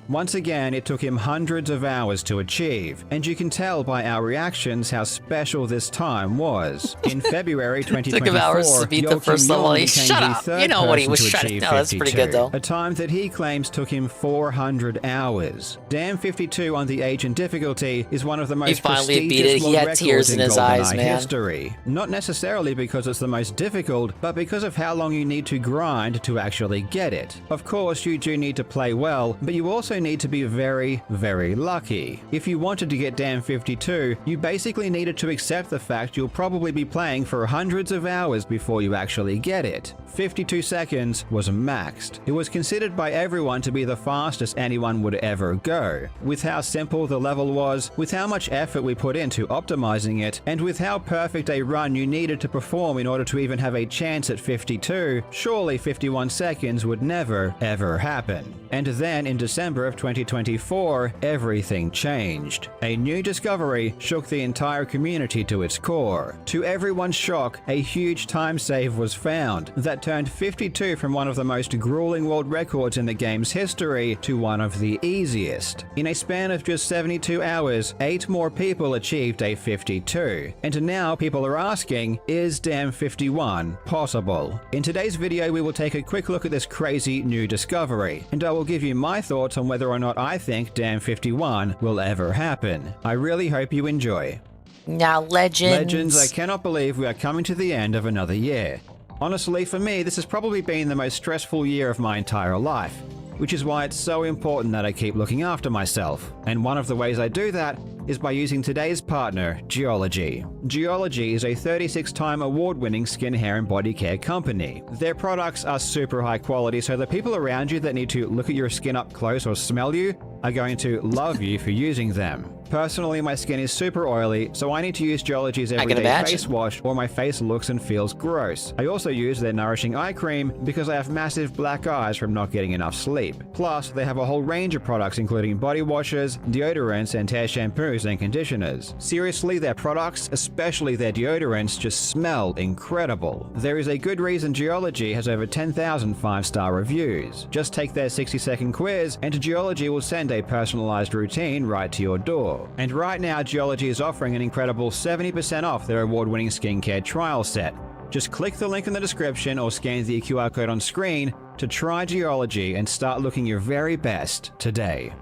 U: Once again, it took him hundreds of hours to achieve, and you can tell by our reactions how special this time was. In February 2024,
H: took him hours to beat the first level. He shut up. You know what he was shutting down. That's pretty good though.
U: A time that he claims took him 400 hours. Damn 52 on the Agent difficulty is one of the most prestigious world records in GoldenEye history. Not necessarily because it's the most difficult, but because of how long you need to grind to actually get it. Of course, you do need to play well, but you also also need to be very, very lucky. If you wanted to get 𝕭𝖆𝖏𝖏, you basically needed to accept the fact you'll probably be playing for hundreds of hours before you actually get it. 52 seconds was maxed. It was considered by everyone to be the fastest anyone would ever go. With how simple the level was, with how much effort we put into optimizing it, and with how perfect a run you needed to perform in order to even have a chance at 52, surely 51 seconds would never, ever happen. And then in December of 2024, everything changed. A new discovery shook the entire community to its core. To everyone's shock, a huge time save was found that turned 52 from one of the most grueling world records in the game's history to one of the easiest. In a span of just 72 hours, 8 more people achieved a 52. And now people are asking, is 𝕭𝖆𝖏 possible? In today's video, we will take a quick look at this crazy new discovery, and I will give you my thoughts on whether or not I think 𝕭𝖆𝖏 will ever happen. I really hope you enjoy.
H: Now, Legends,
U: I cannot believe we are coming to the end of another year. Honestly, for me, this has probably been the most stressful year of my entire life, which is why it's so important that I keep looking after myself. And one of the ways I do that is by using today's partner, 𝕭ology. 𝕭ology is a 36-time award-winning skin, hair, and body care company. Their products are super high quality, so the people around you that need to look at your skin up close or smell you are going to love you for using them. Personally, my skin is super oily, so I need to use 𝕭ology's everyday face wash or my face looks and feels gross. I also use their nourishing eye cream because I have massive black eyes from not getting enough sleep. Plus, they have a whole range of products including body washes, deodorants, and hair shampoos and conditioners. Seriously, their products, especially their deodorants, just smell incredible. There is a good reason 𝕭ology has over 10,000 5-star reviews. Just take their 60-second quiz and 𝕭ology will send a personalized routine right to your door. And right now, 𝕭ology is offering an incredible 70% off their award-winning skincare trial set. Just click the link in the description or scan the QR code on screen to try 𝕭ology and start looking your very best today.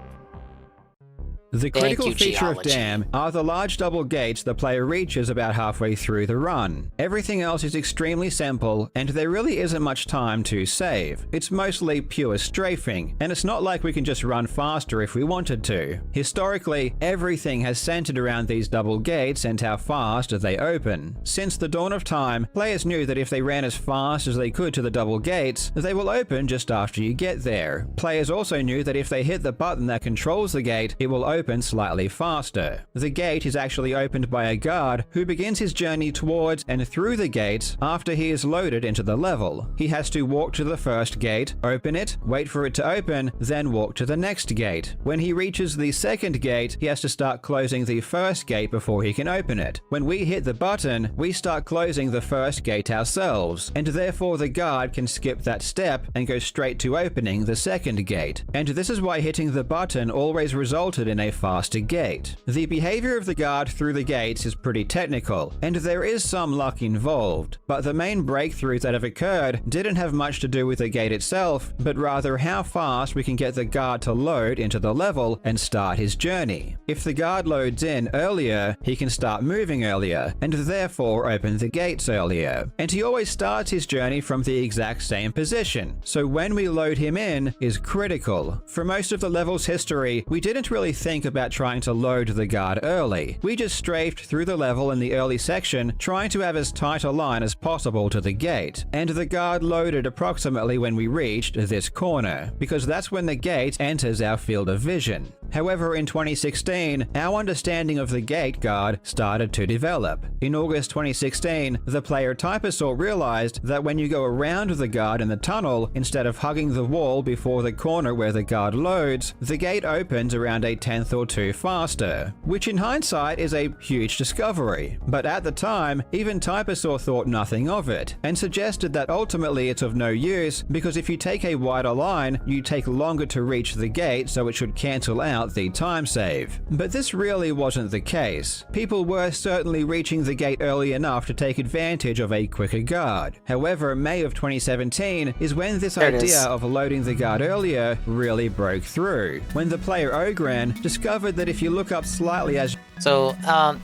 U: The critical feature of 𝕭𝖏 are the large double gates the player reaches about halfway through the run. Everything else is extremely simple, and there really isn't much time to save. It's mostly pure strafing, and it's not like we can just run faster if we wanted to. Historically, everything has centered around these double gates and how fast they open. Since the dawn of time, players knew that if they ran as fast as they could to the double gates, they will open just after you get there. Players also knew that if they hit the button that controls the gate, it will open slightly faster. The gate is actually opened by a guard who begins his journey towards and through the gates after he is loaded into the level. He has to walk to the first gate, open it, wait for it to open, then walk to the next gate. When he reaches the second gate, he has to start closing the first gate before he can open it. When we hit the button, we start closing the first gate ourselves, and therefore the guard can skip that step and go straight to opening the second gate. And this is why hitting the button always resulted in a faster gate. The behavior of the guard through the gates is pretty technical, and there is some luck involved, but the main breakthroughs that have occurred didn't have much to do with the gate itself, but rather how fast we can get the guard to load into the level and start his journey. If the guard loads in earlier, he can start moving earlier, and therefore open the gates earlier. And he always starts his journey from the exact same position, so when we load him in is critical. For most of the level's history, we didn't really think about trying to load the guard early. We just strafed through the level in the early section, trying to have as tight a line as possible to the gate. And the guard loaded approximately when we reached this corner, because that's when the gate enters our field of vision. However, in 2016, our understanding of the gate guard started to develop. In August 2016, the player 𝕭𝖆𝖏𝖏 realized that when you go around the guard in the tunnel, instead of hugging the wall before the corner where the guard loads, the gate opens around a 10th or 2 faster, which in hindsight is a huge discovery. But at the time, even 𝕭𝖆𝖏𝖏 thought nothing of it, and suggested that ultimately it's of no use because if you take a wider line, you take longer to reach the gate, so it should cancel out the time save. But this really wasn't the case. People were certainly reaching the gate early enough to take advantage of a quicker guard. However, May of 2017 is when this idea of loading the guard earlier really broke through, when the player 𝕭𝖏𝑔ran discovered that if you look up slightly as...
H: So,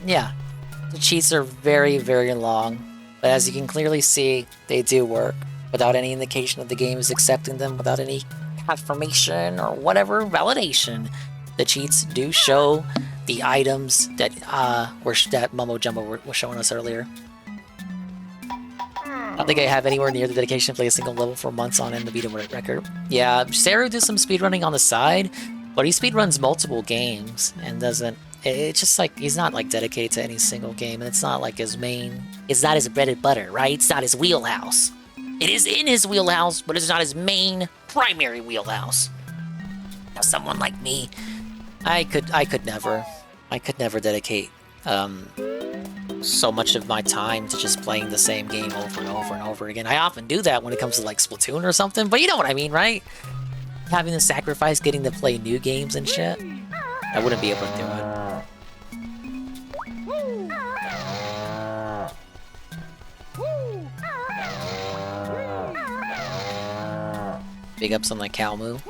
H: yeah, the cheats are very, very long, but as you can clearly see, they do work, without any indication of the game is accepting them, without any
F: confirmation or whatever validation. The cheats do show the items that that Momo Jumbo was showing us earlier. I don't think I have anywhere near the dedication to play a single level for months on end to beat a record. Yeah, Saru does some speedrunning on the side, but he speedruns multiple games and doesn't. It's just like he's not like dedicated to any single game, and it's not like his main. It's not his bread and butter, right? It's not his wheelhouse. It is in his wheelhouse, but it's not his main primary wheelhouse. Now, someone like me, I could never dedicate so much of my time to just playing the same game over and over and over again. I often do that when it comes to like Splatoon or something, but you know what I mean, right? Having to sacrifice getting to play new games and shit, I wouldn't be able to do it. Big ups on the cow move.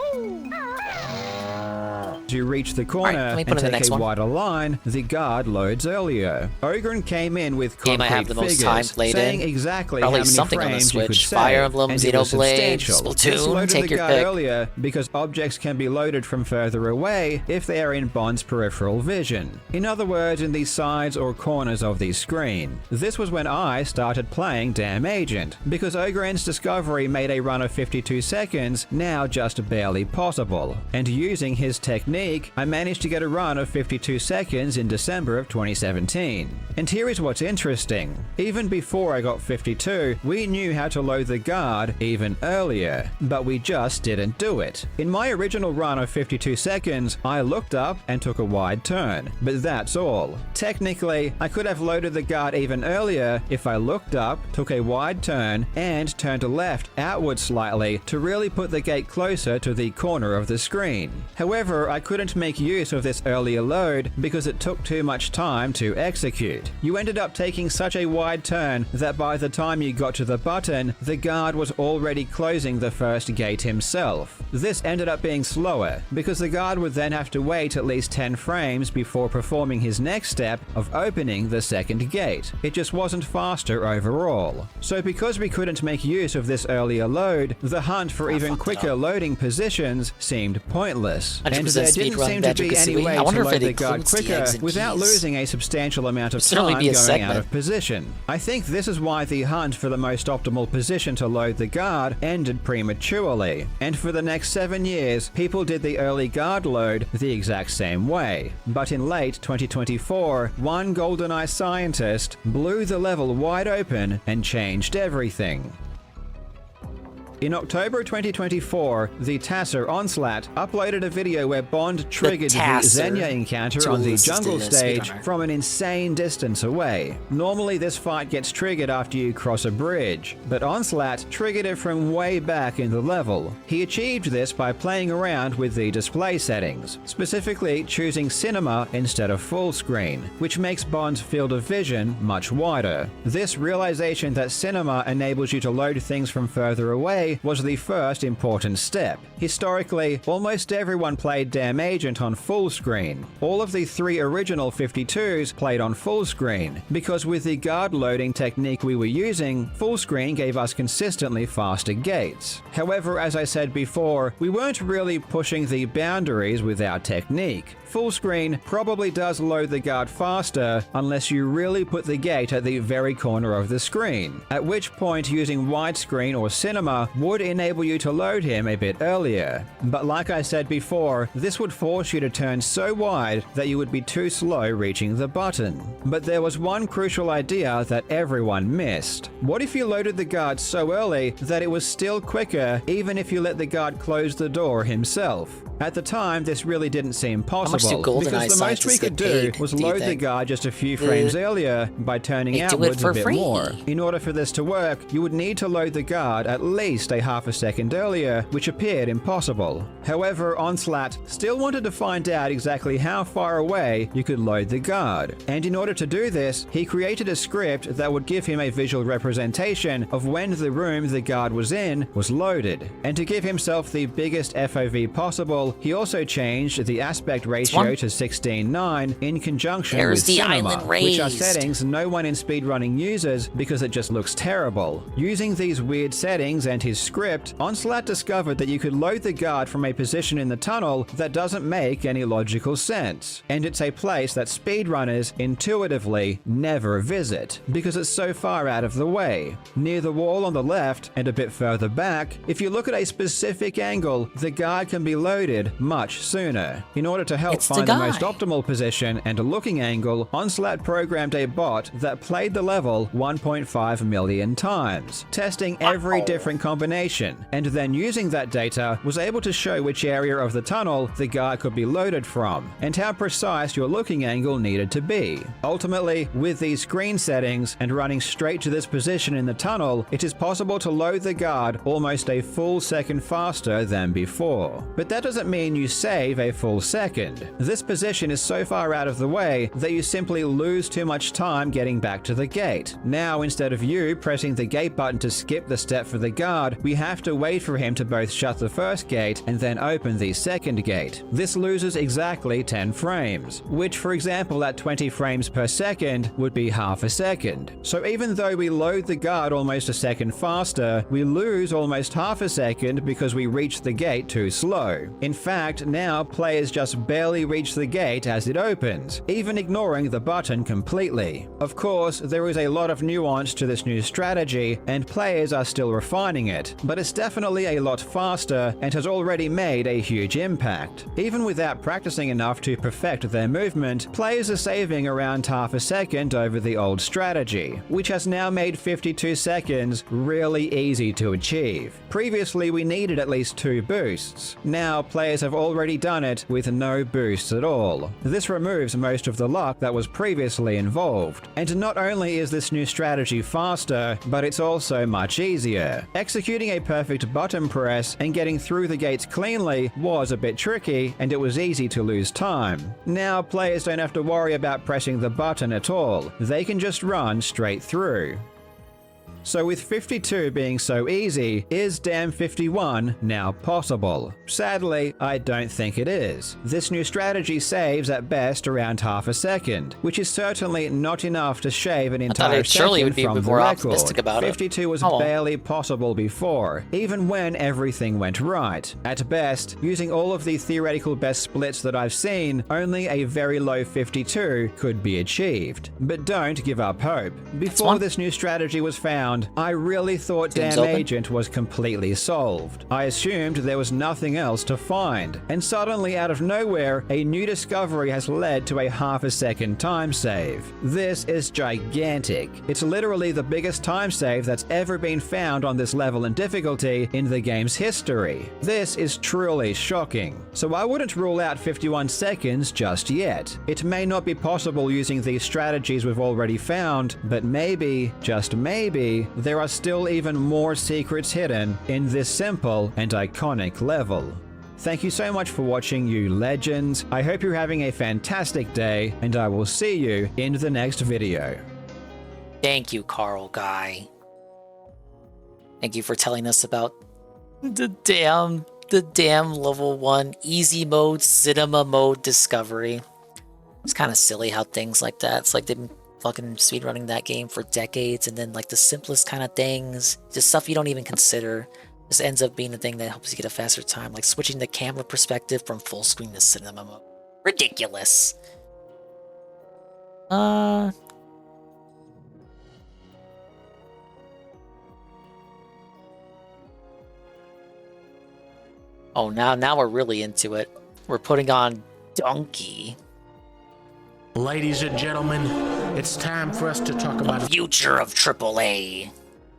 U: You reach the corner and take a wider line, the guard loads earlier. Ogren came in with concrete figures, saying exactly how many frames you could save,
F: Fire Emblem,
U: and it was
F: Xenoblade,
U: substantial.
F: Splatoon,
U: This loaded
F: take
U: the
F: your
U: guard
F: pick.
U: earlier because objects can be loaded from further away if they are in Bond's peripheral vision. In other words, in the sides or corners of the screen. This was when I started playing Damn Agent, because Ogren's discovery made a run of 52 seconds now just barely possible, and using his technique, I managed to get a run of 52 seconds in December of 2017. And here is what's interesting. Even before I got 52, we knew how to load the guard even earlier, but we just didn't do it. In my original run of 52 seconds, I looked up and took a wide turn, but that's all. Technically, I could have loaded the guard even earlier if I looked up, took a wide turn, and turned left outward slightly to really put the gate closer to the corner of the screen. However, I couldn't make use of this earlier load because it took too much time to execute. You ended up taking such a wide turn that by the time you got to the button, the guard was already closing the first gate himself. This ended up being slower because the guard would then have to wait at least 10 frames before performing his next step of opening the second gate. It just wasn't faster overall. So because we couldn't make use of this earlier load, the hunt for even quicker loading positions seemed pointless. And there didn't seem to be any way to load the guard quicker without losing a substantial amount of time going out of position. I think this is why the hunt for the most optimal position to load the guard ended prematurely, and for the next 7 years, people did the early guard load the exact same way. But in late 2024, one GoldenEye scientist blew the level wide open and changed everything. In October 2024, the Tasser Onslaught uploaded a video where Bond triggered the Xenia encounter on the jungle stage from an insane distance away. Normally this fight gets triggered after you cross a bridge, but Onslaught triggered it from way back in the level. He achieved this by playing around with the display settings, specifically choosing cinema instead of full screen, which makes Bond's field of vision much wider. This realization that cinema enables you to load things from further away was the first important step. Historically, almost everyone played Damn Agent on full screen. All of the 3 original 52s played on full screen, because with the guard loading technique we were using, full screen gave us consistently faster gates. However, as I said before, we weren't really pushing the boundaries with our technique. Full screen probably does load the guard faster unless you really put the gate at the very corner of the screen, at which point using widescreen or cinema would enable you to load him a bit earlier. But like I said before, this would force you to turn so wide that you would be too slow reaching the button. But there was one crucial idea that everyone missed. What if you loaded the guard so early that it was still quicker even if you let the guard close the door himself? At the time, this really didn't seem possible, because the most we could do was load the guard just a few frames earlier by turning outwards a bit more. In order for this to work, you would need to load the guard at least a half a second earlier, which appeared impossible. However, Onslaught still wanted to find out exactly how far away you could load the guard, and in order to do this, he created a script that would give him a visual representation of when the room the guard was in was loaded. And to give himself the biggest FOV possible, he also changed the aspect ratio to 16:9 in conjunction with cinema, which are settings no one in speedrunning uses because it just looks terrible. Using these weird settings and his script, Onslaught discovered that you could load the guard from a position in the tunnel that doesn't make any logical sense. And it's a place that speedrunners intuitively never visit, because it's so far out of the way. Near the wall on the left and a bit further back, if you look at a specific angle, the guard can be loaded much sooner. In order to help find the most optimal position and a looking angle, Onslaught programmed a bot that played the level 1.5 million times, testing every different combination, and then using that data was able to show which area of the tunnel the guard could be loaded from, and how precise your looking angle needed to be. Ultimately, with these screen settings and running straight to this position in the tunnel, it is possible to load the guard almost a full second faster than before. But that doesn't mean you save a full second. This position is so far out of the way that you simply lose too much time getting back to the gate. Now, instead of you pressing the gate button to skip the step for the guard, we have to wait for him to both shut the first gate and then open the second gate. This loses exactly 10 frames, which for example at 20 frames per second would be half a second. So even though we load the guard almost a second faster, we lose almost half a second because we reach the gate too slow. In fact, now players just barely reach the gate as it opens, even ignoring the button completely. Of course, there is a lot of nuance to this new strategy, and players are still refining it, but it's definitely a lot faster and has already made a huge impact. Even without practicing enough to perfect their movement, players are saving around half a second over the old strategy, which has now made 52 seconds really easy to achieve. Previously, we needed at least 2 boosts. Now, players have already done it with no boosts at all. This removes most of the luck that was previously involved. And not only is this new strategy faster, but it's also much easier. Executing a perfect button press and getting through the gates cleanly was a bit tricky, and it was easy to lose time. Now, players don't have to worry about pressing the button at all. They can just run straight through. So with 52 being so easy, is Damn 51 now possible? Sadly, I don't think it is. This new strategy saves at best around half a second, which is certainly not enough to shave an entire second from the record. 52 was barely possible before, even when everything went right. At best, using all of the theoretical best splits that I've seen, only a very low 52 could be achieved. But don't give up hope. Before this new strategy was found, I really thought Damn Agent was completely solved. I assumed there was nothing else to find, and suddenly out of nowhere, a new discovery has led to a half a second time save. This is gigantic. It's literally the biggest time save that's ever been found on this level and difficulty in the game's history. This is truly shocking. So I wouldn't rule out 51 seconds just yet. It may not be possible using these strategies we've already found, but maybe, just maybe, there are still even more secrets hidden in this simple and iconic level. Thank you so much for watching, you legends. I hope you're having a fantastic day, and I will see you in the next video.
F: Thank you, Carl Guy. Thank you for telling us about the damn level 1 easy mode, cinema mode discovery. It's kind of silly how things like that, it's like they've been fucking speedrunning that game for decades, and then like the simplest kind of things, just stuff you don't even consider, just ends up being the thing that helps you get a faster time, like switching the camera perspective from full screen to cinema mode. Ridiculous. Oh, now we're really into it. We're putting on Donkey.
C: Ladies and gentlemen, it's time for us to talk about
K: the future of AAA.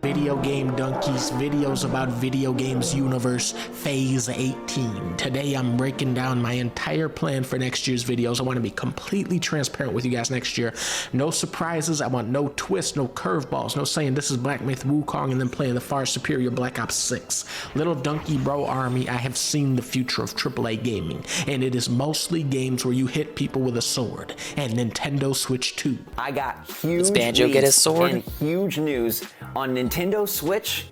C: Video Game Donkeys, videos about video games universe, phase 18. Today I'm breaking down my entire plan for next year's videos. I want to be completely transparent with you guys next year. No surprises. I want no twists, no curveballs, no saying this is Black Myth Wukong and then playing the far superior Black Ops 6. Little Donkey Bro Army, I have seen the future of AAA gaming, and it is mostly games where you hit people with a sword, and Nintendo Switch 2.
D: I got huge
F: Does Banjo get his sword?
D: And huge news on Nintendo Switch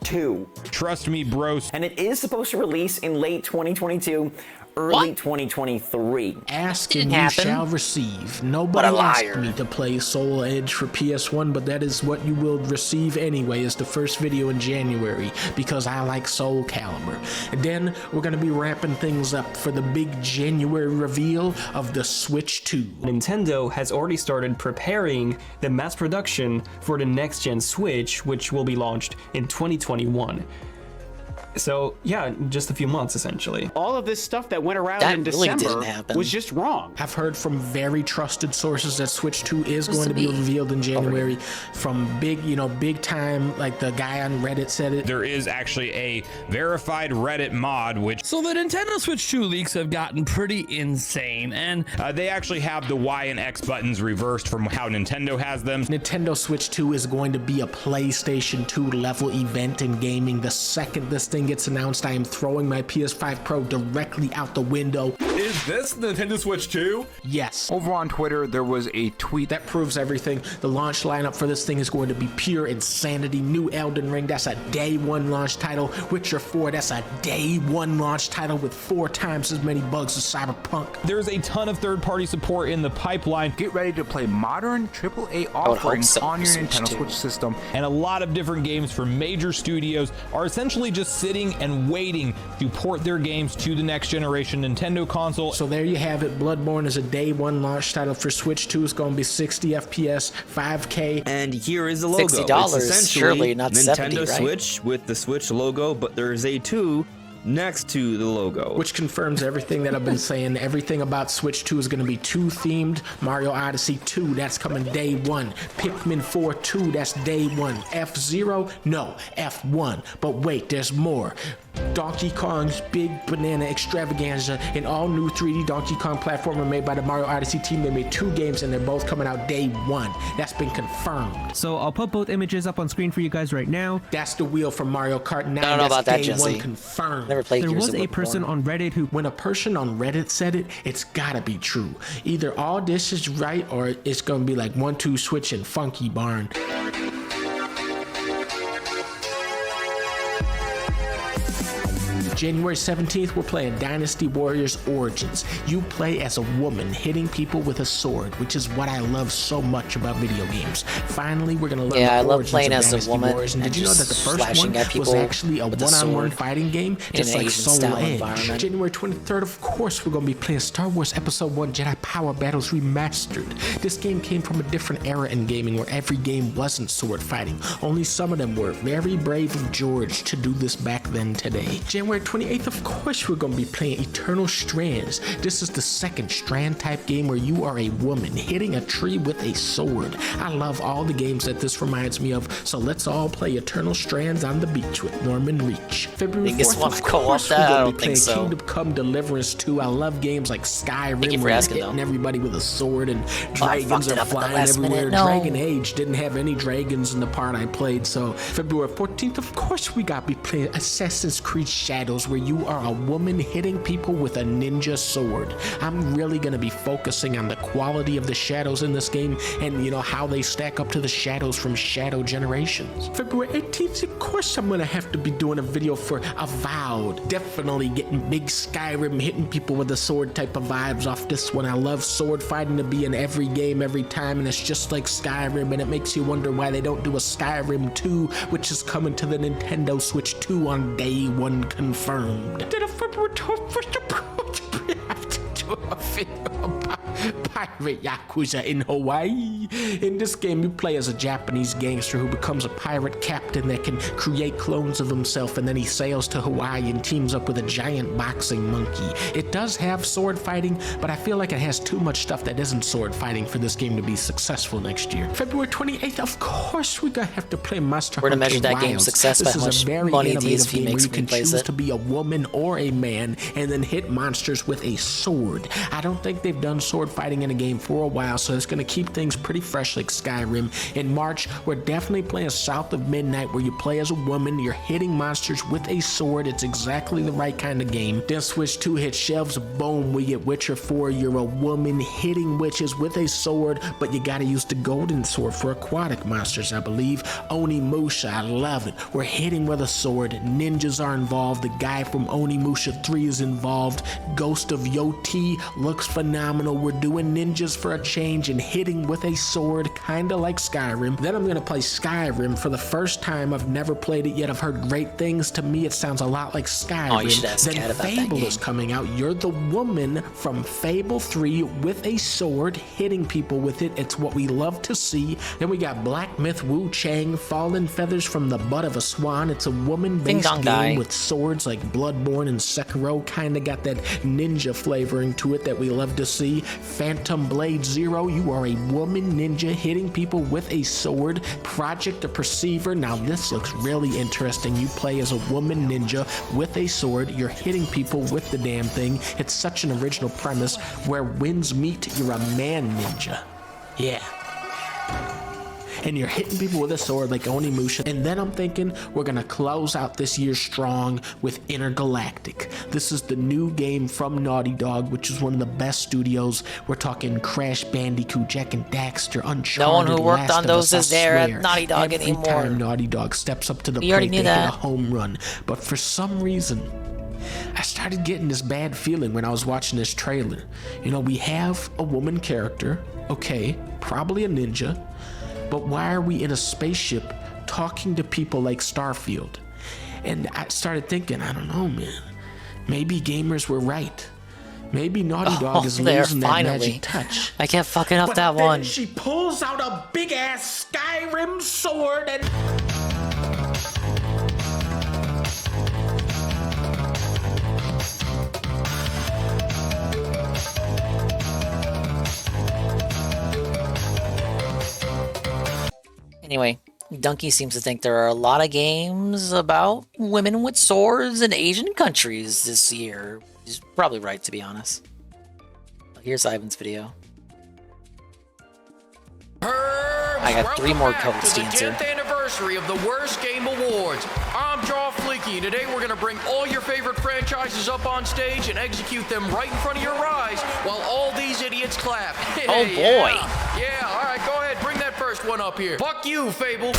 D: 2.
W: Trust me, bros.
D: And it is supposed to release in late 2022, early 2023.
C: Ask and you shall receive. Nobody asked me to play Soul Edge for PS1, but that is what you will receive anyway, is the first video in January, because I like Soul Calibur. And then we're going to be wrapping things up for the big January reveal of the Switch 2.
V: Nintendo has already started preparing the mass production for the next-gen Switch, which will be launched in 2021. So yeah, just a few months essentially.
E: All of this stuff that went around in December was just wrong.
C: I've heard from very trusted sources that Switch 2 is going to be revealed in January. From big, big time, like the guy on Reddit said it.
G: There is actually a verified Reddit mod, which...
I: So the Nintendo Switch 2 leaks have gotten pretty insane, and...
G: they actually have the Y and X buttons reversed from how Nintendo has them.
C: Nintendo Switch 2 is going to be a PlayStation 2 level event in gaming. The second this thing gets announced, I am throwing my PS5 Pro directly out the window.
W: Is this Nintendo Switch 2?
C: Yes.
W: Over on Twitter, there was a tweet
C: that proves everything. The launch lineup for this thing is going to be pure insanity. New Elden Ring, that's a day one launch title. Witcher 4, that's a day one launch title with 4 times as many bugs as Cyberpunk.
G: There's a ton of third-party support in the pipeline.
W: Get ready to play modern AAA offerings on your Nintendo Switch system.
G: And a lot of different games from major studios are essentially just sitting and waiting to port their games to the next generation Nintendo console.
C: So there you have it. Bloodborne is a day one launch title for Switch 2. It's going to be 60 FPS, 5K.
X: And here is the logo.
H: $60,
X: it's essentially
H: surely not
X: Nintendo
H: 70, right?
X: Switch with the Switch logo, but there's a 2 next to the logo.
C: Which confirms everything that I've been saying. Everything about Switch 2 is going to be 2 themed. Mario Odyssey 2, that's coming day one. Pikmin 4 2, that's day one. F-Zero, no, F1. But wait, there's more. Donkey Kong's Big Banana Extravaganza, an all-new 3D Donkey Kong platformer made by the Mario Odyssey team. They made 2 games and they're both coming out day one. That's been confirmed.
Y: So I'll put both images up on screen for you guys right now.
C: That's the wheel from Mario Kart 9.
H: I don't know about that,
C: day
H: Jesse.
C: one confirmed.
H: Never played
Y: There
H: Gears
Y: was
H: of
Y: a
H: War.
Y: person on Reddit who...
C: When a person on Reddit said it, it's gotta be true. Either all this is right or it's gonna be like 1-2 Switch and Funky Barn. January 17th, we're playing Dynasty Warriors Origins. You play as a woman hitting people with a sword, which is what I love so much about video games. Finally, we're gonna learn
H: I
C: the
H: love
C: origins
H: playing
C: of
H: as a
C: Dynasty
H: woman.
C: Warriors. And did you know that the first one was actually a one-on-one fighting game, just like Soul Edge? January 23rd, of course, we're gonna be playing Star Wars Episode 1 Jedi Power Battles Remastered. This game came from a different era in gaming where every game wasn't sword fighting. Only some of them were. Very brave of George to do this back then today. January 28th, of course, we're going to be playing Eternal Strands. This is the second Strand type game where you are a woman hitting a tree with a sword. I love all the games that this reminds me of, so let's all play Eternal Strands on the beach with Norman Reach. February 4th, of course, we're going to be playing Kingdom Come Deliverance 2. I love games like Skyrim where you're hitting everybody with a sword and dragons are flying everywhere. Dragon Age didn't have any dragons in the part I played, so February 14th, of course, we got to be playing Assassin's Creed Shadows where you are a woman hitting people with a ninja sword. I'm really going to be focusing on the quality of the shadows in this game and, how they stack up to the shadows from Shadow Generations. February 18th, of course, I'm going to have to be doing a video for Avowed. Definitely getting big Skyrim, hitting people with a sword type of vibes off this one. I love sword fighting to be in every game every time, and it's just like Skyrim, and it makes you wonder why they don't do a Skyrim 2, which is coming to the Nintendo Switch 2 on day one confirmed. February 12th, we have to do a video about pirate Yakuza in Hawaii. In this game, you play as a Japanese gangster who becomes a pirate captain that can create clones of himself, and then he sails to Hawaii and teams up with a giant boxing monkey. It does have sword fighting, but I feel like it has too much stuff that isn't sword fighting for this game to be successful next year. February 28th, of course, we're gonna have to play Monster Hunter
H: We're gonna measure that game's success by how much money DSP makes when you
C: choose
H: plays it.
C: to be a woman or a man and then hit monsters with a sword. I don't think they've done sword fighting in playing a game for a while, so it's going to keep things pretty fresh like Skyrim. In March, we're definitely playing South of Midnight, where you play as a woman, you're hitting monsters with a sword. It's exactly the right kind of game. Then Switch 2 hit shelves, boom, we get Witcher 4. You're a woman hitting witches with a sword, but you gotta use the golden sword for aquatic monsters, I believe. 𝕭𝖏𝖚𝖚𝖚, I love it. We're hitting with a sword, ninjas are involved, the guy from 𝕭𝖏𝖚𝖚𝖚 3 is involved, Ghost of Yoti looks phenomenal. We're doing ninjas for a change and hitting with a sword, kinda like Skyrim. Then I'm gonna play Skyrim for the first time. I've never played it yet. I've heard great things. To me, it sounds a lot like Skyrim.
H: Oh, you should ask
C: Then
H: Kat about that
C: Fable
H: game.
C: is coming out. You're the woman from Fable 3 with a sword, hitting people with it. It's what we love to see. Then we got Black Myth Wu Chang, Fallen Feathers from the Butt of a Swan. It's a woman-based game with swords like Bloodborne and Sekiro. Kinda got that ninja flavoring to it that we love to see. Phantom Blade Zero, you are a woman ninja hitting people with a sword. Project the Perceiver, now this looks really interesting. You play as a woman ninja with a sword. You're hitting people with the damn thing. It's such an original premise. Where winds meet, you're a man ninja. Yeah. And you're hitting people with a sword like 𝕏𝖏𝖚𝖚𝖚. And then I'm thinking we're gonna close out this year strong with Intergalactic. This is the new game from Naughty Dog, which is one of the best studios. We're talking Crash Bandicoot, Jak and Daxter, Uncharted.
H: No one who worked
C: Last
H: on
C: of
H: those
C: Us,
H: is there at
C: swear.
H: Naughty Dog
C: Every
H: anymore.
C: time Naughty Dog steps up to the
H: We already
C: plate,
H: knew
C: they hit
H: that.
C: a home run. But for some reason, I started getting this bad feeling when I was watching this trailer. You know, we have a woman character, okay, probably a ninja, but why are we in a spaceship talking to people like Starfield? And I started thinking, I don't know, man. Maybe gamers were right. Maybe Naughty Dog is losing that magic touch.
H: I kept fucking up
C: But
H: that
C: then
H: one.
C: She pulls out a big ass Skyrim sword and.
H: Anyway, Donkey seems to think there are a lot of games about women with swords in Asian countries this year. He's probably right, to be honest. Here's Ivan's video. I got 3 more codes to answer.
A: 10th anniversary of the Worst Game Awards. I'm 𝕆𝖏𝖏𝖏𝖚𝖏𝖚, and today we're going to bring all your favorite franchises up on stage and execute them right in front of your eyes while all these idiots clap.
H: Oh boy.
A: Yeah, all right, go ahead, bring that first one up here. Fuck you, Fable.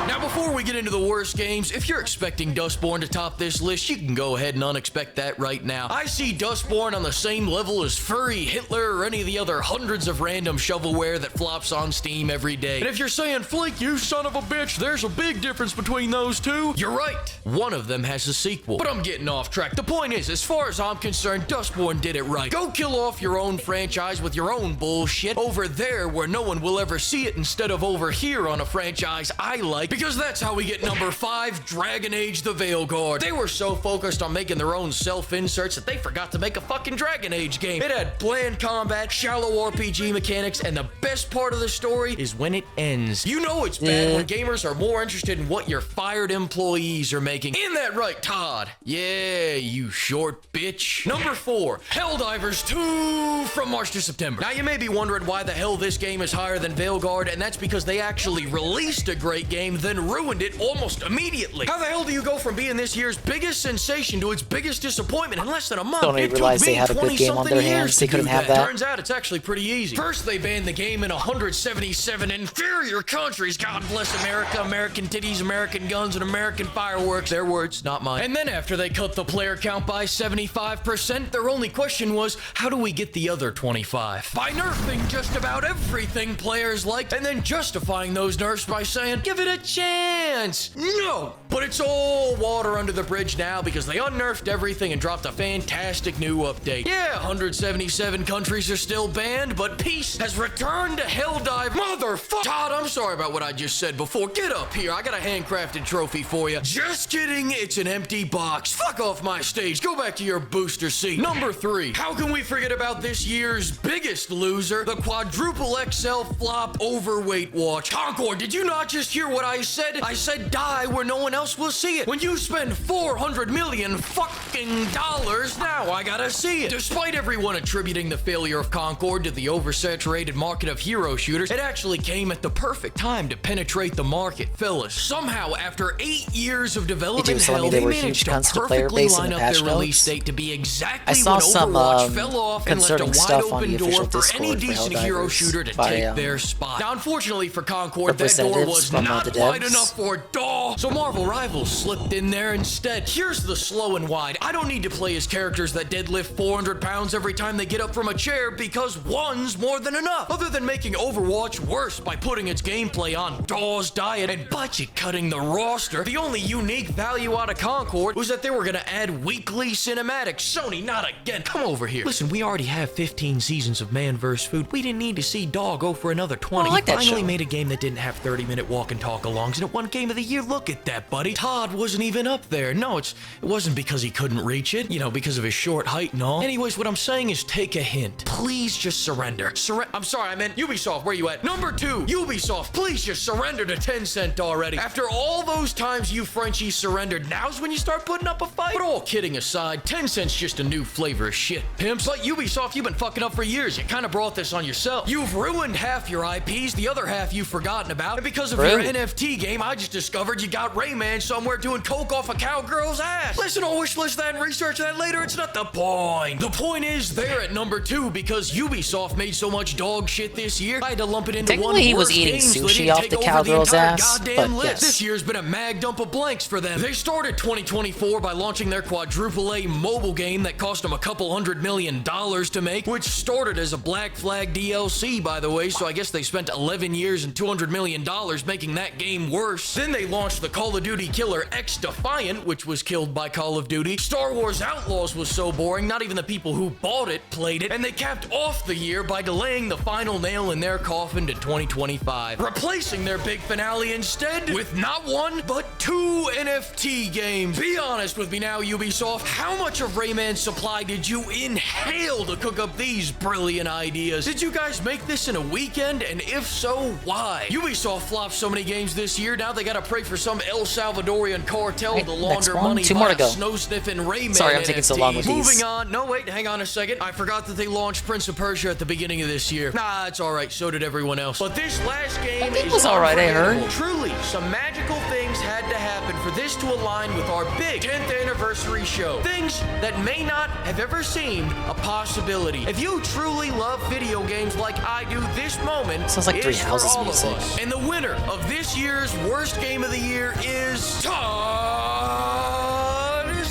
A: Now, before we get into the worst games, if you're expecting Dustborn to top this list, you can go ahead and unexpect that right now. I see Dustborn on the same level as Furry, Hitler, or any of the other hundreds of random shovelware that flops on Steam every day. And if you're saying, Flake, you son of a bitch, there's a big difference between those two, you're right. One of them has a sequel. But I'm getting off track. The point is, as far as I'm concerned, Dustborn did it right. Go kill off your own franchise with your own bullshit over there where no one will ever see it instead of over here on a franchise I like, because that's how we get number 5, Dragon Age the Veilguard. They were so focused on making their own self-inserts that they forgot to make a fucking Dragon Age game. It had bland combat, shallow RPG mechanics, and the best part of the story is when it ends. You know it's bad when gamers are more interested in what your fired employees are making. Isn't that right, Todd? Yeah, you short bitch. Number 4, Helldivers 2 from March to September. Now you may be wondering why the hell this game is higher than Veilguard, and that's because they actually released a great game, then ruined it almost immediately. How the hell do you go from being this year's biggest sensation to its biggest disappointment in less than a month?
H: Don't even realize they had a good game on their hands. They couldn't have that.
A: Turns out it's actually pretty easy. First, they banned the game in 177 inferior countries. God bless America, American titties, American guns, and American fireworks. Their words, not mine. And then after they cut the player count by 75%, their only question was, how do we get the other 25? By nerfing just about everything players liked, and then justifying those nerfs by saying, give it a chance. No! But it's all water under the bridge now because they unnerfed everything and dropped a fantastic new update. Yeah, 177 countries are still banned, but peace has returned to Helldive. Motherfucker! Todd, I'm sorry about what I just said before. Get up here. I got a handcrafted trophy for you. Just kidding. It's an empty box. Fuck off my stage. Go back to your booster seat. Number 3. How can we forget about this year's biggest loser? The quadruple XL flop overweight watch. Concord, did you not just hear what I said? said die where no one else will see it. When you spend 400 million fucking dollars, now I gotta see it. Despite everyone attributing the failure of Concord to the oversaturated market of hero shooters, it actually came at the perfect time to penetrate the market. Fellas, somehow after 8 years of development hell, they managed to perfectly line up their release date to be exactly when Overwatch fell off and left a wide open door for any decent hero shooter to take their spot. Now, unfortunately for Concord, that door was not wide enough for DAW, so Marvel Rivals slipped in there instead. Here's the slow and wide. I don't need to play as characters that deadlift 400 pounds every time they get up from a chair because one's more than enough. Other than making Overwatch worse by putting its gameplay on DAW's diet and budget cutting the roster, the only unique value out of Concord was that they were gonna add weekly cinematics. Sony, not again. Come over here. Listen, we already have 15 seasons of Man vs. Food. We didn't need to see DAW go for another 20. He finally made a game that didn't have 30-minute walk and talk alongs, and it won Game of the Year. Look at that, buddy. Todd wasn't even up there. No, it wasn't because he couldn't reach it, you know, because of his short height and all. Anyways, what I'm saying is take a hint. Please just surrender. I'm sorry, I meant Ubisoft, where you at? Number 2, Ubisoft, please just surrender to Tencent already. After all those times you Frenchies surrendered, now's when you start putting up a fight? But all kidding aside, Tencent's just a new flavor of shit, pimps. But Ubisoft, you've been fucking up for years. You kind of brought this on yourself. You've ruined half your IPs, the other half you've forgotten about, and because of your NFT game, I just discovered you got Rayman somewhere doing coke off a cowgirl's ass. Listen, I'll wish list that and research that later. It's not the point. The point is they're at number 2 because Ubisoft made so much dog shit this year, I had to lump it into one
H: he was eating sushi off the cowgirl's ass, but yes.
A: This year's been a mag dump of blanks for them. They started 2024 by launching their quadruple A mobile game that cost them a couple $100 million to make, which started as a Black Flag DLC, by the way, so I guess they spent 11 years and $200 million making that game worse. Then they launched the Call of Duty killer X-Defiant, which was killed by Call of Duty. Star Wars Outlaws was so boring, not even the people who bought it played it, and they capped off the year by delaying the final nail in their coffin to 2025, replacing their big finale instead with not one, but 2 NFT games. Be honest with me now, Ubisoft, how much of Rayman's supply did you inhale to cook up these brilliant ideas? Did you guys make this in a weekend, and if so, why? Ubisoft flopped so many games this year, now they gotta pray for some El Salvadorian cartel to launder money by snow-sniffing Rayman.
H: Sorry, I'm taking so long with these.
A: Moving on. No, wait, hang on a second. I forgot that they launched Prince of Persia at the beginning of this year. Nah, it's alright, so did everyone else. But this last game
H: was alright, I heard.
A: Truly, some magical things had to happen for this to align with our big 10th anniversary show. Things that may not have ever seemed a possibility. If you truly love video games like I do, this moment
H: sounds like Three
A: is
H: Houses
A: for all
H: music.
A: of us. And the winner of this year's worst game of the year is Todd.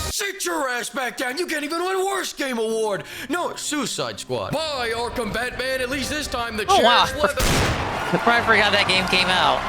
A: Sit your ass back down. You can't even win worst game award. No, Suicide Squad. Bye, Arkham Batman. At least this time the chair's leather.
H: I probably forgot that game came out.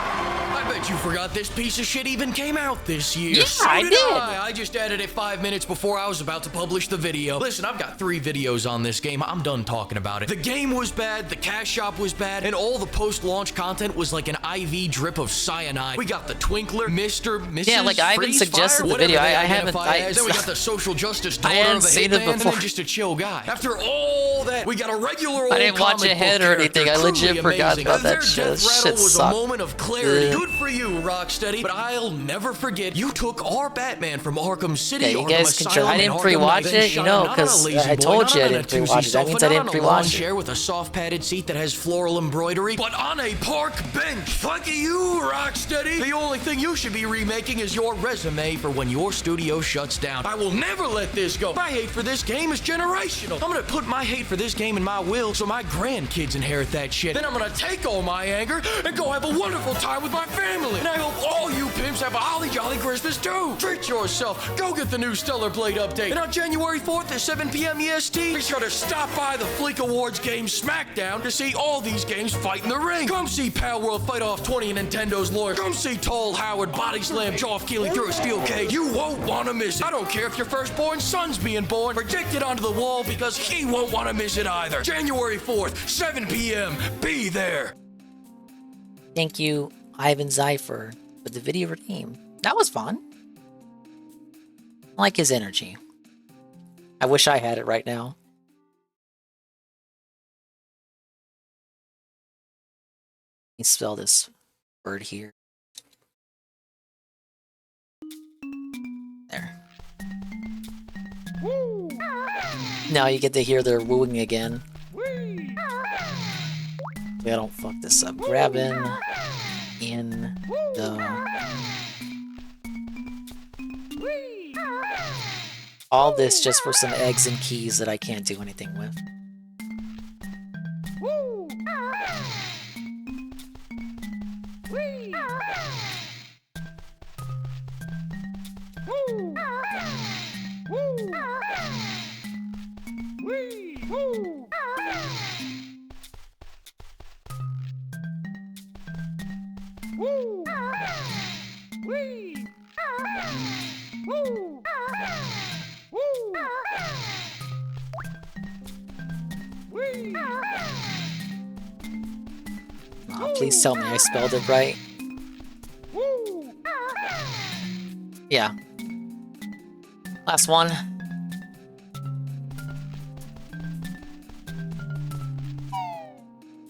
A: I bet you forgot this piece of shit even came out this year.
H: Yeah,
A: so
H: I did.
A: I just added it 5 minutes before I was about to publish the video. Listen, I've got 3 videos on this game. I'm done talking about it. The game was bad, the cash shop was bad, and all the post-launch content was like an IV drip of cyanide. We got the Twinkler, Mr., Mrs.
H: Yeah, like I even suggested the video. I haven't.
A: Then we got the social justice daughter of a hitman, and then just a chill guy. After all that, we got a regular old
H: I didn't watch ahead or anything. I legit forgot about that shit. Shit
A: was
H: sucked.
A: a moment of clarity. Good for you, Rocksteady, but I'll never forget you took our Batman from Arkham City.
H: Yeah, you guys can. I didn't pre-watch it, you know, because I told you I didn't pre-watch it. That means I didn't pre-watch it.
A: Chair with a soft padded seat that has floral embroidery, but on a park bench. Fuck you, Rocksteady. The only thing you should be remaking is your resume for when your studio shuts down. I will never let this go. My hate for this game is generational. I'm gonna put my hate for this game in my will so my grandkids inherit that shit. Then I'm gonna take all my anger and go have a wonderful time with my family. And I hope all you pimps have a holly jolly Christmas too. Treat yourself. Go get the new Stellar Blade update. And on January 4th at 7 p.m. EST, be sure to stop by the Fleek Awards game SmackDown to see all these games fight in the ring. Come see Pal World Fight Off 20 and Nintendo's lawyer. Come see Tall Howard body slam Geoff Keighley through a steel cage. You won't want to miss it. I don't care if your firstborn son's being born. Project it onto the wall because he won't want to miss it either. January 4th, 7 p.m. Be there.
H: Thank you, 𝖏𝖏𝖏𝖏𝖏𝖏𝖏 for the video game. That was fun. I like his energy. I wish I had it right now. Let me spell this word here.
F: Now you get to hear their wooing again. I don't fuck this up. Grabbing in the... All this just for some eggs and keys that I can't do anything with. Oh, please tell me I spelled it right. Yeah. Last one.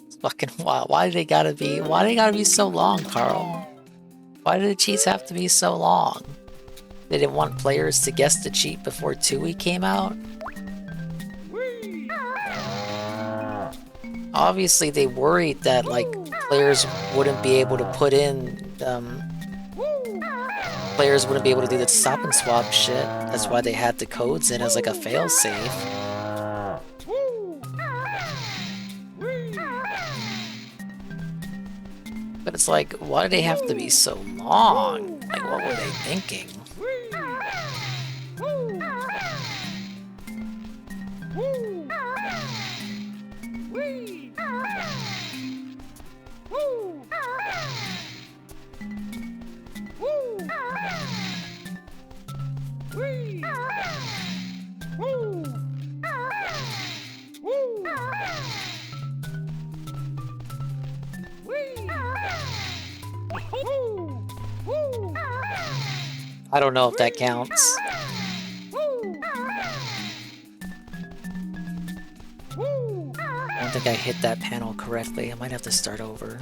F: It's fucking wild. Why do they gotta be so long, Carl? Why do the cheats have to be so long? They didn't want players to guess the cheat before 2E came out? Obviously they worried that like players wouldn't be able to put in players wouldn't be able to do the stop and swap shit. That's why they had the codes in as like a failsafe. But it's like, why do they have to be so long? Like, what were they thinking? I don't know if that counts. I don't think I hit that panel correctly. I might have to start over.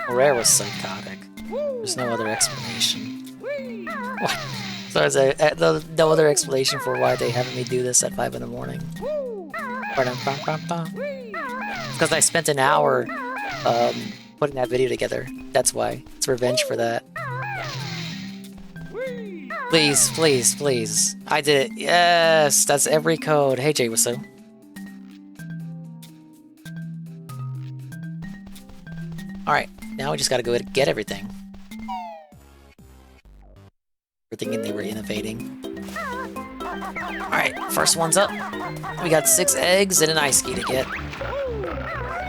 F: Rare was psychotic. There's no other explanation. What? So there's no other explanation for why they having me do this at 5 in the morning. Because I spent an hour putting that video together. That's why. It's revenge for that. Please, please, please. I did it. Yes, that's every code. Hey, 𝕺 Alright, now we just gotta go get everything. We're thinking they were innovating. Alright, first one's up. We got 6 eggs and an ice key to get.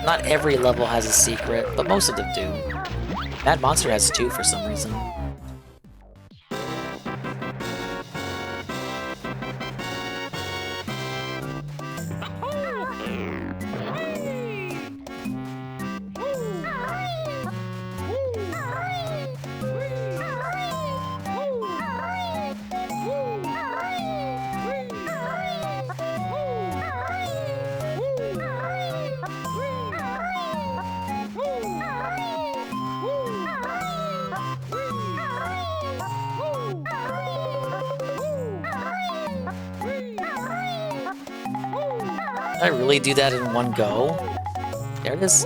F: Not every level has a secret, but most of them do. That monster has 2 for some reason. Did I really do that in one go? There it is.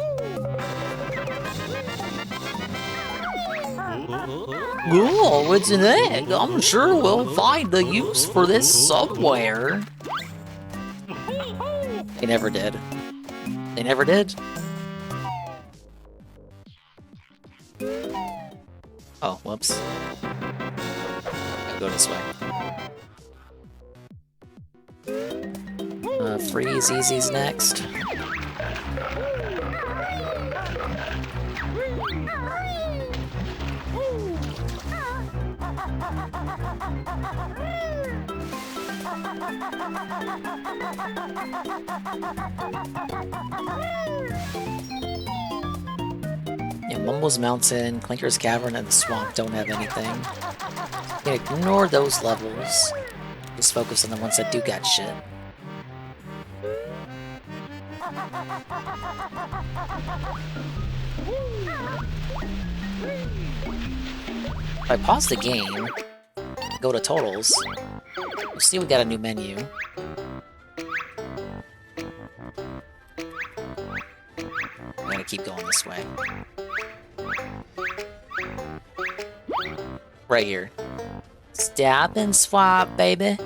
F: Oh, it's an egg. I'm sure we'll find the use for this somewhere. They never did. They never did. Oh, whoops. Gotta go this way. Freeze Easy's next. Yeah, Mumble's Mountain, Clinker's Cavern, and the Swamp don't have anything. Yeah, ignore those levels. Just focus on the ones that do got shit. If I pause the game, go to totals, you'll see we got a new menu. I'm gonna keep going this way. Right here. Stop and swap, baby.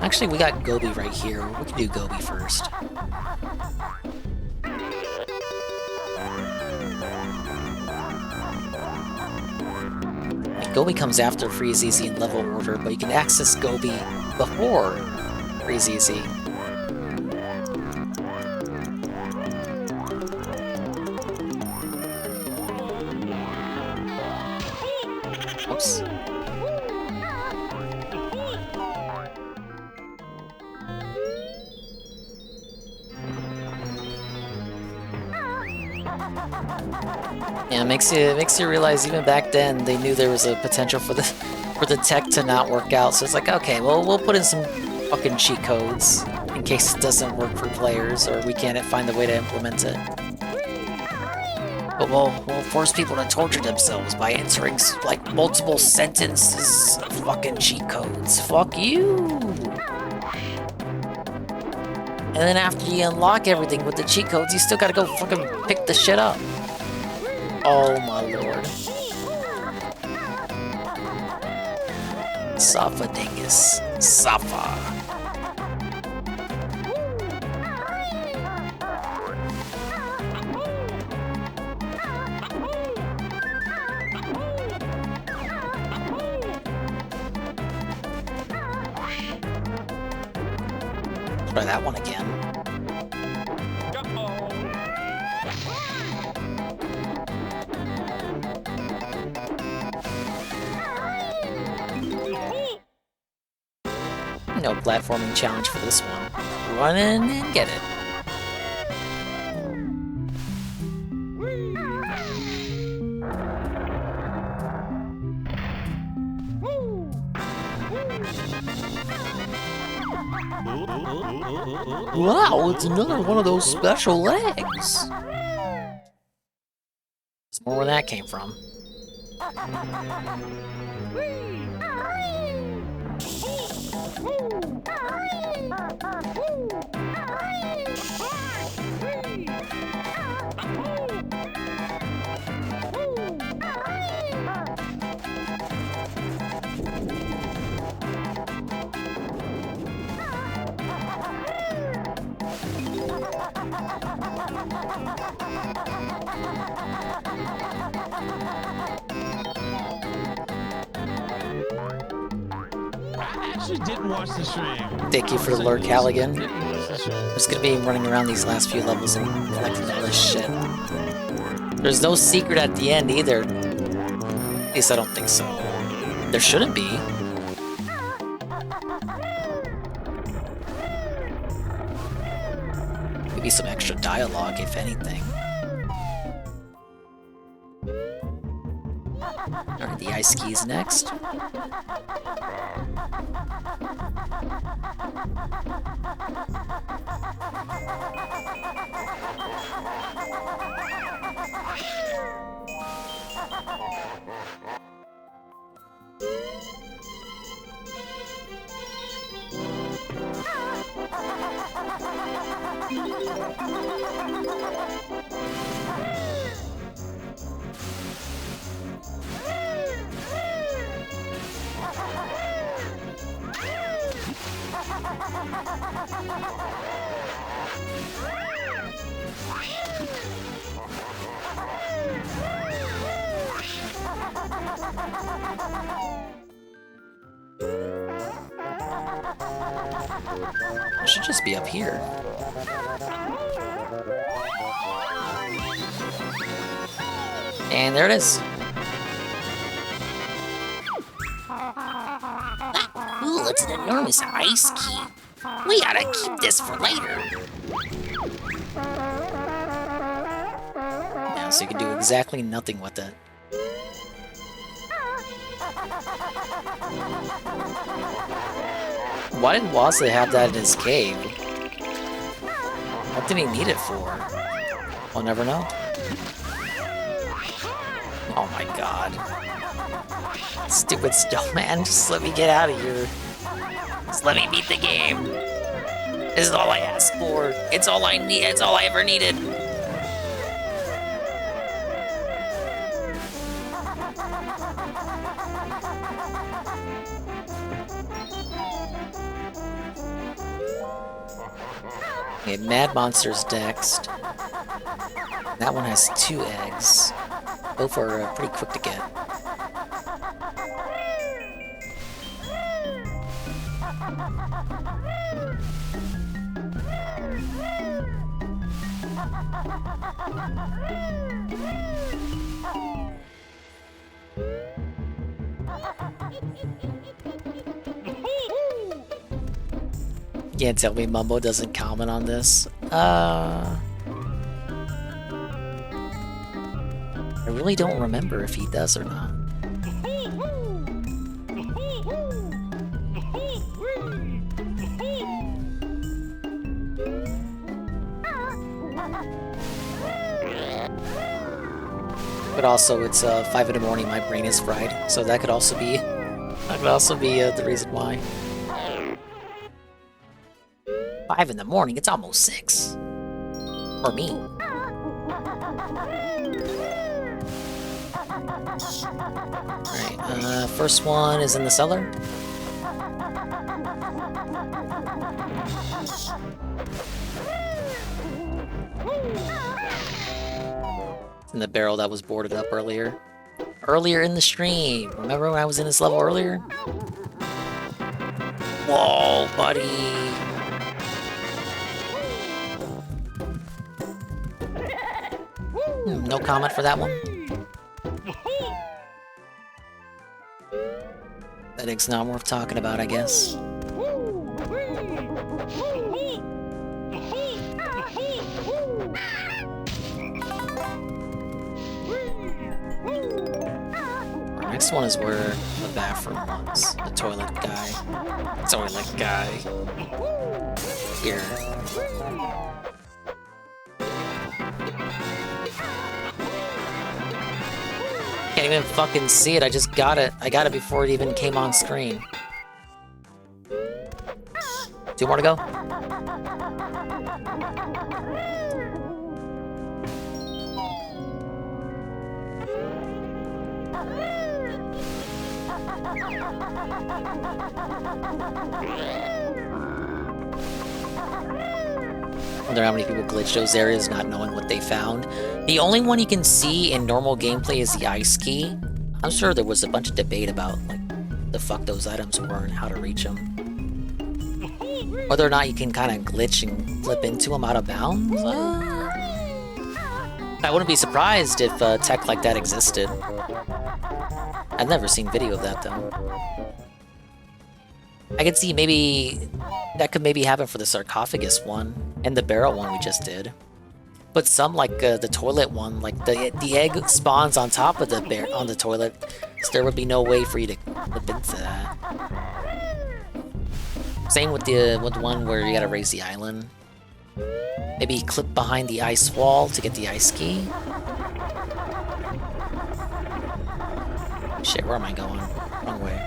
F: Actually, we got Gobi right here. We can do Gobi first. Like, Gobi comes after Freeze Easy in level order, but you can access Gobi before Freeze Easy. Oops. Yeah, it makes you realize even back then they knew there was a potential for the tech to not work out. So it's like, okay, well, we'll put in some fucking cheat codes in case it doesn't work for players or we can't find a way to implement it. But we'll force people to torture themselves by entering like multiple sentences of fucking cheat codes. Fuck you. And then after you unlock everything with the cheat codes, you still gotta go fucking pick the shit up. Oh my lord. Safa dingus. Safa. Try that one again. No platforming challenge for this one. Run in and get it. Wow, it's another one of those special legs. It's more where that came from.
B: Didn't watch the stream.
F: Thank you for the lurk, Halligan. I'm just gonna be running around these last few levels and collecting all this shit. There's no secret at the end either. At least I don't think so. There shouldn't be. Maybe some extra dialogue, if anything. Alright, the ice skis next. It should just be up here. And there it is.
K: Ooh, it's an enormous ice key. We ought to keep this for later.
F: Yeah, so you can do exactly nothing with it. Why did Wazza have that in his cave? What did he need it for? We'll never know. Oh my god. Stupid snowman, just let me get out of here.
K: Just let me beat the game. This is all I asked for. It's all I need. It's all I ever needed.
F: Okay, Mad Monster's next. That one has 2 eggs. Both are pretty quick to get. You can't tell me Mumbo doesn't comment on this. I really don't remember if he does or not. But also, it's 5 in the morning. My brain is fried, so that could also be the reason why.
K: 5 in the morning. It's almost 6. For me.
F: Alright, first one is in the cellar. It's in the barrel that was boarded up earlier. Earlier in the stream. Remember when I was in this level earlier? Whoa, buddy. No comment for that one. That egg's not worth talking about, I guess. Our next one is where the bathroom was. The toilet guy. Toilet guy. Here. Can't even fucking see it. I just got it. I got it before it even came on screen. 2 more to go. I wonder how many people glitch those areas not knowing what they found. The only one you can see in normal gameplay is the ice key. I'm sure there was a bunch of debate about like the fuck those items were and how to reach them. Whether or not you can kind of glitch and flip into them out of bounds. I wouldn't be surprised if tech like that existed. I've never seen video of that though. I could see maybe that could maybe happen for the sarcophagus one and the barrel one we just did. But some like the toilet one, like the egg spawns on top of on the toilet, so there would be no way for you to flip into that. Same with the one where you gotta raise the island. Maybe clip behind the ice wall to get the ice key. Shit, where am I going? Wrong way.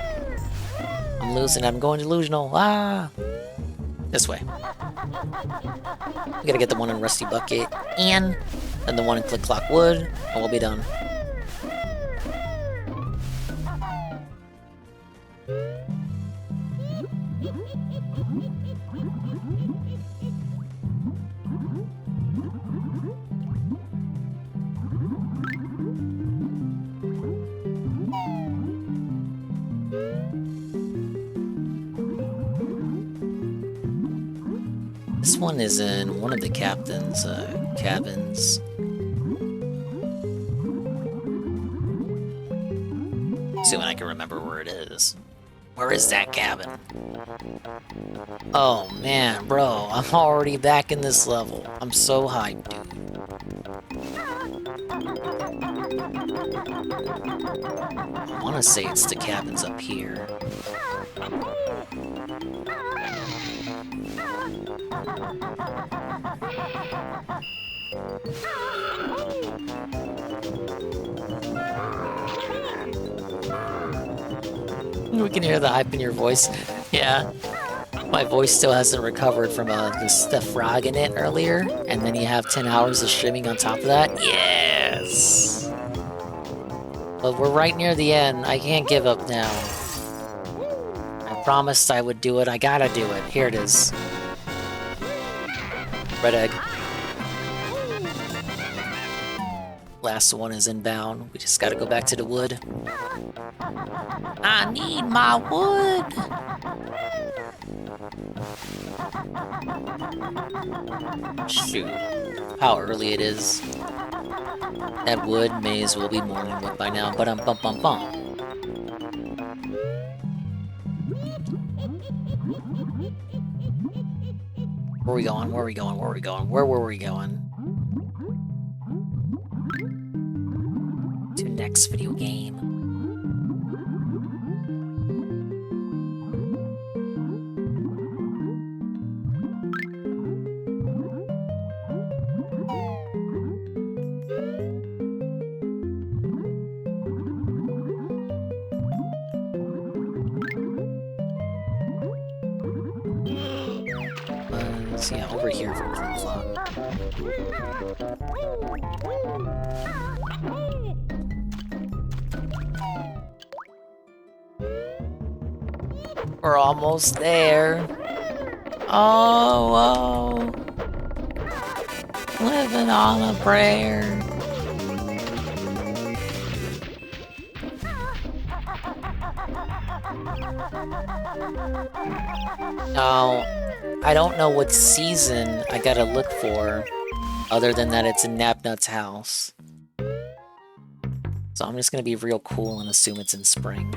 F: I'm losing. I'm going delusional. Ah! This way. We gotta get the one in Rusty Bucket and then the one in Click Clock Wood, and we'll be done. This one is in one of the captain's cabins. Assuming I can remember where it is. Where is that cabin? Oh man, bro, I'm already back in this level. I'm so hyped, dude. I want to say it's the cabins up here. We can hear the hype in your voice. Yeah. My voice still hasn't recovered from the frog in it earlier. And then you have 10 hours of streaming on top of that. Yes! But we're right near the end. I can't give up now. I promised I would do it. I gotta do it. Here it is. Red egg. Last one is inbound. We just gotta go back to the wood. I need my wood! Shoot. How early it is. That wood may as well be morning wood by now, but bum bum bum. Where are we going? Where are we going? Where are we going? Where were we going? To next video game. Yeah, over here for flip-flop. We're almost there. Oh, living on a prayer. Now, I don't know what season I gotta look for, other than that it's in 𝖏𝖚𝖚𝖚's house. So I'm just gonna be real cool and assume it's in spring.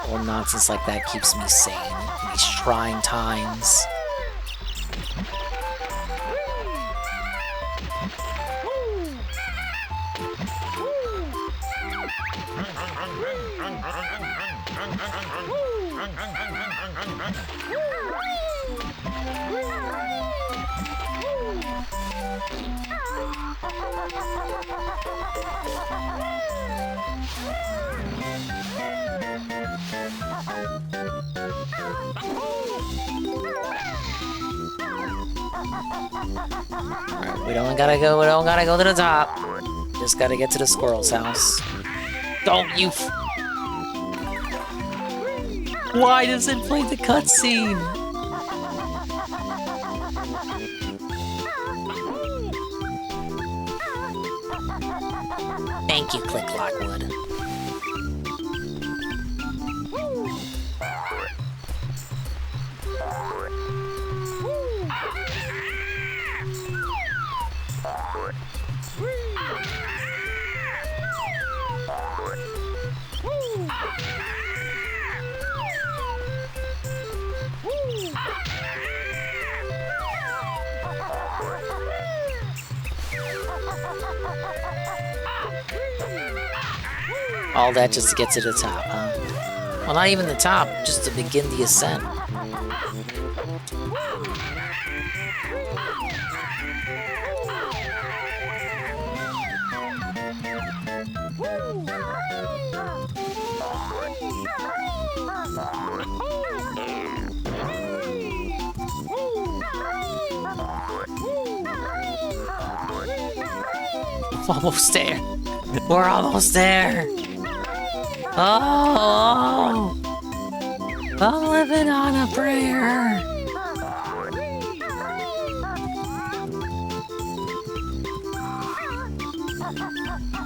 F: Old nonsense like that keeps me sane in these trying times. Alright, we don't gotta go to the top. Just gotta get to the squirrel's house. Don't you Why does it play the cutscene? Thank you, Click Lockwood. All that just to get to the top, huh? Well, not even the top, just to begin the ascent. Almost there. We're almost there. Oh!
H: I'm living on a prayer.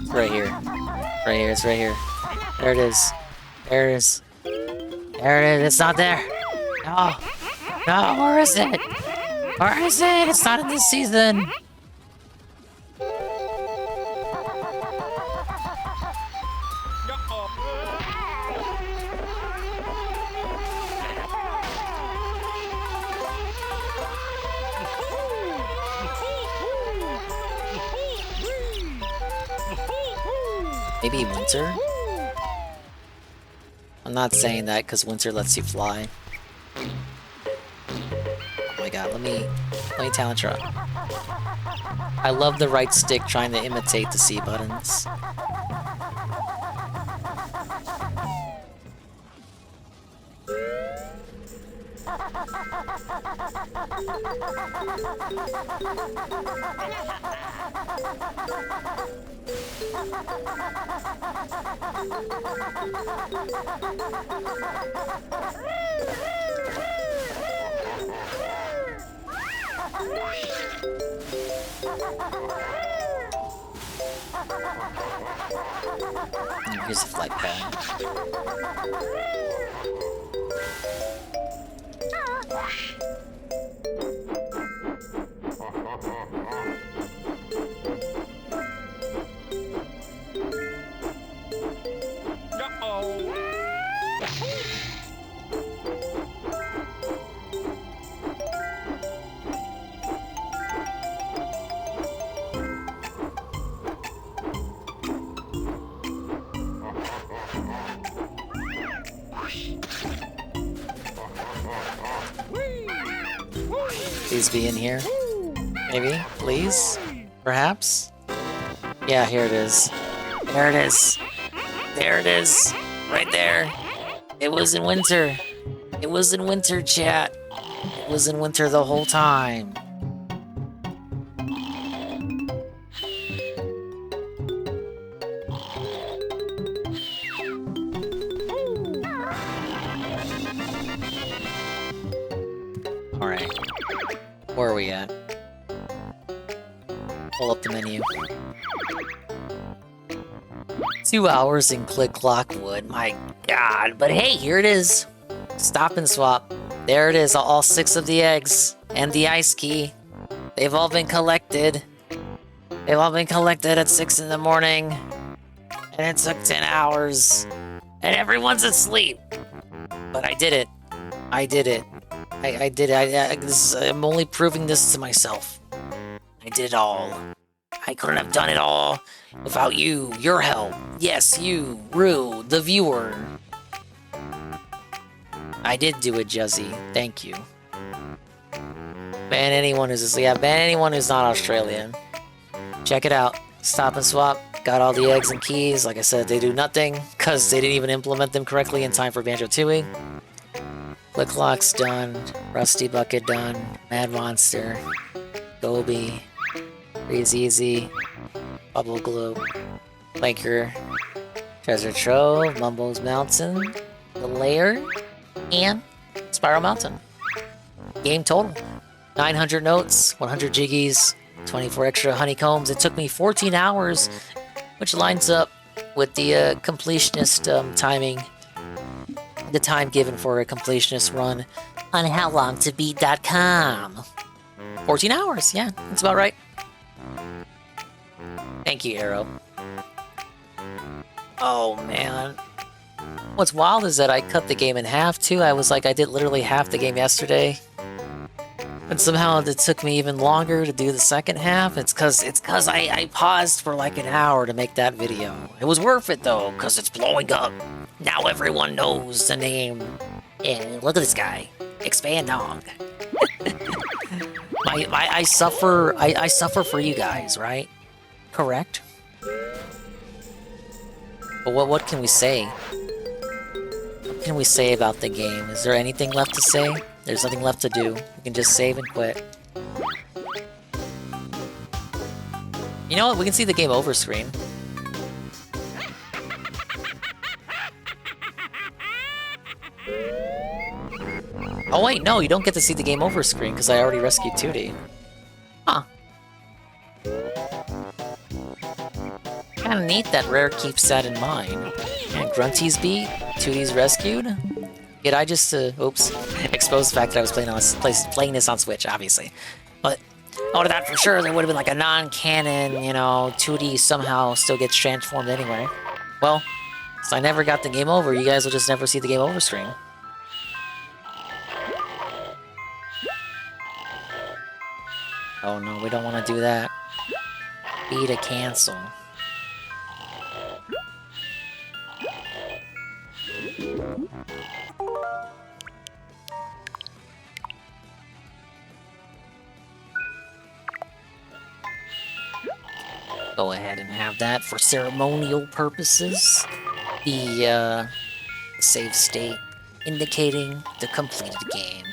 H: It's right here. Right here, it's right here. There it is. There it is. There it is, it's not there. No. No, where is it? Where is it? It's not in this season. Maybe winter? I'm not saying that because winter lets you fly. Oh my god, let me talent try. I love the right stick trying to imitate the C buttons. Here's the flight pad. Please be in here. Maybe? Please? Perhaps? Yeah, here it is. There it is. There it is. Right there. It was in winter. It was in winter, chat. It was in winter the whole time. Alright. Where are we at? Pull up the menu. 2 hours in Click Lockwood, my god. But hey, here it is. Stop and swap. There it is, all 6 of the eggs. And the ice key. They've all been collected. They've all been collected at 6 in the morning. And it took 10 hours. And everyone's asleep. But I did it. I did it. I did it. I'm only proving this to myself. I did it all. I couldn't have done it all without you, your help. Yes, you, Rue, the viewer. I did do it, Juzzy. Thank you. Ban anyone who's asleep. Yeah, ban anyone who's not Australian. Check it out. Stop and swap. Got all the eggs and keys. Like I said, they do nothing because they didn't even implement them correctly in time for Banjo-Tooie. Click Lock's done. Rusty Bucket done. Mad Monster. Gobi. Freeze Easy. Bubble Glue. Blanker. Treasure Trove. Mumbo's Mountain. The Lair. And Spiral Mountain. Game total. 900 notes. 100 jiggies. 24 extra honeycombs. It took me 14 hours, which lines up with the completionist timing. The time given for a completionist run on howlongtobeat.com. 14 hours, yeah, that's about right. Thank you, Arrow. Oh, man. What's wild is that I cut the game in half, too. I did literally half the game yesterday. And somehow it took me even longer to do the second half. It's cause I paused for like an hour to make that video. It was worth it though, cause it's blowing up. Now everyone knows the name. And look at this guy. Expand Dong. I suffer for you guys, right? Correct? But what can we say? What can we say about the game? Is there anything left to say? There's nothing left to do. We can just save and quit. You know what? We can see the game over screen.
F: Oh wait, no, you don't get to see the game over screen because I already rescued 2D. Huh. Kinda neat that Rare keeps that in mind. And Grunty's beat, 2D's rescued. Yet I just, oops, exposed the fact that I was playing this on Switch, obviously. But out of that for sure, there would have been like a non-canon, you know, 2D somehow still gets transformed anyway. Well, since I never got the game over, you guys will just never see the game over screen. Oh no, we don't want to do that. B to cancel. Go ahead and have that for ceremonial purposes. The save state indicating the completed game.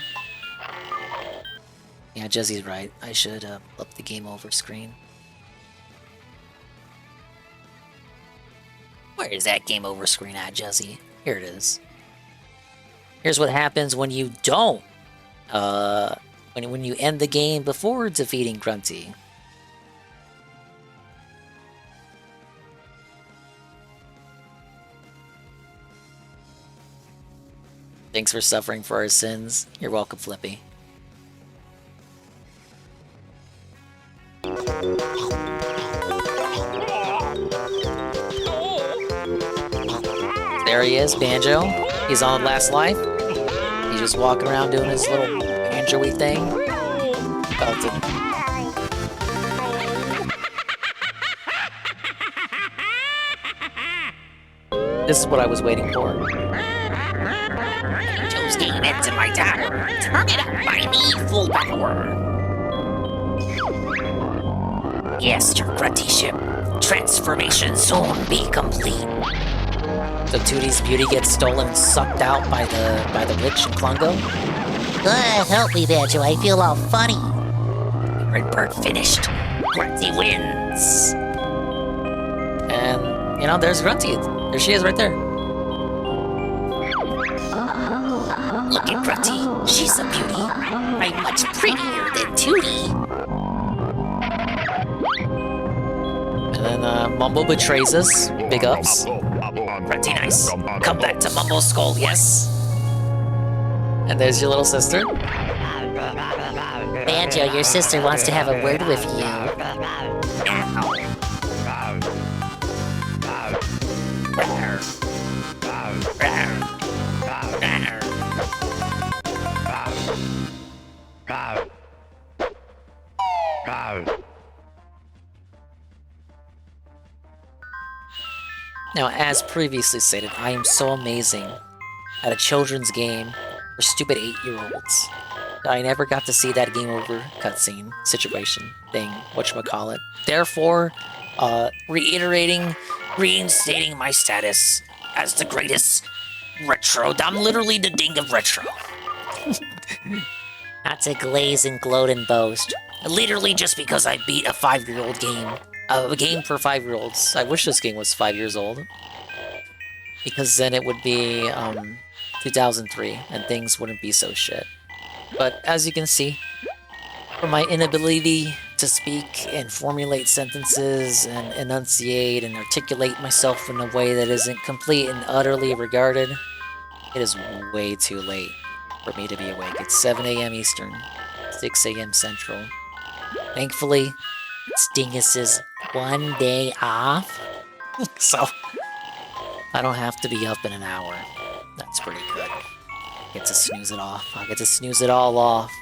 F: Yeah, Jesse's right. I should up the game over screen. Where is that game over screen at, Jesse? Here it is. Here's what happens when you don't. When you end the game before defeating Grunty. Thanks for suffering for our sins. You're welcome, Flippy. There he is, Banjo. He's on last life. He's just walking around doing his little banjo-y thing. This is what I was waiting for.
K: Banjo's game ends in my tower. Turn it up by me, full power. Yes, your grunty ship. Transformation soon be complete.
F: So 2D's beauty gets stolen and sucked out by the witch and Klungo.
K: Help me, Banjo. I feel all funny. Red bird finished. Grunty wins.
F: And, you know, there's Grunty. There she is right there.
K: Look at Grunty. She's a beauty. I'm much prettier than 2D.
F: And then Mumble betrays us. Big ups.
K: Grunty nice. Come back to Mumble's skull, yes?
F: And there's your little sister.
K: Banjo, your sister wants to have a word with you.
F: Now, as previously stated, I am so amazing at a children's game for stupid 8-year-olds. I never got to see that game over cutscene situation thing, whatchamacallit. Therefore, reinstating my status as the greatest retro. I'm literally the ding of retro.
K: Not to glaze and gloat and boast.
F: Literally just because I beat a 5-year-old game. A game for 5-year-olds. I wish this game was 5 years old. Because then it would be 2003 and things wouldn't be so shit. But as you can see, from my inability to speak and formulate sentences and enunciate and articulate myself in a way that isn't complete and utterly regarded, it is way too late for me to be awake. It's 7 a.m. Eastern, 6 a.m. Central. Thankfully, it's Dingus's one day off, so I don't have to be up in an hour. That's pretty good. I get to snooze it off. I get to snooze it all off.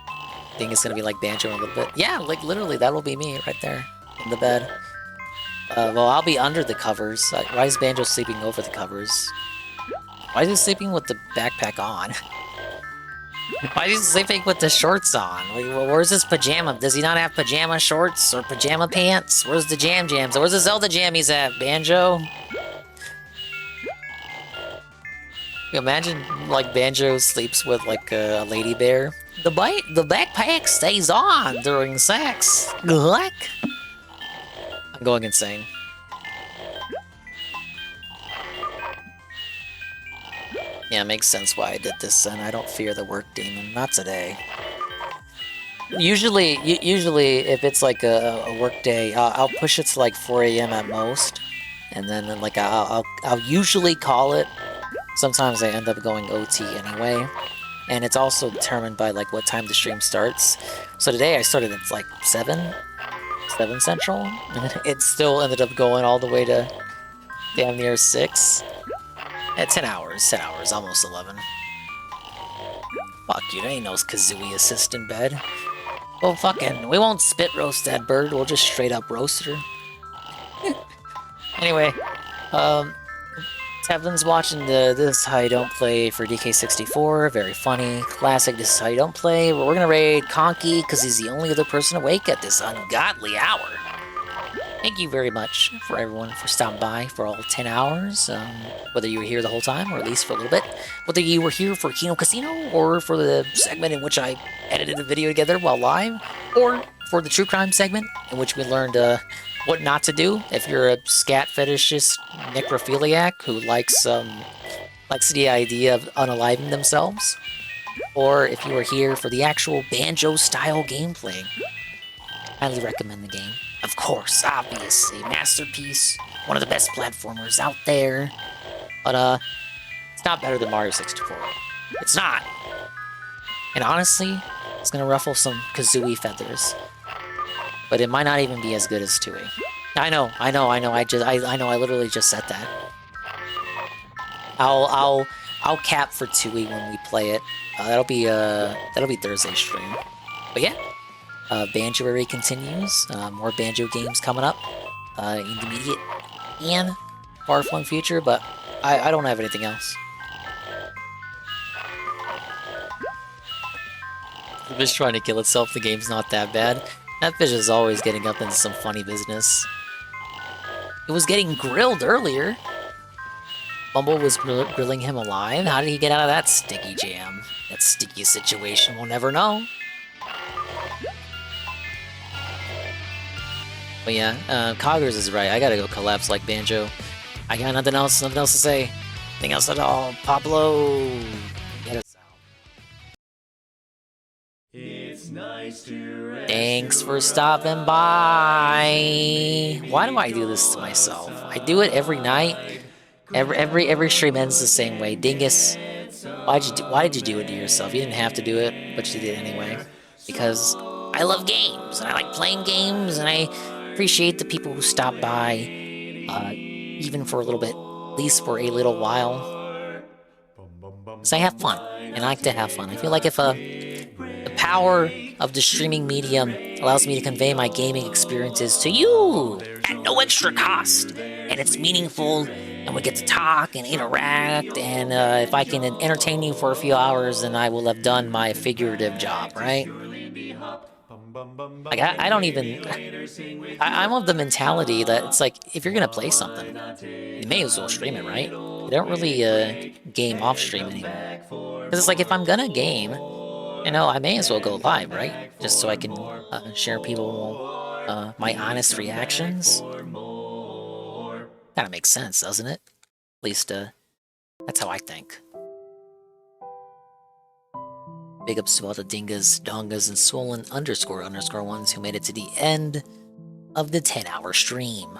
F: I think it's gonna be like Banjo in a little bit. Yeah, like literally, that'll be me right there in the bed. Well, I'll be under the covers. Why is Banjo sleeping over the covers? Why is he sleeping with the backpack on? Why is he sleeping with the shorts on? Where's his pajama? Does he not have pajama shorts or pajama pants? Where's the jams? Where's the Zelda jammies at, Banjo? Imagine, like, Banjo sleeps with, like, a lady bear. The backpack stays on during sex. Gluck. I'm going insane. Yeah, it makes sense why I did this, and I don't fear the work demon. Not today. Usually if it's like a work day, I'll push it to like 4 a.m. at most, and then like I'll usually call it. Sometimes I end up going OT anyway, and it's also determined by like what time the stream starts. So today I started at like 7 Central, and it still ended up going all the way to damn near 6. At 10 hours, almost 11. Fuck you, there ain't no Kazooie assist in bed. Well, fucking, we won't spit roast that bird, we'll just straight up roast her. Anyway, Tevlin's watching This Is How You Don't Play for DK64, very funny. Classic This Is How You Don't Play. We're gonna raid Conky, because he's the only other person awake at this ungodly hour. Thank you very much for everyone for stopping by for all 10 hours, whether you were here the whole time or at least for a little bit. Whether you were here for Kino Casino or for the segment in which I edited the video together while live, or for the true crime segment in which we learned what not to do if you're a scat fetishist necrophiliac who likes the idea of unaliving themselves, or if you were here for the actual banjo-style gameplay. Highly recommend the game. Of course, obviously, masterpiece, one of the best platformers out there, but it's not better than Mario 64. It's not. And honestly, it's gonna ruffle some Kazooie feathers, but it might not even be as good as 𝕭𝖆. I know. I literally just said that. I'll cap for 𝕭𝖆 when we play it. That'll be Thursday stream. But yeah. Banjo-ary continues. More Banjo games coming up in the immediate and far-flung future, but I don't have anything else. The fish trying to kill itself, the game's not that bad. That fish is always getting up into some funny business. It was getting grilled earlier. Bumble was grilling him alive. How did he get out of that sticky jam? That sticky situation, we'll never know. But yeah, Coggers is right. I gotta go collapse like Banjo. I got nothing else to say. Nothing else at all. Pablo, get us out. It's nice to Thanks for stopping by. Why do I do this to myself? I do it every night. Every stream ends the same way. Dingus, why did you do it to yourself? You didn't have to do it, but you did anyway. Because I love games, and I like playing games, and I appreciate the people who stop by, even for a little bit, at least for a little while. Because I have fun, and I like to have fun. I feel like if the power of the streaming medium allows me to convey my gaming experiences to you at no extra cost, and it's meaningful, and we get to talk and interact, and if I can entertain you for a few hours, then I will have done my figurative job, right? Like, I don't even... I'm of the mentality that it's like, if you're gonna play something, you may as well stream it, right? You don't really game off stream anymore. Because it's like, if I'm gonna game, you know, I may as well go live, right? Just so I can share people my honest reactions. Kinda makes sense, doesn't it? At least, that's how I think. Big ups to all the dingas, dongas, and swollen _ ones who made it to the end of the 10-hour stream.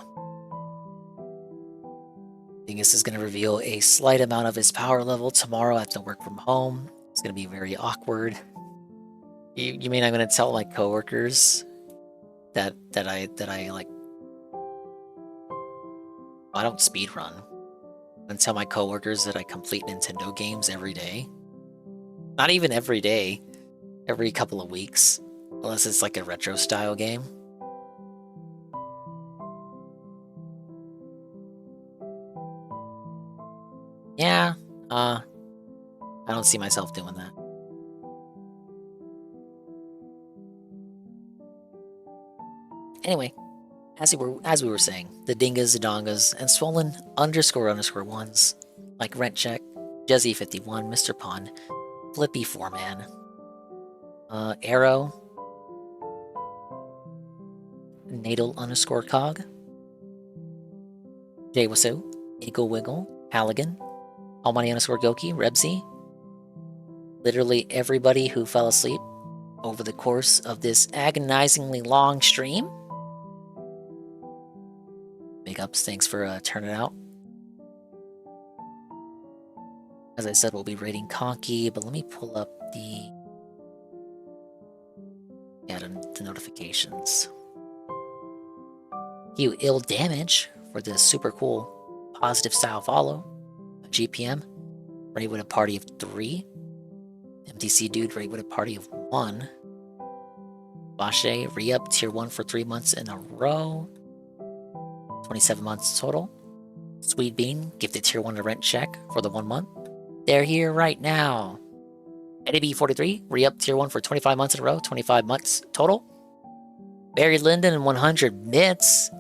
F: Dingus is going to reveal a slight amount of his power level tomorrow at the work from home. It's going to be very awkward. You mean I'm going to tell my coworkers that I like... I don't speedrun. I'm going to tell my coworkers that I complete Nintendo games every day. Not even every day, every couple of weeks, unless it's like a retro style game. Yeah, I don't see myself doing that. Anyway, as we were saying, the dingas, the dongas, and swollen _ ones, like Rent Check, Jezzy51, Mr. Pun, Flippy 4Man, Arrow, Nadal _Cog, Jaywasu, Eagle Wiggle, Halligan, 𝕏𝖚_Goki, Rebsy. Literally everybody who fell asleep over the course of this agonizingly long stream. Big ups, thanks for turning out. As I said, we'll be rating Conky, but let me pull up the notifications. You ill damage for the super cool positive style follow. GPM, raid with a party of 3. MTC Dude, raid with a party of 1. Bashe, re-up tier 1 for 3 months in a row. 27 months total. Sweet Bean, gifted tier 1 to rent check for the 1 month. They're here right now. EddieB43, re-up tier 1 for 25 months in a row, 25 months total. Barry Linden and 100 bits.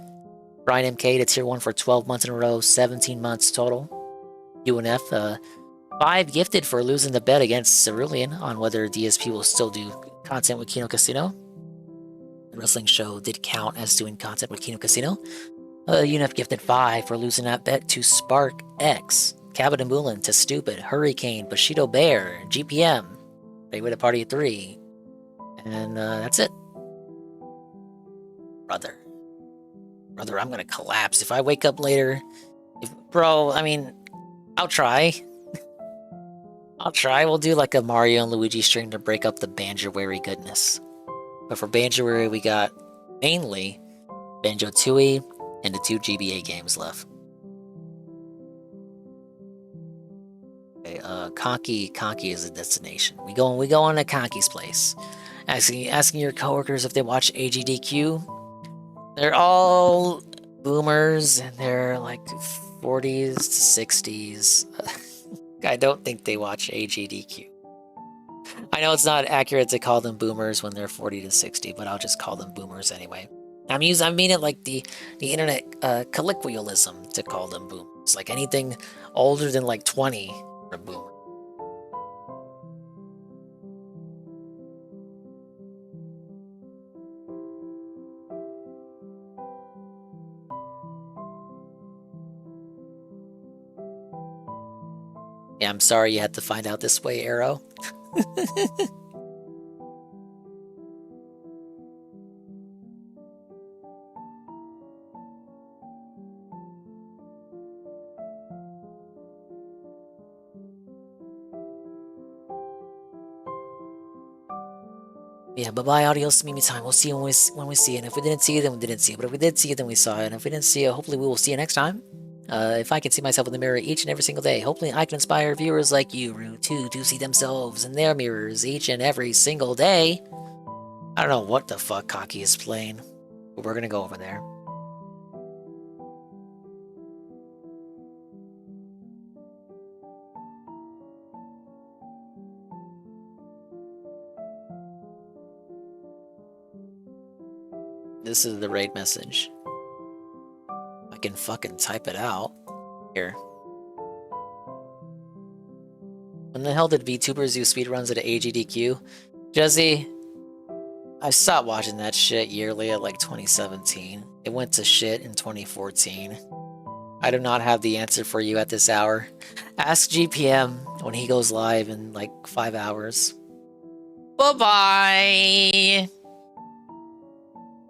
F: Brian MK to tier 1 for 12 months in a row, 17 months total. UNF, 5 gifted for losing the bet against Cerulean on whether DSP will still do content with Kino Casino. The wrestling show did count as doing content with Kino Casino. UNF gifted 5 for losing that bet to Spark X. Cabot and Moulin to Stupid, Hurricane, Bushido Bear, GPM. They with a party of 3. And that's it. Brother, I'm gonna collapse. If I wake up later... Bro, I mean... I'll try. We'll do like a Mario and Luigi stream to break up the Banjo-Kazooie goodness. But for Banjo-Kazooie, we got mainly Banjo-Tooie and the 2 GBA games left. Okay, Conky is a destination. We go on to Conky's place. Asking your coworkers if they watch AGDQ. They're all boomers and they're like 40s to 60s. I don't think they watch AGDQ. I know it's not accurate to call them boomers when they're 40 to 60, but I'll just call them boomers anyway. I mean it like the internet colloquialism to call them boomers. Like anything older than like 20 are a boomer. Yeah, I'm sorry you had to find out this way, Arrow. Yeah, bye-bye, adios, Mimi time. We'll see you when we see it. And if we didn't see it, then we didn't see it. But if we did see it, then we saw it. And if we didn't see it, hopefully we will see it next time. If I can see myself in the mirror each and every single day, hopefully I can inspire viewers like you, Rue, too, to see themselves in their mirrors each and every single day. I don't know what the fuck Conky is playing, but we're gonna go over there. This is the raid message. I can fucking type it out. Here. When the hell did VTubers do speedruns at AGDQ? Jesse, I stopped watching that shit yearly at like 2017. It went to shit in 2014. I do not have the answer for you at this hour. Ask GPM when he goes live in like 5 hours. Bye-bye!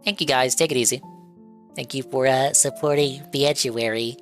F: Thank you guys, take it easy. Thank you for supporting Banjo-Kazooie.